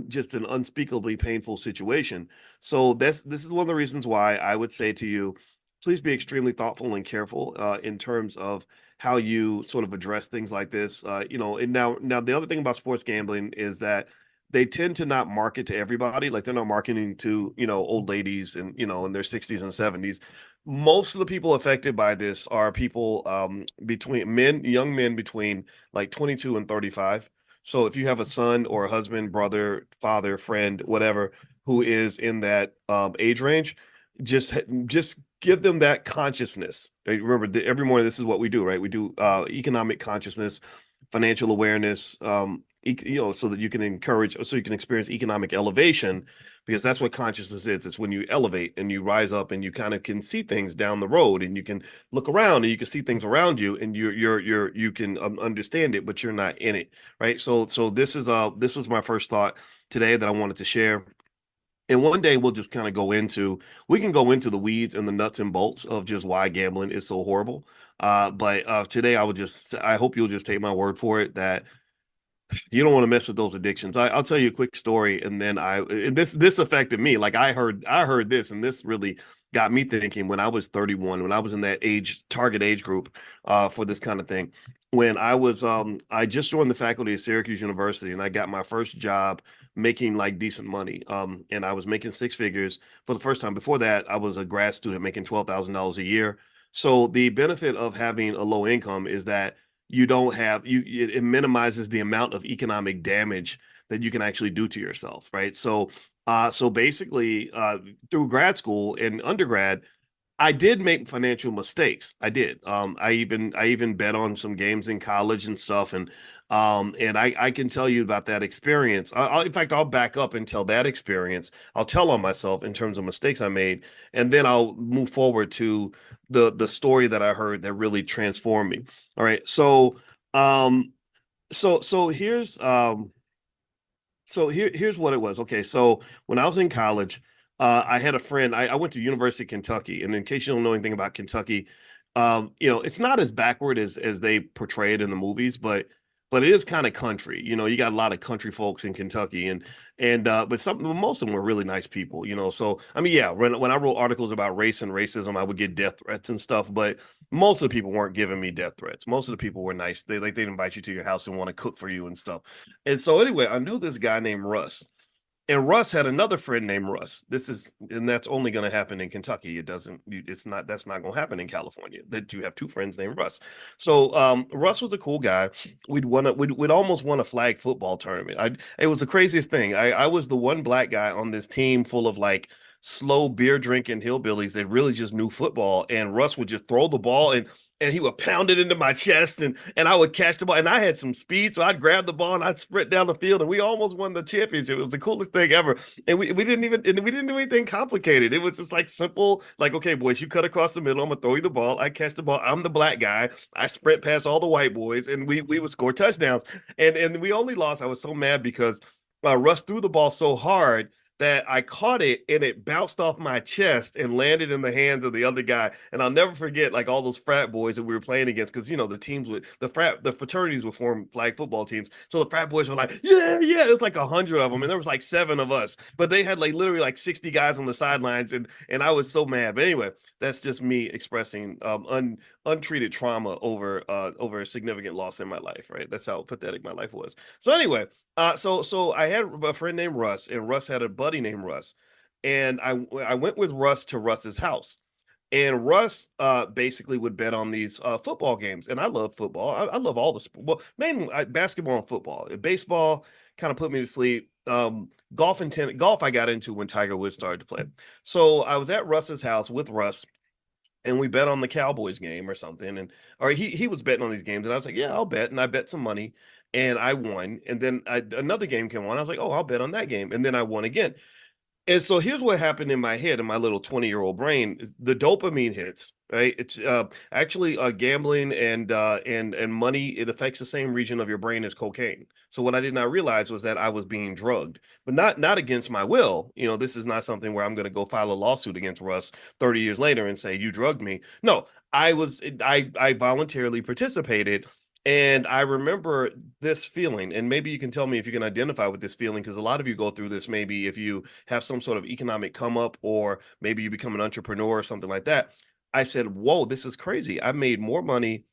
just an unspeakably painful situation. So this is one of the reasons why I would say to you, please be extremely thoughtful and careful in terms of how you sort of address things like this. And now the other thing about sports gambling is that they tend to not market to everybody. Like they're not marketing to old ladies and in their 60s and 70s. Most of the people affected by this are people young men between like 22 and 35. So if you have a son or a husband, brother, father, friend, whatever, who is in that age range, just give them that consciousness. Remember, every morning this is what we do, right? We do economic consciousness, financial awareness, so that you can experience economic elevation, because that's what consciousness is. It's when you elevate and you rise up and you kind of can see things down the road, and you can look around and you can see things around you, and you can understand it, but you're not in it, right? So this was my first thought today that I wanted to share. And one day we can go into the weeds and the nuts and bolts of just why gambling is so horrible. But today I hope you'll just take my word for it that you don't want to mess with those addictions. I'll tell you a quick story, and then this affected me. Like I heard this, and this really got me thinking. When I was 31, when I was in that target age group for this kind of thing, when I just joined the faculty at Syracuse University, and I got my first job making like decent money. And I was making six figures for the first time. Before that, I was a grad student making $12,000 a year. So the benefit of having a low income is that you don't have it minimizes the amount of economic damage that you can actually do to yourself, right? So basically, through grad school and undergrad, I did make financial mistakes. I did. I even bet on some games in college and stuff, and I can tell you about that experience. In fact, I'll back up and tell that experience. I'll tell on myself in terms of mistakes I made, and then I'll move forward to the story that I heard that really transformed me. All right, um, here's what it was. Okay, so when I was in college, I had a friend. I went to University of Kentucky, and in case you don't know anything about Kentucky, it's not as backward as they portray it in the movies, but it is kind of country. You got a lot of country folks in Kentucky, but most of them were really nice people. So I mean, yeah, when I wrote articles about race and racism, I would get death threats and stuff, but most of the people weren't giving me death threats. Most of the people were nice. They'd invite you to your house and want to cook for you and stuff. And so anyway, I knew this guy named Russ. And Russ had another friend named Russ. And that's only going to happen in Kentucky. That's not going to happen in California, that you have two friends named Russ. So Russ was a cool guy. We'd almost won a flag football tournament. It was the craziest thing. I was the one black guy on this team full of like slow beer drinking hillbillies that really just knew football. And Russ would just throw the ball and he would pound it into my chest, and I would catch the ball, and I had some speed, so I'd grab the ball and I'd sprint down the field, and we almost won the championship. It was the coolest thing ever, and we didn't do anything complicated. It was just like simple, like, okay, boys, you cut across the middle, I'm gonna throw you the ball, I catch the ball, I'm the black guy, I sprint past all the white boys, and we would score touchdowns, and we only lost. I was so mad because Russ threw the ball so hard that I caught it and it bounced off my chest and landed in the hands of the other guy. And I'll never forget like all those frat boys that we were playing against, because the fraternities would form flag football teams. So the frat boys were like, yeah, it was like 100 of them, and there was like 7 of us, but they had like literally like 60 guys on the sidelines, and I was so mad. But anyway, that's just me expressing untreated trauma over a significant loss in my life, right? That's how pathetic my life was. So anyway, so I had a friend named Russ, and Russ had a buddy named Russ. and I went with Russ to Russ's house. And Russ basically would bet on these football games, and I love football. I love all the sport. Well, mainly basketball and football. Baseball kind of put me to sleep. Golf and tennis. Golf I got into when Tiger Woods started to play. So I was at Russ's house with Russ, and we bet on the Cowboys game or something. And or he was betting on these games, and I was like, yeah, I'll bet. And I bet some money, and I won. And then another game came on. I was like, oh, I'll bet on that game, and then I won again. And so here's what happened in my head, in my little 20-year-old brain. The dopamine hits, right? It's actually gambling and money. It affects the same region of your brain as cocaine. So what I did not realize was that I was being drugged, but not against my will. This is not something where I'm going to go file a lawsuit against Russ 30 years later and say you drugged me. No, I voluntarily participated. And I remember this feeling, and maybe you can tell me if you can identify with this feeling, because a lot of you go through this, maybe if you have some sort of economic come up, or maybe you become an entrepreneur or something like that. I said, whoa, this is crazy. I made more money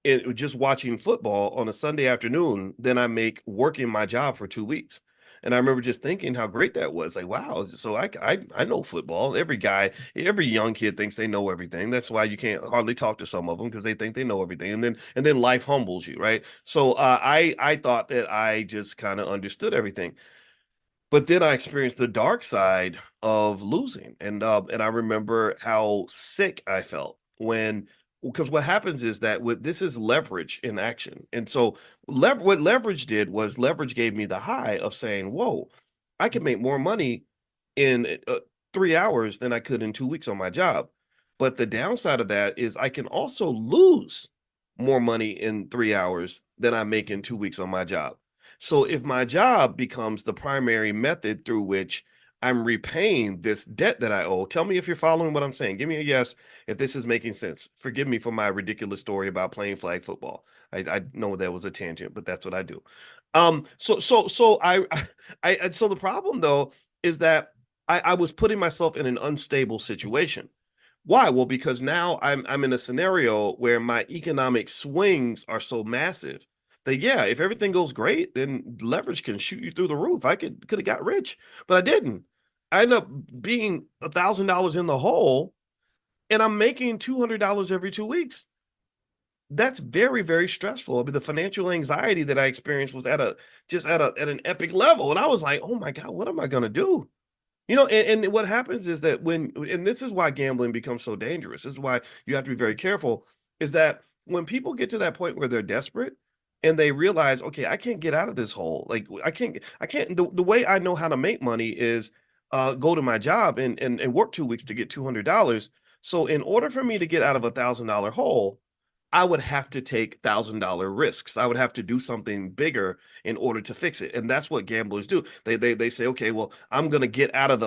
just watching football on a Sunday afternoon than I make working my job for 2 weeks. And I remember just thinking how great that was. Like, wow. So I know football. Every young kid thinks they know everything. That's why you can't hardly talk to some of them, because they think they know everything. And then life humbles you, right? So I thought that I just kind of understood everything. But then I experienced the dark side of losing, and I remember how sick I felt when, because what happens is that this is leverage in action, and so what leverage did was leverage gave me the high of saying, "Whoa, I can make more money in 3 hours than I could in 2 weeks on my job." But the downside of that is I can also lose more money in 3 hours than I make in 2 weeks on my job. So if my job becomes the primary method through which I'm repaying this debt that I owe, tell me if you're following what I'm saying. Give me a yes if this is making sense. Forgive me for my ridiculous story about playing flag football. I know that was a tangent, but that's what I do. So so the problem though is that I was putting myself in an unstable situation. Why? Well, because now I'm in a scenario where my economic swings are so massive that, yeah, if everything goes great, then leverage can shoot you through the roof. I could have got rich, but I didn't. I ended up being $1,000 in the hole, and I'm making $200 every 2 weeks. That's very, very stressful. I mean, the financial anxiety that I experienced was at an epic level, and I was like, oh my God, what am I gonna do? And what happens is that and this is why gambling becomes so dangerous. This is why you have to be very careful, is that when people get to that point where they're desperate and they realize, okay, I can't get out of this hole. Like I can't, the way I know how to make money is go to my job and work 2 weeks to get $200. So in order for me to get out of $1,000 hole, I would have to take $1,000 risks. I would have to do something bigger in order to fix it. And that's what gamblers do. They say, okay, well, I'm gonna get out of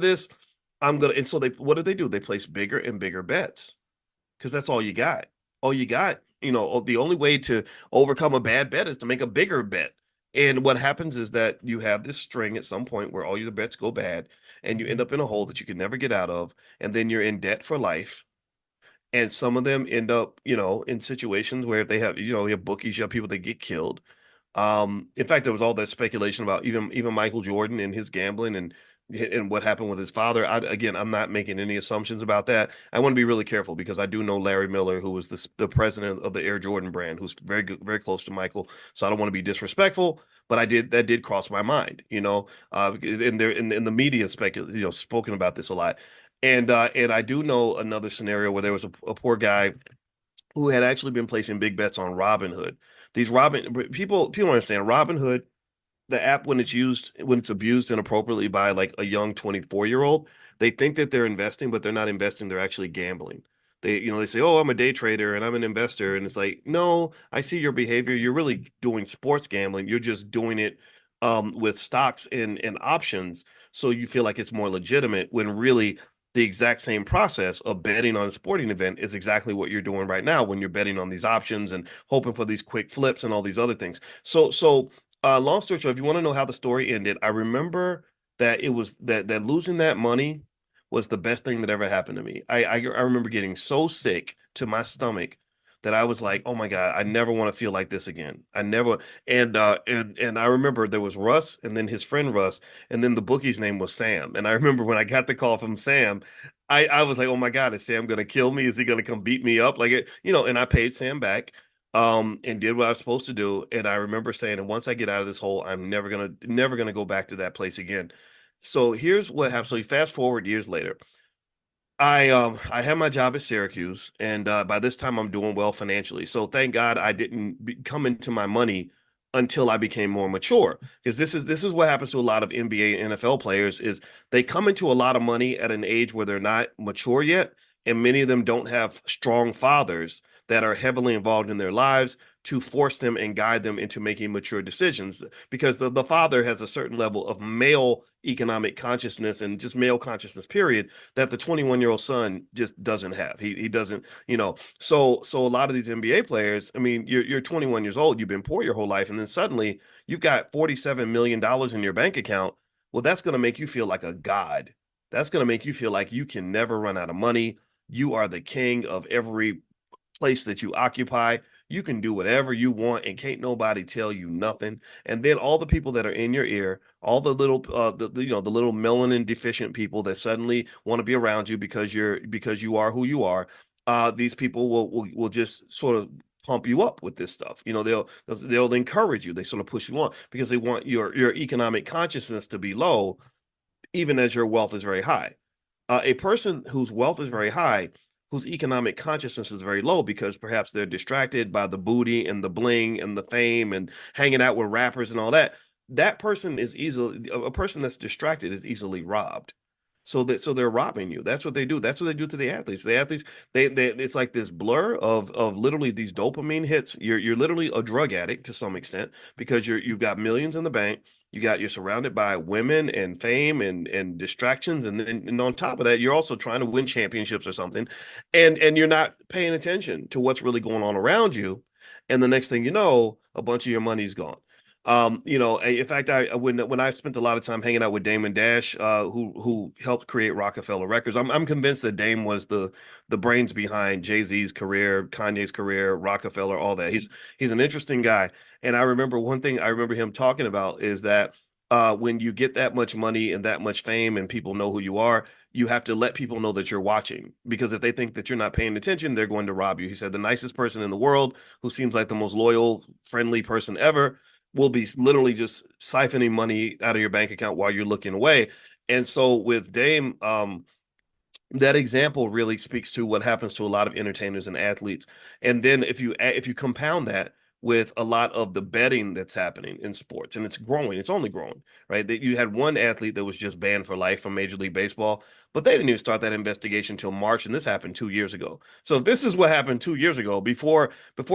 this. And so what do? They place bigger and bigger bets, because that's all you got. All you got, the only way to overcome a bad bet is to make a bigger bet. And what happens is that you have this string at some point where all your bets go bad, and you end up in a hole that you can never get out of, and then you're in debt for life. And some of them end up, in situations where if they have, you have bookies, you have people that get killed. In fact, there was all that speculation about even Michael Jordan and his gambling and what happened with his father. Again, I'm not making any assumptions about that. I want to be really careful, because I do know Larry Miller, who was the president of the Air Jordan brand, who's very good, very close to Michael. So I don't want to be disrespectful, but that did cross my mind, and there in the media spoken about this a lot. And I do know another scenario where there was a poor guy who had actually been placing big bets on Robinhood. These people understand Robinhood, the app, when it's abused inappropriately by like a young 24-year-old, they think that they're investing, but they're not investing. They're actually gambling. They say, oh, I'm a day trader and I'm an investor. And it's like, no, I see your behavior. You're really doing sports gambling. You're just doing it with stocks and options. So you feel like it's more legitimate, when really the exact same process of betting on a sporting event is exactly what you're doing right now when you're betting on these options and hoping for these quick flips and all these other things. So long story short, if you want to know how the story ended, I remember that it was that losing that money was the best thing that ever happened to me. I remember getting so sick to my stomach that I was like, oh my God, I never want to feel like this again. I never. And I remember there was Russ and then his friend Russ, and then the bookie's name was Sam. And I remember when I got the call from Sam, I was like, oh my God, is Sam gonna kill me? Is he gonna come beat me up? Like it, and I paid Sam back and did what I was supposed to do. And I remember saying, and once I get out of this hole, I'm never gonna go back to that place again. So here's what happened. So you fast forward years later. I had my job at Syracuse, and by this time I'm doing well financially. So thank God I didn't come into my money until I became more mature. Because this is what happens to a lot of NBA and NFL players is they come into a lot of money at an age where they're not mature yet, and many of them don't have strong fathers that are heavily involved in their lives to force them and guide them into making mature decisions because the father has a certain level of male economic consciousness and just male consciousness period that the 21-year-old son just doesn't have. He doesn't, so a lot of these NBA players, I mean, you're 21 years old, you've been poor your whole life, and then suddenly you've got $47 million in your bank account. Well, that's going to make you feel like a god. That's going to make you feel like you can never run out of money. You are the king of every place that you occupy. You can do whatever you want and can't nobody tell you nothing. And then all the people that are in your ear, all the little the little melanin deficient people that suddenly want to be around you because you are who you are, these people will just sort of pump you up with this stuff. They'll encourage you. They sort of push you on because they want your economic consciousness to be low even as your wealth is very high. A person whose wealth is very high, whose economic consciousness is very low because perhaps they're distracted by the booty and the bling and the fame and hanging out with rappers and all that, that person is easily a person that's distracted is easily robbed. So they're robbing you. That's what they do. That's what they do to the athletes. The athletes, they it's like this blur of literally these dopamine hits. You're literally a drug addict to some extent because you've got millions in the bank. You're surrounded by women and fame and distractions, and on top of that, you're also trying to win championships or something, and you're not paying attention to what's really going on around you. And the next thing you know, a bunch of your money's gone. In fact, when I spent a lot of time hanging out with Damon Dash, who helped create Rockefeller Records, I'm convinced that Dame was the brains behind Jay-Z's career, Kanye's career, Rockefeller, all that. He's an interesting guy, and I remember one thing I remember him talking about is that when you get that much money and that much fame and people know who you are, you have to let people know that you're watching because if they think that you're not paying attention, they're going to rob you. He said the nicest person in the world, who seems like the most loyal, friendly person ever, will be literally just siphoning money out of your bank account while you're looking away. And so with Dame, that example really speaks to what happens to a lot of entertainers and athletes. And then if you compound that with a lot of the betting that's happening in sports, and it's only growing, right? That you had one athlete that was just banned for life from Major League Baseball, but they didn't even start that investigation until March, and this happened 2 years ago. So if this is what happened 2 years ago, before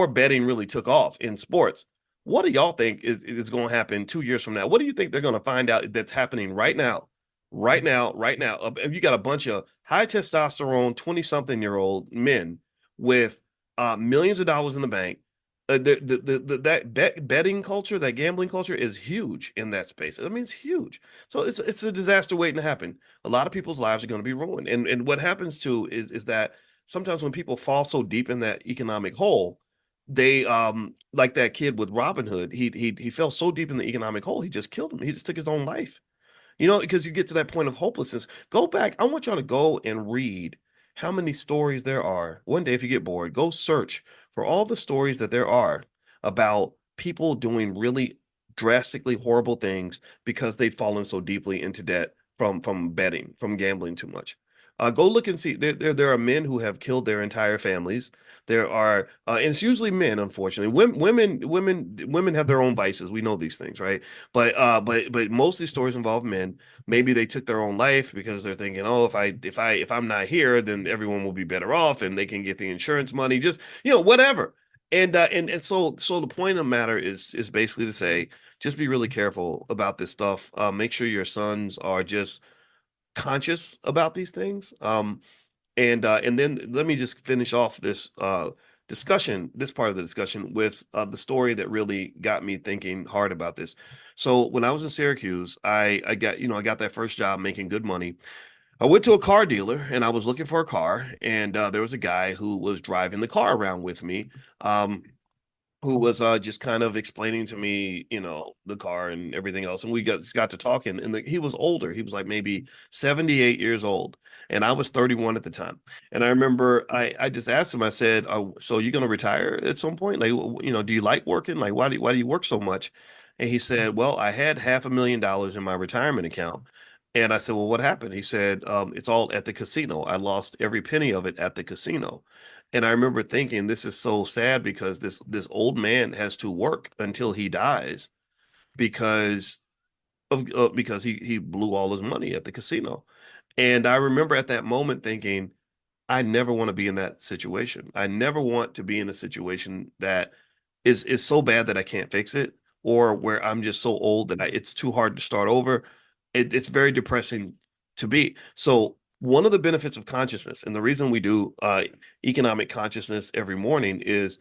betting really took off in sports, what do y'all think is going to happen 2 years from now? What do you think they're going to find out that's happening right now? Right now, right now. You got a bunch of high testosterone, 20-something-year-old men with millions of dollars in the bank. That betting culture, that gambling culture is huge in that space. I mean, it's huge. So it's a disaster waiting to happen. A lot of people's lives are going to be ruined. And what happens too is that sometimes when people fall so deep in that economic hole, they like that kid with Robin Hood. He fell so deep in the economic hole, he just killed him. He just took his own life. Because you get to that point of hopelessness. Go back. I want y'all to go and read how many stories there are. One day, if you get bored, go search for all the stories that there are about people doing really drastically horrible things because they've fallen so deeply into debt from betting, from gambling too much. Go look and see. There are men who have killed their entire families. There are, and it's usually men, unfortunately. Women have their own vices. We know these things, right? But most of these stories involve men. Maybe they took their own life because they're thinking, oh, if I'm not here, then everyone will be better off, and they can get the insurance money. Just whatever. And so the point of the matter is basically to say, just be really careful about this stuff. Make sure your sons are just conscious about these things. And then let me just finish off this this part of the discussion with the story that really got me thinking hard about this. So when I was in Syracuse, I got that first job making good money. I went to a car dealer and I was looking for a car, and there was a guy who was driving the car around with me. Um, who was just kind of explaining to me, the car and everything else. And we got to talking, and he was older. He was like maybe 78 years old, and I was 31 at the time. And I remember I just asked him. I said, "Oh, so you're gonna retire at some point? Like, do you like working? Like, why do you work so much?" And he said, "Well, I had $500,000 in my retirement account." And I said, "Well, what happened?" He said, "It's all at the casino. I lost every penny of it at the casino." And I remember thinking, this is so sad because this old man has to work until he dies because because he blew all his money at the casino. And I remember at that moment thinking, I never want to be in that situation. I never want to be in a situation that is so bad that I can't fix it, or where I'm just so old that it's too hard to start over. It's very depressing to be. So one of the benefits of consciousness, and the reason we do economic consciousness every morning, is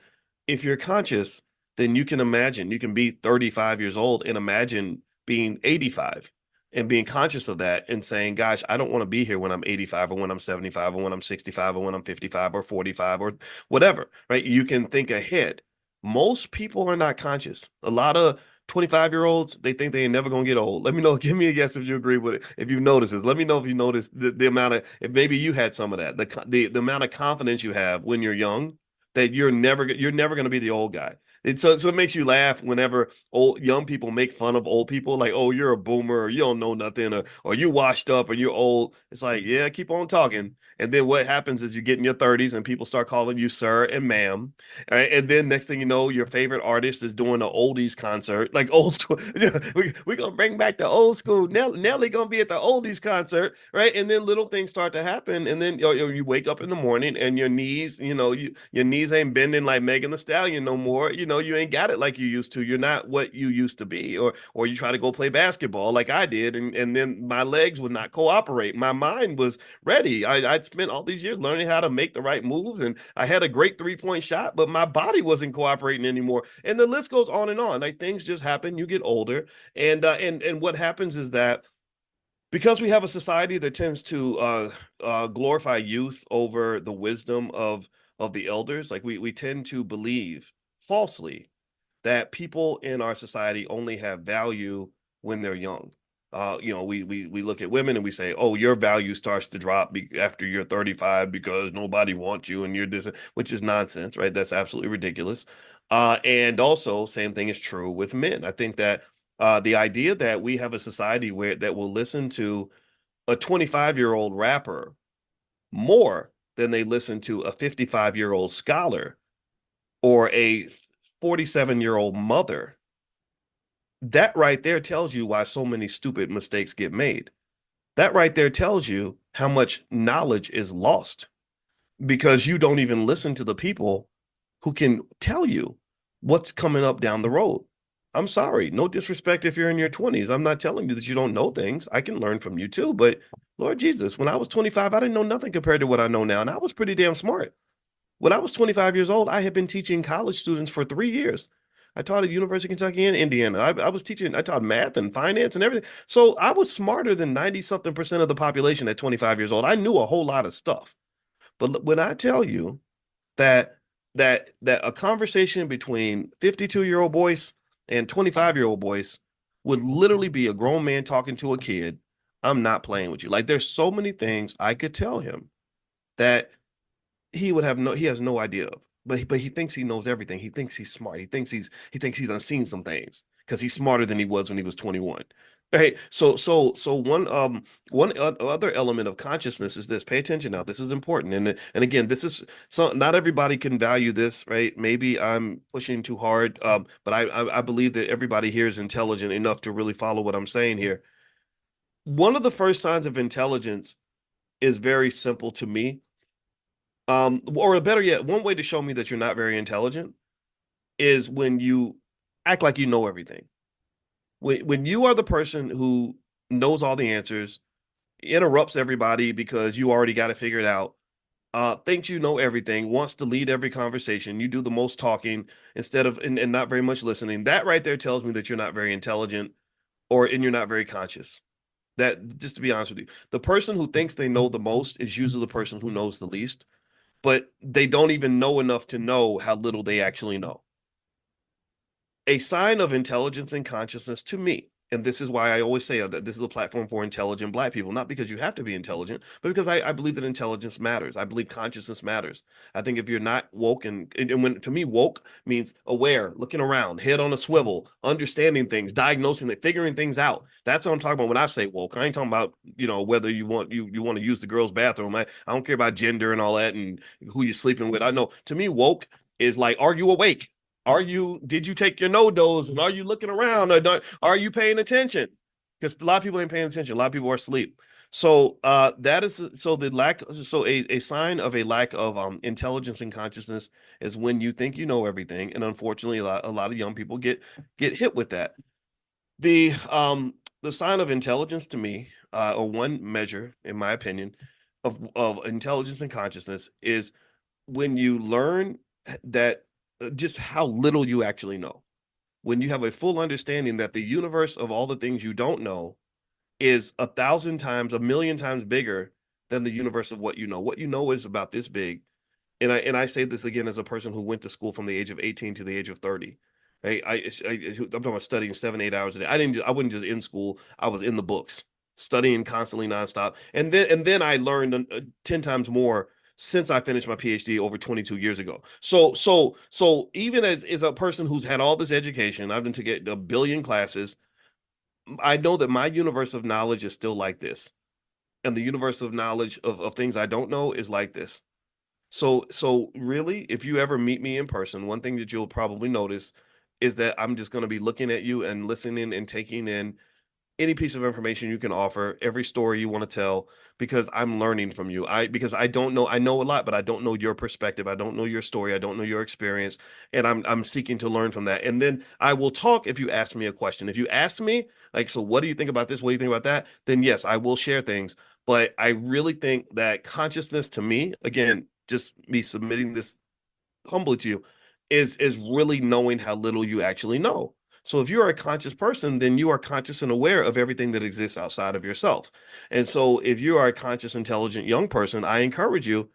if you're conscious, then you can imagine, you can be 35 years old and imagine being 85 and being conscious of that and saying, gosh, I don't want to be here when I'm 85 or when I'm 75 or when I'm 65 or when I'm 55 or 45 or whatever, right? You can think ahead. Most people are not conscious. A lot of 25-year-olds, they think they ain't never gonna get old. Let me know. Give me a guess if you agree with it. If you notice this, let me know if you notice the amount of, if maybe you had some of that, the amount of confidence you have when you're young, that you're never gonna be the old guy. So it makes you laugh whenever old young people make fun of old people, like, oh, you're a boomer, or you don't know nothing, or you washed up, or you're old. It's like, yeah, keep on talking. And then what happens is you get in your 30s and people start calling you sir and ma'am. Right? And then next thing you know, your favorite artist is doing an oldies concert, like old school. We're gonna bring back the old school. Nelly gonna be at the oldies concert, right? And then little things start to happen, and then you wake up in the morning and your knees, your knees ain't bending like Megan Thee Stallion no more. You ain't got it like you used to. You're not what you used to be, or you try to go play basketball like I did, and then my legs would not cooperate. My mind was ready. I'd spent all these years learning how to make the right moves, and I had a great 3-point shot, but my body wasn't cooperating anymore. And the list goes on and on. Like, things just happen. You get older, and what happens is that because we have a society that tends to glorify youth over the wisdom of the elders, like we tend to believe falsely that people in our society only have value when they're young. We look at women and we say, "Oh, your value starts to drop after you're 35 because nobody wants you and you're this," which is nonsense, right? That's absolutely ridiculous. And also, same thing is true with men. I think that the idea that we have a society where that will listen to a 25-year-old rapper more than they listen to a 55-year-old scholar or a 47-year-old mother, that right there tells you why so many stupid mistakes get made. That right there tells you how much knowledge is lost because you don't even listen to the people who can tell you what's coming up down the road. I'm sorry, no disrespect if you're in your 20s. I'm not telling you that you don't know things. I can learn from you too. But Lord Jesus, when I was 25, I didn't know nothing compared to what I know now. And I was pretty damn smart. When I was 25 years old, I had been teaching college students for 3 years. I taught at University of Kentucky and Indiana. I taught math and finance and everything. So I was smarter than 90 something percent of the population at 25 years old. I knew a whole lot of stuff. But when I tell you that a conversation between 52-year-old Boyce and 25-year-old Boyce would literally be a grown man talking to a kid, I'm not playing with you. Like, there's so many things I could tell him that he has no idea of. But he thinks he knows everything. He thinks he's smart. He thinks he's unseen some things because he's smarter than he was when he was 21. Right. So one other element of consciousness is this. Pay attention now. This is important. And again, this is so not everybody can value this, right? Maybe I'm pushing too hard. But I believe that everybody here is intelligent enough to really follow what I'm saying here. One of the first signs of intelligence is very simple to me. Or better yet, one way to show me that you're not very intelligent is when you act like you know everything. When you are the person who knows all the answers, interrupts everybody because you already got it figured out, thinks you know everything, wants to lead every conversation, you do the most talking instead of and not very much listening. That right there tells me that you're not very intelligent and you're not very conscious. That, just to be honest with you, the person who thinks they know the most is usually the person who knows the least, but they don't even know enough to know how little they actually know. A sign of intelligence and consciousness to me, and this is why I always say that this is a platform for intelligent Black people, not because you have to be intelligent, but because I believe that intelligence matters. I believe consciousness matters. I think if you're not woke, and when, to me, woke means aware, looking around, head on a swivel, understanding things, diagnosing it, figuring things out. That's what I'm talking about when I say woke. I ain't talking about, whether you want to use the girls' bathroom. I don't care about gender and all that and who you're sleeping with. I know, to me, woke is like, are you awake? Did you take your no dose, and are you looking around, or are you paying attention? Because a lot of people ain't paying attention. A lot of people are asleep. So that is, so the lack, so a sign of a lack of intelligence and consciousness is when you think you know everything, and unfortunately, a lot of young people get hit with that. The sign of intelligence to me, or one measure, in my opinion, of intelligence and consciousness is when you learn that just how little you actually know. When you have a full understanding that the universe of all the things you don't know is 1,000 times, 1,000,000 times bigger than the universe of what you know. What you know is about this big. And I say this again as a person who went to school from the age of 18 to the age of 30. I'm talking about studying 7, 8 hours a day. I wasn't just in school. I was in the books, studying constantly, nonstop. And then I learned 10 times more since I finished my PhD over 22 years ago. So even as a person who's had all this education, I've been to get a billion classes. I know that my universe of knowledge is still like this, and the universe of knowledge of things I don't know is like this. So really, if you ever meet me in person, one thing that you'll probably notice is that I'm just going to be looking at you and listening and taking in any piece of information you can offer, every story you want to tell, because I'm learning from you. Because I don't know, I know a lot, but I don't know your perspective. I don't know your story. I don't know your experience, and I'm seeking to learn from that. And then I will talk if you ask me a question. If you ask me, like, so what do you think about this? What do you think about that? Then yes, I will share things. But I really think that consciousness, to me, again, just me submitting this humbly to you, is really knowing how little you actually know. So if you're a conscious person, then you are conscious and aware of everything that exists outside of yourself. And so if you are a conscious, intelligent young person, I encourage you,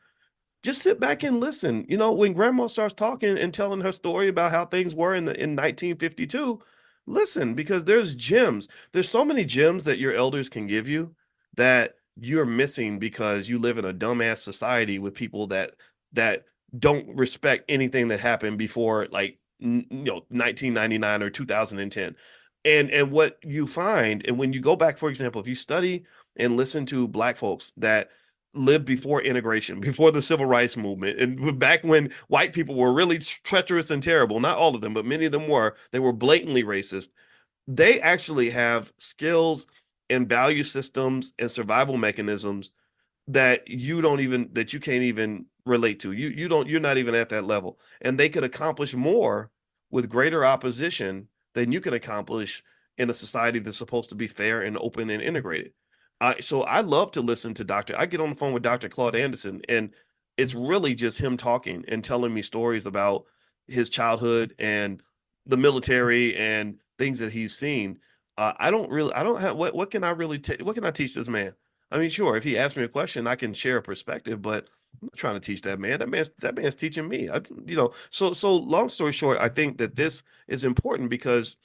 just sit back and listen. When grandma starts talking and telling her story about how things were in 1952, listen, because there's gems. There's so many gems that your elders can give you that you're missing because you live in a dumbass society with people that don't respect anything that happened before, like, 1999 or 2010. And what you find, and when you go back, for example, if you study and listen to Black folks that lived before integration, before the civil rights movement, and back when white people were really treacherous and terrible, not all of them, but many of them they were blatantly racist. They actually have skills and value systems and survival mechanisms that you can't even relate to. You're not even at that level. And they could accomplish more with greater opposition than you can accomplish in a society that's supposed to be fair and open and integrated. So I love to listen to I get on the phone with Dr. Claude Anderson, and it's really just him talking and telling me stories about his childhood and the military and things that he's seen. I don't have, what can I really, what can I teach this man? I mean, sure, if he asks me a question, I can share a perspective, but I'm not trying to teach that man. That man's teaching me. So long story short, I think that this is important because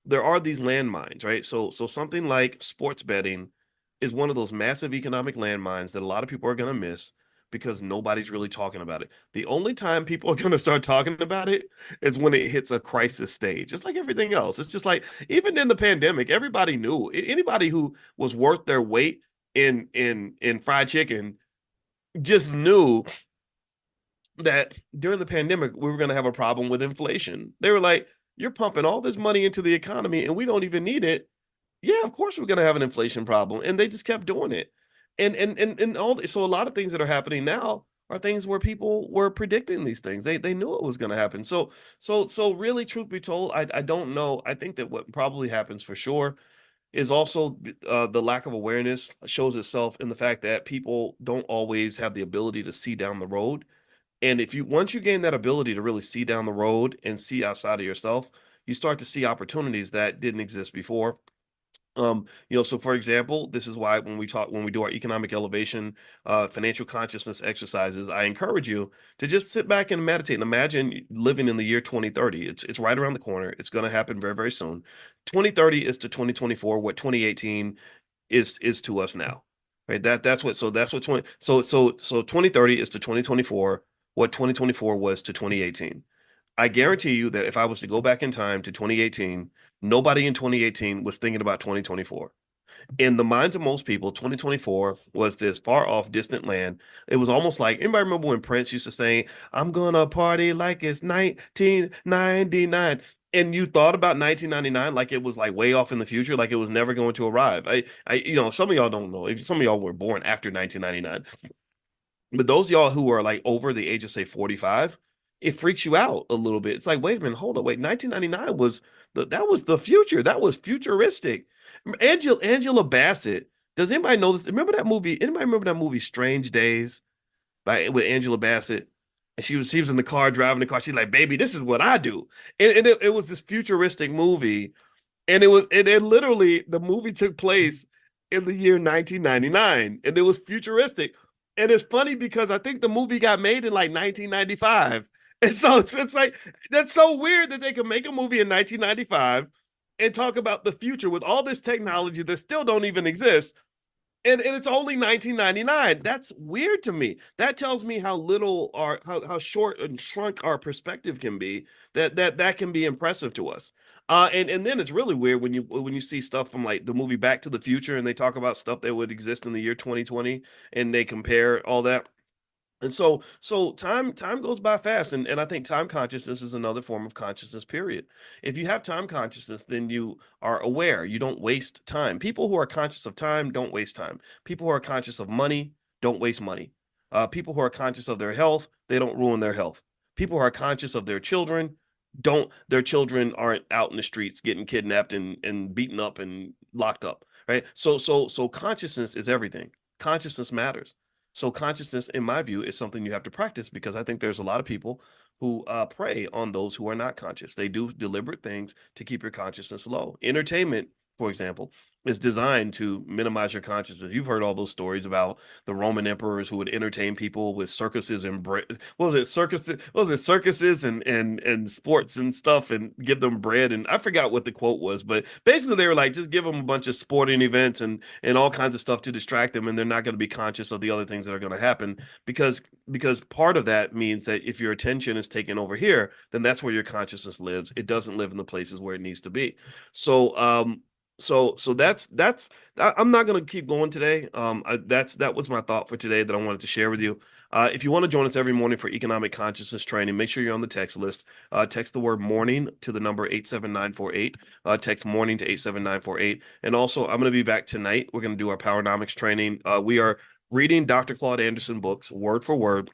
there are these landmines, right? So something like sports betting is one of those massive economic landmines that a lot of people are going to miss because nobody's really talking about it. The only time people are going to start talking about it is when it hits a crisis stage. It's like everything else. It's just like, even in the pandemic, everybody knew. Anybody who was worth their weight in fried chicken just knew that during the pandemic we were going to have a problem with inflation. They were like, you're pumping all this money into the economy and we don't even need it. Yeah, of course we're going to have an inflation problem. And they just kept doing it. And all, so a lot of things that are happening now are things where people were predicting these things. They knew it was going to happen. So really, truth be told, I don't know. I think that what probably happens for sure is also the lack of awareness shows itself in the fact that people don't always have the ability to see down the road. And once you gain that ability to really see down the road and see outside of yourself, you start to see opportunities that didn't exist before. So for example, this is why when we do our economic elevation, financial consciousness exercises, I encourage you to just sit back and meditate and imagine living in the year 2030. It's right around the corner. It's going to happen very, very soon. 2030 is to 2024 what 2018 is to us now. Right? That's what 2030 is to 2024 what 2024 was to 2018. I guarantee you that if I was to go back in time to 2018, nobody in 2018 was thinking about 2024. In the minds of most people, 2024 was this far off, distant land. It was almost like, anybody remember when Prince used to say, I'm gonna party like it's 1999? And you thought about 1999 like it was like way off in the future, like it was never going to arrive. Some of y'all don't know. If some of y'all were born after 1999, but those y'all who are like over the age of say 45, it freaks you out a little bit. It's like, wait a minute, hold on, wait, 1999 was that was the future. That was futuristic. Angela Bassett. Does anybody know this? Remember that movie? Anybody remember that movie Strange Days with Angela Bassett? And she was in the car driving the car. She's like, baby, this is what I do. And it was this futuristic movie. And it literally, the movie took place in the year 1999, and it was futuristic. And it's funny because I think the movie got made in like 1995. And so it's like, that's so weird that they could make a movie in 1995 and talk about the future with all this technology that still don't even exist. And it's only 1999. That's weird to me. That tells me how little how short and shrunk our perspective can be. That can be impressive to us. And then it's really weird when you see stuff from like the movie Back to the Future and they talk about stuff that would exist in the year 2020 and they compare all that. And so time goes by fast, and I think time consciousness is another form of consciousness, period. If you have time consciousness, then you are aware. You don't waste time. People who are conscious of time don't waste time. People who are conscious of money don't waste money. People who are conscious of their health, they don't ruin their health. People who are conscious of their children, don't their children aren't out in the streets getting kidnapped and beaten up and locked up, right? So consciousness is everything. Consciousness matters. So consciousness, in my view, is something you have to practice because I think there's a lot of people who prey on those who are not conscious. They do deliberate things to keep your consciousness low. Entertainment, for example, is designed to minimize your consciousness. You've heard all those stories about the Roman emperors who would entertain people with circuses and what was it, circuses? What was it, circuses and sports and stuff, and give them bread? And I forgot what the quote was, but basically they were like, just give them a bunch of sporting events and all kinds of stuff to distract them, and they're not going to be conscious of the other things that are going to happen because part of that means that if your attention is taken over here, then that's where your consciousness lives. It doesn't live in the places where it needs to be. So that's I'm not going to keep going today. That was my thought for today that I wanted to share with you. If you want to join us every morning for economic consciousness training, make sure you're on the text list. Text the word morning to the number 87948. Text morning to 87948. And also, I'm going to be back tonight. We're going to do our Powernomics training. We are reading Dr. Claude Anderson books word for word.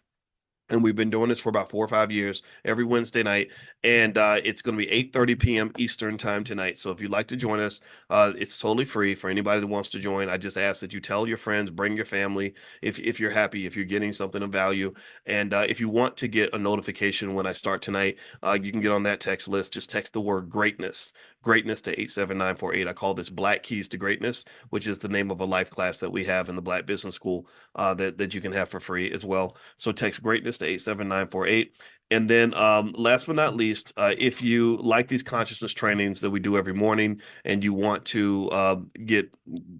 And we've been doing this for about 4 or 5 years every Wednesday night. And it's going to be 8:30 p.m. Eastern time tonight. So if you'd like to join us, it's totally free for anybody that wants to join. I just ask that you tell your friends, bring your family if you're happy, if you're getting something of value. And if you want to get a notification when I start tonight, you can get on that text list. Just text the word greatness to 87948. I call this Black Keys to Greatness, which is the name of a life class that we have in the Black Business School that you can have for free as well. So text greatness to 87948. And then last but not least, if you like these consciousness trainings that we do every morning and you want to get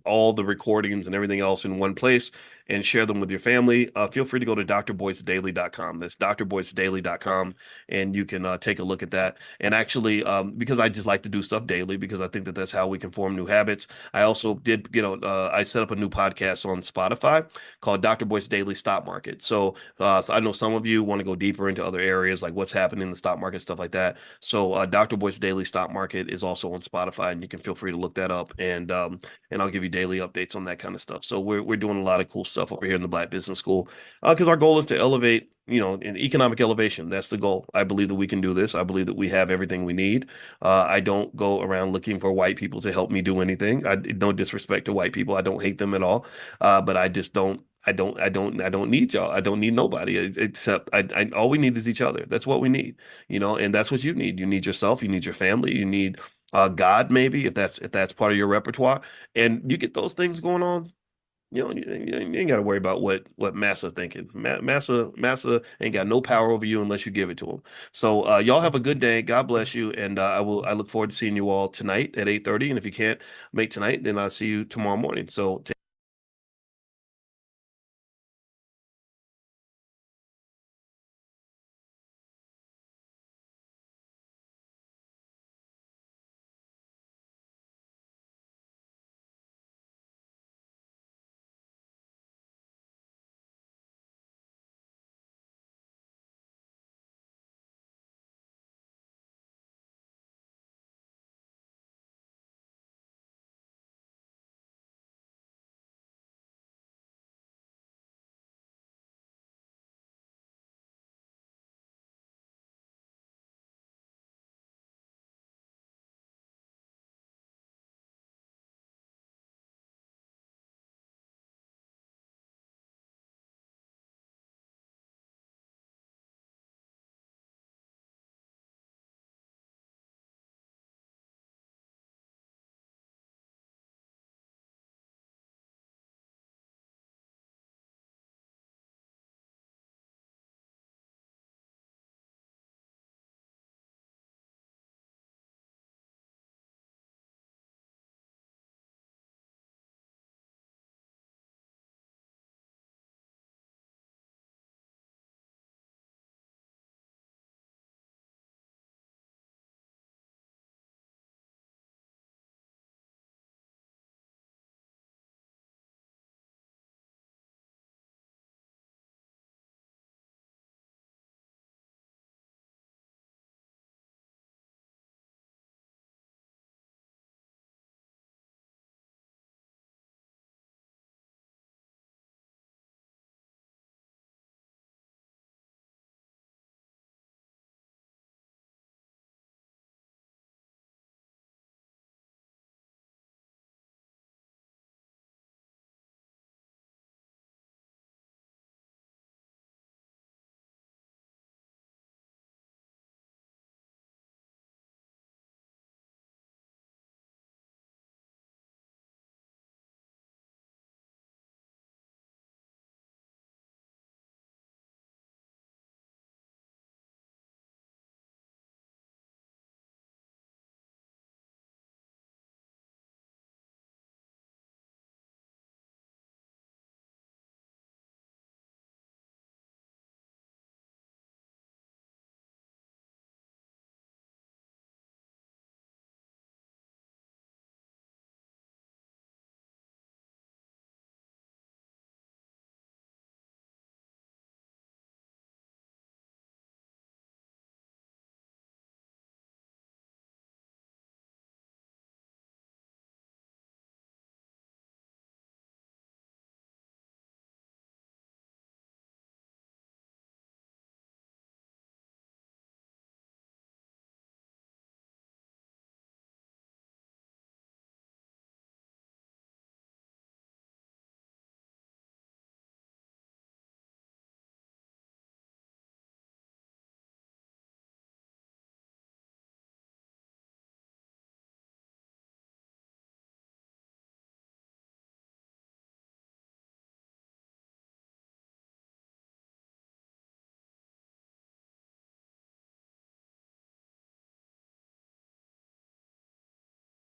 all the recordings and everything else in one place and share them with your family, feel free to go to drboycedaily.com. That's drboycedaily.com, and you can take a look at that. And actually, because I just like to do stuff daily because I think that that's how we can form new habits, I also did, I set up a new podcast on Spotify called Dr. Boyce Daily Stock Market. So I know some of you want to go deeper into other areas like what's happening in the stock market, stuff like that. So Dr. Boyce Daily Stock Market is also on Spotify, and you can feel free to look that up, and I'll give you daily updates on that kind of stuff. So we're doing a lot of cool stuff over here in the Black Business School because our goal is to elevate, in economic elevation. That's the goal. I believe that we can do this. I believe that we have everything we need. I don't go around looking for white people to help me do anything. No disrespect to white people. I don't hate them at all. But I just don't. I don't need y'all. I don't need nobody except all we need is each other. That's what we need, and that's what you need. You need yourself. You need your family. You need God, maybe if that's part of your repertoire, and you get those things going on. You ain't got to worry about what Massa thinking. Massa ain't got no power over you unless you give it to him. So y'all have a good day. God bless you, and I look forward to seeing you all tonight at 8:30. And if you can't make tonight, then I'll see you tomorrow morning. So.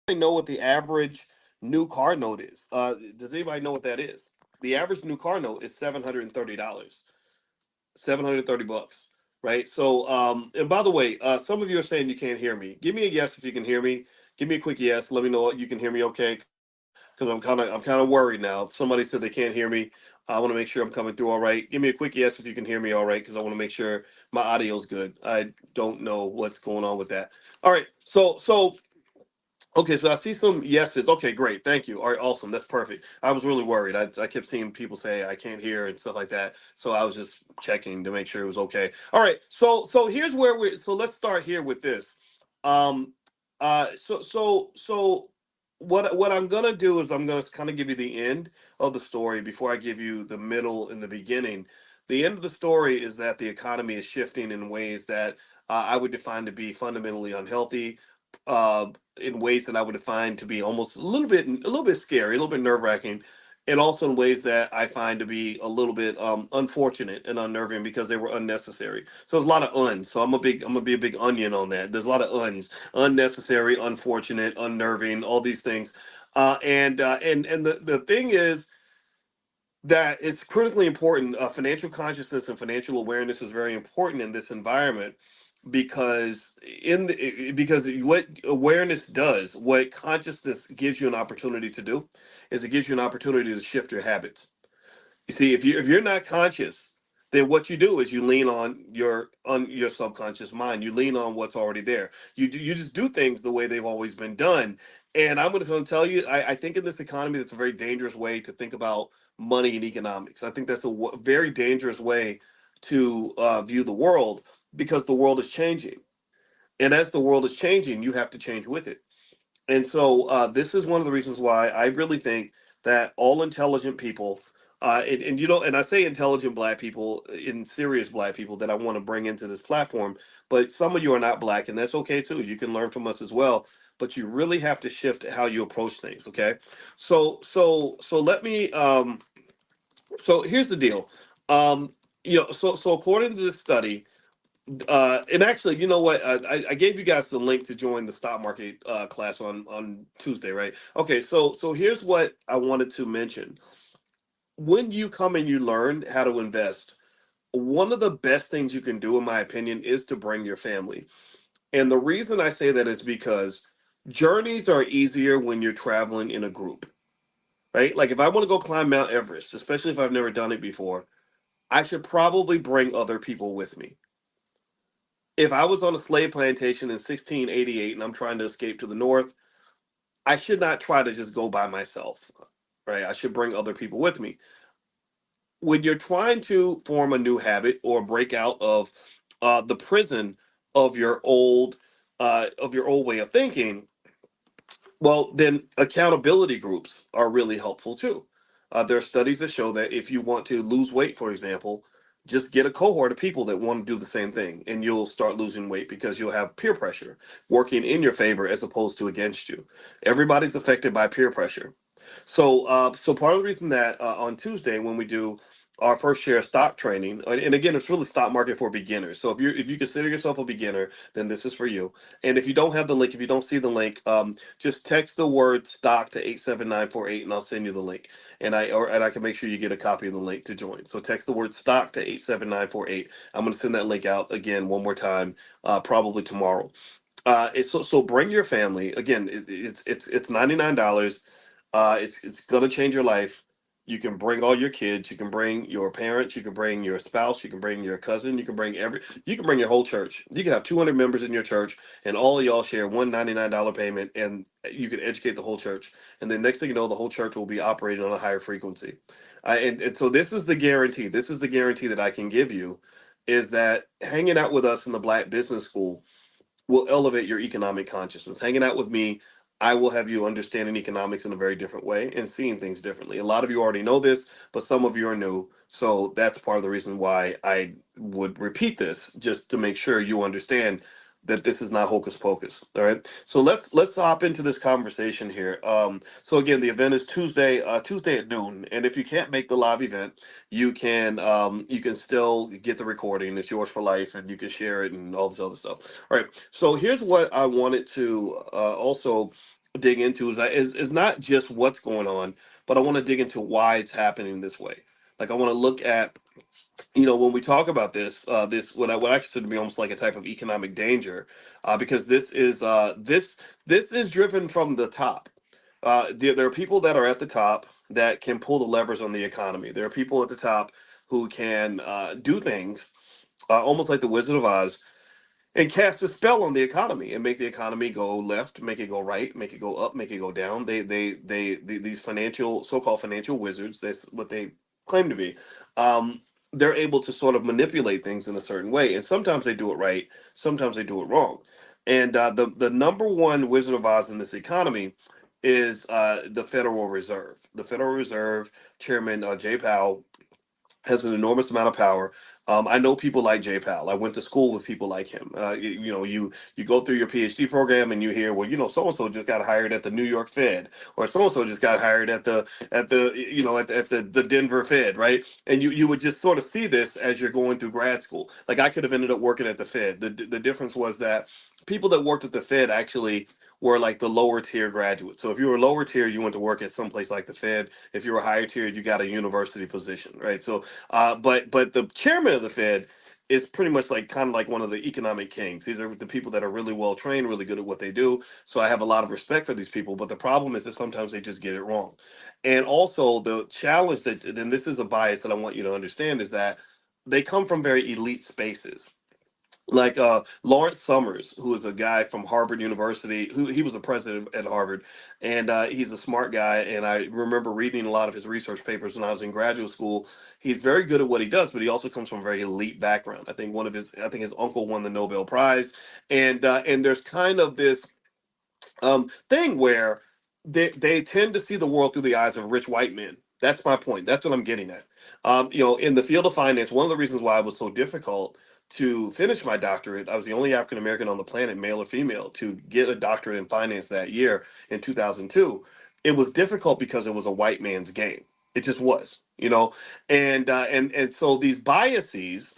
Know what the average new car note is? Does anybody know what that is? The average new car note is $730, $730, right? So, and by the way, some of you are saying you can't hear me. Give me a yes if you can hear me. Give me a quick yes. Let me know you can hear me okay, because I'm kind of worried now. Somebody said they can't hear me. I want to make sure I'm coming through all right. Give me a quick yes if you can hear me all right, because I want to make sure my audio's good. I don't know what's going on with that. All right, so okay, so I see some yeses. Okay, great. Thank you. All right, awesome. That's perfect. I was really worried. I kept seeing people say I can't hear and stuff like that. So I was just checking to make sure it was okay. All right. So here's where let's start here with this. Um so what I'm gonna do is I'm gonna kind of give you the end of the story before I give you the middle and the beginning. The end of the story is that the economy is shifting in ways that I would define to be fundamentally unhealthy. uh, in ways that I would find to be almost a little bit scary, a little bit nerve wracking, and also in ways that I find to be a little bit unfortunate and unnerving because they were unnecessary. So there's a lot of uns. So I'm gonna be a big onion on that. There's a lot of uns, unnecessary, unfortunate, unnerving, all these things. And the thing is that it's critically important. Financial consciousness and financial awareness is very important in this environment because because what awareness does, what consciousness gives you an opportunity to do, is it gives you an opportunity to shift your habits. You see, if you're not conscious, then what you do is you lean on your subconscious mind. You lean on what's already there. You just do things the way they've always been done. And I'm just going to tell you, I think in this economy, that's a very dangerous way to think about money and economics. I think that's a very dangerous way to view the world because the world is changing, and as the world is changing, you have to change with it. And so this is one of the reasons why I really think that all intelligent people, and you know, and I say intelligent black people, in serious black people that I want to bring into this platform, but some of you are not black, and that's okay too. You can learn from us as well, but you really have to shift how you approach things. Okay, so let me. So here's the deal. So according to this study, and actually, you know what? I gave you guys the link to join the stock market class on Tuesday, right? Okay, so here's what I wanted to mention. When you come and you learn how to invest, one of the best things you can do, in my opinion, is to bring your family. And the reason I say that is because journeys are easier when you're traveling in a group, right? Like if I want to go climb Mount Everest, especially if I've never done it before, I should probably bring other people with me. If I was on a slave plantation in 1688 and I'm trying to escape to the north, I should not try to just go by myself, right? I should bring other people with me. When you're trying to form a new habit or break out of the prison of your old way of thinking, well, then accountability groups are really helpful too. There are studies that show that if you want to lose weight, for example, just get a cohort of people that want to do the same thing, and you'll start losing weight because you'll have peer pressure working in your favor as opposed to against you. Everybody's affected by peer pressure. So part of the reason that on Tuesday when we do our first share of stock training, and again, it's really stock market for beginners. So if you consider yourself a beginner, then this is for you. And if you don't have the link, if you don't see the link, just text the word stock to 87948, and I'll send you the link. And I can make sure you get a copy of the link to join. So text the word stock to 87948. I'm going to send that link out again one more time, probably tomorrow. So bring your family. Again, it's $99. It's gonna change your life. You can bring all your kids. You can bring your parents. You can bring your spouse. You can bring your cousin. You can bring your whole church. You can have 200 members in your church, and all of y'all share one $99 payment, and you can educate the whole church. And then next thing you know, the whole church will be operating on a higher frequency. And so this is the guarantee. This is the guarantee that I can give you, is that hanging out with us in the Black Business School will elevate your economic consciousness. Hanging out with me, I will have you understanding economics in a very different way and seeing things differently. A lot of you already know this, but some of you are new. So that's part of the reason why I would repeat this, just to make sure you understand that this is not hocus pocus. All right. So let's hop into this conversation here. So again, the event is Tuesday at noon. And if you can't make the live event, you can still get the recording. It's yours for life, and you can share it and all this other stuff. All right. So here's what I wanted to also dig into is not just what's going on, but I want to dig into why it's happening this way. Like I want to look at, when we talk about this what I consider to be almost like a type of economic danger, because this is driven from the top. There are people that are at the top that can pull the levers on the economy. There are people at the top who can do things almost like the Wizard of Oz and cast a spell on the economy and make the economy go left, make it go right, make it go up, make it go down. These financial, so-called financial wizards, that's what they claim to be. They're able to sort of manipulate things in a certain way, and sometimes they do it right, sometimes they do it wrong. And the number one Wizard of Oz in this economy is the Federal Reserve. The Federal Reserve Chairman Jay Powell has an enormous amount of power. I know people like Jay Powell. I went to school with people like him. You go through your PhD program and you hear, well, so and so just got hired at the New York Fed, or so and so just got hired at the Denver Fed, right? And you would just sort of see this as you're going through grad school. Like I could have ended up working at the Fed. The difference was that people that worked at the Fed actually were like the lower tier graduates. So if you were lower tier, you went to work at some place like the Fed. If you were higher tier, you got a university position, right? So but the chairman of the Fed is pretty much like kind of like one of the economic kings. These are the people that are really well trained, really good at what they do. So I have a lot of respect for these people. But the problem is that sometimes they just get it wrong. And also the challenge that, and this is a bias that I want you to understand, is that they come from very elite spaces, like Lawrence Summers, who is a guy from Harvard University, who he was a president at Harvard, and he's a smart guy. And I remember reading a lot of his research papers when I was in graduate school. He's very good at what he does, but he also comes from a very elite background. I think his uncle won the Nobel Prize, and there's kind of this thing where they tend to see the world through the eyes of rich white men. That's my point. That's what I'm getting at. In the field of finance, one of the reasons why it was so difficult to finish my doctorate, I was the only African American on the planet, male or female, to get a doctorate in finance that year in 2002. It was difficult because it was a white man's game. It just was, and so these biases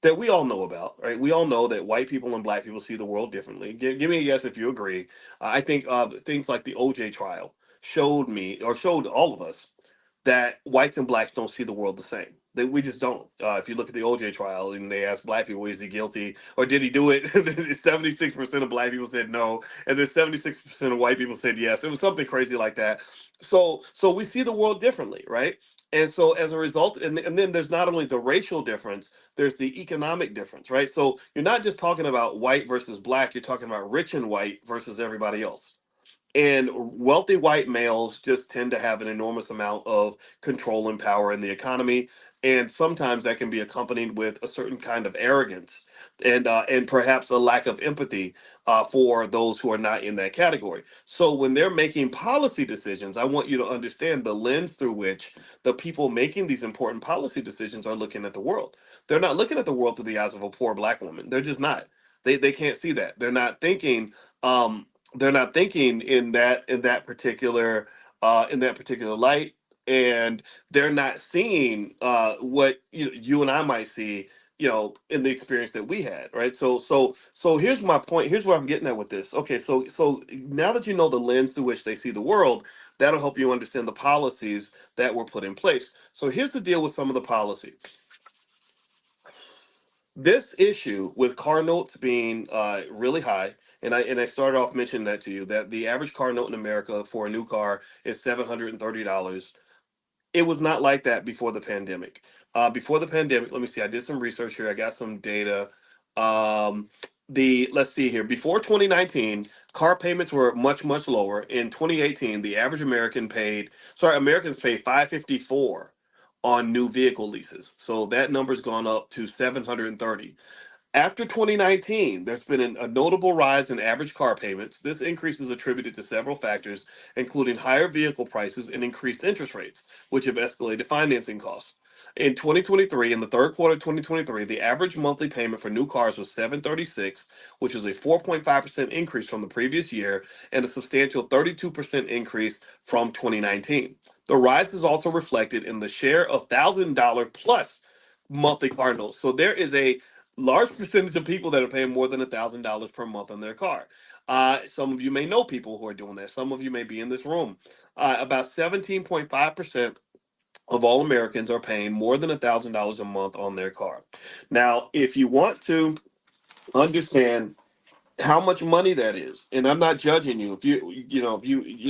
that we all know about, right? We all know that white people and black people see the world differently. Give me a yes if you agree. I think things like the OJ trial showed me, or showed all of us, that whites and blacks don't see the world the same. We just don't. If you look at the OJ trial and they ask black people, is he guilty or did he do it? 76% of black people said no, and then 76% of white people said yes. It was something crazy like that. So we see the world differently, right? And so as a result, and then there's not only the racial difference, there's the economic difference, right? So you're not just talking about white versus black, you're talking about rich and white versus everybody else. And wealthy white males just tend to have an enormous amount of control and power in the economy. And sometimes that can be accompanied with a certain kind of arrogance and perhaps a lack of empathy for those who are not in that category. So when they're making policy decisions, I want you to understand the lens through which the people making these important policy decisions are looking at the world. They're not looking at the world through the eyes of a poor black woman. They're just not. They can't see that. Um, they're not thinking in that particular light, and they're not seeing what you and I might see, in the experience that we had, right? So here's my point. Here's where I'm getting at with this. Okay, so now that you know the lens through which they see the world, that'll help you understand the policies that were put in place. So here's the deal with some of the policy. This issue with car notes being really high, and I started off mentioning that to you, that the average car note in America for a new car is $730. It was not like that before the pandemic. Before the pandemic, let me see. I did some research here. I got some data. Um, let's see here. Before 2019, car payments were much lower. In 2018, the average Americans paid 554 on new vehicle leases. So that number's gone up to 730. After 2019, there's been a notable rise in average car payments. This increase is attributed to several factors, including higher vehicle prices and increased interest rates, which have escalated financing costs. In 2023, in the third quarter of 2023, the average monthly payment for new cars was 736, which is a 4.5% increase from the previous year and a substantial 32% increase from 2019. The rise is also reflected in the share of $1,000 plus monthly car notes. So there is a large percentage of people that are paying more than $1,000 per month on their car. Some of you may know people who are doing that. Some of you may be in this room. About 17.5% of all Americans are paying more than $1,000 a month on their car. Now, if you want to understand how much money that is, and I'm not judging you.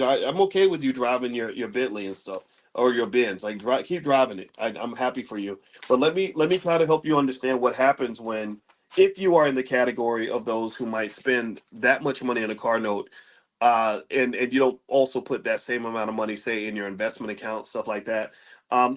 I'm okay with you driving your Bentley and stuff, or your Benz. Like, keep driving it. I'm happy for you. But let me try to help you understand what happens if you are in the category of those who might spend that much money on a car note, and you don't also put that same amount of money, say, in your investment account, stuff like that.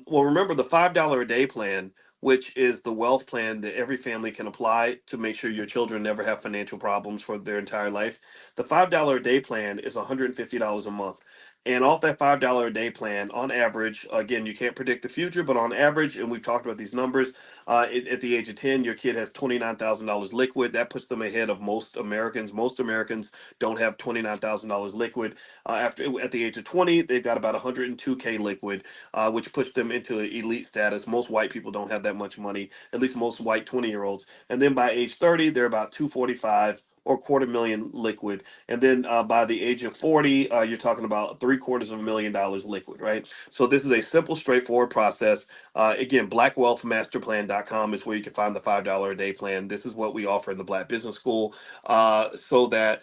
Well, remember the $5 a day plan, which is the wealth plan that every family can apply to make sure your children never have financial problems for their entire life. The $5 a day plan is $150 a month. And off that $5 a day plan, on average, again, you can't predict the future, but on average, and we've talked about these numbers, at the age of 10, your kid has $29,000 liquid. That puts them ahead of most Americans. Most Americans don't have $29,000 liquid. After at the age of 20, they've got about 102K liquid, which puts them into elite status. Most white people don't have that much money, at least most white 20-year-olds. And then by age 30, they're about 245 or $250,000 liquid. And then by the age of 40, you're talking about $750,000 liquid, right? So this is a simple, straightforward process. Again, blackwealthmasterplan.com is where you can find the $5 a day plan. This is what we offer in the Black Business School, so that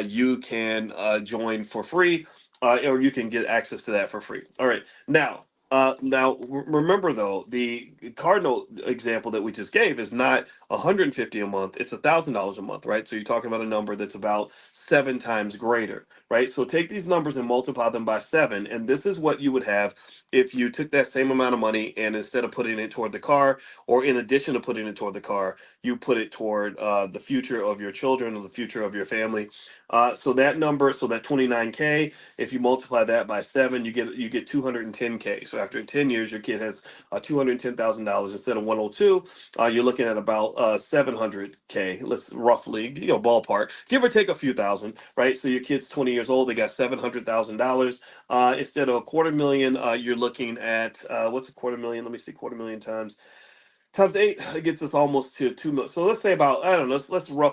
you can join for free, or you can get access to that for free. All right. Remember though, the Cardinal example that we just gave is not 150 a month; it's $1,000 a month, right? So you're talking about a number that's about 7 times greater, right? So take these numbers and multiply them by 7, and this is what you would have if you took that same amount of money and instead of putting it toward the car, or in addition to putting it toward the car, you put it toward the future of your children or the future of your family. So that number, so that 29K, if you multiply that by 7, you get 210K. So after 10 years, your kid has $210,000 instead of 102. You're looking at about 700K. Let's roughly, ballpark, give or take a few thousand, right? So your kid's 20 years old, they got $700,000 instead of $250,000. You're looking at what's a $250,000? Let me see, $250,000 times 8, it gets us almost to 2 million. So let's say about, I don't know,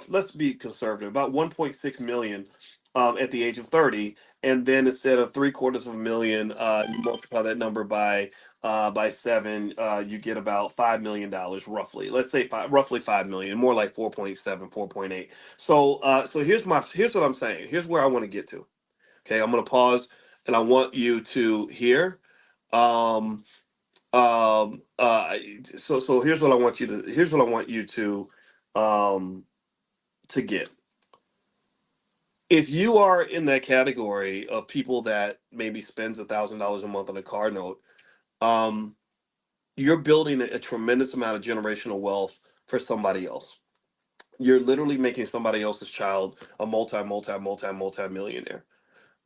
let's be conservative, about 1.6 million at the age of 30. And then instead of $750,000, you multiply that number by 7, you get about $5 million roughly. Let's say roughly 5 million, more like 4.7, 4.8. So here's what I'm saying. Here's where I want to get to. Okay, I'm gonna pause and I want you to hear. Um, so here's what I want you to get. If you are in that category of people that maybe spends $1,000 a month on a car note, um, you're building a tremendous amount of generational wealth for somebody else. You're literally making somebody else's child a multi millionaire.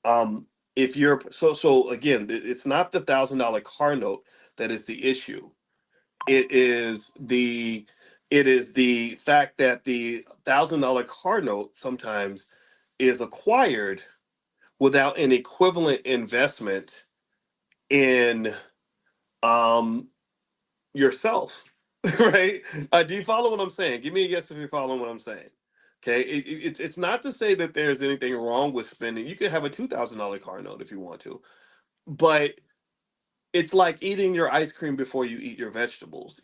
Um, if you're so again, it's not the $1,000 car note that is the issue. It is the fact that the $1,000 car note sometimes is acquired without an equivalent investment in um yourself, right? Do you follow what I'm saying? Give me a yes if you're following what I'm saying. Okay, it's not to say that there's anything wrong with spending. You could have a $2,000 car note if you want to, but it's like eating your ice cream before you eat your vegetables.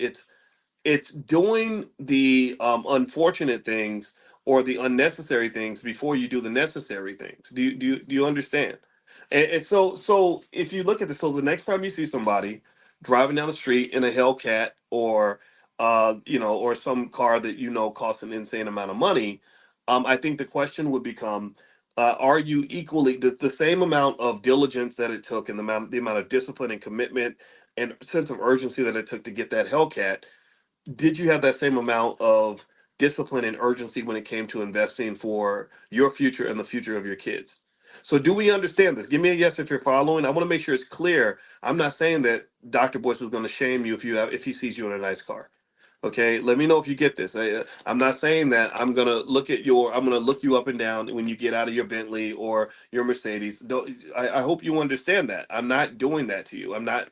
It's doing the unfortunate things or the unnecessary things before you do the necessary things. Do you understand? And so if you look at this, so the next time you see somebody driving down the street in a Hellcat, or or some car that costs an insane amount of money, I think the question would become, are you equally the same amount of diligence that it took, and the amount of discipline and commitment and sense of urgency that it took to get that Hellcat? Did you have that same amount of discipline and urgency when it came to investing for your future and the future of your kids? So do we understand this? Give me a yes if you're following. I want to make sure it's clear. I'm not saying that Dr. Boyce is going to shame you if he sees you in a nice car. Okay, let me know if you get this. I'm not saying that I'm gonna look you up and down when you get out of your Bentley or your Mercedes. I hope you understand that. I'm not doing that to you. I'm not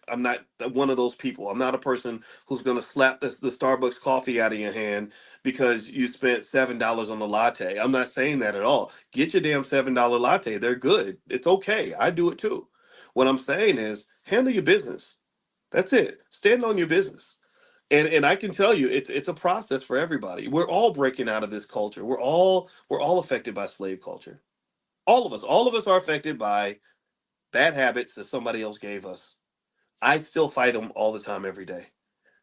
one of those people. I'm not a person who's gonna slap the Starbucks coffee out of your hand because you spent $7 on the latte. I'm not saying that at all. Get your damn $7 latte. They're good. It's okay. I do it too. What I'm saying is handle your business. That's it. Stand on your business. And I can tell you, it's a process for everybody. We're all breaking out of this culture. We're all affected by slave culture. All of us are affected by bad habits that somebody else gave us. I still fight them all the time, every day.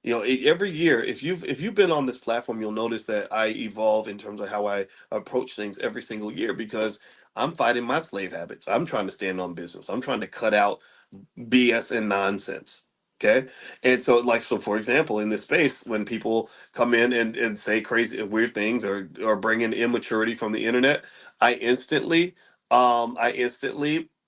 Every year, if you've been on this platform, you'll notice that I evolve in terms of how I approach things every single year, because I'm fighting my slave habits. I'm trying to stand on business. I'm trying to cut out BS and nonsense. Okay. And so for example, in this space, when people come in and say crazy, weird things, or bring in immaturity from the internet, I instantly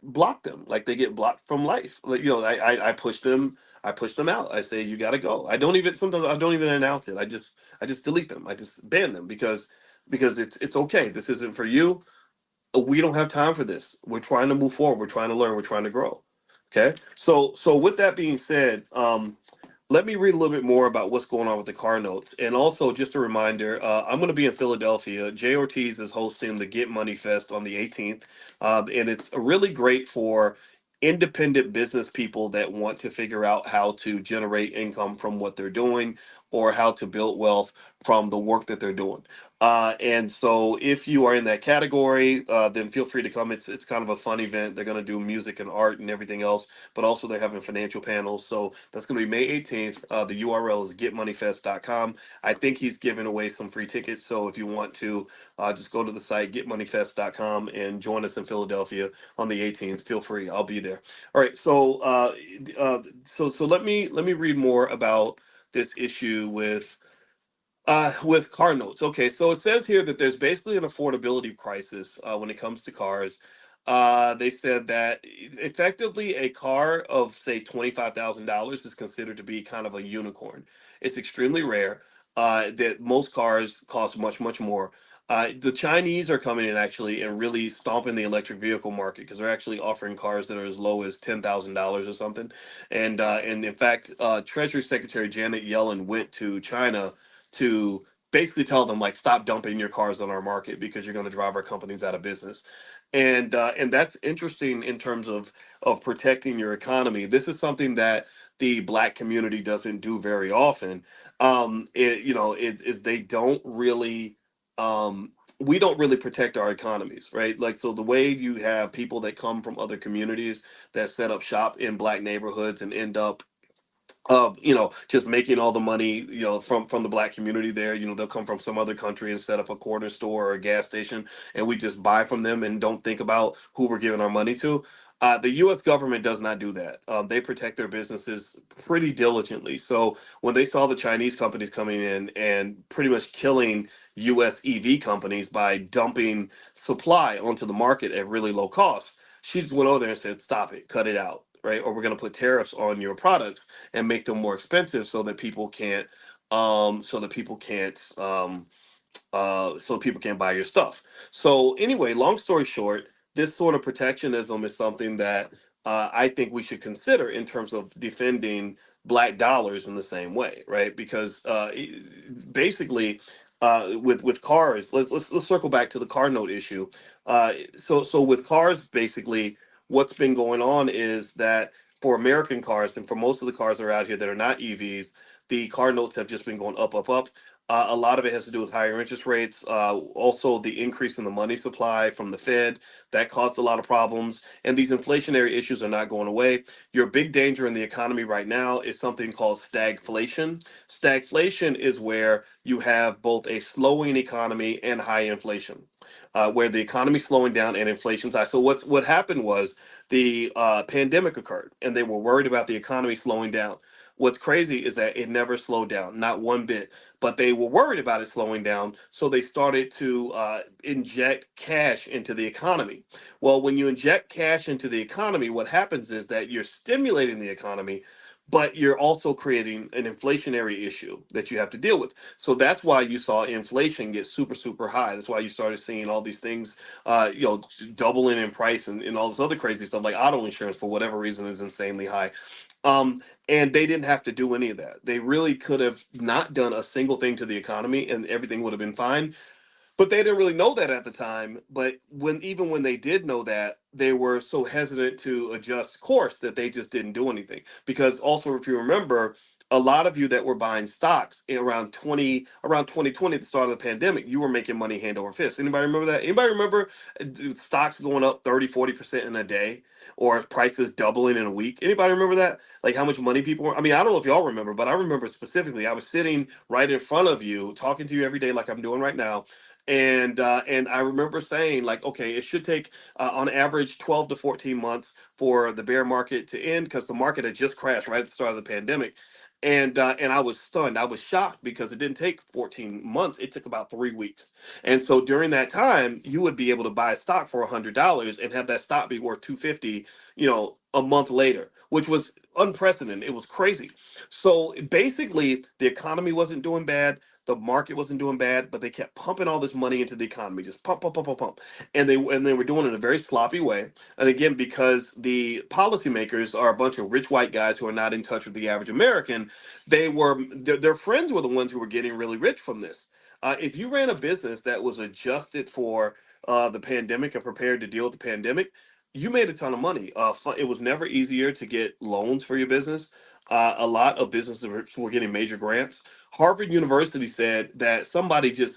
block them, like they get blocked from life. Like, I push them. I push them out. I say, you got to go. I don't even, sometimes I don't even announce it. I just delete them. I just ban them because it's okay. This isn't for you. We don't have time for this. We're trying to move forward. We're trying to learn. We're trying to grow. Okay. So with that being said, let me read a little bit more about what's going on with the car notes. And also, just a reminder, I'm going to be in Philadelphia. Jay Ortiz is hosting the Get Money Fest on the 18th. And it's really great for independent business people that want to figure out how to generate income from what they're doing or how to build wealth from the work that they're doing. And so if you are in that category, then feel free to come. It's kind of a fun event. They're going to do music and art and everything else, but also they're having financial panels. So that's going to be May 18th. The URL is getmoneyfest.com. I think he's giving away some free tickets. So if you want to, just go to the site, getmoneyfest.com, and join us in Philadelphia on the 18th. Feel free. I'll be there. All right. So let me read more about this issue with car notes. Okay, so it says here that there's basically an affordability crisis when it comes to cars. They said that effectively a car of say $25,000 is considered to be kind of a unicorn. It's extremely rare. That most cars cost much much more. The Chinese are coming in actually and really stomping the electric vehicle market because they're actually offering cars that are as low as $10,000 or something. And in fact, Treasury Secretary Janet Yellen went to China to basically tell them like stop dumping your cars on our market because you're going to drive our companies out of business. And that's interesting in terms of protecting your economy. This is something that the black community doesn't do very often. It's they don't really we don't really protect our economies, right? Like, so the way you have people that come from other communities that set up shop in black neighborhoods and end up just making all the money, from the black community there. They'll come from some other country and set up a corner store or a gas station, and we just buy from them and don't think about who we're giving our money to. The U.S. government does not do that. They protect their businesses pretty diligently. So when they saw the Chinese companies coming in and pretty much killing U.S. EV companies by dumping supply onto the market at really low costs, she just went over there and said, "Stop it, cut it out, right? Or we're going to put tariffs on your products and make them more expensive so people can't buy your stuff." So anyway, long story short, this sort of protectionism is something that I think we should consider in terms of defending black dollars in the same way, right? Because basically, with cars, let's circle back to the car note issue. So with cars, basically, what's been going on is that for American cars and for most of the cars that are out here that are not EVs, the car notes have just been going up, up, up. A lot of it has to do with higher interest rates. Also, the increase in the money supply from the Fed that caused a lot of problems. And these inflationary issues are not going away. Your big danger in the economy right now is something called stagflation. Stagflation is where you have both a slowing economy and high inflation, where the economy's slowing down and inflation's high. So what happened was the pandemic occurred, and they were worried about the economy slowing down. What's crazy is that it never slowed down, not one bit. But they were worried about it slowing down, so they started to inject cash into the economy. Well, when you inject cash into the economy, what happens is that you're stimulating the economy, but you're also creating an inflationary issue that you have to deal with. So that's why you saw inflation get super, super high. That's why you started seeing all these things, doubling in price and all this other crazy stuff, like auto insurance for whatever reason is insanely high. And they didn't have to do any of that. They really could have not done a single thing to the economy and everything would have been fine. But they didn't really know that at the time. But even when they did know that, they were so hesitant to adjust course that they just didn't do anything. Because also, if you remember, a lot of you that were buying stocks around 2020 at the start of the pandemic, you were making money hand over fist. Anybody remember that? Anybody remember stocks going up 30-40% in a day, or prices doubling in a week? Anybody remember that? Like how much money people were? I mean, I don't know if y'all remember, but I remember specifically. I was sitting right in front of you, talking to you every day, like I'm doing right now, and I remember saying like, okay, it should take on average 12 to 14 months for the bear market to end because the market had just crashed right at the start of the pandemic. And I was stunned. I was shocked because it didn't take 14 months. It took about 3 weeks. And so during that time, you would be able to buy a stock for $100 and have that stock be worth 250, a month later, which was unprecedented. It was crazy. So basically, the economy wasn't doing bad. The market wasn't doing bad, but they kept pumping all this money into the economy, just pump, pump, pump, pump, pump, and they were doing it in a very sloppy way. And again, because the policymakers are a bunch of rich white guys who are not in touch with the average American, their friends were the ones who were getting really rich from this. If you ran a business that was adjusted for the pandemic and prepared to deal with the pandemic, you made a ton of money. It was never easier to get loans for your business. A lot of businesses were getting major grants. Harvard University said that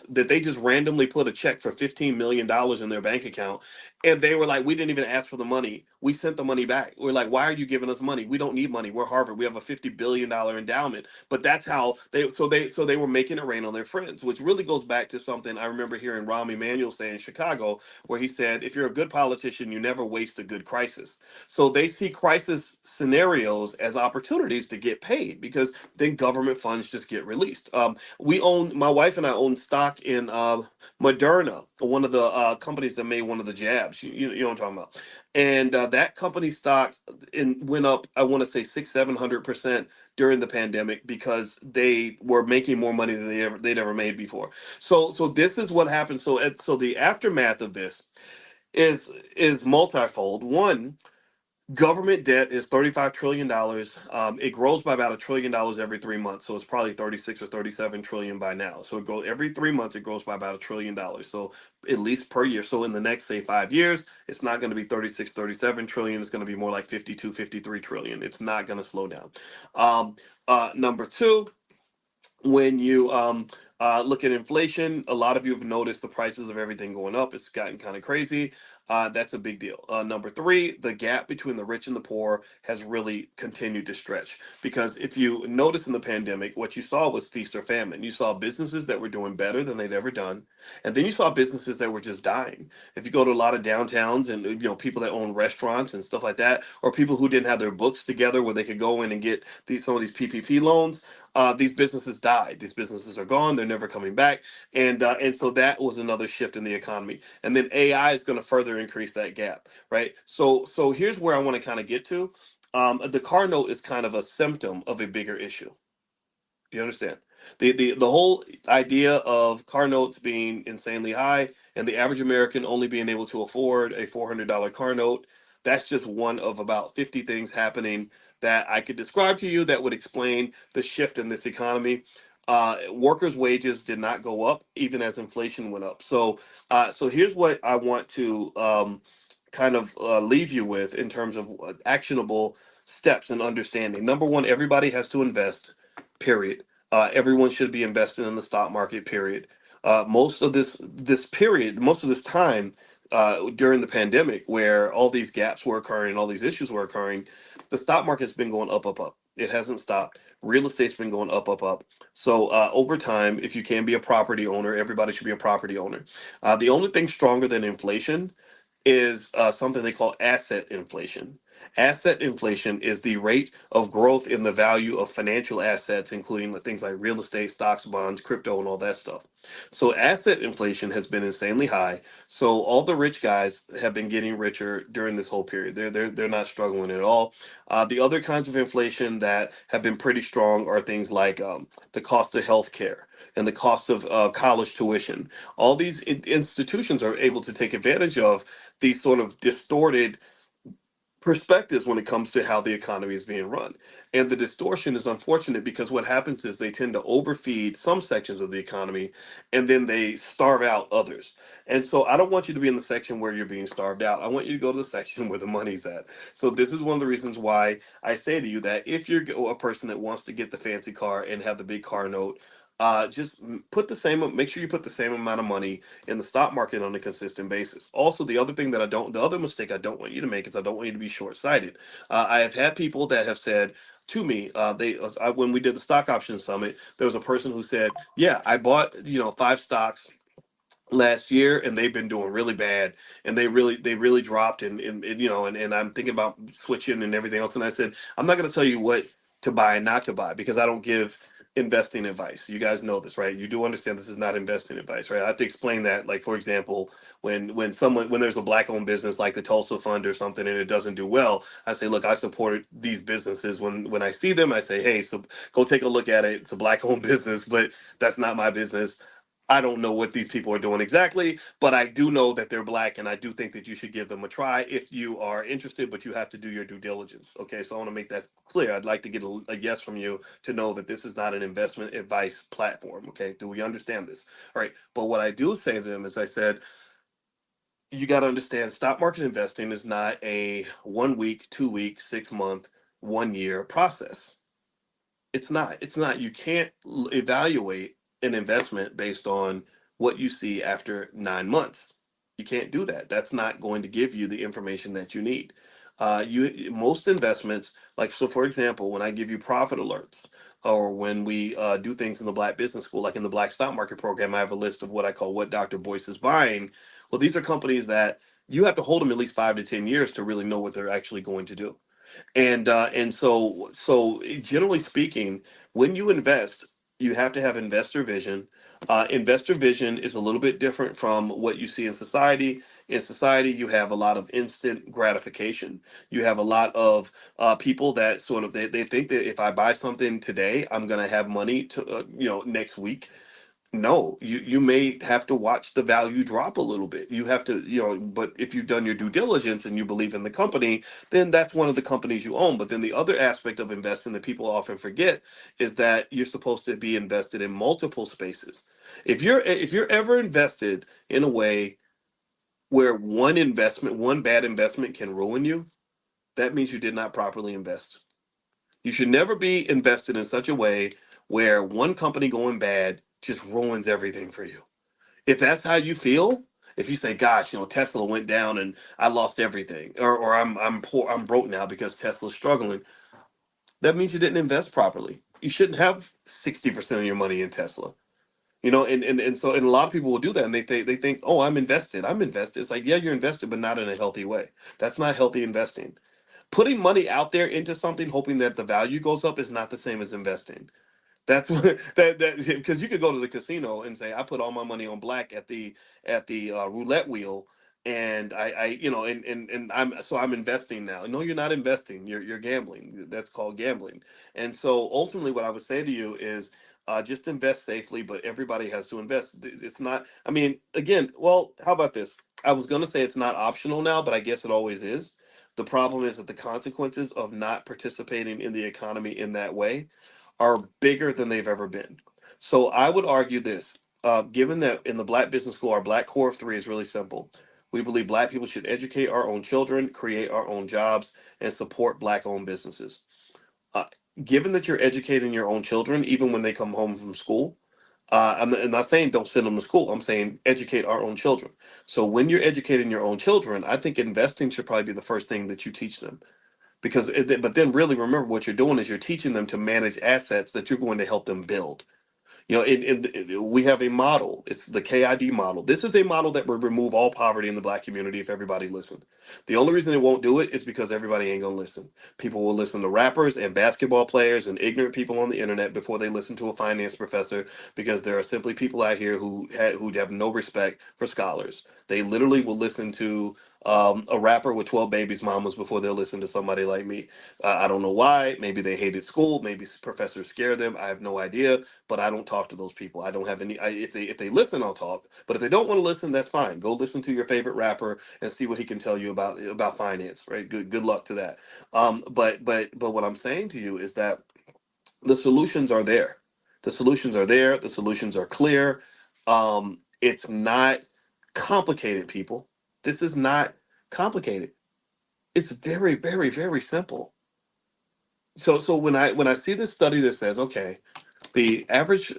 they just randomly put a check for $15 million in their bank account, and they were like, "We didn't even ask for the money. We sent the money back." We're like, "Why are you giving us money? We don't need money. We're Harvard. We have a $50 billion endowment." But that's how they were making it rain on their friends, which really goes back to something I remember hearing Rahm Emanuel say in Chicago, where he said, "If you're a good politician, you never waste a good crisis." So they see crisis scenarios as opportunities to get paid because then government funds just get released. My wife and I own stock in Moderna, one of the companies that made one of the jabs. You know what I'm talking about. And that company stock went up, I want to say 600-700% during the pandemic because they were making more money than they'd ever made before. So this is what happened. So the aftermath of this is multifold. One, government debt is $35 trillion. It grows by about $1 trillion every 3 months, so it's probably 36 or 37 trillion by now. So it goes every 3 months. It grows by about $1 trillion. So at least per year. So in the next, say, 5 years, it's not going to be 36, 37 trillion. It's going to be more like 52, 53 trillion. It's not going to slow down. Number two, when you look at inflation, a lot of you have noticed the prices of everything going up. It's gotten kind of crazy. That's a big deal. Number three, the gap between the rich and the poor has really continued to stretch because if you notice in the pandemic, what you saw was feast or famine. You saw businesses that were doing better than they'd ever done, and then you saw businesses that were just dying. If you go to a lot of downtowns and people that own restaurants and stuff like that, or people who didn't have their books together where they could go in and get some of these PPP loans, these businesses died. These businesses are gone. They're never coming back. And so that was another shift in the economy. And then AI is going to further increase that gap, right? So here's where I want to kind of get to. The car note is kind of a symptom of a bigger issue. Do you understand? The whole idea of car notes being insanely high and the average American only being able to afford a $400 car note, that's just one of about 50 things happening that I could describe to you that would explain the shift in this economy. Workers' wages did not go up even as inflation went up. So here's what I want to kind of leave you with in terms of actionable steps and understanding. Number one, everybody has to invest, period. Everyone should be investing in the stock market, period. Most of this time during the pandemic, where all these gaps were occurring, all these issues were occurring, the stock market's been going up, up, up. It hasn't stopped. Real estate's been going up, up, up. So over time, if you can be a property owner, everybody should be a property owner. The only thing stronger than inflation is something they call asset inflation. Asset inflation is the rate of growth in the value of financial assets, including things like real estate, stocks, bonds, crypto, and all that stuff. So asset inflation has been insanely high. So all the rich guys have been getting richer during this whole period. They're not struggling at all. The other kinds of inflation that have been pretty strong are things like the cost of healthcare and the cost of college tuition. All these institutions are able to take advantage of these sort of distorted perspectives when it comes to how the economy is being run. And the distortion is unfortunate because what happens is they tend to overfeed some sections of the economy and then they starve out others. And so I don't want you to be in the section where you're being starved out. I want you to go to the section where the money's at. So this is one of the reasons why I say to you that if you're a person that wants to get the fancy car and have the big car note, just make sure you put the same amount of money in the stock market on a consistent basis. Also, the other mistake I don't want you to make is I don't want you to be short-sighted. I have had people that have said to me, when we did the stock option summit, there was a person who said, "Yeah, I bought 5 stocks last year and they've been doing really bad and they really dropped and I'm thinking about switching and everything else." And I said, I'm not going to tell you what to buy and not to buy, because I don't give investing advice. You guys know this, right? You do understand this is not investing advice, right? I have to explain that. Like, for example, when there's a black owned business like the Tulsa Fund or something and it doesn't do well, I say, look, I support these businesses. When I see them, I say, hey, so go take a look at it. It's a black owned business, but that's not my business. I don't know what these people are doing exactly, but I do know that they're black, and I do think that you should give them a try if you are interested, but you have to do your due diligence. Okay, so I want to make that clear. I'd like to get a yes from you to know that this is not an investment advice platform. Okay, do we understand this? All right, but what I do say to them is I said, you got to understand stock market investing is not a 1 week, 2 week, 6 month, 1 year process. It's not. You can't evaluate an investment based on what you see after 9 months. You can't do that. That's not going to give you the information that you need. You Most investments, like, so for example, when I give you profit alerts, or when we do things in the Black Business School, like in the Black Stock Market Program, I have a list of what I call what Dr. Boyce is buying. Well, these are companies that you have to hold them at least 5 to 10 years to really know what they're actually going to do. And generally speaking, when you invest, you have to have investor vision. Investor vision is a little bit different from what you see in society. In society, you have a lot of instant gratification. You have a lot of people that sort of they think that if I buy something today, I'm going to have money to next week. No, you may have to watch the value drop a little bit. You have to, but if you've done your due diligence and you believe in the company, then that's one of the companies you own. But then the other aspect of investing that people often forget is that you're supposed to be invested in multiple spaces. If you're ever invested in a way where one bad investment can ruin you, that means you did not properly invest. You should never be invested in such a way where one company going bad just ruins everything for you. If that's how you feel, if you say, "Gosh, Tesla went down and I lost everything," or I'm poor, I'm broke now because Tesla's struggling, that means you didn't invest properly. You shouldn't have 60% of your money in Tesla. And a lot of people will do that, and they think, "Oh, I'm invested. I'm invested." It's like, yeah, you're invested, but not in a healthy way. That's not healthy investing. Putting money out there into something, hoping that the value goes up, is not the same as investing. That's what that because you could go to the casino and say, I put all my money on black at the roulette wheel, and I'm investing now. No, you're not investing. You're gambling. That's called gambling. And so ultimately, what I would say to you is, just invest safely. But everybody has to invest. It's not. I mean, again, well, how about this? I was going to say it's not optional now, but I guess it always is. The problem is that the consequences of not participating in the economy in that way are bigger than they've ever been. So I would argue this, given that in the Black Business School, our Black Core of Three is really simple. We believe Black people should educate our own children, create our own jobs, and support Black owned businesses. Uh, Given that you're educating your own children, even when they come home from school, I'm not saying don't send them to school. I'm saying educate our own children. So when you're educating your own children, I think investing should probably be the first thing that you teach them, but then really remember what you're doing is you're teaching them to manage assets that you're going to help them build. We have a model. It's the KID model. This is a model that would remove all poverty in the Black community if everybody listened. The only reason it won't do it is because everybody ain't gonna listen. People will listen to rappers and basketball players and ignorant people on the internet before they listen to a finance professor, because there are simply people out here who have no respect for scholars. They literally will listen to a rapper with 12 babies mamas before they'll listen to somebody like me. I don't know why. Maybe they hated school. Maybe professors scare them. I have no idea, but I don't talk to those people. I don't have any. If they listen, I'll talk. But if they don't want to listen, that's fine. Go listen to your favorite rapper and see what he can tell you about finance. Right? Good luck to that. But what I'm saying to you is that the solutions are there. The solutions are there. The solutions are clear. It's not complicated, people. This is not complicated. It's very, very, very simple. So when I see this study that says, okay, the average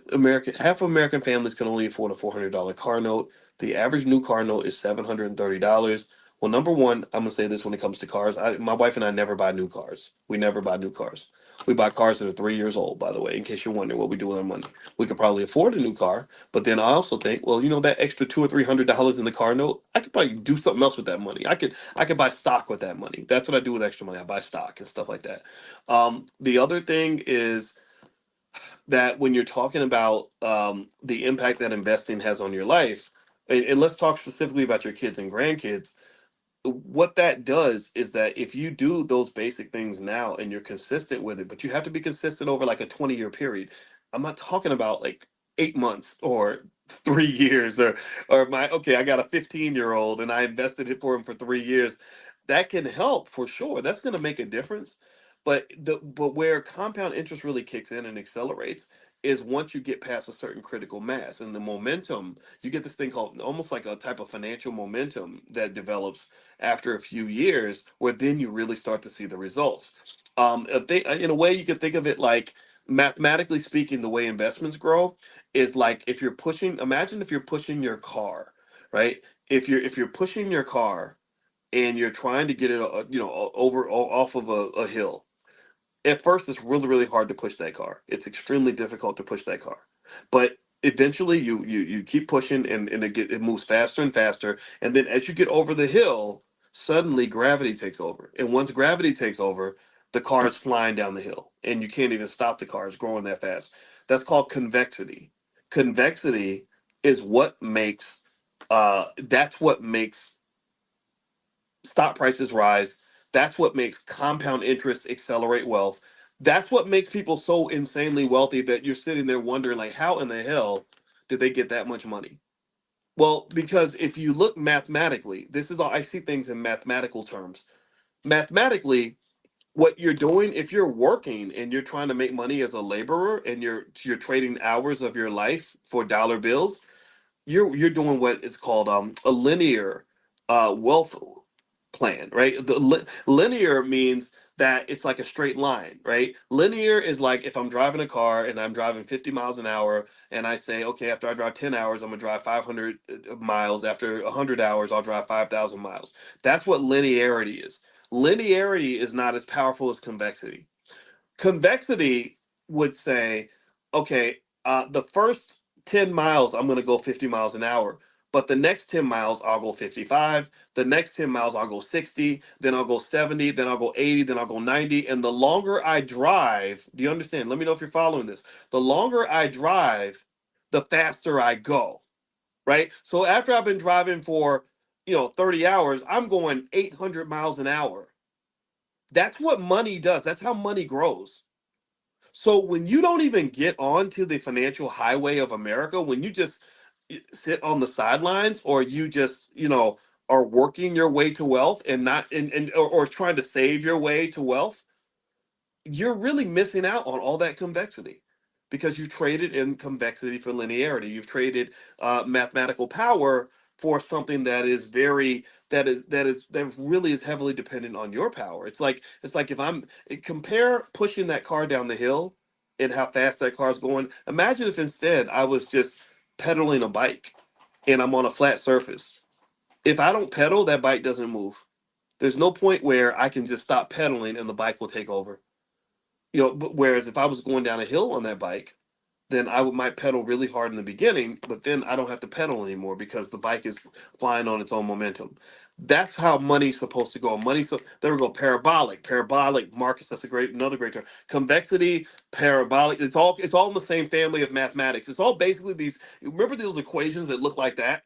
half of American families can only afford a $400 car note. The average new car note is $730. Well, number one, I'm gonna say this when it comes to cars. My wife and I never buy new cars. We never buy new cars. We buy cars that are 3 years old, by the way, in case you're wondering what we do with our money. We could probably afford a new car, but then I also think, well, that extra $200 or $300 in the car note, I could probably do something else with that money. I could buy stock with that money. That's what I do with extra money. I buy stock and stuff like that. The other thing is that when you're talking about the impact that investing has on your life, and let's talk specifically about your kids and grandkids, what that does is that if you do those basic things now and you're consistent with it, but you have to be consistent over like a 20-year period. I'm not talking about like 8 months or 3 years or I got a 15-year-old and I invested it for him for 3 years. That can help for sure. That's going to make a difference. But where compound interest really kicks in and accelerates is once you get past a certain critical mass and the momentum, you get this thing called almost like a type of financial momentum that develops after a few years, where then you really start to see the results. In a way, you could think of it like, mathematically speaking, the way investments grow is like, if you're pushing. Imagine if you're pushing your car, right? If you're pushing your car and you're trying to get it, over off of a hill. At first, it's really really hard to push that car. It's extremely difficult to push that car, but eventually you keep pushing, and it moves faster and faster, and then as you get over the hill, suddenly gravity takes over, and once gravity takes over, the car is flying down the hill and you can't even stop the car. It's growing that fast. That's called convexity. Convexity is what makes that's what makes stock prices rise. That's what makes compound interest accelerate wealth. That's what makes people so insanely wealthy that you're sitting there wondering, like, how in the hell did they get that much money? Well, because if you look mathematically, this is all I see things in mathematical terms. Mathematically, what you're doing, if you're working and you're trying to make money as a laborer and you're trading hours of your life for dollar bills, you're doing what is called a linear wealth plan, right? Linear means that it's like a straight line, right? Linear is like if I'm driving a car and I'm driving 50 miles an hour, and I say, okay, after I drive 10 hours, I'm gonna drive 500 miles. After 100 hours, I'll drive 5,000 miles. That's what linearity is. Linearity is not as powerful as convexity. Convexity would say, okay, the first 10 miles, I'm going to go 50 miles an hour. But the next 10 miles, I'll go 55. The next 10 miles, I'll go 60. Then I'll go 70. Then I'll go 80. Then I'll go 90. And the longer I drive, do you understand? Let me know if you're following this. The longer I drive, the faster I go, right? So after I've been driving for, 30 hours, I'm going 800 miles an hour. That's what money does. That's how money grows. So when you don't even get onto the financial highway of America, when you just sit on the sidelines, or you just, are working your way to wealth and not or trying to save your way to wealth, you're really missing out on all that convexity, because you traded in convexity for linearity. You've traded mathematical power for something that really is heavily dependent on your power. It's like if compare pushing that car down the hill and how fast that car's going. Imagine if instead I was just pedaling a bike and I'm on a flat surface. If I don't pedal, that bike doesn't move. There's no point where I can just stop pedaling and the bike will take over. But whereas if I was going down a hill on that bike, then might pedal really hard in the beginning, but then I don't have to pedal anymore because the bike is flying on its own momentum. That's how money's supposed to go. There we go. Parabolic, Marcus. That's another great term. Convexity, parabolic. It's all in the same family of mathematics. It's all basically these. Remember those equations that look like that?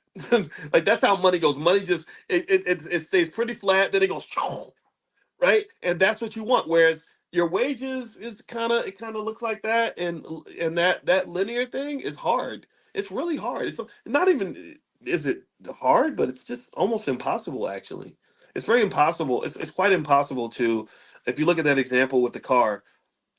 Like that's how money goes. Money just it stays pretty flat, then it goes right? And that's what you want. Whereas your wages is it kind of looks like that, and that linear thing is hard. It's really hard. It's not even is it hard, but it's just almost impossible. Actually, it's very impossible. It's quite impossible to, if you look at that example with the car.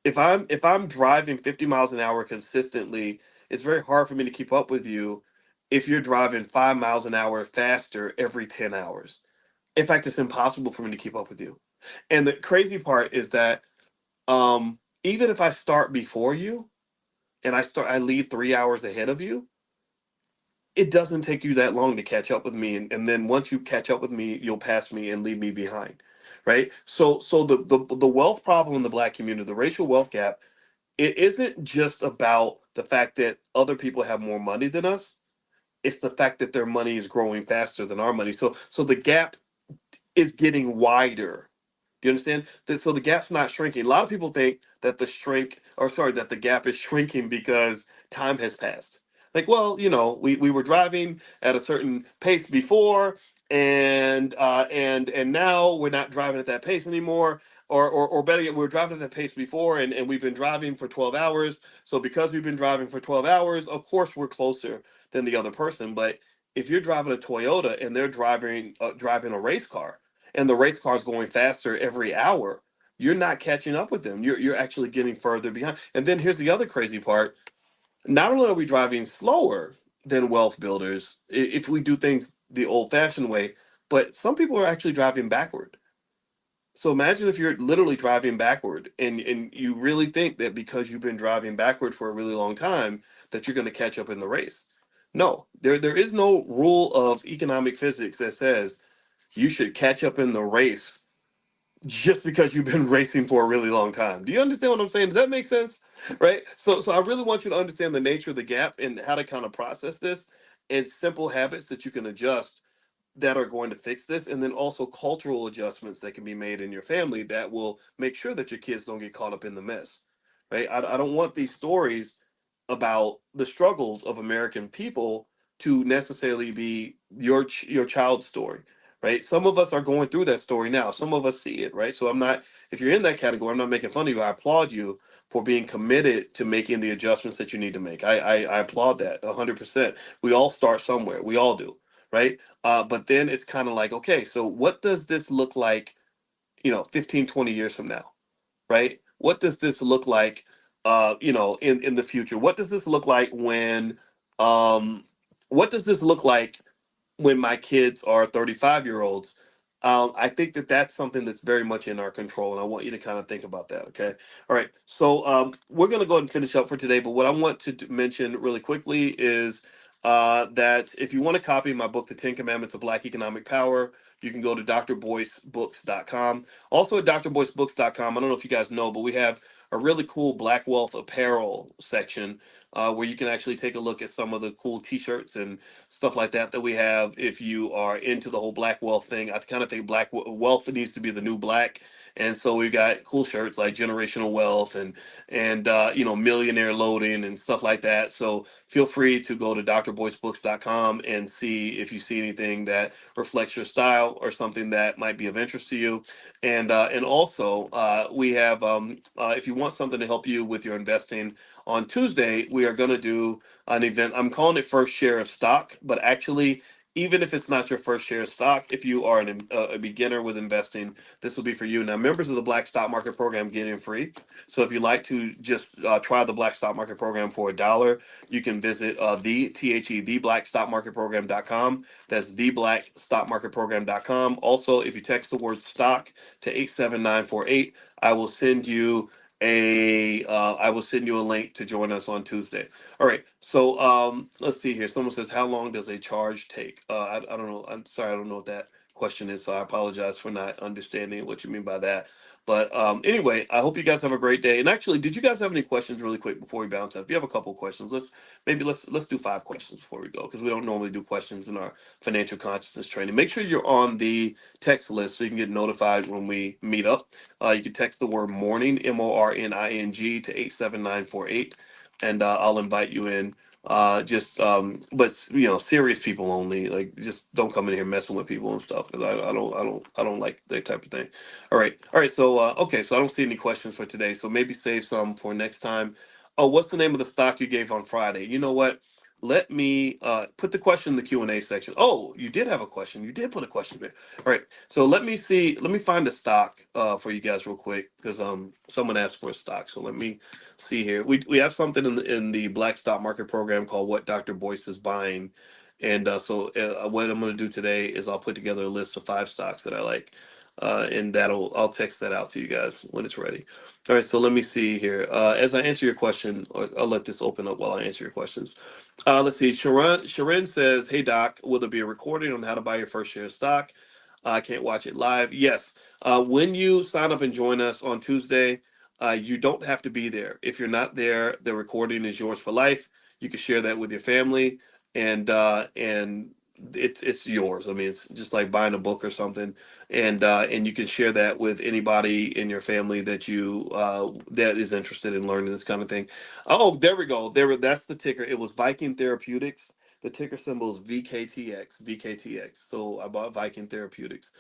If I'm driving 50 miles an hour consistently, it's very hard for me to keep up with you if you're driving 5 miles an hour faster every 10 hours. In fact, it's impossible for me to keep up with you. And the crazy part is that even if I start before you and I leave 3 hours ahead of you, it doesn't take you that long to catch up with me, and then once you catch up with me, you'll pass me and leave me behind, right? So the wealth problem in the Black community, the racial wealth gap, it isn't just about the fact that other people have more money than us. It's the fact that their money is growing faster than our money. So the gap is getting wider. Do you understand? So the gap's not shrinking. A lot of people think that that the gap is shrinking because time has passed. Like, well, we were driving at a certain pace before, and now we're not driving at that pace anymore. Or better yet, we were driving at that pace before, and we've been driving for 12 hours. So because we've been driving for 12 hours, of course we're closer than the other person. But if you're driving a Toyota and they're driving a race car, and the race car is going faster every hour, you're not catching up with them. You're actually getting further behind. And then here's the other crazy part. Not only are we driving slower than wealth builders if we do things the old fashioned way, but some people are actually driving backward. So imagine if you're literally driving backward, and you really think that because you've been driving backward for a really long time that you're going to catch up in the race. No, there is no rule of economic physics that says you should catch up in the race just because you've been racing for a really long time. Do you understand what I'm saying? Does that make sense? Right? So I really want you to understand the nature of the gap and how to kind of process this, and simple habits that you can adjust that are going to fix this, and then also cultural adjustments that can be made in your family that will make sure that your kids don't get caught up in the mess. Right? I don't want these stories about the struggles of American people to necessarily be your child's story, right? Some of us are going through that story now. Some of us see it, right? So I'm not, if you're in that category, I'm not making fun of you. I applaud you for being committed to making the adjustments that you need to make. I applaud that 100%. We all start somewhere. We all do, right? But then it's kind of like, okay, so what does this look like, 15, 20 years from now? Right? What does this look like, in the future? What does this look like um, what does this look like when my kids are 35-year-olds? I think that that's something that's very much in our control, and I want you to kind of think about that. Okay. All right. So we're going to go ahead and finish up for today. But what I want to mention really quickly is that if you want to copy my book, The 10 Commandments of Black Economic Power, you can go to drboycebooks.com. Also at drboycebooks.com, I don't know if you guys know, but we have a really cool Black Wealth apparel section where you can actually take a look at some of the cool T-shirts and stuff like that we have. If you are into the whole Black Wealth thing, I kind of think Wealth needs to be the new black. And so we've got cool shirts like Generational Wealth and Millionaire Loading and stuff like that. So feel free to go to drboycebooks.com and see if you see anything that reflects your style or something that might be of interest to you. And also we have if you want something to help you with your investing, on Tuesday we are going to do an event. I'm calling it First Share of Stock, but actually, even if it's not your first share of stock, if you are a beginner with investing, this will be for you. Now, members of the Black Stock Market Program get in free. So if you'd like to just try the Black Stock Market Program for $1, you can visit theblackstockmarketprogram.com. That's theblackstockmarketprogram.com. Also, if you text the word stock to 87948, I will send you a link to join us on Tuesday. All right. So let's see here. Someone says, how long does a charge take? I don't know. I'm sorry. I don't know what that question is. So I apologize for not understanding what you mean by that. But anyway, I hope you guys have a great day. And actually, did you guys have any questions really quick before we bounce up? If you have a couple of questions, let's do 5 questions before we go, because we don't normally do questions in our financial consciousness training. Make sure you're on the text list so you can get notified when we meet up. You can text the word morning, MORNING, to 87948, and I'll invite you in. But serious people only. Like, just don't come in here messing with people and stuff, because I don't like that type of thing. All right. So okay, so I don't see any questions for today. So maybe save some for next time. Oh, what's the name of the stock you gave on Friday? You know what? Let me put the question in the Q&A section. Oh, you did have a question. You did put a question there. All right. So let me see. Let me find a stock for you guys real quick, because someone asked for a stock. So let me see here. We have something in the Black Stock Market Program called What Dr. Boyce is Buying. And so what I'm going to do today is I'll put together a list of 5 stocks that I like. and I'll text that out to you guys when it's ready. All right, so let me see here. As I answer your question, or I'll let this open up while I answer your questions. Let's see. Sharon says, "Hey Doc, will there be a recording on how to buy your first share of stock? I can't watch it live." Yes. When you sign up and join us on Tuesday, you don't have to be there. If you're not there, the recording is yours for life. You can share that with your family, and it's yours. I mean, it's just like buying a book or something, and you can share that with anybody in your family that you that is interested in learning this kind of thing. Oh, there we go. That's the ticker. It was Viking Therapeutics. The ticker symbol is VKTX. VKTX. So I bought Viking Therapeutics.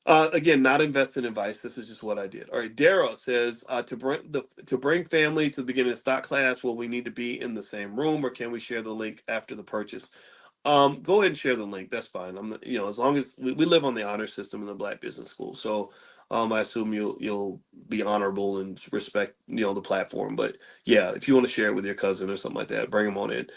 Again, not invested in advice. This is just what I did. All right. Dara says to bring family to the beginning of stock class. Will we need to be in the same room, or can we share the link after the purchase? Go ahead and share the link. That's fine. As long as we live on the honor system in the Black Business School, so I assume you'll be honorable and respect the platform. But yeah, if you want to share it with your cousin or something like that, bring them on in.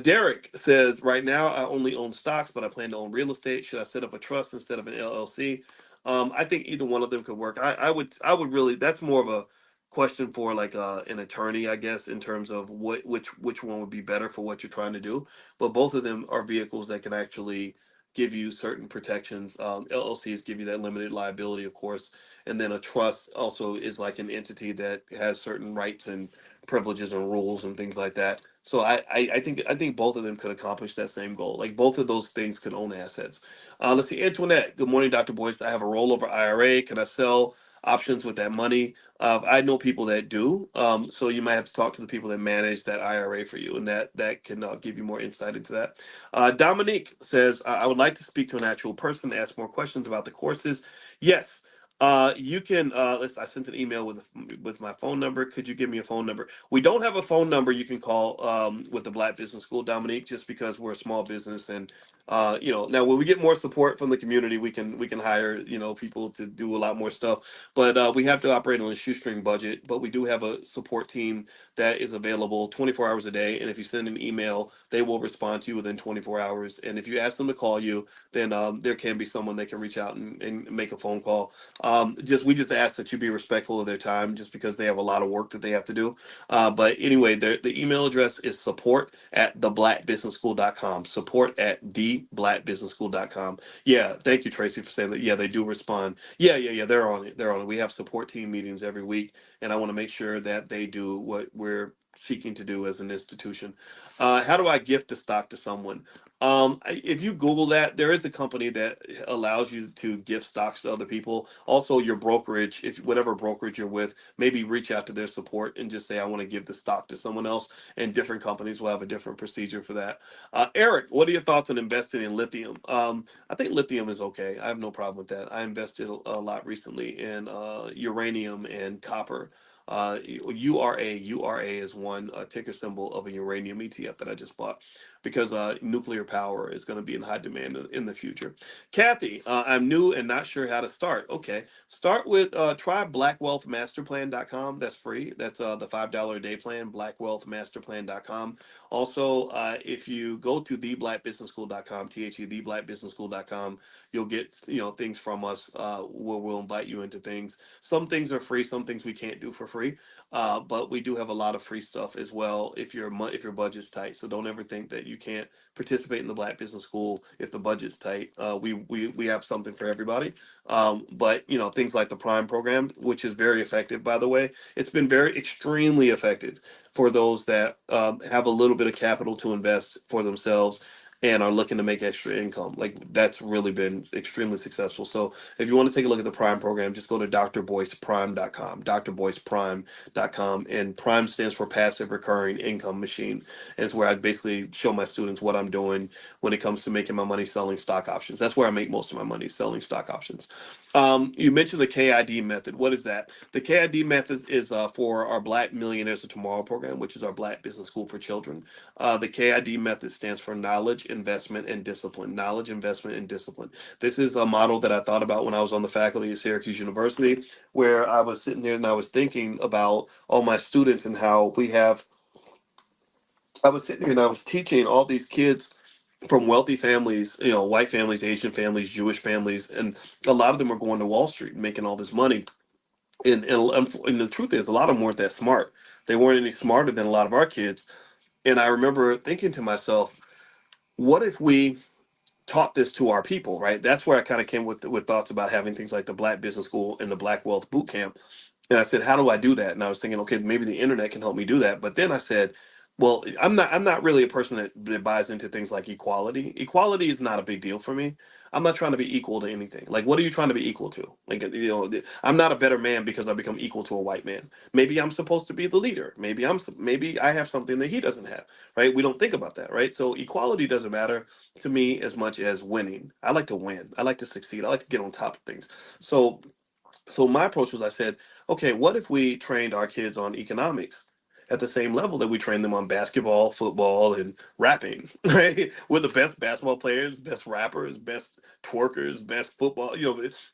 Derek says, right now I only own stocks, but I plan to own real estate. Should I set up a trust instead of an LLC? I think either one of them could work. I would really. That's more of a question for like an attorney, I guess, in terms of which one would be better for what you're trying to do. But both of them are vehicles that can actually give you certain protections. LLCs give you that limited liability, of course, and then a trust also is like an entity that has certain rights and privileges and rules and things like that. So I think both of them could accomplish that same goal. Like both of those things could own assets. Let's see, Antoinette. Good morning, Dr. Boyce. I have a rollover IRA. Can I sell options with that money? I know people that do. So you might have to talk to the people that manage that IRA for you, and that can give you more insight into that. Dominique says, I would like to speak to an actual person to ask more questions about the courses. Yes. You can. I sent an email with my phone number. Could you give me a phone number? We don't have a phone number you can call with the Black Business School, Dominique, just because we're a small business, and now when we get more support from the community, we can hire people to do a lot more stuff. But we have to operate on a shoestring budget. But we do have a support team that is available 24 hours a day. And if you send an email, they will respond to you within 24 hours. And if you ask them to call you, then there can be someone that can reach out and make a phone call. We just ask that you be respectful of their time, just because they have a lot of work that they have to do. But anyway, the email address is support@theblackbusinessschool.com. Support@theblackbusinessschool.com. Yeah, thank you, Tracy, for saying that. Yeah, they do respond. Yeah. They're on it. They're on it. We have support team meetings every week, and I want to make sure that they do what we're seeking to do as an institution. How do I gift a stock to someone? If you Google that, there is a company that allows you to gift stocks to other people. Also, your brokerage, if whatever brokerage you're with, maybe reach out to their support and just say, I want to give the stock to someone else. And different companies will have a different procedure for that. Eric, what are your thoughts on investing in lithium? I think lithium is okay. I have no problem with that. I invested a lot recently in uranium and copper. URA is one ticker symbol of a uranium ETF that I just bought, because nuclear power is going to be in high demand in the future. Kathy, I'm new and not sure how to start. Okay, start with try blackwealthmasterplan.com. That's free. That's the $5 a day plan, blackwealthmasterplan.com. Also, if you go to theblackbusinessschool.com, theblackbusinessschool.com, you'll get things from us where we'll invite you into things. Some things are free, some things we can't do for free, but we do have a lot of free stuff as well if your budget's tight. So don't ever think that you can't participate in the Black Business School if the budget's tight. We have something for everybody. But things like the Prime program, which is very effective, by the way, it's been very extremely effective for those that have a little bit of capital to invest for themselves and are looking to make extra income. Like, that's really been extremely successful. So if you want to take a look at the Prime program, just go to drboyceprime.com, drboyceprime.com. And Prime stands for Passive Recurring Income Machine. And it's where I basically show my students what I'm doing when it comes to making my money selling stock options. That's where I make most of my money, selling stock options. You mentioned the KID method. What is that? The KID method is for our Black Millionaires of Tomorrow program, which is our Black Business School for children. The KID method stands for knowledge, investment, and discipline. Knowledge, investment, and discipline. This is a model that I thought about when I was on the faculty at Syracuse University, where I was sitting there and I was thinking about all my students and how I was sitting here and I was teaching all these kids from wealthy families, white families, Asian families, Jewish families, and a lot of them are going to Wall Street and making all this money. And the truth is, a lot of them weren't that smart. They weren't any smarter than a lot of our kids. And I remember thinking to myself, what if we taught this to our people, right? That's where I kind of came with thoughts about having things like the Black Business School and the Black Wealth Boot Camp. And I said, how do I do that? And I was thinking, okay, maybe the internet can help me do that. But then I said, well, I'm not really a person that buys into things like equality. Equality is not a big deal for me. I'm not trying to be equal to anything. Like, what are you trying to be equal to? Like, I'm not a better man because I become equal to a white man. Maybe I'm supposed to be the leader. Maybe I have something that he doesn't have, right? We don't think about that, right? So equality doesn't matter to me as much as winning. I like to win. I like to succeed. I like to get on top of things. So my approach was, I said, okay, what if we trained our kids on economics at the same level that we train them on basketball, football, and rapping, right? We're the best basketball players, best rappers, best twerkers, best football.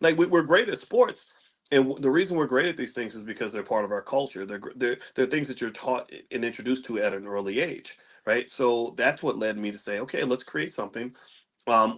Like we're great at sports. And the reason we're great at these things is because they're part of our culture. They're things that you're taught and introduced to at an early age, right? So that's what led me to say, okay, let's create something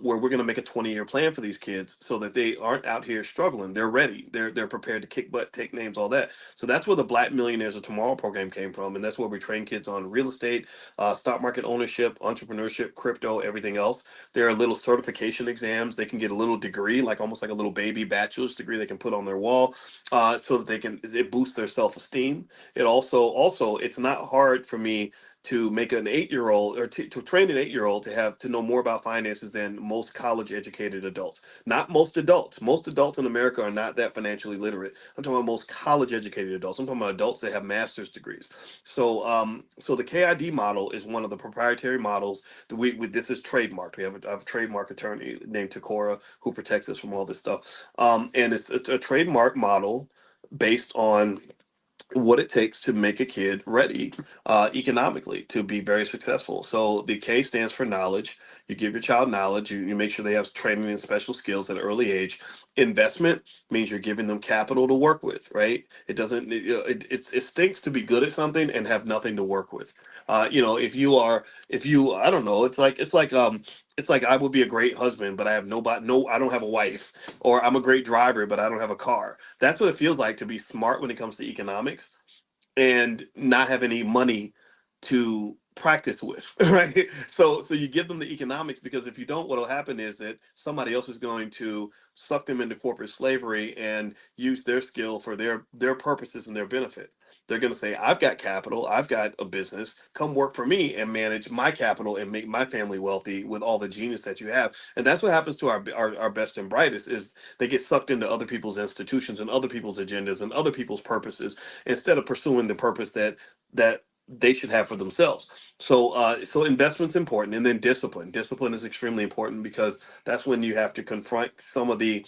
where we're going to make a 20-year plan for these kids so that they aren't out here struggling. They're ready. They're prepared to kick butt, take names, all that. So that's where the Black Millionaires of Tomorrow program came from, and that's where we train kids on real estate, stock market ownership, entrepreneurship, crypto, everything else. There are little certification exams. They can get a little degree, like almost like a little baby bachelor's degree, they can put on their wall, so that it boosts their self-esteem. It also it's not hard for me to make an 8-year-old, or to train an 8-year-old to know more about finances than most college educated adults. Not most adults. Most adults in America are not that financially literate. I'm talking about most college educated adults. I'm talking about adults that have master's degrees. So the KID model is one of the proprietary models that this is trademarked. I have a trademark attorney named Takora who protects us from all this stuff. And it's a trademark model based on what it takes to make a kid ready economically to be very successful. So the K stands for knowledge. You give your child knowledge. You make sure they have training and special skills at an early age. Investment means you're giving them capital to work with, right? It doesn't. It stinks to be good at something and have nothing to work with. If you, I don't know. It's like I would be a great husband, but I have nobody. No, I don't have a wife. Or I'm a great driver, but I don't have a car. That's what it feels like to be smart when it comes to economics and not have any money to practice with, right? So you give them the economics, because if you don't, what'll happen is that somebody else is going to suck them into corporate slavery and use their skill for their purposes and their benefit. They're going to say, I've got capital, I've got a business, come work for me and manage my capital and make my family wealthy with all the genius that you have. And that's what happens to our best and brightest, is they get sucked into other people's institutions and other people's agendas and other people's purposes, instead of pursuing the purpose that they should have for themselves. So investment's important, and then discipline. Discipline is extremely important, because that's when you have to confront some of the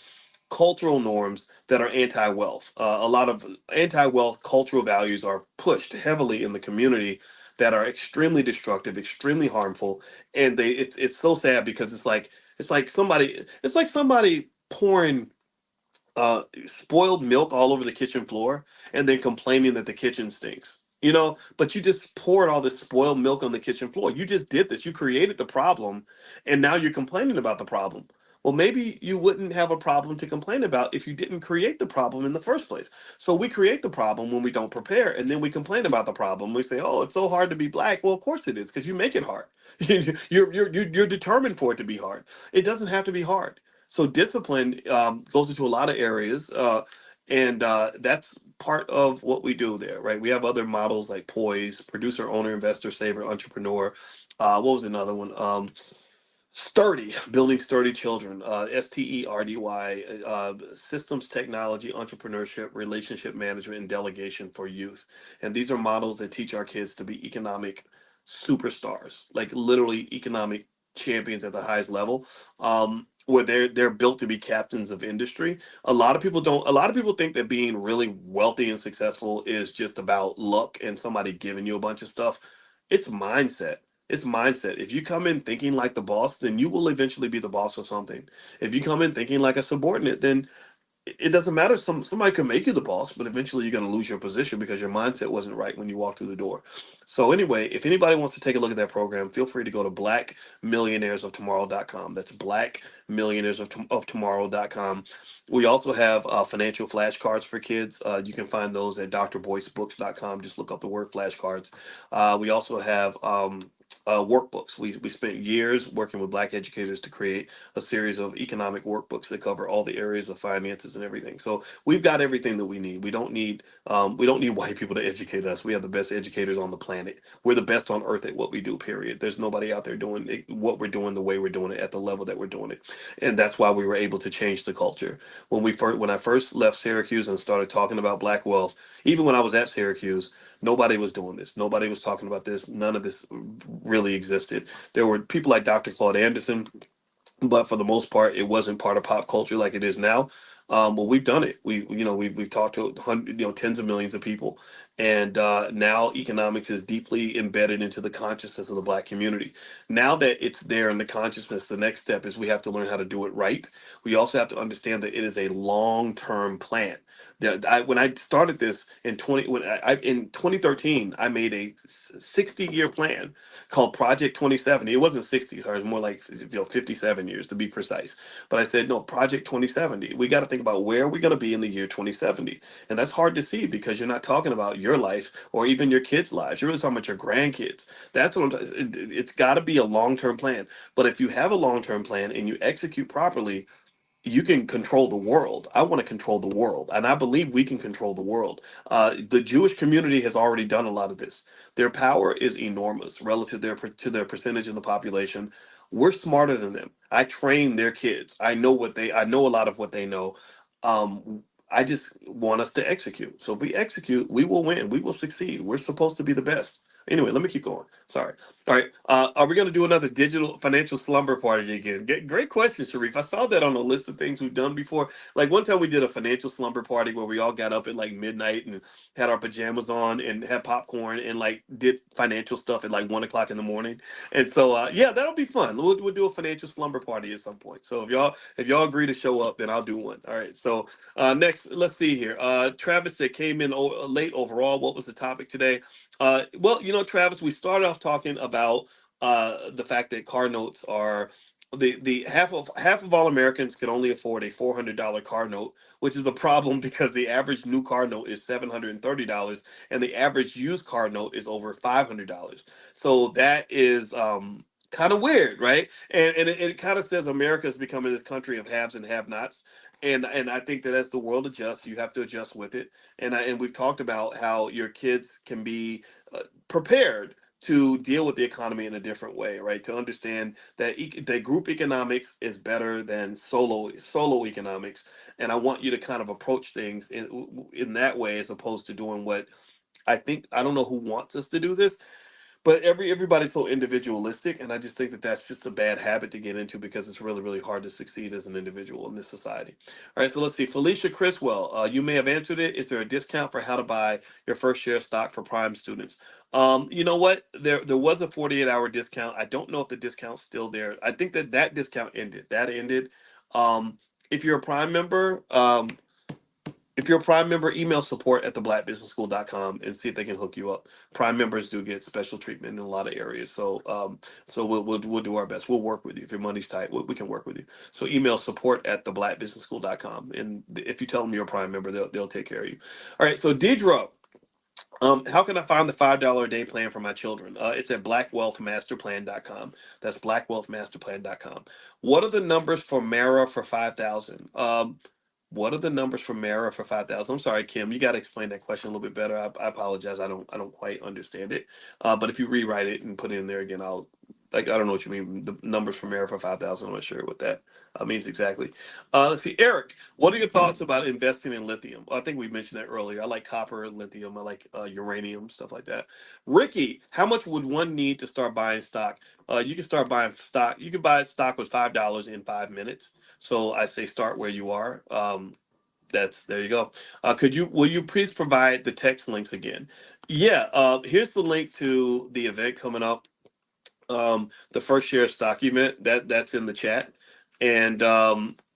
cultural norms that are anti-wealth. A lot of anti-wealth cultural values are pushed heavily in the community that are extremely destructive, extremely harmful, and it's so sad, because it's like somebody pouring spoiled milk all over the kitchen floor and then complaining that the kitchen stinks. But you just poured all this spoiled milk on the kitchen floor. You just did this. You created the problem, and now you're complaining about the problem. Well, maybe you wouldn't have a problem to complain about if you didn't create the problem in the first place. So we create the problem when we don't prepare, and then we complain about the problem. We say, "Oh, it's so hard to be black." Well, of course it is, because you make it hard. You're determined for it to be hard. It doesn't have to be hard. So discipline goes into a lot of areas, and that's part of what we do there, right? We have other models like Poise, producer, owner, investor, saver, entrepreneur. What was another one? Sturdy, building sturdy children, STERDY, systems technology, entrepreneurship, relationship management, and delegation for youth. And these are models that teach our kids to be economic superstars, like literally economic champions at the highest level, where they're built to be captains of industry. A lot of people think that being really wealthy and successful is just about luck and somebody giving you a bunch of stuff. It's mindset. It's mindset. If you come in thinking like the boss, then you will eventually be the boss of something. If you come in thinking like a subordinate, then it doesn't matter. Somebody can make you the boss, but eventually you're going to lose your position because your mindset wasn't right when you walked through the door. So anyway, if anybody wants to take a look at that program, feel free to go to blackmillionairesoftomorrow.com. That's blackmillionairesoftomorrow.com. We also have financial flashcards for kids. You can find those at drboycebooks.com. Just look up the word flashcards. We also have workbooks. We spent years working with Black educators to create a series of economic workbooks that cover all the areas of finances and everything. So we've got everything that we need. We don't need white people to educate us. We have the best educators on the planet. We're the best on earth at what we do, period. There's nobody out there doing what we're doing the way we're doing it at the level that we're doing it. And that's why we were able to change the culture. When I first left Syracuse and started talking about Black wealth, even when I was at Syracuse, nobody was doing this. Nobody was talking about this. None of this really existed. There were people like Dr. Claude Anderson, but for the most part, it wasn't part of pop culture like it is now. Well, we've done it. We've talked to tens of millions of people, and now economics is deeply embedded into the consciousness of the Black community. Now that it's there in the consciousness, the next step is we have to learn how to do it right. We also have to understand that it is a long-term plan. When I started this in 2013, I made a 60-year plan called Project 2070. It wasn't 60, sorry, it was more like 57 years to be precise. But I said, no, Project 2070. We got to think about where we're going to be in the year 2070. And that's hard to see because you're not talking about your life or even your kids' lives. You're really talking about your grandkids. That's what it's got to be a long-term plan. But if you have a long-term plan and you execute properly, you can control the world. I want to control the world, and I believe we can control the world. The Jewish community has already done a lot of this. Their power is enormous relative to their percentage in the population. We're smarter than them. I train their kids. I know a lot of what they know. I just want us to execute. So if we execute, we will win. We will succeed. We're supposed to be the best. Anyway, let me keep going. Sorry. All right. Are we going to do another digital financial slumber party again? Great question, Sharif. I saw that on a list of things we've done before. Like one time we did a financial slumber party where we all got up at like midnight and had our pajamas on and had popcorn and like did financial stuff at like 1 o'clock in the morning. And so, yeah, that'll be fun. We'll do a financial slumber party at some point. So if y'all agree to show up, then I'll do one. All right. So next, let's see here. Travis said came in late overall. What was the topic today? Well, Travis, we started off talking about the fact that car notes are the half of all Americans can only afford a $400 car note, which is a problem because the average new car note is $730 and the average used car note is over $500. So that is kind of weird, right? And it kind of says America is becoming this country of haves and have-nots. And I think that as the world adjusts, you have to adjust with it. And we've talked about how your kids can be prepared to deal with the economy in a different way, right? To understand that that group economics is better than solo economics, and I want you to kind of approach things in that way as opposed to doing what I don't know who wants us to do this, but everybody's so individualistic, and I just think that that's just a bad habit to get into because it's really really hard to succeed as an individual in this society. All right, so let's see. Felicia Criswell, you may have answered it. Is there a discount for how to buy your first share stock for Prime students? You know what? There was a 48-hour discount. I don't know if the discount's still there. I think that discount ended. That ended. Um, if you're a Prime member, email support at theblackbusinessschool.com and see if they can hook you up. Prime members do get special treatment in a lot of areas. So we'll do our best. We'll work with you. If your money's tight, we can work with you. So email support at theblackbusinessschool.com. And if you tell them you're a Prime member, they'll take care of you. All right. So Deidre, how can I find the $5 a day plan for my children? It's at blackwealthmasterplan.com. That's blackwealthmasterplan.com. What are the numbers for Mara for 5,000? What are the numbers for Mara for 5,000? I'm sorry, Kim, you got to explain that question a little bit better. I apologize. I don't quite understand it. But if you rewrite it and put it in there again, I don't know what you mean. The numbers for Mara for 5,000. I'm not sure what that means exactly. Let's see, Eric, what are your thoughts about investing in lithium? I think we mentioned that earlier. I like copper, lithium. I like uranium, stuff like that. Ricky, how much would one need to start buying stock? You can start buying stock. You can buy stock with $5 in 5 minutes. So I say start where you are. There you go. Will you please provide the text links again? Yeah. Here's the link to the event coming up. The first share stock event that's in the chat. And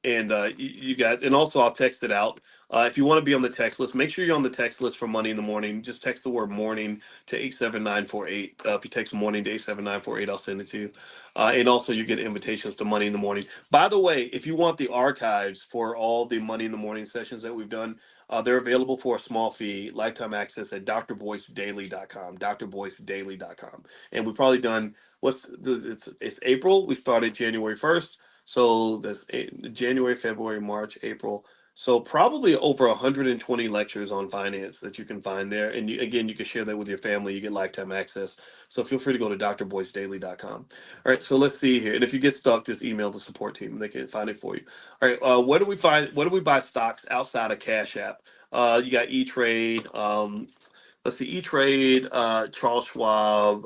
And you guys, and also I'll text it out. If you want to be on the text list, make sure you're on the text list for Money in the Morning. Just text the word morning to 87948. If you text morning to 87948, I'll send it to you. And also you get invitations to Money in the Morning. By the way, if you want the archives for all the Money in the Morning sessions that we've done, they're available for a small fee, lifetime access at drboycedaily.com, drboycedaily.com. And we've probably done, it's April. We started January 1st. So that's January, February, March, April. So probably over 120 lectures on finance that you can find there. And again, you can share that with your family. You get lifetime access. So feel free to go to drboycedaily.com. All right, so let's see here. And if you get stuck, just email the support team and they can find it for you. All right, where do we find, where do we buy stocks outside of Cash App? You got E-Trade, let's see, E-Trade, Charles Schwab,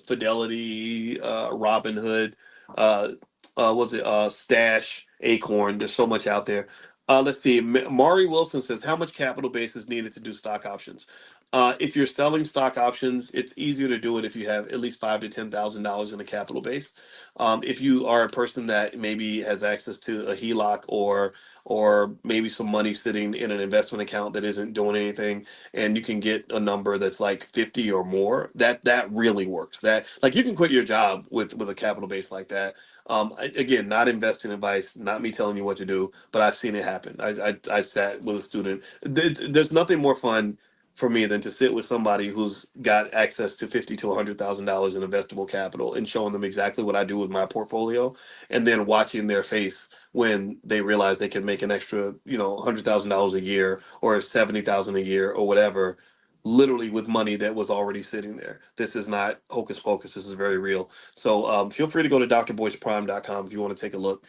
Fidelity, Robinhood, was it Stash, Acorn? There's so much out there. Let's see. Mari Wilson says, how much capital base is needed to do stock options? If you're selling stock options, it's easier to do it if you have at least $5,000 to $10,000 in a capital base. If you are a person that maybe has access to a HELOC or maybe some money sitting in an investment account that isn't doing anything, and you can get a number that's like 50 or more, that really works. That, like, you can quit your job with a capital base like that. Again, not investing advice, not me telling you what to do, but I've seen it happen. I sat with a student. There's nothing more fun for me than to sit with somebody who's got access to $50,000 to $100,000 in investable capital and showing them exactly what I do with my portfolio, and then watching their face when they realize they can make an extra, $100,000 a year or 70,000 a year or whatever, literally with money that was already sitting there. This is not hocus pocus. This is very real. So feel free to go to drboyceprime.com if you want to take a look.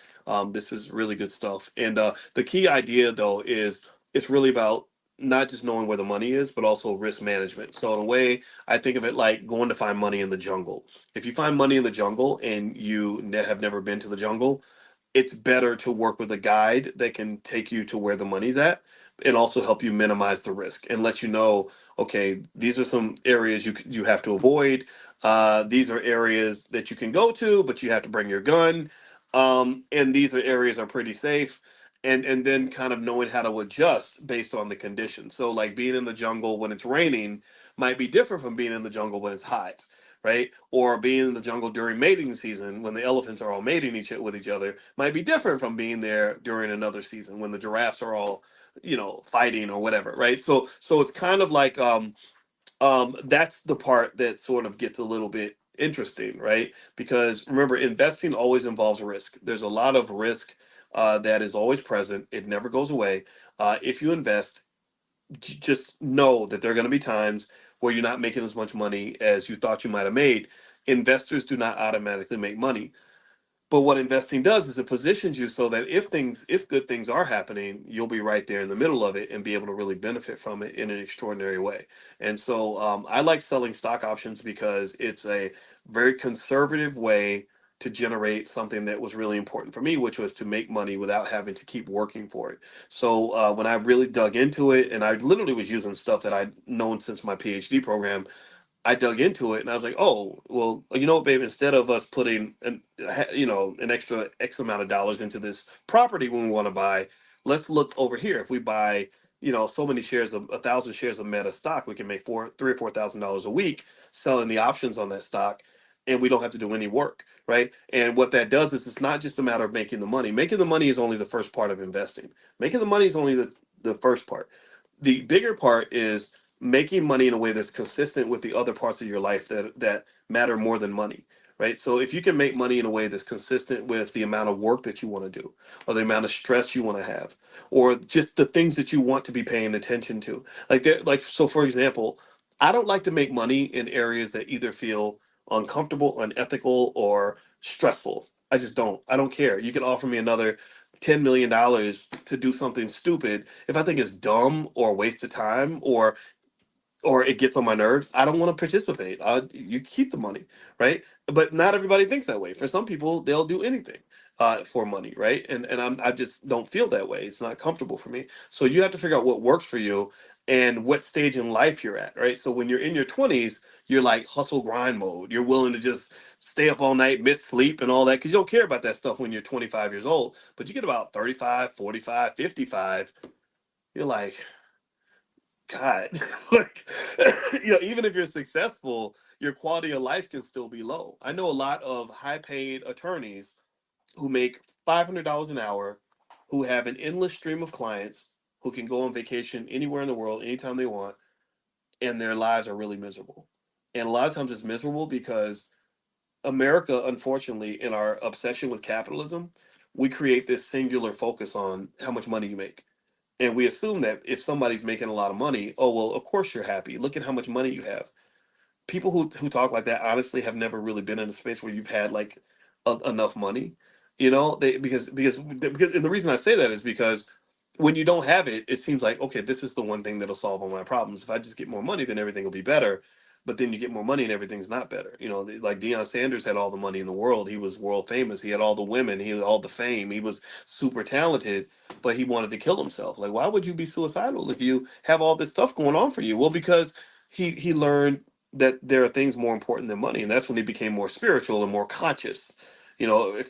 This is really good stuff. And the key idea, though, is it's really about not just knowing where the money is, but also risk management. So in a way, I think of it like going to find money in the jungle. If you find money in the jungle and you have never been to the jungle, it's better to work with a guide that can take you to where the money's at and also help you minimize the risk and let you know, okay, these are some areas you have to avoid. These are areas that you can go to, but you have to bring your gun. And these areas are pretty safe. And then kind of knowing how to adjust based on the conditions. So like being in the jungle when it's raining might be different from being in the jungle when it's hot, right? Or being in the jungle during mating season when the elephants are all mating with each other might be different from being there during another season when the giraffes are all, fighting or whatever, right? So it's kind of like that's the part that sort of gets a little bit interesting, right? Because remember, investing always involves risk. There's a lot of risk that is always present. It never goes away. If you invest, just know that there are going to be times where you're not making as much money as you thought you might have made. Investors do not automatically make money. But what investing does is it positions you so that if good things are happening, you'll be right there in the middle of it and be able to really benefit from it in an extraordinary way. And so I like selling stock options because it's a very conservative way to generate something that was really important for me, which was to make money without having to keep working for it. So when I really dug into it, and I literally was using stuff that I'd known since my PhD program, I dug into it and I was like, oh, well, you know what, babe, instead of us putting an extra X amount of dollars into this property when we want to buy, let's look over here. If we buy, so many shares of 1,000 shares of Meta stock, we can make $3,000 or $4,000 a week selling the options on that stock. And we don't have to do any work, right? And what that does is it's not just a matter of making the money. Making the money is only the first part of investing. Making the money is only the first part. The bigger part is making money in a way that's consistent with the other parts of your life that matter more than money, right? So if you can make money in a way that's consistent with the amount of work that you want to do, or the amount of stress you want to have, or just the things that you want to be paying attention to, so for example, I don't like to make money in areas that either feel uncomfortable, unethical, or stressful. I just don't. I don't care. You can offer me another $10 million to do something stupid. If I think it's dumb or a waste of time or it gets on my nerves, I don't want to participate. You keep the money, right? But not everybody thinks that way. For some people, they'll do anything for money, right? And I just don't feel that way. It's not comfortable for me. So you have to figure out what works for you. and what stage in life you're at, right? So when you're in your 20s, you're like hustle grind mode. You're willing to just stay up all night, miss sleep and all that because you don't care about that stuff when you're 25 years old. But you get about 35, 45, 55, you're like, God, like, even if you're successful, your quality of life can still be low. I know a lot of high paid attorneys who make $500 an hour, who have an endless stream of clients, who can go on vacation anywhere in the world anytime they want, and their lives are really miserable. And a lot of times it's miserable because America, unfortunately, in our obsession with capitalism, we create this singular focus on how much money you make. And we assume that if somebody's making a lot of money, oh, well, of course you're happy. Look at how much money you have. People who talk like that honestly have never really been in a space where you've had like enough money. They because and the reason I say that is because when you don't have it, it seems like, okay, this is the one thing that'll solve all my problems. If I just get more money, then everything will be better. But then you get more money and everything's not better. Like Deion Sanders had all the money in the world. He was world famous. He had all the women. He had all the fame. He was super talented, but he wanted to kill himself. Like, why would you be suicidal if you have all this stuff going on for you? Well, because he learned that there are things more important than money, and that's when he became more spiritual and more conscious.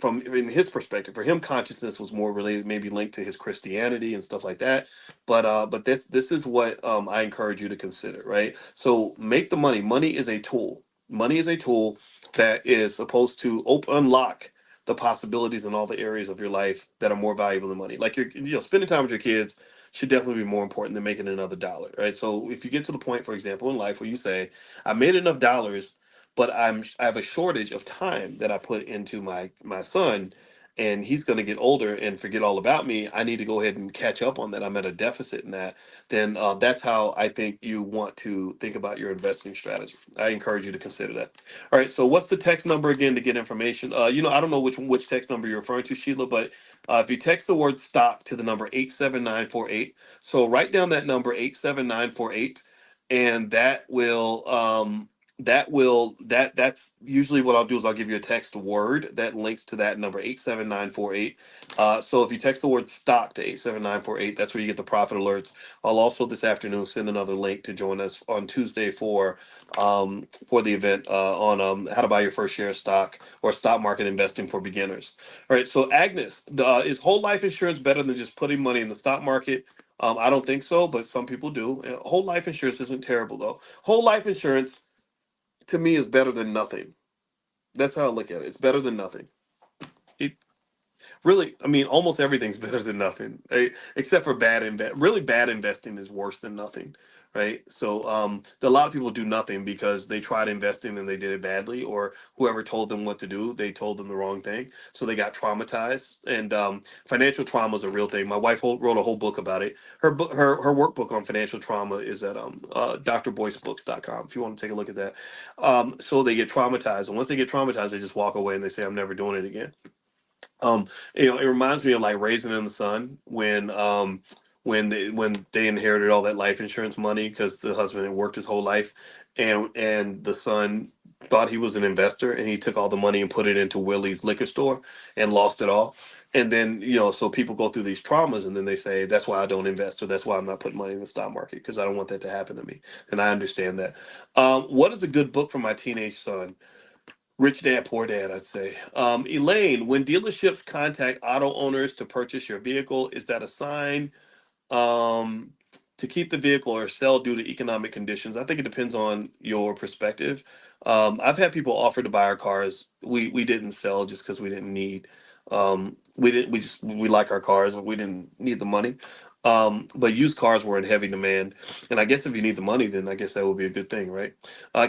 From in his perspective, for him, consciousness was more related, maybe linked to his Christianity and stuff like that. But this is what I encourage you to consider, right? So make the money. Money is a tool. Money is a tool that is supposed to unlock the possibilities in all the areas of your life that are more valuable than money. Like spending time with your kids should definitely be more important than making another dollar, right? So if you get to the point, for example, in life where you say, I made enough dollars, but I have a shortage of time that I put into my son, and he's going to get older and forget all about me. I need to go ahead and catch up on that. I'm at a deficit in that. Then that's how I think you want to think about your investing strategy. I encourage you to consider that. All right. So what's the text number again to get information? I don't know which text number you're referring to, Sheila, but if you text the word stock to the number 87948, so write down that number 87948, and that's usually what I'll do is I'll give you a text word that links to that number 87948. So if you text the word stock to 87948, that's where you get the profit alerts. I'll also this afternoon send another link to join us on Tuesday for the event on how to buy your first share of stock or stock market investing for beginners. All right. So Agnes, is whole life insurance better than just putting money in the stock market? I don't think so, but some people do. Whole life insurance isn't terrible though. Whole life insurance to me is better than nothing. That's how I look at it. It's better than nothing. It, really, I mean, almost everything's better than nothing, right? Except for really bad investing is worse than nothing, right? So a lot of people do nothing because they tried investing and they did it badly, or whoever told them what to do, they told them the wrong thing, so they got traumatized. And financial trauma is a real thing. My wife wrote a whole book about it. Her workbook on financial trauma is at drboycebooks.com if you want to take a look at that. So they get traumatized, and once they get traumatized, they just walk away and they say, I'm never doing it again. um it reminds me of like Raising in the Sun when they inherited all that life insurance money because the husband had worked his whole life, and the son thought he was an investor, and he took all the money and put it into Willie's liquor store and lost it all. And then so people go through these traumas, and then they say, that's why I don't invest, or that's why I'm not putting money in the stock market, because I don't want that to happen to me. And I understand that. What is a good book for my teenage son? Rich Dad, Poor Dad, I'd say. Elaine, when dealerships contact auto owners to purchase your vehicle, is that a sign um, to keep the vehicle or sell due to economic conditions? I think it depends on your perspective. I've had people offer to buy our cars. We didn't sell just because we didn't need. We like our cars, and we didn't need the money. But used cars were in heavy demand, and I guess if you need the money, then I guess that would be a good thing, right?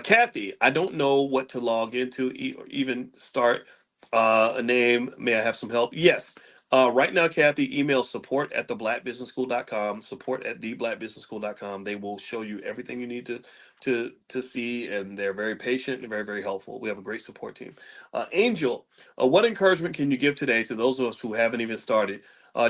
Kathy, I don't know what to log into or even start a name. May I have some help? Yes. Right now, Kathy, email support@theblackbusinessschool.com, support@theblackbusinessschool.com. They will show you everything you need to see, and they're very patient and very, very helpful. We have a great support team. Angel, what encouragement can you give today to those of us who haven't even started?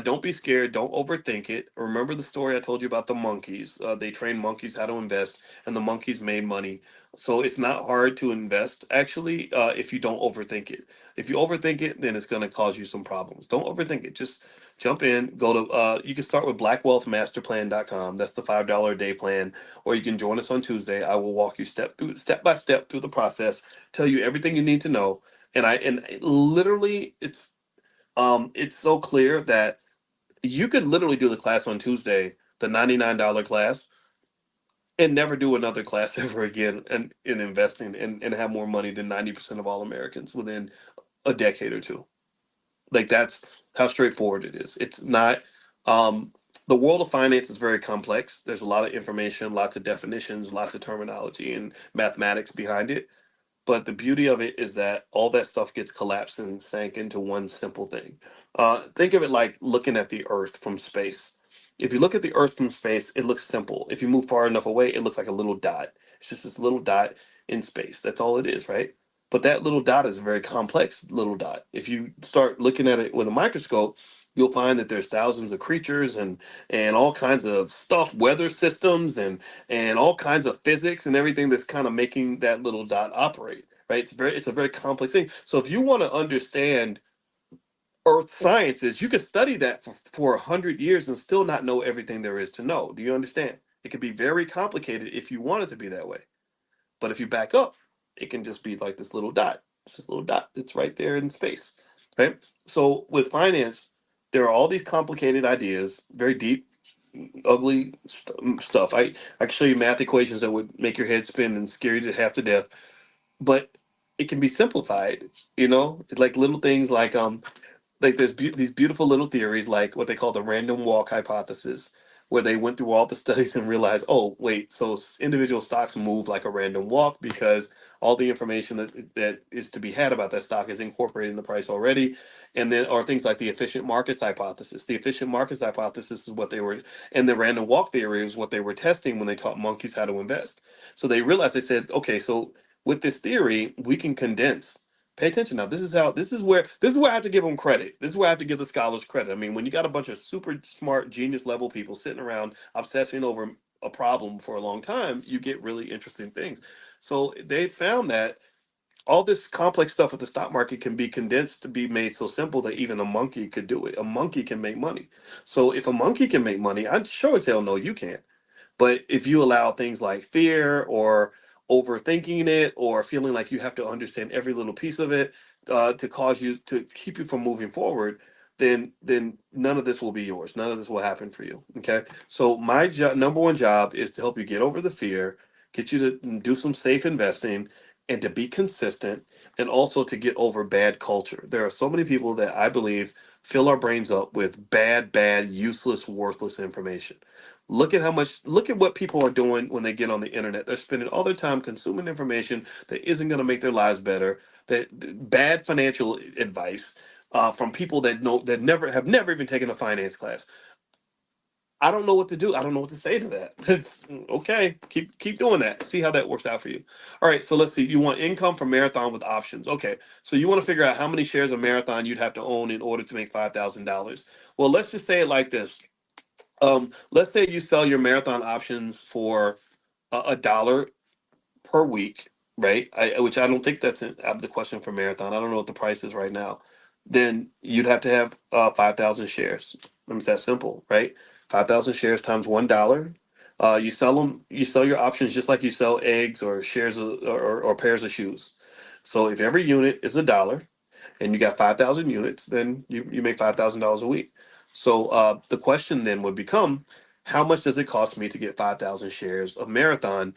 Don't be scared. Don't overthink it. Remember the story I told you about the monkeys. They trained monkeys how to invest, and the monkeys made money. So it's not hard to invest, actually, if you don't overthink it. If you overthink it, then it's going to cause you some problems. Don't overthink it. Just jump in. Go to, you can start with blackwealthmasterplan.com. That's the $5 a day plan. Or you can join us on Tuesday. I will walk you step by step through the process, tell you everything you need to know. Literally, it's so clear that you could literally do the class on Tuesday, the $99 class, and never do another class ever again in investing and have more money than 90% of all Americans within a decade or two. Like, that's how straightforward it is. It's not, um, the world of finance is very complex. There's a lot of information, lots of definitions, lots of terminology and mathematics behind it. But the beauty of it is that all that stuff gets collapsed and sank into one simple thing. Think of it like looking at the Earth from space. If you look at the Earth from space, it looks simple. If you move far enough away, it looks like a little dot. It's just this little dot in space. That's all it is, right? But that little dot is a very complex little dot. If you start looking at it with a microscope, you'll find that there's thousands of creatures and all kinds of stuff, weather systems and all kinds of physics and everything that's kind of making that little dot operate, right? It's a very complex thing. So if you want to understand earth sciences, you could study that for 100 years and still not know everything there is to know. Do you understand? It can be very complicated if you want it to be that way. But if you back up, it can just be like this little dot. It's this little dot that's right there in space, right? So with finance, there are all these complicated ideas, very deep, ugly stuff. I can show you math equations that would make your head spin and scare you to half to death, but it can be simplified. Like little things like there's these beautiful little theories like what they call the random walk hypothesis, where they went through all the studies and realized, oh wait, so individual stocks move like a random walk because all the information that is to be had about that stock is incorporated in the price already. And then or things like the efficient markets hypothesis. The efficient markets hypothesis is what they were, and the random walk theory is what they were testing when they taught monkeys how to invest. So they realized, they said, okay, so with this theory we can condense. Pay attention now. This is where I have to give them credit. This is where I have to give the scholars credit. I mean, when you got a bunch of super smart, genius level people sitting around obsessing over a problem for a long time, you get really interesting things. So they found that all this complex stuff with the stock market can be condensed to be made so simple that even a monkey could do it. A monkey can make money. So if a monkey can make money, I'm sure as hell no you can't. But if you allow things like fear or overthinking it or feeling like you have to understand every little piece of it to cause you to keep you from moving forward, then none of this will be yours. None of this will happen for you. Okay. So my number one job is to help you get over the fear, get you to do some safe investing, and to be consistent, and also to get over bad culture. There are so many people that I believe fill our brains up with bad, useless, worthless information. Look at what people are doing when they get on the internet. They're spending all their time consuming information that isn't going to make their lives better, that bad financial advice from people that never even taken a finance class. I don't know what to do. I don't know what to say to that. It's, okay, keep doing that. See how that works out for you. All right, so let's see. You want income from Marathon with options. Okay, so you want to figure out how many shares of Marathon you'd have to own in order to make $5,000. Well, let's just say it like this. Let's say you sell your Marathon options for a dollar per week, right? Which I don't think that's out of the question for Marathon. I don't know what the price is right now. Then you'd have to have 5,000 shares. I mean, it's that simple, right? 5,000 shares times $1. You sell them. You sell your options just like you sell eggs or shares or pairs of shoes. So if every unit is a dollar, and you got 5,000 units, then you make $5,000 a week. So the question then would become, how much does it cost me to get 5,000 shares of Marathon,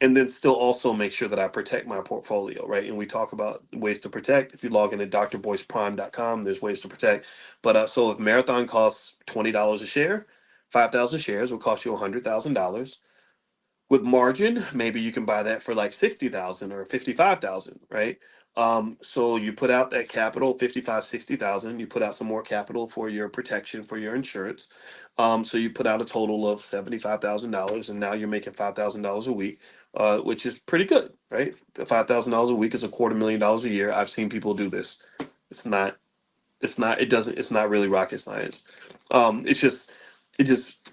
and then still also make sure that I protect my portfolio, right? And we talk about ways to protect. If you log in at drboyceprime.com, there's ways to protect. But so if Marathon costs $20 a share, 5,000 shares will cost you $100,000. With margin, maybe you can buy that for like 60,000 or 55,000, right? So you put out that capital, 55, 60,000. You put out some more capital for your protection, for your insurance. So you put out a total of $75,000, and now you're making $5,000 a week, which is pretty good, right? $5,000 a week is $250,000 a year. I've seen people do this. It's not It's not. It doesn't. It's not really rocket science. It's just. It just.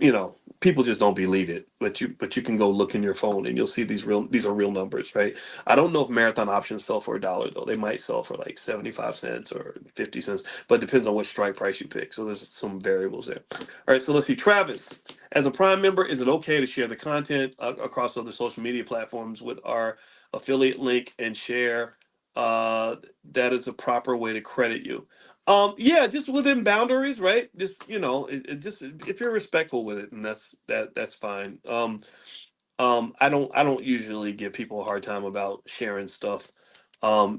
People just don't believe it. But you can go look in your phone and you'll see these real. These are real numbers, right? I don't know if marathon options sell for $1 though. They might sell for like 75 cents or 50 cents, but it depends on what strike price you pick. So there's some variables there. All right. So let's see. Travis, as a Prime member, is it okay to share the content across other social media platforms with our affiliate link and share? That is a proper way to credit you. Yeah, just within boundaries, right? Just it just if you're respectful with it, and that's fine. I don't usually give people a hard time about sharing stuff.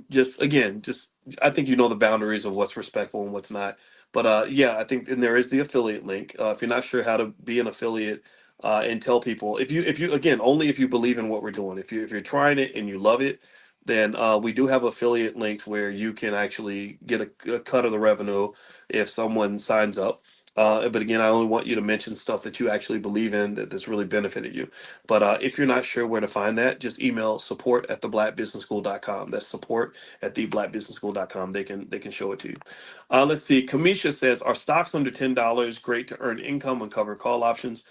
Just again, just I think the boundaries of what's respectful and what's not. But yeah, I think and there is the affiliate link. If you're not sure how to be an affiliate, and tell people if you again only if you believe in what we're doing. If you're trying it and you love it, then we do have affiliate links where you can actually get a cut of the revenue if someone signs up. But again, I only want you to mention stuff that you actually believe in that's really benefited you. But if you're not sure where to find that, just email support@theblackbusinessschool.com. That's support@theblackbusinessschool.com. They can show it to you. Let's see. Kamisha says, are stocks under $10 great to earn income and cover call options?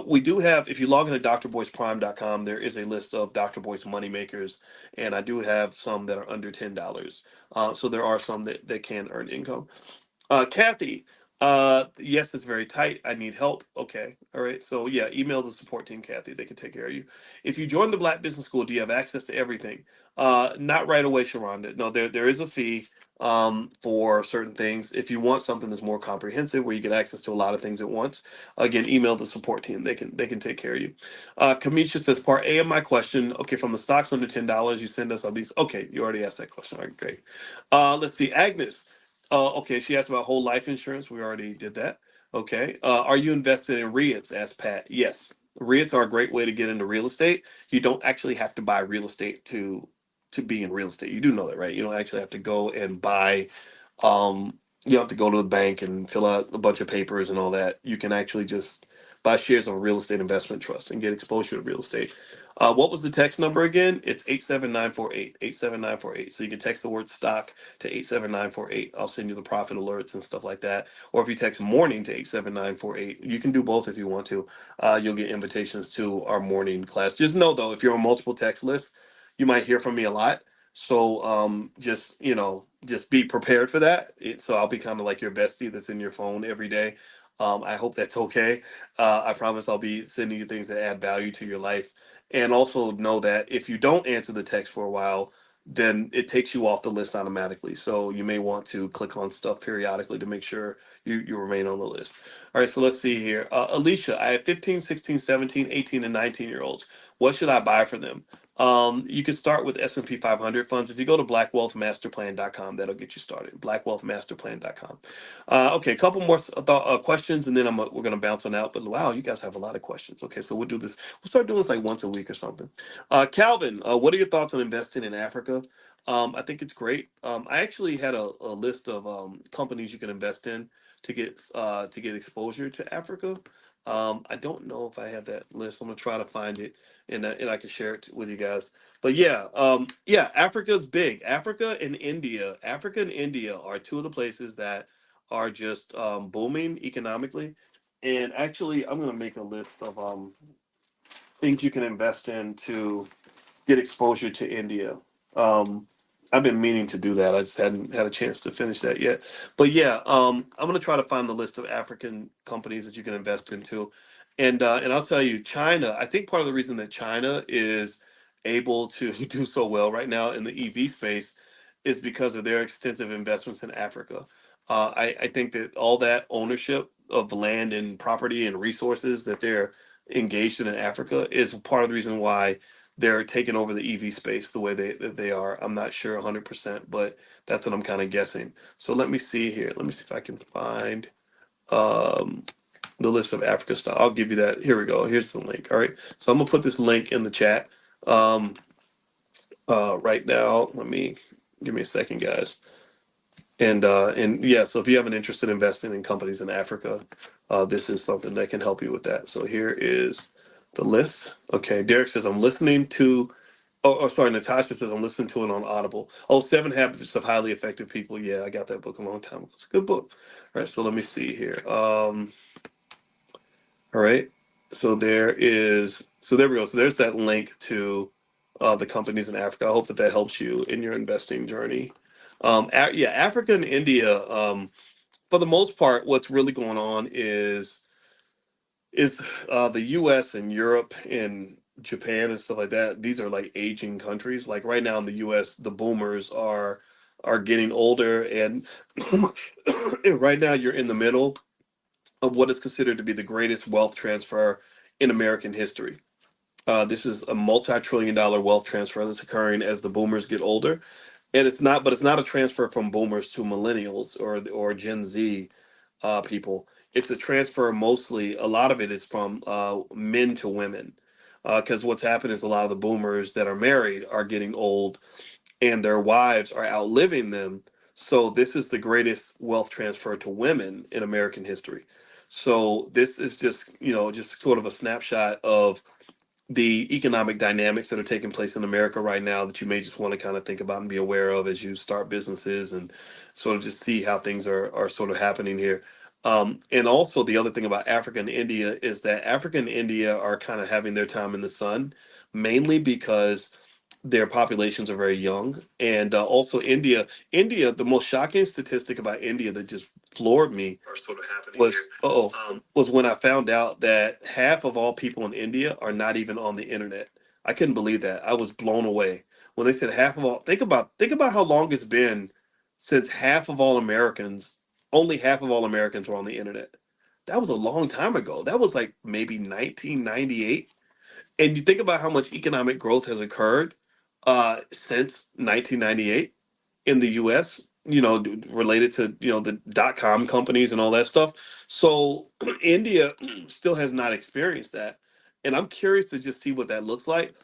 We do have, if you log into drboyceprime.com, there is a list of Dr. Boyce moneymakers, and I do have some that are under $10. So there are some that can earn income. Kathy, yes, it's very tight. I need help. Okay. All right. So yeah, email the support team, Kathy. They can take care of you. If you join the Black Business School, do you have access to everything? Not right away, Sharonda. No, there is a fee for certain things. If you want something that's more comprehensive, where you get access to a lot of things at once, again, email the support team. They can take care of you. Kamisha says, part A of my question. Okay, from the stocks under $10, you send us all these. Okay, you already asked that question. All right, great. Let's see, Agnes. Okay, she asked about whole life insurance. We already did that. Okay. Are you invested in REITs? Asked Pat. Yes. REITs are a great way to get into real estate. You don't actually have to buy real estate to be in real estate. You do know that, right? You don't actually have to go and buy you don't have to go to the bank and fill out a bunch of papers and all that. You can actually just buy shares of a real estate investment trust and get exposure to real estate. What was the text number again? It's 87948. 87948. So you can text the word stock to 87948. I'll send you the profit alerts and stuff like that. Or if you text morning to 87948, you can do both if you want to. You'll get invitations to our morning class. Just know though, if you're on multiple text lists, you might hear from me a lot. So just be prepared for that. So I'll be kind of like your bestie that's in your phone every day. I hope that's okay. I promise I'll be sending you things that add value to your life. And also know that if you don't answer the text for a while, then it takes you off the list automatically. So you may want to click on stuff periodically to make sure you remain on the list. All right, so let's see here. Alicia, I have 15, 16, 17, 18, and 19-year-olds. What should I buy for them? You can start with S&P 500 funds. If you go to blackwealthmasterplan.com, that'll get you started. Blackwealthmasterplan.com. Okay, a couple more questions, and then we're going to bounce on out. But wow, you guys have a lot of questions. Okay, so we'll do this. We'll start doing this like once a week or something. Calvin, what are your thoughts on investing in Africa? I think it's great. I actually had a list of companies you can invest in to get exposure to Africa. I don't know if I have that list. I'm gonna try to find it and I can share it with you guys. But yeah, Africa's big. Africa and India are two of the places that are just booming economically. And actually, I'm gonna make a list of things you can invest in to get exposure to India. Um, I've been meaning to do that. I just hadn't had a chance to finish that yet. But yeah, I'm gonna try to find the list of African companies that you can invest into, and I'll tell you, China. I think part of the reason that China is able to do so well right now in the EV space is because of their extensive investments in Africa. I think that all that ownership of land and property and resources that they're engaged in Africa is part of the reason why they're taking over the EV space the way they are. I'm not sure 100%, but that's what I'm kind of guessing. So let me see here. Let me see if I can find um, the list of Africa stuff. I'll give you that. Here we go. Here's the link. All right. So I'm gonna put this link in the chat um, right now. Give me a second, guys. And yeah, so if you have an interest in investing in companies in Africa, this is something that can help you with that. So here is the list. Okay, Derek says I'm listening to. Oh, sorry, Natasha says I'm listening to it on Audible. Oh, Seven Habits of Highly Effective People. Yeah, I got that book a long time ago. It's a good book. All right, so let me see here. All right. So there we go. So there's that link to the companies in Africa. I hope that that helps you in your investing journey. Yeah, Africa and India. For the most part, what's really going on is the U.S. and Europe and Japan and stuff like that. These are like aging countries. Like right now in the U.S., the boomers are getting older, and right now you're in the middle of what is considered to be the greatest wealth transfer in American history. This is a multi-trillion-dollar wealth transfer that's occurring as the boomers get older, and it's not a transfer from boomers to millennials or Gen Z people. It's a transfer mostly. A lot of it is from men to women, because what's happened is a lot of the boomers that are married are getting old, and their wives are outliving them. So this is the greatest wealth transfer to women in American history. So this is just, just sort of a snapshot of the economic dynamics that are taking place in America right now that you may just want to kind of think about and be aware of as you start businesses and sort of just see how things are sort of happening here. And also the other thing about Africa and India is that Africa and India are kind of having their time in the sun, mainly because their populations are very young, and also India. The most shocking statistic about India that just floored me was was when I found out that half of all people in India are not even on the internet. I couldn't believe that. I was blown away when they said half of all. Think about how long it's been since only half of all Americans were on the internet. That was a long time ago. That was like maybe 1998. And you think about how much economic growth has occurred since 1998 in the U.S. Related to the .com companies and all that stuff. So India still has not experienced that, and I'm curious to just see what that looks like.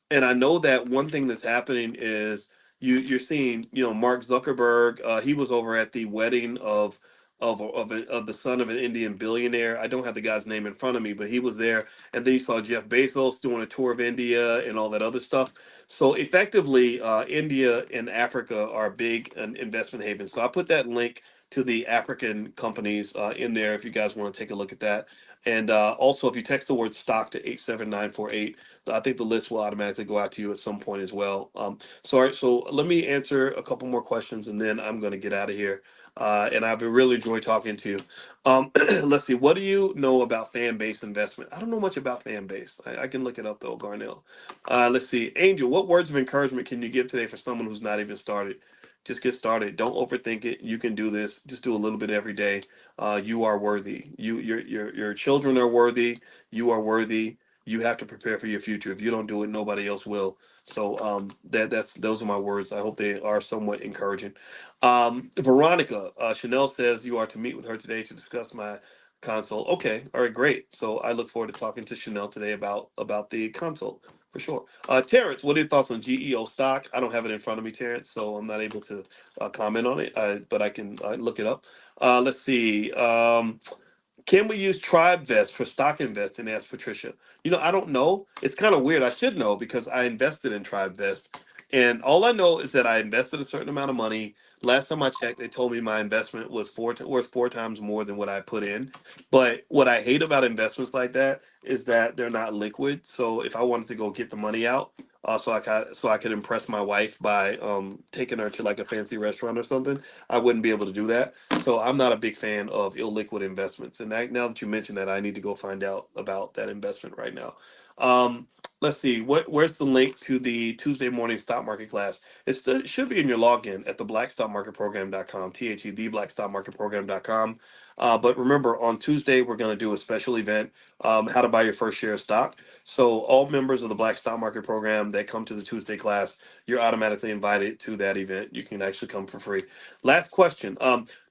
And I know that one thing that's happening is you're seeing Mark Zuckerberg. He was over at the wedding of the son of an Indian billionaire. I don't have the guy's name in front of me, but he was there. And then you saw Jeff Bezos doing a tour of India and all that other stuff. So effectively, India and Africa are big investment havens. So I put that link to the African companies in there if you guys want to take a look at that. And also, if you text the word stock to 87948, I think the list will automatically go out to you at some point as well. All right, so let me answer a couple more questions and then I'm going to get out of here. And I've really enjoyed talking to you. Let's see. What do you know about fan based investment? I don't know much about fan based. I can look it up though, Garnell. Let's see. Angel, what words of encouragement can you give today for someone who's not even started? Just get started. Don't overthink it. You can do this. Just do a little bit every day. You are worthy. Your children are worthy. You are worthy. You have to prepare for your future. If you don't do it, nobody else will. So that's those are my words. I hope they are somewhat encouraging. Veronica, Chanel says you are to meet with her today to discuss my consult. Okay, all right, great. So I look forward to talking to Chanel today about the consult for sure. Terrence, what are your thoughts on GEO stock? I don't have it in front of me, Terrence, so I'm not able to comment on it, but I can look it up. Let's see. Can we use Tribe Vest for stock investing? Asked Patricia. I don't know. It's kind of weird. I should know because I invested in Tribe Vest. And all I know is that I invested a certain amount of money. Last time I checked, they told me my investment was worth four times more than what I put in. But what I hate about investments like that is that they're not liquid. So if I wanted to go get the money out, so I could impress my wife by taking her to like a fancy restaurant or something, I wouldn't be able to do that. So I'm not a big fan of illiquid investments. And now that you mentioned that, I need to go find out about that investment right now. Um, let's see. Where's the link to the Tuesday morning stock market class? It should be in your login at theblackstockmarketprogram.com, theblackstockmarketprogram.com. But remember, on Tuesday, we're going to do a special event, how to buy your first share of stock. So all members of the Black Stock Market Program that come to the Tuesday class, you're automatically invited to that event. You can actually come for free. Last question.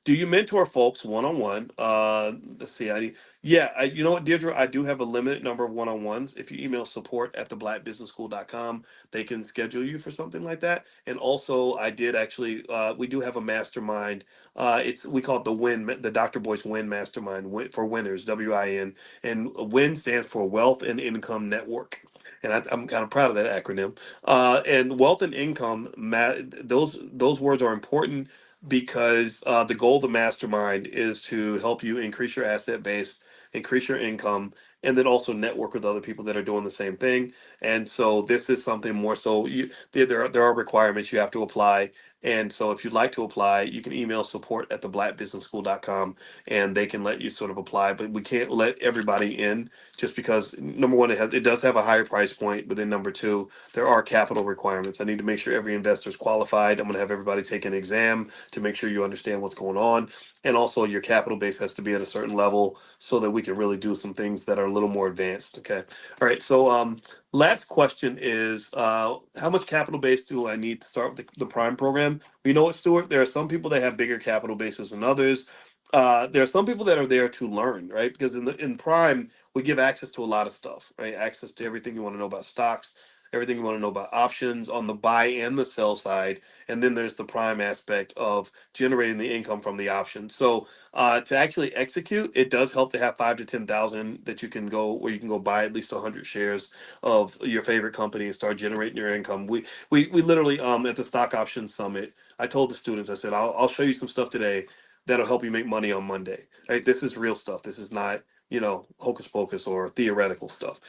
Do you mentor folks one-on-one? Let's see. Yeah, you know what, Deirdre, I do have a limited number of one-on-ones. If you email support@theblackbusinessschool.com, they can schedule you for something like that. And also, I did actually, we do have a mastermind. We call it the Dr. Boyce Win Mastermind for winners, WIN, and WIN stands for Wealth and Income Network. And I'm kind of proud of that acronym. And wealth and income, those words are important because the goal of the mastermind is to help you increase your asset base, increase your income, and then also network with other people that are doing the same thing. And so this is something more so there are requirements you have to apply. And so if you'd like to apply, you can email support@theblackbusinessschool.com and they can let you sort of apply. But we can't let everybody in just because number one, it does have a higher price point, but then number two, there are capital requirements. I need to make sure every investor is qualified. I'm going to have everybody take an exam to make sure you understand what's going on. And also your capital base has to be at a certain level so that we can really do some things that are a little more advanced. Okay. All right. So last question is how much capital base do I need to start with the Prime program? You know what, Stuart? There are some people that have bigger capital bases than others. There are some people that are there to learn, right? Because in Prime, we give access to a lot of stuff, right? Access to everything you want to know about stocks, everything you want to know about options on the buy and the sell side. And then there's the Prime aspect of generating the income from the options. So to actually execute, it does help to have 5 to 10,000 that you can go where you can go buy at least 100 shares of your favorite company and start generating your income. We literally at the stock options summit, I told the students, I said, I'll show you some stuff today that'll help you make money on Monday. Right? This is real stuff. This is not, hocus pocus or theoretical stuff.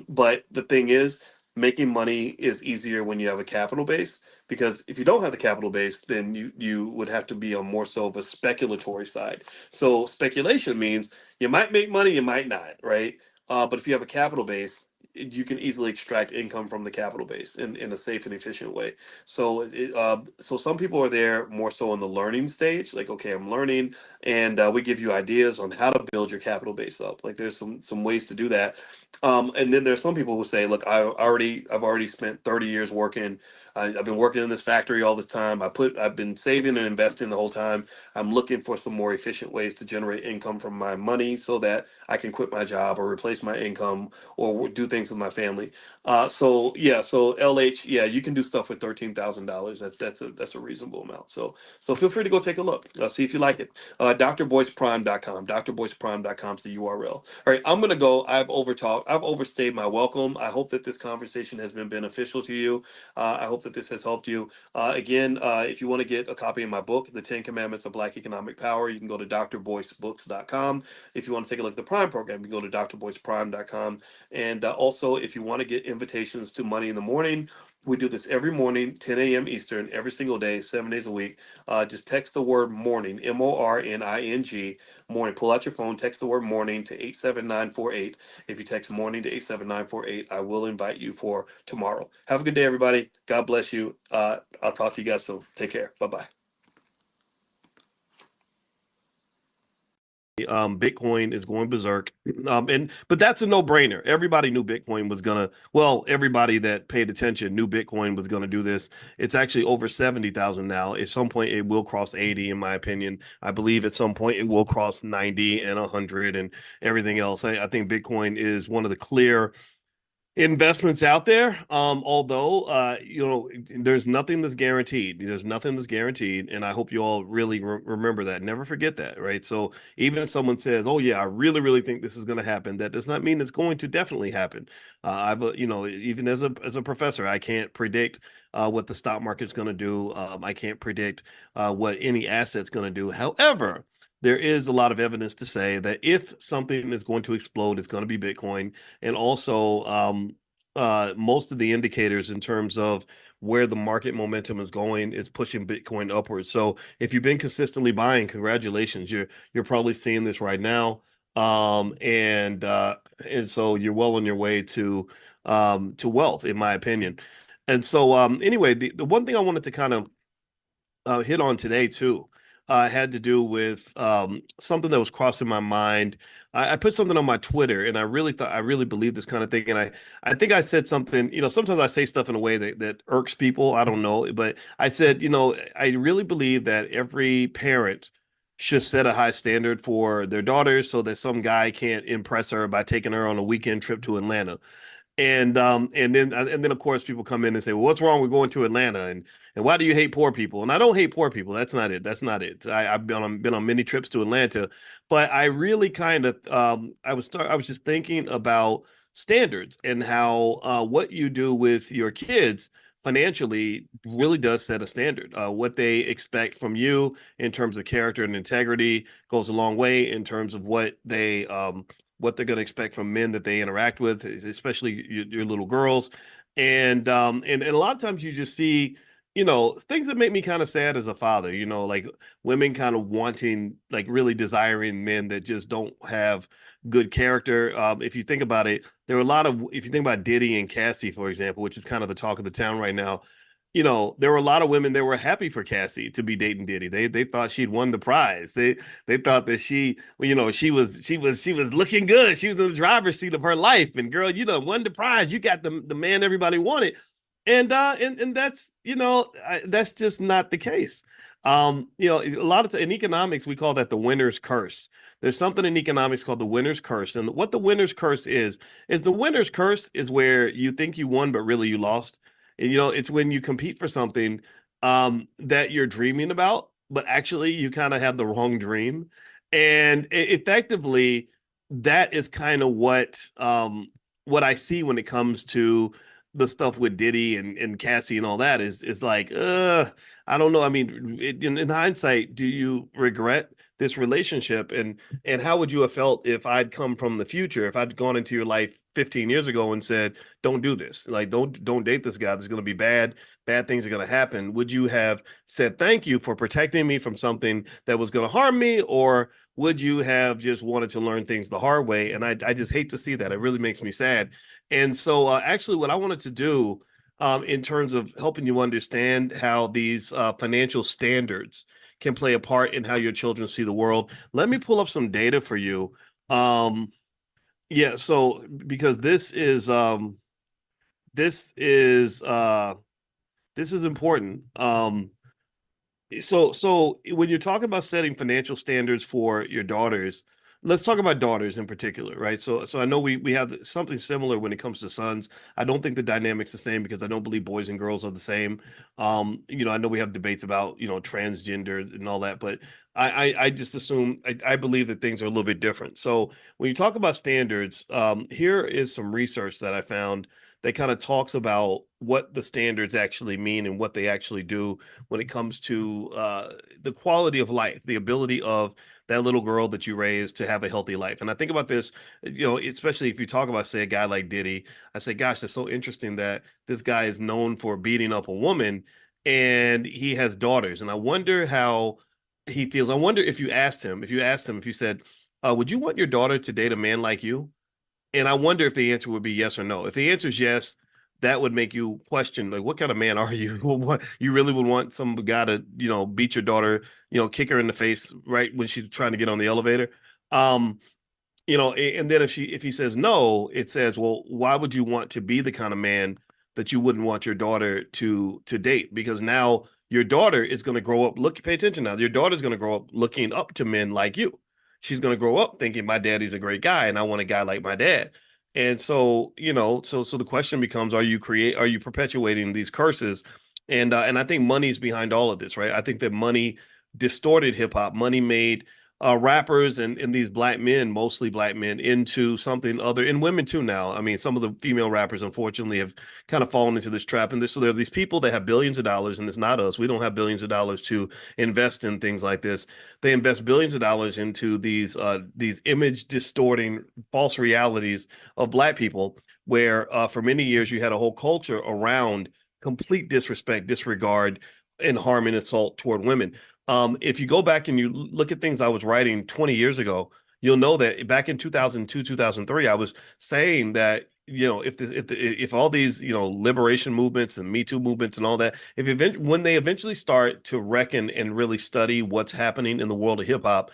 But the thing is, making money is easier when you have a capital base, because if you don't have the capital base, then you would have to be on more so of a speculatory side. So speculation means you might make money, you might not, right? But if you have a capital base, you can easily extract income from the capital base in a safe and efficient way. So some people are there more so in the learning stage, like, okay, I'm learning, and we give you ideas on how to build your capital base up. Like there's some ways to do that. And then there's some people who say, look, I've already spent 30 years working. I've been working in this factory all this time. I've been saving and investing the whole time. I'm looking for some more efficient ways to generate income from my money so that I can quit my job or replace my income or do things with my family. So LH, yeah, you can do stuff with $13,000. That's a reasonable amount. So feel free to go take a look. See if you like it. drboyceprime.com. drboyceprime.com is the URL. All right, I'm gonna go. I've overtalked. I've overstayed my welcome. I hope that this conversation has been beneficial to you. I hope that this has helped you. Again, if you want to get a copy of my book, The 10 Commandments of Black Economic Power, you can go to drboycebooks.com. If you want to take a look at the Prime program, you can go to drboyceprime.com. And also, if you want to get invitations to Money in the Morning, we do this every morning, 10 a.m. Eastern, every single day, 7 days a week. Just text the word morning, MORNING, morning. Pull out your phone, text the word morning to 87948. If you text morning to 87948, I will invite you for tomorrow. Have a good day, everybody. God bless you. I'll talk to you guys soon. Take care. Bye-bye. Bitcoin is going berserk. But that's a no-brainer. Everybody knew Bitcoin was everybody that paid attention knew Bitcoin was gonna do this. It's actually over 70,000 now. At some point it will cross 80, in my opinion. I believe at some point it will cross 90 and 100 and everything else. I think Bitcoin is one of the clear investments out there. Although there's nothing that's guaranteed. There's nothing that's guaranteed, and I hope you all really remember that. Never forget that, right? So even if someone says, "Oh yeah, I really, really think this is going to happen," that does not mean it's going to definitely happen. Even as a professor, I can't predict what the stock market's going to do. I can't predict what any asset's going to do. However, there is a lot of evidence to say that if something is going to explode, it's going to be Bitcoin. And also, most of the indicators in terms of where the market momentum is going is pushing Bitcoin upwards. So if you've been consistently buying, congratulations. You're probably seeing this right now. And so you're well on your way to wealth, in my opinion. And so anyway, the one thing I wanted to kind of hit on today too had to do with something that was crossing my mind. I put something on my Twitter, and I really believe this kind of thing. And I think I said something. Sometimes I say stuff in a way that irks people. I don't know, but I said, I really believe that every parent should set a high standard for their daughters so that some guy can't impress her by taking her on a weekend trip to Atlanta. And then of course people come in and say, well, what's wrong with going to Atlanta, and why do you hate poor people? And I don't hate poor people. That's not it. That's not it. I've been on many trips to Atlanta, but I really kind of I was just thinking about standards and how what you do with your kids financially really does set a standard. What they expect from you in terms of character and integrity goes a long way in terms of what they're going to expect from men that they interact with, especially your little girls. And a lot of times you just see, things that make me kind of sad as a father, like women kind of wanting, like really desiring men that just don't have good character. If you think about it, if you think about Diddy and Cassie, for example, which is kind of the talk of the town right now, there were a lot of women that were happy for Cassie to be dating Diddy. They thought she'd won the prize. They thought that she was looking good. She was in the driver's seat of her life. And girl, won the prize. You got the man everybody wanted. And that's just not the case. A lot of in economics we call that the winner's curse. There's something in economics called the winner's curse, and what the winner's curse is the winner's curse is where you think you won but really you lost. And it's when you compete for something that you're dreaming about, but actually you kind of have the wrong dream. And effectively, that is kind of what I see when it comes to the stuff with Diddy and Cassie and all that is like, I don't know. I mean, in hindsight, do you regret this relationship? And how would you have felt if I'd come from the future, if I'd gone into your life 15 years ago and said, don't do this, like don't date this guy, there's going to be bad things are going to happen? Would you have said thank you for protecting me from something that was going to harm me, or would you have just wanted to learn things the hard way? And I just hate to see that. It really makes me sad. And so actually what I wanted to do in terms of helping you understand how these financial standards can play a part in how your children see the world, let me pull up some data for you. Yeah, so because this is important. So when you're talking about setting financial standards for your daughters, let's talk about daughters in particular, right? So I know we have something similar when it comes to sons. I don't think the dynamic's the same because I don't believe boys and girls are the same. I know we have debates about, transgender and all that, but I just assume I believe that things are a little bit different. So when you talk about standards, here is some research that I found that kind of talks about what the standards actually mean and what they actually do when it comes to the quality of life, the ability of that little girl that you raised to have a healthy life. And I think about this, especially if you talk about, say, a guy like Diddy, I say, gosh, that's so interesting that this guy is known for beating up a woman and he has daughters. And I wonder how he feels. I wonder if you if you said, would you want your daughter to date a man like you? And I wonder if the answer would be yes or no. If the answer is yes, that would make you question, like, what kind of man are you? What you really would want some guy to, beat your daughter, kick her in the face right when she's trying to get on the elevator. Um, and then if he says no, it says, well, why would you want to be the kind of man that you wouldn't want your daughter to date? Because now your daughter is going to grow up, pay attention now. Your daughter's going to grow up looking up to men like you. She's going to grow up thinking my daddy's a great guy and I want a guy like my dad. And so, so the question becomes, are you perpetuating these curses? And I think money's behind all of this, right? I think that money distorted hip hop. Money made rappers and these black men, mostly black men, into something other, and women too now. I mean, some of the female rappers, unfortunately, have kind of fallen into this trap. And so there are these people that have billions of dollars, and it's not us. We don't have billions of dollars to invest in things like this. They invest billions of dollars into these image distorting false realities of black people, where for many years you had a whole culture around complete disrespect, disregard, and harm and assault toward women. If you go back and you look at things I was writing 20 years ago, you'll know that back in 2002, 2003, I was saying that, if all these, liberation movements and Me Too movements and all that, when they eventually start to reckon and really study what's happening in the world of hip hop,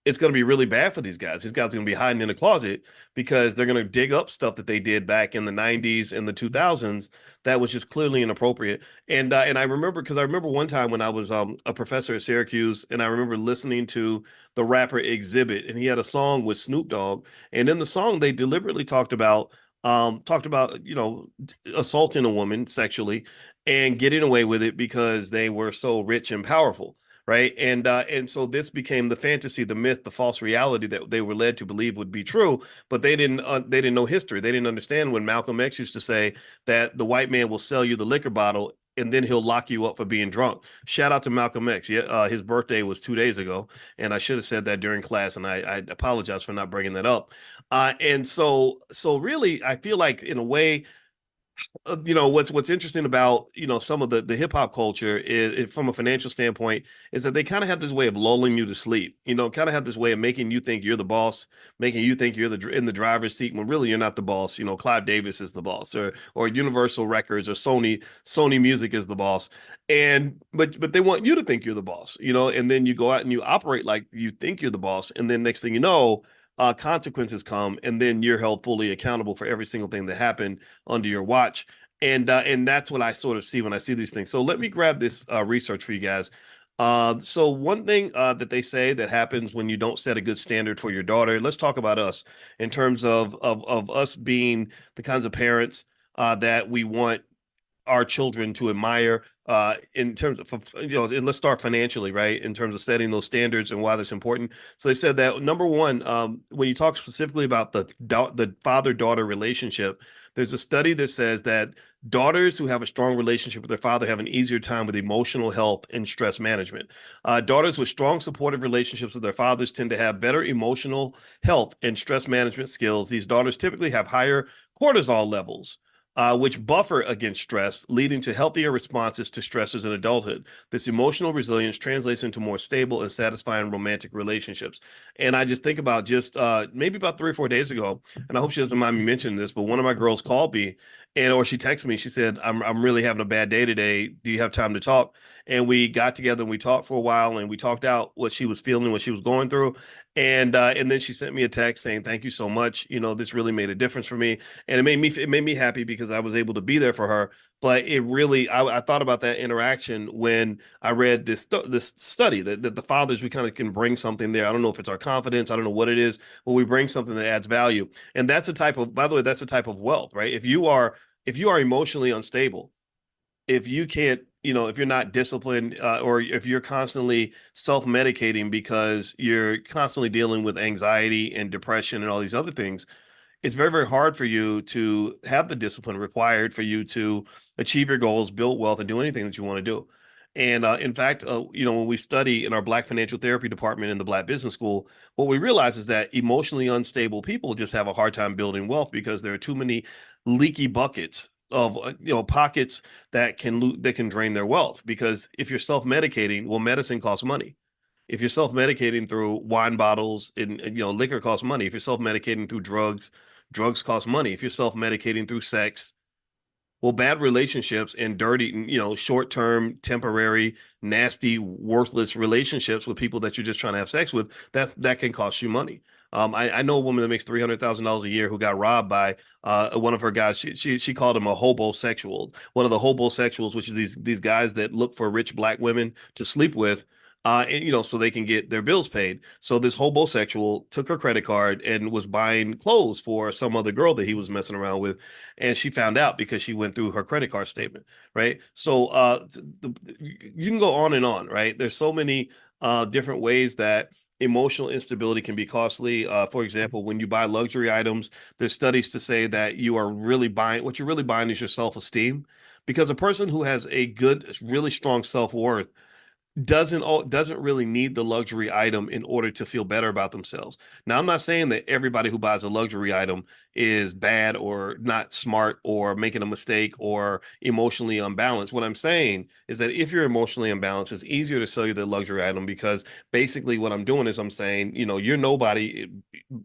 it's going to be really bad for these guys. These guys are going to be hiding in a closet because they're going to dig up stuff that they did back in the 90s and the 2000s that was just clearly inappropriate. And I remember, because I remember one time when I was a professor at Syracuse, and I remember listening to the rapper Exhibit, and he had a song with Snoop Dogg, and in the song they deliberately talked about, you know, assaulting a woman sexually and getting away with it because they were so rich and powerful. Right. And so this became the fantasy, the myth, the false reality that they were led to believe would be true. But they didn't know history. They didn't understand when Malcolm X used to say that the white man will sell you the liquor bottle and then he'll lock you up for being drunk. Shout out to Malcolm X. Yeah, his birthday was 2 days ago, and I should have said that during class, and I apologize for not bringing that up. And so really, I feel like in a way, you know, what's interesting about, you know, some of the hip hop culture is from a financial standpoint is that they kind of have this way of lulling you to sleep, you know, kind of have this way of making you think you're the boss, making you think you're in the driver's seat when really you're not the boss. You know, Clive Davis is the boss, or Universal Records or Sony Music is the boss. And but they want you to think you're the boss, you know, and then you go out and you operate like you think you're the boss, and then next thing you know, consequences come, and then you're held fully accountable for every single thing that happened under your watch. And that's what I sort of see when I see these things. So let me grab this research for you guys. So one thing that they say that happens when you don't set a good standard for your daughter. Let's talk about us in terms of us being the kinds of parents that we want our children to admire in terms of, you know, and let's start financially, right? In terms of setting those standards and why that's important. So they said that number one, when you talk specifically about the father-daughter relationship, there's a study that says that daughters who have a strong relationship with their father have an easier time with emotional health and stress management. Daughters with strong supportive relationships with their fathers tend to have better emotional health and stress management skills. These daughters typically have higher cortisol levels, which buffer against stress, leading to healthier responses to stressors in adulthood. This emotional resilience translates into more stable and satisfying romantic relationships. And I just think about just maybe about 3 or 4 days ago, and I hope she doesn't mind me mentioning this, but one of my girls called me, or she texted me. She said, I'm really having a bad day today. Do you have time to talk? And we got together and we talked for a while, and we talked out what she was feeling, what she was going through. And then she sent me a text saying, "Thank you so much. You know, this really made a difference for me." And it made me happy because I was able to be there for her. But it really, I thought about that interaction when I read this study that the fathers, we kind of can bring something there. I don't know if it's our confidence, I don't know what it is, but we bring something that adds value. And that's a type of, by the way, that's a type of wealth, right? If you are emotionally unstable, if you can't, you know, if you're not disciplined, or if you're constantly self-medicating because you're constantly dealing with anxiety and depression and all these other things, it's very, very hard for you to have the discipline required for you to achieve your goals, build wealth, and do anything that you want to do. And in fact, you know, when we study in our Black financial therapy department in the Black Business School, what we realize is that emotionally unstable people just have a hard time building wealth because there are too many leaky buckets of, you know, pockets that can drain their wealth. Because if you're self-medicating, well, medicine costs money. If you're self-medicating through wine bottles, and you know, liquor costs money. If you're self-medicating through drugs, drugs cost money. If you're self-medicating through sex, well, bad relationships and dirty, you know, short-term, temporary, nasty, worthless relationships with people that you're just trying to have sex with, that can cost you money. I know a woman that makes $300,000 a year who got robbed by one of her guys. She called him a hobosexual, one of the hobosexuals, which is these guys that look for rich Black women to sleep with, and, you know, so they can get their bills paid. So this hobosexual took her credit card and was buying clothes for some other girl that he was messing around with, and she found out because she went through her credit card statement, right? So you can go on and on, right? There's so many different ways that emotional instability can be costly. For example, when you buy luxury items, there's studies to say that what you're really buying is your self-esteem, because a person who has a good, really strong self-worth doesn't really need the luxury item in order to feel better about themselves. Now, I'm not saying that everybody who buys a luxury item is bad or not smart or making a mistake or emotionally unbalanced. What I'm saying is that if you're emotionally unbalanced, it's easier to sell you the luxury item, because basically what I'm doing is I'm saying, you know, you're nobody.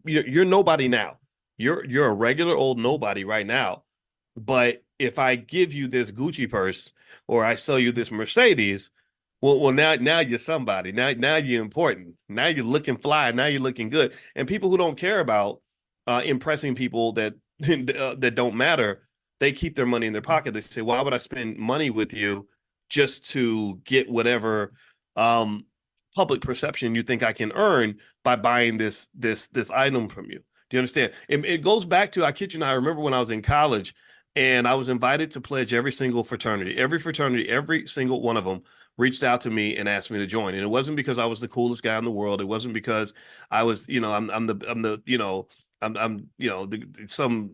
You're nobody now. You're a regular old nobody right now. But if I give you this Gucci purse or I sell you this Mercedes, Well, now you're somebody. Now you're important. Now you're looking fly. Now you're looking good. And people who don't care about impressing people that that don't matter, they keep their money in their pocket. They say, "Why would I spend money with you just to get whatever um, public perception you think I can earn by buying this item from you?" Do you understand? It goes back to, I kid you not, I remember when I was in college and I was invited to pledge every single fraternity, every single one of them reached out to me and asked me to join. And it wasn't because I was the coolest guy in the world. It wasn't because I was, I'm the, some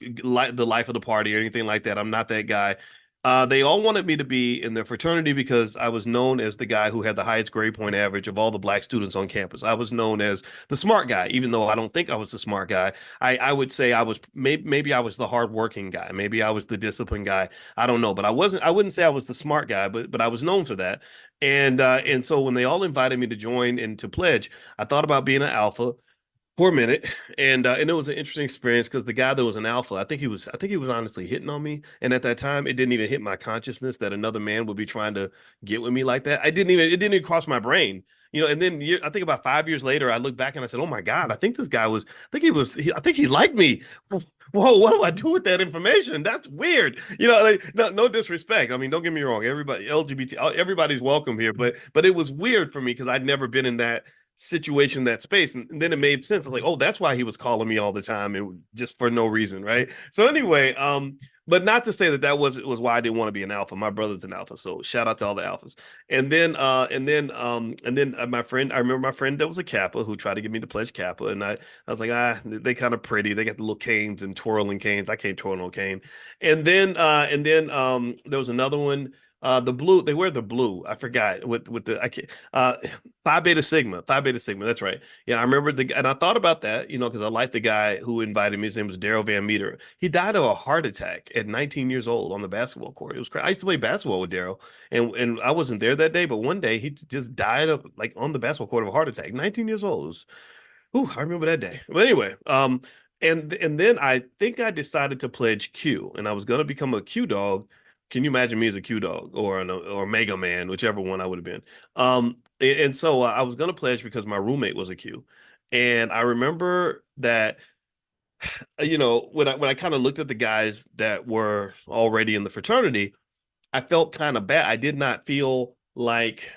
the life of the party or anything like that. I'm not that guy. They all wanted me to be in their fraternity because I was known as the guy who had the highest grade point average of all the black students on campus. I was known as the smart guy, even though I don't think I was the smart guy. I would say I was maybe I was the hardworking guy. Maybe I was the disciplined guy. I don't know, but I wasn't. I wouldn't say I was the smart guy, but I was known for that. And so when they all invited me to join and to pledge, I thought about being an alpha for a minute, and it was an interesting experience because the guy that was an alpha, I think he was honestly hitting on me, and at that time, it didn't even hit my consciousness that another man would be trying to get with me like that. It didn't even cross my brain, And then I think about 5 years later, I look back and I said, "Oh my God, I think this guy was, I think he liked me." Whoa, what do I do with that information? That's weird. Like, no disrespect. I mean, don't get me wrong. Everybody, LGBT, everybody's welcome here, but it was weird for me because I'd never been in that situation, that space, and then it made sense. I was like, oh, that's why he was calling me all the time, and just for no reason, right? So anyway, but not to say that was why I didn't want to be an alpha. My brother's an alpha, so shout out to all the alphas. And then my friend, I remember my friend that was a Kappa who tried to get me to pledge Kappa, and I was like, they kind of pretty. They got the little canes and twirling canes. I can't twirl no cane. And then there was another one. The blue, they wear the blue. I forgot with the I can't Phi Beta Sigma. Phi Beta Sigma. That's right. Yeah, I remember and I thought about that, because I liked the guy who invited me. His name was Daryl Van Meter. He died of a heart attack at 19 years old on the basketball court. It was crazy. I used to play basketball with Daryl, and I wasn't there that day, but one day he just died of, like, on the basketball court of a heart attack. 19 years old. It was, ooh, I remember that day. But anyway, and then I think I decided to pledge Q, and I was gonna become a Q dog. Can you imagine me as a Q dog or Mega Man, whichever one I would have been? And so I was gonna pledge because my roommate was a Q, and I remember that when I kind of looked at the guys that were already in the fraternity, I felt kind of bad. I did not feel like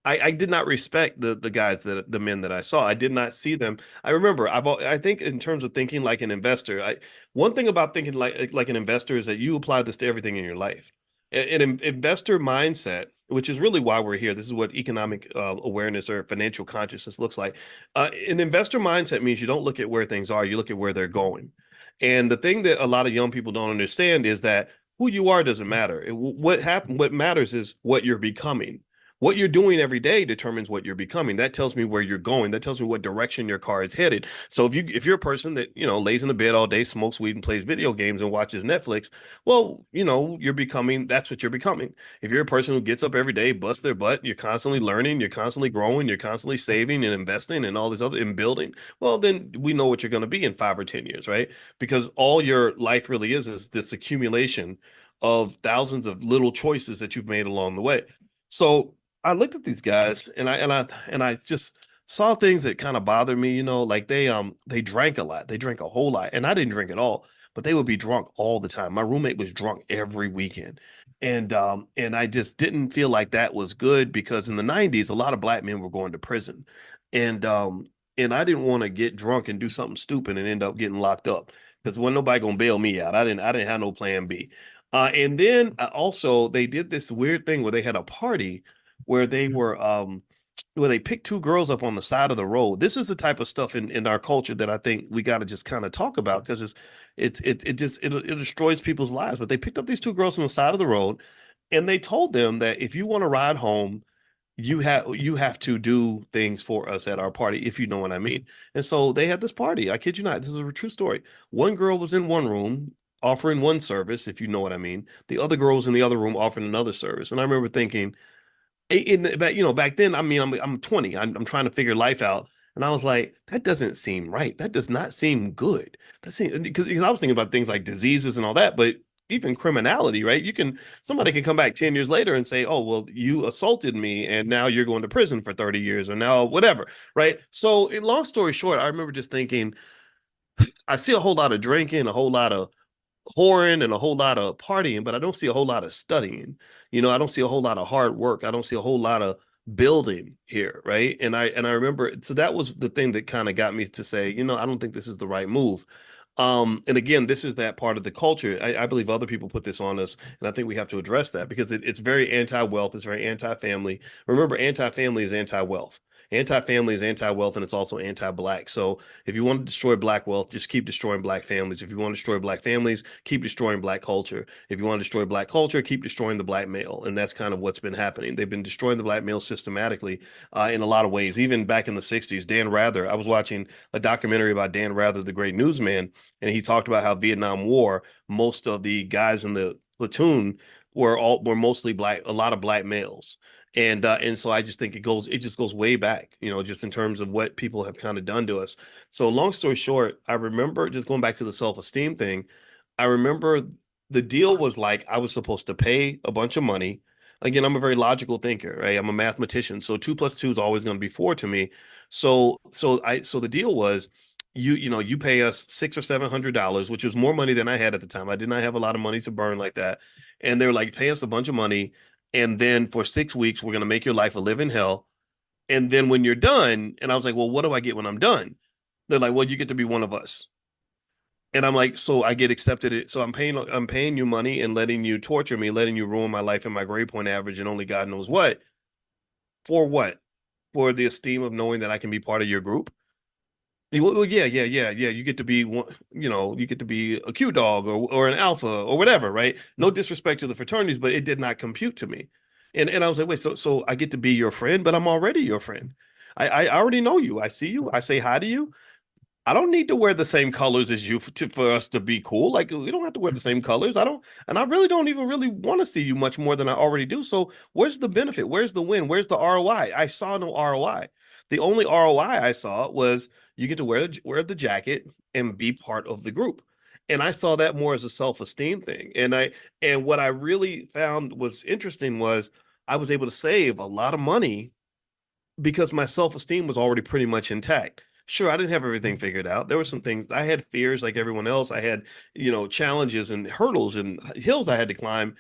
I did not respect the guys, the men that I saw. I did not see them. I remember I think in terms of thinking like an investor, one thing about thinking like an investor is that you apply this to everything in your life. An investor mindset, which is really why we're here. This is what economic awareness or financial consciousness looks like. An investor mindset means you don't look at where things are, you look at where they're going. And the thing that a lot of young people don't understand is that who you are doesn't matter. What matters is what you're becoming. What you're doing every day determines what you're becoming. That tells me where you're going. That tells me what direction your car is headed. So if you're a person that, lays in the bed all day, smokes weed and plays video games and watches Netflix, well, you're becoming, that's what you're becoming. If you're a person who gets up every day, busts their butt, you're constantly learning, you're constantly growing, you're constantly saving and investing and all this other in building, well, then we know what you're going to be in 5 or 10 years, right? Because all your life really is this accumulation of thousands of little choices that you've made along the way. So I looked at these guys and I just saw things that kind of bothered me, like they drank a lot. They drank a whole lot. And I didn't drink at all, but they would be drunk all the time. My roommate was drunk every weekend. And I just didn't feel like that was good because in the 90s, a lot of black men were going to prison. And I didn't want to get drunk and do something stupid and end up getting locked up because wasn't nobody gonna bail me out. I didn't have no plan B. And then also they did this weird thing where they had a party where they picked 2 girls up on the side of the road. This is the type of stuff in our culture that I think we got to just kind of talk about because it destroys people's lives. But they picked up these 2 girls on the side of the road, and they told them that if you want to ride home, you have to do things for us at our party, if you know what I mean. And so they had this party. I kid you not, this is a true story. One girl was in one room offering one service, if you know what I mean. The other girl was in the other room offering another service. And I remember thinking, back then, I mean, I'm 20. I'm trying to figure life out, and I was like, that doesn't seem right. That does not seem good. Because I was thinking about things like diseases and all that, but even criminality, right? Somebody can come back 10 years later and say, oh, well, you assaulted me and now you're going to prison for 30 years or now whatever, right? So long story short, I remember just thinking, I see a whole lot of drinking, a whole lot of whoring and a whole lot of partying, but I don't see a whole lot of studying. I don't see a whole lot of hard work. I don't see a whole lot of building here, right? And I remember, so that was the thing that kind of got me to say, I don't think this is the right move. And again, this is that part of the culture. I believe other people put this on us, and I think we have to address that because it's very anti-wealth, it's very anti-family. Remember, anti-family is anti-wealth. Anti-family is anti-wealth, and it's also anti-black. So if you want to destroy black wealth, just keep destroying black families. If you want to destroy black families, keep destroying black culture. If you want to destroy black culture, keep destroying the black male. And that's kind of what's been happening. They've been destroying the black male systematically in a lot of ways. Even back in the 60s, Dan Rather, I was watching a documentary about Dan Rather, the great newsman, and he talked about how Vietnam War, most of the guys in the platoon were mostly black, a lot of black males. And so I just think it just goes way back, just in terms of what people have kind of done to us. So long story short, I remember just going back to the self-esteem thing. I remember the deal was like I was supposed to pay a bunch of money. Again, I'm a very logical thinker, right? I'm a mathematician. So 2 + 2 is always going to be 4 to me. So the deal was you pay us $600 or $700, which is more money than I had at the time. I did not have a lot of money to burn like that. And they're like, pay us a bunch of money. And then for 6 weeks, we're going to make your life a living hell. And then when you're done, and I was like, well, what do I get when I'm done? They're like, well, you get to be one of us. And I'm like, so I get accepted. So I'm paying you money and letting you torture me, letting you ruin my life and my grade point average and only God knows what. For what? For the esteem of knowing that I can be part of your group? Well, yeah. You get to be one, you get to be a Q dog or an alpha or whatever, right? No disrespect to the fraternities, but it did not compute to me. And I was like, wait, so I get to be your friend, but I'm already your friend. I already know you. I see you. I say hi to you. I don't need to wear the same colors as you for us to be cool. Like we don't have to wear the same colors. And I really don't even really want to see you much more than I already do. So where's the benefit? Where's the win? Where's the ROI? I saw no ROI. The only ROI I saw was you get to wear the jacket and be part of the group. And I saw that more as a self-esteem thing. And what I really found was interesting was I was able to save a lot of money because my self-esteem was already pretty much intact. Sure, I didn't have everything figured out. There were some things I had fears like everyone else. I had, challenges and hurdles and hills I had to climb,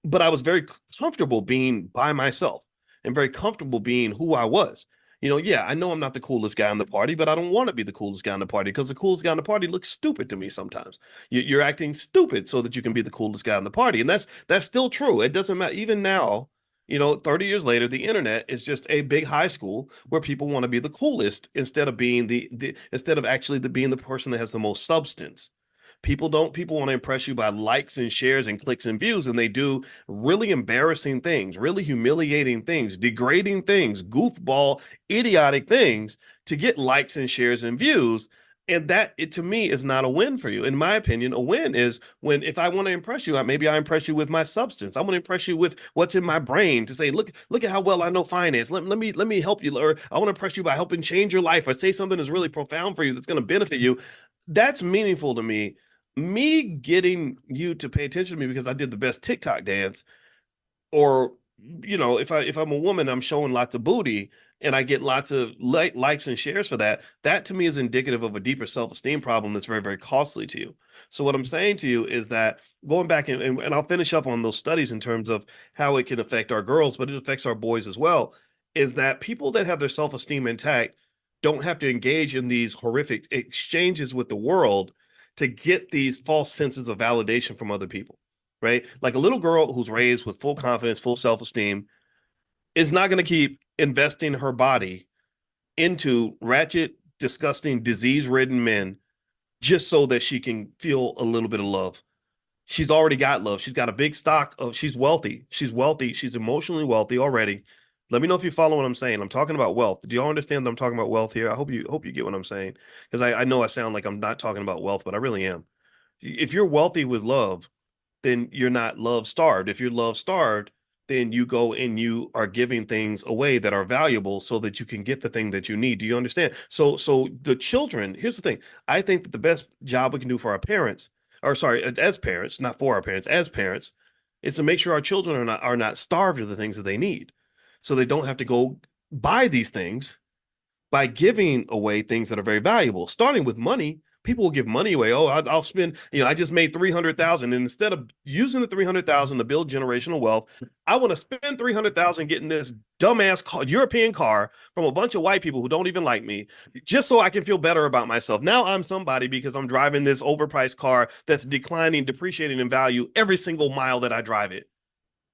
but I was very comfortable being by myself and very comfortable being who I was. Yeah, I know I'm not the coolest guy in the party, but I don't want to be the coolest guy in the party because the coolest guy in the party looks stupid to me sometimes. You're acting stupid so that you can be the coolest guy in the party. And that's still true. It doesn't matter. Even now, 30 years later, the internet is just a big high school where people want to be the coolest instead of being instead of actually being the person that has the most substance. People want to impress you by likes and shares and clicks and views, and they do really embarrassing things, really humiliating things, degrading things, goofball, idiotic things to get likes and shares and views. And that, to me, is not a win for you. In my opinion, a win is when, if I want to impress you, maybe I impress you with my substance. I want to impress you with what's in my brain to say, look at how well I know finance. Let me help you. Or I want to impress you by helping change your life or say something that's really profound for you that's going to benefit you. That's meaningful to me. Me getting you to pay attention to me because I did the best TikTok dance, or if I'm a woman, I'm showing lots of booty and I get lots of likes and shares for that. That to me is indicative of a deeper self-esteem problem that's very, very costly to you. So what I'm saying to you is that going back and I'll finish up on those studies in terms of how it can affect our girls, but it affects our boys as well, is that people that have their self-esteem intact don't have to engage in these horrific exchanges with the world to get these false senses of validation from other people, right? Like a little girl who's raised with full confidence, full self-esteem is not going to keep investing her body into ratchet, disgusting, disease-ridden men just so that she can feel a little bit of love. She's already got love. She's got a big stock of, she's wealthy. She's wealthy. She's emotionally wealthy already. Let me know if you follow what I'm saying. I'm talking about wealth. Do y'all understand that I'm talking about wealth here? I hope you get what I'm saying, because I know I sound like I'm not talking about wealth, but I really am. If you're wealthy with love, then you're not love starved. If you're love starved, then you go and you are giving things away that are valuable so that you can get the thing that you need. Do you understand? So the children, here's the thing. I think that the best job we can do for our parents or sorry, as parents, not for our parents, as parents, is to make sure our children are not starved of the things that they need. So they don't have to go buy these things by giving away things that are very valuable, starting with money. People will give money away. Oh, I'll spend, I just made 300,000. And instead of using the 300,000 to build generational wealth, I want to spend 300,000 getting this dumbass European car from a bunch of white people who don't even like me, just so I can feel better about myself. Now I'm somebody because I'm driving this overpriced car that's declining, depreciating in value every single mile that I drive it.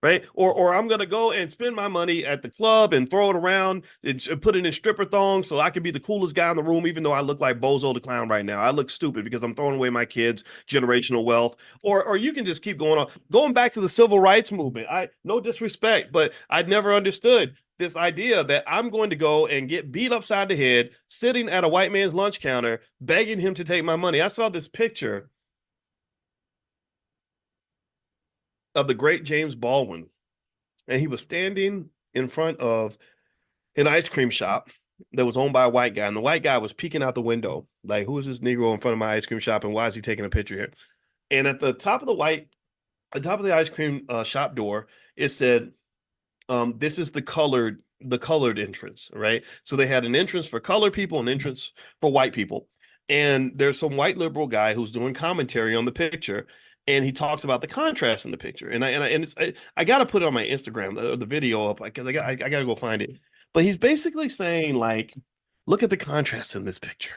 Right. Or I'm going to go and spend my money at the club and throw it around and put it in stripper thongs so I can be the coolest guy in the room, even though I look like Bozo the Clown right now. I look stupid because I'm throwing away my kids' generational wealth. Or you can just keep going on. Going back to the civil rights movement. No disrespect, but I never understood this idea that I'm going to go and get beat upside the head sitting at a white man's lunch counter, begging him to take my money. I saw this picture of the great James Baldwin, and he was standing in front of an ice cream shop that was owned by a white guy, and the white guy was peeking out the window like, who is this Negro in front of my ice cream shop, and why is he taking a picture here? And at the top of the ice cream shop door, it said, this is the colored entrance, right? So they had an entrance for colored people, an entrance for white people. And there's some white liberal guy who's doing commentary on the picture, and he talks about the contrast in the picture. And I got to put it on my Instagram, the video up, because I got to go find it. But he's basically saying, like, look at the contrast in this picture.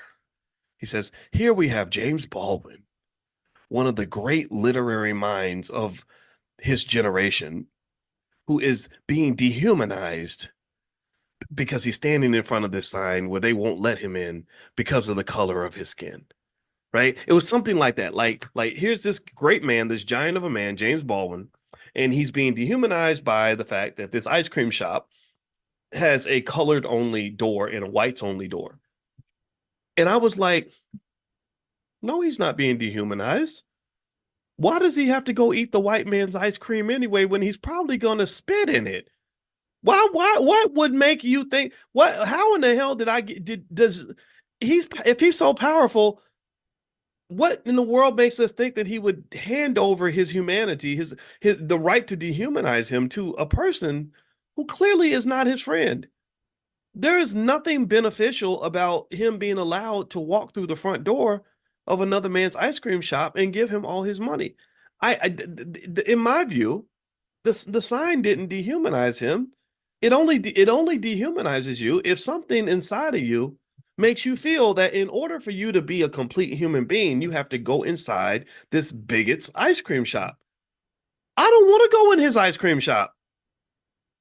He says, here we have James Baldwin, one of the great literary minds of his generation, who is being dehumanized because he's standing in front of this sign where they won't let him in because of the color of his skin. Right? It was something like that. Like here's this great man, this giant of a man, James Baldwin, and he's being dehumanized by the fact that this ice cream shop has a colored only door and a whites only door. And I was like, no, he's not being dehumanized. Why does he have to go eat the white man's ice cream anyway when he's probably going to spit in it? What would make you think, how in the hell if he's so powerful, what in the world makes us think that he would hand over his humanity, the right to dehumanize him to a person who clearly is not his friend? There is nothing beneficial about him being allowed to walk through the front door of another man's ice cream shop and give him all his money. In my view, the sign didn't dehumanize him. It only dehumanizes you if something inside of you makes you feel that in order for you to be a complete human being, you have to go inside this bigot's ice cream shop. I don't want to go in his ice cream shop.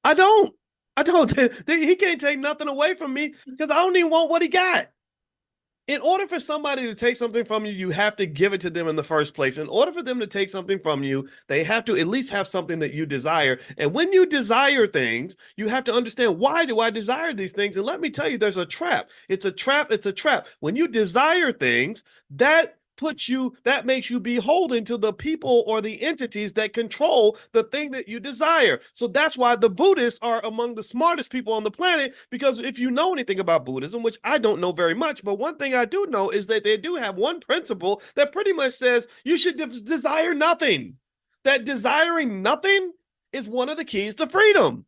I don't. He can't take nothing away from me because I don't even want what he got. In order for somebody to take something from you, you have to give it to them in the first place. In order for them to take something from you, they have to at least have something that you desire. And when you desire things, you have to understand, why do I desire these things? And let me tell you, there's a trap. It's a trap. It's a trap. When you desire things, that makes you beholden to the people or the entities that control the thing that you desire. So that's why the Buddhists are among the smartest people on the planet, because if you know anything about Buddhism, which I don't know very much, but one thing I do know is that they do have one principle that pretty much says you should desire nothing. That desiring nothing is one of the keys to freedom.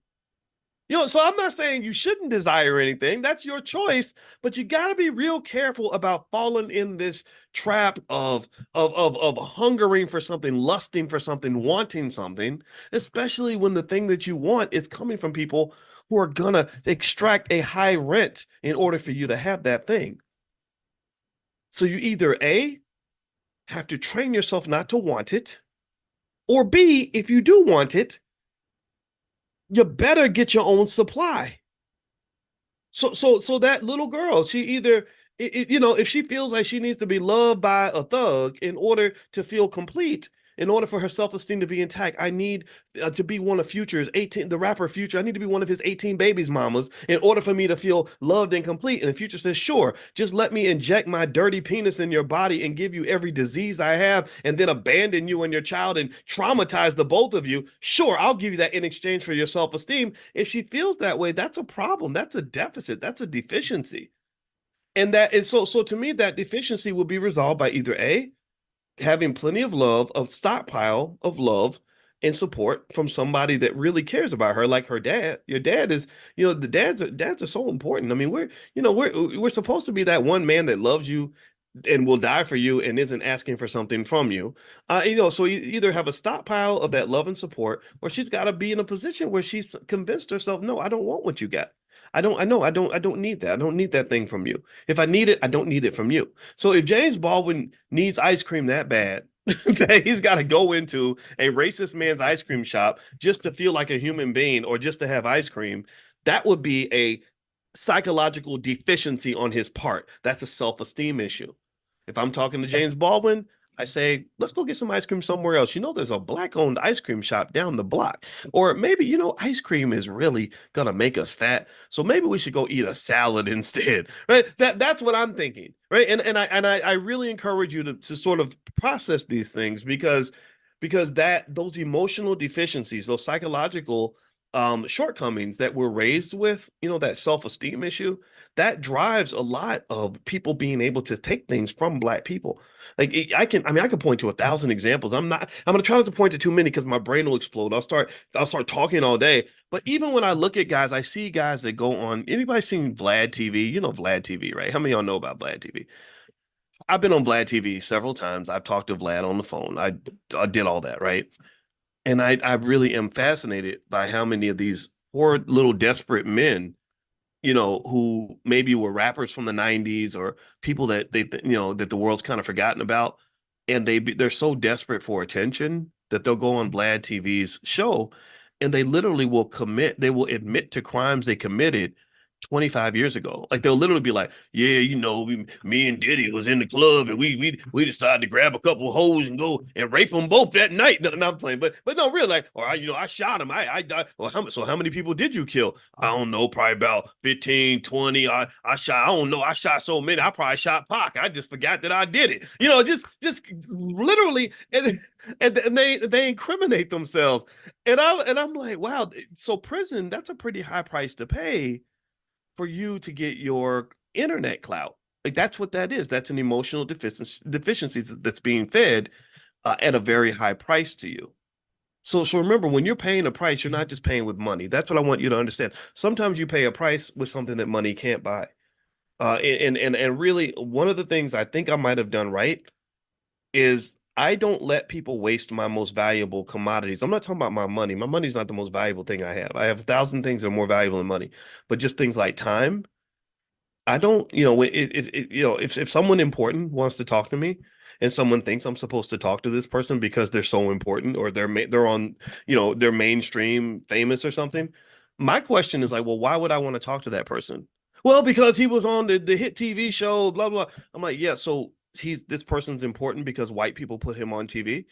So I'm not saying you shouldn't desire anything. That's your choice, but you got to be real careful about falling in this trap of hungering for something, lusting for something, wanting something, especially when the thing that you want is coming from people who are going to extract a high rent in order for you to have that thing. So you either A, have to train yourself not to want it, or B, if you do want it, you better get your own supply. So that little girl, she either, if she feels like she needs to be loved by a thug in order to feel complete, in order for her self-esteem to be intact, I need to be one of Future's 18, the rapper Future. I need to be one of his 18 babies mamas in order for me to feel loved and complete. And Future says, sure, just let me inject my dirty penis in your body and give you every disease I have and then abandon you and your child and traumatize the both of you. Sure, I'll give you that in exchange for your self-esteem. If she feels that way, that's a problem. That's a deficit. That's a deficiency. And that is so to me, that deficiency will be resolved by either A, having plenty of love, a stockpile of love and support from somebody that really cares about her, like her dad. Your dad is, the dads are so important. I mean, we're supposed to be that one man that loves you and will die for you and isn't asking for something from you. So you either have a stockpile of that love and support, or she's got to be in a position where she's convinced herself, no, I don't want what you got. I don't need that. I don't need that thing from you. If I need it, I don't need it from you. So if James Baldwin needs ice cream that bad, that he's got to go into a racist man's ice cream shop just to feel like a human being or just to have ice cream, that would be a psychological deficiency on his part. That's a self-esteem issue. If I'm talking to James Baldwin, I say, let's go get some ice cream somewhere else. There's a black-owned ice cream shop down the block. Or maybe, ice cream is really gonna make us fat. So maybe we should go eat a salad instead. Right? That's what I'm thinking. Right. And I really encourage you to sort of process these things because those emotional deficiencies, those psychological shortcomings that we're raised with, that self-esteem issue, that drives a lot of people being able to take things from Black people. Like I can point to 1,000 examples. I'm gonna try not to point to too many because my brain will explode. I'll start talking all day. But even when I look at guys, I see guys that go on. Anybody seen Vlad TV? You know Vlad TV, right? How many of y'all know about Vlad TV? I've been on Vlad TV several times. I've talked to Vlad on the phone. I did all that, right? And I really am fascinated by how many of these poor little desperate men, who maybe were rappers from the 90s or people that that the world's kind of forgotten about. And they're so desperate for attention that they'll go on Vlad TV's show and they literally they will admit to crimes they committed 25 years ago. Like they'll literally be like, yeah, me and Diddy was in the club and we decided to grab a couple of hoes and go and rape them both that night. No, I'm playing, but no, really, like, or I shot him. I died. Well, how many people did you kill? I don't know, probably about 15, 20. I don't know. I shot so many. I probably shot Pac. I just forgot that I did it. Just literally, and they incriminate themselves. And I'm like, wow. So prison, that's a pretty high price to pay for you to get your internet clout. Like that's what that is. That's an emotional deficiency that's being fed at a very high price to you. So remember, when you're paying a price, you're not just paying with money. That's what I want you to understand. Sometimes you pay a price with something that money can't buy. And really, one of the things I think I might have done right is I don't let people waste my most valuable commodities. I'm not talking about my money. My money's not the most valuable thing I have. I have 1,000 things that are more valuable than money, but just things like time. I don't, if someone important wants to talk to me and someone thinks I'm supposed to talk to this person because they're so important or they're on, they're mainstream famous or something. My question is like, well, why would I want to talk to that person? Well, because he was on the hit TV show, blah, blah. I'm like, yeah, so this person's important because white people put him on TV.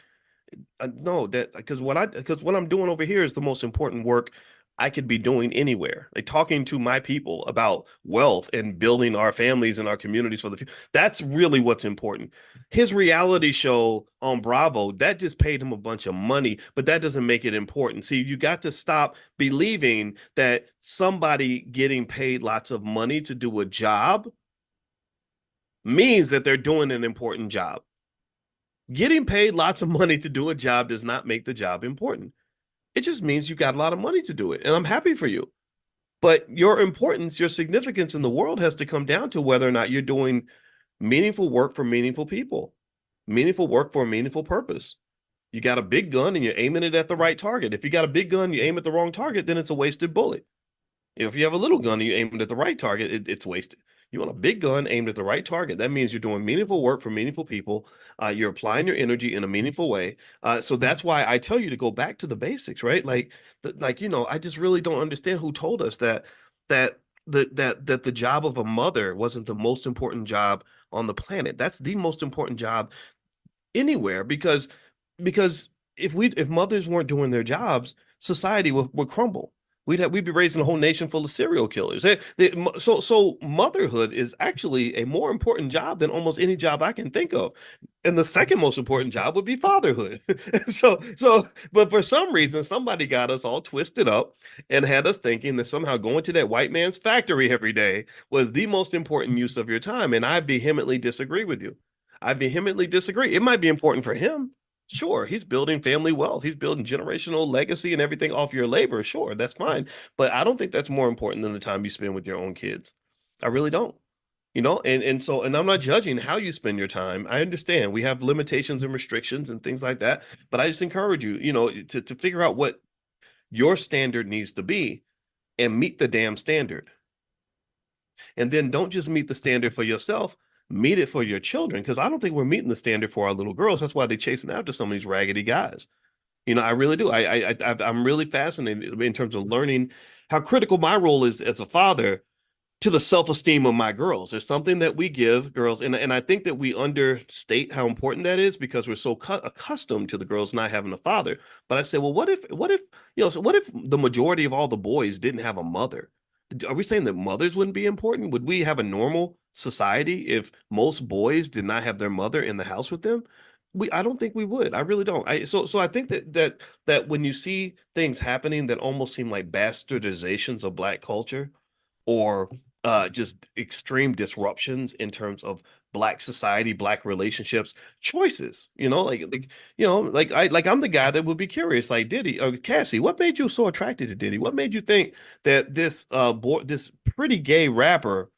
No, because what I'm doing over here is the most important work I could be doing anywhere. Like talking to my people about wealth and building our families and our communities for the future. That's really what's important. His reality show on Bravo, that just paid him a bunch of money, but that doesn't make it important. See, you got to stop believing that somebody getting paid lots of money to do a job means that they're doing an important job. Getting paid lots of money to do a job does not make the job important. It just means you got a lot of money to do it. And I'm happy for you. But your importance, your significance in the world has to come down to whether or not you're doing meaningful work for meaningful people, meaningful work for a meaningful purpose. You got a big gun and you're aiming it at the right target. If you got a big gun, you aim at the wrong target, then it's a wasted bullet. If you have a little gun and you aim it at the right target, it's wasted. You want a big gun aimed at the right target. That means you're doing meaningful work for meaningful people. You're applying your energy in a meaningful way. So that's why I tell you to go back to the basics, right? I just really don't understand who told us that the job of a mother wasn't the most important job on the planet. That's the most important job anywhere because if mothers weren't doing their jobs, society would crumble. We'd be raising a whole nation full of serial killers. So motherhood is actually a more important job than almost any job I can think of. And the second most important job would be fatherhood. But for some reason, somebody got us all twisted up and had us thinking that somehow going to that white man's factory every day was the most important use of your time. And I vehemently disagree with you. I vehemently disagree. It might be important for him. Sure, he's building family wealth. He's building generational legacy and everything off your labor. Sure, that's fine. But I don't think that's more important than the time you spend with your own kids. I really don't. And I'm not judging how you spend your time. I understand we have limitations and restrictions and things like that, but I just encourage you, to figure out what your standard needs to be and meet the damn standard. And then don't just meet the standard for yourself, meet it for your children. Because I don't think we're meeting the standard for our little girls. That's why they're chasing after some of these raggedy guys. I really do. I'm really fascinated in terms of learning how critical my role is as a father to the self-esteem of my girls. There's something that we give girls, and I think that we understate how important that is because we're so accustomed to the girls not having a father. But I say, well, what if so what if the majority of all the boys didn't have a mother? Are we saying that mothers wouldn't be important? Would we have a normal society if most boys did not have their mother in the house with them? I don't think we would. I really don't. So I think that when you see things happening that almost seem like bastardizations of Black culture, or just extreme disruptions in terms of Black society, Black relationships, choices, I'm the guy that would be curious, like Diddy or Cassie, what made you so attracted to Diddy? What made you think that this pretty gay rapper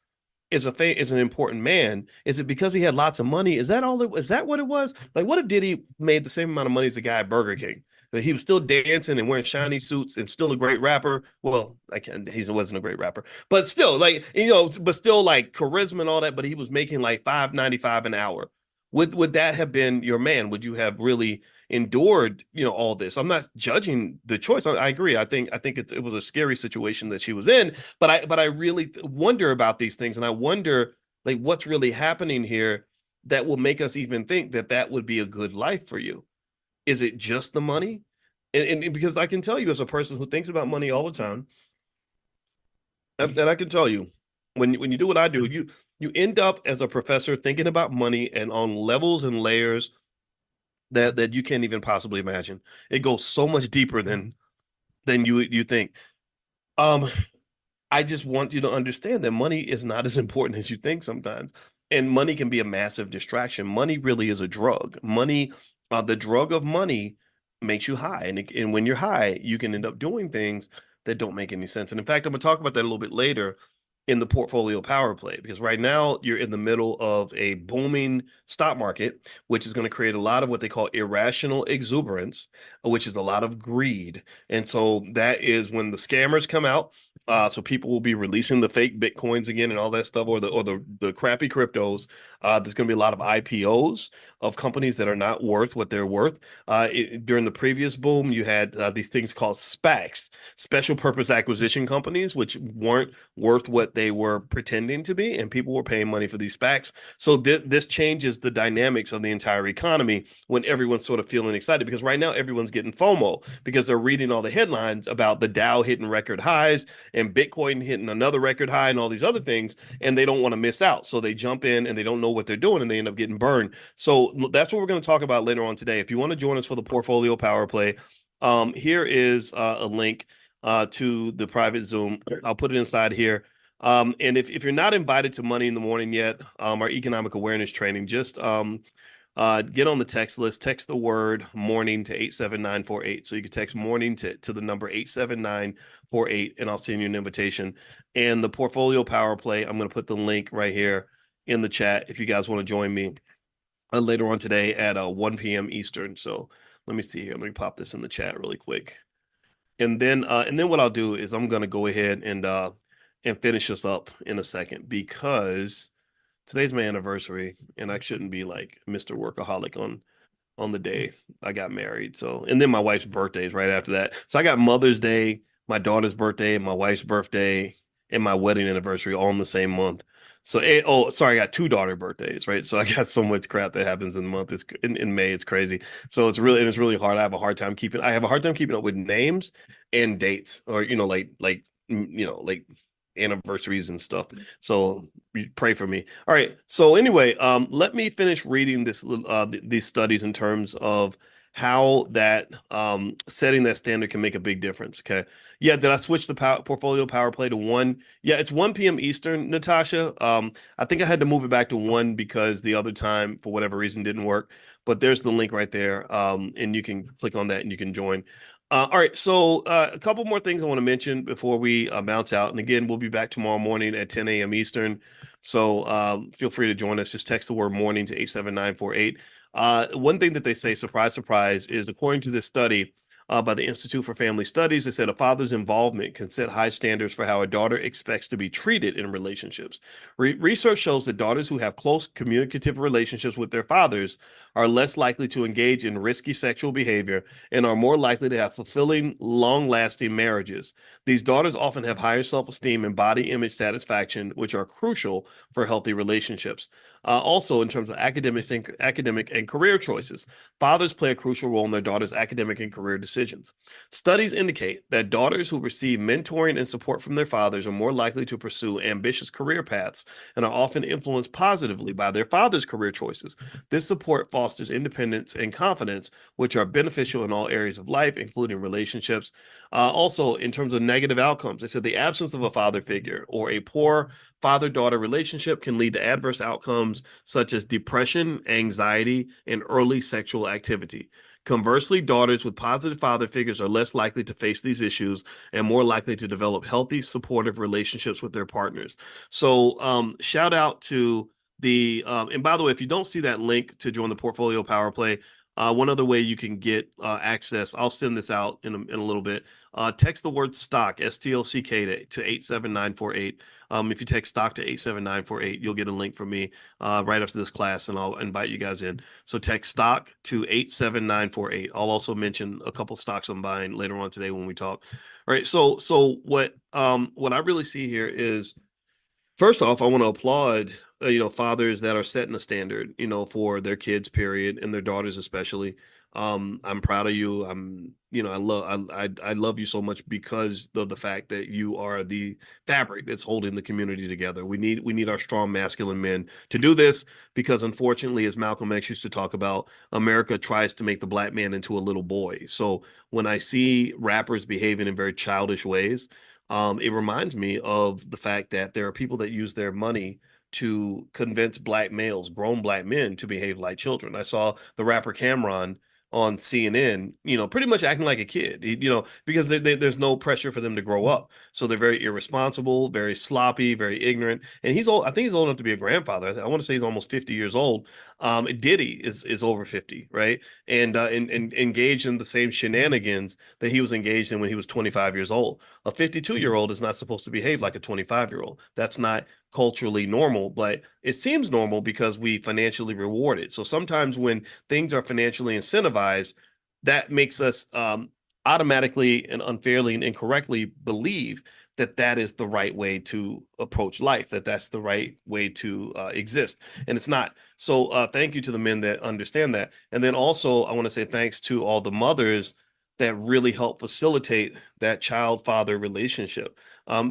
is an important man? Is it because he had lots of money? Is that all? Is that what it was? Like, what if Diddy made the same amount of money as a guy at Burger King? That he was still dancing and wearing shiny suits and still a great rapper. Well, he wasn't a great rapper, but still, but still like charisma and all that. But he was making like $5.95 an hour. Would that have been your man? Would you have really endured, all this? I'm not judging the choice. I agree. I think it was a scary situation that she was in, but I really wonder about these things, and I wonder like what's really happening here that will make us even think that that would be a good life for you. Is it just the money? And because I can tell you as a person who thinks about money all the time, and I can tell you when you do what I do, you end up as a professor thinking about money and on levels and layers that you can't even possibly imagine. It goes so much deeper than you think. I just want you to understand that money is not as important as you think sometimes. And money can be a massive distraction. Money really is a drug. The drug of money makes you high. And when you're high, you can end up doing things that don't make any sense. And in fact, I'm going to talk about that a little bit later in the portfolio power play, because right now you're in the middle of a booming stock market, which is going to create a lot of what they call irrational exuberance, which is a lot of greed. And so that is when the scammers come out. So people will be releasing the fake Bitcoins again and all that stuff, or the crappy cryptos. There's going to be a lot of IPOs of companies that are not worth what they're worth. During the previous boom, you had these things called SPACs, special purpose acquisition companies, which weren't worth what they were pretending to be, and people were paying money for these SPACs. So this changes the dynamics of the entire economy when everyone's sort of feeling excited, because right now everyone's getting FOMO because they're reading all the headlines about the Dow hitting record highs and Bitcoin hitting another record high and all these other things, and they don't want to miss out. So they jump in and they don't know what they're doing, and they end up getting burned. So that's what we're going to talk about later on today. If you want to join us for the portfolio power play, here is a link to the private Zoom. I'll put it inside here. And if you're not invited to Money in the Morning yet, our economic awareness training, just get on the text list, text the word morning to 87948. So you can text morning to the number 87948, and I'll send you an invitation. And the portfolio power play, I'm going to put the link right here in the chat if you guys want to join me later on today at 1 p.m. Eastern. So let me see here. Let me pop this in the chat really quick. And then what I'll do is I'm going to go ahead and finish this up in a second, because today's my anniversary and I shouldn't be like Mr. Workaholic on the day I got married. So, and then my wife's birthday is right after that. So I got Mother's Day, my daughter's birthday, my wife's birthday, and my wedding anniversary all in the same month. So, I got two daughter birthdays, right? So I got so much crap that happens in the month. It's in May. It's crazy. So it's really hard. I have a hard time keeping up with names and dates, or like anniversaries and stuff. So pray for me. All right. So anyway, let me finish reading these studies in terms of how that setting that standard can make a big difference. Okay. Yeah. Did I switch the portfolio power play to 1? Yeah, it's 1 p.m. Eastern, Natasha. I think I had to move it back to 1 because the other time, for whatever reason, didn't work. But there's the link right there. And you can click on that and you can join. All right. So a couple more things I want to mention before we bounce out. And again, we'll be back tomorrow morning at 10 a.m. Eastern. So feel free to join us. Just text the word morning to 87948. One thing that they say, surprise, surprise, is according to this study by the Institute for Family Studies, they said a father's involvement can set high standards for how a daughter expects to be treated in relationships. Research shows that daughters who have close communicative relationships with their fathers are less likely to engage in risky sexual behavior and are more likely to have fulfilling, long-lasting marriages. These daughters often have higher self-esteem and body image satisfaction, which are crucial for healthy relationships. Also, in terms of academic and career choices, fathers play a crucial role in their daughters' academic and career decisions. Studies indicate that daughters who receive mentoring and support from their fathers are more likely to pursue ambitious career paths and are often influenced positively by their father's career choices. This support fosters independence and confidence, which are beneficial in all areas of life, including relationships. Also, in terms of negative outcomes, they said the absence of a father figure or a poor father-daughter relationship can lead to adverse outcomes such as depression, anxiety, and early sexual activity. Conversely, daughters with positive father figures are less likely to face these issues and more likely to develop healthy, supportive relationships with their partners. So shout out to and by the way, if you don't see that link to join the Portfolio Power Play, one other way you can get access, I'll send this out in a little bit. Text the word stock, STOCK, to 87948. If you text stock to 87948, you'll get a link from me right after this class, and I'll invite you guys in. So text stock to 87948. I'll also mention a couple stocks I'm buying later on today when we talk. All right. So what I really see here is, first off, I want to applaud fathers that are setting a standard for their kids, period, and their daughters especially. I'm proud of you. I love you so much because of the fact that you are the fabric that's holding the community together. We need our strong masculine men to do this, because unfortunately, as Malcolm X used to talk about, America tries to make the black man into a little boy. So when I see rappers behaving in very childish ways, it reminds me of the fact that there are people that use their money to convince black males, grown black men, to behave like children. I saw the rapper Cameron on CNN, pretty much acting like a kid, because there's no pressure for them to grow up. So they're very irresponsible, very sloppy, very ignorant. And he's old. I think he's old enough to be a grandfather. I want to say he's almost 50 years old. Diddy is over 50, right? And engaged in the same shenanigans that he was engaged in when he was 25 years old. A 52-year-old is not supposed to behave like a 25-year-old. That's not culturally normal, but it seems normal because we financially reward it. So sometimes when things are financially incentivized, that makes us automatically and unfairly and incorrectly believe that that is the right way to approach life, that that's the right way to exist. And it's not. So thank you to the men that understand that. And then also, I want to say thanks to all the mothers that really help facilitate that child-father relationship.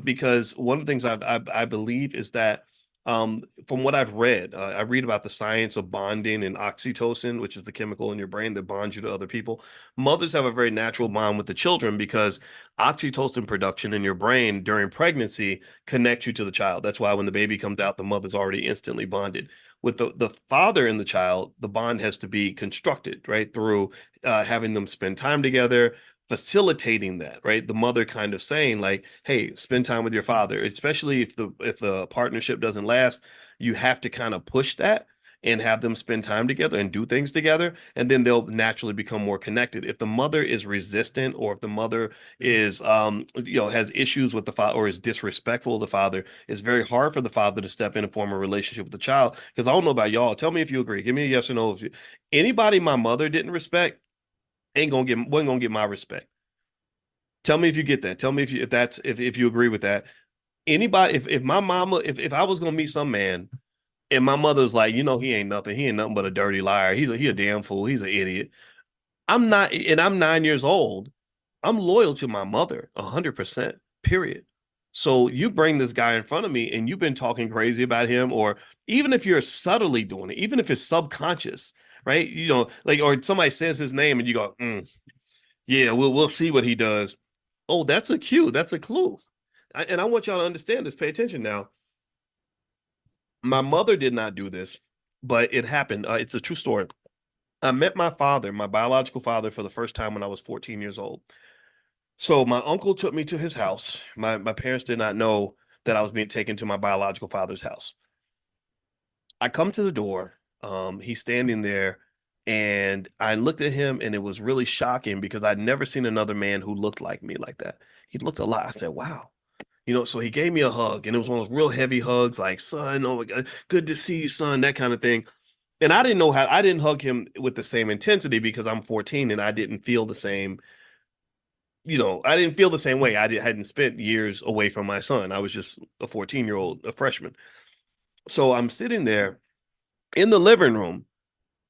Because one of the things I believe is that from what I've read, I read about the science of bonding and oxytocin, which is the chemical in your brain that bonds you to other people. Mothers have a very natural bond with the children because oxytocin production in your brain during pregnancy connects you to the child. That's why when the baby comes out, the mother's already instantly bonded. With the father and the child, the bond has to be constructed, right, through having them spend time together, facilitating that, right? The mother kind of saying like, hey, spend time with your father, especially if the partnership doesn't last. You have to kind of push that and have them spend time together and do things together, and then they'll naturally become more connected. If the mother is resistant, or if the mother is has issues with the father or is disrespectful of the father, it's very hard for the father to step in and form a relationship with the child. Because I don't know about y'all, tell me if you agree, give me a yes or no. Anybody my mother didn't respect wasn't gonna get my respect. Tell me if you get that. Tell me if you agree with that. Anybody, if my mama, if I was gonna meet some man and my mother's like, he ain't nothing. He ain't nothing but a dirty liar. He a damn fool. He's an idiot. I'm not, and I'm 9 years old. I'm loyal to my mother 100%, period. So you bring this guy in front of me and you've been talking crazy about him, or even if you're subtly doing it, even if it's subconscious, right? You know, like, or somebody says his name and you go, yeah, we'll see what he does. Oh, that's a cue. That's a clue. And I want y'all to understand this. Pay attention now. My mother did not do this, but it happened. It's a true story. I met my father, my biological father, for the first time when I was 14 years old. So my uncle took me to his house. My parents did not know that I was being taken to my biological father's house. I come to the door. He's standing there, and I looked at him, and it was really shocking because I'd never seen another man who looked like me like that. He looked a lot. I said, "Wow." You know, so he gave me a hug, and it was one of those real heavy hugs, like, "Son, oh my God, good to see you, son," that kind of thing. And I didn't know how, I didn't hug him with the same intensity because I'm 14 and I didn't feel the same, I didn't feel the same way. Hadn't spent years away from my son. I was just a 14-year-old, a freshman. So I'm sitting there in the living room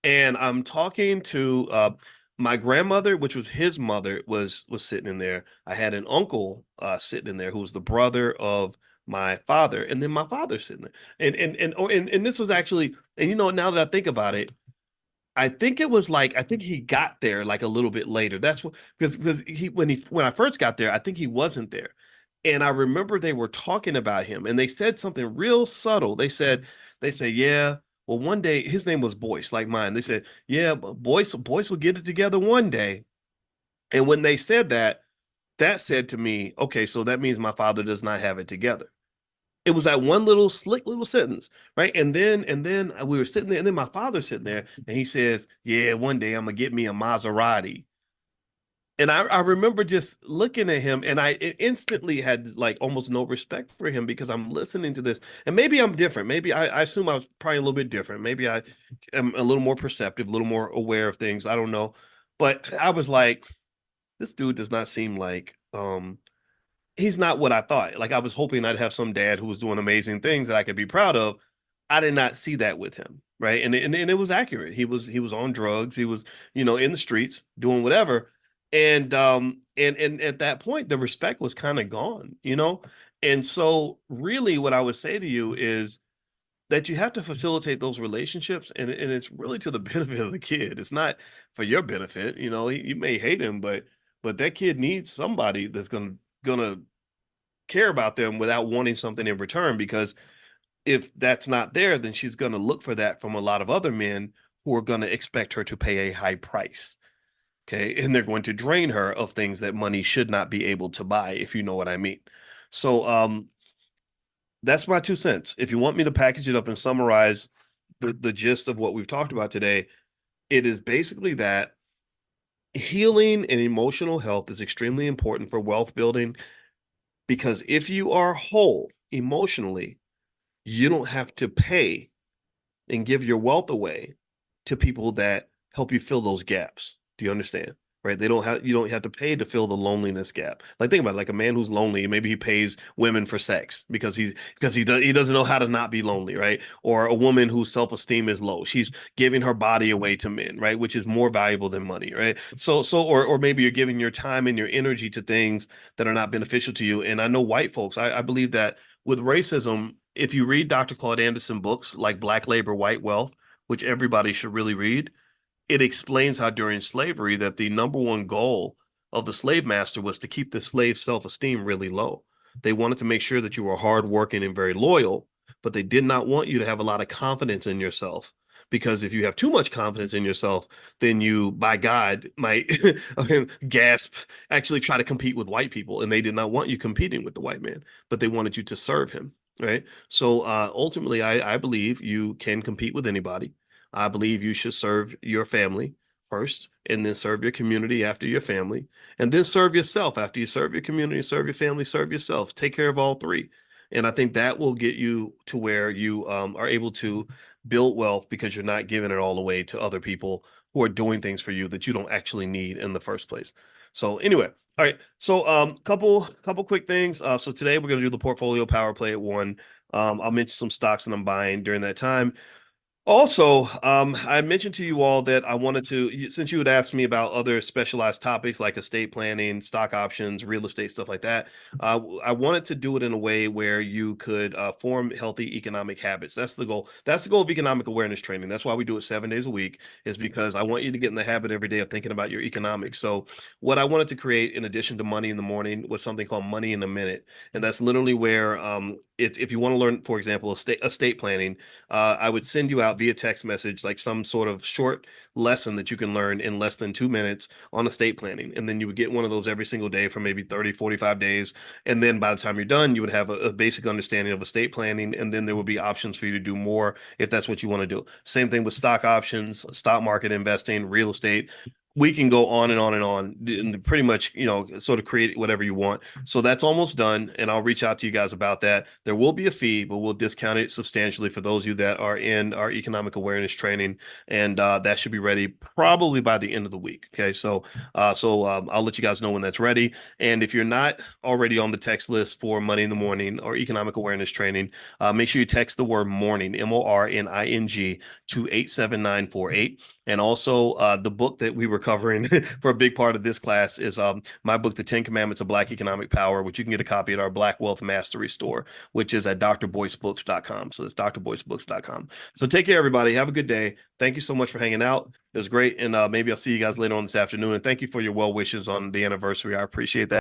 and I'm talking to my grandmother, which was his mother, was sitting in there. I had an uncle sitting in there who was the brother of my father, and then my father sitting there. And this was actually, and now that I think about it, I think it was like, I think he got there like a little bit later. That's what, because when I first got there, I think he wasn't there. And I remember they were talking about him and they said something real subtle. They said, yeah, well, one day his name was Boyce, like mine. They said, yeah, but Boyce will get it together one day. And when they said that, that said to me, okay, so that means my father does not have it together. It was that one little slick little sentence, right? And then we were sitting there, and then my father's sitting there, and he says, "Yeah, one day I'm gonna get me a Maserati." And I remember just looking at him, and I instantly had like almost no respect for him because I'm listening to this, and maybe I'm different. Maybe I assume I was probably a little bit different. Maybe I am a little more perceptive, a little more aware of things. I don't know, but I was like, this dude does not seem like he's not what I thought. Like I was hoping I'd have some dad who was doing amazing things that I could be proud of. I did not see that with him, right? And it was accurate. He was on drugs. He was, in the streets doing whatever. And at that point the respect was kind of gone. And so really what I would say to you is that you have to facilitate those relationships, and it's really to the benefit of the kid. It's not for your benefit. You may hate him, but that kid needs somebody that's gonna care about them without wanting something in return, because if that's not there, then she's going to look for that from a lot of other men who are going to expect her to pay a high price. Okay. And they're going to drain her of things that money should not be able to buy, if you know what I mean. So that's my 2 cents. If you want me to package it up and summarize the gist of what we've talked about today, it is basically that healing and emotional health is extremely important for wealth building, because if you are whole emotionally, you don't have to pay and give your wealth away to people that help you fill those gaps. Do you understand? Right? You don't have to pay to fill the loneliness gap. Like think about it, like a man who's lonely, maybe he pays women for sex because he doesn't know how to not be lonely, right? Or a woman whose self-esteem is low. She's giving her body away to men, right? Which is more valuable than money, right? Or maybe you're giving your time and your energy to things that are not beneficial to you. And I know white folks, I believe that with racism, if you read Dr. Claude Anderson books like Black Labor, White Wealth, which everybody should really read, it explains how during slavery that the number one goal of the slave master was to keep the slave's self-esteem really low. They wanted to make sure that you were hardworking and very loyal, but they did not want you to have a lot of confidence in yourself. Because if you have too much confidence in yourself, then you, by God, might gasp, actually try to compete with white people. And they did not want you competing with the white man, but they wanted you to serve him. Right. So ultimately, I believe you can compete with anybody. I believe you should serve your family first, and then serve your community after your family, and then serve yourself after you serve your community, serve your family, serve yourself. Take care of all three. And I think that will get you to where you are able to build wealth, because you're not giving it all away to other people who are doing things for you that you don't actually need in the first place. So anyway, all right. So couple quick things. So today we're going to do the portfolio power play at 1. I'll mention some stocks that I'm buying during that time. Also, I mentioned to you all that I wanted to, since you had asked me about other specialized topics like estate planning, stock options, real estate, stuff like that. I wanted to do it in a way where you could form healthy economic habits. That's the goal. That's the goal of economic awareness training. That's why we do it 7 days a week, is because I want you to get in the habit every day of thinking about your economics. So, what I wanted to create in addition to money in the morning was something called money in a minute. And that's literally where it's, if you want to learn, for example, estate planning, I would send you out via text message like some sort of short lesson that you can learn in less than 2 minutes on estate planning. And then you would get one of those every single day for maybe 30, 45 days. And then by the time you're done, you would have a basic understanding of estate planning. And then there would be options for you to do more if that's what you want to do. Same thing with stock options, stock market investing, real estate. We can go on and on and on and pretty much, sort of create whatever you want. So that's almost done. And I'll reach out to you guys about that. There will be a fee, but we'll discount it substantially for those of you that are in our economic awareness training. And that should be ready probably by the end of the week. Okay. So I'll let you guys know when that's ready. And if you're not already on the text list for Money in the Morning or economic awareness training, make sure you text the word morning, MORNING, to 87948. And also the book that we were covering for a big part of this class is my book, The 10 Commandments of Black Economic Power, which you can get a copy at our Black Wealth Mastery store, which is at drboycebooks.com. So it's drboycebooks.com. So take care, everybody. Have a good day. Thank you so much for hanging out. It was great. And maybe I'll see you guys later on this afternoon. And thank you for your well wishes on the anniversary. I appreciate that.